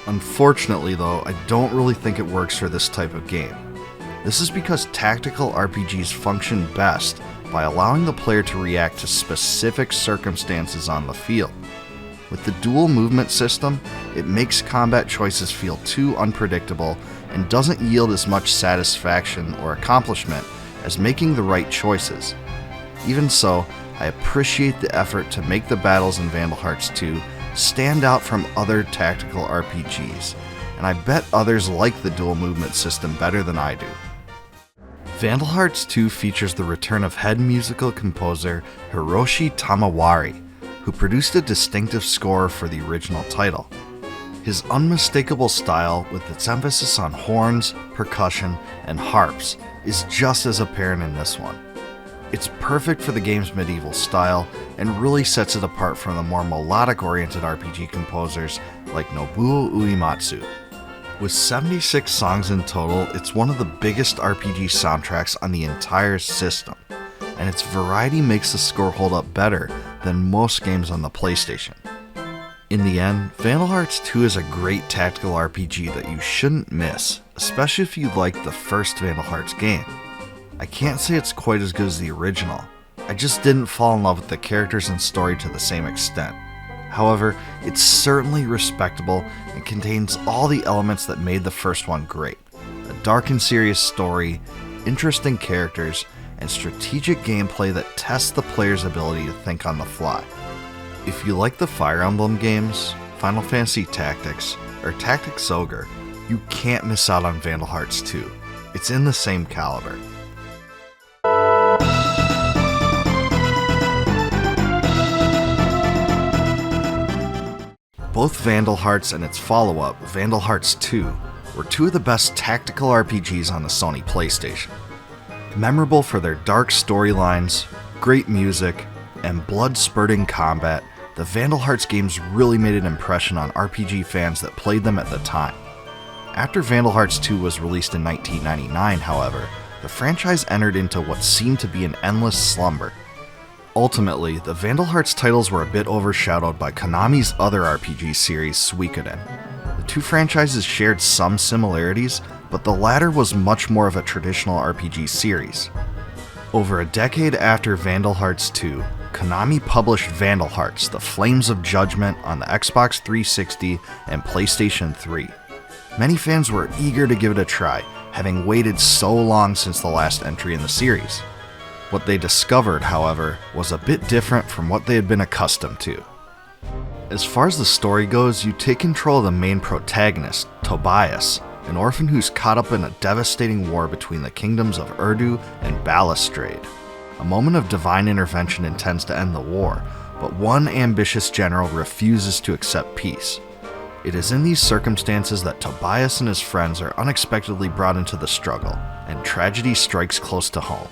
Unfortunately though, I don't really think it works for this type of game. This is because tactical RPGs function best by allowing the player to react to specific circumstances on the field. With the dual movement system, it makes combat choices feel too unpredictable and doesn't yield as much satisfaction or accomplishment as making the right choices. Even so, I appreciate the effort to make the battles in Vandal Hearts 2 stand out from other tactical RPGs, and I bet others like the dual movement system better than I do. Vandal Hearts 2 features the return of head musical composer Hiroshi Tamawari, who produced a distinctive score for the original title. His unmistakable style, with its emphasis on horns, percussion, and harps, is just as apparent in this one. It's perfect for the game's medieval style and really sets it apart from the more melodic-oriented RPG composers like Nobuo Uematsu. With 76 songs in total, it's one of the biggest RPG soundtracks on the entire system, and its variety makes the score hold up better than most games on the PlayStation. In the end, Vandal Hearts 2 is a great tactical RPG that you shouldn't miss, especially if you liked the first Vandal Hearts game. I can't say it's quite as good as the original. I just didn't fall in love with the characters and story to the same extent. However, it's certainly respectable and contains all the elements that made the first one great. A dark and serious story, interesting characters, and strategic gameplay that tests the player's ability to think on the fly. If you like the Fire Emblem games, Final Fantasy Tactics, or Tactics Ogre, you can't miss out on Vandal Hearts 2. It's in the same caliber. Both Vandal Hearts and its follow-up, Vandal Hearts II, were two of the best tactical RPGs on the Sony PlayStation. Memorable for their dark storylines, great music, and blood-spurting combat, the Vandal Hearts games really made an impression on RPG fans that played them at the time. After Vandal Hearts II was released in 1999, however, the franchise entered into what seemed to be an endless slumber. Ultimately, the Vandal Hearts titles were a bit overshadowed by Konami's other RPG series, Suikoden. The two franchises shared some similarities, but the latter was much more of a traditional RPG series. Over a decade after Vandal Hearts II, Konami published Vandal Hearts: The Flames of Judgment on the Xbox 360 and PlayStation 3. Many fans were eager to give it a try, having waited so long since the last entry in the series. What they discovered, however, was a bit different from what they had been accustomed to. As far as the story goes, you take control of the main protagonist, Tobias, an orphan who's caught up in a devastating war between the kingdoms of Urdu and Balustrade. A moment of divine intervention intends to end the war, but one ambitious general refuses to accept peace. It is in these circumstances that Tobias and his friends are unexpectedly brought into the struggle, and tragedy strikes close to home.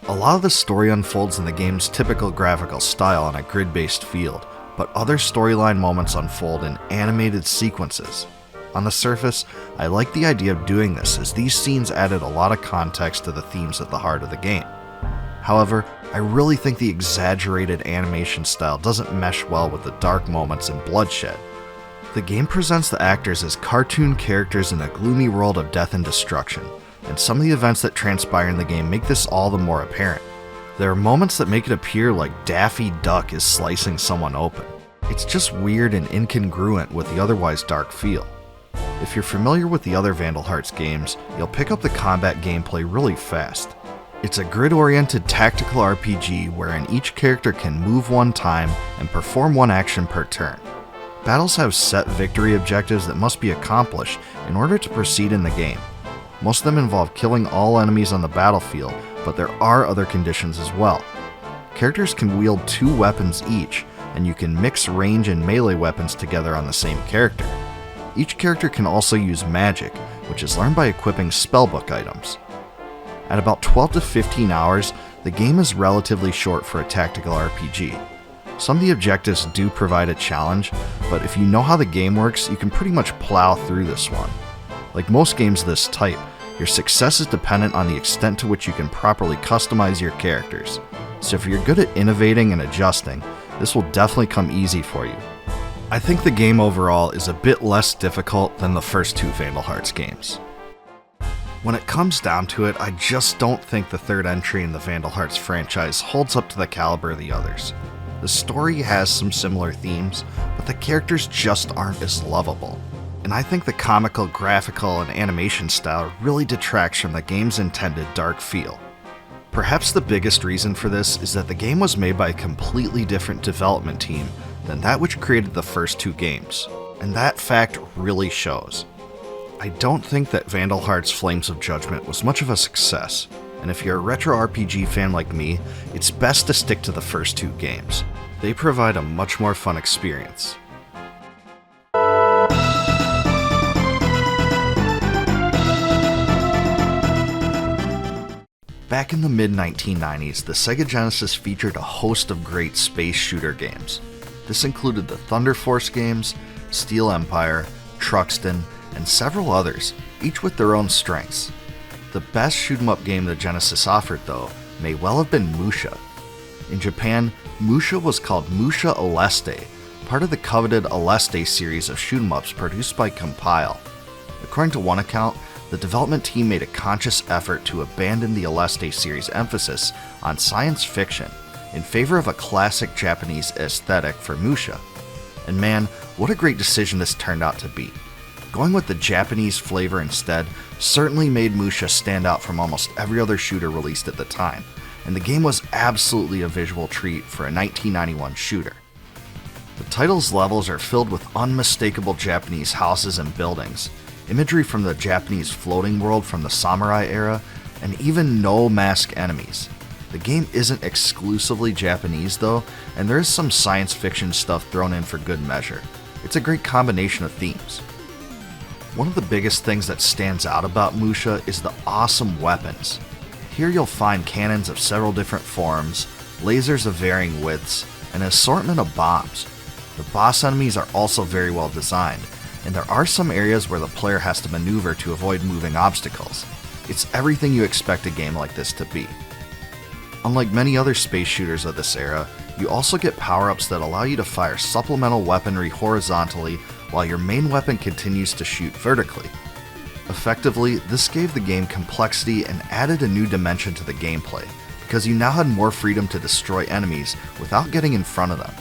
A lot of the story unfolds in the game's typical graphical style on a grid-based field, but other storyline moments unfold in animated sequences. On the surface, I like the idea of doing this, as these scenes added a lot of context to the themes at the heart of the game. However, I really think the exaggerated animation style doesn't mesh well with the dark moments and bloodshed. The game presents the actors as cartoon characters in a gloomy world of death and destruction, and some of the events that transpire in the game make this all the more apparent. There are moments that make it appear like Daffy Duck is slicing someone open. It's just weird and incongruent with the otherwise dark feel. If you're familiar with the other Vandal Hearts games, you'll pick up the combat gameplay really fast. It's a grid-oriented tactical RPG wherein each character can move one time and perform one action per turn. Battles have set victory objectives that must be accomplished in order to proceed in the game. Most of them involve killing all enemies on the battlefield, but there are other conditions as well. Characters can wield 2 weapons each, and you can mix range and melee weapons together on the same character. Each character can also use magic, which is learned by equipping spellbook items. At about 12 to 15 hours, the game is relatively short for a tactical RPG. Some of the objectives do provide a challenge, but if you know how the game works, you can pretty much plow through this one. Like most games of this type, your success is dependent on the extent to which you can properly customize your characters. So if you're good at innovating and adjusting, this will definitely come easy for you. I think the game overall is a bit less difficult than the first 2 Vandal Hearts games. When it comes down to it, I just don't think the third entry in the Vandal Hearts franchise holds up to the caliber of the others. The story has some similar themes, but the characters just aren't as lovable. And I think the comical, graphical, and animation style really detracts from the game's intended dark feel. Perhaps the biggest reason for this is that the game was made by a completely different development team than that which created the first 2 games, and that fact really shows. I don't think that Vandal Hearts: Flames of Judgment was much of a success, and if you're a retro RPG fan like me, it's best to stick to the first 2 games. They provide a much more fun experience. Back in the mid-1990s, the Sega Genesis featured a host of great space shooter games. This included the Thunder Force games, Steel Empire, Truxton, and several others, each with their own strengths. The best shoot-'em-up game the Genesis offered, though, may well have been Musha. In Japan, Musha was called Musha Aleste, part of the coveted Aleste series of shoot-'em-ups produced by Compile. According to one account, the development team made a conscious effort to abandon the Aleste series' emphasis on science fiction in favor of a classic Japanese aesthetic for Musha. And man, what a great decision this turned out to be. Going with the Japanese flavor instead certainly made Musha stand out from almost every other shooter released at the time, and the game was absolutely a visual treat for a 1991 shooter. The title's levels are filled with unmistakable Japanese houses and buildings, imagery from the Japanese floating world from the samurai era, and even no mask enemies. The game isn't exclusively Japanese though, and there is some science fiction stuff thrown in for good measure. It's a great combination of themes. One of the biggest things that stands out about Musha is the awesome weapons. Here you'll find cannons of several different forms, lasers of varying widths, and an assortment of bombs. The boss enemies are also very well designed, and there are some areas where the player has to maneuver to avoid moving obstacles. It's everything you expect a game like this to be. Unlike many other space shooters of this era, you also get power-ups that allow you to fire supplemental weaponry horizontally while your main weapon continues to shoot vertically. Effectively, this gave the game complexity and added a new dimension to the gameplay, because you now had more freedom to destroy enemies without getting in front of them.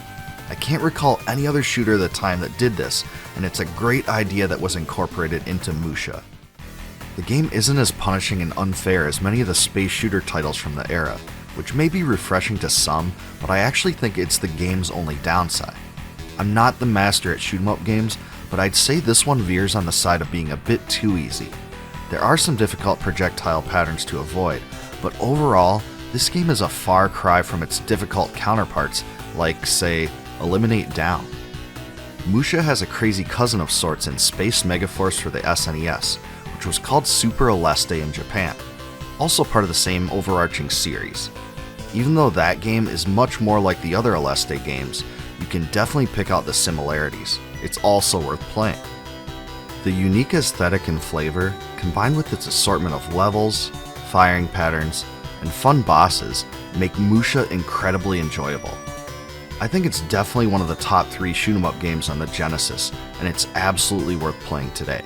I can't recall any other shooter at the time that did this, and it's a great idea that was incorporated into Musha. The game isn't as punishing and unfair as many of the space shooter titles from the era, which may be refreshing to some, but I actually think it's the game's only downside. I'm not the master at shoot-'em-up games, but I'd say this one veers on the side of being a bit too easy. There are some difficult projectile patterns to avoid, but overall, this game is a far cry from its difficult counterparts like, say, Eliminate Down. Musha has a crazy cousin of sorts in Space Megaforce for the SNES, which was called Super Aleste in Japan, also part of the same overarching series. Even though that game is much more like the other Aleste games, you can definitely pick out the similarities. It's also worth playing. The unique aesthetic and flavor, combined with its assortment of levels, firing patterns, and fun bosses, make Musha incredibly enjoyable. I think it's definitely one of the top 3 shoot-'em-up games on the Genesis, and it's absolutely worth playing today.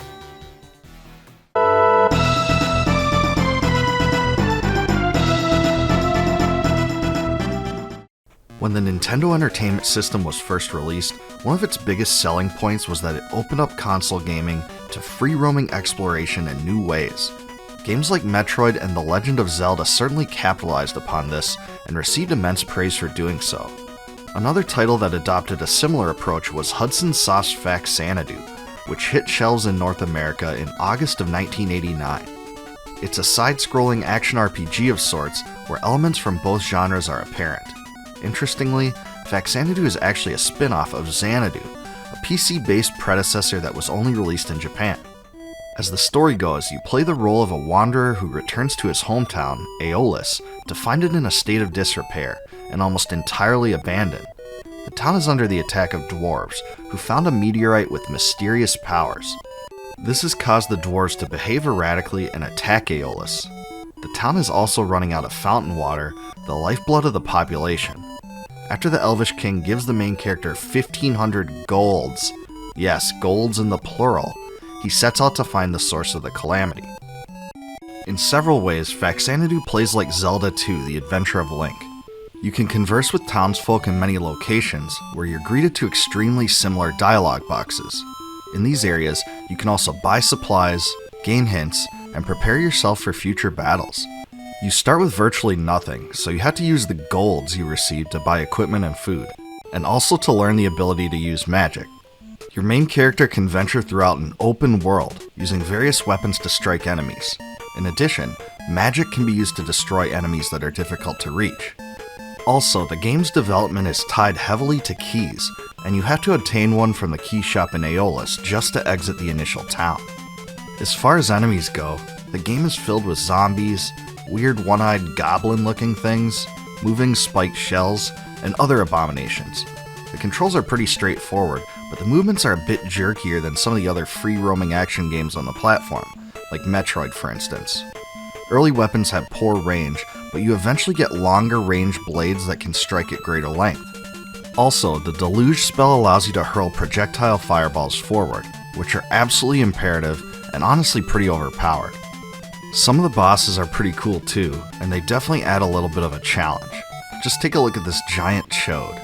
When the Nintendo Entertainment System was first released, one of its biggest selling points was that it opened up console gaming to free-roaming exploration in new ways. Games like Metroid and The Legend of Zelda certainly capitalized upon this and received immense praise for doing so. Another title that adopted a similar approach was Hudson Soft's Faxanadu, which hit shelves in North America in August of 1989. It's a side-scrolling action RPG of sorts where elements from both genres are apparent. Interestingly, Faxanadu is actually a spin-off of Xanadu, a PC-based predecessor that was only released in Japan. As the story goes, you play the role of a wanderer who returns to his hometown, Aeolis, to find it in a state of disrepair and almost entirely abandoned. The town is under the attack of dwarves, who found a meteorite with mysterious powers. This has caused the dwarves to behave erratically and attack Aeolis. The town is also running out of fountain water, the lifeblood of the population. After the Elvish King gives the main character 1,500 golds, yes, golds in the plural, he sets out to find the source of the calamity. In several ways, Faxanadu plays like Zelda II: The Adventure of Link. You can converse with townsfolk in many locations, where you're greeted to extremely similar dialogue boxes. In these areas, you can also buy supplies, gain hints, and prepare yourself for future battles. You start with virtually nothing, so you have to use the golds you receive to buy equipment and food, and also to learn the ability to use magic. Your main character can venture throughout an open world, using various weapons to strike enemies. In addition, magic can be used to destroy enemies that are difficult to reach. Also, the game's development is tied heavily to keys, and you have to obtain one from the key shop in Aeolis just to exit the initial town. As far as enemies go, the game is filled with zombies, weird one-eyed goblin-looking things, moving spiked shells, and other abominations. The controls are pretty straightforward, but the movements are a bit jerkier than some of the other free-roaming action games on the platform, like Metroid for instance. Early weapons have poor range, but you eventually get longer range blades that can strike at greater length. Also, the Deluge spell allows you to hurl projectile fireballs forward, which are absolutely imperative and honestly pretty overpowered. Some of the bosses are pretty cool too, and they definitely add a little bit of a challenge. Just take a look at this giant chode.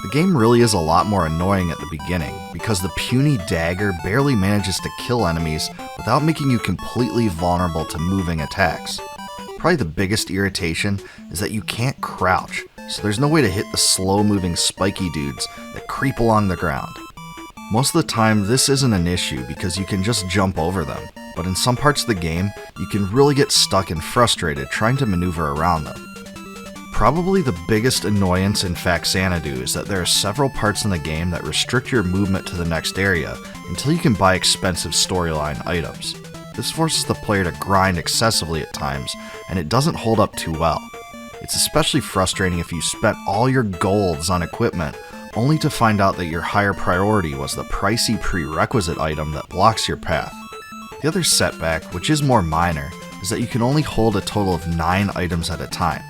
The game really is a lot more annoying at the beginning, because the puny dagger barely manages to kill enemies without making you completely vulnerable to moving attacks. Probably the biggest irritation is that you can't crouch, so there's no way to hit the slow-moving spiky dudes that creep along the ground. Most of the time this isn't an issue because you can just jump over them, but in some parts of the game, you can really get stuck and frustrated trying to maneuver around them. Probably the biggest annoyance in Xanadu is that there are several parts in the game that restrict your movement to the next area until you can buy expensive storyline items. This forces the player to grind excessively at times, and it doesn't hold up too well. It's especially frustrating if you spent all your golds on equipment only to find out that your higher priority was the pricey prerequisite item that blocks your path. The other setback, which is more minor, is that you can only hold a total of 9 items at a time.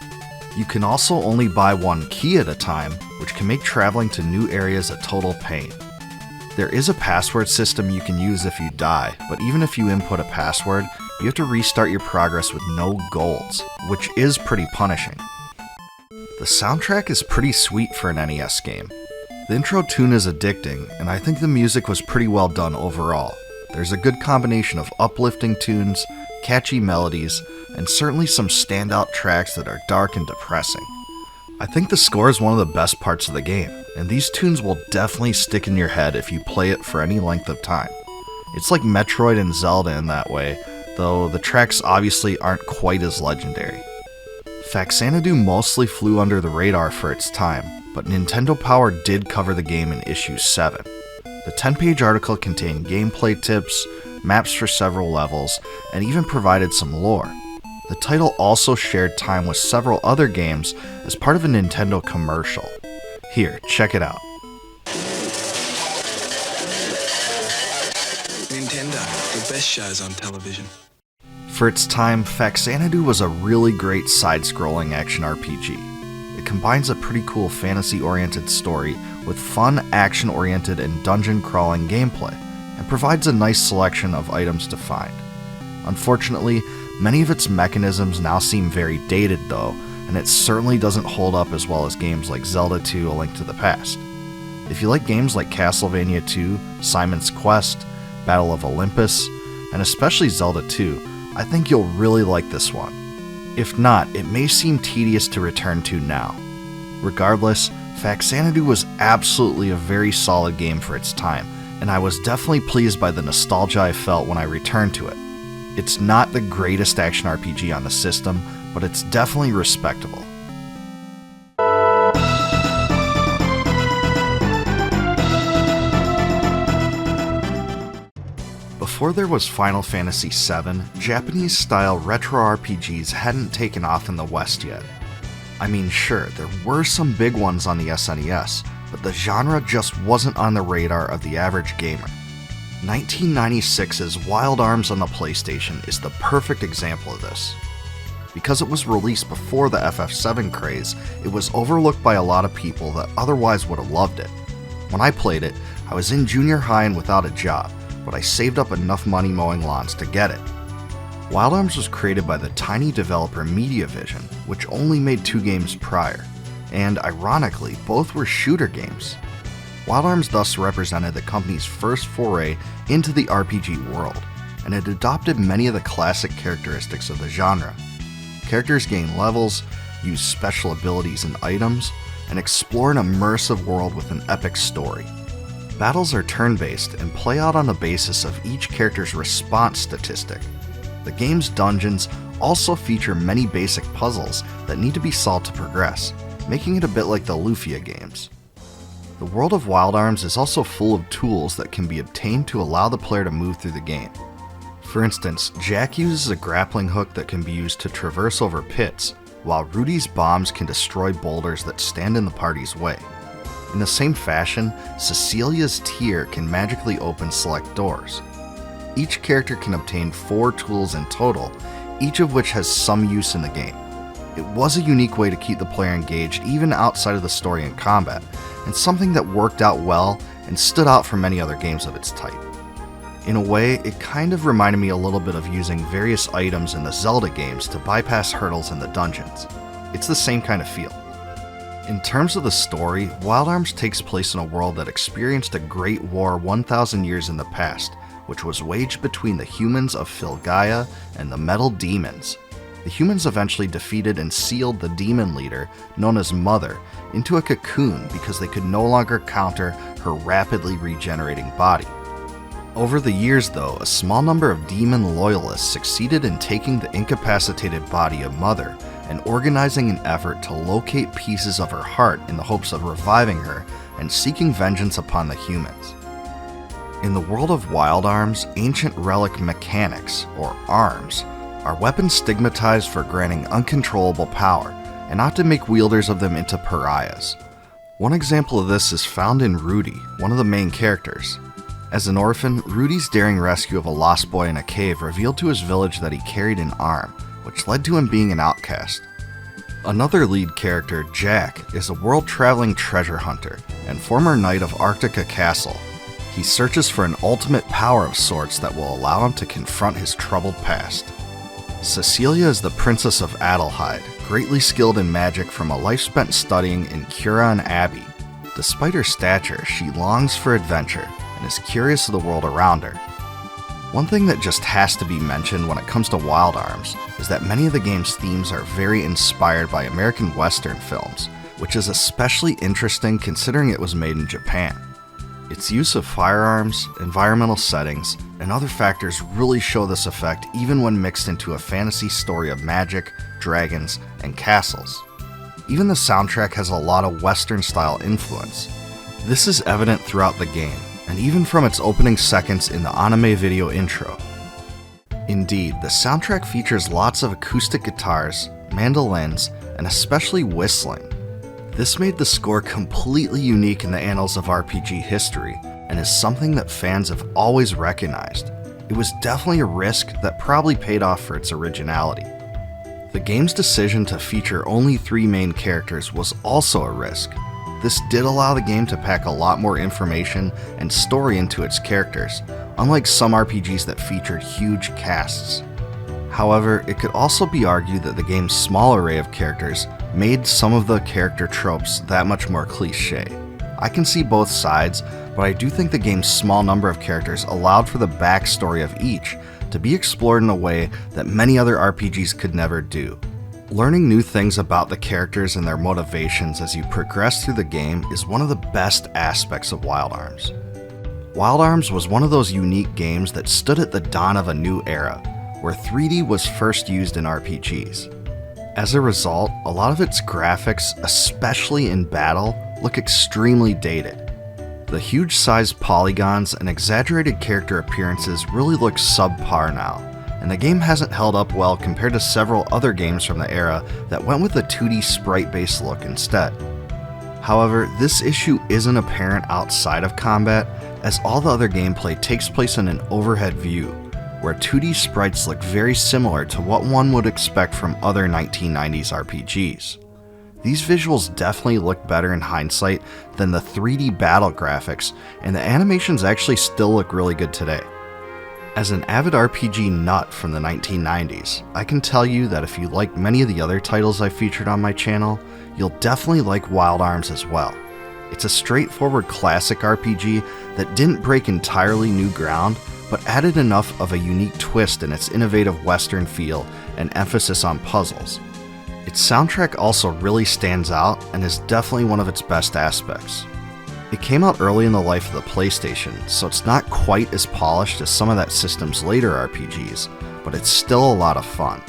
You can also only buy 1 key at a time, which can make traveling to new areas a total pain. There is a password system you can use if you die, but even if you input a password, you have to restart your progress with no golds, which is pretty punishing. The soundtrack is pretty sweet for an NES game. The intro tune is addicting, and I think the music was pretty well done overall. There's a good combination of uplifting tunes, catchy melodies, and certainly some standout tracks that are dark and depressing. I think the score is one of the best parts of the game, and these tunes will definitely stick in your head if you play it for any length of time. It's like Metroid and Zelda in that way, though the tracks obviously aren't quite as legendary. Xanadu mostly flew under the radar for its time, but Nintendo Power did cover the game in issue 7. The 10-page article contained gameplay tips, maps for several levels, and even provided some lore. The title also shared time with several other games as part of a Nintendo commercial. Here, check it out. Nintendo, the best shows on television. For its time, Xanadu was a really great side-scrolling action RPG. It combines a pretty cool fantasy-oriented story with fun, action-oriented, and dungeon-crawling gameplay, and provides a nice selection of items to find. Unfortunately, many of its mechanisms now seem very dated though, and it certainly doesn't hold up as well as games like Zelda II: A Link to the Past. If you like games like Castlevania II, Simon's Quest, Battle of Olympus, and especially Zelda II, I think you'll really like this one. If not, it may seem tedious to return to now. Regardless, Xanadu was absolutely a very solid game for its time, and I was definitely pleased by the nostalgia I felt when I returned to it. It's not the greatest action RPG on the system, but it's definitely respectable. Before there was Final Fantasy VII, Japanese-style retro RPGs hadn't taken off in the West yet. I mean, sure, there were some big ones on the SNES, but the genre just wasn't on the radar of the average gamer. 1996's Wild Arms on the PlayStation is the perfect example of this. Because it was released before the FF7 craze, it was overlooked by a lot of people that otherwise would have loved it. When I played it, I was in junior high and without a job, but I saved up enough money mowing lawns to get it. Wild Arms was created by the tiny developer Mediavision, which only made 2 games prior, and ironically, both were shooter games. Wild Arms thus represented the company's first foray into the RPG world, and it adopted many of the classic characteristics of the genre. Characters gain levels, use special abilities and items, and explore an immersive world with an epic story. Battles are turn-based and play out on the basis of each character's response statistic. The game's dungeons also feature many basic puzzles that need to be solved to progress, making it a bit like the Lufia games. The world of Wild Arms is also full of tools that can be obtained to allow the player to move through the game. For instance, Jack uses a grappling hook that can be used to traverse over pits, while Rudy's bombs can destroy boulders that stand in the party's way. In the same fashion, Cecilia's tear can magically open select doors. Each character can obtain 4 tools in total, each of which has some use in the game. It was a unique way to keep the player engaged even outside of the story and combat, and something that worked out well and stood out from many other games of its type. In a way, it kind of reminded me a little bit of using various items in the Zelda games to bypass hurdles in the dungeons. It's the same kind of feel. In terms of the story, Wild Arms takes place in a world that experienced a great war 1,000 years in the past, which was waged between the humans of Filgaia and the metal demons. The humans eventually defeated and sealed the demon leader, known as Mother, into a cocoon because they could no longer counter her rapidly regenerating body. Over the years though, a small number of demon loyalists succeeded in taking the incapacitated body of Mother and organizing an effort to locate pieces of her heart in the hopes of reviving her and seeking vengeance upon the humans. In the world of Wild Arms, ancient relic mechanics, or arms, are weapons stigmatized for granting uncontrollable power, and not to make wielders of them into pariahs. One example of this is found in Rudy, one of the main characters. As an orphan, Rudy's daring rescue of a lost boy in a cave revealed to his village that he carried an arm, which led to him being an outcast. Another lead character, Jack, is a world-traveling treasure hunter and former knight of Arctica Castle. He searches for an ultimate power of sorts that will allow him to confront his troubled past. Cecilia is the Princess of Adelheid, greatly skilled in magic from a life spent studying in Curon Abbey. Despite her stature, she longs for adventure and is curious of the world around her. One thing that just has to be mentioned when it comes to Wild Arms is that many of the game's themes are very inspired by American Western films, which is especially interesting considering it was made in Japan. Its use of firearms, environmental settings, and other factors really show this effect even when mixed into a fantasy story of magic, dragons, and castles. Even the soundtrack has a lot of Western-style influence. This is evident throughout the game, and even from its opening seconds in the anime video intro. Indeed, the soundtrack features lots of acoustic guitars, mandolins, and especially whistling. This made the score completely unique in the annals of RPG history, and is something that fans have always recognized. It was definitely a risk that probably paid off for its originality. The game's decision to feature only 3 main characters was also a risk. This did allow the game to pack a lot more information and story into its characters, unlike some RPGs that featured huge casts. However, it could also be argued that the game's small array of characters made some of the character tropes that much more cliché. I can see both sides, but I do think the game's small number of characters allowed for the backstory of each to be explored in a way that many other RPGs could never do. Learning new things about the characters and their motivations as you progress through the game is one of the best aspects of Wild Arms. Wild Arms was one of those unique games that stood at the dawn of a new era, where 3D was first used in RPGs. As a result, a lot of its graphics, especially in battle, look extremely dated. The huge-sized polygons and exaggerated character appearances really look subpar now, and the game hasn't held up well compared to several other games from the era that went with a 2D sprite-based look instead. However, this issue isn't apparent outside of combat, as all the other gameplay takes place in an overhead view, where 2D sprites look very similar to what one would expect from other 1990s RPGs. These visuals definitely look better in hindsight than the 3D battle graphics, and the animations actually still look really good today. As an avid RPG nut from the 1990s, I can tell you that if you like many of the other titles I featured on my channel, you'll definitely like Wild Arms as well. It's a straightforward classic RPG that didn't break entirely new ground, but added enough of a unique twist in its innovative Western feel and emphasis on puzzles. Its soundtrack also really stands out and is definitely one of its best aspects. It came out early in the life of the PlayStation, so it's not quite as polished as some of that system's later RPGs, but it's still a lot of fun.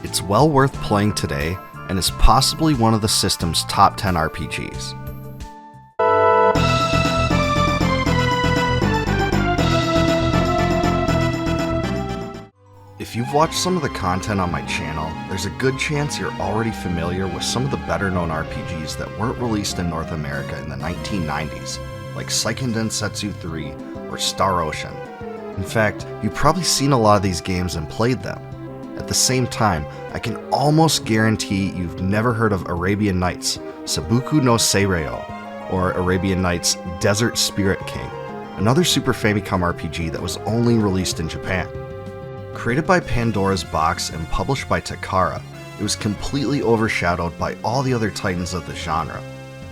It's well worth playing today, and is possibly one of the system's top 10 RPGs. If you've watched some of the content on my channel, there's a good chance you're already familiar with some of the better known RPGs that weren't released in North America in the 1990s, like Seiken Densetsu III or Star Ocean. In fact, you've probably seen a lot of these games and played them. At the same time, I can almost guarantee you've never heard of Arabian Nights, Sabuku no Seireo, or Arabian Nights Desert Spirit King, another Super Famicom RPG that was only released in Japan. Created by Pandora's Box and published by Takara, it was completely overshadowed by all the other titans of the genre.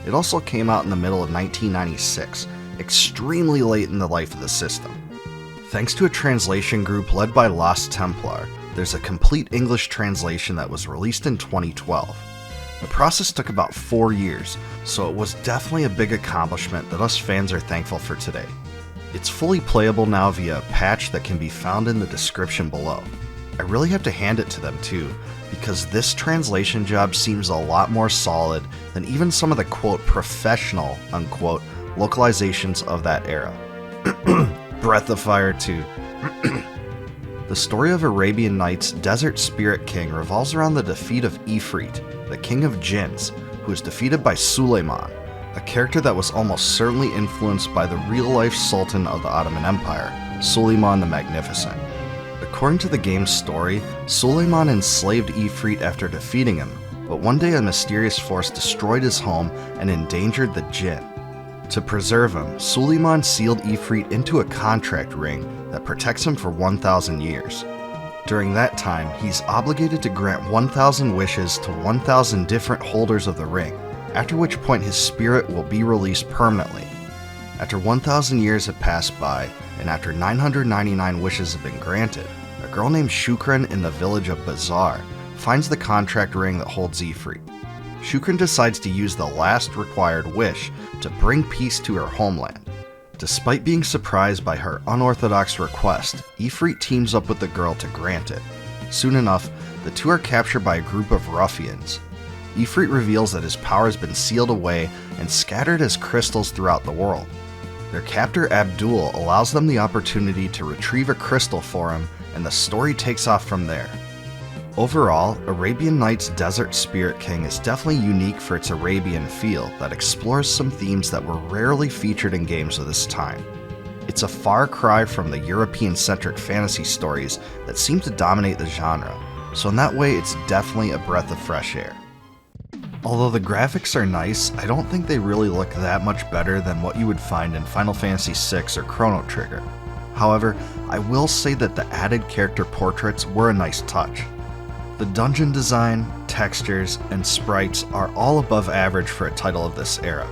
It also came out in the middle of 1996, extremely late in the life of the system. Thanks to a translation group led by Lost Templar, there's a complete English translation that was released in 2012. The process took about 4 years, so it was definitely a big accomplishment that us fans are thankful for today. It's fully playable now via a patch that can be found in the description below. I really have to hand it to them too, because this translation job seems a lot more solid than even some of the quote professional unquote localizations of that era. Breath of Fire 2. The story of Arabian Nights' Desert Spirit King revolves around the defeat of Ifrit, the king of jinns, who is defeated by Suleiman, a character that was almost certainly influenced by the real-life Sultan of the Ottoman Empire, Suleiman the Magnificent. According to the game's story, Suleiman enslaved Ifrit after defeating him, but one day a mysterious force destroyed his home and endangered the jinn. To preserve him, Suleiman sealed Ifrit into a contract ring that protects him for 1,000 years. During that time, he's obligated to grant 1,000 wishes to 1,000 different holders of the ring, after which point his spirit will be released permanently. After 1,000 years have passed by, and after 999 wishes have been granted, a girl named Shukran in the village of Bazaar finds the contract ring that holds Ifrit. Shukran decides to use the last required wish to bring peace to her homeland. Despite being surprised by her unorthodox request, Ifrit teams up with the girl to grant it. Soon enough, the two are captured by a group of ruffians. Ifrit reveals that his power has been sealed away and scattered as crystals throughout the world. Their captor Abdul allows them the opportunity to retrieve a crystal for him, and the story takes off from there. Overall, Arabian Nights' Desert Spirit King is definitely unique for its Arabian feel that explores some themes that were rarely featured in games of this time. It's a far cry from the European-centric fantasy stories that seem to dominate the genre, so in that way it's definitely a breath of fresh air. Although the graphics are nice, I don't think they really look that much better than what you would find in Final Fantasy VI or Chrono Trigger. However, I will say that the added character portraits were a nice touch. The dungeon design, textures, and sprites are all above average for a title of this era.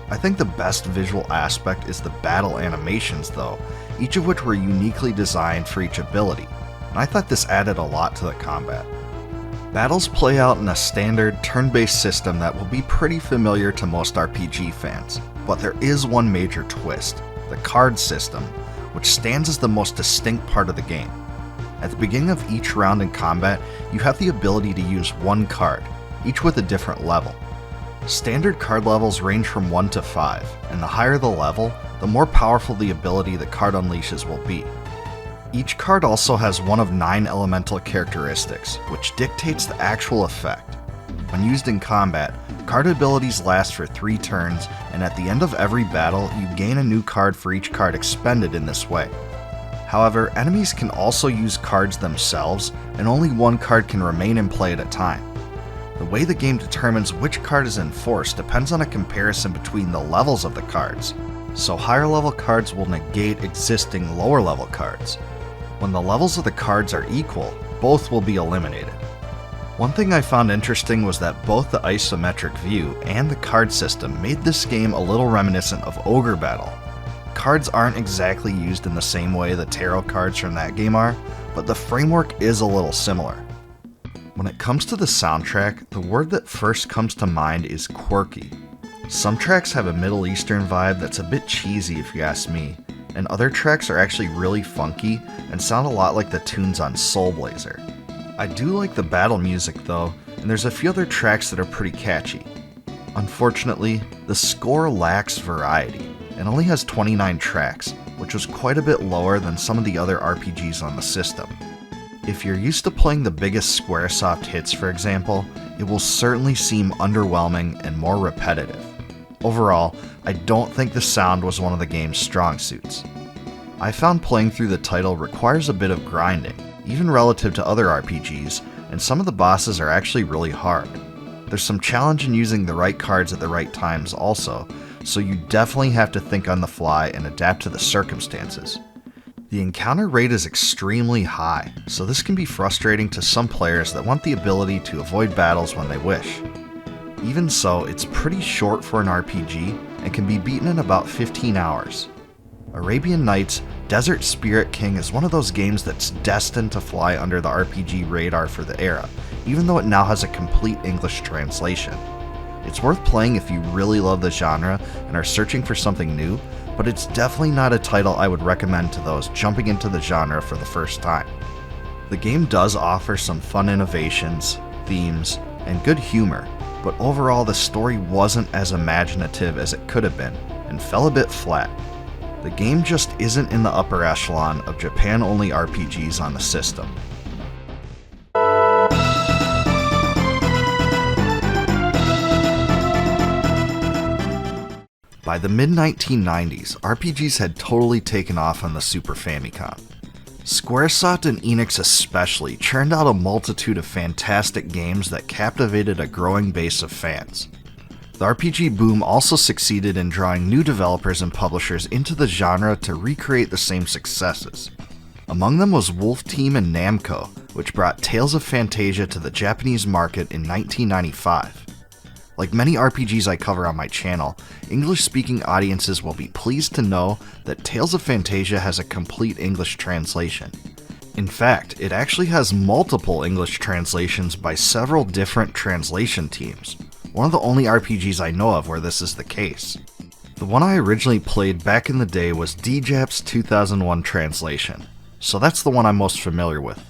I think the best visual aspect is the battle animations though, each of which were uniquely designed for each ability, and I thought this added a lot to the combat. Battles play out in a standard turn-based system that will be pretty familiar to most RPG fans, but there is one major twist, the card system, which stands as the most distinct part of the game. At the beginning of each round in combat, you have the ability to use one card, each with a different level. Standard card levels range from 1 to 5, and the higher the level, the more powerful the ability the card unleashes will be. Each card also has one of 9 elemental characteristics, which dictates the actual effect. When used in combat, card abilities last for 3 turns, and at the end of every battle, you gain a new card for each card expended in this way. However, enemies can also use cards themselves, and only one card can remain in play at a time. The way the game determines which card is enforced depends on a comparison between the levels of the cards, so higher level cards will negate existing lower level cards. When the levels of the cards are equal, both will be eliminated. One thing I found interesting was that both the isometric view and the card system made this game a little reminiscent of Ogre Battle. Cards aren't exactly used in the same way the tarot cards from that game are, but the framework is a little similar. When it comes to the soundtrack, the word that first comes to mind is quirky. Some tracks have a Middle Eastern vibe that's a bit cheesy if you ask me, and other tracks are actually really funky and sound a lot like the tunes on Soul Blazer. I do like the battle music though, and there's a few other tracks that are pretty catchy. Unfortunately, the score lacks variety and only has 29 tracks, which was quite a bit lower than some of the other RPGs on the system. If you're used to playing the biggest Squaresoft hits, for example, it will certainly seem underwhelming and more repetitive. Overall, I don't think the sound was one of the game's strong suits. I found playing through the title requires a bit of grinding, even relative to other RPGs, and some of the bosses are actually really hard. There's some challenge in using the right cards at the right times also, so you definitely have to think on the fly and adapt to the circumstances. The encounter rate is extremely high, so this can be frustrating to some players that want the ability to avoid battles when they wish. Even so, it's pretty short for an RPG and can be beaten in about 15 hours. Arabian Nights: Desert Spirit King is one of those games that's destined to fly under the RPG radar for the era, even though it now has a complete English translation. It's worth playing if you really love the genre and are searching for something new, but it's definitely not a title I would recommend to those jumping into the genre for the first time. The game does offer some fun innovations, themes, and good humor, but overall the story wasn't as imaginative as it could have been, and fell a bit flat. The game just isn't in the upper echelon of Japan-only RPGs on the system. By the mid-1990s, RPGs had totally taken off on the Super Famicom. Squaresoft and Enix especially churned out a multitude of fantastic games that captivated a growing base of fans. The RPG boom also succeeded in drawing new developers and publishers into the genre to recreate the same successes. Among them was Wolf Team and Namco, which brought Tales of Phantasia to the Japanese market in 1995. Like many RPGs I cover on my channel, English-speaking audiences will be pleased to know that Tales of Phantasia has a complete English translation. In fact, it actually has multiple English translations by several different translation teams. One of the only RPGs I know of where this is the case. The one I originally played back in the day was DJAP's 2001 translation, so that's the one I'm most familiar with.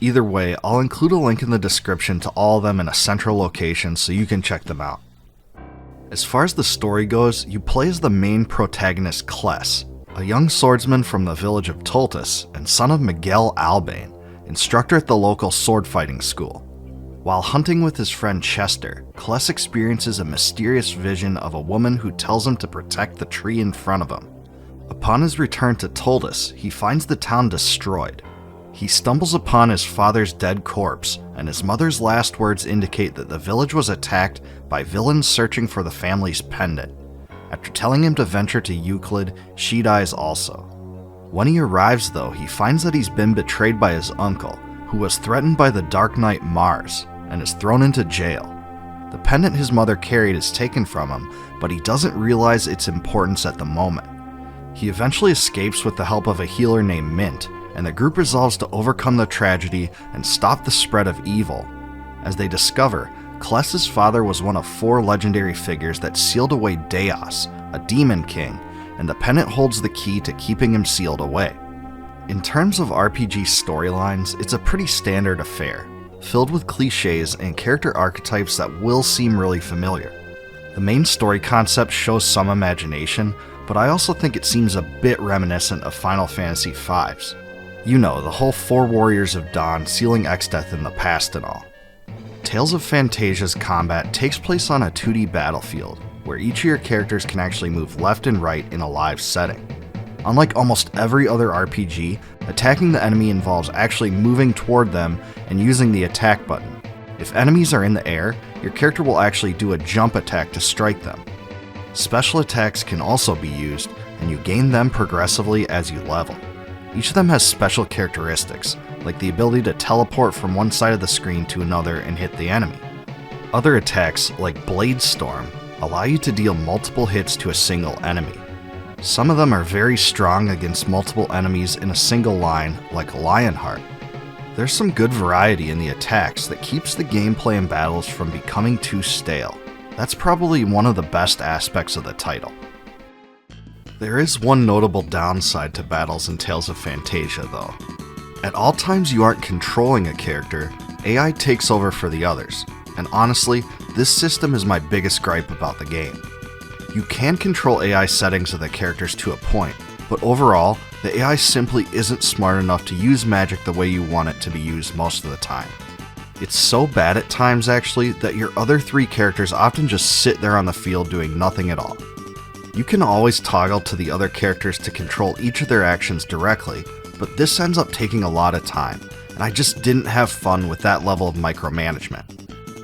Either way, I'll include a link in the description to all of them in a central location so you can check them out. As far as the story goes, you play as the main protagonist Kless, a young swordsman from the village of Toltus and son of Miguel Albane, instructor at the local sword fighting school. While hunting with his friend Chester, Kless experiences a mysterious vision of a woman who tells him to protect the tree in front of him. Upon his return to Toltus, he finds the town destroyed. He stumbles upon his father's dead corpse, and his mother's last words indicate that the village was attacked by villains searching for the family's pendant. After telling him to venture to Euclid, she dies also. When he arrives though, he finds that he's been betrayed by his uncle, who was threatened by the Dark Knight Mars, and is thrown into jail. The pendant his mother carried is taken from him, but he doesn't realize its importance at the moment. He eventually escapes with the help of a healer named Mint, and the group resolves to overcome the tragedy and stop the spread of evil. As they discover, Kless's father was one of 4 legendary figures that sealed away Deos, a demon king, and the pendant holds the key to keeping him sealed away. In terms of RPG storylines, it's a pretty standard affair, filled with cliches and character archetypes that will seem really familiar. The main story concept shows some imagination, but I also think it seems a bit reminiscent of Final Fantasy V's. You know, the whole 4 Warriors of Dawn sealing Exdeath in the past and all. Tales of Phantasia's combat takes place on a 2D battlefield, where each of your characters can actually move left and right in a live setting. Unlike almost every other RPG, attacking the enemy involves actually moving toward them and using the attack button. If enemies are in the air, your character will actually do a jump attack to strike them. Special attacks can also be used, and you gain them progressively as you level. Each of them has special characteristics, like the ability to teleport from one side of the screen to another and hit the enemy. Other attacks, like Blade Storm, allow you to deal multiple hits to a single enemy. Some of them are very strong against multiple enemies in a single line, like Lionheart. There's some good variety in the attacks that keeps the gameplay and battles from becoming too stale. That's probably one of the best aspects of the title. There is one notable downside to battles in Tales of Phantasia though. At all times you aren't controlling a character, AI takes over for the others, and honestly, this system is my biggest gripe about the game. You can control AI settings of the characters to a point, but overall, the AI simply isn't smart enough to use magic the way you want it to be used most of the time. It's so bad at times actually that your other 3 characters often just sit there on the field doing nothing at all. You can always toggle to the other characters to control each of their actions directly, but this ends up taking a lot of time, and I just didn't have fun with that level of micromanagement.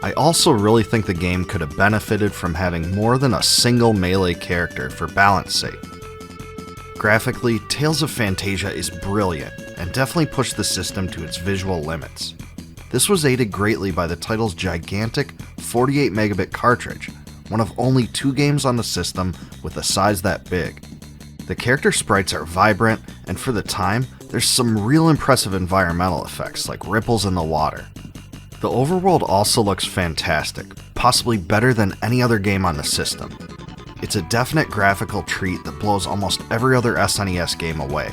I also really think the game could have benefited from having more than a single melee character for balance sake. Graphically, Tales of Phantasia is brilliant, and definitely pushed the system to its visual limits. This was aided greatly by the title's gigantic 48 megabit cartridge, one of only 2 games on the system with a size that big. The character sprites are vibrant, and for the time, there's some real impressive environmental effects like ripples in the water. The overworld also looks fantastic, possibly better than any other game on the system. it's a definite graphical treat that blows almost every other SNES game away.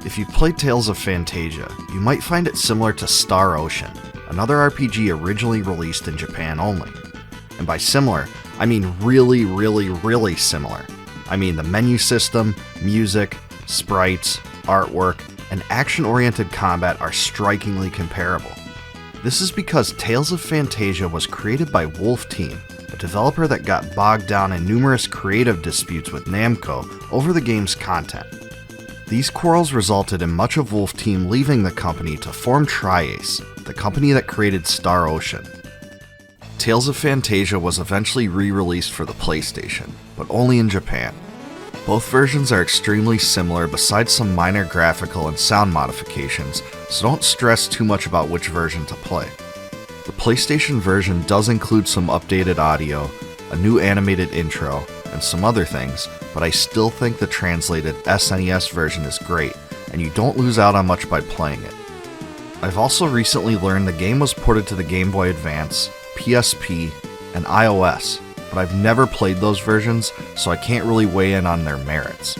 If you've played Tales of Phantasia, you might find it similar to Star Ocean, another RPG originally released in Japan only. And by similar, I mean really, really, really similar. I mean the menu system, music, sprites, artwork, and action-oriented combat are strikingly comparable. This is because Tales of Phantasia was created by Wolf Team, a developer that got bogged down in numerous creative disputes with Namco over the game's content. These quarrels resulted in much of Wolf Team leaving the company to form Tri-Ace, the company that created Star Ocean. Tales of Phantasia was eventually re-released for the PlayStation, but only in Japan. Both versions are extremely similar besides some minor graphical and sound modifications, so don't stress too much about which version to play. The PlayStation version does include some updated audio, a new animated intro, and some other things, but I still think the translated SNES version is great, and you don't lose out on much by playing it. I've also recently learned the game was ported to the Game Boy Advance, PSP, and iOS, but I've never played those versions, so I can't really weigh in on their merits.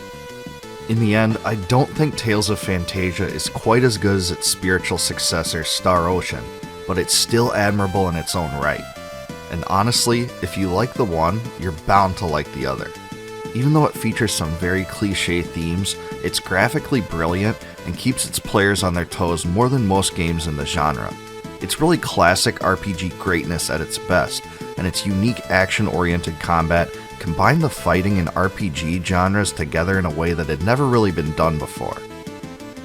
In the end, I don't think Tales of Phantasia is quite as good as its spiritual successor, Star Ocean, but it's still admirable in its own right. And honestly, if you like the one, you're bound to like the other. Even though it features some very cliché themes, it's graphically brilliant and keeps its players on their toes more than most games in the genre. It's really classic RPG greatness at its best, and its unique action-oriented combat combined the fighting and RPG genres together in a way that had never really been done before.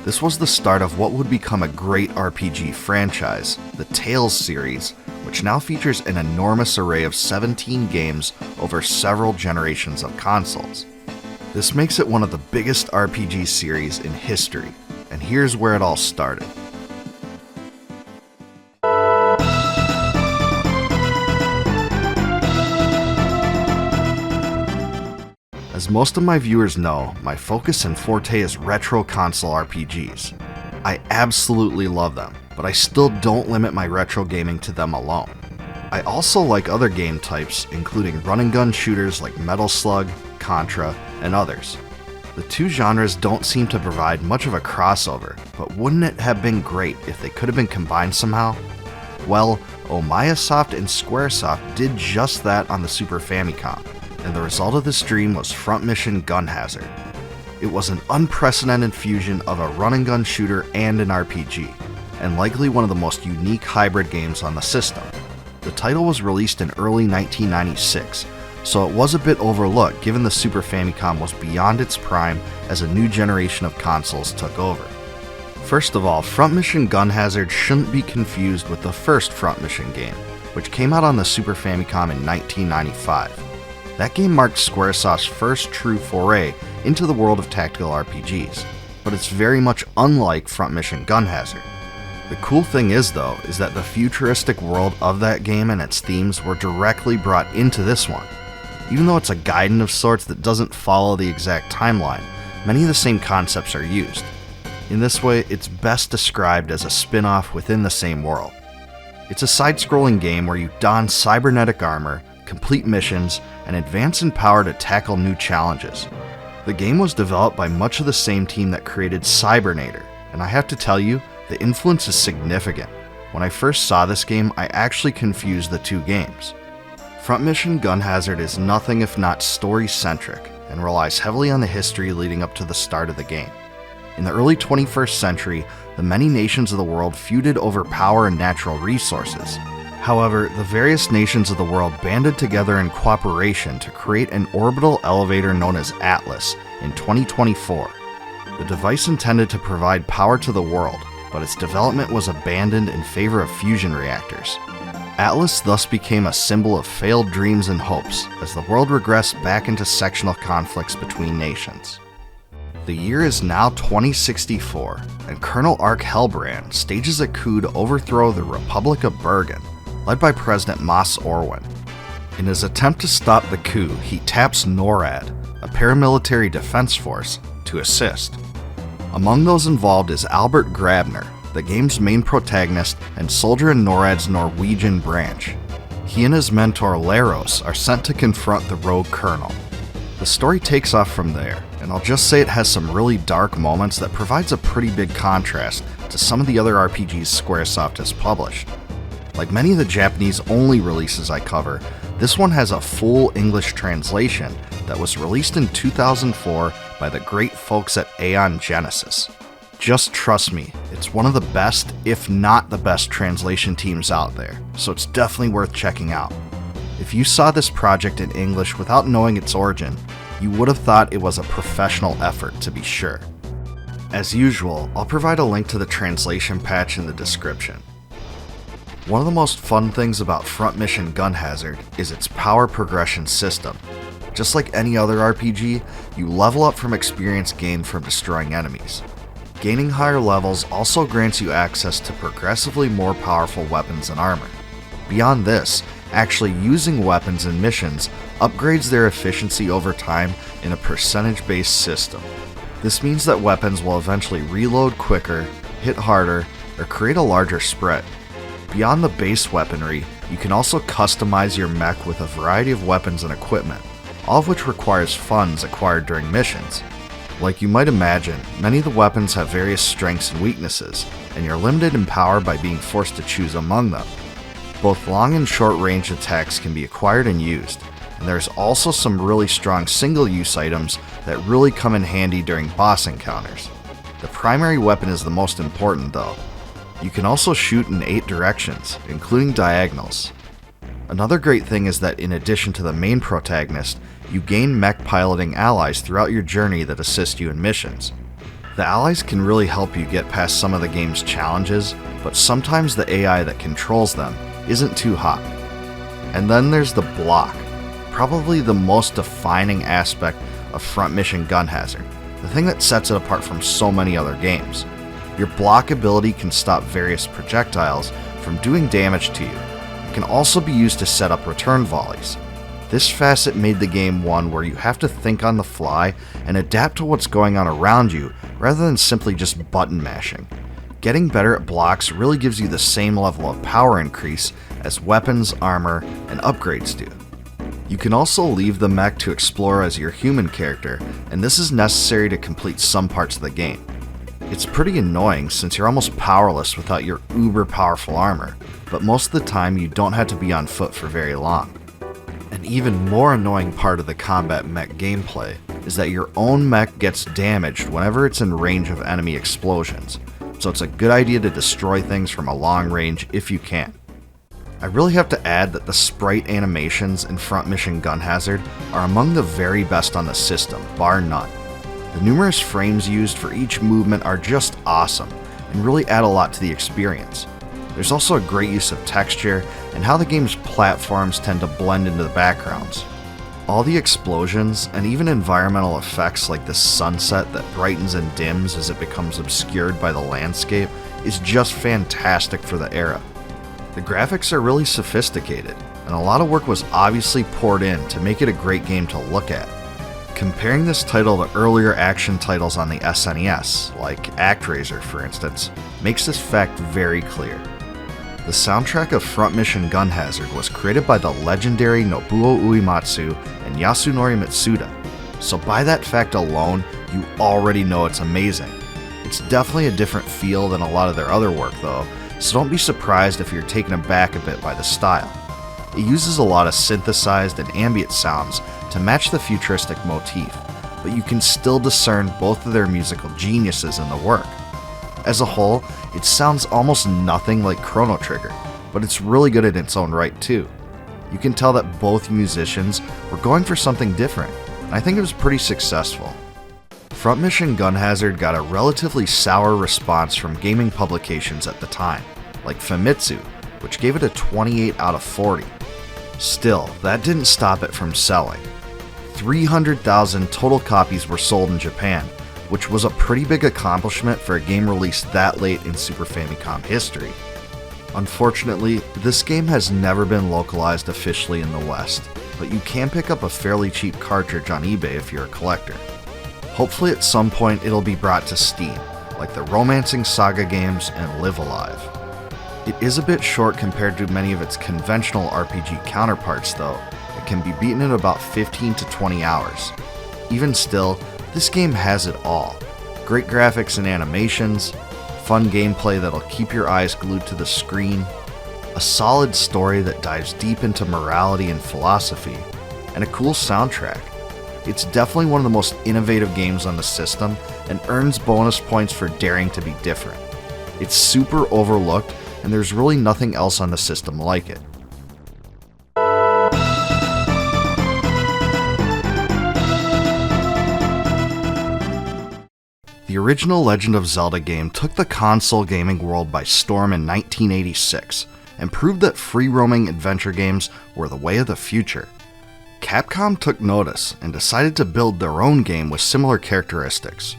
This was the start of what would become a great RPG franchise, the Tales series, which now features an enormous array of 17 games over several generations of consoles. This makes it one of the biggest RPG series in history, and here's where it all started. As most of my viewers know, my focus and forte is retro console RPGs. I absolutely love them, but I still don't limit my retro gaming to them alone. I also like other game types, including run-and-gun shooters like Metal Slug, Contra, and others. The two genres don't seem to provide much of a crossover, but wouldn't it have been great if they could have been combined somehow? Well, Omayasoft and Squaresoft did just that on the Super Famicom, and the result of this dream was Front Mission Gun Hazard. It was an unprecedented fusion of a run-and-gun shooter and an RPG, and likely one of the most unique hybrid games on the system. The title was released in early 1996, so it was a bit overlooked given the Super Famicom was beyond its prime as a new generation of consoles took over. First of all, Front Mission Gun Hazard shouldn't be confused with the first Front Mission game, which came out on the Super Famicom in 1995. That game marked Squaresoft's first true foray into the world of tactical RPGs, but it's very much unlike Front Mission Gun Hazard. The cool thing is, though, is that the futuristic world of that game and its themes were directly brought into this one. Even though it's a Gaiden of sorts that doesn't follow the exact timeline, many of the same concepts are used. In this way, it's best described as a spin-off within the same world. It's a side-scrolling game where you don cybernetic armor, complete missions, and advance in power to tackle new challenges. The game was developed by much of the same team that created Cybernator, and I have to tell you, the influence is significant. When I first saw this game, I actually confused the two games. Front Mission Gun Hazard is nothing if not story-centric, and relies heavily on the history leading up to the start of the game. In the early 21st century, the many nations of the world feuded over power and natural resources. However, the various nations of the world banded together in cooperation to create an orbital elevator known as Atlas in 2024. The device intended to provide power to the world, but its development was abandoned in favor of fusion reactors. Atlas thus became a symbol of failed dreams and hopes as the world regressed back into sectional conflicts between nations. The year is now 2064, and Colonel Ark Hellbrand stages a coup to overthrow the Republic of Bergen, led by President Mas Orwin. In his attempt to stop the coup, he taps NORAD, a paramilitary defense force, to assist. Among those involved is Albert Grabner, the game's main protagonist and soldier in NORAD's Norwegian branch. He and his mentor Laros are sent to confront the rogue colonel. The story takes off from there, and I'll just say it has some really dark moments that provides a pretty big contrast to some of the other RPGs Squaresoft has published. Like many of the Japanese-only releases I cover, this one has a full English translation that was released in 2004 by the great folks at Aeon Genesis. Just trust me, it's one of the best, if not the best, translation teams out there, so it's definitely worth checking out. If you saw this project in English without knowing its origin, you would have thought it was a professional effort, to be sure. As usual, I'll provide a link to the translation patch in the description. One of the most fun things about Front Mission Gun Hazard is its power progression system. Just like any other RPG, you level up from experience gained from destroying enemies. Gaining higher levels also grants you access to progressively more powerful weapons and armor. Beyond this, actually using weapons in missions upgrades their efficiency over time in a percentage-based system. This means that weapons will eventually reload quicker, hit harder, or create a larger spread. Beyond the base weaponry, you can also customize your mech with a variety of weapons and equipment, all of which requires funds acquired during missions. Like you might imagine, many of the weapons have various strengths and weaknesses, and you're limited in power by being forced to choose among them. Both long and short range attacks can be acquired and used, and there's also some really strong single-use items that really come in handy during boss encounters. The primary weapon is the most important though. You can also shoot in 8 directions, including diagonals. Another great thing is that in addition to the main protagonist, you gain mech piloting allies throughout your journey that assist you in missions. The allies can really help you get past some of the game's challenges, but sometimes the AI that controls them isn't too hot. And then there's the block, probably the most defining aspect of Front Mission Gun Hazard, the thing that sets it apart from so many other games. Your block ability can stop various projectiles from doing damage to you. It can also be used to set up return volleys. This facet made the game one where you have to think on the fly and adapt to what's going on around you rather than simply just button mashing. Getting better at blocks really gives you the same level of power increase as weapons, armor, and upgrades do. You can also leave the mech to explore as your human character, and this is necessary to complete some parts of the game. It's pretty annoying since you're almost powerless without your uber powerful armor, but most of the time you don't have to be on foot for very long. An even more annoying part of the combat mech gameplay is that your own mech gets damaged whenever it's in range of enemy explosions, so it's a good idea to destroy things from a long range if you can. I really have to add that the sprite animations in Front Mission Gun Hazard are among the very best on the system, bar none. The numerous frames used for each movement are just awesome, and really add a lot to the experience. There's also a great use of texture, and how the game's platforms tend to blend into the backgrounds. All the explosions, and even environmental effects like the sunset that brightens and dims as it becomes obscured by the landscape, is just fantastic for the era. The graphics are really sophisticated, and a lot of work was obviously poured in to make it a great game to look at. Comparing this title to earlier action titles on the SNES, like ActRaiser for instance, makes this fact very clear. The soundtrack of Front Mission Gun Hazard was created by the legendary Nobuo Uematsu and Yasunori Mitsuda, so by that fact alone, you already know it's amazing. It's definitely a different feel than a lot of their other work though, so don't be surprised if you're taken aback a bit by the style. It uses a lot of synthesized and ambient sounds to match the futuristic motif, but you can still discern both of their musical geniuses in the work. As a whole, it sounds almost nothing like Chrono Trigger, but it's really good in its own right too. You can tell that both musicians were going for something different, and I think it was pretty successful. Front Mission Gun Hazard got a relatively sour response from gaming publications at the time, like Famitsu, which gave it a 28 out of 40. Still, that didn't stop it from selling. 300,000 total copies were sold in Japan, which was a pretty big accomplishment for a game released that late in Super Famicom history. Unfortunately, this game has never been localized officially in the West, but you can pick up a fairly cheap cartridge on eBay if you're a collector. Hopefully at some point it'll be brought to Steam, like the Romancing SaGa games and Live Alive. It is a bit short compared to many of its conventional RPG counterparts though. It can be beaten in about 15 to 20 hours. Even still, this game has it all. Great graphics and animations, fun gameplay that'll keep your eyes glued to the screen, a solid story that dives deep into morality and philosophy, and a cool soundtrack. It's definitely one of the most innovative games on the system and earns bonus points for daring to be different. It's super overlooked and there's really nothing else on the system like it. The original Legend of Zelda game took the console gaming world by storm in 1986 and proved that free-roaming adventure games were the way of the future. Capcom took notice and decided to build their own game with similar characteristics.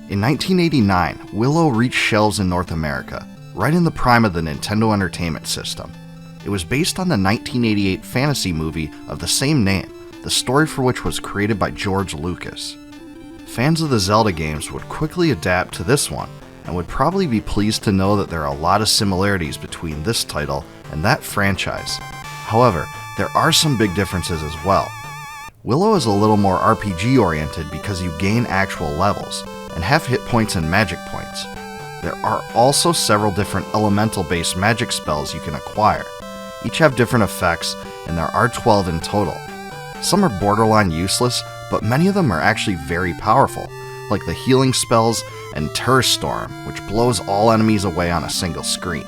In 1989, Willow reached shelves in North America, right in the prime of the Nintendo Entertainment System. It was based on the 1988 fantasy movie of the same name, the story for which was created by George Lucas. Fans of the Zelda games would quickly adapt to this one, and would probably be pleased to know that there are a lot of similarities between this title and that franchise. However, there are some big differences as well. Willow is a little more RPG oriented because you gain actual levels, and have hit points and magic points. There are also several different elemental based magic spells you can acquire. Each have different effects, and there are 12 in total. Some are borderline useless, but many of them are actually very powerful, like the healing spells and Tur Storm, which blows all enemies away on a single screen.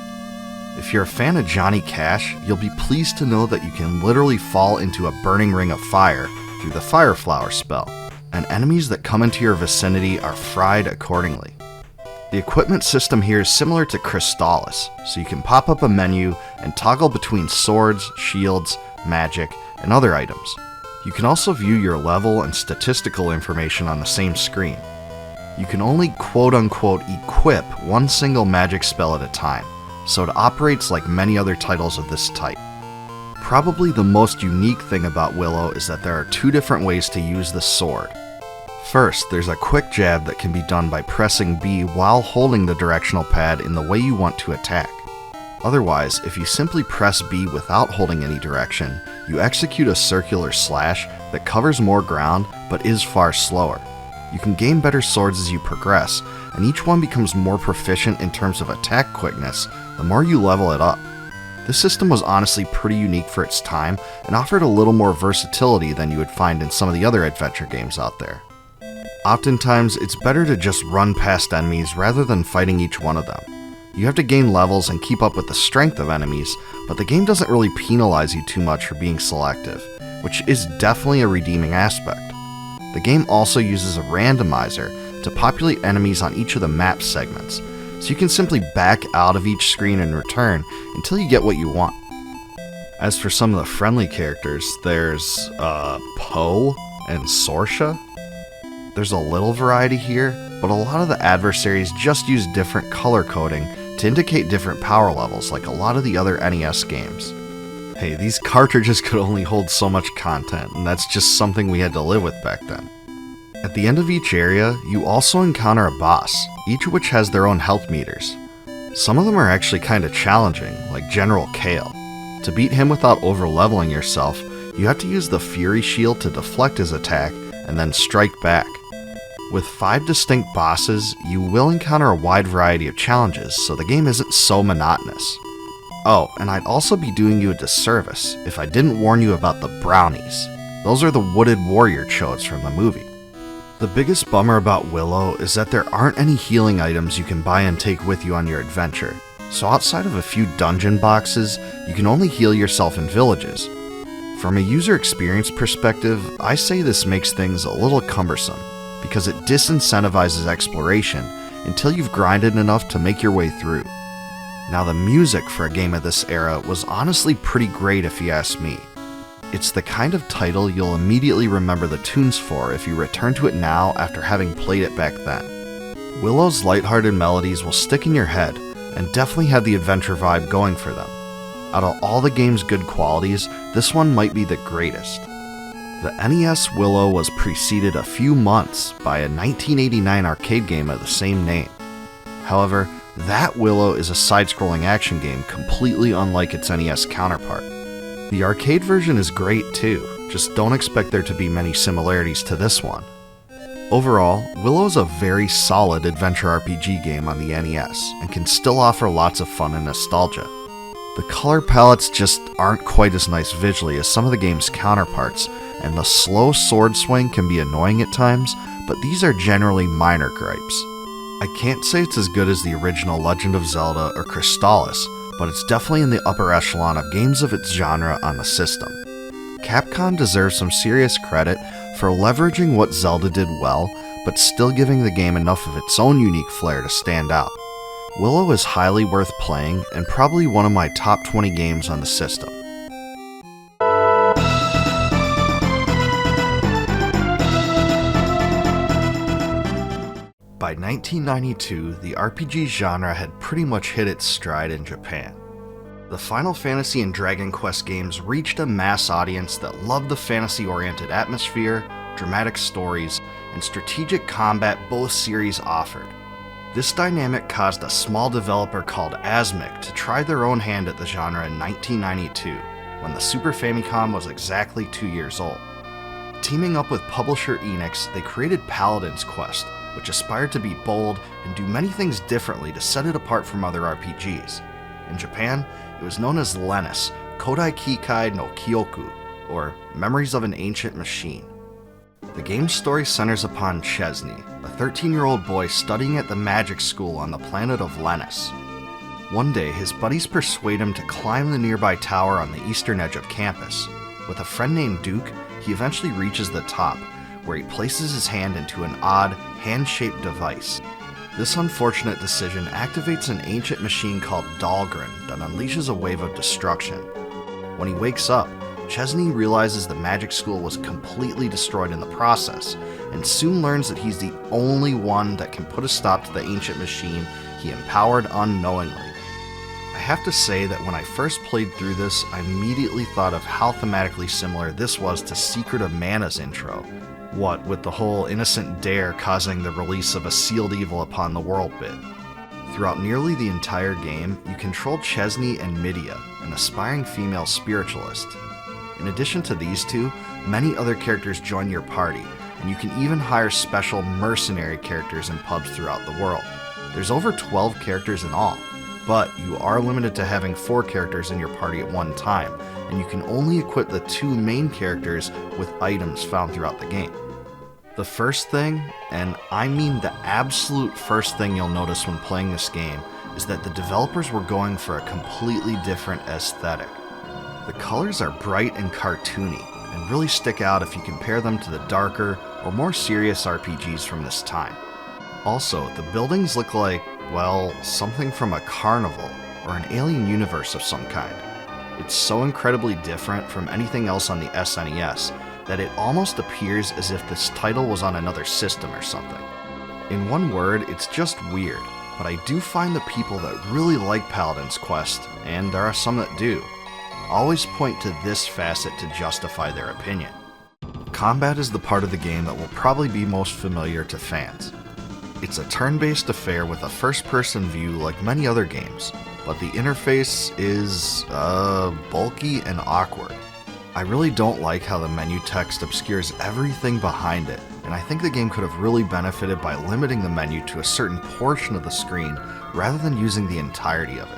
If you're a fan of Johnny Cash, you'll be pleased to know that you can literally fall into a burning ring of fire through the Fire Flower spell, and enemies that come into your vicinity are fried accordingly. The equipment system here is similar to Crystallis, so you can pop up a menu and toggle between swords, shields, magic, and other items. You can also view your level and statistical information on the same screen. You can only quote-unquote equip one single magic spell at a time, so it operates like many other titles of this type. Probably the most unique thing about Willow is that there are two different ways to use the sword. First, there's a quick jab that can be done by pressing B while holding the directional pad in the way you want to attack. Otherwise, if you simply press B without holding any direction, you execute a circular slash that covers more ground but is far slower. You can gain better swords as you progress, and each one becomes more proficient in terms of attack quickness the more you level it up. This system was honestly pretty unique for its time and offered a little more versatility than you would find in some of the other adventure games out there. Oftentimes, it's better to just run past enemies rather than fighting each one of them. You have to gain levels and keep up with the strength of enemies, but the game doesn't really penalize you too much for being selective, which is definitely a redeeming aspect. The game also uses a randomizer to populate enemies on each of the map segments, so you can simply back out of each screen and return until you get what you want. As for some of the friendly characters, there's Poe and Sorsha. There's a little variety here, but a lot of the adversaries just use different color coding to indicate different power levels like a lot of the other NES games. Hey, these cartridges could only hold so much content, and that's just something we had to live with back then. At the end of each area, you also encounter a boss, each of which has their own health meters. Some of them are actually kinda challenging, like General Kale. To beat him without over-leveling yourself, you have to use the Fury Shield to deflect his attack and then strike back. With 5 distinct bosses, you will encounter a wide variety of challenges, so the game isn't so monotonous. Oh, and I'd also be doing you a disservice if I didn't warn you about the brownies. Those are the wooded warrior chodes from the movie. The biggest bummer about Willow is that there aren't any healing items you can buy and take with you on your adventure, so outside of a few dungeon boxes, you can only heal yourself in villages. From a user experience perspective, I say this makes things a little cumbersome, because it disincentivizes exploration until you've grinded enough to make your way through. Now, the music for a game of this era was honestly pretty great if you ask me. It's the kind of title you'll immediately remember the tunes for if you return to it now after having played it back then. Willow's lighthearted melodies will stick in your head and definitely have the adventure vibe going for them. Out of all the game's good qualities, this one might be the greatest. The NES Willow was preceded a few months by a 1989 arcade game of the same name. However, That Willow is a side-scrolling action game completely unlike its NES counterpart. The arcade version is great too, just don't expect there to be many similarities to this one. Overall, Willow is a very solid adventure RPG game on the NES, and can still offer lots of fun and nostalgia. The color palettes just aren't quite as nice visually as some of the game's counterparts, and the slow sword swing can be annoying at times, but these are generally minor gripes. I can't say it's as good as the original Legend of Zelda or Crystallis, but it's definitely in the upper echelon of games of its genre on the system. Capcom deserves some serious credit for leveraging what Zelda did well, but still giving the game enough of its own unique flair to stand out. Willow is highly worth playing, and probably one of my top 20 games on the system. By 1992, the RPG genre had pretty much hit its stride in Japan. The Final Fantasy and Dragon Quest games reached a mass audience that loved the fantasy-oriented atmosphere, dramatic stories, and strategic combat both series offered. This dynamic caused a small developer called Asmik to try their own hand at the genre in 1992, when the Super Famicom was exactly 2 years old. Teaming up with publisher Enix, they created Paladin's Quest, which aspired to be bold and do many things differently to set it apart from other RPGs. In Japan, it was known as Lennis, Kodai Kikai no Kyoku, or Memories of an Ancient Machine. The game's story centers upon Chesney, a 13-year-old boy studying at the magic school on the planet of Lennis. One day, his buddies persuade him to climb the nearby tower on the eastern edge of campus. With a friend named Duke, he eventually reaches the top, where he places his hand into an odd, hand-shaped device. This unfortunate decision activates an ancient machine called Dahlgren that unleashes a wave of destruction. When he wakes up, Chesney realizes the magic school was completely destroyed in the process, and soon learns that he's the only one that can put a stop to the ancient machine he empowered unknowingly. I have to say that when I first played through this, I immediately thought of how thematically similar this was to Secret of Mana's intro. What with the whole innocent dare causing the release of a sealed evil upon the world bit. Throughout nearly the entire game, you control Chesney and Midia, an aspiring female spiritualist. In addition to these two, many other characters join your party, and you can even hire special mercenary characters in pubs throughout the world. There's over 12 characters in all, but you are limited to having 4 characters in your party at one time, and you can only equip the 2 main characters with items found throughout the game. The first thing, and I mean the absolute first thing you'll notice when playing this game, is that the developers were going for a completely different aesthetic. The colors are bright and cartoony, and really stick out if you compare them to the darker or more serious RPGs from this time. Also, the buildings look like, well, something from a carnival or an alien universe of some kind. It's so incredibly different from anything else on the SNES that it almost appears as if this title was on another system or something. In one word, it's just weird, but I do find the people that really like Paladin's Quest, and there are some that do, always point to this facet to justify their opinion. Combat is the part of the game that will probably be most familiar to fans. It's a turn-based affair with a first-person view like many other games, but the interface is, bulky and awkward. I really don't like how the menu text obscures everything behind it, and I think the game could have really benefited by limiting the menu to a certain portion of the screen rather than using the entirety of it.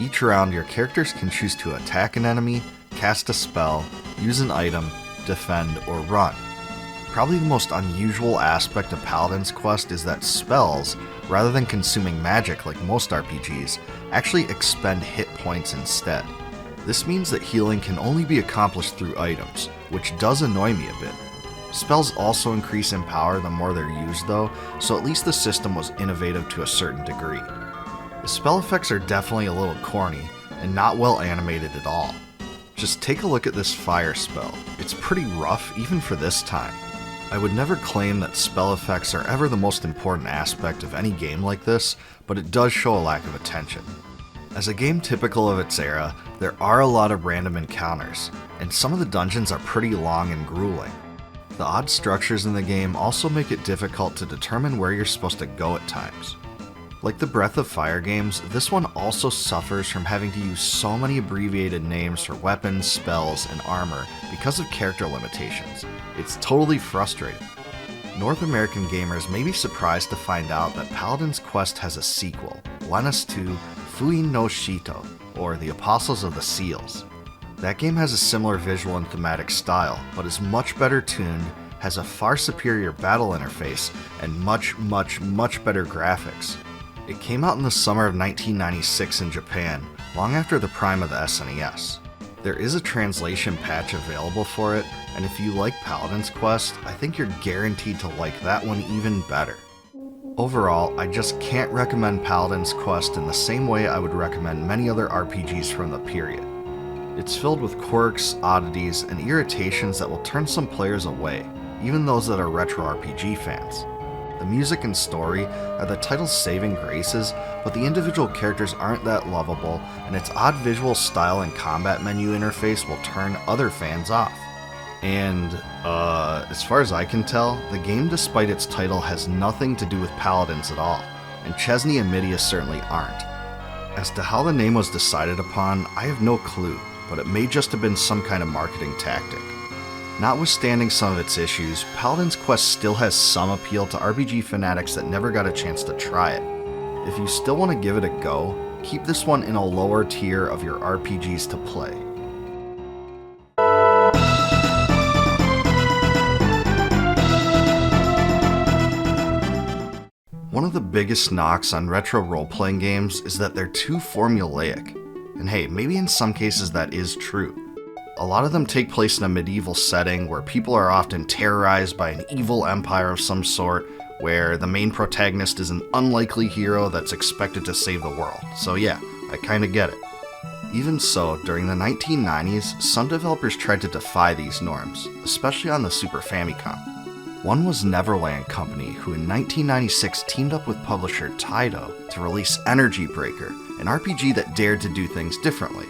Each round, your characters can choose to attack an enemy, cast a spell, use an item, defend, or run. Probably the most unusual aspect of Paladin's Quest is that spells, rather than consuming magic like most RPGs, actually expend hit points instead. This means that healing can only be accomplished through items, which does annoy me a bit. Spells also increase in power the more they're used though, so at least the system was innovative to a certain degree. The spell effects are definitely a little corny, and not well animated at all. Just take a look at this fire spell. It's pretty rough even for this time. I would never claim that spell effects are ever the most important aspect of any game like this, but it does show a lack of attention. As a game typical of its era, there are a lot of random encounters, and some of the dungeons are pretty long and grueling. The odd structures in the game also make it difficult to determine where you're supposed to go at times. Like the Breath of Fire games, this one also suffers from having to use so many abbreviated names for weapons, spells, and armor because of character limitations. It's totally frustrating. North American gamers may be surprised to find out that Paladin's Quest has a sequel, Lenus II Fuin no Shito, or The Apostles of the Seals. That game has a similar visual and thematic style, but is much better tuned, has a far superior battle interface, and much better graphics. It came out in the summer of 1996 in Japan, long after the prime of the SNES. There is a translation patch available for it, and if you like Paladin's Quest, I think you're guaranteed to like that one even better. Overall, I just can't recommend Paladin's Quest in the same way I would recommend many other RPGs from the period. It's filled with quirks, oddities, and irritations that will turn some players away, even those that are retro RPG fans. The music and story are the title's saving graces, but the individual characters aren't that lovable, and its odd visual style and combat menu interface will turn other fans off. And, as far as I can tell, the game despite its title has nothing to do with Paladins at all, and Chesney and Midia certainly aren't. As to how the name was decided upon, I have no clue, but it may just have been some kind of marketing tactic. Notwithstanding some of its issues, Paladin's Quest still has some appeal to RPG fanatics that never got a chance to try it. If you still want to give it a go, keep this one in a lower tier of your RPGs to play. One of the biggest knocks on retro role-playing games is that they're too formulaic. And hey, maybe in some cases that is true. A lot of them take place in a medieval setting where people are often terrorized by an evil empire of some sort, where the main protagonist is an unlikely hero that's expected to save the world. So yeah, I kinda get it. Even so, during the 1990s, some developers tried to defy these norms, especially on the Super Famicom. One was Neverland Company, who in 1996 teamed up with publisher Taito to release Energy Breaker, an RPG that dared to do things differently.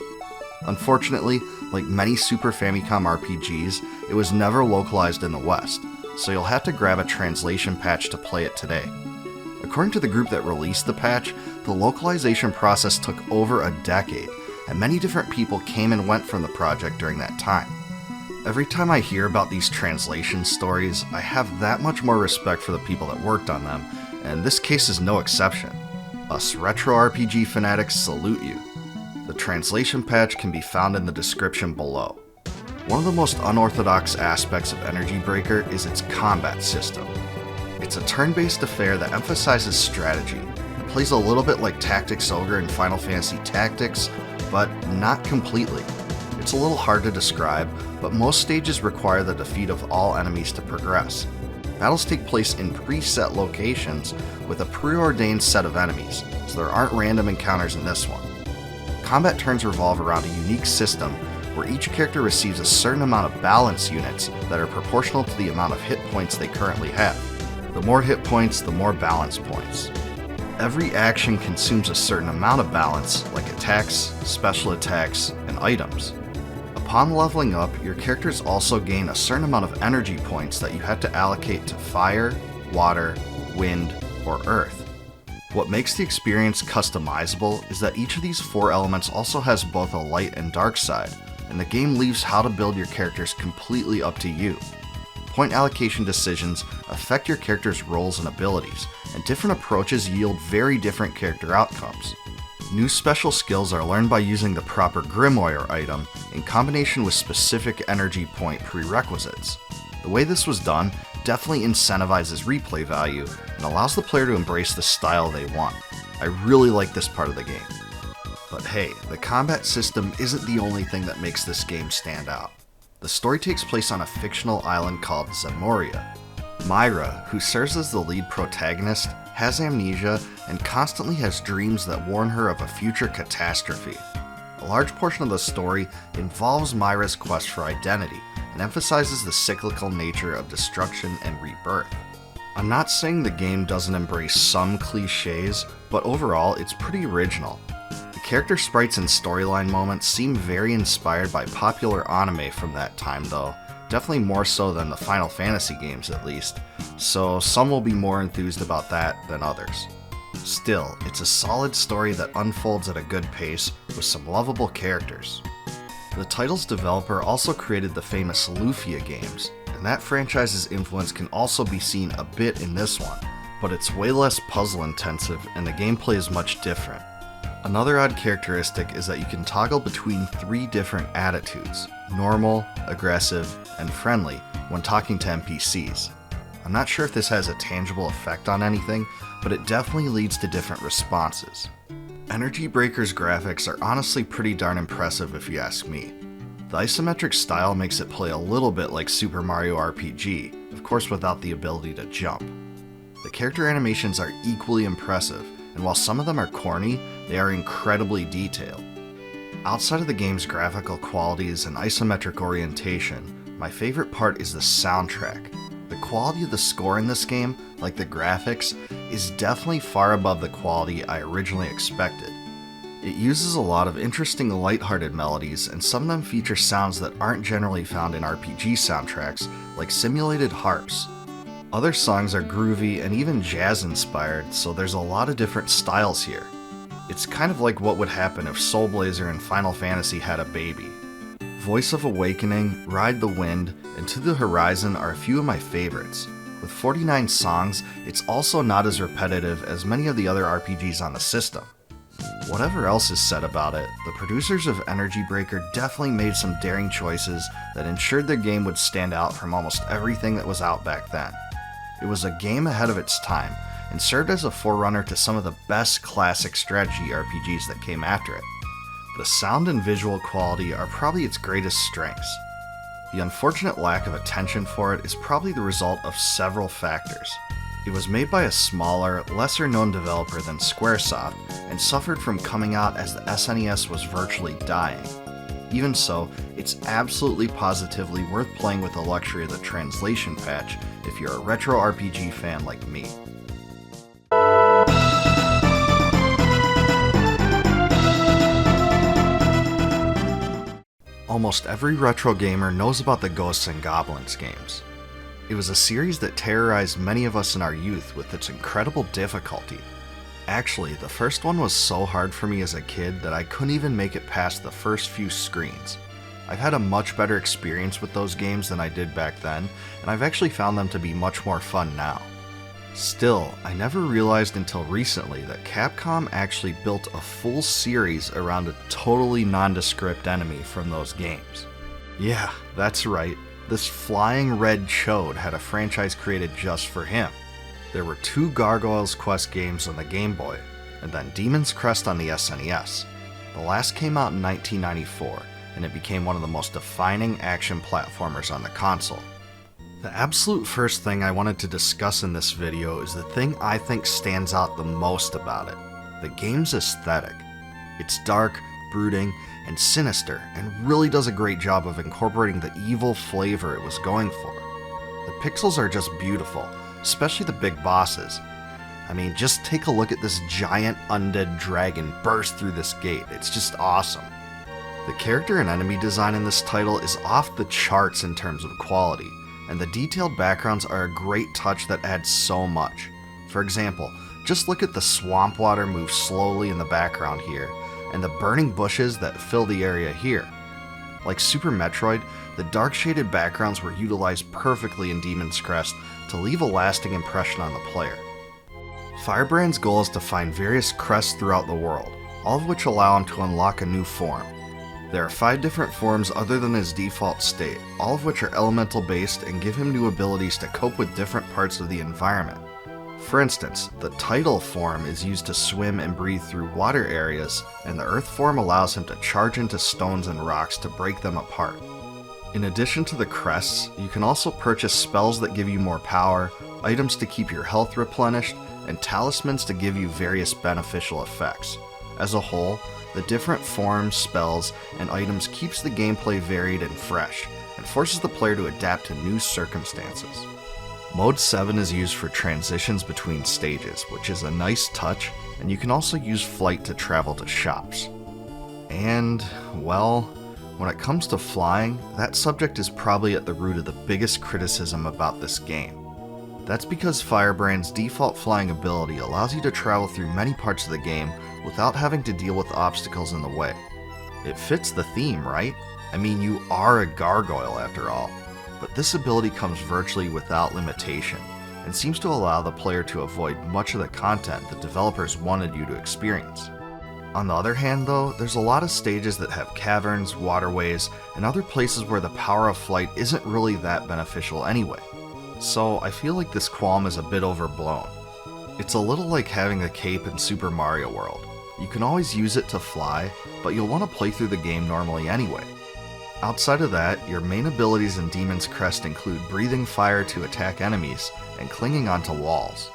Unfortunately, like many Super Famicom RPGs, it was never localized in the West, so you'll have to grab a translation patch to play it today. According to the group that released the patch, the localization process took over a decade, and many different people came and went from the project during that time. Every time I hear about these translation stories, I have that much more respect for the people that worked on them, and this case is no exception. Us retro RPG fanatics salute you. The translation patch can be found in the description below. One of the most unorthodox aspects of Energy Breaker is its combat system. It's a turn-based affair that emphasizes strategy. It plays a little bit like Tactics Ogre in Final Fantasy Tactics, but not completely. It's a little hard to describe, but most stages require the defeat of all enemies to progress. Battles take place in preset locations with a preordained set of enemies, so there aren't random encounters in this one. Combat turns revolve around a unique system where each character receives a certain amount of balance units that are proportional to the amount of hit points they currently have. The more hit points, the more balance points. Every action consumes a certain amount of balance, like attacks, special attacks, and items. Upon leveling up, your characters also gain a certain amount of energy points that you have to allocate to fire, water, wind, or earth. What makes the experience customizable is that each of these four elements also has both a light and dark side, and the game leaves how to build your characters completely up to you. Point allocation decisions affect your character's roles and abilities, and different approaches yield very different character outcomes. New special skills are learned by using the proper Grimoire item in combination with specific energy point prerequisites. The way this was done definitely incentivizes replay value and allows the player to embrace the style they want. I really like this part of the game. But hey, the combat system isn't the only thing that makes this game stand out. The story takes place on a fictional island called Zemoria. Myra, who serves as the lead protagonist, has amnesia and constantly has dreams that warn her of a future catastrophe. A large portion of the story involves Myra's quest for identity and emphasizes the cyclical nature of destruction and rebirth. I'm not saying the game doesn't embrace some cliches, but overall it's pretty original. The character sprites and storyline moments seem very inspired by popular anime from that time though, definitely more so than the Final Fantasy games at least, so some will be more enthused about that than others. Still, it's a solid story that unfolds at a good pace with some lovable characters. The title's developer also created the famous Lufia games, and that franchise's influence can also be seen a bit in this one, but it's way less puzzle intensive and the gameplay is much different. Another odd characteristic is that you can toggle between 3 different attitudes: normal, aggressive, and friendly when talking to NPCs. I'm not sure if this has a tangible effect on anything, but it definitely leads to different responses. Energy Breaker's graphics are honestly pretty darn impressive if you ask me. The isometric style makes it play a little bit like Super Mario RPG, of course without the ability to jump. The character animations are equally impressive, and while some of them are corny, they are incredibly detailed. Outside of the game's graphical qualities and isometric orientation, my favorite part is the soundtrack. The quality of the score in this game, like the graphics, is definitely far above the quality I originally expected. It uses a lot of interesting lighthearted melodies, and some of them feature sounds that aren't generally found in RPG soundtracks, like simulated harps. Other songs are groovy and even jazz-inspired, so there's a lot of different styles here. It's kind of like what would happen if Soul Blazer and Final Fantasy had a baby. Voice of Awakening, Ride the Wind, and To the Horizon are a few of my favorites. With 49 songs, it's also not as repetitive as many of the other RPGs on the system. Whatever else is said about it, the producers of Energy Breaker definitely made some daring choices that ensured their game would stand out from almost everything that was out back then. It was a game ahead of its time, and served as a forerunner to some of the best classic strategy RPGs that came after it. The sound and visual quality are probably its greatest strengths. The unfortunate lack of attention for it is probably the result of several factors. It was made by a smaller, lesser-known developer than Squaresoft, and suffered from coming out as the SNES was virtually dying. Even so, it's absolutely positively worth playing with the luxury of the translation patch if you're a retro RPG fan like me. Almost every retro gamer knows about the Ghosts and Goblins games. It was a series that terrorized many of us in our youth with its incredible difficulty. Actually, the first one was so hard for me as a kid that I couldn't even make it past the first few screens. I've had a much better experience with those games than I did back then, and I've actually found them to be much more fun now. Still, I never realized until recently that Capcom actually built a full series around a totally nondescript enemy from those games. Yeah, that's right. This flying red chode had a franchise created just for him. There were 2 Gargoyles Quest games on the Game Boy, and then Demon's Crest on the SNES. The last came out in 1994, and it became one of the most defining action platformers on the console. The absolute first thing I wanted to discuss in this video is the thing I think stands out the most about it: the game's aesthetic. It's dark, brooding, and sinister, and really does a great job of incorporating the evil flavor it was going for. The pixels are just beautiful, especially the big bosses. I mean, just take a look at this giant undead dragon burst through this gate. It's just awesome. The character and enemy design in this title is off the charts in terms of quality, and the detailed backgrounds are a great touch that adds so much. For example, just look at the swamp water move slowly in the background here, and the burning bushes that fill the area here. Like Super Metroid, the dark shaded backgrounds were utilized perfectly in Demon's Crest to leave a lasting impression on the player. Firebrand's goal is to find various crests throughout the world, all of which allow him to unlock a new form. There are 5 different forms other than his default state, all of which are elemental based and give him new abilities to cope with different parts of the environment. For instance, the tidal form is used to swim and breathe through water areas, and the earth form allows him to charge into stones and rocks to break them apart. In addition to the crests, you can also purchase spells that give you more power, items to keep your health replenished, and talismans to give you various beneficial effects. As a whole, the different forms, spells, and items keeps the gameplay varied and fresh, and forces the player to adapt to new circumstances. Mode 7 is used for transitions between stages, which is a nice touch, and you can also use flight to travel to shops. And, well, when it comes to flying, that subject is probably at the root of the biggest criticism about this game. That's because Firebrand's default flying ability allows you to travel through many parts of the game without having to deal with obstacles in the way. It fits the theme, right? I mean, you are a gargoyle after all. But this ability comes virtually without limitation, and seems to allow the player to avoid much of the content the developers wanted you to experience. On the other hand though, there's a lot of stages that have caverns, waterways, and other places where the power of flight isn't really that beneficial anyway. So I feel like this qualm is a bit overblown. It's a little like having a cape in Super Mario World. You can always use it to fly, but you'll want to play through the game normally anyway. Outside of that, your main abilities in Demon's Crest include breathing fire to attack enemies and clinging onto walls.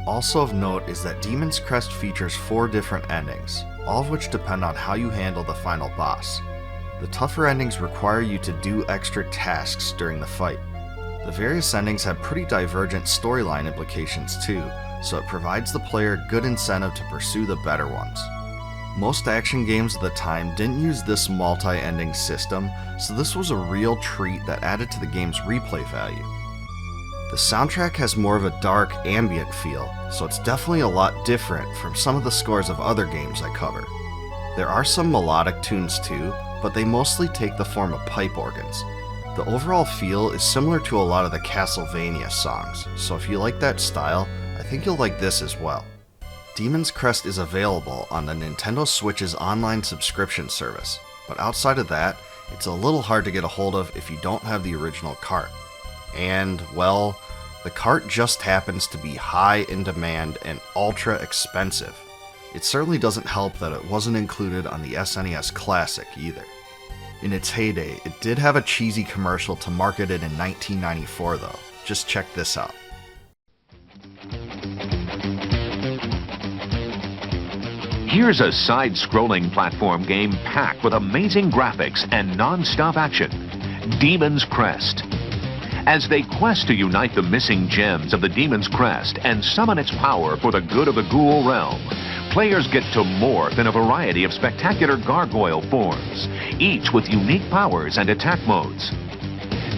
Also of note is that Demon's Crest features 4 different endings, all of which depend on how you handle the final boss. The tougher endings require you to do extra tasks during the fight. The various endings have pretty divergent storyline implications too, so it provides the player good incentive to pursue the better ones. Most action games of the time didn't use this multi-ending system, so this was a real treat that added to the game's replay value. The soundtrack has more of a dark, ambient feel, so it's definitely a lot different from some of the scores of other games I cover. There are some melodic tunes too, but they mostly take the form of pipe organs. The overall feel is similar to a lot of the Castlevania songs, so if you like that style, I think you'll like this as well. Demon's Crest is available on the Nintendo Switch's online subscription service, but outside of that, it's a little hard to get a hold of if you don't have the original cart. And, well, the cart just happens to be high in demand and ultra expensive. It certainly doesn't help that it wasn't included on the SNES Classic either. In its heyday, it did have a cheesy commercial to market it in 1994 though. Just check this out. Here's a side-scrolling platform game packed with amazing graphics and non-stop action. Demon's Crest. As they quest to unite the missing gems of the Demon's Crest and summon its power for the good of the ghoul realm, players get to morph in a variety of spectacular gargoyle forms, each with unique powers and attack modes.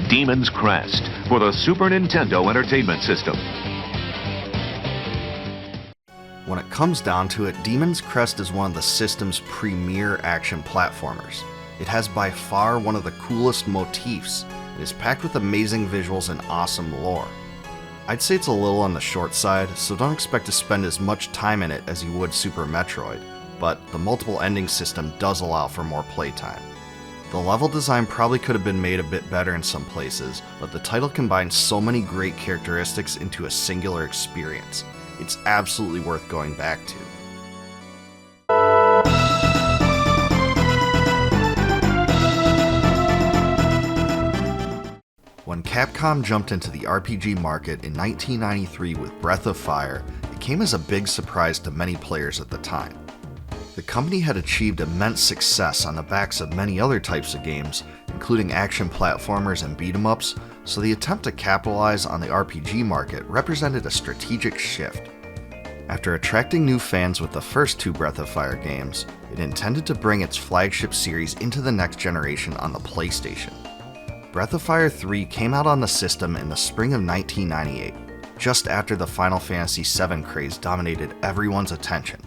Demon's Crest for the Super Nintendo Entertainment System. When it comes down to it, Demon's Crest is one of the system's premier action platformers. It has by far one of the coolest motifs. It is packed with amazing visuals and awesome lore. I'd say it's a little on the short side, so don't expect to spend as much time in it as you would Super Metroid, but the multiple ending system does allow for more playtime. The level design probably could have been made a bit better in some places, but the title combines so many great characteristics into a singular experience. It's absolutely worth going back to. When Capcom jumped into the RPG market in 1993 with Breath of Fire, it came as a big surprise to many players at the time. The company had achieved immense success on the backs of many other types of games, including action platformers and beat-em-ups, so the attempt to capitalize on the RPG market represented a strategic shift. After attracting new fans with the first 2 Breath of Fire games, it intended to bring its flagship series into the next generation on the PlayStation. Breath of Fire 3 came out on the system in the spring of 1998, just after the Final Fantasy VII craze dominated everyone's attention.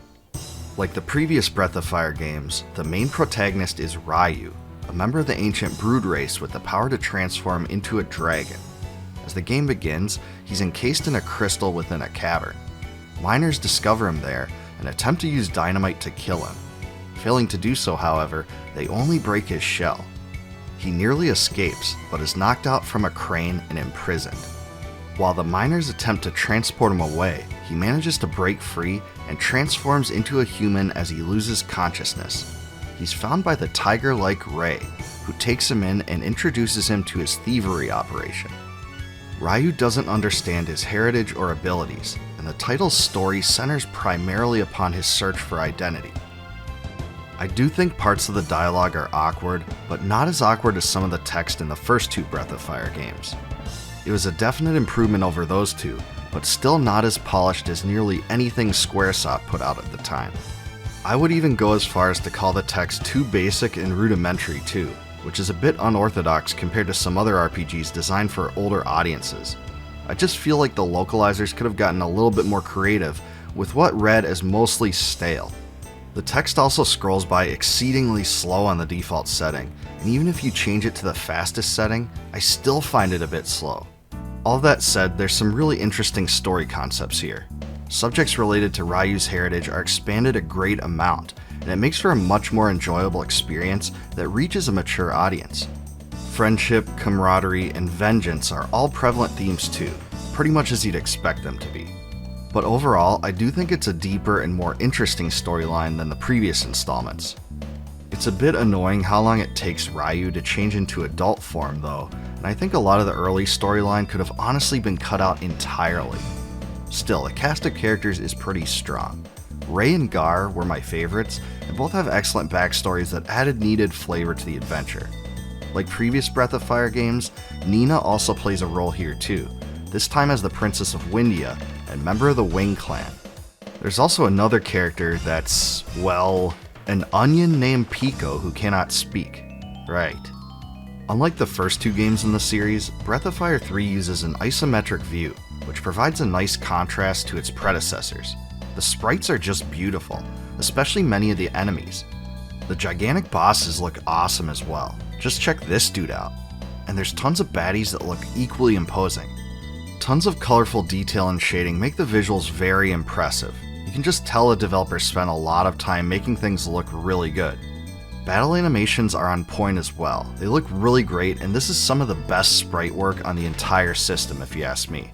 Like the previous Breath of Fire games, the main protagonist is Ryu, a member of the ancient Brood race with the power to transform into a dragon. As the game begins, he's encased in a crystal within a cavern. Miners discover him there and attempt to use dynamite to kill him. Failing to do so, however, they only break his shell. He nearly escapes, but is knocked out from a crane and imprisoned. While the miners attempt to transport him away, he manages to break free and transforms into a human as he loses consciousness. He's found by the tiger-like Ray, who takes him in and introduces him to his thievery operation. Ryu doesn't understand his heritage or abilities, and the title's story centers primarily upon his search for identity. I do think parts of the dialogue are awkward, but not as awkward as some of the text in the first 2 Breath of Fire games. It was a definite improvement over those 2, but still not as polished as nearly anything Squaresoft put out at the time. I would even go as far as to call the text too basic and rudimentary too, which is a bit unorthodox compared to some other RPGs designed for older audiences. I just feel like the localizers could have gotten a little bit more creative with what read as mostly stale. The text also scrolls by exceedingly slow on the default setting, and even if you change it to the fastest setting, I still find it a bit slow. All that said, there's some really interesting story concepts here. Subjects related to Ryu's heritage are expanded a great amount, and it makes for a much more enjoyable experience that reaches a mature audience. Friendship, camaraderie, and vengeance are all prevalent themes too, pretty much as you'd expect them to be. But overall, I do think it's a deeper and more interesting storyline than the previous installments. It's a bit annoying how long it takes Ryu to change into adult form though, and I think a lot of the early storyline could have honestly been cut out entirely. Still, the cast of characters is pretty strong. Ray and Gar were my favorites, and both have excellent backstories that added needed flavor to the adventure. Like previous Breath of Fire games, Nina also plays a role here too, this time as the Princess of Windia and member of the Wing Clan. There's also another character that's, well, an onion named Pico who cannot speak. Right. Unlike the first two games in the series, Breath of Fire 3 uses an isometric view, which provides a nice contrast to its predecessors. The sprites are just beautiful, especially many of the enemies. The gigantic bosses look awesome as well. Just check this dude out. And there's tons of baddies that look equally imposing. Tons of colorful detail and shading make the visuals very impressive. You can just tell the developers spent a lot of time making things look really good. Battle animations are on point as well. They look really great, and this is some of the best sprite work on the entire system if you ask me.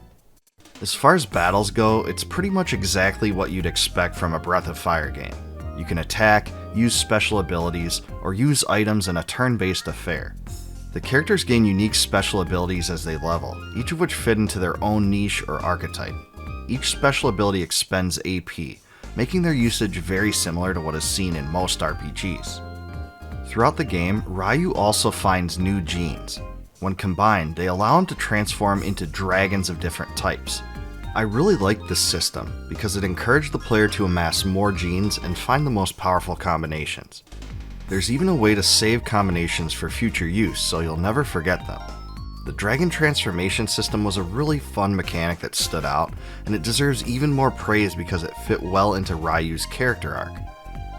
As far as battles go, it's pretty much exactly what you'd expect from a Breath of Fire game. You can attack, use special abilities, or use items in a turn-based affair. The characters gain unique special abilities as they level, each of which fit into their own niche or archetype. Each special ability expends AP, making their usage very similar to what is seen in most RPGs. Throughout the game, Ryu also finds new genes. When combined, they allow him to transform into dragons of different types. I really liked this system because it encouraged the player to amass more genes and find the most powerful combinations. There's even a way to save combinations for future use, so you'll never forget them. The dragon transformation system was a really fun mechanic that stood out, and it deserves even more praise because it fit well into Ryu's character arc.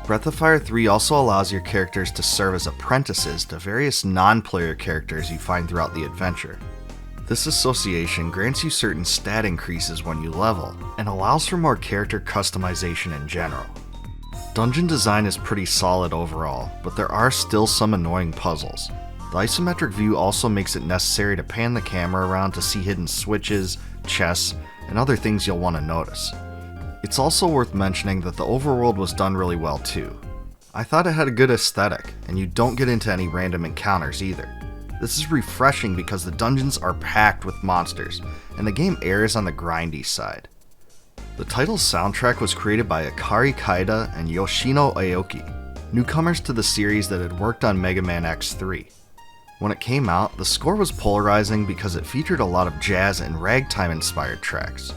Breath of Fire 3 also allows your characters to serve as apprentices to various non-player characters you find throughout the adventure. This association grants you certain stat increases when you level, and allows for more character customization in general. Dungeon design is pretty solid overall, but there are still some annoying puzzles. The isometric view also makes it necessary to pan the camera around to see hidden switches, chests, and other things you'll want to notice. It's also worth mentioning that the overworld was done really well too. I thought it had a good aesthetic, and you don't get into any random encounters either. This is refreshing because the dungeons are packed with monsters, and the game errs on the grindy side. The title's soundtrack was created by Akari Kaida and Yoshino Aoki, newcomers to the series that had worked on Mega Man X3. When it came out, the score was polarizing because it featured a lot of jazz and ragtime-inspired tracks.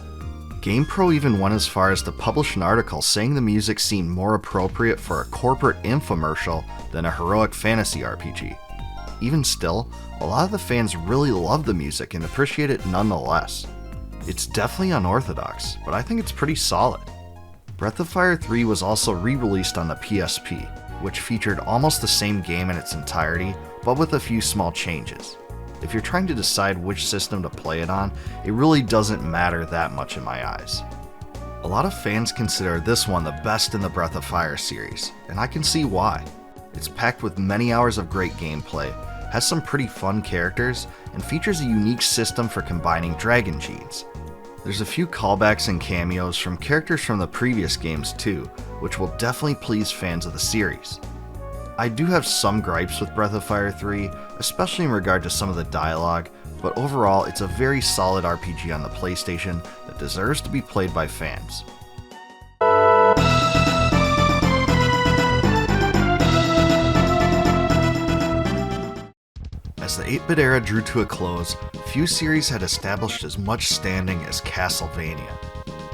GamePro even went as far as to publish an article saying the music seemed more appropriate for a corporate infomercial than a heroic fantasy RPG. Even still, a lot of the fans really love the music and appreciate it nonetheless. It's definitely unorthodox, but I think it's pretty solid. Breath of Fire 3 was also re-released on the PSP, which featured almost the same game in its entirety, but with a few small changes. If you're trying to decide which system to play it on, it really doesn't matter that much in my eyes. A lot of fans consider this one the best in the Breath of Fire series, and I can see why. It's packed with many hours of great gameplay, has some pretty fun characters, and features a unique system for combining dragon genes. There's a few callbacks and cameos from characters from the previous games too, which will definitely please fans of the series. I do have some gripes with Breath of Fire 3, especially in regard to some of the dialogue, but overall it's a very solid RPG on the PlayStation that deserves to be played by fans. As the 8-bit era drew to a close, few series had established as much standing as Castlevania.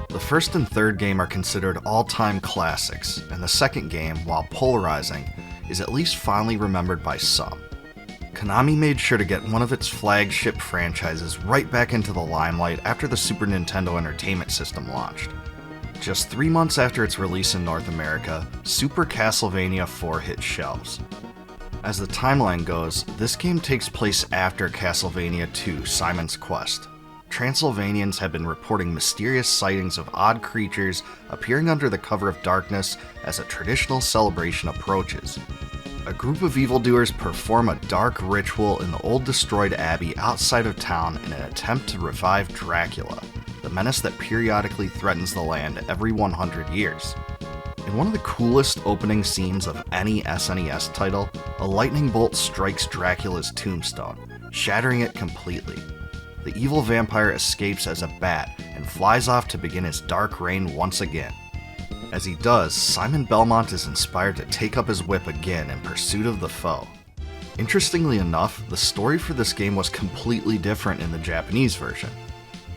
The first and third game are considered all-time classics, and the second game, while polarizing, is at least fondly remembered by some. Konami made sure to get one of its flagship franchises right back into the limelight after the Super Nintendo Entertainment System launched. Just 3 months after its release in North America, Super Castlevania IV hit shelves. As the timeline goes, this game takes place after Castlevania II: Simon's Quest. Transylvanians have been reporting mysterious sightings of odd creatures appearing under the cover of darkness as a traditional celebration approaches. A group of evildoers perform a dark ritual in the old destroyed abbey outside of town in an attempt to revive Dracula, the menace that periodically threatens the land every 100 years. In one of the coolest opening scenes of any SNES title, a lightning bolt strikes Dracula's tombstone, shattering it completely. The evil vampire escapes as a bat and flies off to begin his dark reign once again. As he does, Simon Belmont is inspired to take up his whip again in pursuit of the foe. Interestingly enough, the story for this game was completely different in the Japanese version.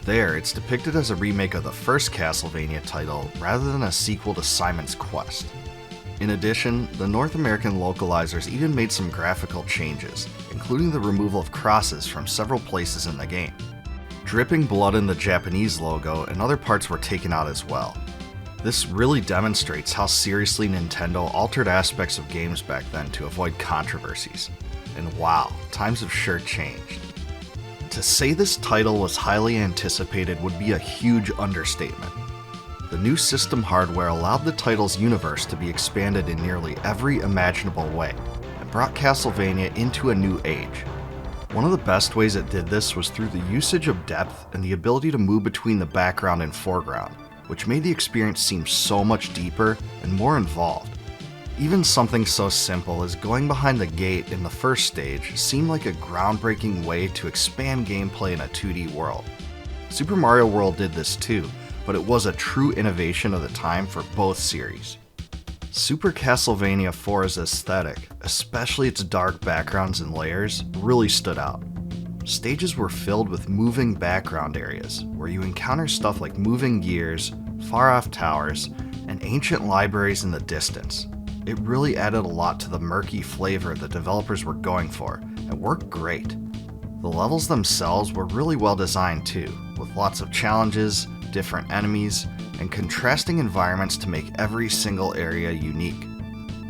There, it's depicted as a remake of the first Castlevania title rather than a sequel to Simon's Quest. In addition, the North American localizers even made some graphical changes, including the removal of crosses from several places in the game. Dripping blood in the Japanese logo and other parts were taken out as well. This really demonstrates how seriously Nintendo altered aspects of games back then to avoid controversies. And wow, times have sure changed. To say this title was highly anticipated would be a huge understatement. The new system hardware allowed the title's universe to be expanded in nearly every imaginable way, and brought Castlevania into a new age. One of the best ways it did this was through the usage of depth and the ability to move between the background and foreground, which made the experience seem so much deeper and more involved. Even something so simple as going behind the gate in the first stage seemed like a groundbreaking way to expand gameplay in a 2D world. Super Mario World did this too, but it was a true innovation of the time for both series. Super Castlevania IV's aesthetic, especially its dark backgrounds and layers, really stood out. Stages were filled with moving background areas, where you encounter stuff like moving gears, far-off towers, and ancient libraries in the distance. It really added a lot to the murky flavor the developers were going for, and worked great. The levels themselves were really well designed too, with lots of challenges, different enemies, and contrasting environments to make every single area unique.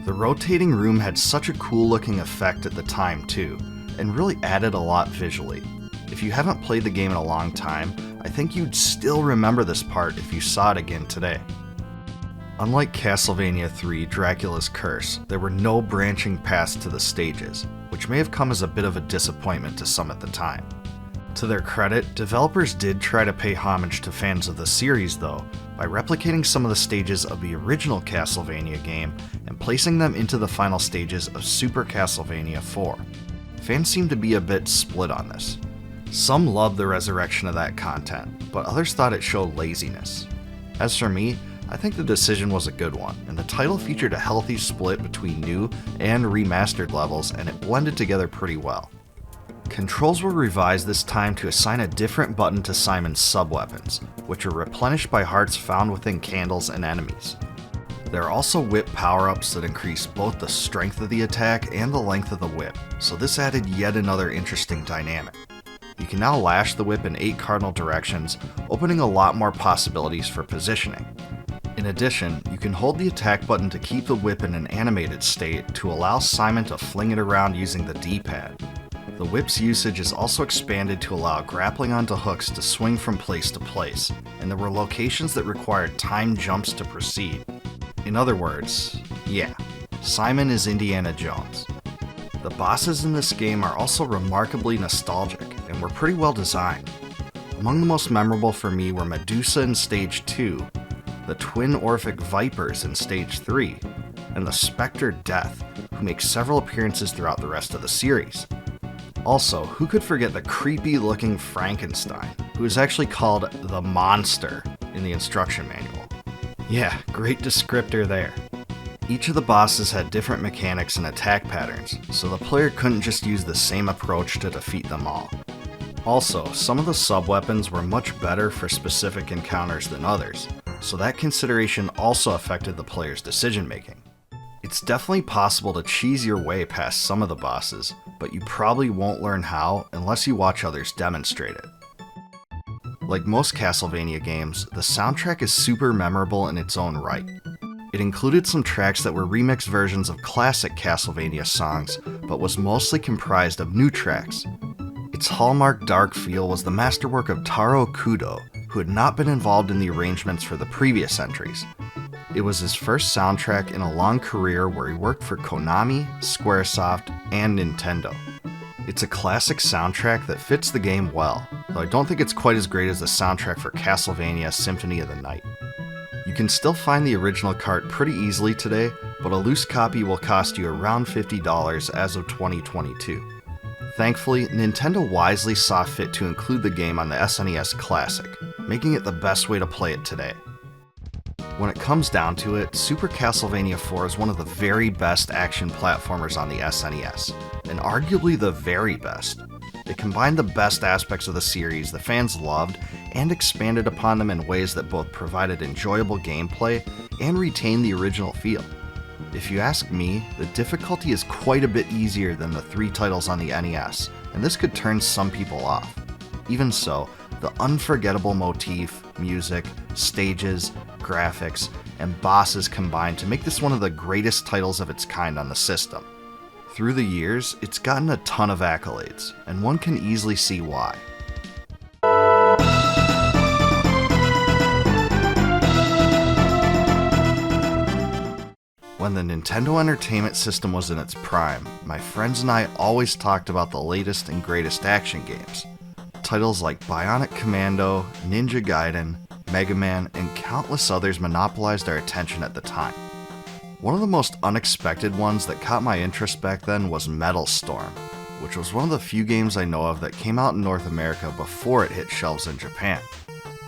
The rotating room had such a cool looking effect at the time too, and really added a lot visually. If you haven't played the game in a long time, I think you'd still remember this part if you saw it again today. Unlike Castlevania III: Dracula's Curse, there were no branching paths to the stages, which may have come as a bit of a disappointment to some at the time. To their credit, developers did try to pay homage to fans of the series though, by replicating some of the stages of the original Castlevania game and placing them into the final stages of Super Castlevania IV. Fans seem to be a bit split on this. Some loved the resurrection of that content, but others thought it showed laziness. As for me, I think the decision was a good one, and the title featured a healthy split between new and remastered levels, and it blended together pretty well. Controls were revised this time to assign a different button to Simon's sub-weapons, which are replenished by hearts found within candles and enemies. There are also whip power-ups that increase both the strength of the attack and the length of the whip, so this added yet another interesting dynamic. You can now lash the whip in 8 cardinal directions, opening a lot more possibilities for positioning. In addition, you can hold the attack button to keep the whip in an animated state to allow Simon to fling it around using the D-pad. The whip's usage is also expanded to allow grappling onto hooks to swing from place to place, and there were locations that required timed jumps to proceed. In other words, yeah, Simon is Indiana Jones. The bosses in this game are also remarkably nostalgic, and were pretty well designed. Among the most memorable for me were Medusa in Stage 2, the twin Orphic Vipers in Stage 3, and the Spectre Death, who makes several appearances throughout the rest of the series. Also, who could forget the creepy-looking Frankenstein, who is actually called the Monster in the instruction manual. Yeah, great descriptor there. Each of the bosses had different mechanics and attack patterns, so the player couldn't just use the same approach to defeat them all. Also, some of the sub-weapons were much better for specific encounters than others, so that consideration also affected the player's decision-making. It's definitely possible to cheese your way past some of the bosses, but you probably won't learn how unless you watch others demonstrate it. Like most Castlevania games, the soundtrack is super memorable in its own right. It included some tracks that were remixed versions of classic Castlevania songs, but was mostly comprised of new tracks. Its hallmark dark feel was the masterwork of Taro Kudo, who had not been involved in the arrangements for the previous entries. It was his first soundtrack in a long career where he worked for Konami, Squaresoft, and Nintendo. It's a classic soundtrack that fits the game well, though I don't think it's quite as great as the soundtrack for Castlevania Symphony of the Night. You can still find the original cart pretty easily today, but a loose copy will cost you around $50 as of 2022. Thankfully, Nintendo wisely saw fit to include the game on the SNES Classic, making it the best way to play it today. When it comes down to it, Super Castlevania IV is one of the very best action platformers on the SNES, and arguably the very best. It combined the best aspects of the series the fans loved and expanded upon them in ways that both provided enjoyable gameplay and retained the original feel. If you ask me, the difficulty is quite a bit easier than the 3 titles on the NES, and this could turn some people off. Even so, the unforgettable motif, music, stages, graphics, and bosses combined to make this one of the greatest titles of its kind on the system. Through the years, it's gotten a ton of accolades, and one can easily see why. When the Nintendo Entertainment System was in its prime, my friends and I always talked about the latest and greatest action games. Titles like Bionic Commando, Ninja Gaiden, Mega Man, and countless others monopolized our attention at the time. One of the most unexpected ones that caught my interest back then was Metal Storm, which was one of the few games I know of that came out in North America before it hit shelves in Japan.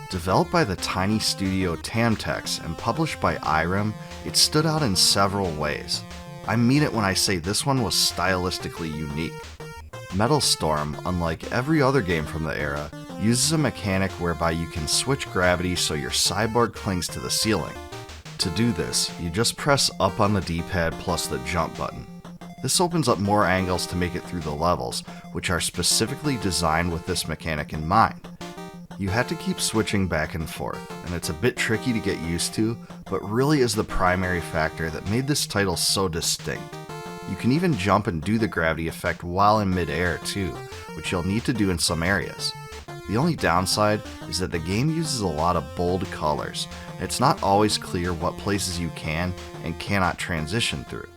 Developed by the tiny studio Tamtex and published by Irem, it stood out in several ways. I mean it when I say this one was stylistically unique. Metal Storm, unlike every other game from the era, uses a mechanic whereby you can switch gravity so your cyborg clings to the ceiling. To do this, you just press up on the D-pad plus the jump button. This opens up more angles to make it through the levels, which are specifically designed with this mechanic in mind. You had to keep switching back and forth, and it's a bit tricky to get used to, but really is the primary factor that made this title so distinct. You can even jump and do the gravity effect while in mid-air too, which you'll need to do in some areas. The only downside is that the game uses a lot of bold colors. It's not always clear what places you can and cannot transition through.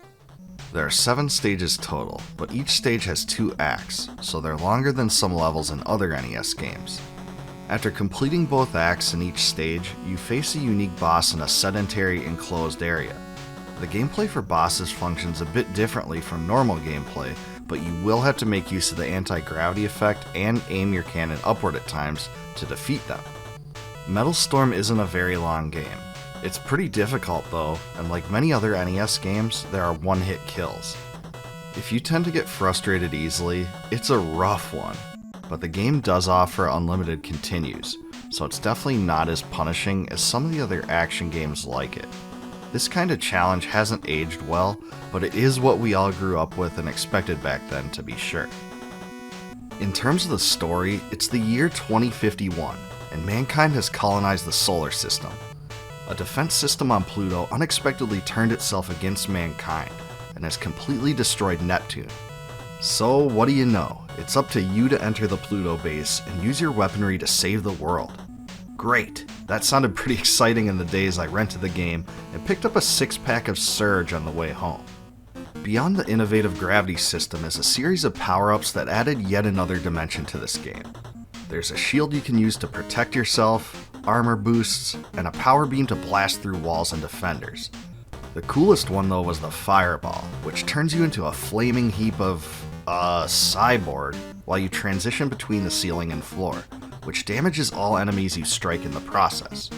There are 7 stages total, but each stage has 2 acts, so they're longer than some levels in other NES games. After completing both acts in each stage, you face a unique boss in a sedentary enclosed area. The gameplay for bosses functions a bit differently from normal gameplay, but you will have to make use of the anti-gravity effect and aim your cannon upward at times to defeat them. Metal Storm isn't a very long game. It's pretty difficult though, and like many other NES games, there are one-hit kills. If you tend to get frustrated easily, it's a rough one, but the game does offer unlimited continues, so it's definitely not as punishing as some of the other action games like it. This kind of challenge hasn't aged well, but it is what we all grew up with and expected back then, to be sure. In terms of the story, it's the year 2051, and mankind has colonized the solar system. A defense system on Pluto unexpectedly turned itself against mankind, and has completely destroyed Neptune. So what do you know? It's up to you to enter the Pluto base and use your weaponry to save the world. Great! That sounded pretty exciting in the days I rented the game and picked up a 6-pack of Surge on the way home. Beyond the innovative gravity system is a series of power-ups that added yet another dimension to this game. There's a shield you can use to protect yourself, armor boosts, and a power beam to blast through walls and defenders. The coolest one though was the Fireball, which turns you into a flaming heap of, cyborg while you transition between the ceiling and floor, which damages all enemies you strike in the process.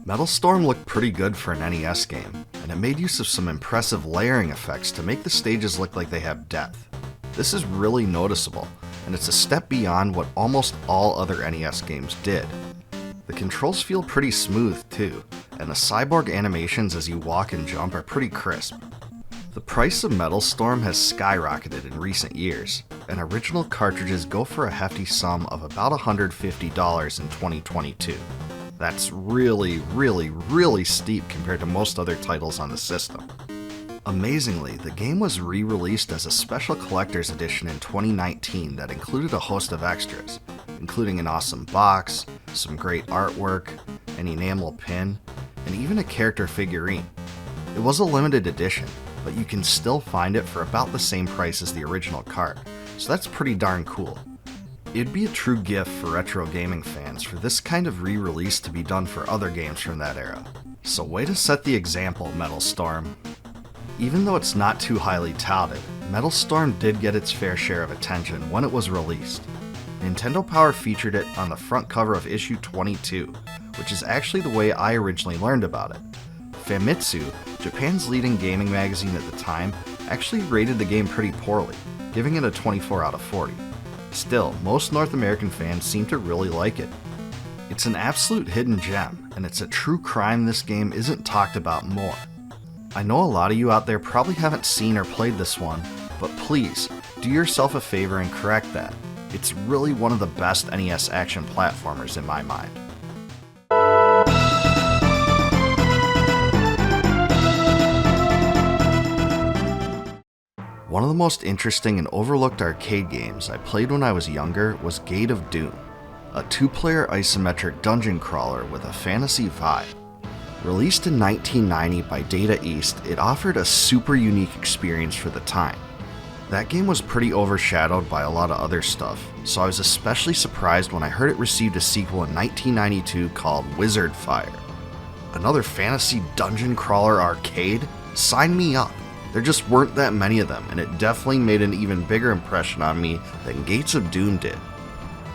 Metal Storm looked pretty good for an NES game, and it made use of some impressive layering effects to make the stages look like they have depth. This is really noticeable, and it's a step beyond what almost all other NES games did. The controls feel pretty smooth too, and the cyborg animations as you walk and jump are pretty crisp. The price of Metal Storm has skyrocketed in recent years, and original cartridges go for a hefty sum of about $150 in 2022. That's really steep compared to most other titles on the system. Amazingly, the game was re-released as a special collector's edition in 2019 that included a host of extras, including an awesome box, some great artwork, an enamel pin, and even a character figurine. It was a limited edition, but you can still find it for about the same price as the original cart, so that's pretty darn cool. It'd be a true gift for retro gaming fans for this kind of re-release to be done for other games from that era. So way to set the example, Metal Storm. Even though it's not too highly touted, Metal Storm did get its fair share of attention when it was released. Nintendo Power featured it on the front cover of issue 22, which is actually the way I originally learned about it. Famitsu, Japan's leading gaming magazine at the time, actually rated the game pretty poorly, giving it a 24 out of 40. Still, most North American fans seem to really like it. It's an absolute hidden gem, and it's a true crime this game isn't talked about more. I know a lot of you out there probably haven't seen or played this one, but please, do yourself a favor and correct that. It's really one of the best NES action platformers in my mind. One of the most interesting and overlooked arcade games I played when I was younger was Gate of Doom, a two-player isometric dungeon crawler with a fantasy vibe. Released in 1990 by Data East, it offered a super unique experience for the time. That game was pretty overshadowed by a lot of other stuff, so I was especially surprised when I heard it received a sequel in 1992 called Wizard Fire. Another fantasy dungeon crawler arcade? Sign me up! There just weren't that many of them, and it definitely made an even bigger impression on me than Gates of Doom did.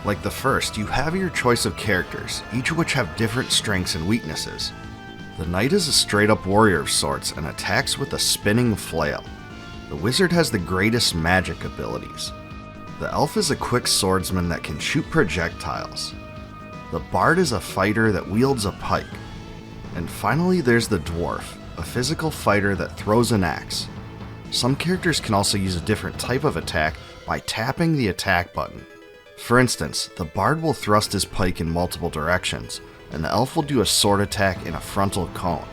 Like the first, you have your choice of characters, each of which have different strengths and weaknesses. The knight is a straight-up warrior of sorts and attacks with a spinning flail. The wizard has the greatest magic abilities. The elf is a quick swordsman that can shoot projectiles. The bard is a fighter that wields a pike. And finally there's the dwarf, a physical fighter that throws an axe. Some characters can also use a different type of attack by tapping the attack button. For instance, the bard will thrust his pike in multiple directions, and the elf will do a sword attack in a frontal cone.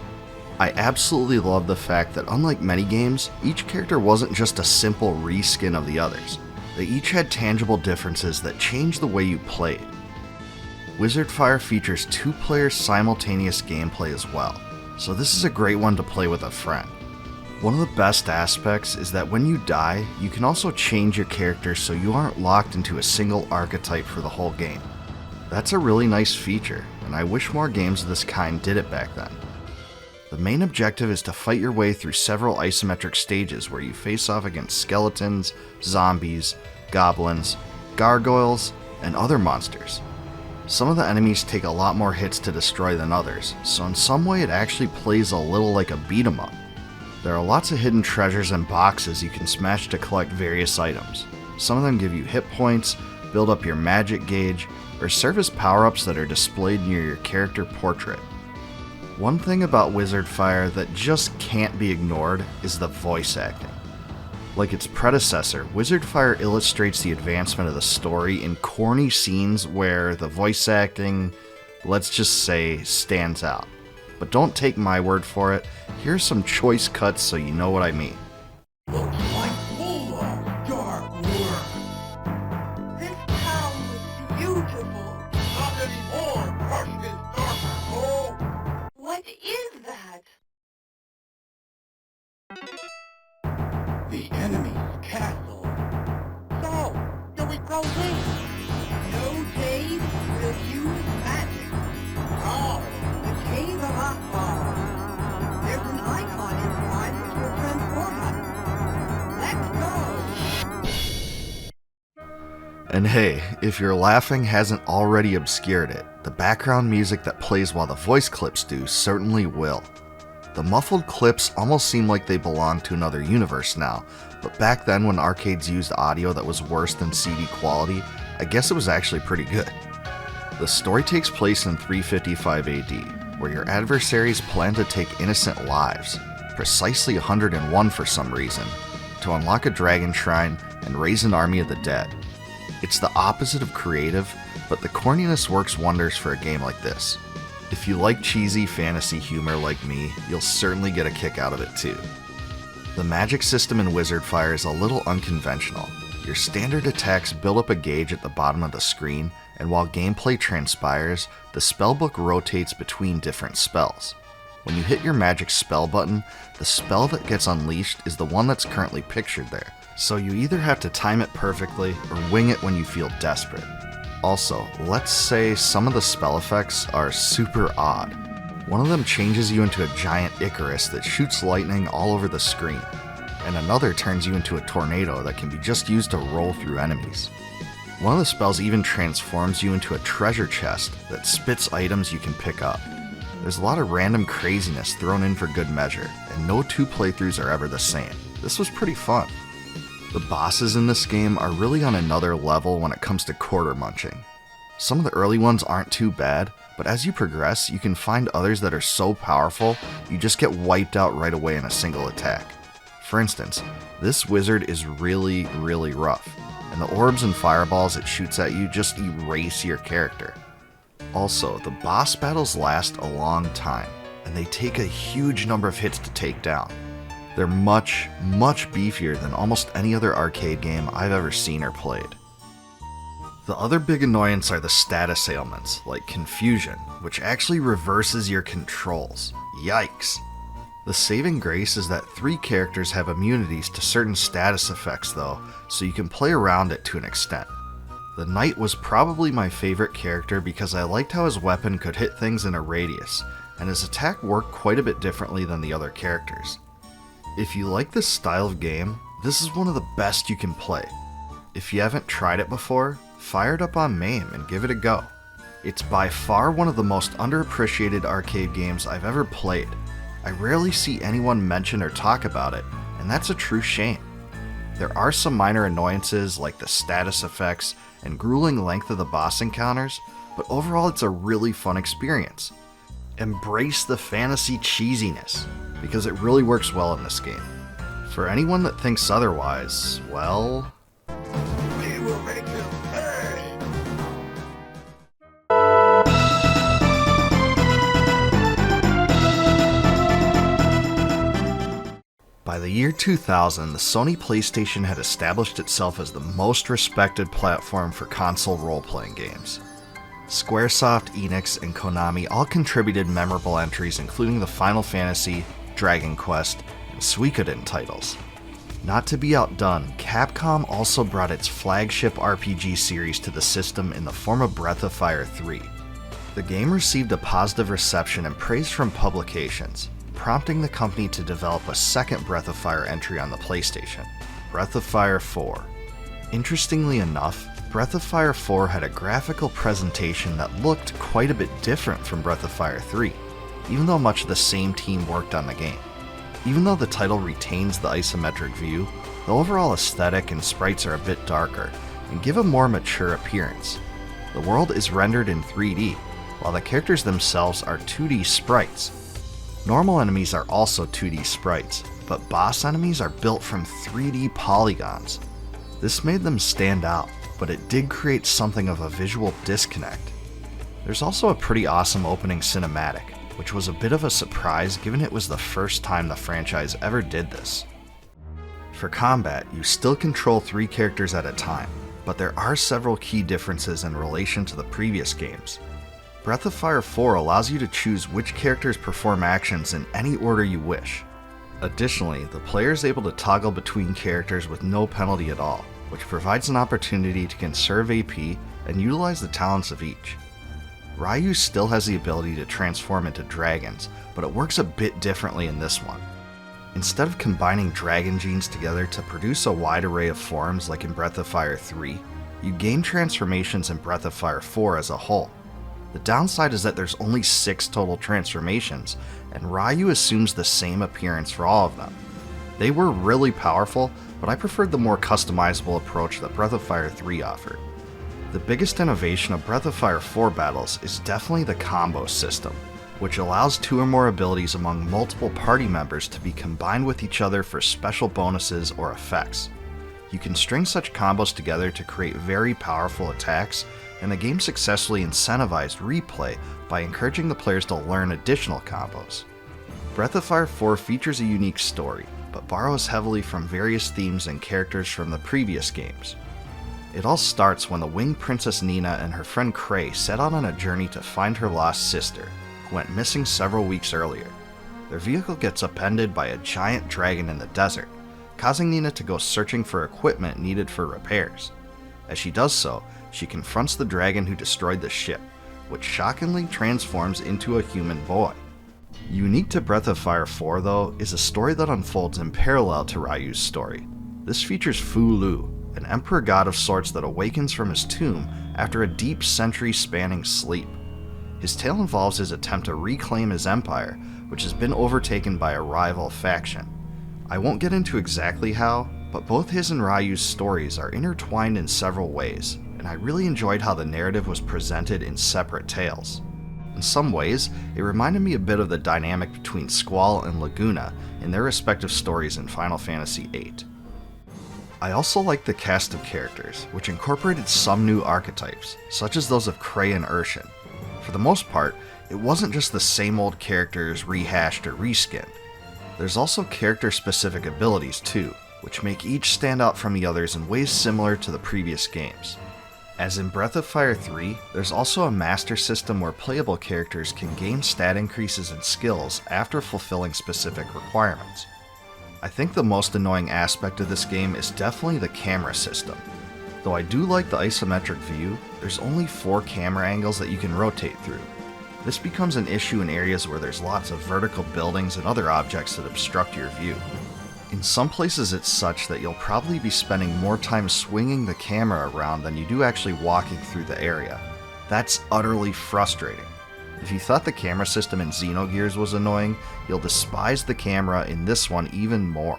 I absolutely love the fact that unlike many games, each character wasn't just a simple reskin of the others. They each had tangible differences that changed the way you played. Wizard Fire features two-player simultaneous gameplay as well, so this is a great one to play with a friend. One of the best aspects is that when you die, you can also change your character so you aren't locked into a single archetype for the whole game. That's a really nice feature, and I wish more games of this kind did it back then. The main objective is to fight your way through several isometric stages where you face off against skeletons, zombies, goblins, gargoyles, and other monsters. Some of the enemies take a lot more hits to destroy than others, so in some way it actually plays a little like a beat 'em up. There are lots of hidden treasures and boxes you can smash to collect various items. Some of them give you hit points, build up your magic gauge, or serve as power-ups that are displayed near your character portrait. One thing about Wizard Fire that just can't be ignored is the voice acting. Like its predecessor, Wizard Fire illustrates the advancement of the story in corny scenes where the voice acting, let's just say, stands out. But don't take my word for it, here's some choice cuts so you know what I mean. Looks like full of dark work. This town is beautiful. Not anymore, crushed in dark coal. What is that? The enemy's castle. So, do we proceed? No cave will use magic. Oh, the cave of Akbar. There's an icon inside which will transform us. Let's go! And hey, if your laughing hasn't already obscured it, the background music that plays while the voice clips do certainly will. The muffled clips almost seem like they belong to another universe now, but back then when arcades used audio that was worse than CD quality, I guess it was actually pretty good. The story takes place in 355 AD, where your adversaries plan to take innocent lives. precisely 101 for some reason, to unlock a dragon shrine and raise an army of the dead. It's the opposite of creative, but the corniness works wonders for a game like this. If you like cheesy fantasy humor like me, you'll certainly get a kick out of it too. The magic system in Wizard Fire is a little unconventional. Your standard attacks build up a gauge at the bottom of the screen, and while gameplay transpires, the spellbook rotates between different spells. When you hit your magic spell button, the spell that gets unleashed is the one that's currently pictured there, so you either have to time it perfectly or wing it when you feel desperate. Also, let's say some of the spell effects are super odd. One of them changes you into a giant Icarus that shoots lightning all over the screen, and another turns you into a tornado that can be just used to roll through enemies. One of the spells even transforms you into a treasure chest that spits items you can pick up. There's a lot of random craziness thrown in for good measure, and no two playthroughs are ever the same. This was pretty fun. The bosses in this game are really on another level when it comes to quarter munching. Some of the early ones aren't too bad, but as you progress, you can find others that are so powerful, you just get wiped out right away in a single attack. For instance, this wizard is really, really rough, and the orbs and fireballs it shoots at you just erase your character. Also, the boss battles last a long time, and they take a huge number of hits to take down. They're much, much beefier than almost any other arcade game I've ever seen or played. The other big annoyance are the status ailments, like confusion, which actually reverses your controls. Yikes! The saving grace is that 3 characters have immunities to certain status effects though, so you can play around it to an extent. The Knight was probably my favorite character because I liked how his weapon could hit things in a radius, and his attack worked quite a bit differently than the other characters. If you like this style of game, this is one of the best you can play. If you haven't tried it before, fire it up on MAME and give it a go. It's by far one of the most underappreciated arcade games I've ever played. I rarely see anyone mention or talk about it, and that's a true shame. There are some minor annoyances like the status effects and grueling length of the boss encounters, but overall it's a really fun experience. Embrace the fantasy cheesiness, because it really works well in this game. For anyone that thinks otherwise, well... We will make you pay! By the year 2000, the Sony PlayStation had established itself as the most respected platform for console role-playing games. Squaresoft, Enix, and Konami all contributed memorable entries including the Final Fantasy, Dragon Quest, and Suikoden titles. Not to be outdone, Capcom also brought its flagship RPG series to the system in the form of Breath of Fire 3. The game received a positive reception and praise from publications, prompting the company to develop a second Breath of Fire entry on the PlayStation, Breath of Fire 4. Interestingly enough, Breath of Fire 4 had a graphical presentation that looked quite a bit different from Breath of Fire 3, even though much of the same team worked on the game. Even though the title retains the isometric view, the overall aesthetic and sprites are a bit darker and give a more mature appearance. The world is rendered in 3D, while the characters themselves are 2D sprites. Normal enemies are also 2D sprites, but boss enemies are built from 3D polygons. This made them stand out, but it did create something of a visual disconnect. There's also a pretty awesome opening cinematic, which was a bit of a surprise given it was the first time the franchise ever did this. For combat, you still control 3 characters at a time, but there are several key differences in relation to the previous games. Breath of Fire 4 allows you to choose which characters perform actions in any order you wish. Additionally, the player is able to toggle between characters with no penalty at all, which provides an opportunity to conserve AP and utilize the talents of each. Ryu still has the ability to transform into dragons, but it works a bit differently in this one. Instead of combining dragon genes together to produce a wide array of forms like in Breath of Fire 3, you gain transformations in Breath of Fire 4 as a whole. The downside is that there's only 6 total transformations, and Ryu assumes the same appearance for all of them. They were really powerful, but I preferred the more customizable approach that Breath of Fire 3 offered. The biggest innovation of Breath of Fire 4 battles is definitely the combo system. which allows 2 or more abilities among multiple party members to be combined with each other for special bonuses or effects. You can string such combos together to create very powerful attacks, and the game successfully incentivized replay by encouraging the players to learn additional combos. Breath of Fire 4 features a unique story, but borrows heavily from various themes and characters from the previous games. It all starts when the winged Princess Nina and her friend Cray set out on a journey to find her lost sister, who went missing several weeks earlier. Their vehicle gets upended by a giant dragon in the desert, causing Nina to go searching for equipment needed for repairs. As she does so, she confronts the dragon who destroyed the ship, which shockingly transforms into a human boy. Unique to Breath of Fire 4, though, is a story that unfolds in parallel to Ryu's story. This features Fu Lu, an emperor god of sorts that awakens from his tomb after a deep century-spanning sleep. His tale involves his attempt to reclaim his empire, which has been overtaken by a rival faction. I won't get into exactly how, but both his and Ryu's stories are intertwined in several ways, and I really enjoyed how the narrative was presented in separate tales. In some ways, it reminded me a bit of the dynamic between Squall and Laguna in their respective stories in Final Fantasy VIII. I also liked the cast of characters, which incorporated some new archetypes, such as those of Cray and Urshan. For the most part, it wasn't just the same old characters rehashed or reskinned. There's also character-specific abilities too, which make each stand out from the others in ways similar to the previous games. As in Breath of Fire 3, there's also a master system where playable characters can gain stat increases and skills after fulfilling specific requirements. I think the most annoying aspect of this game is definitely the camera system. Though I do like the isometric view, there's only 4 camera angles that you can rotate through. This becomes an issue in areas where there's lots of vertical buildings and other objects that obstruct your view. In some places it's such that you'll probably be spending more time swinging the camera around than you do actually walking through the area. That's utterly frustrating. If you thought the camera system in Xenogears was annoying, you'll despise the camera in this one even more.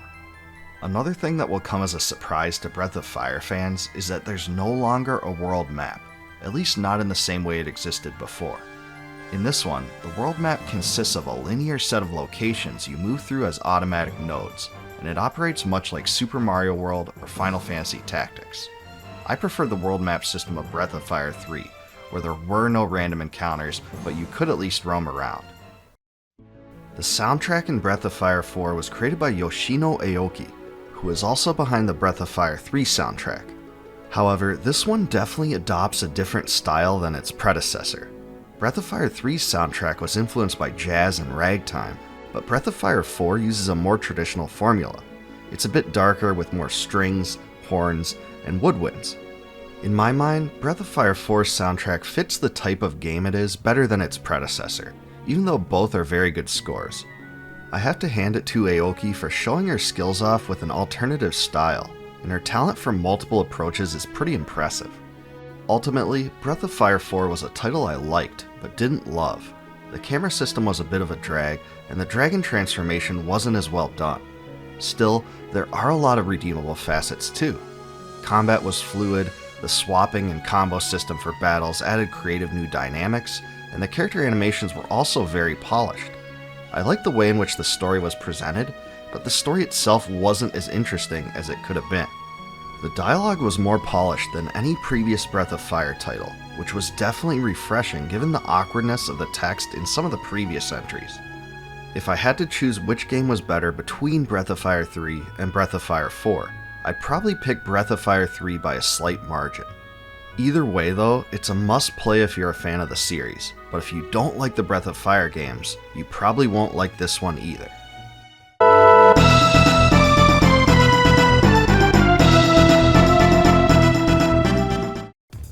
Another thing that will come as a surprise to Breath of Fire fans is that there's no longer a world map, at least not in the same way it existed before. In this one, the world map consists of a linear set of locations you move through as automatic nodes, and it operates much like Super Mario World or Final Fantasy Tactics. I prefer the world map system of Breath of Fire 3, where there were no random encounters, but you could at least roam around. The soundtrack in Breath of Fire 4 was created by Yoshino Aoki, who is also behind the Breath of Fire 3 soundtrack. However, this one definitely adopts a different style than its predecessor. Breath of Fire 3's soundtrack was influenced by jazz and ragtime, but Breath of Fire 4 uses a more traditional formula. It's a bit darker with more strings, horns, and woodwinds. In my mind, Breath of Fire 4's soundtrack fits the type of game it is better than its predecessor, even though both are very good scores. I have to hand it to Aoki for showing her skills off with an alternative style, and her talent for multiple approaches is pretty impressive. Ultimately, Breath of Fire 4 was a title I liked, but didn't love. The camera system was a bit of a drag, and the dragon transformation wasn't as well done. Still, there are a lot of redeemable facets too. Combat was fluid, the swapping and combo system for battles added creative new dynamics, and the character animations were also very polished. I liked the way in which the story was presented, but the story itself wasn't as interesting as it could have been. The dialogue was more polished than any previous Breath of Fire title, which was definitely refreshing given the awkwardness of the text in some of the previous entries. If I had to choose which game was better between Breath of Fire 3 and Breath of Fire 4, I'd probably pick Breath of Fire 3 by a slight margin. Either way though, it's a must-play if you're a fan of the series, but if you don't like the Breath of Fire games, you probably won't like this one either.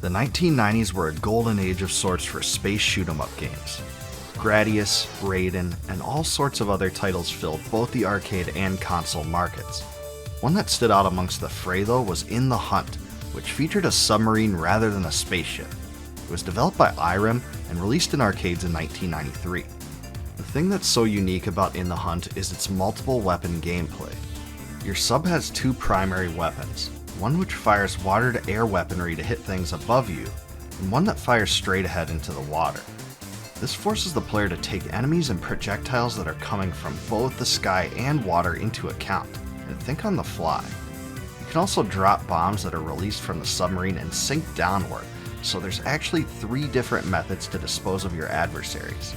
The 1990s were a golden age of sorts for space shoot-'em-up games. Gradius, Raiden, and all sorts of other titles filled both the arcade and console markets. One that stood out amongst the fray though was In the Hunt, which featured a submarine rather than a spaceship. It was developed by Irem and released in arcades in 1993. The thing that's so unique about In the Hunt is its multiple weapon gameplay. Your sub has 2 primary weapons, one which fires water-to-air weaponry to hit things above you, and one that fires straight ahead into the water. This forces the player to take enemies and projectiles that are coming from both the sky and water into account, and think on the fly. You can also drop bombs that are released from the submarine and sink downward, so there's actually 3 different methods to dispose of your adversaries.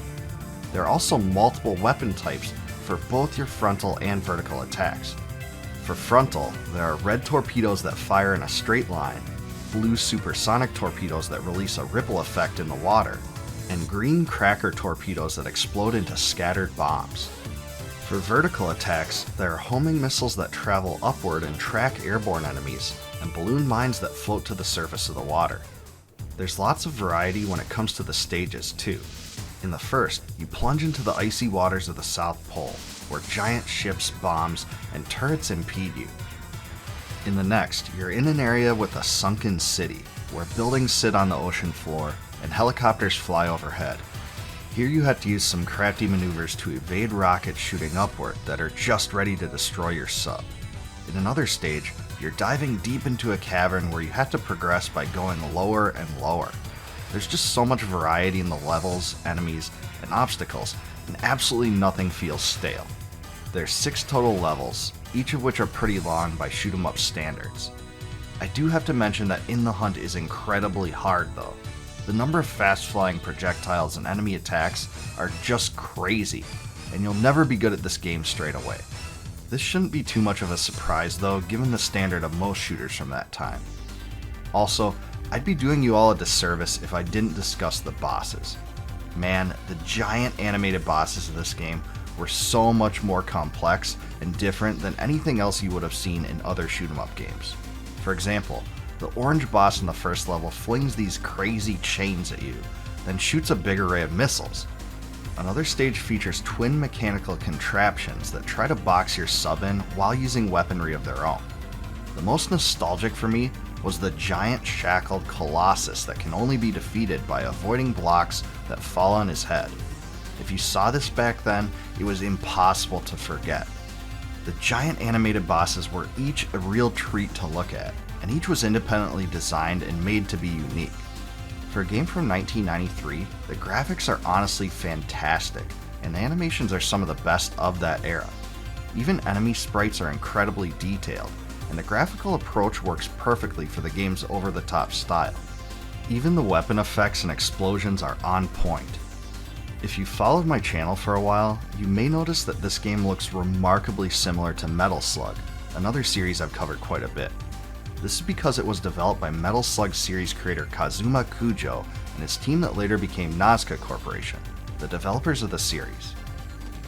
There are also multiple weapon types for both your frontal and vertical attacks. For frontal, there are red torpedoes that fire in a straight line, blue supersonic torpedoes that release a ripple effect in the water, and green cracker torpedoes that explode into scattered bombs. For vertical attacks, there are homing missiles that travel upward and track airborne enemies, and balloon mines that float to the surface of the water. There's lots of variety when it comes to the stages too. In the first, you plunge into the icy waters of the South Pole, where giant ships, bombs, and turrets impede you. In the next, you're in an area with a sunken city, where buildings sit on the ocean floor and helicopters fly overhead. Here you have to use some crafty maneuvers to evade rockets shooting upward that are just ready to destroy your sub. In another stage, you're diving deep into a cavern where you have to progress by going lower and lower. There's just so much variety in the levels, enemies, and obstacles, and absolutely nothing feels stale. There's 6 total levels, each of which are pretty long by shoot 'em up standards. I do have to mention that In the Hunt is incredibly hard though. The number of fast-flying projectiles and enemy attacks are just crazy, and you'll never be good at this game straight away. This shouldn't be too much of a surprise though, given the standard of most shooters from that time. Also, I'd be doing you all a disservice if I didn't discuss the bosses. Man, the giant animated bosses of this game were so much more complex and different than anything else you would have seen in other shoot-'em-up games. For example, the orange boss in the first level flings these crazy chains at you, then shoots a big array of missiles. Another stage features twin mechanical contraptions that try to box your sub in while using weaponry of their own. The most nostalgic for me was the giant shackled colossus that can only be defeated by avoiding blocks that fall on his head. If you saw this back then, it was impossible to forget. The giant animated bosses were each a real treat to look at, and each was independently designed and made to be unique. For a game from 1993, the graphics are honestly fantastic, and the animations are some of the best of that era. Even enemy sprites are incredibly detailed, and the graphical approach works perfectly for the game's over-the-top style. Even the weapon effects and explosions are on point. If you followed my channel for a while, you may notice that this game looks remarkably similar to Metal Slug, another series I've covered quite a bit. This is because it was developed by Metal Slug series creator Kazuma Kujo and his team that later became Nazca Corporation, the developers of the series.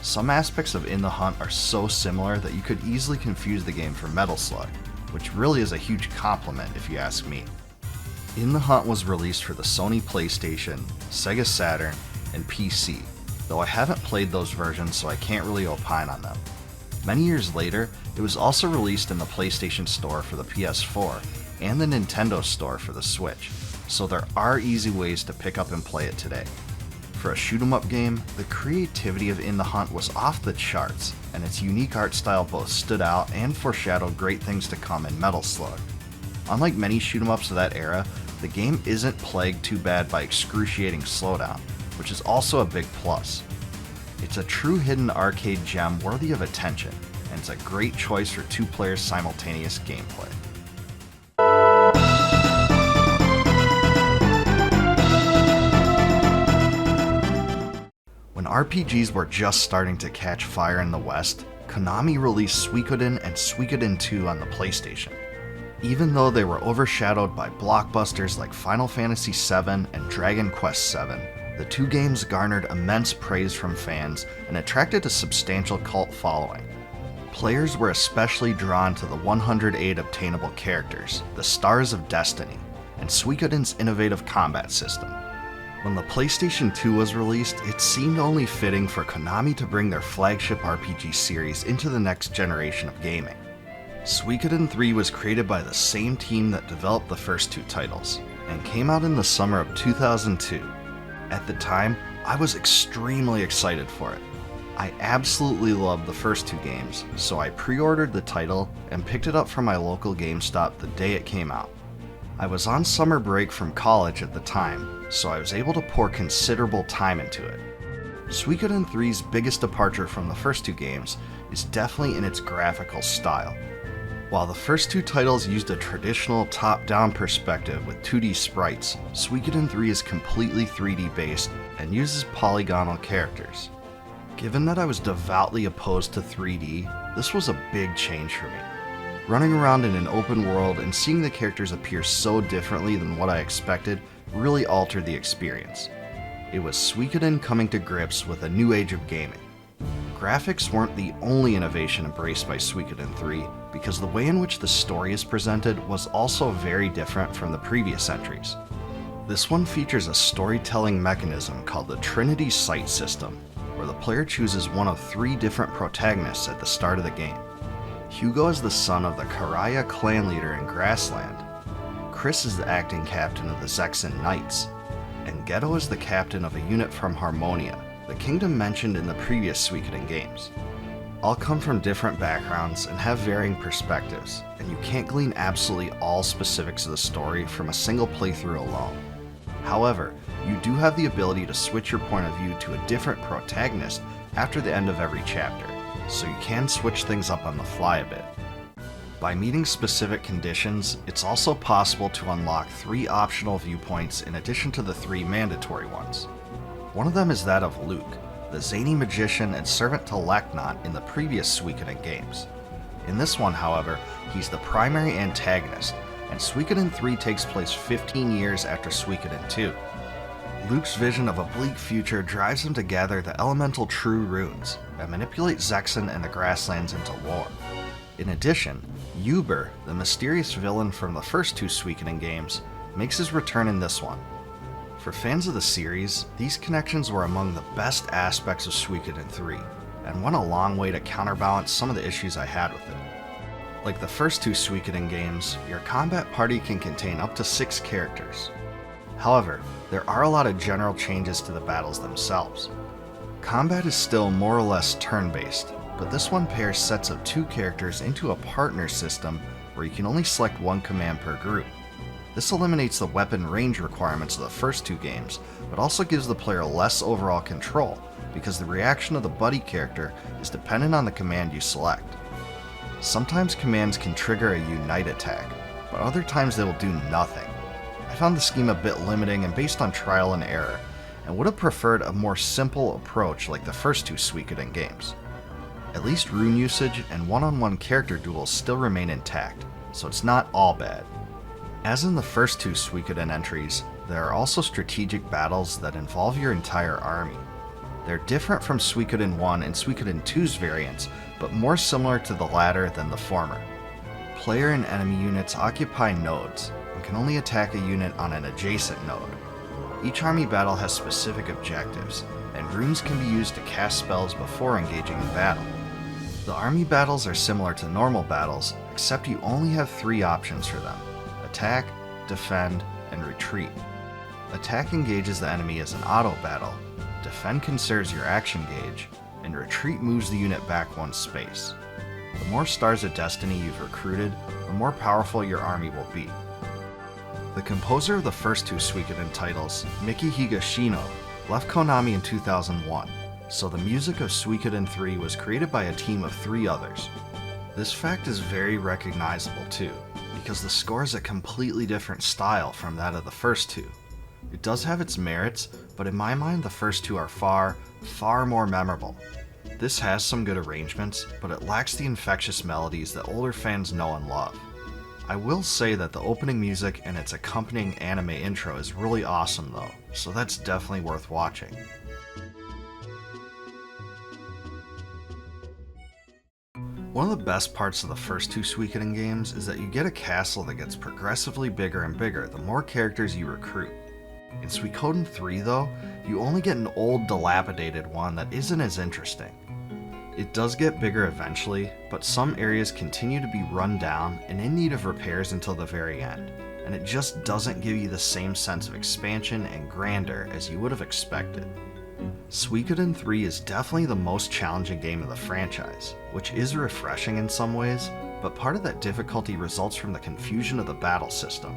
Some aspects of In the Hunt are so similar that you could easily confuse the game for Metal Slug, which really is a huge compliment if you ask me. In the Hunt was released for the Sony PlayStation, Sega Saturn, and PC, though I haven't played those versions so I can't really opine on them. Many years later, it was also released in the PlayStation Store for the PS4 and the Nintendo Store for the Switch, so there are easy ways to pick up and play it today. For a shoot-'em-up game, the creativity of In the Hunt was off the charts, and its unique art style both stood out and foreshadowed great things to come in Metal Slug. Unlike many shoot-'em-ups of that era, the game isn't plagued too bad by excruciating slowdown, which is also a big plus. It's a true hidden arcade gem worthy of attention, and it's a great choice for 2 players simultaneous gameplay. When RPGs were just starting to catch fire in the West, Konami released Suikoden and Suikoden II on the PlayStation. Even though they were overshadowed by blockbusters like Final Fantasy VII and Dragon Quest VII, the 2 games garnered immense praise from fans and attracted a substantial cult following. Players were especially drawn to the 108 obtainable characters, the Stars of Destiny, and Suikoden's innovative combat system. When the PlayStation 2 was released, it seemed only fitting for Konami to bring their flagship RPG series into the next generation of gaming. Suikoden III was created by the same team that developed the first 2 titles, and came out in the summer of 2002. At the time, I was extremely excited for it. I absolutely loved the first 2 games, so I pre-ordered the title and picked it up from my local GameStop the day it came out. I was on summer break from college at the time, so I was able to pour considerable time into it. Suikoden III's biggest departure from the first two games is definitely in its graphical style. While the first two titles used a traditional top-down perspective with 2D sprites, Suikoden III is completely 3D based and uses polygonal characters. Given that I was devoutly opposed to 3D, this was a big change for me. Running around in an open world and seeing the characters appear so differently than what I expected really altered the experience. It was Suikoden coming to grips with a new age of gaming. Graphics weren't the only innovation embraced by Suikoden III, because the way in which the story is presented was also very different from the previous entries. This one features a storytelling mechanism called the Trinity Sight System, where the player chooses one of 3 different protagonists at the start of the game. Hugo is the son of the Karaya clan leader in Grassland, Chris is the acting captain of the Zexen Knights, and Gedo is the captain of a unit from Harmonia, the kingdom mentioned in the previous Suikoden games. All come from different backgrounds and have varying perspectives, and you can't glean absolutely all specifics of the story from a single playthrough alone. However, you do have the ability to switch your point of view to a different protagonist after the end of every chapter, so you can switch things up on the fly a bit. By meeting specific conditions, it's also possible to unlock 3 optional viewpoints in addition to the 3 mandatory ones. One of them is that of Luke, the zany magician and servant to Leknot in the previous Suikoden games. In this one, however, he's the primary antagonist, and Suikoden III takes place 15 years after Suikoden II. Luke's vision of a bleak future drives him to gather the elemental true runes and manipulate Zexen and the Grasslands into war. In addition, Uber, the mysterious villain from the first 2 Suikoden games, makes his return in this one. For fans of the series, these connections were among the best aspects of Suikoden III, and went a long way to counterbalance some of the issues I had with it. Like the first 2 Suikoden games, your combat party can contain up to 6 characters. However, there are a lot of general changes to the battles themselves. Combat is still more or less turn-based, but this one pairs sets of 2 characters into a partner system where you can only select 1 command per group. This eliminates the weapon range requirements of the first 2 games, but also gives the player less overall control, because the reaction of the buddy character is dependent on the command you select. Sometimes commands can trigger a unite attack, but other times they will do nothing. I found the scheme a bit limiting and based on trial and error, and would have preferred a more simple approach like the first 2 Suikoden games. At least rune usage and one-on-one character duels still remain intact, so it's not all bad. As in the first 2 Suikoden entries, there are also strategic battles that involve your entire army. They're different from Suikoden I and Suikoden II's variants, but more similar to the latter than the former. Player and enemy units occupy nodes, and can only attack a unit on an adjacent node. Each army battle has specific objectives, and runes can be used to cast spells before engaging in battle. The army battles are similar to normal battles, except you only have 3 options for them: attack, defend, and retreat. Attack engages the enemy as an auto battle, defend conserves your action gauge, and retreat moves the unit back 1 space. The more Stars of Destiny you've recruited, the more powerful your army will be. The composer of the first 2 Suikoden titles, Miki Higashino, left Konami in 2001, so the music of Suikoden III was created by a team of 3 others. This fact is very recognizable too, because the score is a completely different style from that of the first 2. It does have its merits, but in my mind the first 2 are far, far more memorable. This has some good arrangements, but it lacks the infectious melodies that older fans know and love. I will say that the opening music and its accompanying anime intro is really awesome though, so that's definitely worth watching. One of the best parts of the first 2 Suikoden games is that you get a castle that gets progressively bigger and bigger the more characters you recruit. In Suikoden III though, you only get an old dilapidated one that isn't as interesting. It does get bigger eventually, but some areas continue to be run down and in need of repairs until the very end, and it just doesn't give you the same sense of expansion and grandeur as you would have expected. Suikoden III is definitely the most challenging game of the franchise, which is refreshing in some ways, but part of that difficulty results from the confusion of the battle system.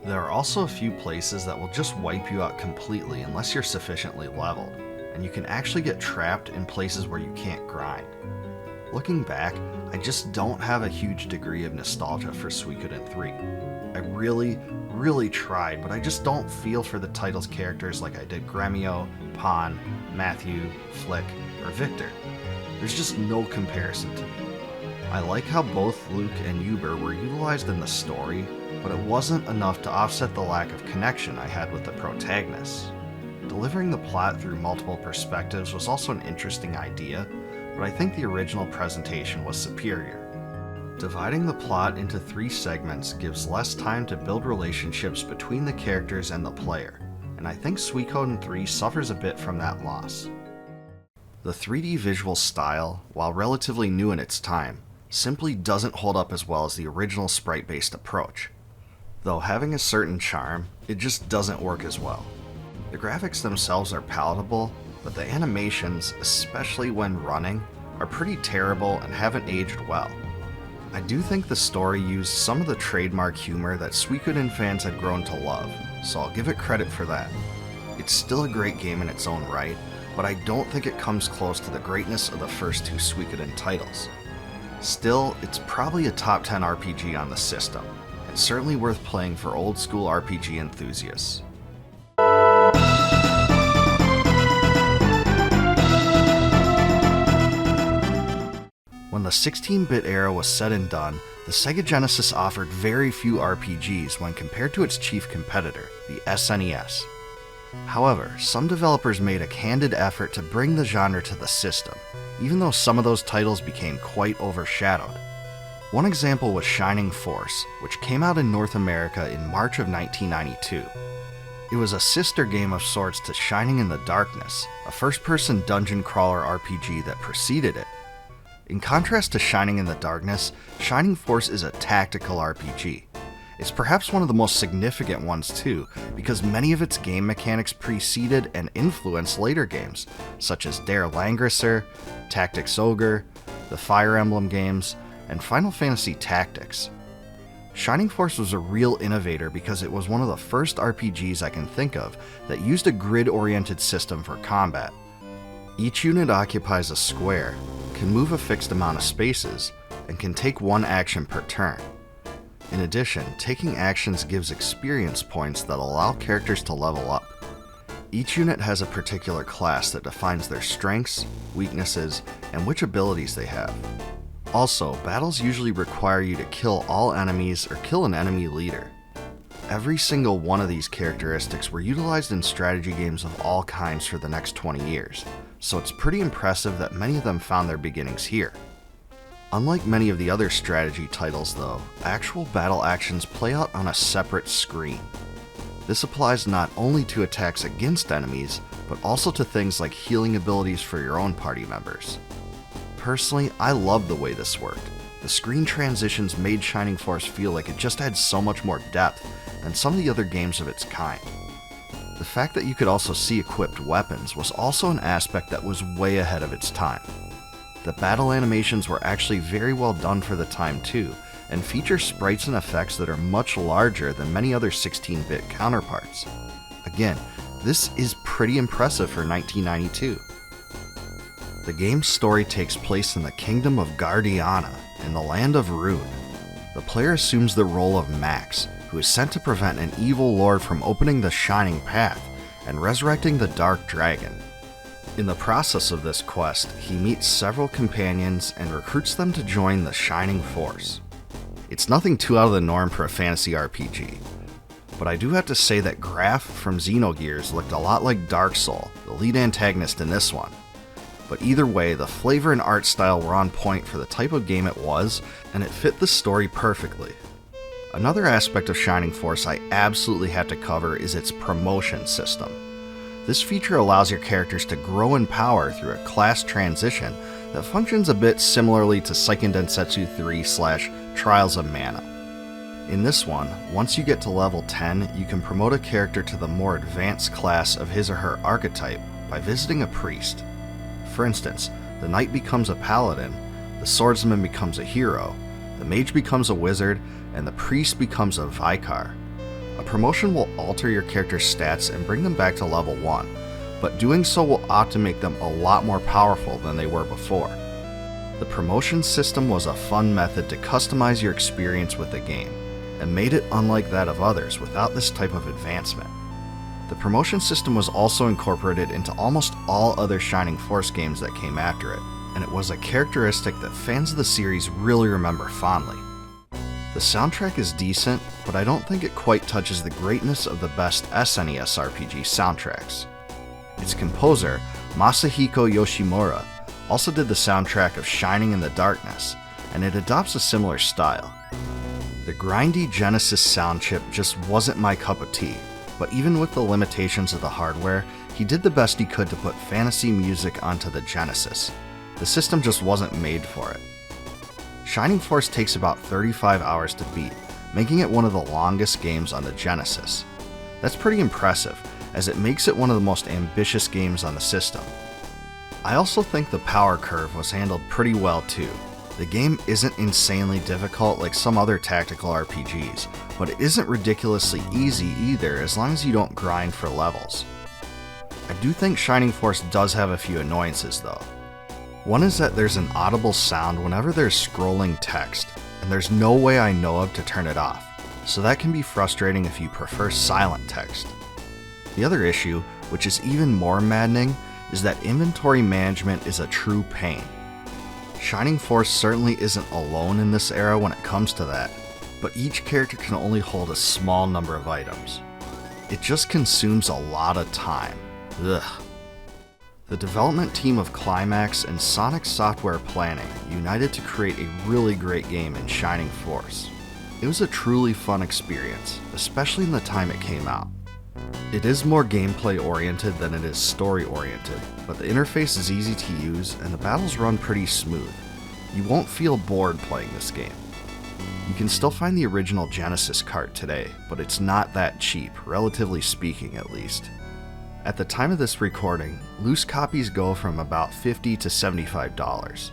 There are also a few places that will just wipe you out completely unless you're sufficiently leveled, and you can actually get trapped in places where you can't grind. Looking back, I just don't have a huge degree of nostalgia for Suikoden III. I really tried, but I just don't feel for the title's characters like I did Gremio, Pon, Matthew, Flick, or Victor. There's just no comparison to me. I like how both Luke and Uber were utilized in the story, but it wasn't enough to offset the lack of connection I had with the protagonists. Delivering the plot through multiple perspectives was also an interesting idea, but I think the original presentation was superior. Dividing the plot into 3 segments gives less time to build relationships between the characters and the player, and I think Suikoden III suffers a bit from that loss. The 3D visual style, while relatively new in its time, simply doesn't hold up as well as the original sprite-based approach. Though having a certain charm, it just doesn't work as well. The graphics themselves are palatable, but the animations, especially when running, are pretty terrible and haven't aged well. I do think the story used some of the trademark humor that Suikoden fans had grown to love, so I'll give it credit for that. It's still a great game in its own right, but I don't think it comes close to the greatness of the first 2 Suikoden titles. Still, it's probably a top 10 RPG on the system, and certainly worth playing for old school RPG enthusiasts. When the 16-bit era was said and done, the Sega Genesis offered very few RPGs when compared to its chief competitor, the SNES. However, some developers made a candid effort to bring the genre to the system, even though some of those titles became quite overshadowed. One example was Shining Force, which came out in North America in March of 1992. It was a sister game of sorts to Shining in the Darkness, a first-person dungeon crawler RPG that preceded it. In contrast to Shining in the Darkness, Shining Force is a tactical RPG. It's perhaps one of the most significant ones too, because many of its game mechanics preceded and influenced later games, such as Der Langrisser, Tactics Ogre, the Fire Emblem games, and Final Fantasy Tactics. Shining Force was a real innovator because it was one of the first RPGs I can think of that used a grid-oriented system for combat. Each unit occupies a square, can move a fixed amount of spaces, and can take one action per turn. In addition, taking actions gives experience points that allow characters to level up. Each unit has a particular class that defines their strengths, weaknesses, and which abilities they have. Also, battles usually require you to kill all enemies or kill an enemy leader. Every single one of these characteristics were utilized in strategy games of all kinds for the next 20 years, so it's pretty impressive that many of them found their beginnings here. Unlike many of the other strategy titles though, actual battle actions play out on a separate screen. This applies not only to attacks against enemies, but also to things like healing abilities for your own party members. Personally, I love the way this worked. The screen transitions made Shining Force feel like it just had so much more depth than some of the other games of its kind. The fact that you could also see equipped weapons was also an aspect that was way ahead of its time. The battle animations were actually very well done for the time too, and feature sprites and effects that are much larger than many other 16-bit counterparts. Again, this is pretty impressive for 1992. The game's story takes place in the kingdom of Guardiana, in the land of Rune. The player assumes the role of Max, who is sent to prevent an evil lord from opening the Shining Path and resurrecting the Dark Dragon. In the process of this quest, he meets several companions and recruits them to join the Shining Force. It's nothing too out of the norm for a fantasy RPG, but I do have to say that Graf from Xenogears looked a lot like Dark Soul, the lead antagonist in this one. But either way, the flavor and art style were on point for the type of game it was, and it fit the story perfectly. Another aspect of Shining Force I absolutely have to cover is its promotion system. This feature allows your characters to grow in power through a class transition that functions a bit similarly to Seiken Densetsu III / Trials of Mana. In this one, once you get to level 10, you can promote a character to the more advanced class of his or her archetype by visiting a priest. For instance, the knight becomes a paladin, the swordsman becomes a hero, the mage becomes a wizard, and the priest becomes a Vicar. A promotion will alter your character's stats and bring them back to level 1, but doing so will opt to make them a lot more powerful than they were before. The promotion system was a fun method to customize your experience with the game, and made it unlike that of others without this type of advancement. The promotion system was also incorporated into almost all other Shining Force games that came after it, and it was a characteristic that fans of the series really remember fondly. The soundtrack is decent, but I don't think it quite touches the greatness of the best SNES RPG soundtracks. Its composer, Masahiko Yoshimura, also did the soundtrack of Shining in the Darkness, and it adopts a similar style. The grindy Genesis sound chip just wasn't my cup of tea, but even with the limitations of the hardware, he did the best he could to put fantasy music onto the Genesis. The system just wasn't made for it. Shining Force takes about 35 hours to beat, making it one of the longest games on the Genesis. That's pretty impressive, as it makes it one of the most ambitious games on the system. I also think the power curve was handled pretty well too. The game isn't insanely difficult like some other tactical RPGs, but it isn't ridiculously easy either as long as you don't grind for levels. I do think Shining Force does have a few annoyances though. One is that there's an audible sound whenever there's scrolling text, and there's no way I know of to turn it off, so that can be frustrating if you prefer silent text. The other issue, which is even more maddening, is that inventory management is a true pain. Shining Force certainly isn't alone in this era when it comes to that, but each character can only hold a small number of items. It just consumes a lot of time. Ugh. The development team of Climax and Sonic Software Planning united to create a really great game in Shining Force. It was a truly fun experience, especially in the time it came out. It is more gameplay oriented than it is story oriented, but the interface is easy to use and the battles run pretty smooth. You won't feel bored playing this game. You can still find the original Genesis cart today, but it's not that cheap, relatively speaking at least. At the time of this recording, loose copies go from about $50 to $75.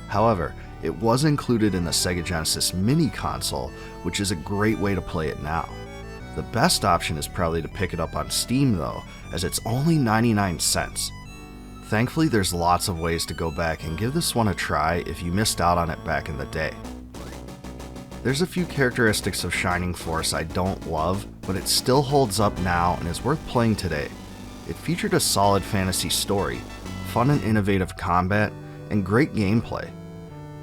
However, it was included in the Sega Genesis mini console, which is a great way to play it now. The best option is probably to pick it up on Steam though, as it's only 99 cents. Thankfully, there's lots of ways to go back and give this one a try if you missed out on it back in the day. There's a few characteristics of Shining Force I don't love, but it still holds up now and is worth playing today. It featured a solid fantasy story, fun and innovative combat, and great gameplay.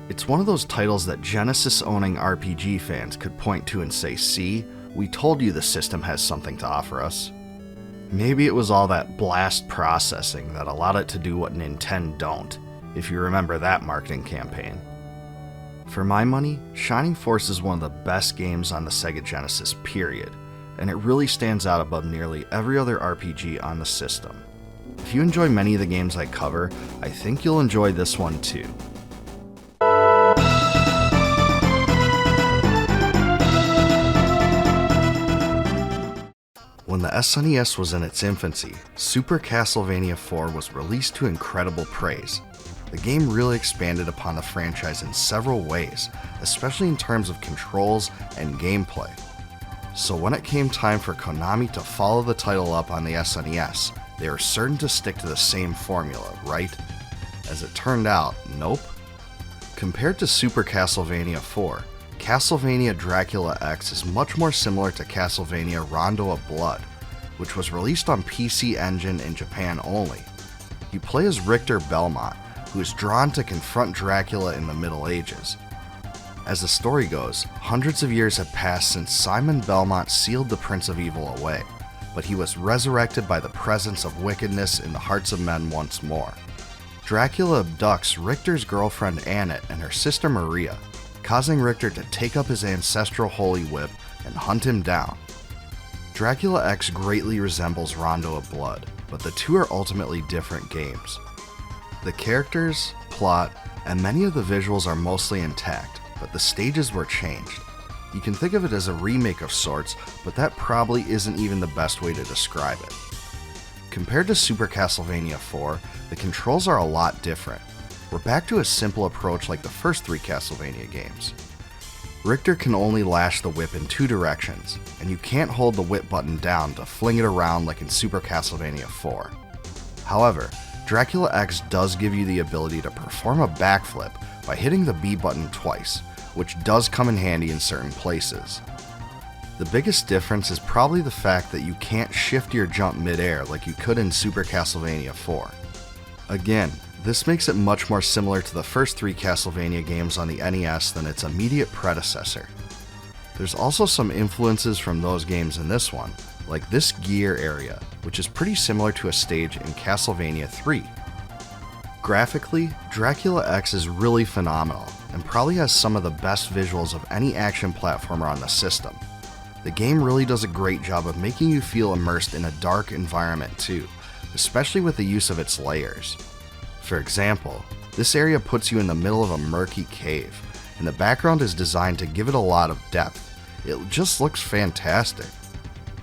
It's one of those titles that Genesis-owning RPG fans could point to and say, "See, we told you the system has something to offer us." Maybe it was all that blast processing that allowed it to do what Nintendo don't, if you remember that marketing campaign. For my money, Shining Force is one of the best games on the Sega Genesis, period, and it really stands out above nearly every other RPG on the system. If you enjoy many of the games I cover, I think you'll enjoy this one too. When the SNES was in its infancy, Super Castlevania IV was released to incredible praise. The game really expanded upon the franchise in several ways, especially in terms of controls and gameplay. So when it came time for Konami to follow the title up on the SNES, they were certain to stick to the same formula, right? As it turned out, nope. Compared to Super Castlevania IV, Castlevania Dracula X is much more similar to Castlevania Rondo of Blood, which was released on PC Engine in Japan only. You play as Richter Belmont, who is drawn to confront Dracula in the Middle Ages. As the story goes, hundreds of years had passed since Simon Belmont sealed the Prince of Evil away, but he was resurrected by the presence of wickedness in the hearts of men once more. Dracula abducts Richter's girlfriend Annette and her sister Maria, causing Richter to take up his ancestral holy whip and hunt him down. Dracula X greatly resembles Rondo of Blood, but the two are ultimately different games. The characters, plot, and many of the visuals are mostly intact, but the stages were changed. You can think of it as a remake of sorts, but that probably isn't even the best way to describe it. Compared to Super Castlevania IV, the controls are a lot different. We're back to a simple approach like the first three Castlevania games. Richter can only lash the whip in 2 directions, and you can't hold the whip button down to fling it around like in Super Castlevania IV. However, Dracula X does give you the ability to perform a backflip by hitting the B button twice, which does come in handy in certain places. The biggest difference is probably the fact that you can't shift your jump midair like you could in Super Castlevania IV. Again, this makes it much more similar to the first 3 Castlevania games on the NES than its immediate predecessor. There's also some influences from those games in this one, like this gear area, which is pretty similar to a stage in Castlevania III. Graphically, Dracula X is really phenomenal, and probably has some of the best visuals of any action platformer on the system. The game really does a great job of making you feel immersed in a dark environment too, especially with the use of its layers. For example, this area puts you in the middle of a murky cave, and the background is designed to give it a lot of depth. It just looks fantastic.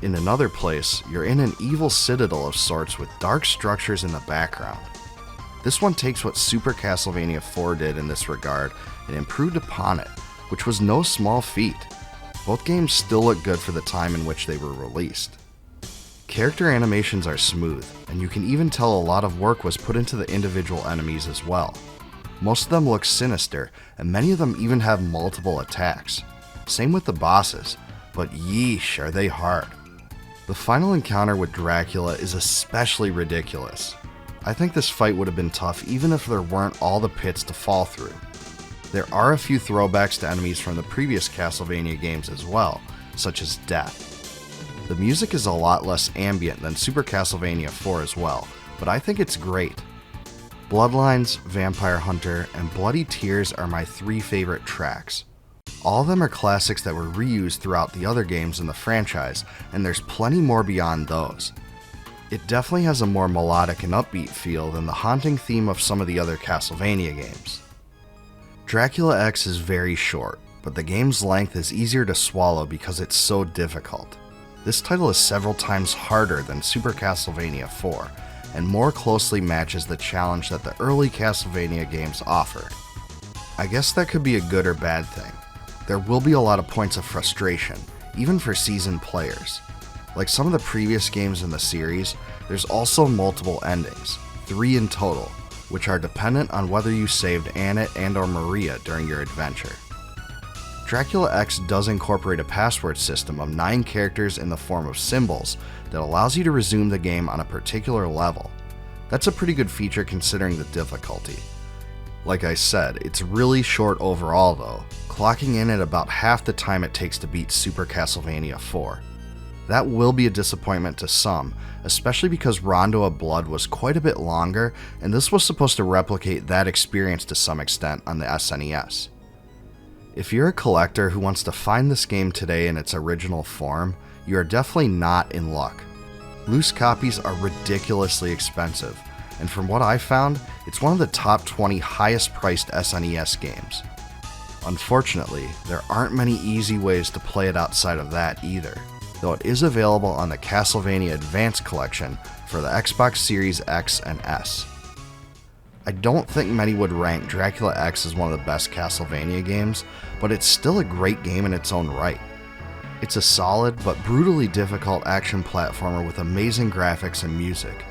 In another place, you're in an evil citadel of sorts with dark structures in the background. This one takes what Super Castlevania IV did in this regard and improved upon it, which was no small feat. Both games still look good for the time in which they were released. Character animations are smooth, and you can even tell a lot of work was put into the individual enemies as well. Most of them look sinister, and many of them even have multiple attacks. Same with the bosses, but yeesh, are they hard. The final encounter with Dracula is especially ridiculous. I think this fight would have been tough even if there weren't all the pits to fall through. There are a few throwbacks to enemies from the previous Castlevania games as well, such as Death. The music is a lot less ambient than Super Castlevania IV as well, but I think it's great. Bloodlines, Vampire Hunter, and Bloody Tears are my 3 favorite tracks. All of them are classics that were reused throughout the other games in the franchise, and there's plenty more beyond those. It definitely has a more melodic and upbeat feel than the haunting theme of some of the other Castlevania games. Dracula X is very short, but the game's length is easier to swallow because it's so difficult. This title is several times harder than Super Castlevania IV, and more closely matches the challenge that the early Castlevania games offered. I guess that could be a good or bad thing. There will be a lot of points of frustration, even for seasoned players. Like some of the previous games in the series, there's also multiple endings, 3 in total, which are dependent on whether you saved Annette and/or Maria during your adventure. Dracula X does incorporate a password system of 9 characters in the form of symbols that allows you to resume the game on a particular level. That's a pretty good feature considering the difficulty. Like I said, it's really short overall though, clocking in at about half the time it takes to beat Super Castlevania IV. That will be a disappointment to some, especially because Rondo of Blood was quite a bit longer, and this was supposed to replicate that experience to some extent on the SNES. If you're a collector who wants to find this game today in its original form, you are definitely not in luck. Loose copies are ridiculously expensive, and from what I found, it's one of the top 20 highest priced SNES games. Unfortunately, there aren't many easy ways to play it outside of that either, though it is available on the Castlevania Advance Collection for the Xbox Series X and S. I don't think many would rank Dracula X as one of the best Castlevania games, but it's still a great game in its own right. It's a solid but brutally difficult action platformer with amazing graphics and music.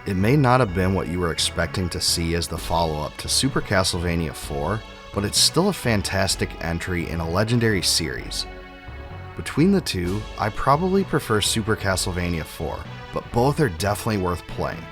It may not have been what you were expecting to see as the follow-up to Super Castlevania IV, but it's still a fantastic entry in a legendary series. Between the two, I probably prefer Super Castlevania IV, but both are definitely worth playing.